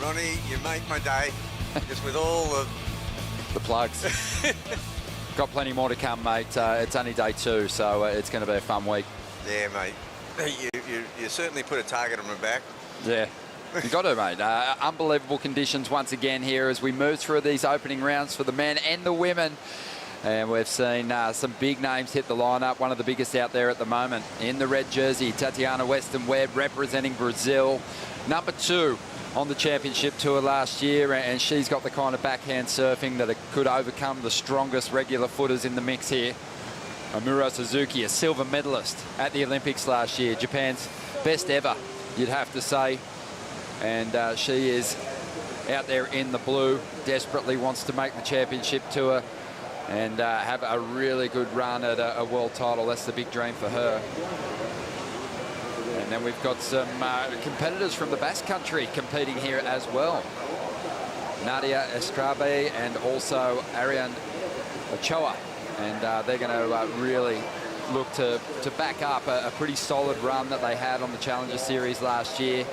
Ronnie, you make my day. Just with all the plugs. Got plenty more to come, mate. It's only day 2, so it's going to be a fun week. Yeah, mate. You certainly put a target on my back. Yeah. You got to, mate. Unbelievable conditions once again here as we move through these opening rounds for the men and the women. And we've seen some big names hit the lineup. One of the biggest out there at the moment. In the red jersey, Tatiana Weston-Webb representing Brazil. Number 2 on the championship tour last year. And she's got the kind of backhand surfing that could overcome the strongest regular footers in the mix here. Amuro Suzuki, a silver medalist at the Olympics last year. Japan's best ever, you'd have to say. And she is out there in the blue. Desperately wants to make the championship tour and have a really good run at a world title. That's the big dream for her. And then we've got some competitors from the Basque Country competing here as well. Nadia Estrabe and also Ariane Ochoa. And they're going to really look to back up a pretty solid run that they had on the Challenger Series last year.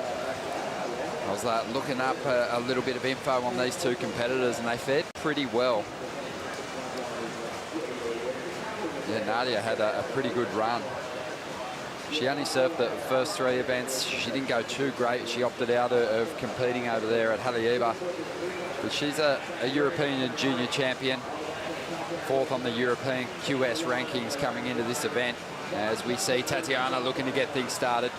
I was looking up a little bit of info on these two competitors, and they fared pretty well. Yeah, Nadia had a pretty good run. She only surfed the first 3 events. She didn't go too great. She opted out of competing over there at Haleiwa. But she's a European and junior champion. 4th on the European QS rankings coming into this event. As we see Tatiana looking to get things started.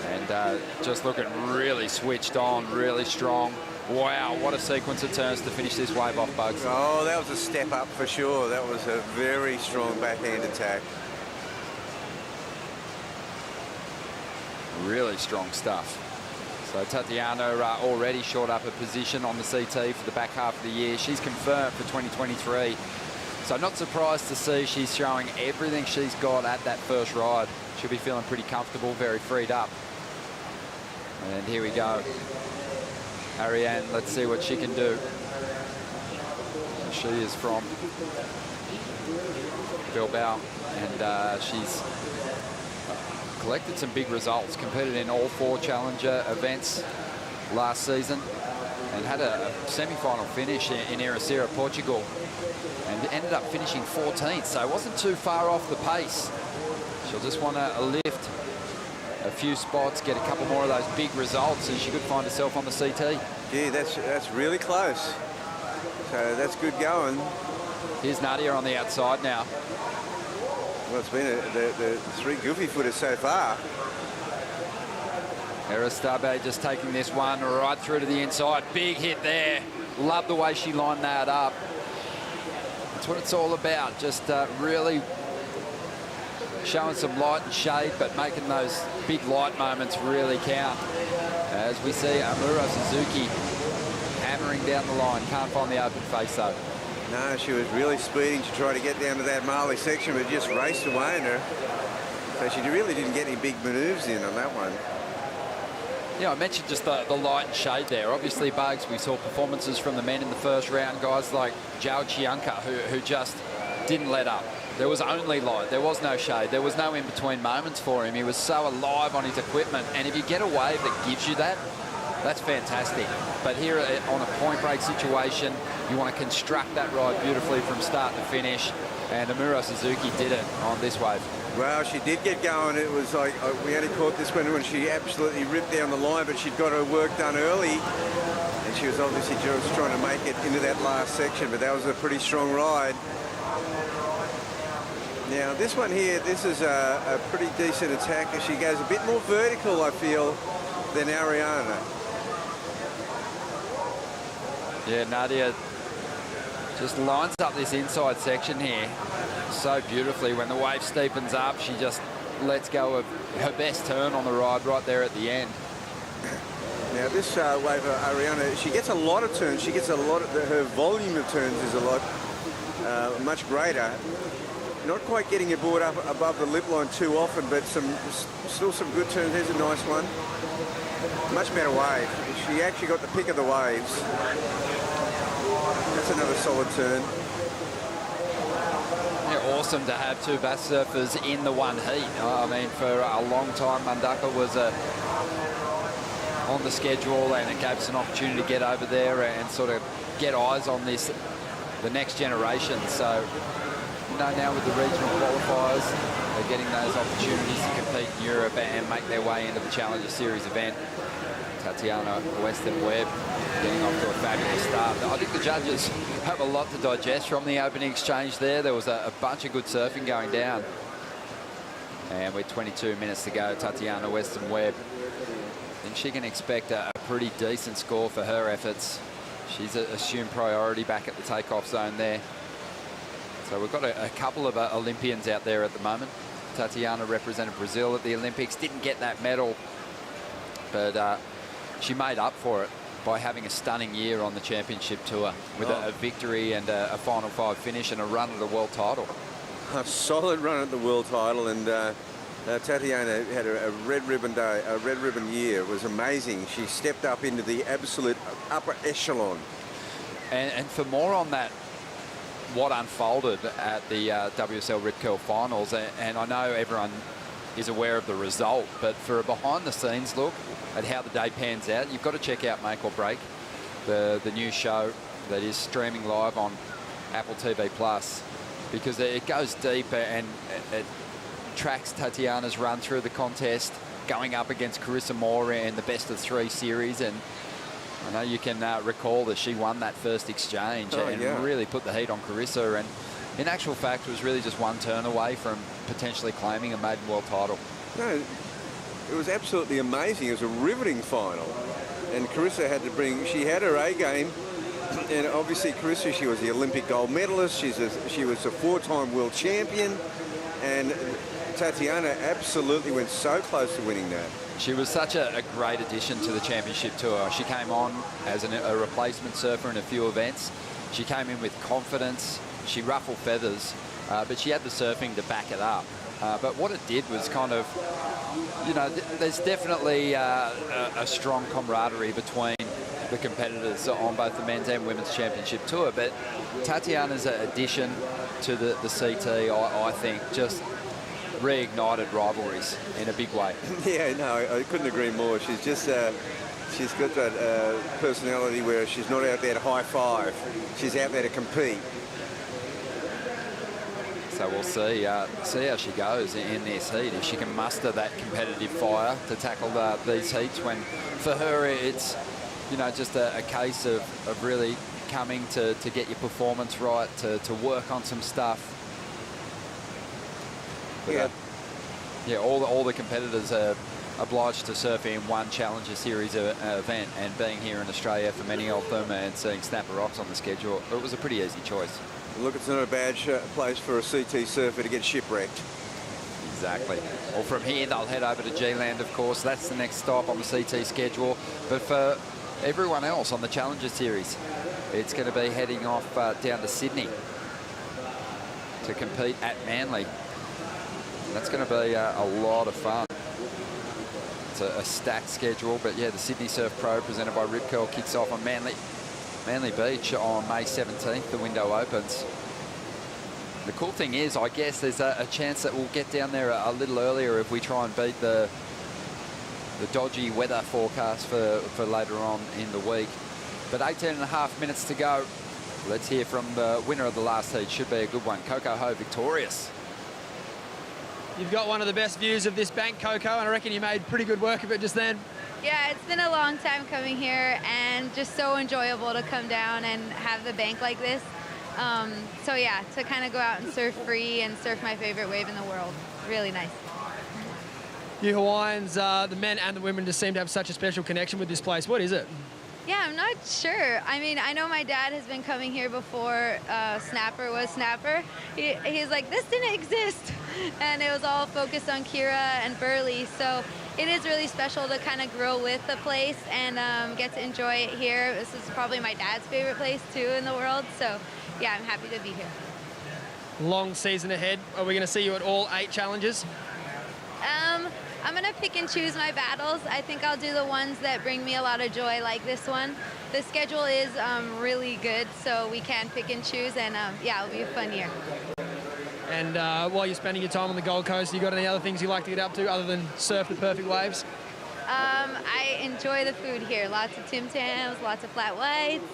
And just looking really switched on, really strong. Wow, what a sequence of turns to finish this wave off, Bugs. Oh, that was a step up for sure. That was a very strong backhand attack. Really strong stuff. So Tatiana already short up a position on the CT for the back half of the year. She's confirmed for 2023. So I'm not surprised to see she's showing everything she's got at that first ride. She'll be feeling pretty comfortable, very freed up. And here we go. Ariane, let's see what she can do. She is from Bilbao, and she's collected some big results, competed in all 4 Challenger events last season, and had a semi-final finish in Ericeira, Portugal, and ended up finishing 14th, so it wasn't too far off the pace. She'll just want to lift a few spots, get a couple more of those big results, and she could find herself on the CT. Yeah, that's really close. So that's good going. Here's Nadia on the outside now. Well, it's been the 3 goofy footers so far. Aristabe just taking this one right through to the inside. Big hit there. Love the way she lined that up. That's what it's all about. Just really showing some light and shade, but making those big light moments really count. As we see Amuro Suzuki hammering down the line. Can't find the open face though. No, she was really speeding to try to get down to that Marley section, but just raced away in her. So she really didn't get any big manoeuvres in on that one. Yeah, I mentioned just the light and shade there. Obviously, Bugs, we saw performances from the men in the first round, guys like Joao Chianca, who just didn't let up. There was only light. There was no shade. There was no in-between moments for him. He was so alive on his equipment. And if you get a wave that gives you that, that's fantastic. But here on a point break situation, you want to construct that ride beautifully from start to finish. And Amuro Suzuki did it on this wave. Well, she did get going. It was like, we only caught this one when she absolutely ripped down the line, but she'd got her work done early. And she was obviously just trying to make it into that last section, but that was a pretty strong ride. Now, this one here, this is a pretty decent attack. She goes a bit more vertical, I feel, than Ariana. Yeah, Nadia just lines up this inside section here so beautifully. When the wave steepens up, she just lets go of her best turn on the ride right there at the end. Now this wave, Ariana, she gets a lot of turns. She gets a lot of, her volume of turns is a lot, much greater. Not quite getting your board up above the lip line too often, but still some good turns. There's a nice one. Much better wave. She actually got the pick of the waves. That's another solid turn. Yeah, awesome to have 2 bass surfers in the one heat. I mean, for a long time, Mundaka was on the schedule, and it gave us an opportunity to get over there and sort of get eyes on this, the next generation. So, you know, now with the regional qualifiers, they're getting those opportunities to compete in Europe and make their way into the Challenger Series event. Tatiana Weston-Webb getting off to a fabulous start. I think the judges have a lot to digest from the opening exchange there. There was a bunch of good surfing going down. And with 22 minutes to go, Tatiana Weston-Webb, I think she can expect a pretty decent score for her efforts. She's assumed priority back at the takeoff zone there. So we've got a couple of Olympians out there at the moment. Tatiana represented Brazil at the Olympics, didn't get that medal, but she made up for it by having a stunning year on the championship tour with a victory and a Final 5 finish and a run at the world title. A solid run at the world title, and Tatiana had a red ribbon day, a red ribbon year. It was amazing. She stepped up into the absolute upper echelon. And for more on that, what unfolded at the WSL Rip Curl Finals, and I know everyone is aware of the result, but for a behind-the-scenes look at how the day pans out, you've got to check out Make or Break, the new show that is streaming live on Apple TV Plus, because it goes deep and it tracks Tatiana's run through the contest, going up against Carissa Moore in the best of 3 series. And I know you can recall that she won that first exchange and really put the heat on Carissa, and in actual fact was really just one turn away from potentially claiming a maiden world title. No, it was absolutely amazing. It was a riveting final, and Carissa had to bring, she had her A game, and obviously Carissa, she was the Olympic gold medalist, she was a 4-time world champion, and Tatiana absolutely went so close to winning that. She was such a great addition to the championship tour. She came on as a replacement surfer in a few events. She came in with confidence. she ruffled feathers, but she had the surfing to back it up. But what it did was kind of, you know, there's definitely a strong camaraderie between the competitors on both the men's and women's championship tour. But Tatiana's addition to the CT, I think, just reignited rivalries in a big way. Yeah, no, I couldn't agree more. She's just, she's got that personality where she's not out there to high five. She's out there to compete. So we'll see how she goes in this heat, if she can muster that competitive fire to tackle these heats, when for her it's, you know, just a case of really coming to get your performance right, to work on some stuff. But, yeah. Yeah, all the competitors are obliged to surf in one Challenger Series event, and being here in Australia for many of them and seeing Snapper Rocks on the schedule, it was a pretty easy choice. Look, it's not a bad place for a CT surfer to get shipwrecked. Exactly. Well, from here, they'll head over to G-Land, of course. That's the next stop on the CT schedule. But for everyone else on the Challenger Series, it's going to be heading off down to Sydney to compete at Manly. That's going to be a lot of fun. It's a stacked schedule, but yeah, the Sydney Surf Pro presented by Rip Curl kicks off on Manly Beach on May 17th. The window opens. The cool thing is, I guess there's a chance that we'll get down there a little earlier if we try and beat the dodgy weather forecast for later on in the week. But 18.5 minutes to go. Let's hear from the winner of the last heat. Should be a good one. Coco Ho victorious. You've got one of the best views of this bank, Coco, and I reckon you made pretty good work of it just then. Yeah, it's been a long time coming here, and just so enjoyable to come down and have the bank like this. So yeah, to kind of go out and surf free and surf my favorite wave in the world. Really nice. You Hawaiians, the men and the women, just seem to have such a special connection with this place. What is it? Yeah, I'm not sure. I mean, I know my dad has been coming here before Snapper was Snapper. He's like, this didn't exist. And it was all focused on Kira and Burley. So it is really special to kind of grow with the place and get to enjoy it here. This is probably my dad's favorite place too in the world. So yeah, I'm happy to be here. Long season ahead. Are we going to see you at all 8 challenges? I'm going to pick and choose my battles. I think I'll do the ones that bring me a lot of joy, like this one. The schedule is really good, so we can pick and choose, and yeah, it'll be a fun year. And while you're spending your time on the Gold Coast, you got any other things you like to get up to other than surf the perfect waves? I enjoy the food here. Lots of Tim Tams, lots of flat whites.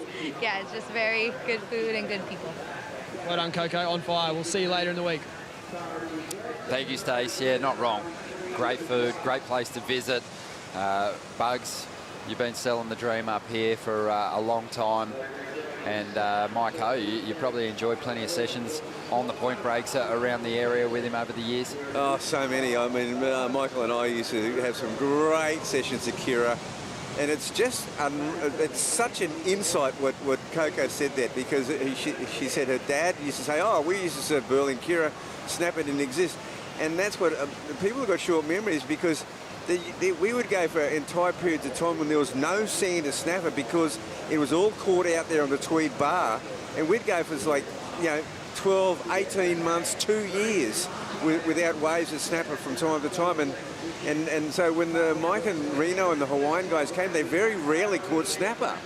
Yeah, it's just very good food and good people. Well done, Coco. On fire. We'll see you later in the week. Thank you, Stace. Yeah, not wrong. Great food, great place to visit. Bugs, you've been selling the dream up here for a long time. And Mike Ho, you probably enjoyed plenty of sessions on the point breaks around the area with him over the years. Oh, so many. I mean, Michael and I used to have some great sessions at Kira. And it's just, it's such an insight what Coco said that, because she said her dad used to say, oh, we used to serve Berlin Kira, Snapper didn't exist. And that's what people have got short memories, because we would go for entire periods of time when there was no sand to Snapper, because it was all caught out there on the Tweed Bar, and we'd go for like, you know, 12, 18 months, 2 years without waves of Snapper from time to time. And so when Mike and Reno and the Hawaiian guys came, they very rarely caught Snapper.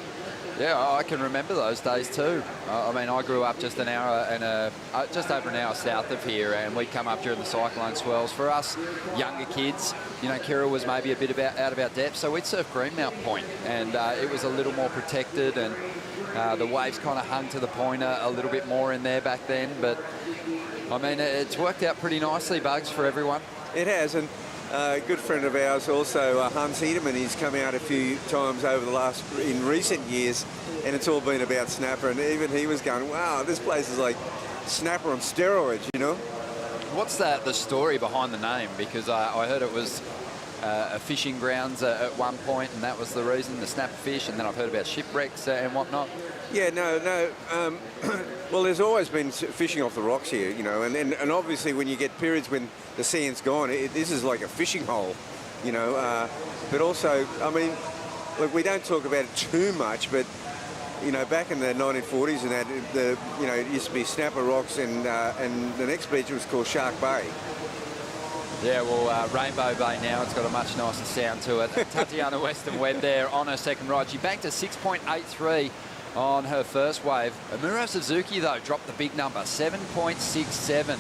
Yeah, I can remember those days too. I mean, I grew up just an hour and just over an hour south of here, and we'd come up during the cyclone swells. For us younger kids, you know, Kira was maybe a bit out of our depth, so we'd surf Greenmount Point, and it was a little more protected, and the waves kind of hung to the point a little bit more in there back then. But I mean, it's worked out pretty nicely, Bugs, for everyone. It has, and a good friend of ours also, Hans Hedemann, he's come out a few times in recent years, and it's all been about Snapper, and even he was going, wow, this place is like Snapper on steroids, you know? What's the story behind the name? Because I heard it was a fishing grounds at one point, and that was the reason, the snapper fish, and then I've heard about shipwrecks and whatnot. Yeah, no. Well, there's always been fishing off the rocks here, you know, and obviously when you get periods when the sand's gone, this is like a fishing hole, you know. But also, I mean, look, we don't talk about it too much, but you know, back in the 1940s and that, you know, it used to be Snapper Rocks, and the next beach was called Shark Bay. Yeah, well, Rainbow Bay now. It's got a much nicer sound to it. Tatiana Weston-Webb there on her second ride. She banked a 6.83 on her first wave. Amuro Suzuki, though, dropped the big number, 7.67.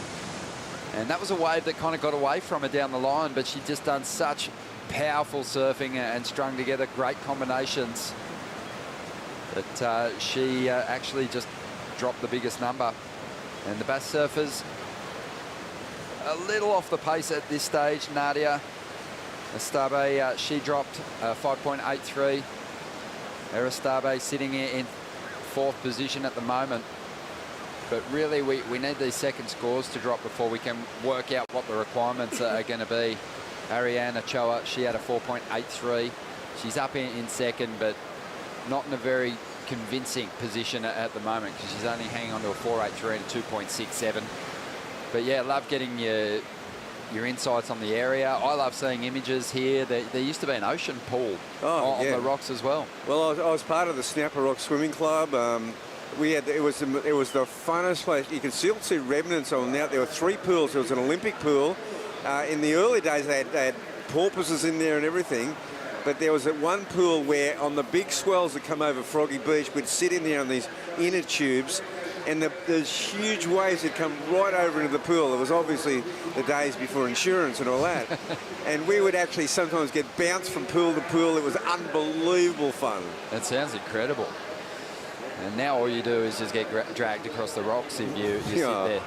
And that was a wave that kind of got away from her down the line, but she'd just done such powerful surfing and strung together great combinations that she actually just dropped the biggest number. And the Bass surfers a little off the pace at this stage. Nadia Estabe, she dropped 5.83. Estabe sitting in fourth position at the moment. But really, we need these second scores to drop before we can work out what the requirements are going to be. Ariane Ochoa, she had a 4.83. She's up in second, but not in a very convincing position at the moment because she's only hanging on to a 4.83 and a 2.67. But yeah, love getting your insights on the area. I love seeing images here. There used to be an ocean pool on the rocks as well. Well, I was part of the Snapper Rock Swimming Club. It was the funnest place. You can still see remnants on now. There were 3 pools. There was an Olympic pool. In the early days, they had porpoises in there and everything. But there was one pool where on the big swells that come over Froggy Beach, we'd sit in there on these inner tubes, and there's huge waves that come right over into the pool. It was obviously the days before insurance and all that. And we would actually sometimes get bounced from pool to pool. It was unbelievable fun. That sounds incredible. And now all you do is just get dragged across the rocks if you sit there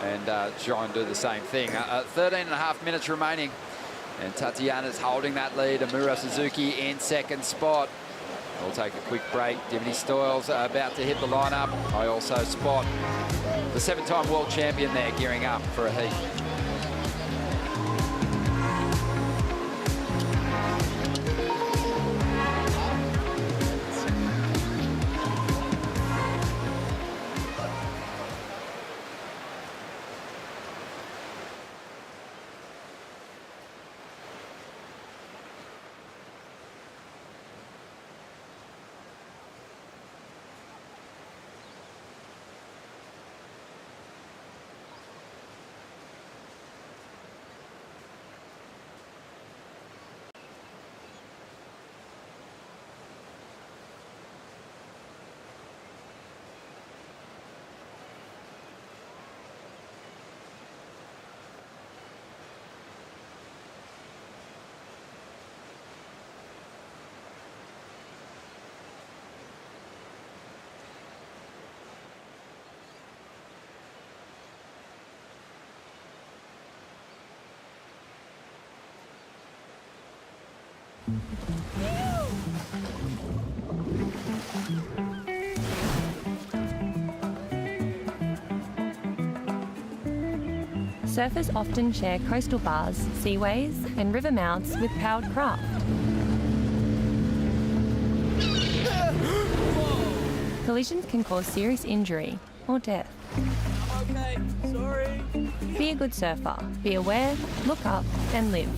and try and do the same thing. 13.5 minutes remaining. And Tatiana's holding that lead. Amuro Suzuki in second spot. We'll take a quick break. Dimity Stoyles about to hit the lineup. I also spot the 7-time world champion there gearing up for a heat. Surfers often share coastal bars, seaways and river mouths with powered craft. Collisions can cause serious injury or death. Okay, sorry. Be a good surfer. Be aware, look up and live.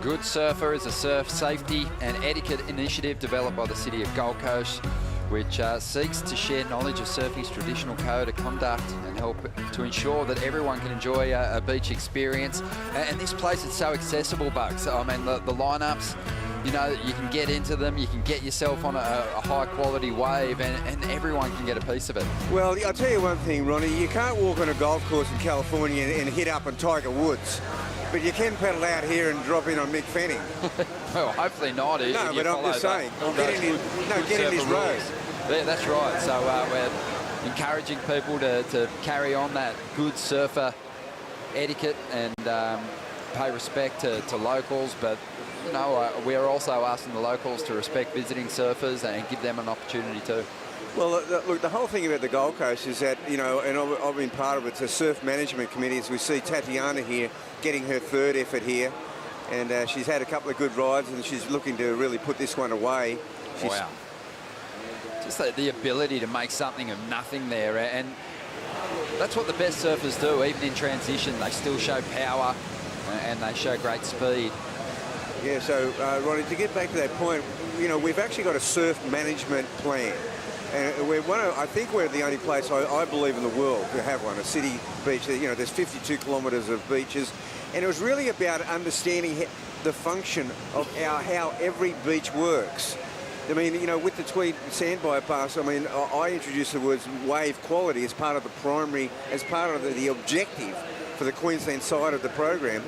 Good Surfer is a surf safety and etiquette initiative developed by the City of Gold Coast, which seeks to share knowledge of surfing's traditional code of conduct and help to ensure that everyone can enjoy a beach experience. And this place is so accessible, Bugs. I mean, the lineups, you know, you can get into them, you can get yourself on a high quality wave, and everyone can get a piece of it. Well, I'll tell you one thing, Ronnie, you can't walk on a golf course in California and hit up on Tiger Woods. But you can pedal out here and drop in on Mick Fanning. Well, hopefully not. No, but I'm just saying, get in his road. Yeah, that's right. So we're encouraging people to carry on that good surfer etiquette and pay respect to locals. But, you know, we're also asking the locals to respect visiting surfers and give them an opportunity too. Well, look, the whole thing about the Gold Coast is that, you know, and I've been part of it, it's a surf management committee. As we see Tatiana here getting her third effort here, and she's had a couple of good rides, and she's looking to really put this one away. Wow. Just the ability to make something of nothing there, and that's what the best surfers do. Even in transition, they still show power and they show great speed. Yeah, so, Ronnie, to get back to that point, you know, we've actually got a surf management plan. And I think we're the only place, I believe, in the world to have one, a city beach. You know, there's 52 kilometres of beaches. And it was really about understanding the function of how every beach works. I mean, you know, with the Tweed sand bypass, I mean, I introduced the words wave quality as part of the primary, as part of the objective for the Queensland side of the program.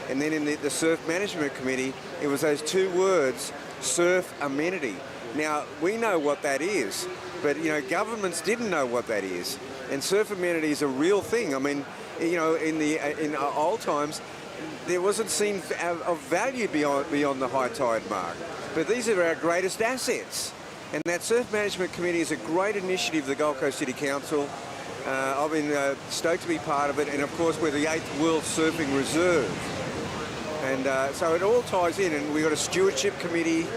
And then in the Surf Management Committee, it was those two words, surf amenity. Now, we know what that is, but, you know, governments didn't know what that is. And surf amenity is a real thing. I mean, you know, in old times, there wasn't seen of value beyond the high tide mark. But these are our greatest assets. And that Surf Management Committee is a great initiative of the Gold Coast City Council. I've been stoked to be part of it. And, of course, we're the 8th World Surfing Reserve. And so it all ties in. And we've got a stewardship committee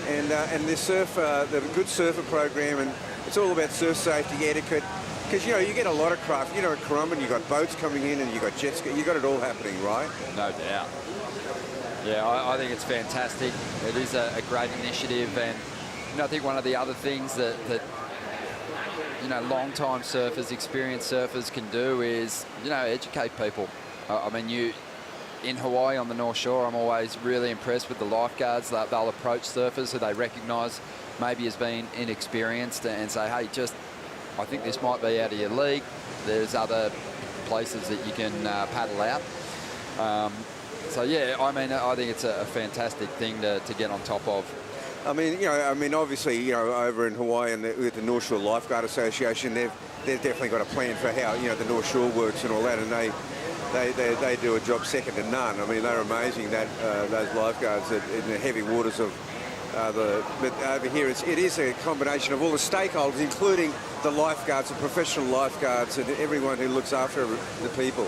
and the Good Surfer program. And it's all about surf safety, etiquette. Because, you know, you get a lot of craft. You know, at Currumbin, you've got boats coming in and you've got jet ski. You've got it all happening, right? No doubt. Yeah, I think it's fantastic. It is a great initiative. And, you know, I think one of the other things that you know, long-time surfers, experienced surfers can do is, you know, educate people. I mean, in Hawaii on the North Shore, I'm always really impressed with the lifeguards. They'll approach surfers who they recognise maybe as being inexperienced and say, hey, I think this might be out of your league. There's other places that you can paddle out. So, yeah, I mean, I think it's a fantastic thing to get on top of. I mean, obviously, you know, over in Hawaii and with the North Shore Lifeguard Association, they've definitely got a plan for how, you know, the North Shore works and all that, and they do a job second to none. I mean, they're amazing, those lifeguards in the heavy waters of but over here it is a combination of all the stakeholders, including the lifeguards, the professional lifeguards, and everyone who looks after the people.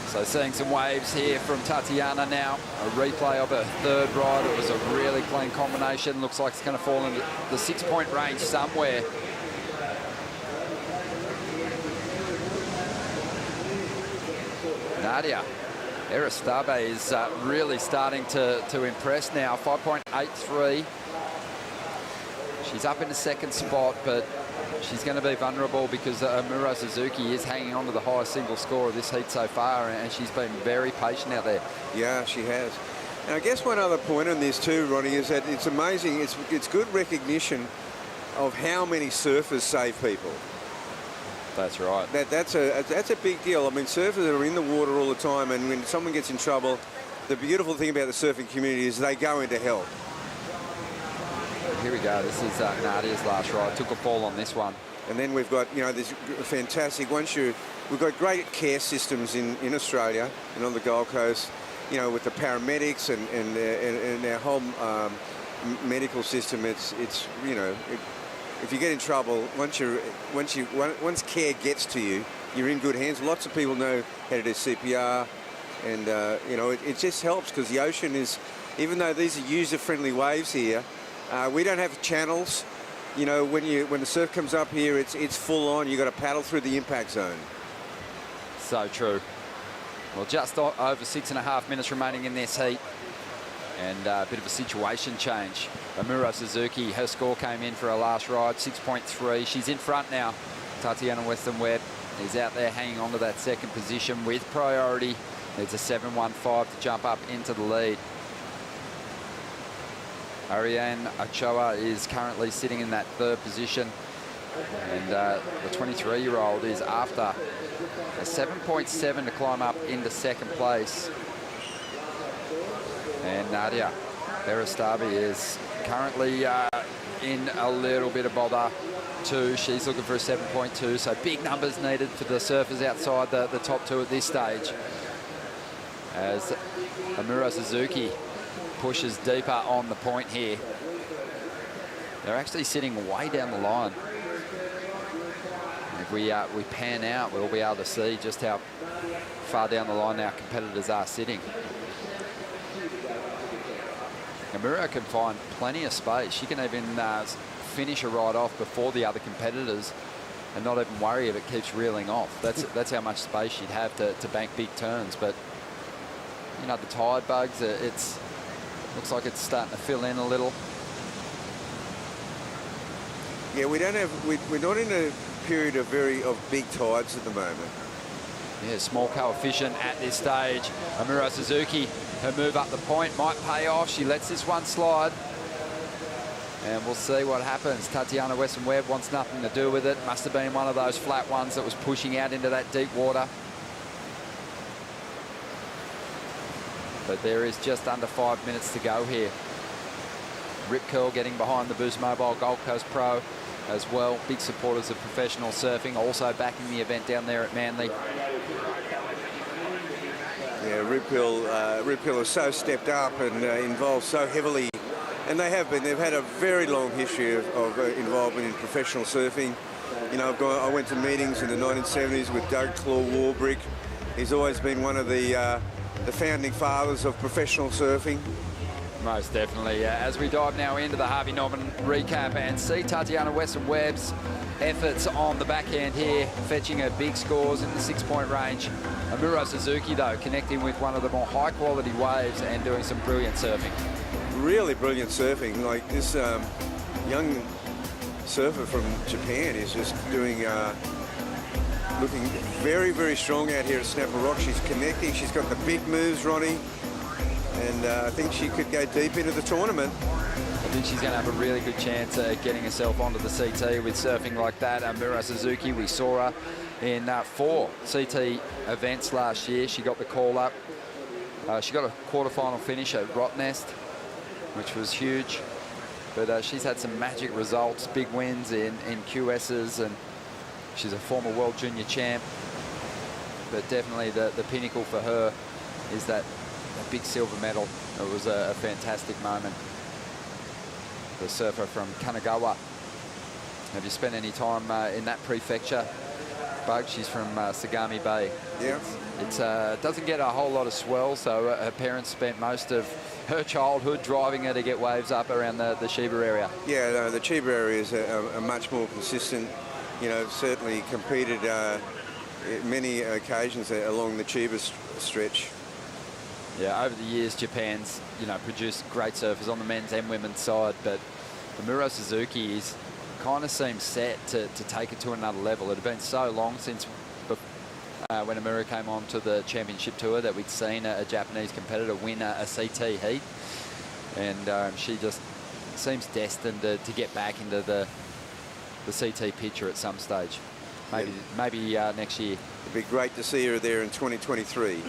So seeing some waves here from Tatiana now. A replay of her third ride. It was a really clean combination. Looks like it's going to fall into the 6-point range somewhere. Nadia Eristabe is really starting to impress now. 5.83. She's up in the second spot, but she's going to be vulnerable because Muro Suzuki is hanging on to the highest single score of this heat so far, and she's been very patient out there. Yeah, she has. And I guess one other point on this too, Ronnie, is that it's amazing. It's good recognition of how many surfers save people. That's right. That's a big deal. I mean, surfers are in the water all the time, and when someone gets in trouble, the beautiful thing about the surfing community is they go in to help. Here we go. This is Nadia's last ride. Took a fall on this one. And then we've got, you know, this fantastic, we've got great care systems in Australia and on the Gold Coast, you know, with the paramedics and our whole medical system. It's you know, if you get in trouble, once care gets to you, you're in good hands. Lots of people know how to do CPR, and you know, it just helps because the ocean is, even though these are user-friendly waves here, we don't have channels. You know, when the surf comes up here, it's full on. You've got to paddle through the impact zone. So true. Well, just over 6.5 minutes remaining in this heat. And a bit of a situation change. Amuro Suzuki, her score came in for her last ride, 6.3. She's in front now. Tatiana Weston-Webb is out there hanging on to that second position with priority. Needs a 7.15 to jump up into the lead. Ariane Ochoa is currently sitting in that third position. And the 23-year-old is after a 7.7 to climb up into second place. And Nadia Eristabe is currently in a little bit of bother too. She's looking for a 7.2, so big numbers needed for the surfers outside the top two at this stage. As Amuro Suzuki pushes deeper on the point here. They're actually sitting way down the line. If we pan out, we'll be able to see just how far down the line our competitors are sitting. Amuro can find plenty of space. She can even finish a ride off before the other competitors and not even worry if it keeps reeling off. That's how much space she'd have to bank big turns. But, you know, the tide bugs, Looks like it's starting to fill in a little. Yeah, we're not in a period of big tides at the moment. Yeah, small coefficient at this stage. Amuro Suzuki, her move up the point might pay off. She lets this one slide. And we'll see what happens. Tatiana Weston-Webb wants nothing to do with it. Must have been one of those flat ones that was pushing out into that deep water. But there is just under 5 minutes to go here. Rip Curl getting behind the Boost Mobile Gold Coast Pro as well. Big supporters of professional surfing, also backing the event down there at Manly. Yeah, Rip Curl has so stepped up and involved so heavily. And they have been. They've had a very long history of involvement in professional surfing. You know, I went to meetings in the 1970s with Doug Claw Warbrick. He's always been one of the founding fathers of professional surfing. Most definitely. As we dive now into the Harvey Norman recap and see Tatiana Weston-Webb's efforts on the backhand here, fetching her big scores in the 6-point range. Amuro Suzuki, though, connecting with one of the more high-quality waves and doing some brilliant surfing. Really brilliant surfing. Like this young surfer from Japan is just doing, looking very, very strong out here at Snapper Rock. She's connecting. She's got the big moves, Ronnie. And I think she could go deep into the tournament. I think she's going to have a really good chance at getting herself onto the CT with surfing like that. Amuro Suzuki, we saw her in 4 CT events last year. She got the call up. She got a quarterfinal finish at Rottnest, which was huge. But she's had some magic results, big wins in QSs, and she's a former World Junior champ. But definitely the pinnacle for her is that big silver medal. It was a fantastic moment. The surfer from Kanagawa. Have you spent any time in that prefecture, Bug? She's from Sagami Bay. Yeah. It doesn't get a whole lot of swell, so her parents spent most of her childhood driving her to get waves up around the Chiba area. Yeah, no, the Chiba area is a much more consistent, you know, certainly competed many occasions along the Chiba stretch. Yeah, over the years, Japan's, you know, produced great surfers on the men's and women's side, but Amuro Suzuki kind of seems set to take it to another level. It had been so long since when Amuro came on to the championship tour that we'd seen a Japanese competitor win a CT heat, and she just seems destined to get back into the CT picture at some stage. Maybe next year. It'd be great to see her there in 2023.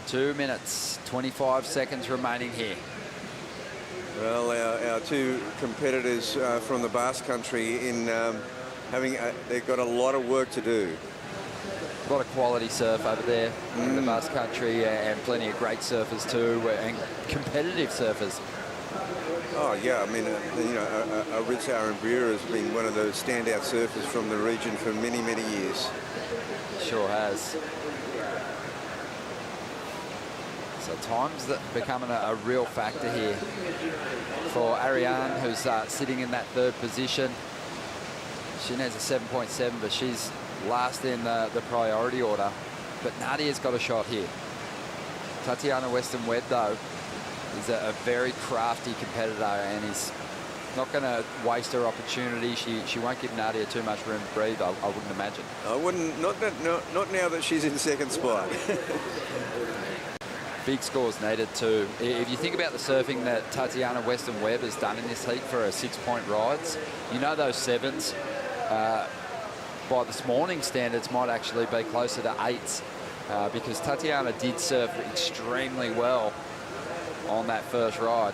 2 minutes, 25 seconds remaining here. Well, our two competitors from the Basque Country in they've got a lot of work to do. A lot of quality surf over there in the Basque Country, and plenty of great surfers too, and competitive surfers. Oh yeah, I mean, you know, Rivera and Rivera has been one of the standout surfers from the region for many, many years. Sure has. So time's becoming a real factor here for Ariane, who's sitting in that 3rd position. She has a 7.7, but she's last in the priority order. But Nadia's got a shot here. Tatiana Weston-Webb, though, is a very crafty competitor and is not going to waste her opportunity. She won't give Nadia too much room to breathe, I wouldn't imagine. I wouldn't, not now that she's in 2nd spot. Big scores needed too. If you think about the surfing that Tatiana Weston-Webb has done in this heat for her 6-point rides, you know those 7s by this morning's standards might actually be closer to 8s because Tatiana did surf extremely well on that first ride,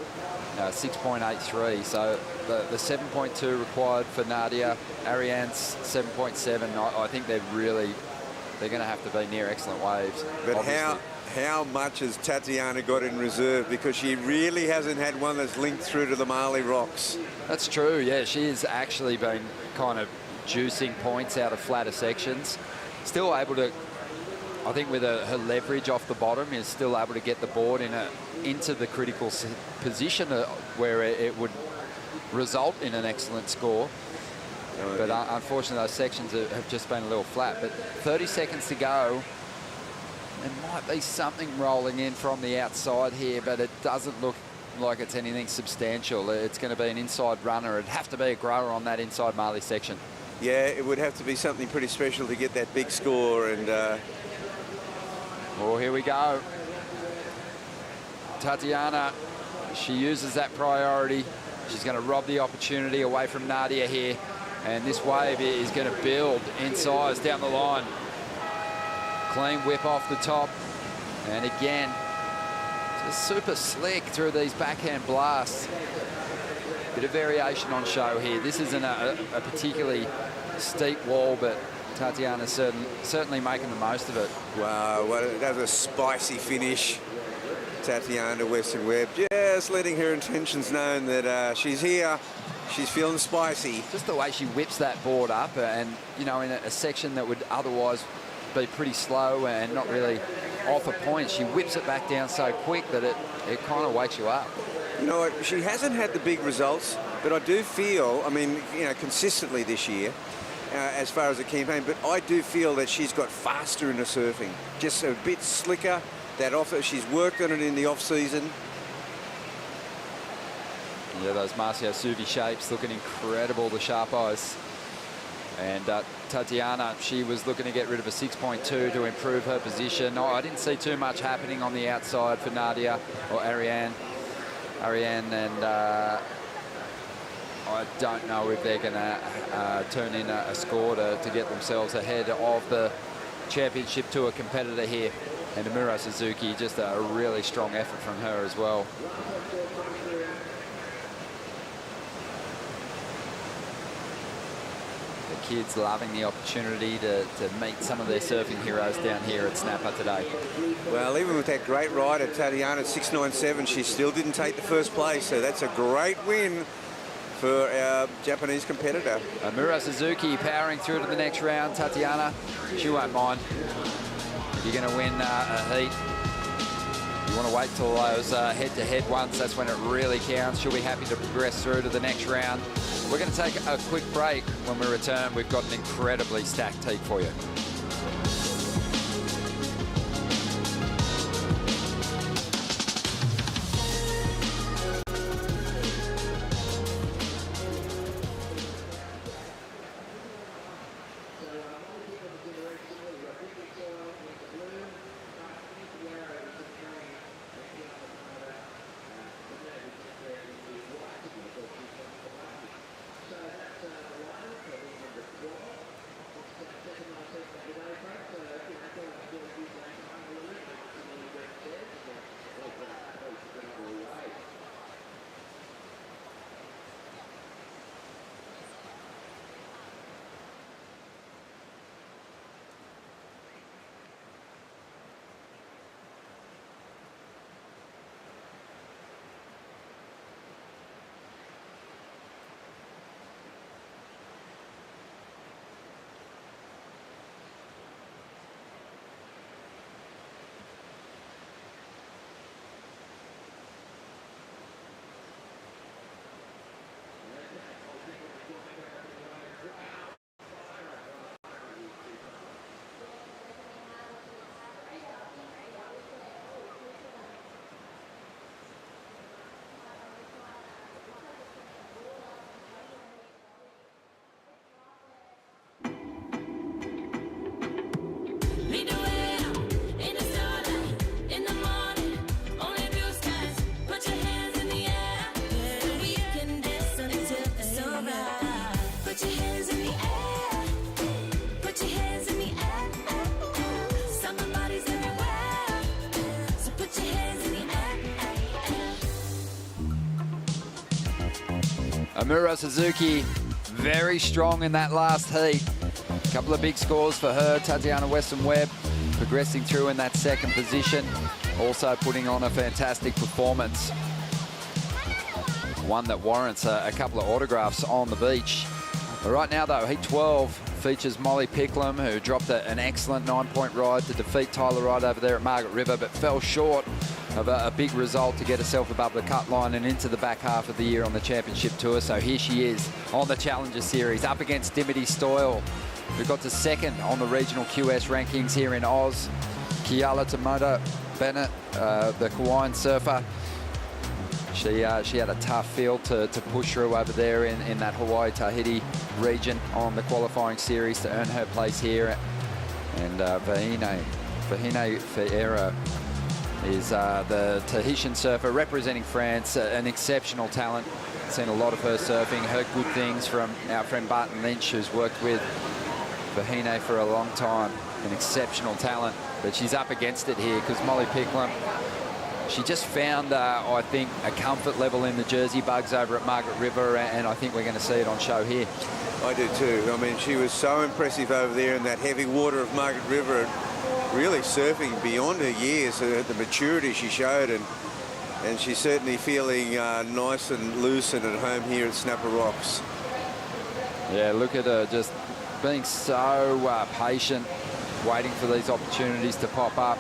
6.83. So the 7.2 required for Nadia, Ariane's 7.7. I think they're going to have to be near excellent waves. But obviously. How much has Tatiana got in reserve? Because she really hasn't had one that's linked through to the Marley Rocks. That's true, yeah. She has actually been kind of juicing points out of flatter sections. Still able to, I think with her leverage off the bottom, is still able to get the board into the critical position where it would result in an excellent score. But unfortunately, those sections have just been a little flat. But 30 seconds to go. There might be something rolling in from the outside here, but it doesn't look like it's anything substantial. It's going to be an inside runner. It'd have to be a grower on that inside Marley section. Yeah, it would have to be something pretty special to get that big score. And oh, here we go. Tatiana, she uses that priority. She's going to rob the opportunity away from Nadia here. And this wave is going to build in size down the line. Clean whip off the top. And again, just super slick through these backhand blasts. Bit of variation on show here. This isn't a particularly steep wall, but Tatiana's certainly making the most of it. Wow, that was a spicy finish. Tatiana Weston-Webb just letting her intentions known that she's here. She's feeling spicy. Just the way she whips that board up, and you know, in a section that would otherwise be pretty slow and not really off a point, she whips it back down so quick that it kind of wakes you up. You know what, she hasn't had the big results, but I do feel, I mean, you know, consistently this year, as far as the campaign, but I do feel that she's got faster in the surfing, just a bit slicker. That offer, she's worked on it in the off season. Yeah, those Marcio Suvi shapes looking incredible, the sharp eyes. And Tatiana, she was looking to get rid of a 6.2 to improve her position. Oh, I didn't see too much happening on the outside for Nadia or Ariane. And I don't know if they're going to turn in a score to get themselves ahead of the championship tour competitor here. And Amuro Suzuki, just a really strong effort from her as well. The kids loving the opportunity to meet some of their surfing heroes down here at Snapper today. Well, even with that great ride at Tatiana at 6.97, she still didn't take the first place, so that's a great win for our Japanese competitor. Amuro Suzuki powering through to the next round. Tatiana, she won't mind. If you're going to win a heat, you want to wait till those head-to-head ones. That's when it really counts. She'll be happy to progress through to the next round. We're going to take a quick break. When we return, we've got an incredibly stacked heat for you. Amuro Suzuki, very strong in that last heat. A couple of big scores for her. Tatiana Weston-Webb progressing through in that second position. Also putting on a fantastic performance. One that warrants a couple of autographs on the beach. But right now, though, heat 12 features Molly Picklum, who dropped an excellent 9-point ride to defeat Tyler Wright over there at Margaret River, but fell short of a big result to get herself above the cut line and into the back half of the year on the championship tour. So here she is on the Challenger Series, up against Dimity Stoyle, who got to second on the regional QS rankings here in Oz. Kiala Tomoda Bennett, the Kauaian surfer, She had a tough field to push through over there in that Hawaii-Tahiti region on the qualifying series to earn her place here. And Vahine Ferreira is the Tahitian surfer representing France, an exceptional talent. Seen a lot of her surfing, heard good things from our friend Barton Lynch, who's worked with Vahine for a long time. An exceptional talent, but she's up against it here because Molly Picklum, she just found, I think, a comfort level in the Jersey bugs over at Margaret River, and I think we're going to see it on show here. I do too. I mean, she was so impressive over there in that heavy water of Margaret River, really surfing beyond her years, the maturity she showed, and she's certainly feeling nice and loose and at home here at Snapper Rocks. Yeah, look at her just being so patient, waiting for these opportunities to pop up.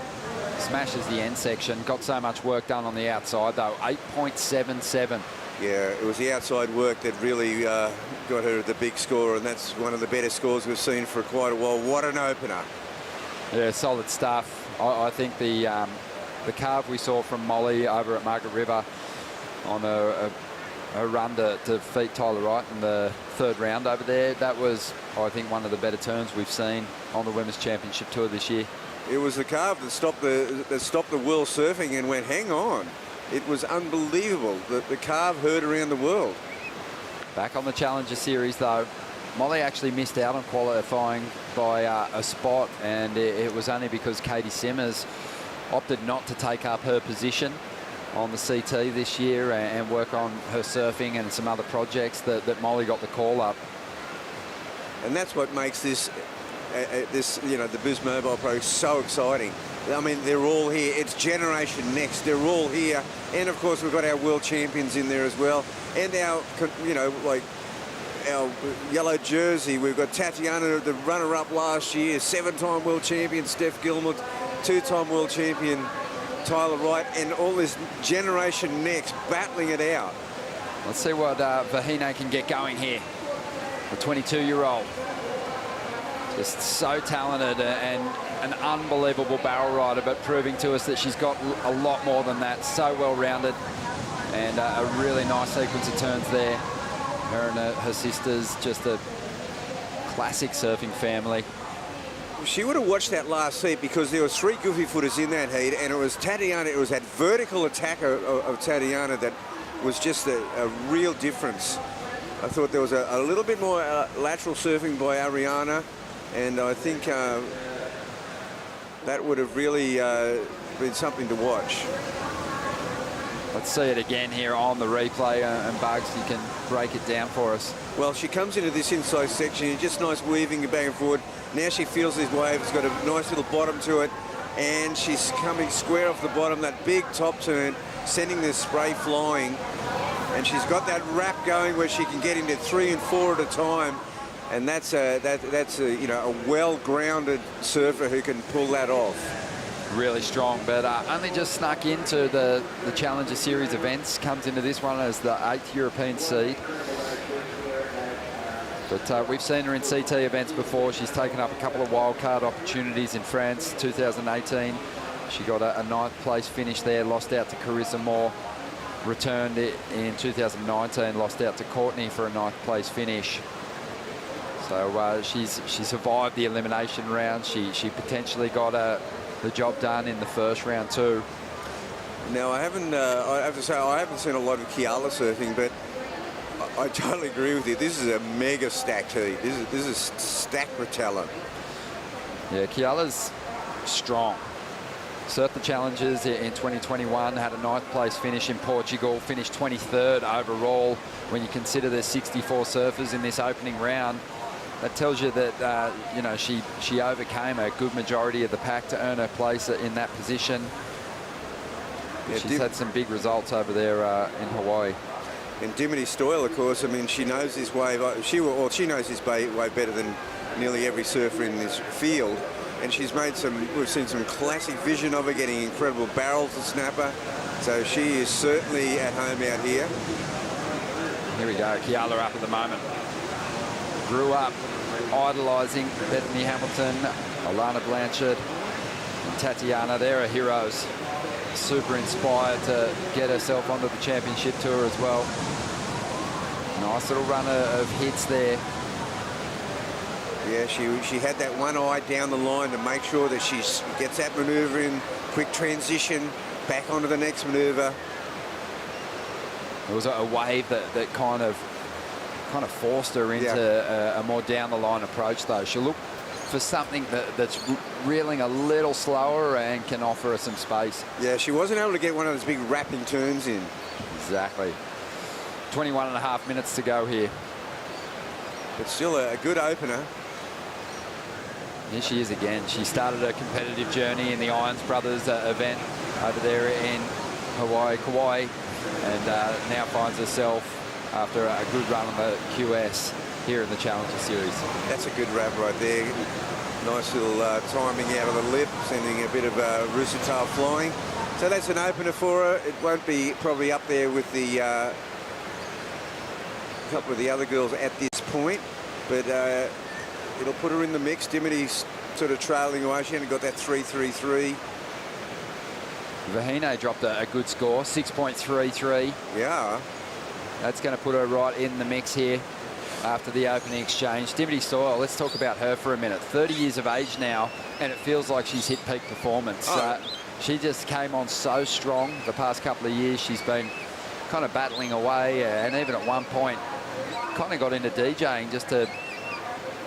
Smashes the end section. Got so much work done on the outside, though. 8.77. Yeah, it was the outside work that really got her the big score, and that's one of the better scores we've seen for quite a while. What an opener. Yeah, solid stuff. I think the carve we saw from Molly over at Margaret River on a run to defeat Tyler Wright in the third round over there, that was, I think, one of the better turns we've seen on the Women's Championship Tour this year. It was the carve that stopped the world surfing and went, hang on. It was unbelievable that the carve heard around the world. Back on the Challenger Series, though, Molly actually missed out on qualifying by a spot, and it was only because Caity Simmers opted not to take up her position on the CT this year and work on her surfing and some other projects that Molly got the call up. And that's what makes this, the Boost Mobile Pro so exciting. I mean, they're all here. It's Generation Next. They're all here. And, of course, we've got our world champions in there as well. And our, our yellow jersey. We've got Tatiana, the runner-up last year, 7-time world champion Steph Gilmore, 2-time world champion Tyler Wright, and all this Generation Next battling it out. Let's see what Vahine can get going here. The 22-year-old. Just so talented and an unbelievable barrel rider, but proving to us that she's got a lot more than that. So well-rounded, and a really nice sequence of turns there. Her and her sisters, just a classic surfing family. She would have watched that last heat because there was 3 goofy footers in that heat, and it was Tatiana. It was that vertical attack of Tatiana that was just a real difference. I thought there was a little bit more lateral surfing by Ariana, and I think that would have really been something to watch. Let's see it again here on the replay, and Bugs, you can break it down for us. Well, she comes into this inside section, just nice weaving back and forward. Now she feels this wave, it's got a nice little bottom to it, and she's coming square off the bottom, that big top turn, sending this spray flying. And she's got that wrap going where she can get into 3 and 4 at a time. And that's a well-grounded surfer who can pull that off. Really strong, but only just snuck into the Challenger Series events. Comes into this one as the 8th European seed. But we've seen her in CT events before. She's taken up a couple of wildcard opportunities in France, 2018. She got a 9th place finish there, lost out to Carissa Moore. Returned in 2019, lost out to Courtney for a 9th place finish. So she survived the elimination round. She potentially got the job done in the first round too. Now I have to say I haven't seen a lot of Kiala surfing, but I totally agree with you. This is a mega stacked heat. This is stacked with talent. Yeah, Kiala's strong. Surfed the Challengers in 2021, had a 9th place finish in Portugal, finished 23rd overall. When you consider there's 64 surfers in this opening round, that tells you that she overcame a good majority of the pack to earn her place in that position. Yeah, she's had some big results over there in Hawaii. And Dimity Stoyle, of course, I mean, she knows this wave. She knows this wave better than nearly every surfer in this field. And she's made we've seen some classic vision of her, getting incredible barrels to snapper. So she is certainly at home out here. Here we go, Kiala up at the moment. Grew up idolising Bethany Hamilton, Alana Blanchard, and Tatiana. They're her heroes. super inspired to get herself onto the championship tour as well. Nice little run of hits there. Yeah, she had that one eye down the line to make sure that she gets that manoeuvre in, quick transition, back onto the next manoeuvre. It was a wave that kind of forced her into a more down the line approach though. She'll look for something that's reeling a little slower and can offer her some space. Yeah, she wasn't able to get one of those big wrapping turns in. Exactly. 21.5 minutes to go here. But still a good opener. Here she is again. She started her competitive journey in the Irons Brothers event over there in Hawaii, Kauai, and now finds herself after a good run on the QS here in the Challenger Series. That's a good wrap right there. Nice little timing out of the lip, sending a bit of Rusutale flying. So that's an opener for her. It won't be probably up there with the couple of the other girls at this point, but it'll put her in the mix. Dimity's sort of trailing away. She hasn't got that 3.33. Vahine dropped a good score, 6.33. Yeah. That's going to put her right in the mix here after the opening exchange. Dimity Stoyle, let's talk about her for a minute. 30 years of age now, and it feels like she's hit peak performance. She just came on so strong the past couple of years. She's been kind of battling away, and even at one point kind of got into DJing just to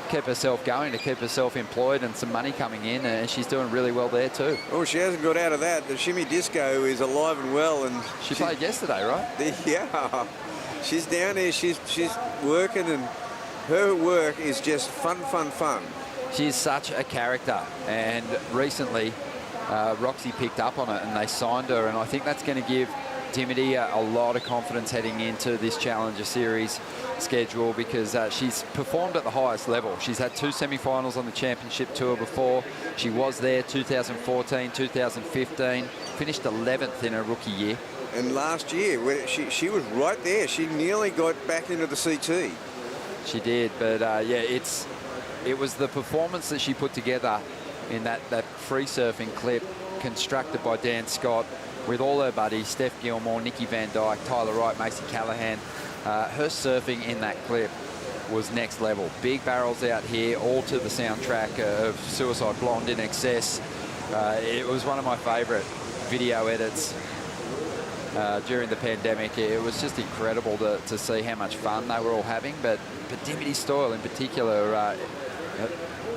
keep herself going, to keep herself employed and some money coming in, and she's doing really well there too. Oh, she hasn't got out of that. The shimmy disco is alive and well, and she played yesterday, right? Yeah, she's down there. She's working, and her work is just fun. She's such a character, and recently Roxy picked up on it and they signed her, and I think that's going to give Dimity a lot of confidence heading into this Challenger Series schedule, because she's performed at the highest level. She's had 2 semi-finals on the championship tour before. She was there 2014, 2015, finished 11th in her rookie year. And last year, she was right there. She nearly got back into the CT. She did, but yeah, it was the performance that she put together in that free surfing clip constructed by Dan Scott with all her buddies, Steph Gilmore, Nikki Van Dyke, Tyler Wright, Macy Callahan. Her surfing in that clip was next level. Big barrels out here, all to the soundtrack of Suicide Blonde in Excess. It was one of my favourite video edits during the pandemic. It was just incredible to see how much fun they were all having, but Dimity Stoyle in particular,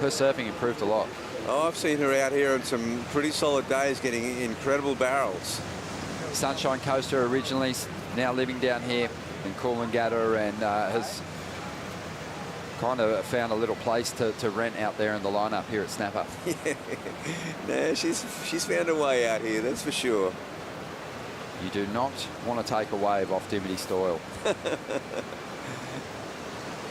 her surfing improved a lot. Oh, I've seen her out here on some pretty solid days getting incredible barrels. Sunshine Coaster originally, now living down here in Coolangatta, and has kind of found a little place to rent out there in the lineup here at Snapper. Yeah, no, she's found a way out here, that's for sure. You do not want to take a wave off Dimity Stoyle.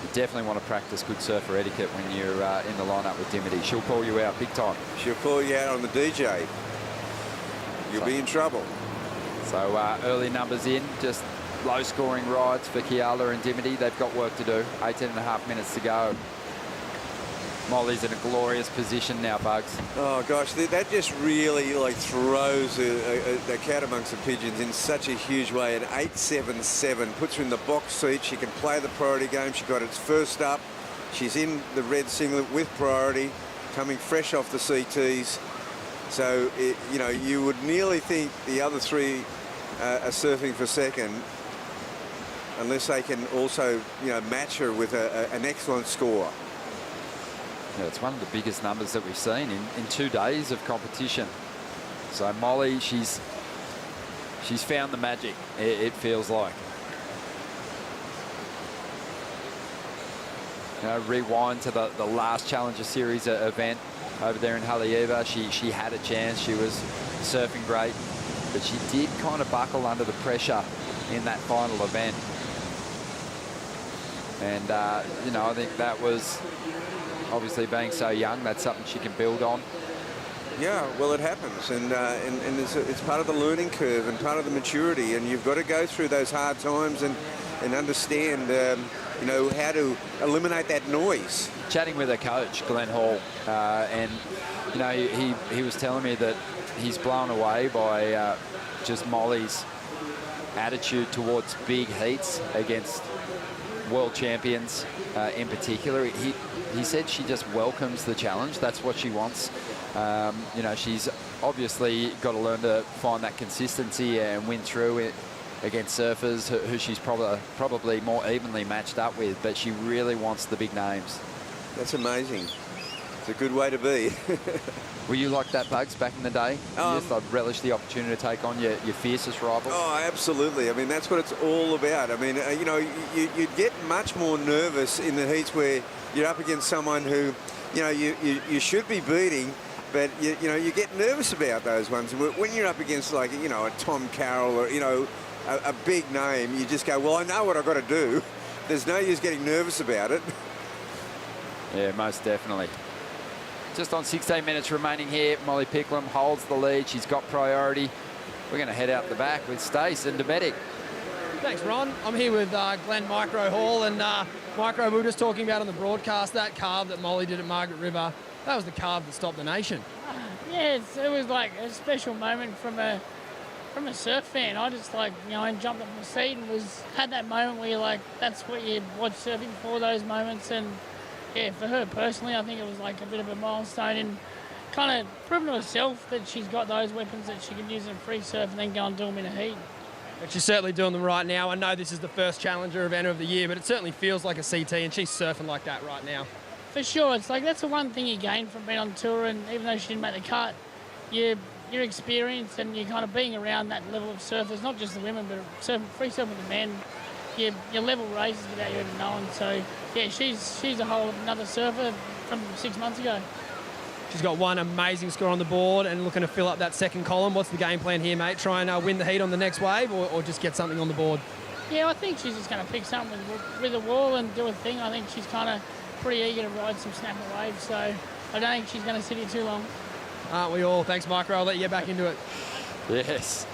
You definitely want to practice good surfer etiquette when you're in the lineup with Dimity. She'll call you out big time. She'll call you out on the DJ. You'll be in trouble. So early numbers in, just low-scoring rides for Kiala and Dimity. They've got work to do. 18.5 minutes to go. Molly's in a glorious position now, Bugs. Oh, gosh, that just really, like, throws a cat amongst the pigeons in such a huge way. An 8.77 puts her in the box seat. She can play the priority game. She got its first up. She's in the red singlet with priority, coming fresh off the CTs. So, you know, you would nearly think the other three are surfing for second, unless they can also, you know, match her with an excellent score. Yeah, it's one of the biggest numbers that we've seen in 2 days of competition. So Molly, she's found the magic, it feels like. You know, rewind to the last Challenger Series event over there in Haleiwa. She had a chance. She was surfing great, but she did kind of buckle under the pressure in that final event. And, you know, I think that was... Obviously, being so young, that's something she can build on. Yeah, well, it happens, and it's part of the learning curve and part of the maturity, and you've got to go through those hard times and understand, you know, how to eliminate that noise. Chatting with her coach, Glenn Hall, and you know, he was telling me that he's blown away by just Molly's attitude towards big heats against world champions in particular. He said she just welcomes the challenge. That's what she wants. You know, she's obviously got to learn to find that consistency and win through it against surfers who she's probably more evenly matched up with, but she really wants the big names. That's amazing. It's a good way to be. Were you like that, Bugs, back in the day? Yes, I'd relish the opportunity to take on your fiercest rival. Oh, absolutely. I mean, that's what it's all about. I mean, you know, you'd get much more nervous in the heats where you're up against someone who, you know, you should be beating, but, you know, you get nervous about those ones. When you're up against, like, you know, a Tom Carroll or, you know, a big name, you just go, well, I know what I've got to do. There's no use getting nervous about it. Yeah, most definitely. Just on 16 minutes remaining here, Molly Picklum holds the lead. She's got priority. We're going to head out the back with Stace and Dometic. Thanks, Ron. I'm here with Glenn Micro Hall, and Micro, we were just talking about on the broadcast that carve that Molly did at Margaret River. That was the carve that stopped the nation. Yeah, it was like a special moment from a surf fan. I just, like, you know, jumped up in the seat and had that moment where you're like, that's what you watch surfing for, those moments. And yeah, for her personally, I think it was like a bit of a milestone in kind of proving to herself that she's got those weapons that she can use in free surf and then go and do them in a heat. And she's certainly doing them right now. I know this is the first challenger event of the year, but it certainly feels like a CT, and she's surfing like that right now. For sure. It's like that's the one thing you gain from being on tour, and even though she didn't make the cut, your experience and you're kind of being around that level of surfers, not just the women, but free surfing with the men, your level raises without you even knowing. So, yeah, she's a whole another surfer from 6 months ago. She's got one amazing score on the board and looking to fill up that second column. What's the game plan here, mate? Try and win the heat on the next wave or just get something on the board? Yeah, I think she's just going to pick something with the wall and do a thing. I think she's kind of pretty eager to ride some snapper waves, so I don't think she's going to sit here too long. Aren't we all? Thanks, Micro. I'll let you get back into it. Yes.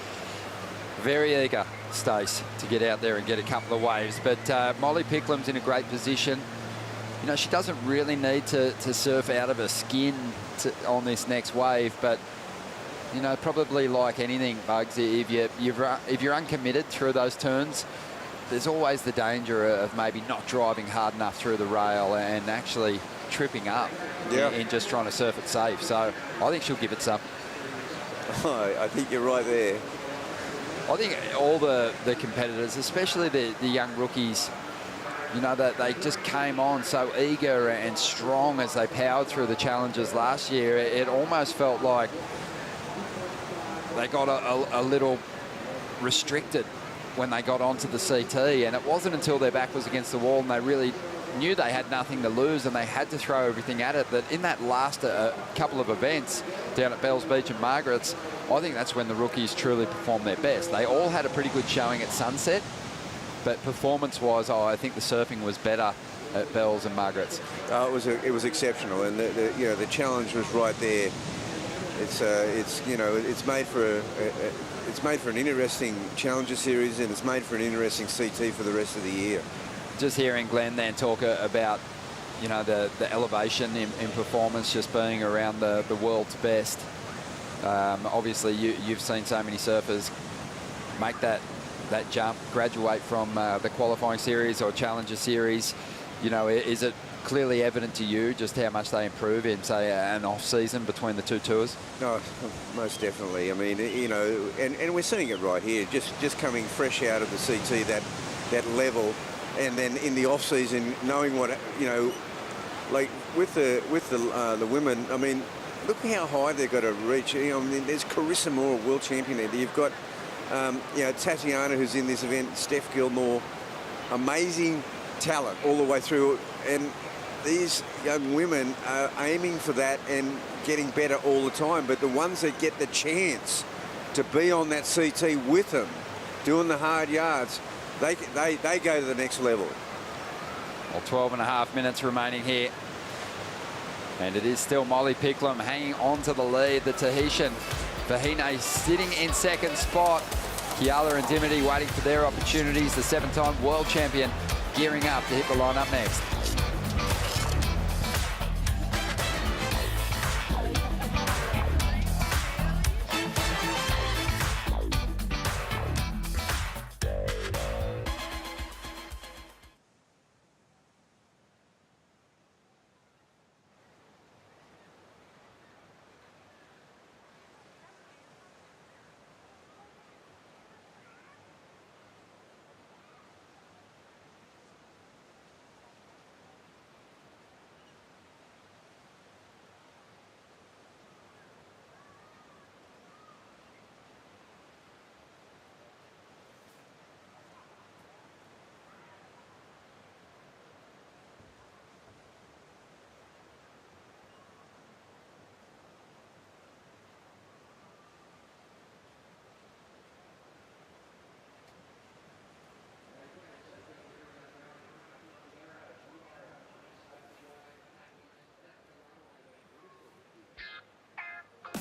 Very eager, Stace, to get out there and get a couple of waves. But Molly Picklum's in a great position. You know, she doesn't really need to surf out of her skin on this next wave, but, you know, probably like anything, Bugs, if you're uncommitted through those turns, there's always the danger of maybe not driving hard enough through the rail and actually tripping up in just trying to surf it safe. So I think she'll give it some. Oh, I think you're right there. I think all the competitors, especially the young rookies, you know, that they just came on so eager and strong as they powered through the challenges last year. It almost felt like they got a little restricted when they got onto the CT, and it wasn't until their back was against the wall and they really knew they had nothing to lose and they had to throw everything at it, that in that last couple of events down at Bells Beach and Margaret's, I think that's when the rookies truly performed their best. They all had a pretty good showing at Sunset, but performance-wise, I think the surfing was better at Bells and Margaret's. It was exceptional, and the challenge was right there. It's made for an interesting Challenger series, and it's made for an interesting CT for the rest of the year. Just hearing Glenn then talk about, you know, the elevation in performance, just being around the world's best. Obviously, you've seen so many surfers make that jump, graduate from the qualifying series or Challenger series. You know, is it clearly evident to you just how much they improve in, say, an off-season between the two tours? No, most definitely. I mean, you know, and we're seeing it right here, just coming fresh out of the CT, that level, and then in the off-season, knowing what, you know, like with the women, I mean, look how high they've got to reach. You know, I mean, there's Carissa Moore, world champion there. You've got, you know, Tatiana, who's in this event, Steph Gilmore, amazing talent all the way through, and these young women are aiming for that and getting better all the time. But the ones that get the chance to be on that CT with them, doing the hard yards, they go to the next level. Well, 12.5 minutes remaining here. And it is still Molly Picklum hanging on to the lead. The Tahitian, Vahine, sitting in second spot. Kiala and Dimity waiting for their opportunities. The 7-time world champion gearing up to hit the line up next.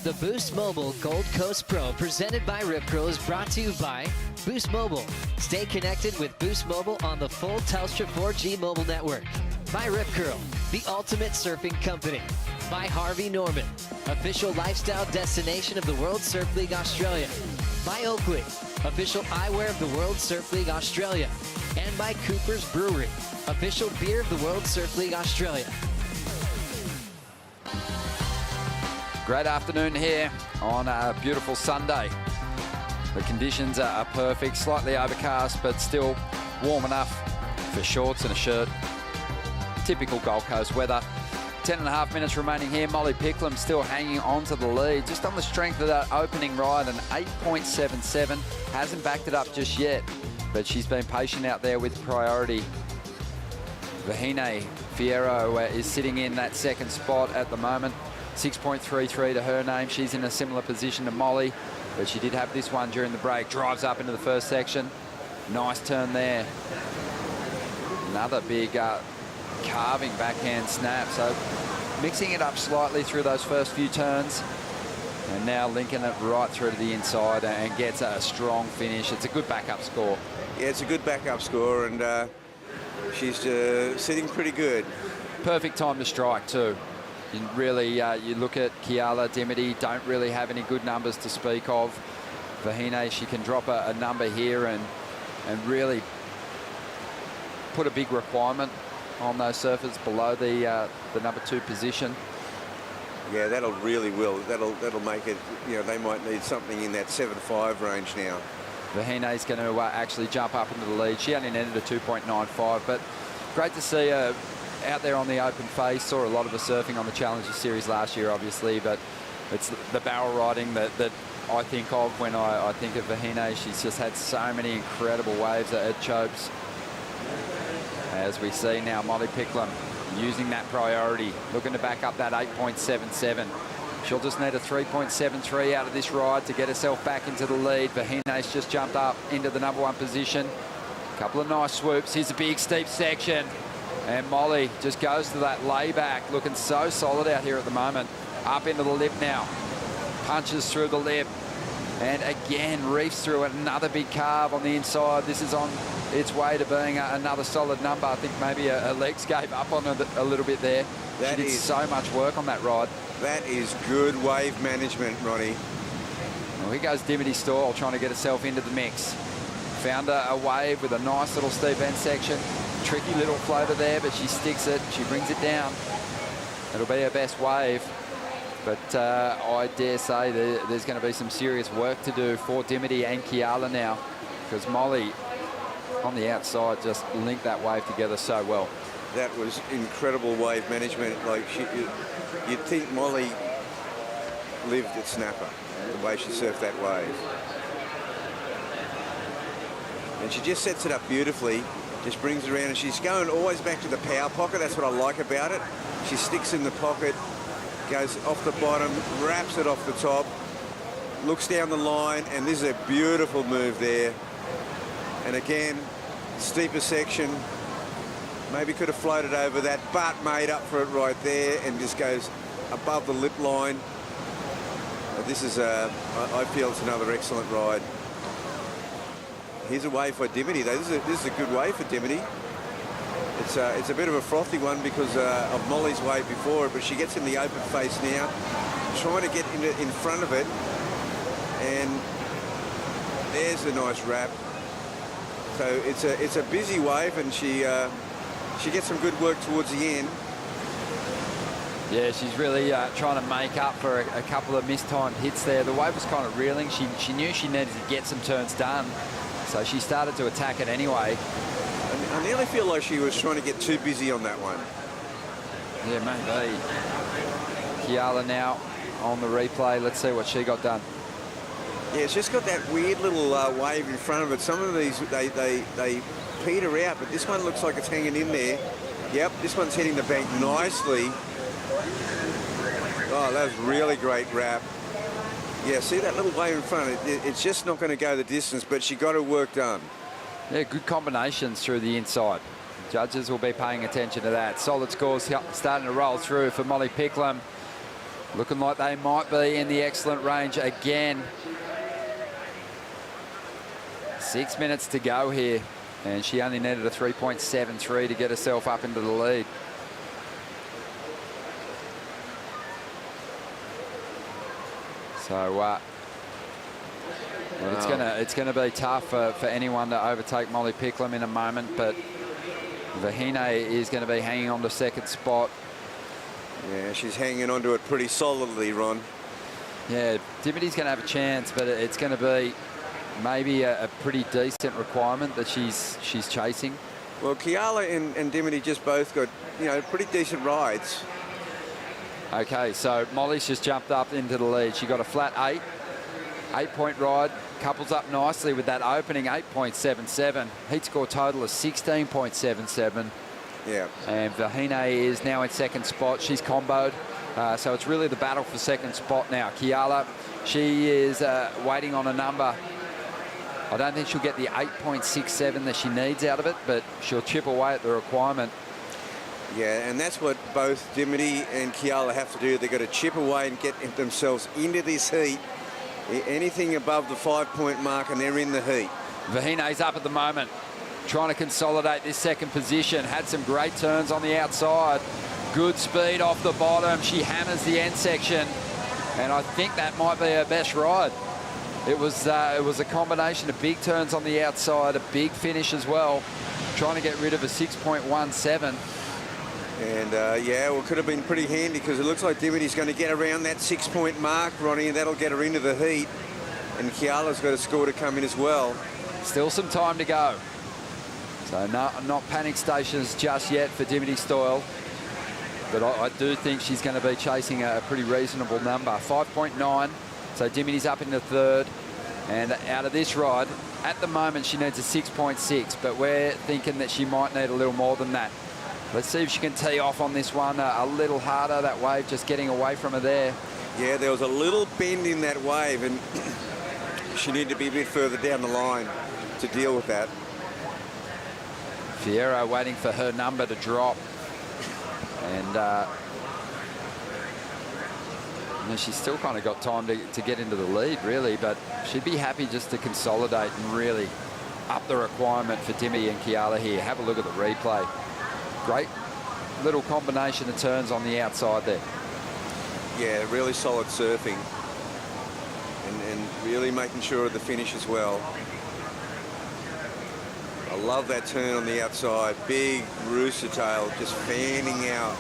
The Boost Mobile Gold Coast Pro presented by Rip Curl is brought to you by Boost Mobile. Stay connected with Boost Mobile on the full Telstra 4G mobile network. By Rip Curl, the ultimate surfing company. By Harvey Norman, official lifestyle destination of the World Surf League Australia. By Oakley, official eyewear of the World Surf League Australia. And by Cooper's Brewery, official beer of the World Surf League Australia. Great afternoon here on a beautiful Sunday. The conditions are perfect, slightly overcast, but still warm enough for shorts and a shirt. Typical Gold Coast weather. 10.5 minutes remaining here. Molly Picklum still hanging on to the lead, just on the strength of that opening ride, an 8.77. Hasn't backed it up just yet, but she's been patient out there with priority. Vahine Fierro is sitting in that second spot at the moment. 6.33 to her name. She's in a similar position to Molly, but she did have this one during the break. Drives up into the first section. Nice turn there. Another big carving backhand snap. So mixing it up slightly through those first few turns. And now linking it right through to the inside and gets a strong finish. It's a good backup score. Yeah, it's a good backup score, and she's sitting pretty good. Perfect time to strike too. You really, you look at Kiala, Dimity, don't really have any good numbers to speak of. Vahine, she can drop a number here and really put a big requirement on those surfers below the number 2 position. Yeah, that'll make it, you know, they might need something in that 7.5 range now. Vahine's going to actually jump up into the lead. She only netted a 2.95, but great to see her out there on the open face. Saw a lot of her surfing on the Challenger Series last year, obviously, but it's the barrel riding that I think of when I think of Vahine. She's just had so many incredible waves at Chopes. As we see now, Molly Picklum using that priority, looking to back up that 8.77. She'll just need a 3.73 out of this ride to get herself back into the lead. Vahine's just jumped up into the number 1 position. A couple of nice swoops. Here's a big steep section. And Molly just goes to that layback, looking so solid out here at the moment. Up into the lip now. Punches through the lip. And again, reefs through another big carve on the inside. This is on its way to being another solid number. I think maybe her legs gave up on her a little bit there. She did so much work on that ride. That is good wave management, Ronnie. Well, here goes Dimity Stall trying to get herself into the mix. Found a wave with a nice little steep end section. Tricky little floater there, but she sticks it. She brings it down. It'll be her best wave. But I dare say there's going to be some serious work to do for Dimity and Kiala now, because Molly on the outside just linked that wave together so well. That was incredible wave management. Like you'd think Molly lived at Snapper, the way she surfed that wave. And she just sets it up beautifully, just brings it around, and she's going always back to the power pocket. That's what I like about it. She sticks in the pocket, goes off the bottom, wraps it off the top, looks down the line, and this is a beautiful move there. And again, steeper section, maybe could have floated over that, but made up for it right there and just goes above the lip line. This is I feel it's another excellent ride. Here's a wave for Dimity. This is a good wave for Dimity. It's a bit of a frothy one because of Molly's wave before it, but she gets in the open face now, trying to get in front of it, and there's a nice wrap. So it's a busy wave, and she gets some good work towards the end. Yeah, she's really trying to make up for a couple of mistimed hits there. The wave was kind of reeling. She knew she needed to get some turns done, so she started to attack it anyway. I nearly feel like she was trying to get too busy on that one. Yeah, maybe. Kiala now on the replay. Let's see what she got done. Yeah, it's just got that weird little wave in front of it. Some of these, they peter out, but this one looks like it's hanging in there. Yep, this one's hitting the bank nicely. Oh, that was really great wrap. Yeah, see that little wave in front? It's just not going to go the distance, but she got her work done. Yeah, good combinations through the inside. Judges will be paying attention to that. Solid scores starting to roll through for Molly Picklum. Looking like they might be in the excellent range again. 6 minutes to go here, and she only needed a 3.73 to get herself up into the lead. So Wow. it's gonna be tough for anyone to overtake Molly Picklum in a moment, but Vahine is going to be hanging on to second spot. Yeah, she's hanging onto it pretty solidly, Ron. Yeah, Dimity's going to have a chance, but it's going to be maybe a pretty decent requirement that she's chasing. Well, Kiala and Dimity just both got, you know, pretty decent rides. Okay, so Molly's just jumped up into the lead. She got a flat 8-point ride. Couples up nicely with that opening 8.77. Heat score total is 16.77. Yeah. And Vahine is now in second spot. She's comboed. So it's really the battle for second spot now. Kiala, she is waiting on a number. I don't think she'll get the 8.67 that she needs out of it, but she'll chip away at the requirement. Yeah, and that's what both Dimity and Kiala have to do. They've got to chip away and get themselves into this heat. Anything above the 5-point mark and they're in the heat. Vahine's up at the moment, trying to consolidate this second position. Had some great turns on the outside. Good speed off the bottom. She hammers the end section, and I think that might be her best ride. It was a combination of big turns on the outside, a big finish as well, trying to get rid of a 6.17. And yeah, well, it could have been pretty handy because it looks like Dimity's going to get around that 6-point mark, Ronnie, and that'll get her into the heat. And Kiala's got a score to come in as well. Still some time to go. So not panic stations just yet for Dimity Stoyle. But I do think she's going to be chasing a pretty reasonable number. 5.9. So Dimity's up into third. And out of this ride, at the moment, she needs a 6.6. But we're thinking that she might need a little more than that. Let's see if she can tee off on this one a little harder. That wave just getting away from her there. Yeah, there was a little bend in that wave, and she needed to be a bit further down the line to deal with that. Rivera waiting for her number to drop. And she's still kind of got time to get into the lead, really, but she'd be happy just to consolidate and really up the requirement for Dimity and Kiala here. Have a look at the replay. Great little combination of turns on the outside there. Yeah, really solid surfing. And really making sure of the finish as well. I love that turn on the outside. Big rooster tail just fanning out.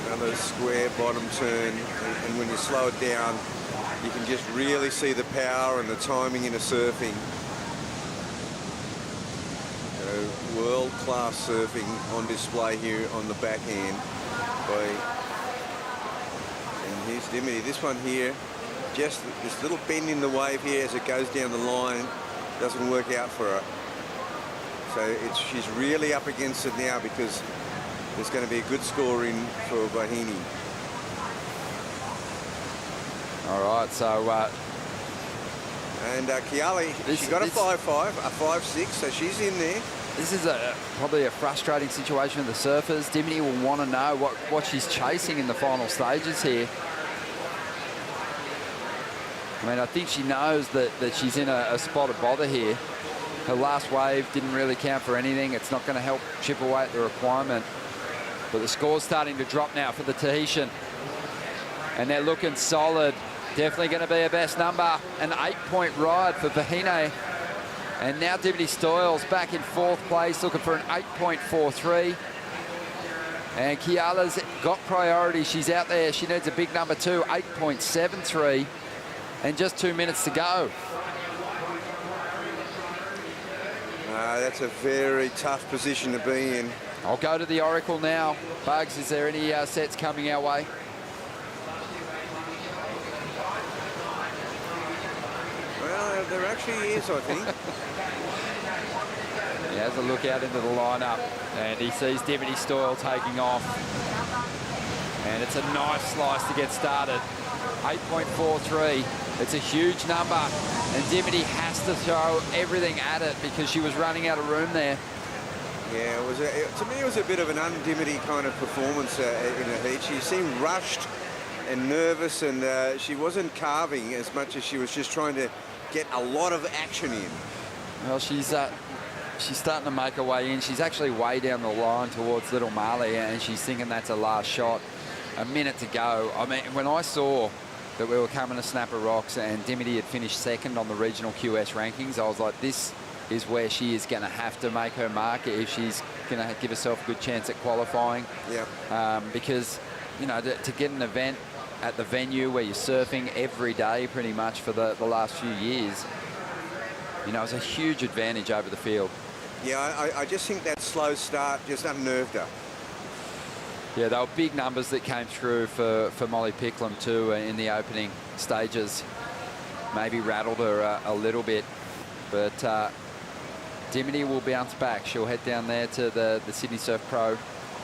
Another square bottom turn. And when you slow it down, you can just really see the power and the timing in the surfing. World-class surfing on display here on the backhand. And here's Dimity. This one here, just this little bend in the wave here as it goes down the line doesn't work out for her. So she's really up against it now because there's going to be a good score in for Vahine. All right, so... and Kiala, she got a 5.5, a 5.6, so she's in there. This is probably a frustrating situation for the surfers. Dimity will want to know what she's chasing in the final stages here. I mean, I think she knows that she's in a spot of bother here. Her last wave didn't really count for anything. It's not going to help chip away at the requirement. But the score's starting to drop now for the Tahitian. And they're looking solid. Definitely going to be her best number. An 8-point ride for Vahine. And now Dimity Stoyle's back in fourth place, looking for an 8.43. And Kiala's got priority. She's out there. She needs a big number too, 8.73. And just 2 minutes to go. That's a very tough position to be in. I'll go to the Oracle now. Bugs, is there any sets coming our way? Well, there actually is, I think. He has a look out into the lineup, and he sees Dimity Stoyle taking off. And it's a nice slice to get started. 8.43. It's a huge number, and Dimity has to throw everything at it because she was running out of room there. Yeah, to me it was a bit of an undimity kind of performance in the heat. She seemed rushed and nervous, and she wasn't carving as much as she was just trying to get a lot of action in. Well, she's starting to make her way in. She's actually way down the line towards Little Marley, and she's thinking that's her last shot. A minute to go. I mean, when I saw that we were coming to Snapper Rocks and Dimity had finished second on the regional QS rankings, I was like, this is where she is going to have to make her mark if she's going to give herself a good chance at qualifying. Yeah. Because, you know, to get an event at the venue where you're surfing every day pretty much for the last few years, you know, it's a huge advantage over the field. Yeah, I just think that slow start just unnerved her. Yeah, they were big numbers that came through for Molly Picklum too in the opening stages. Maybe rattled her a little bit, but Dimity will bounce back. She'll head down there to the Sydney Surf Pro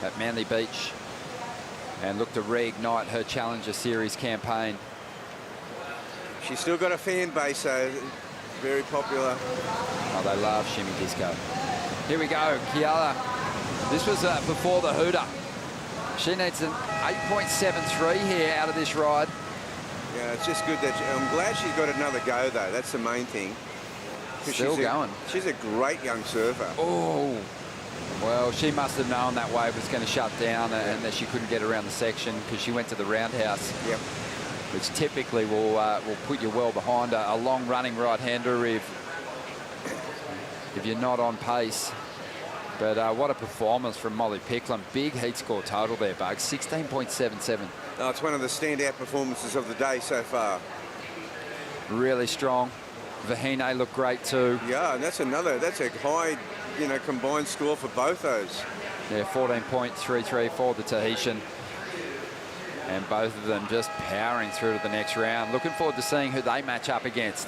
at Manly Beach and look to reignite her Challenger Series campaign. She's still got a fan base, so very popular. Oh, they love Shimmy Disco. Here we go, Kiala. This was before the Hooter. She needs an 8.73 here out of this ride. Yeah, it's just good that I'm glad she's got another go, though. That's the main thing. Still going. She's a great young surfer. Oh, well, she must have known that wave was going to shut down and that she couldn't get around the section because she went to the roundhouse. Yep. Which typically will put you well behind a long-running right-hander if you're not on pace. But what a performance from Molly Picklum. Big heat score total there, Bugs. 16.77. Oh, it's one of the standout performances of the day so far. Really strong. Vahine looked great too. Yeah, and that's a high, you know, combined score for both those. Yeah, 14.33 for the Tahitian. And both of them just powering through to the next round. Looking forward to seeing who they match up against.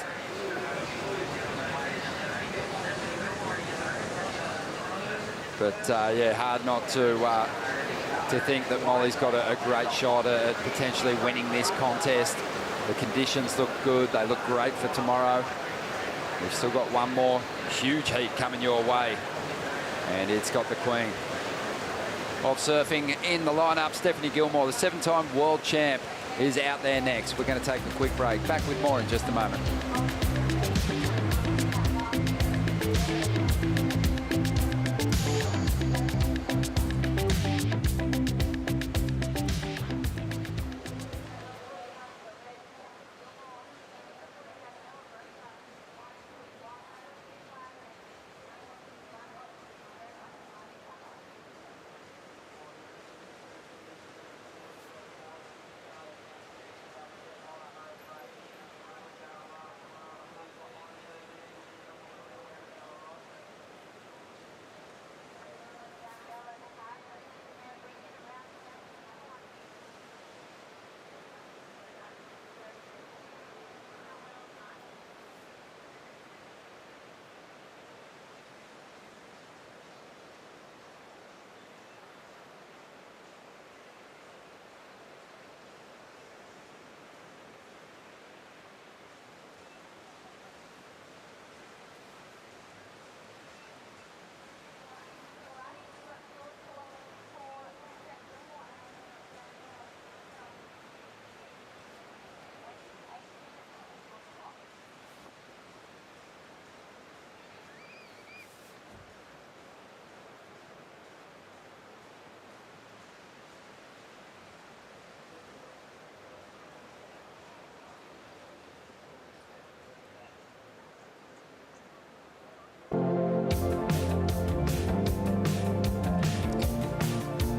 But yeah, hard not to think that Molly's got a great shot at potentially winning this contest. The conditions look good. They look great for tomorrow. We've still got one more huge heat coming your way. And it's got the queen of surfing in the lineup, Stephanie Gilmore, the 7-time world champ, is out there next. We're going to take a quick break. Back with more in just a moment.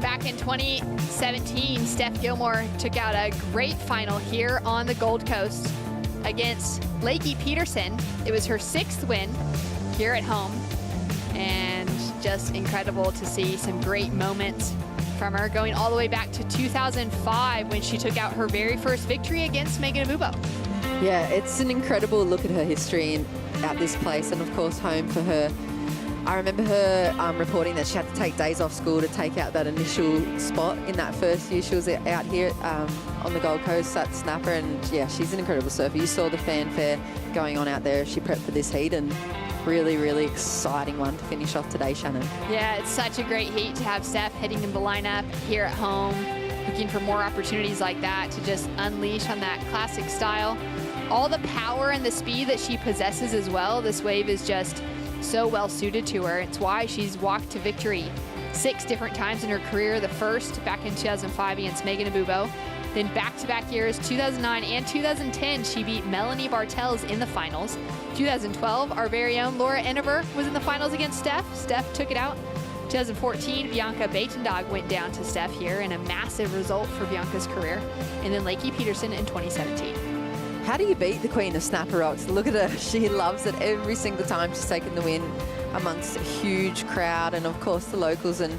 Back in 2017, Steph Gilmore took out a great final here on the Gold Coast against Lakey Peterson. It was her 6th win here at home, and just incredible to see some great moments from her, going all the way back to 2005 when she took out her very first victory against Megan Abubo. Yeah, it's an incredible look at her history at this place, and of course home for her. I remember her reporting that she had to take days off school to take out that initial spot in that first year she was out here on the Gold Coast at Snapper, and yeah, she's an incredible surfer. You saw the fanfare going on out there. She prepped for this heat, and really, really exciting one to finish off today, Shannon. Yeah, it's such a great heat to have Steph hitting in the lineup here at home, looking for more opportunities like that to just unleash on that classic style. All the power and the speed that she possesses as well, this wave is just so well suited to her. It's why she's walked to victory 6 different times in her career. The first back in 2005 against Megan Abubo. Then back-to-back years, 2009 and 2010, she beat Melanie Bartels in the finals. 2012, our very own Laura Enever was in the finals against Steph. Steph took it out. 2014, Bianca Baytendog went down to Steph here in a massive result for Bianca's career. And then Lakey Peterson in 2017. How do you beat the Queen of Snapper Rocks? Look at her. She loves it every single time she's taken the win amongst a huge crowd and, of course, the locals. And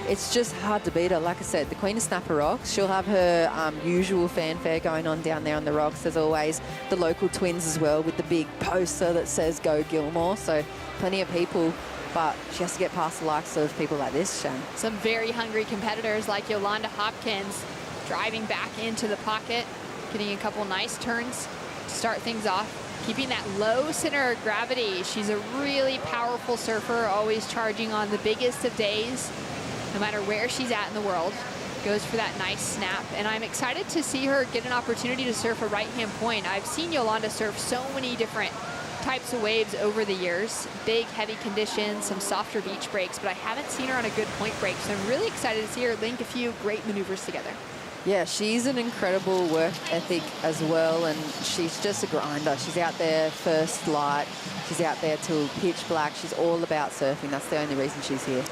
it's just hard to beat her. Like I said, the Queen of Snapper Rocks, she'll have her usual fanfare going on down there on the rocks. There's always the local twins as well with the big poster that says Go Gilmore. So plenty of people, but she has to get past the likes of people like this, Shan. Some very hungry competitors like Yolanda Hopkins driving back into the pocket, getting a couple nice turns to start things off. Keeping that low center of gravity. She's a really powerful surfer, always charging on the biggest of days. No matter where she's at in the world, goes for that nice snap. And I'm excited to see her get an opportunity to surf a right-hand point. I've seen Yolanda surf so many different types of waves over the years. Big, heavy conditions, some softer beach breaks, but I haven't seen her on a good point break. So I'm really excited to see her link a few great maneuvers together. Yeah, she's an incredible work ethic as well, and she's just a grinder. She's out there first light. She's out there till pitch black. She's all about surfing. That's the only reason she's here.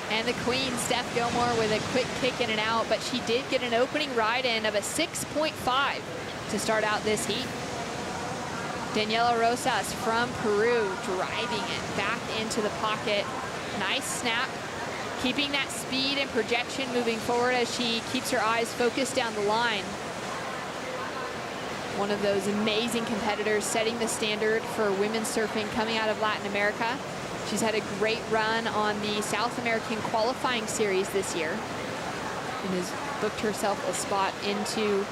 And the Queen, Steph Gilmore, with a quick kick in and out, but she did get an opening ride-in of a 6.5 to start out this heat. Daniela Rosas from Peru driving it back into the pocket. Nice snap, keeping that speed and projection moving forward as she keeps her eyes focused down the line. One of those amazing competitors setting the standard for women's surfing coming out of Latin America. She's had a great run on the South American qualifying series this year and has booked herself a spot into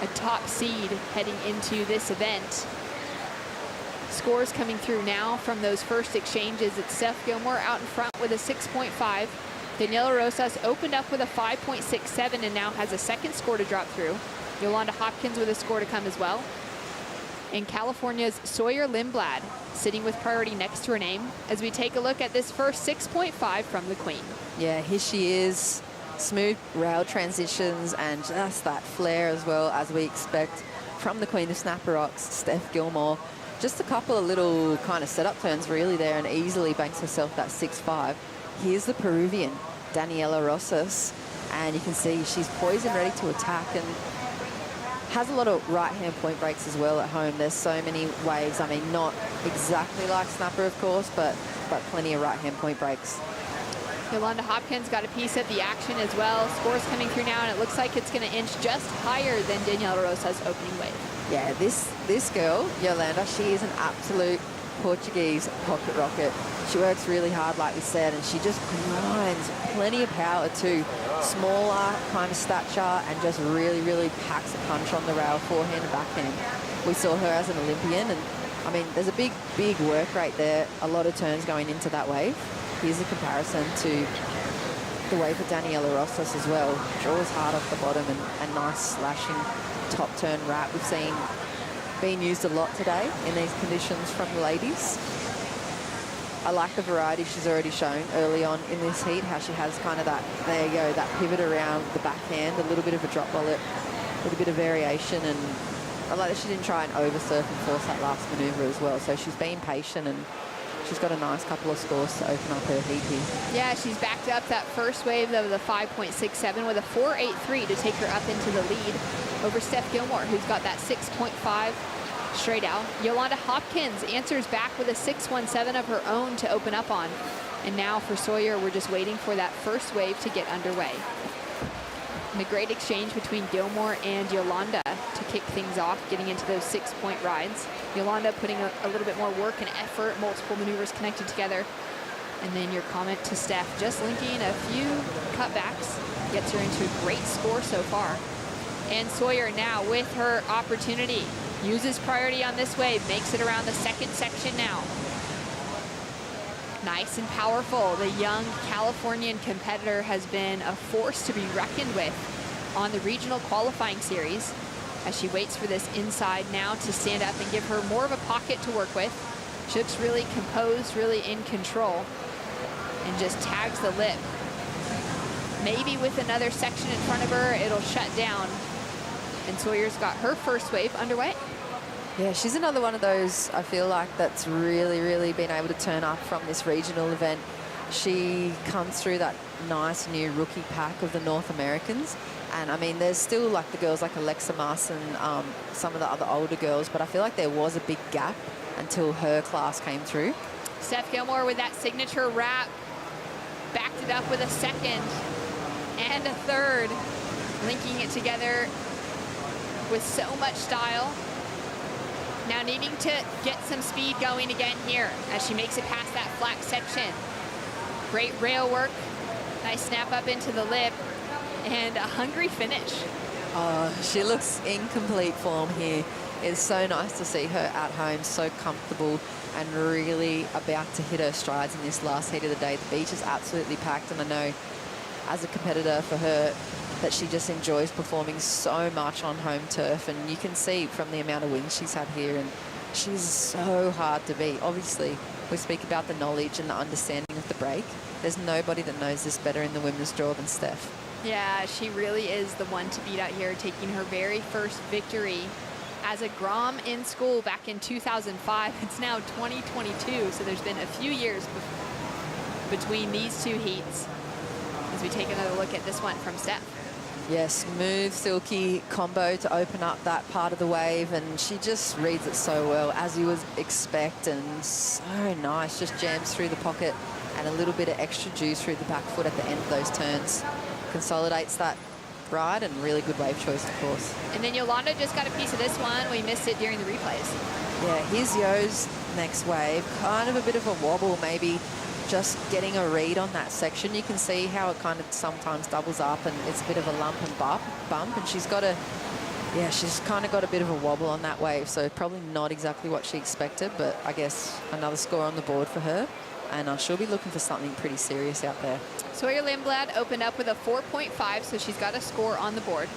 a top seed heading into this event. Scores coming through now from those first exchanges. It's Steph Gilmore out in front with a 6.5. Daniela Rosas opened up with a 5.67 and now has a second score to drop through. Yolanda Hopkins with a score to come as well. And California's Sawyer Lindblad sitting with priority next to her name as we take a look at this first 6.5 from the Queen. Yeah, here she is. Smooth rail transitions and just that flair as well as we expect from the Queen of Snapper Rocks, Steph Gilmore. Just a couple of little kind of setup turns really there and easily banks herself that 6.5. Here's the Peruvian, Daniela Rosas, and you can see she's poised and ready to attack and has a lot of right-hand point breaks as well at home. There's so many waves. I mean, not exactly like Snapper, of course, but plenty of right-hand point breaks. Yolanda Hopkins got a piece of the action as well. Scores coming through now, and it looks like it's going to inch just higher than Daniela Rosa's opening wave. Yeah, this girl, Yolanda, she is an absolute Portuguese pocket rocket. She works really hard, like we said, and she just grinds. Plenty of power too. Smaller kind of stature and just really, really packs a punch on the rail, forehand and backhand. We saw her as an Olympian, and I mean, there's a big, big work rate there. A lot of turns going into that wave. Here's a comparison to the wave of Daniela Rosas as well. Draws hard off the bottom and nice slashing top turn wrap. We've seen being used a lot today in these conditions from the ladies. I like the variety she's already shown early on in this heat, how she has kind of that, there you go, that pivot around the backhand, a little bit of a drop bullet, a little bit of variation, and I like that she didn't try and oversurf and force that last maneuver as well. So she's been patient and she's got a nice couple of scores to open up her heat here. Yeah, she's backed up that first wave of the 5.67 with a 4.83 to take her up into the lead over Steph Gilmore, who's got that 6.5 straight out. Yolanda Hopkins answers back with a 6.17 of her own to open up on. And now for Sawyer, we're just waiting for that first wave to get underway. And a great exchange between Gilmore and Yolanda to kick things off, getting into those 6-point rides. Yolanda putting a little bit more work and effort, multiple maneuvers connected together. And then your comment to Steph, just linking a few cutbacks, gets her into a great score so far. And Sawyer now with her opportunity, uses priority on this wave, makes it around the second section now. Nice and powerful. The young Californian competitor has been a force to be reckoned with on the regional qualifying series as she waits for this inside now to stand up and give her more of a pocket to work with. She looks really composed, really in control, and just tags the lip. Maybe with another section in front of her, it'll shut down. And Sawyer's got her first wave underway. Yeah, she's another one of those, I feel like, that's really been able to turn up from this regional event. She comes through that nice new rookie pack of the North Americans. And I mean, there's still like the girls like Alexa Mars and some of the other older girls, but I feel like there was a big gap until her class came through. Steph Gilmore with that signature wrap, backed it up with a second and a third, linking it together with so much style. Now needing to get some speed going again here as she makes it past that flat section. Great rail work, nice snap up into the lip, and a hungry finish. She looks in complete form here. It's so nice to see her at home, so comfortable and really about to hit her strides in this last heat of the day. The beach is absolutely packed, and I know as a competitor for her that she just enjoys performing so much on home turf, and you can see from the amount of wins she's had here, and she's so hard to beat. Obviously, we speak about the knowledge and the understanding of the break. There's nobody that knows this better in the women's draw than Steph. Yeah, she really is the one to beat out here, taking her very first victory as a Grom in school back in 2005. It's now 2022, so there's been a few years between these two heats as we take another look at this one from Steph. Yes, smooth, silky combo to open up that part of the wave, and she just reads it so well, as you would expect, and so nice. Just jams through the pocket and a little bit of extra juice through the back foot at the end of those turns. Consolidates that ride, and really good wave choice, of course. And then Yolanda just got a piece of this one. We missed it during the replays. Yeah, here's Yo's next wave. Kind of a bit of a wobble, maybe just getting a read on that section. You can see how it kind of sometimes doubles up, and it's a bit of a lump and bump, and she's got a, yeah, she's kind of got a bit of a wobble on that wave, so probably not exactly what she expected, but I guess another score on the board for her, and she'll be looking for something pretty serious out there. Sawyer Lindblad opened up with a 4.5, so she's got a score on the board.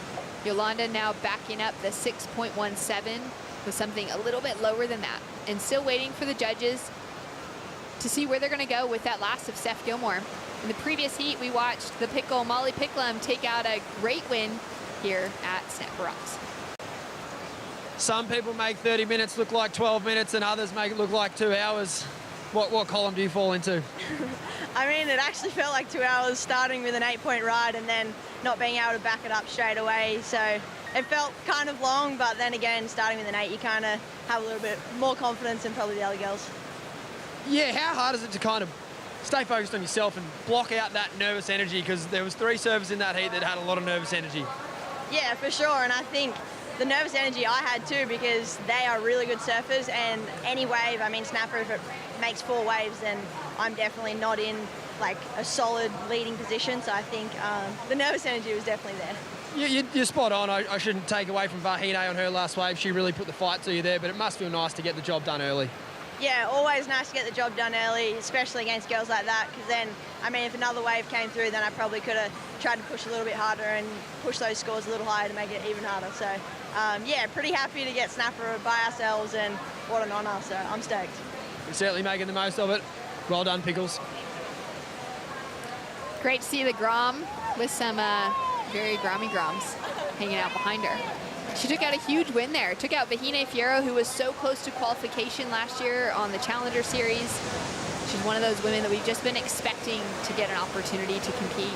Yolanda now backing up the 6.17 with something a little bit lower than that, and still waiting for the judges to see where they're going to go with that last of Steph Gilmore. In the previous heat, we watched the Pickle Molly Picklum take out a great win here at Snapper Rocks. Some people make 30 minutes look like 12 minutes, and others make it look like 2 hours. What column do you fall into? I mean, it actually felt like 2 hours, starting with an 8-point ride and then not being able to back it up straight away. So it felt kind of long, but then again, starting with an 8, you kind of have a little bit more confidence than probably the other girls. Yeah, how hard is it to kind of stay focused on yourself and block out that nervous energy? Because there was 3 servers in that heat that had a lot of nervous energy. Yeah, for sure, and I think the nervous energy I had too, because they are really good surfers, and any wave, I mean, Snapper, if it makes 4 waves, then I'm definitely not in like a solid leading position, so I think the nervous energy was definitely there. You're spot on. I shouldn't take away from Vahine on her last wave. She really put the fight to you there, but it must feel nice to get the job done early. Yeah, always nice to get the job done early, especially against girls like that, because then, I mean, if another wave came through, then I probably could have tried to push a little bit harder and push those scores a little higher to make it even harder. So, yeah, pretty happy to get Snapper by ourselves, and what an honour, so I'm stoked. You're certainly making the most of it. Well done, Pickles. Great to see the Grom with some very grommy Groms hanging out behind her. She took out a huge win there. Took out Vahine Fierro, who was so close to qualification last year on the Challenger Series. She's one of those women that we've just been expecting to get an opportunity to compete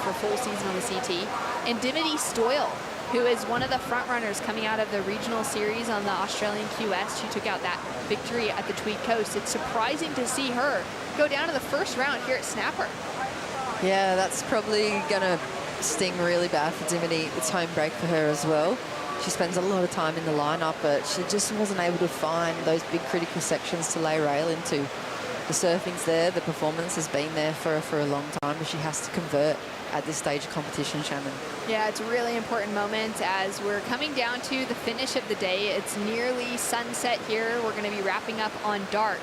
for full season on the CT. And Dimity Stoyle, who is one of the front runners coming out of the regional series on the Australian QS. She took out that victory at the Tweed Coast. It's surprising to see her go down to the first round here at Snapper. Yeah, that's probably going to sting really bad for Dimity. It's home break for her as well. She spends a lot of time in the lineup, but she just wasn't able to find those big critical sections to lay rail into. The surfing's there, the performance has been there for her for a long time, but she has to convert at this stage of competition, Shannon. Yeah, it's a really important moment as we're coming down to the finish of the day. It's nearly sunset here. We're going to be wrapping up on dark.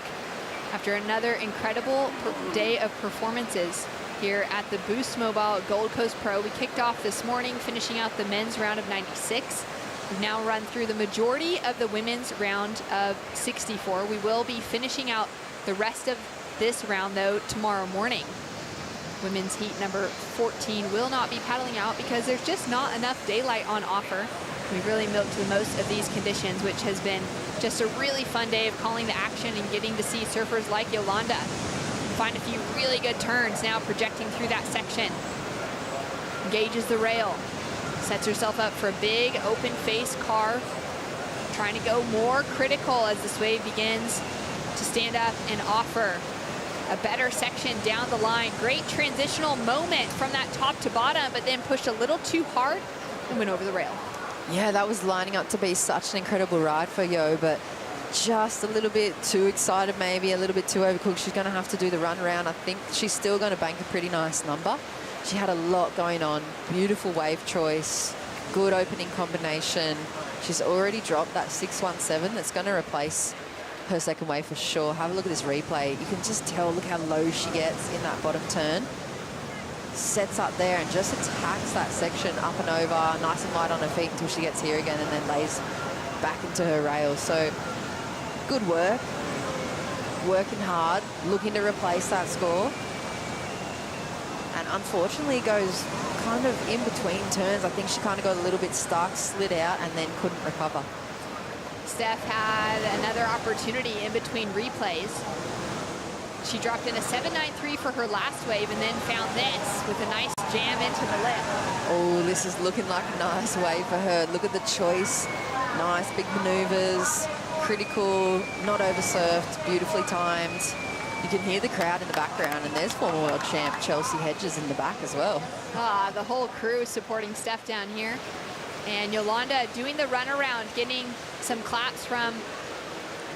after another incredible day of performances here at the Boost Mobile Gold Coast Pro. We kicked off this morning, finishing out the men's round of 96. We've now run through the majority of the women's round of 64. We will be finishing out the rest of this round, though, tomorrow morning. Women's heat number 14 will not be paddling out because there's just not enough daylight on offer. We really milked the most of these conditions, which has been just a really fun day of calling the action and getting to see surfers like Yolanda find a few really good turns now, projecting through that section. Engages the rail, sets herself up for a big open face carve, trying to go more critical as this wave begins to stand up and offer a better section down the line. Great transitional moment from that top to bottom, but then pushed a little too hard and went over the rail. Yeah, that was lining up to be such an incredible ride for Yo, but just a little bit too excited, maybe a little bit too overcooked. She's going to have to do the run around. I think she's still going to bank a pretty nice number. She had a lot going on. Beautiful wave choice, good opening combination. She's already dropped that 617 that's going to replace her second wave for sure. Have a look at this replay. You can just tell, look how low she gets in that bottom turn. Sets up there and just attacks that section up and over, nice and light on her feet until she gets here again and then lays back into her rail. So good work, working hard, looking to replace that score. And unfortunately goes kind of in between turns. I think she kind of got a little bit stuck, slid out and then couldn't recover. Steph had another opportunity in between replays. She dropped in a 7.93 for her last wave and then found this with a nice jam into the lip. Oh, this is looking like a nice wave for her. Look at the choice. Nice big maneuvers, critical, not oversurfed, beautifully timed. You can hear the crowd in the background, and there's former world champ Chelsea Hedges in the back as well. The whole crew supporting Steph down here. And Yolanda doing the runaround, getting some claps from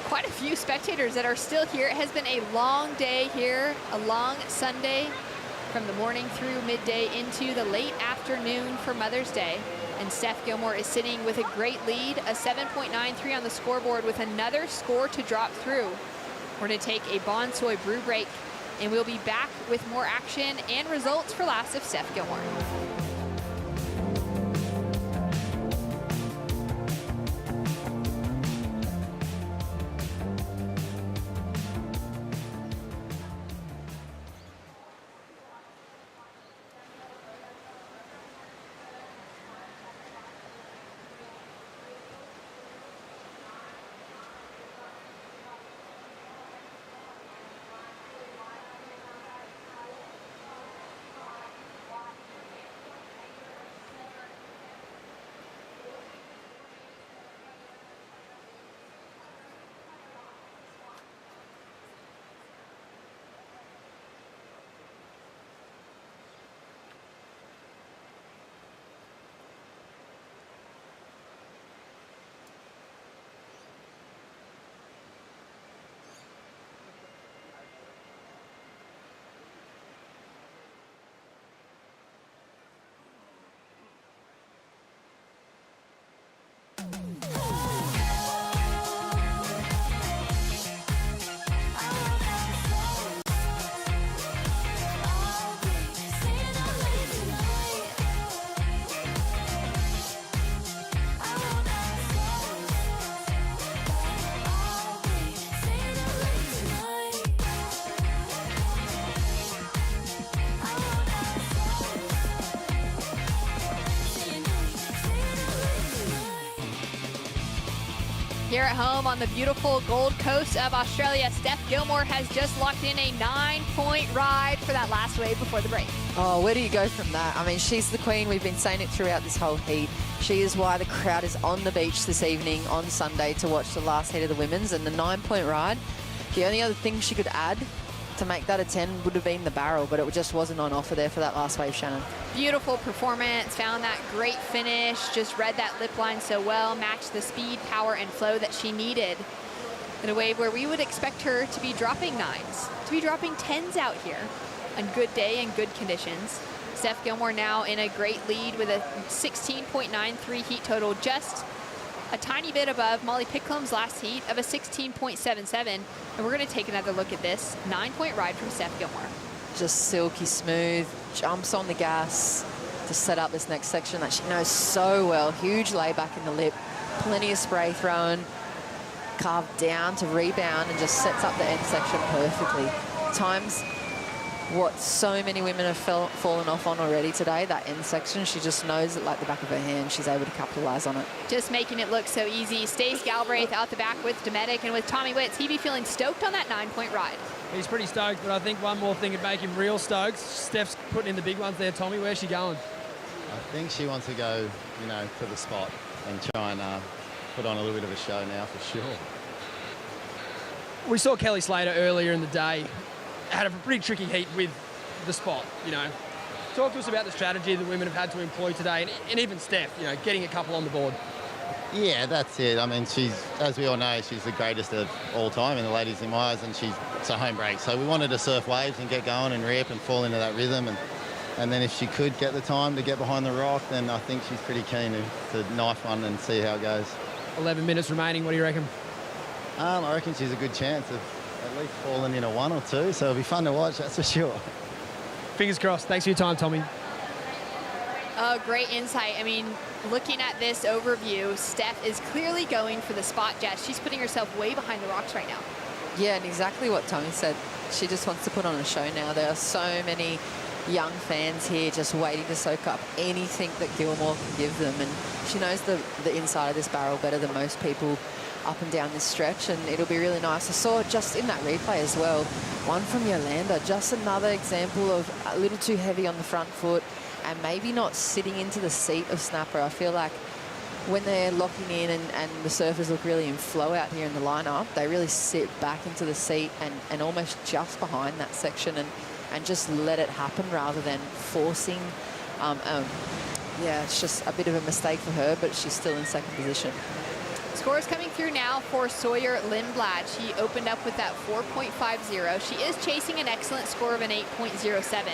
quite a few spectators that are still here. It has been a long day here, a long Sunday from the morning through midday into the late afternoon for Mother's Day. And Steph Gilmore is sitting with a great lead, a 7.93 on the scoreboard with another score to drop through. We're going to take a Bonsoy brew break, and we'll be back with more action and results for last of Steph Gilmore. Here at home on the beautiful Gold Coast of Australia, Steph Gilmore has just locked in a 9-point ride for that last wave before the break. Oh, where do you go from that? I mean, she's the queen. We've been saying it throughout this whole heat. She is why the crowd is on the beach this evening on Sunday to watch the last heat of the women's, and the 9-point ride. The only other thing she could add to make that a 10 would have been the barrel, but it just wasn't on offer there for that last wave, Shannon. Beautiful performance, found that great finish, just read that lip line so well, matched the speed, power, and flow that she needed in a wave where we would expect her to be dropping 9s, to be dropping 10s out here on good day and good conditions. Steph Gilmore now in a great lead with a 16.93 heat total, just a tiny bit above Molly Picklum's last heat of a 16.77. And we're going to take another look at this 9-point ride from Steph Gilmore. Just silky smooth, jumps on the gas to set up this next section that she knows so well. Huge layback in the lip, plenty of spray thrown, carved down to rebound, and just sets up the end section perfectly. Times what so many women have fallen off on already today, that end section. She just knows it like the back of her hand. She's able to capitalize on it. Just making it look so easy. Stace Galbraith out the back with Dometic, and with Tommy Witz, he'd be feeling stoked on that 9-point ride. He's pretty stoked, but I think one more thing would make him real stoked. Steph's putting in the big ones there. Tommy, where's she going? I think she wants to go, you know, to the spot and try and put on a little bit of a show now for sure. We saw Kelly Slater earlier in the day. Had a pretty tricky heat with the spot, you know. Talk to us about the strategy that women have had to employ today, and even Steph, you know, getting a couple on the board. Yeah, that's it. I mean, she's, as we all know, she's the greatest of all time in the ladies in my eyes, and it's a home break. So we wanted to surf waves and get going and rip and fall into that rhythm. And then if she could get the time to get behind the rock, then I think she's pretty keen to knife one and see how it goes. 11 minutes remaining. What do you reckon? I reckon she's a good chance of at least falling in a 1 or 2. So it'll be fun to watch, that's for sure. Fingers crossed. Thanks for your time, Tommy. Oh, great insight. I mean, looking at this overview, Steph is clearly going for the spot jet. She's putting herself way behind the rocks right now. Yeah, and exactly what Tommy said. She just wants to put on a show now. There are so many young fans here just waiting to soak up anything that Gilmore can give them. And she knows the inside of this barrel better than most people up and down this stretch, and it'll be really nice. I saw just in that replay as well, one from Yolanda, just another example of a little too heavy on the front foot and maybe not sitting into the seat of snapper. I feel like when they're locking in and the surfers look really in flow out here in the lineup, they really sit back into the seat and almost just behind that section and just let it happen rather than forcing. Yeah, it's just a bit of a mistake for her, but she's still in second position. Scores coming through now for Sawyer Lindblad. She opened up with that 4.50. She is chasing an excellent score of an 8.07.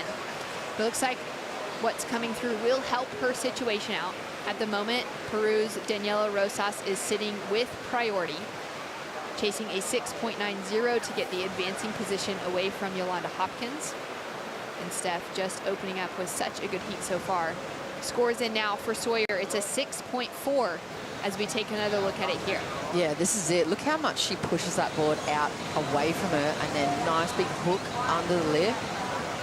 It looks like what's coming through will help her situation out. At the moment, Peru's Daniela Rosas is sitting with priority, chasing a 6.90 to get the advancing position away from Yolanda Hopkins. And Steph just opening up with such a good heat so far. Scores in now for Sawyer. It's a 6.4 as we take another look at it here. Yeah, this is it. Look how much she pushes that board out away from her, and then nice big hook under the lip.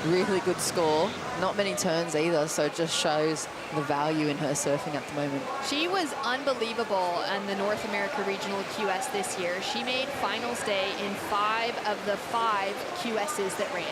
Really good score. Not many turns either, so it just shows the value in her surfing at the moment. She was unbelievable in the North America Regional QS this year. She made finals day in 5 of the 5 QSs that ran.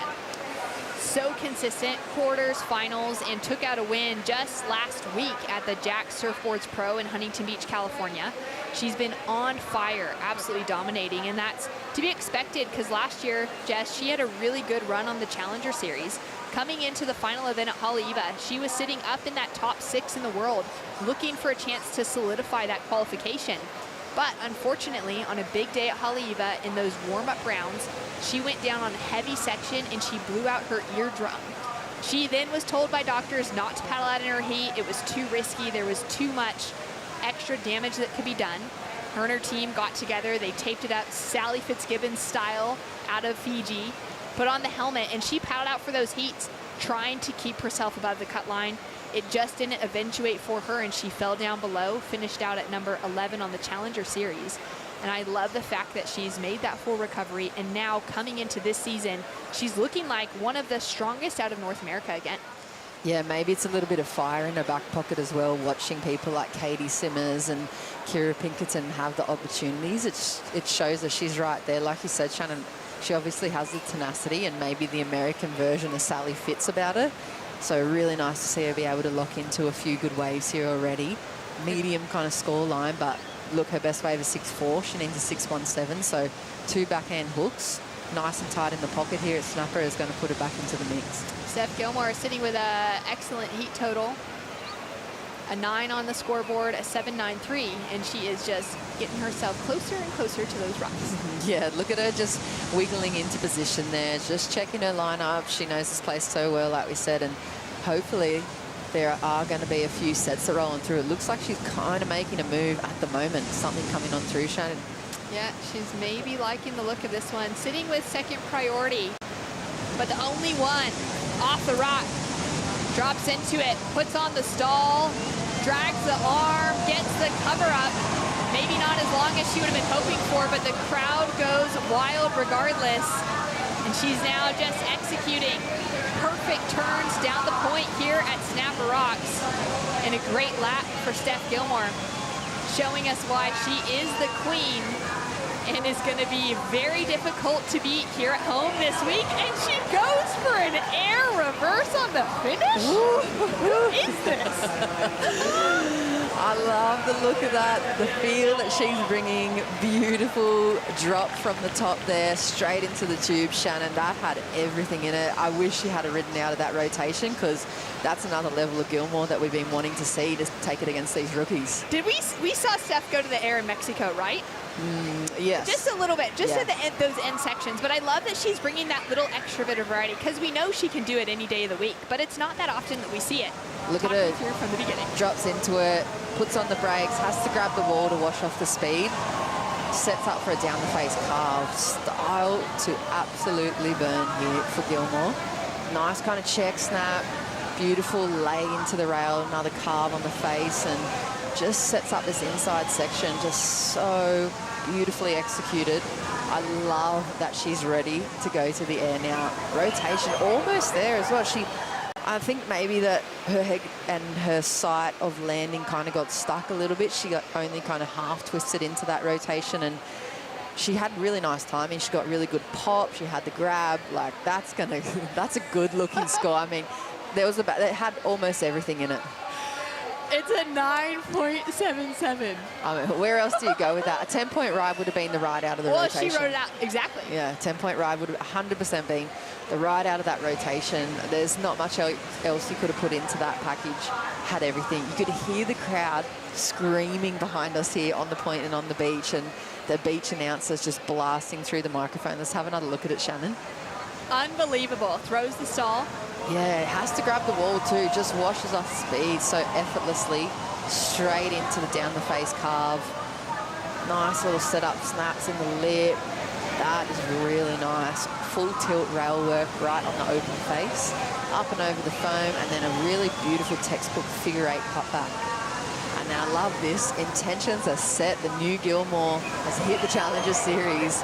So consistent, quarters, finals, and took out a win just last week at the Jack Surfboards Pro in Huntington Beach, California. She's been on fire, absolutely dominating, and that's to be expected because last year, Jess, she had a really good run on the Challenger Series. Coming into the final event at Haleiwa, she was sitting up in that top 6 in the world, looking for a chance to solidify that qualification. But unfortunately, on a big day at Haleiwa in those warm-up rounds, she went down on a heavy section and she blew out her eardrum. She then was told by doctors not to paddle out in her heat. It was too risky. There was too much extra damage that could be done. Her and her team got together. They taped it up Sally Fitzgibbons style out of Fiji, put on the helmet, and she paddled out for those heats, trying to keep herself above the cut line. It just didn't eventuate for her, and she fell down below, finished out at number 11 on the Challenger Series. And I love the fact that she's made that full recovery, and now coming into this season, she's looking like one of the strongest out of North America again. Yeah, maybe it's a little bit of fire in her back pocket as well, watching people like Caity Simmers and Kira Pinkerton have the opportunities. It shows that she's right there. Like you said, Shannon, she obviously has the tenacity and maybe the American version of Sally Fitz about her. So really nice to see her be able to lock into a few good waves here already. Medium kind of score line, but look, her best wave is 6.4. She needs a 6.17, so 2 backhand hooks. Nice and tight in the pocket here at snapper is going to put her back into the mix. Steph Gilmore sitting with an excellent heat total. A 9 on the scoreboard, a 7.93, and she is just getting herself closer and closer to those rocks. Yeah, look at her just wiggling into position there, just checking her lineup. She knows this place so well, like we said, and hopefully there are going to be a few sets that are rolling through. It looks like she's kind of making a move at the moment. Something coming on through, Shannon. Yeah, she's maybe liking the look of this one. Sitting with second priority, but the only one off the rock. Drops into it, puts on the stall, drags the arm, gets the cover up. Maybe not as long as she would have been hoping for, but the crowd goes wild regardless. And she's now just executing perfect turns down the point here at Snapper Rocks. And a great lap for Steph Gilmore, showing us why she is the queen and is going to be very difficult to beat here at home this week. And she goes for an air reverse on the finish? Who is this? I love the look of that, the feel that she's bringing. Beautiful drop from the top there, straight into the tube, Shannon. That had everything in it. I wish she had ridden out of that rotation, because that's another level of Gilmore that we've been wanting to see to take it against these rookies. Did we saw Steph go to the air in Mexico, right? Yes. Just a little bit, just at the end, those end sections. But I love that she's bringing that little extra bit of variety, because we know she can do it any day of the week, but it's not that often that we see it. Look at her. Through from the beginning. Drops into it, puts on the brakes, has to grab the wall to wash off the speed. Sets up for a down the face carve. Style to absolutely burn here for Gilmore. Nice kind of check snap. Beautiful lay into the rail, another carve on the face, and just sets up this inside section just so beautifully executed. I love that she's ready to go to the air now. Rotation almost there as well. I think maybe that her head and her sight of landing kind of got stuck a little bit. She got only kind of half twisted into that rotation, and she had really nice timing. She got really good pop. She had the grab. Like, that's a good looking score. I mean, it had almost everything in it. It's a 9.77. I mean, where else do you go with that? A 10-point ride would have been the ride out of the rotation. Well, she wrote it out, exactly. Yeah, 10-point ride would have 100% been the ride out of that rotation. There's not much else you could have put into that package. Had everything. You could hear the crowd screaming behind us here on the point and on the beach, and the beach announcers just blasting through the microphone. Let's have another look at it, Shannon. Unbelievable. Throws the stall. Yeah, has to grab the wall too. Just washes off speed so effortlessly. Straight into the down the face carve. Nice little setup snaps in the lip. That is really nice. Full tilt rail work right on the open face. Up and over the foam, and then a really beautiful textbook figure 8 pop back. And then I love this. Intentions are set. The new Gilmore has hit the Challenger Series.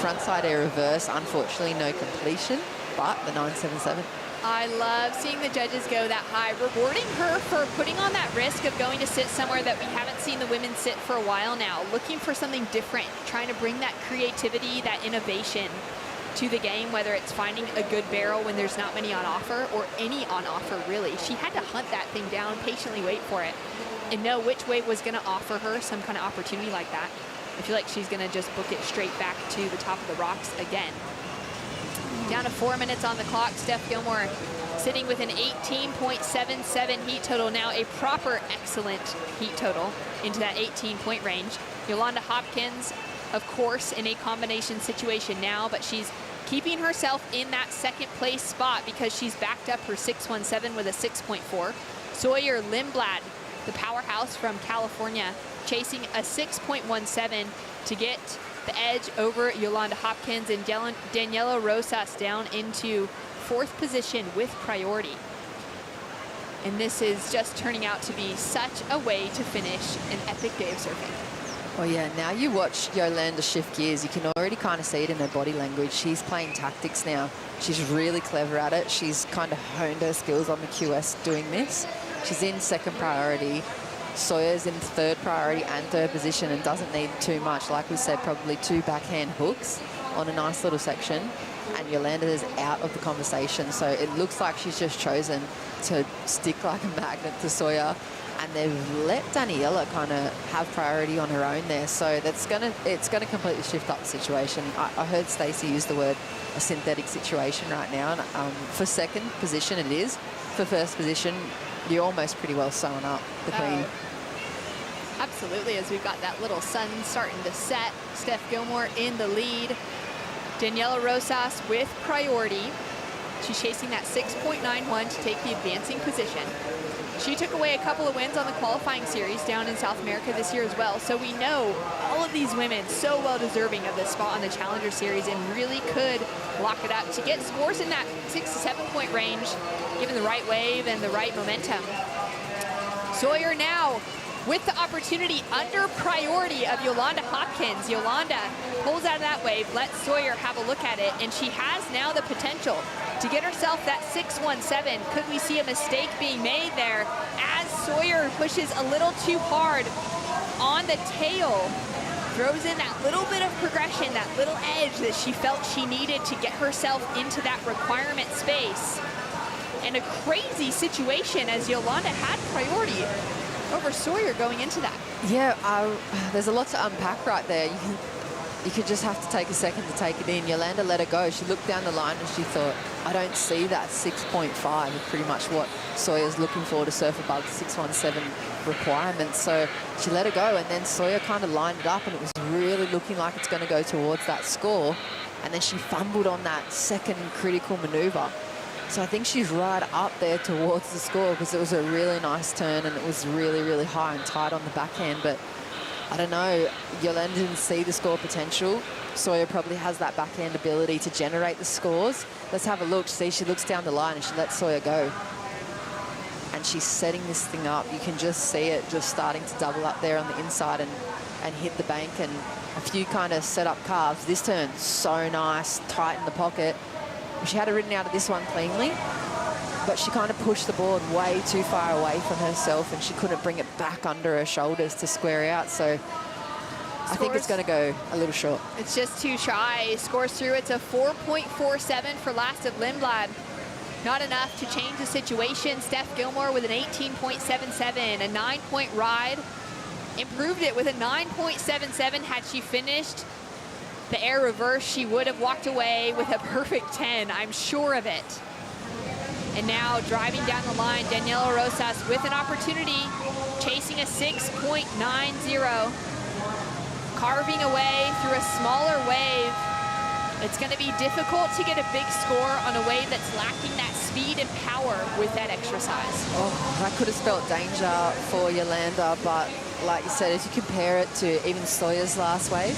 Frontside air reverse. Unfortunately, no completion, but the 977. I love seeing the judges go that high, rewarding her for putting on that risk of going to sit somewhere that we haven't seen the women sit for a while now, looking for something different, trying to bring that creativity, that innovation to the game, whether it's finding a good barrel when there's not many on offer or any on offer, really. She had to hunt that thing down, patiently wait for it, and know which wave was going to offer her some kind of opportunity like that. I feel like she's going to just book it straight back to the top of the rocks again. Down to 4 minutes on the clock. Steph Gilmore sitting with an 18.77 heat total. Now a proper excellent heat total into that 18-point range. Yolanda Hopkins, of course, in a combination situation now, but she's keeping herself in that second place spot because she's backed up her 617 with a 6.4. Sawyer Lindblad, the powerhouse from California, chasing a 6.17 to get the edge over Yolanda Hopkins, and Daniela Rosas down into 4th position with priority. And this is just turning out to be such a way to finish an epic day of surfing. Well, yeah, now you watch Yolanda shift gears, you can already kind of see it in her body language. She's playing tactics now. She's really clever at it. She's kind of honed her skills on the QS doing this. She's in 2nd priority. Sawyer's in 3rd priority and 3rd position and doesn't need too much. Like we said, probably 2 backhand hooks on a nice little section. And Yolanda is out of the conversation. So it looks like she's just chosen to stick like a magnet to Sawyer. And they've let Daniela kind of have priority on her own there. So it's gonna completely shift up the situation. I heard Stacey use the word a synthetic situation right now. And, for 2nd position it is. For 1st position, you're almost pretty well sewn up, the queen. Absolutely, as we've got that little sun starting to set. Steph Gilmore in the lead. Daniela Rosas with priority. She's chasing that 6.91 to take the advancing position. She took away a couple of wins on the qualifying series down in South America this year as well. So we know all of these women so well deserving of this spot on the Challenger Series and really could lock it up to get scores in that 6 to 7 point range, given the right wave and the right momentum. Sawyer now with the opportunity under priority of Yolanda Hopkins. Yolanda pulls out of that wave, lets Sawyer have a look at it, and she has now the potential to get herself that 6-1-7. Could we see a mistake being made there as Sawyer pushes a little too hard on the tail, throws in that little bit of progression, that little edge that she felt she needed to get herself into that requirement space. And a crazy situation as Yolanda had priority over Sawyer going into that. Yeah, there's a lot to unpack right there. You could just have to take a second to take it in. Yolanda let her go. She looked down the line and she thought, I don't see that 6.5 is pretty much what Sawyer's looking for to surf above the 617 requirements. So she let her go, and then Sawyer kind of lined it up, and it was really looking like it's going to go towards that score. And then she fumbled on that second critical maneuver. So I think she's right up there towards the score because it was a really nice turn and it was really, really high and tight on the backhand. But I don't know, Yolanda didn't see the score potential. Sawyer probably has that backhand ability to generate the scores. Let's have a look. See, she looks down the line and she lets Sawyer go. And she's setting this thing up. You can just see it just starting to double up there on the inside and hit the bank, and a few kind of set up carves. This turn, so nice, tight in the pocket. She had it ridden out of this one cleanly, but she kind of pushed the board way too far away from herself and she couldn't bring it back under her shoulders to square out. So I think it's going to go a little short. It's just too shy. Scores through. It's a 4.47 for last of Lindblad. Not enough to change the situation. Steph Gilmore with an 18.77, a 9-point ride. Improved it with a 9.77. Had she finished the air reverse, she would have walked away with a perfect 10. I'm sure of it. And now driving down the line, Daniela Rosas with an opportunity, chasing a 6.90. Carving away through a smaller wave. It's going to be difficult to get a big score on a wave that's lacking that speed and power with that extra size. Oh, that could have spelled danger for Yolanda, but like you said, if you compare it to even Sawyer's last wave,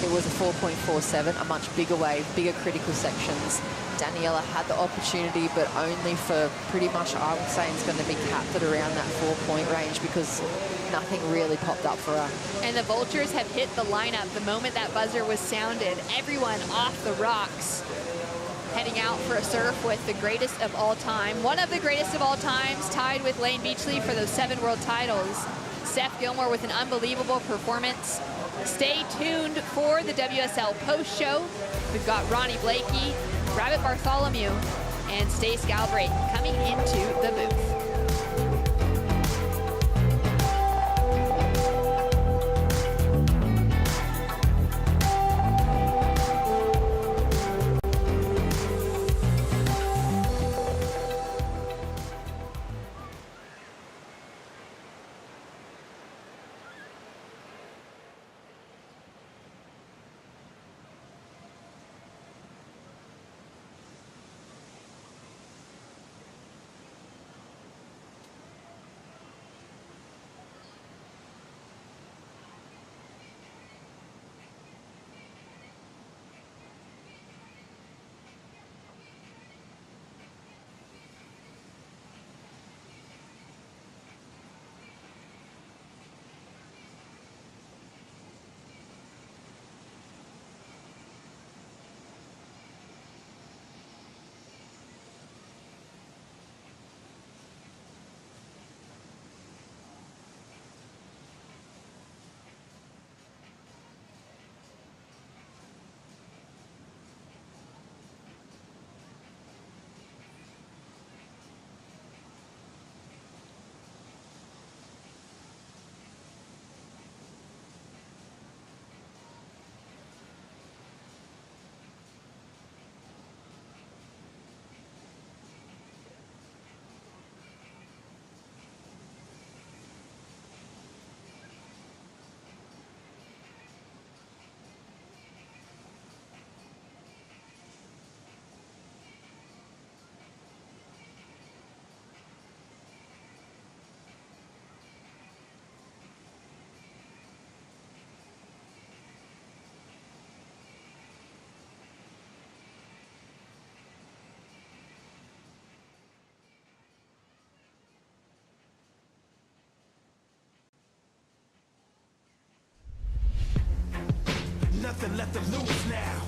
it was a 4.47, a much bigger wave, bigger critical sections. Daniela had the opportunity, but only for pretty much, I would say, it's going to be capped at around that 4-point range because nothing really popped up for her. And the Vultures have hit the lineup the moment that buzzer was sounded. Everyone off the rocks, heading out for a surf with the greatest of all time. One of the greatest of all times, tied with Lane Beachley for those 7 world titles. Steph Gilmore with an unbelievable performance. Stay tuned for the WSL post show. We've got Ronnie Blakey, Rabbit Bartholomew, and Stace Galbraith coming into the booth. nothing left to lose now.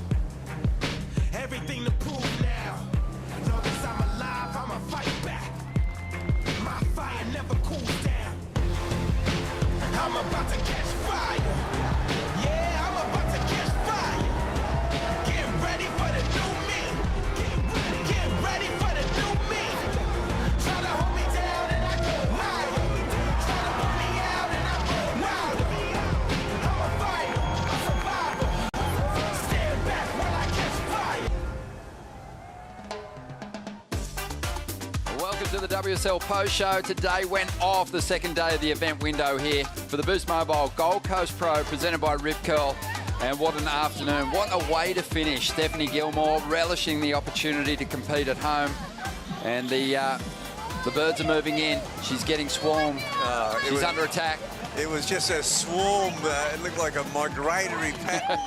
Everything to prove now. Long as I'm alive, I'ma fight back. My fire never cools down. I'm about to catch fire. Yeah, I'm about to catch fire. Get ready for the new me. Get ready for the new me. Try to hold me down and I go higher. Try to put me out and I go louder. I'm a fighter, a survivor. Stand back when I catch fire. Welcome to the WSL Post Show. Today went off the second day of the event window here for the Boost Mobile Gold Coast Pro presented by Rip Curl. And what an afternoon. What a way to finish. Stephanie Gilmore relishing the opportunity to compete at home. And the birds are moving in. She's getting swarmed. She's under attack. It was just a swarm. It looked like a migratory pattern.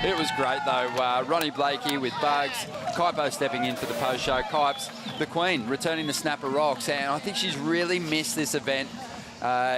It was great, though. Ronnie Blakey with Bugs. Kaipo stepping in for the post-show. Kipes, the Queen, returning to Snapper Rocks. And I think she's really missed this event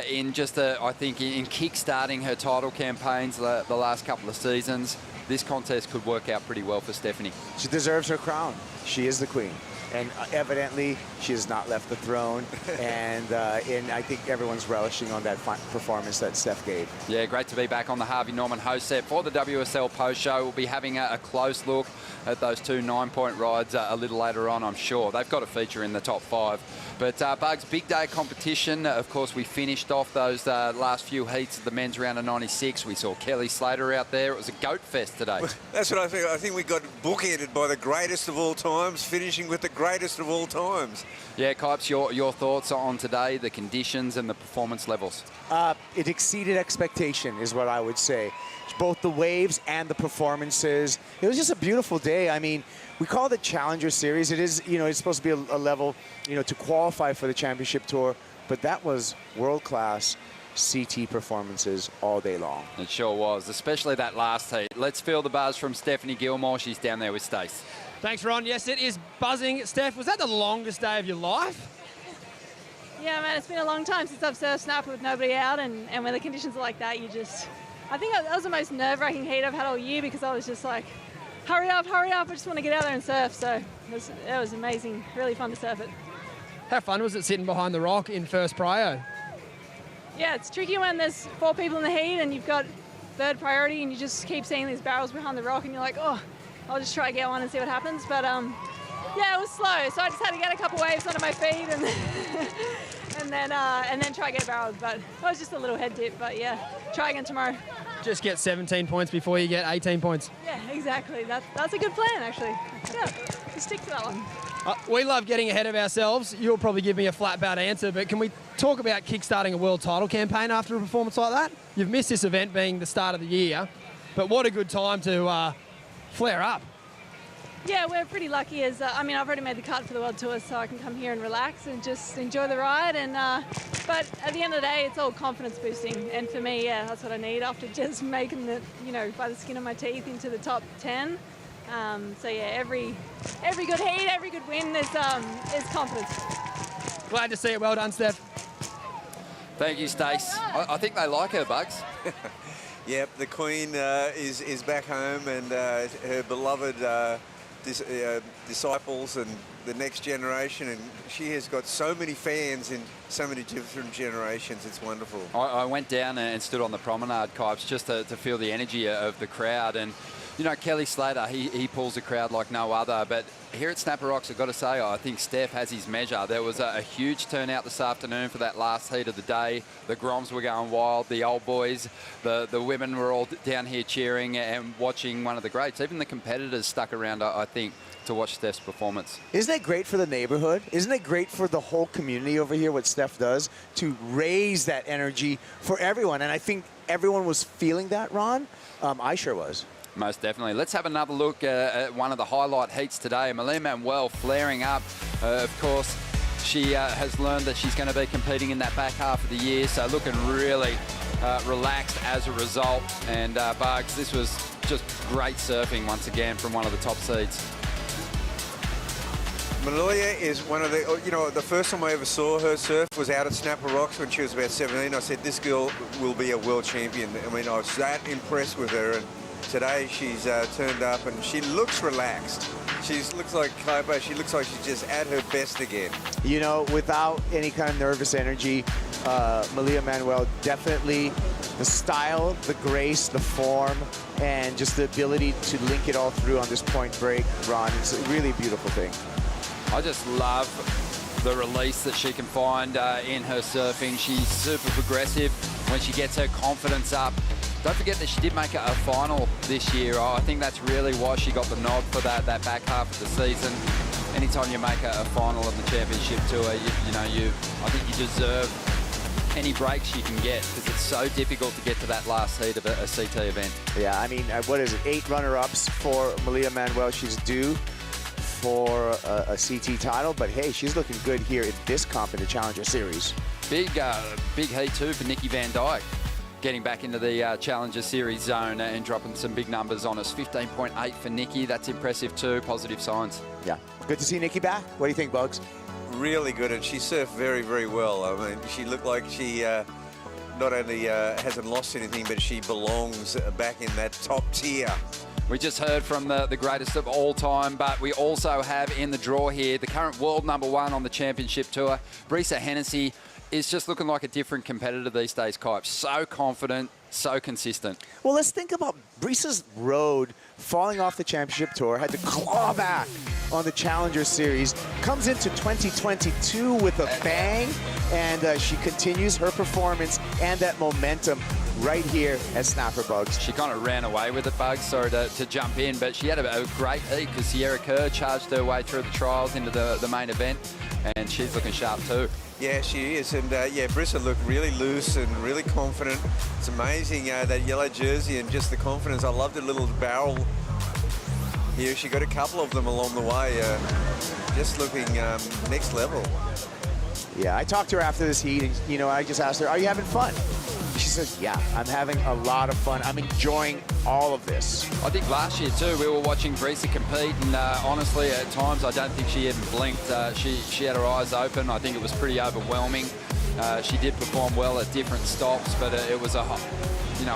in just, I think, in kick-starting her title campaigns the last couple of seasons. This contest could work out pretty well for Stephanie. She deserves her crown. She is the Queen. And evidently, she has not left the throne. and I think everyone's relishing on that performance that Steph gave. Yeah, great to be back on the Harvey Norman host set for the WSL Post Show. We'll be having a close look at those two 9-point rides a little later on, I'm sure. They've got a feature in the top 5. But Bugs, big day competition. Of course, we finished off those last few heats of the men's round of 96. We saw Kelly Slater out there. It was a goat fest today. That's what I think. I think we got bookended by the greatest of all times, finishing with the greatest of all times. Yeah, Kipes, your thoughts on today, the conditions and the performance levels? It exceeded expectation, is what I would say. Both the waves and the performances. It was just a beautiful day. I mean, we call it Challenger Series. It is, it's supposed to be a level, to qualify for the championship tour. But that was world-class CT performances all day long. It sure was, especially that last heat. Let's feel the buzz from Stephanie Gilmore. She's down there with Stace. Thanks, Ron. Yes, it is buzzing. Steph, was that the longest day of your life? Yeah, man, it's been a long time since I've surfed snapper with nobody out, and when the conditions are like that, I think that was the most nerve-wracking heat I've had all year, because I was just like, hurry up, I just want to get out there and surf. So it was amazing, really fun to surf it. How fun was it sitting behind the rock in first prio? Yeah, it's tricky when there's 4 people in the heat and you've got third priority and you just keep seeing these barrels behind the rock and you're like, oh, I'll just try to get one and see what happens. But yeah, it was slow, so I just had to get a couple waves under my feet and then try to get barrels. But it was just a little head dip. But yeah, try again tomorrow. Just get 17 points before you get 18 points. Yeah, exactly. That's a good plan, actually. Yeah, just stick to that one. We love getting ahead of ourselves. You'll probably give me a flat-bat answer, but can we talk about kickstarting a world title campaign after a performance like that? You've missed this event being the start of the year, but what a good time to flare up. Yeah, we're pretty lucky as, I've already made the cut for the World Tour, so I can come here and relax and just enjoy the ride. And but at the end of the day, it's all confidence boosting. And for me, yeah, that's what I need after just making it, by the skin of my teeth into the top 10. So yeah, every good heat, every good win is confidence. Glad to see it. Well done, Steph. Thank you, Stace. I think they like her, Bugs. Yep, the Queen is back home, and her beloved disciples and the next generation, and she has got so many fans in so many different generations. It's wonderful. I went down and stood on the promenade, Kipes, just to feel the energy of the crowd. And Kelly Slater, he pulls the crowd like no other. But here at Snapper Rocks, I've got to say, I think Steph has his measure. There was a huge turnout this afternoon for that last heat of the day. The Groms were going wild. The old boys, the women were all down here cheering and watching one of the greats. Even the competitors stuck around, I think, to watch Steph's performance. Isn't it great for the neighborhood? Isn't it great for the whole community over here, what Steph does, to raise that energy for everyone? And I think everyone was feeling that, Ron. I sure was. Most definitely. Let's have another look at one of the highlight heats today. Manuel flaring up. Of course, she has learned that she's going to be competing in that back half of the year, so looking really relaxed as a result. And Bugs, this was just great surfing once again from one of the top seeds. Malia is one of the, the first time I ever saw her surf was out at Snapper Rocks when she was about 17. I said, this girl will be a world champion. I mean, I was that impressed with her. And today she's turned up and she looks relaxed. She looks like Copa. She looks like she's just at her best again. You know, without any kind of nervous energy, Malia Manuel, definitely the style, the grace, the form, and just the ability to link it all through on this point break run. It's a really beautiful thing. I just love the release that she can find in her surfing. She's super progressive when she gets her confidence up. Don't forget that she did make it a final this year. I think that's really why she got the nod for that back half of the season. Anytime you make a final of the championship tour, I think you deserve any breaks you can get because it's so difficult to get to that last heat of a CT event. Yeah, I mean, what is it? 8 runner-ups for Malia Manuel. She's due for a CT title, but hey, she's looking good here in this comp in the Challenger Series. Big heat too for Nikki Van Dyke, getting back into the Challenger Series zone and dropping some big numbers on us. 15.8 for Nikki. That's impressive too. Positive signs. Yeah, good to see Nikki back. What do you think, Bugs? Really good, and she surfed very, very well. I mean, she looked like she not only hasn't lost anything, but she belongs back in that top tier. We just heard from the greatest of all time, but we also have in the draw here the current world #1 on the championship tour. Brisa Hennessy is just looking like a different competitor these days, Kipe. So confident, so consistent. Well, let's think about Brisa's road falling off the championship tour, had to claw back on the Challenger Series, comes into 2022 with a bang, and she continues her performance and that momentum right here at Snapper, Bugs. She kind of ran away with it, Bugs. Sorry to jump in, but she had a great heat because Sierra Kerr charged her way through the trials into the main event, and she's looking sharp too. Yeah, she is. And Brisa looked really loose and really confident. It's amazing, that yellow jersey and just the confidence. I loved the little barrel here. She got a couple of them along the way, just looking next level. Yeah, I talked to her after this heat, and, I just asked her, are you having fun? She says, yeah, I'm having a lot of fun. I'm enjoying all of this. I think last year, too, we were watching Brisa compete, and honestly, at times, I don't think she even blinked. She had her eyes open. I think it was pretty overwhelming. She did perform well at different stops, but it was a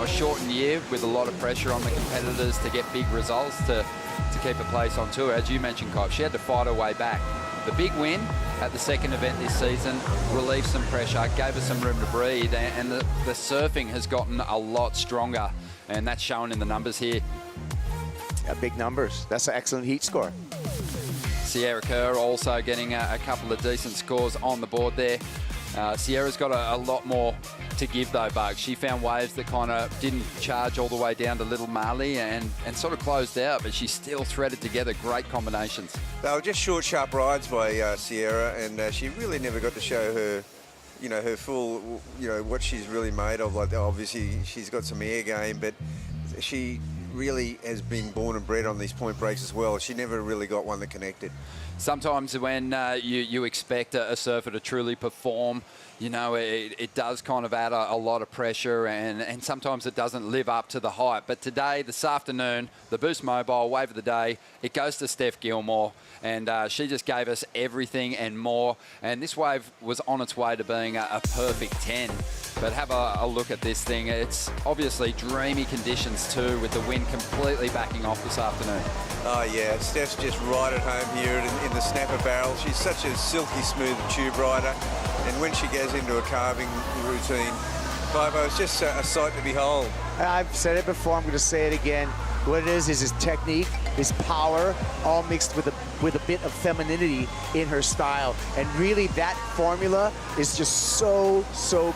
shortened year with a lot of pressure on the competitors to get big results to keep a place on tour. As you mentioned, Cobb, she had to fight her way back. The big win at the second event this season relieved some pressure, gave us some room to breathe, and the surfing has gotten a lot stronger, and that's shown in the numbers here. Yeah, big numbers. That's an excellent heat score. Sierra Kerr also getting a couple of decent scores on the board there. Sierra's got a lot more to give though, Bugs. She found waves that kind of didn't charge all the way down to Little Marley and sort of closed out, but she still threaded together great combinations. They were just short, sharp rides by Sierra, and she really never got to show her, her full, what she's really made of. Like, obviously, she's got some air game, but she really has been born and bred on these point breaks as well. She never really got one that connected. Sometimes when you expect a surfer to truly perform, it does kind of add a lot of pressure, and sometimes it doesn't live up to the hype. But today, this afternoon, the Boost Mobile Wave of the Day, it goes to Steph Gilmore, and she just gave us everything and more. And this wave was on its way to being a perfect 10. But have a look at this thing. It's obviously dreamy conditions too, with the wind completely backing off this afternoon. Oh yeah, Steph's just right at home here in the snapper barrel. She's such a silky smooth tube rider, and when she goes into a carving routine, it's just a sight to behold. I've said it before, I'm going to say it again. What it is his technique, his power, all mixed with a bit of femininity in her style. And really that formula is just so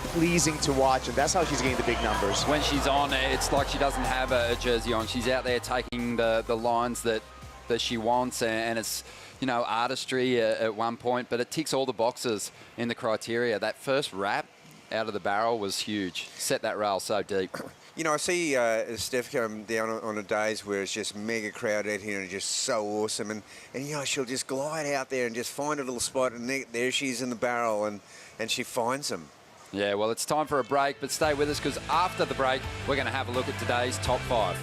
pleasing to watch, and that's how she's getting the big numbers. When she's on, it's like she doesn't have a jersey on. She's out there taking the lines that she wants, and it's, artistry at one point, but it ticks all the boxes in the criteria. That first wrap out of the barrel was huge. Set that rail so deep. I see Steph come down on the days where it's just mega crowded here and just so awesome. And she'll just glide out there and just find a little spot, and there she is in the barrel, and she finds them. Yeah, well, it's time for a break, but stay with us because after the break, we're going to have a look at today's top 5.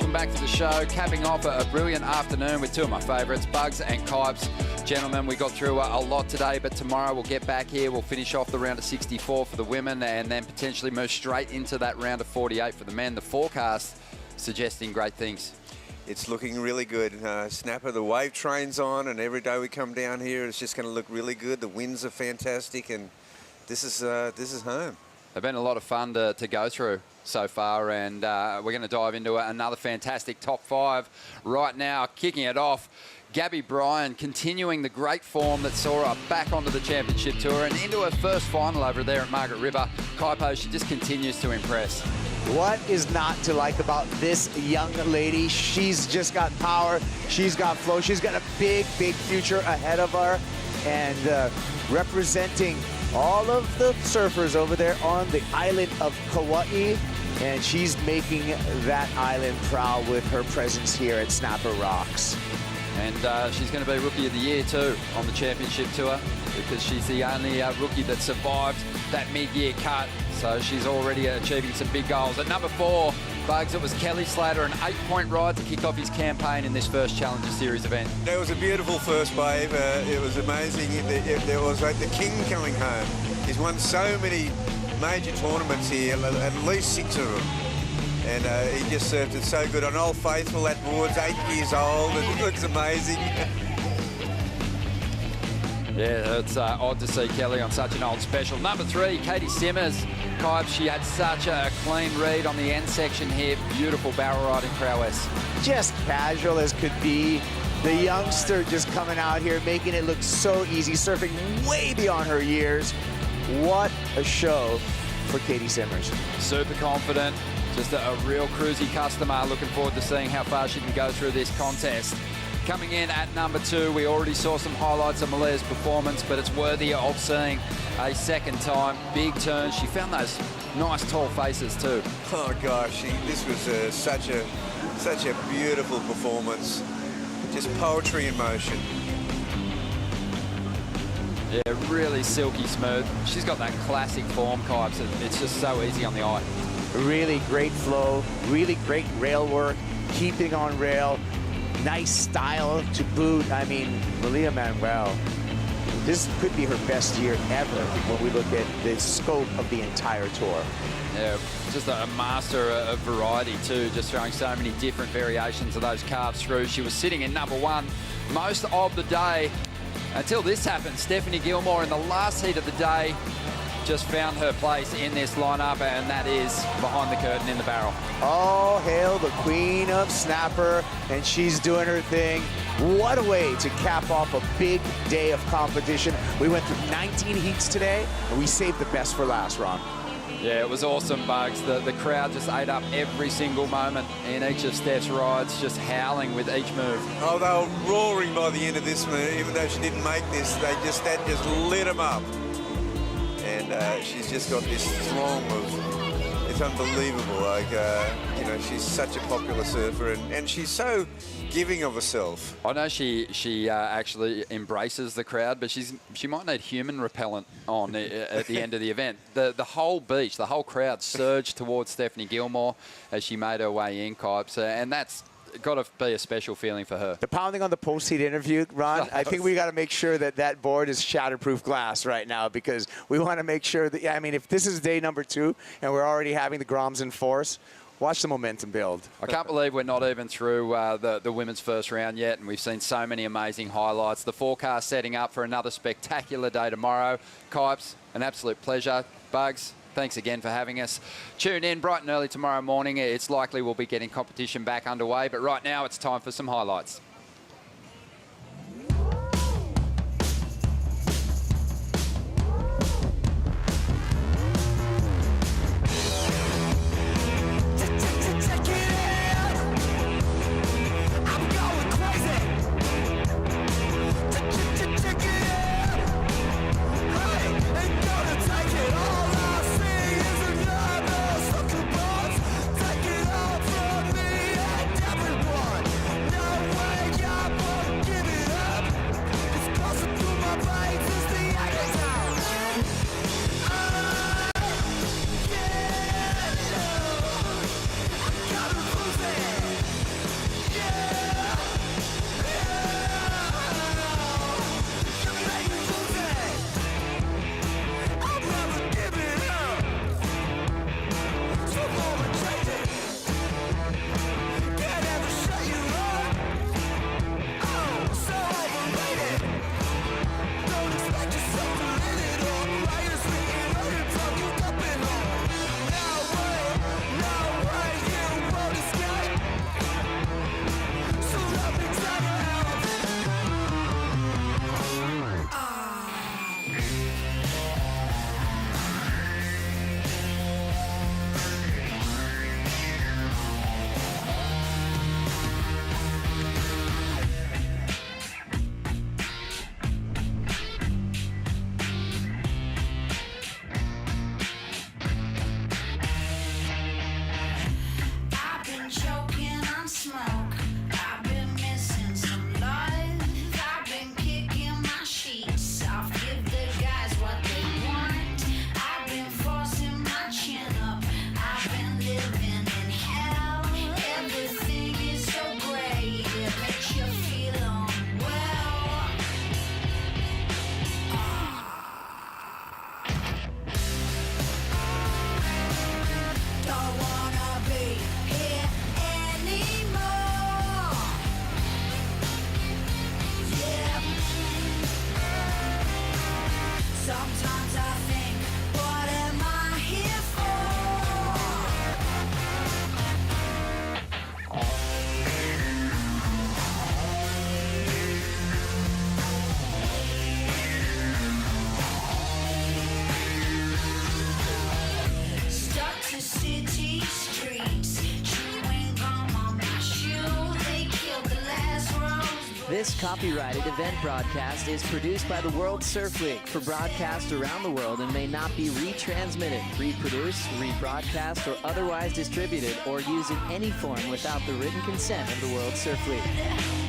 welcome back to the show. Capping off a brilliant afternoon with two of my favourites, Bugs and Kipes. Gentlemen, we got through a lot today, but tomorrow we'll get back here. We'll finish off the round of 64 for the women and then potentially move straight into that round of 48 for the men. The forecast suggesting great things. It's looking really good. Snapper, the wave train's on, and every day we come down here, it's just going to look really good. The winds are fantastic, and this is home. They've been a lot of fun to go through so far, and we're going to dive into another fantastic top five right now. Kicking it off, Gabby Bryan continuing the great form that saw her back onto the championship tour and into her first final over there at Margaret River. Kaipo, she just continues to impress. What is not to like about this young lady? She's just got power. She's got flow. She's got a big, big future ahead of her. And representing all of the surfers over there on the island of Kauai. And she's making that island proud with her presence here at Snapper Rocks. And she's going to be Rookie of the Year too on the championship tour, because she's the only rookie that survived that mid-year cut. So she's already achieving some big goals. At number 4, Bugs, it was Kelly Slater, an 8-point ride to kick off his campaign in this first Challenger Series event. It was a beautiful first wave. It was amazing. There was like the king coming home. He's won so many major tournaments here, at least 6 of them. And he just served it so good. An old faithful at Woods, 8 years old. It looks amazing. Yeah, it's odd to see Kelly on such an old special. Number 3, Caity Simmers. Kipes, she had such a clean read on the end section here. Beautiful barrel ride in Prowess. Just casual as could be. The youngster just coming out here, making it look so easy, surfing way beyond her years. What a show for Caity Simmers. Super confident, just a real cruisy customer. Looking forward to seeing how far she can go through this contest. Coming in at number 2, we already saw some highlights of Malea's performance, but it's worthy of seeing a second time. Big turn. She found those nice tall faces too. Oh gosh, this was such a beautiful performance. Just poetry in motion. Yeah, really silky smooth. She's got that classic form, Kipes. It's just so easy on the eye. Really great flow, really great rail work, keeping on rail. Nice style to boot. I mean, Malia Manuel, this could be her best year ever when we look at the scope of the entire tour. Yeah, just a master of variety too, just throwing so many different variations of those carved screws. She was sitting in number 1 most of the day until this happened. Stephanie Gilmore in the last heat of the day just found her place in this lineup, and that is behind the curtain in the barrel. All hail the queen of snapper, and she's doing her thing. What a way to cap off a big day of competition. We went through 19 heats today, and we saved the best for last, Ron. Yeah, it was awesome, Bugs. The crowd just ate up every single moment in each of Steph's rides, just howling with each move. Oh, they were roaring by the end of this move, even though she didn't make this. That just lit them up. And she's just got this throng of, it's unbelievable. Like, you know, she's such a popular surfer, and she's so giving of herself. I know she actually embraces the crowd, but she might need human repellent on at the end of the event. The whole beach, the whole crowd surged towards Stephanie Gilmore as she made her way in, Kipes, and that's got to be a special feeling for her. The pounding on the post-heat interview, Ron, I think we got to make sure that board is shatterproof glass right now, because we want to make sure that, I mean, if this is day number 2 and we're already having the Groms in force, watch the momentum build. I can't believe we're not even through the women's first round yet, and we've seen so many amazing highlights. The forecast setting up for another spectacular day tomorrow. Kipes, an absolute pleasure. Bugs, thanks again for having us. Tune in bright and early tomorrow morning. It's likely we'll be getting competition back underway, but right now it's time for some highlights. Take it all from me and everyone. No way Sometimes I think, what am I here for? Stuck to city streets, chewing gum on my shoe. They killed the last rose. This copyrighted event broadcast is produced by the World Surf League for broadcast around the world and may not be retransmitted, reproduced, rebroadcast, or otherwise distributed or used in any form without the written consent of the World Surf League.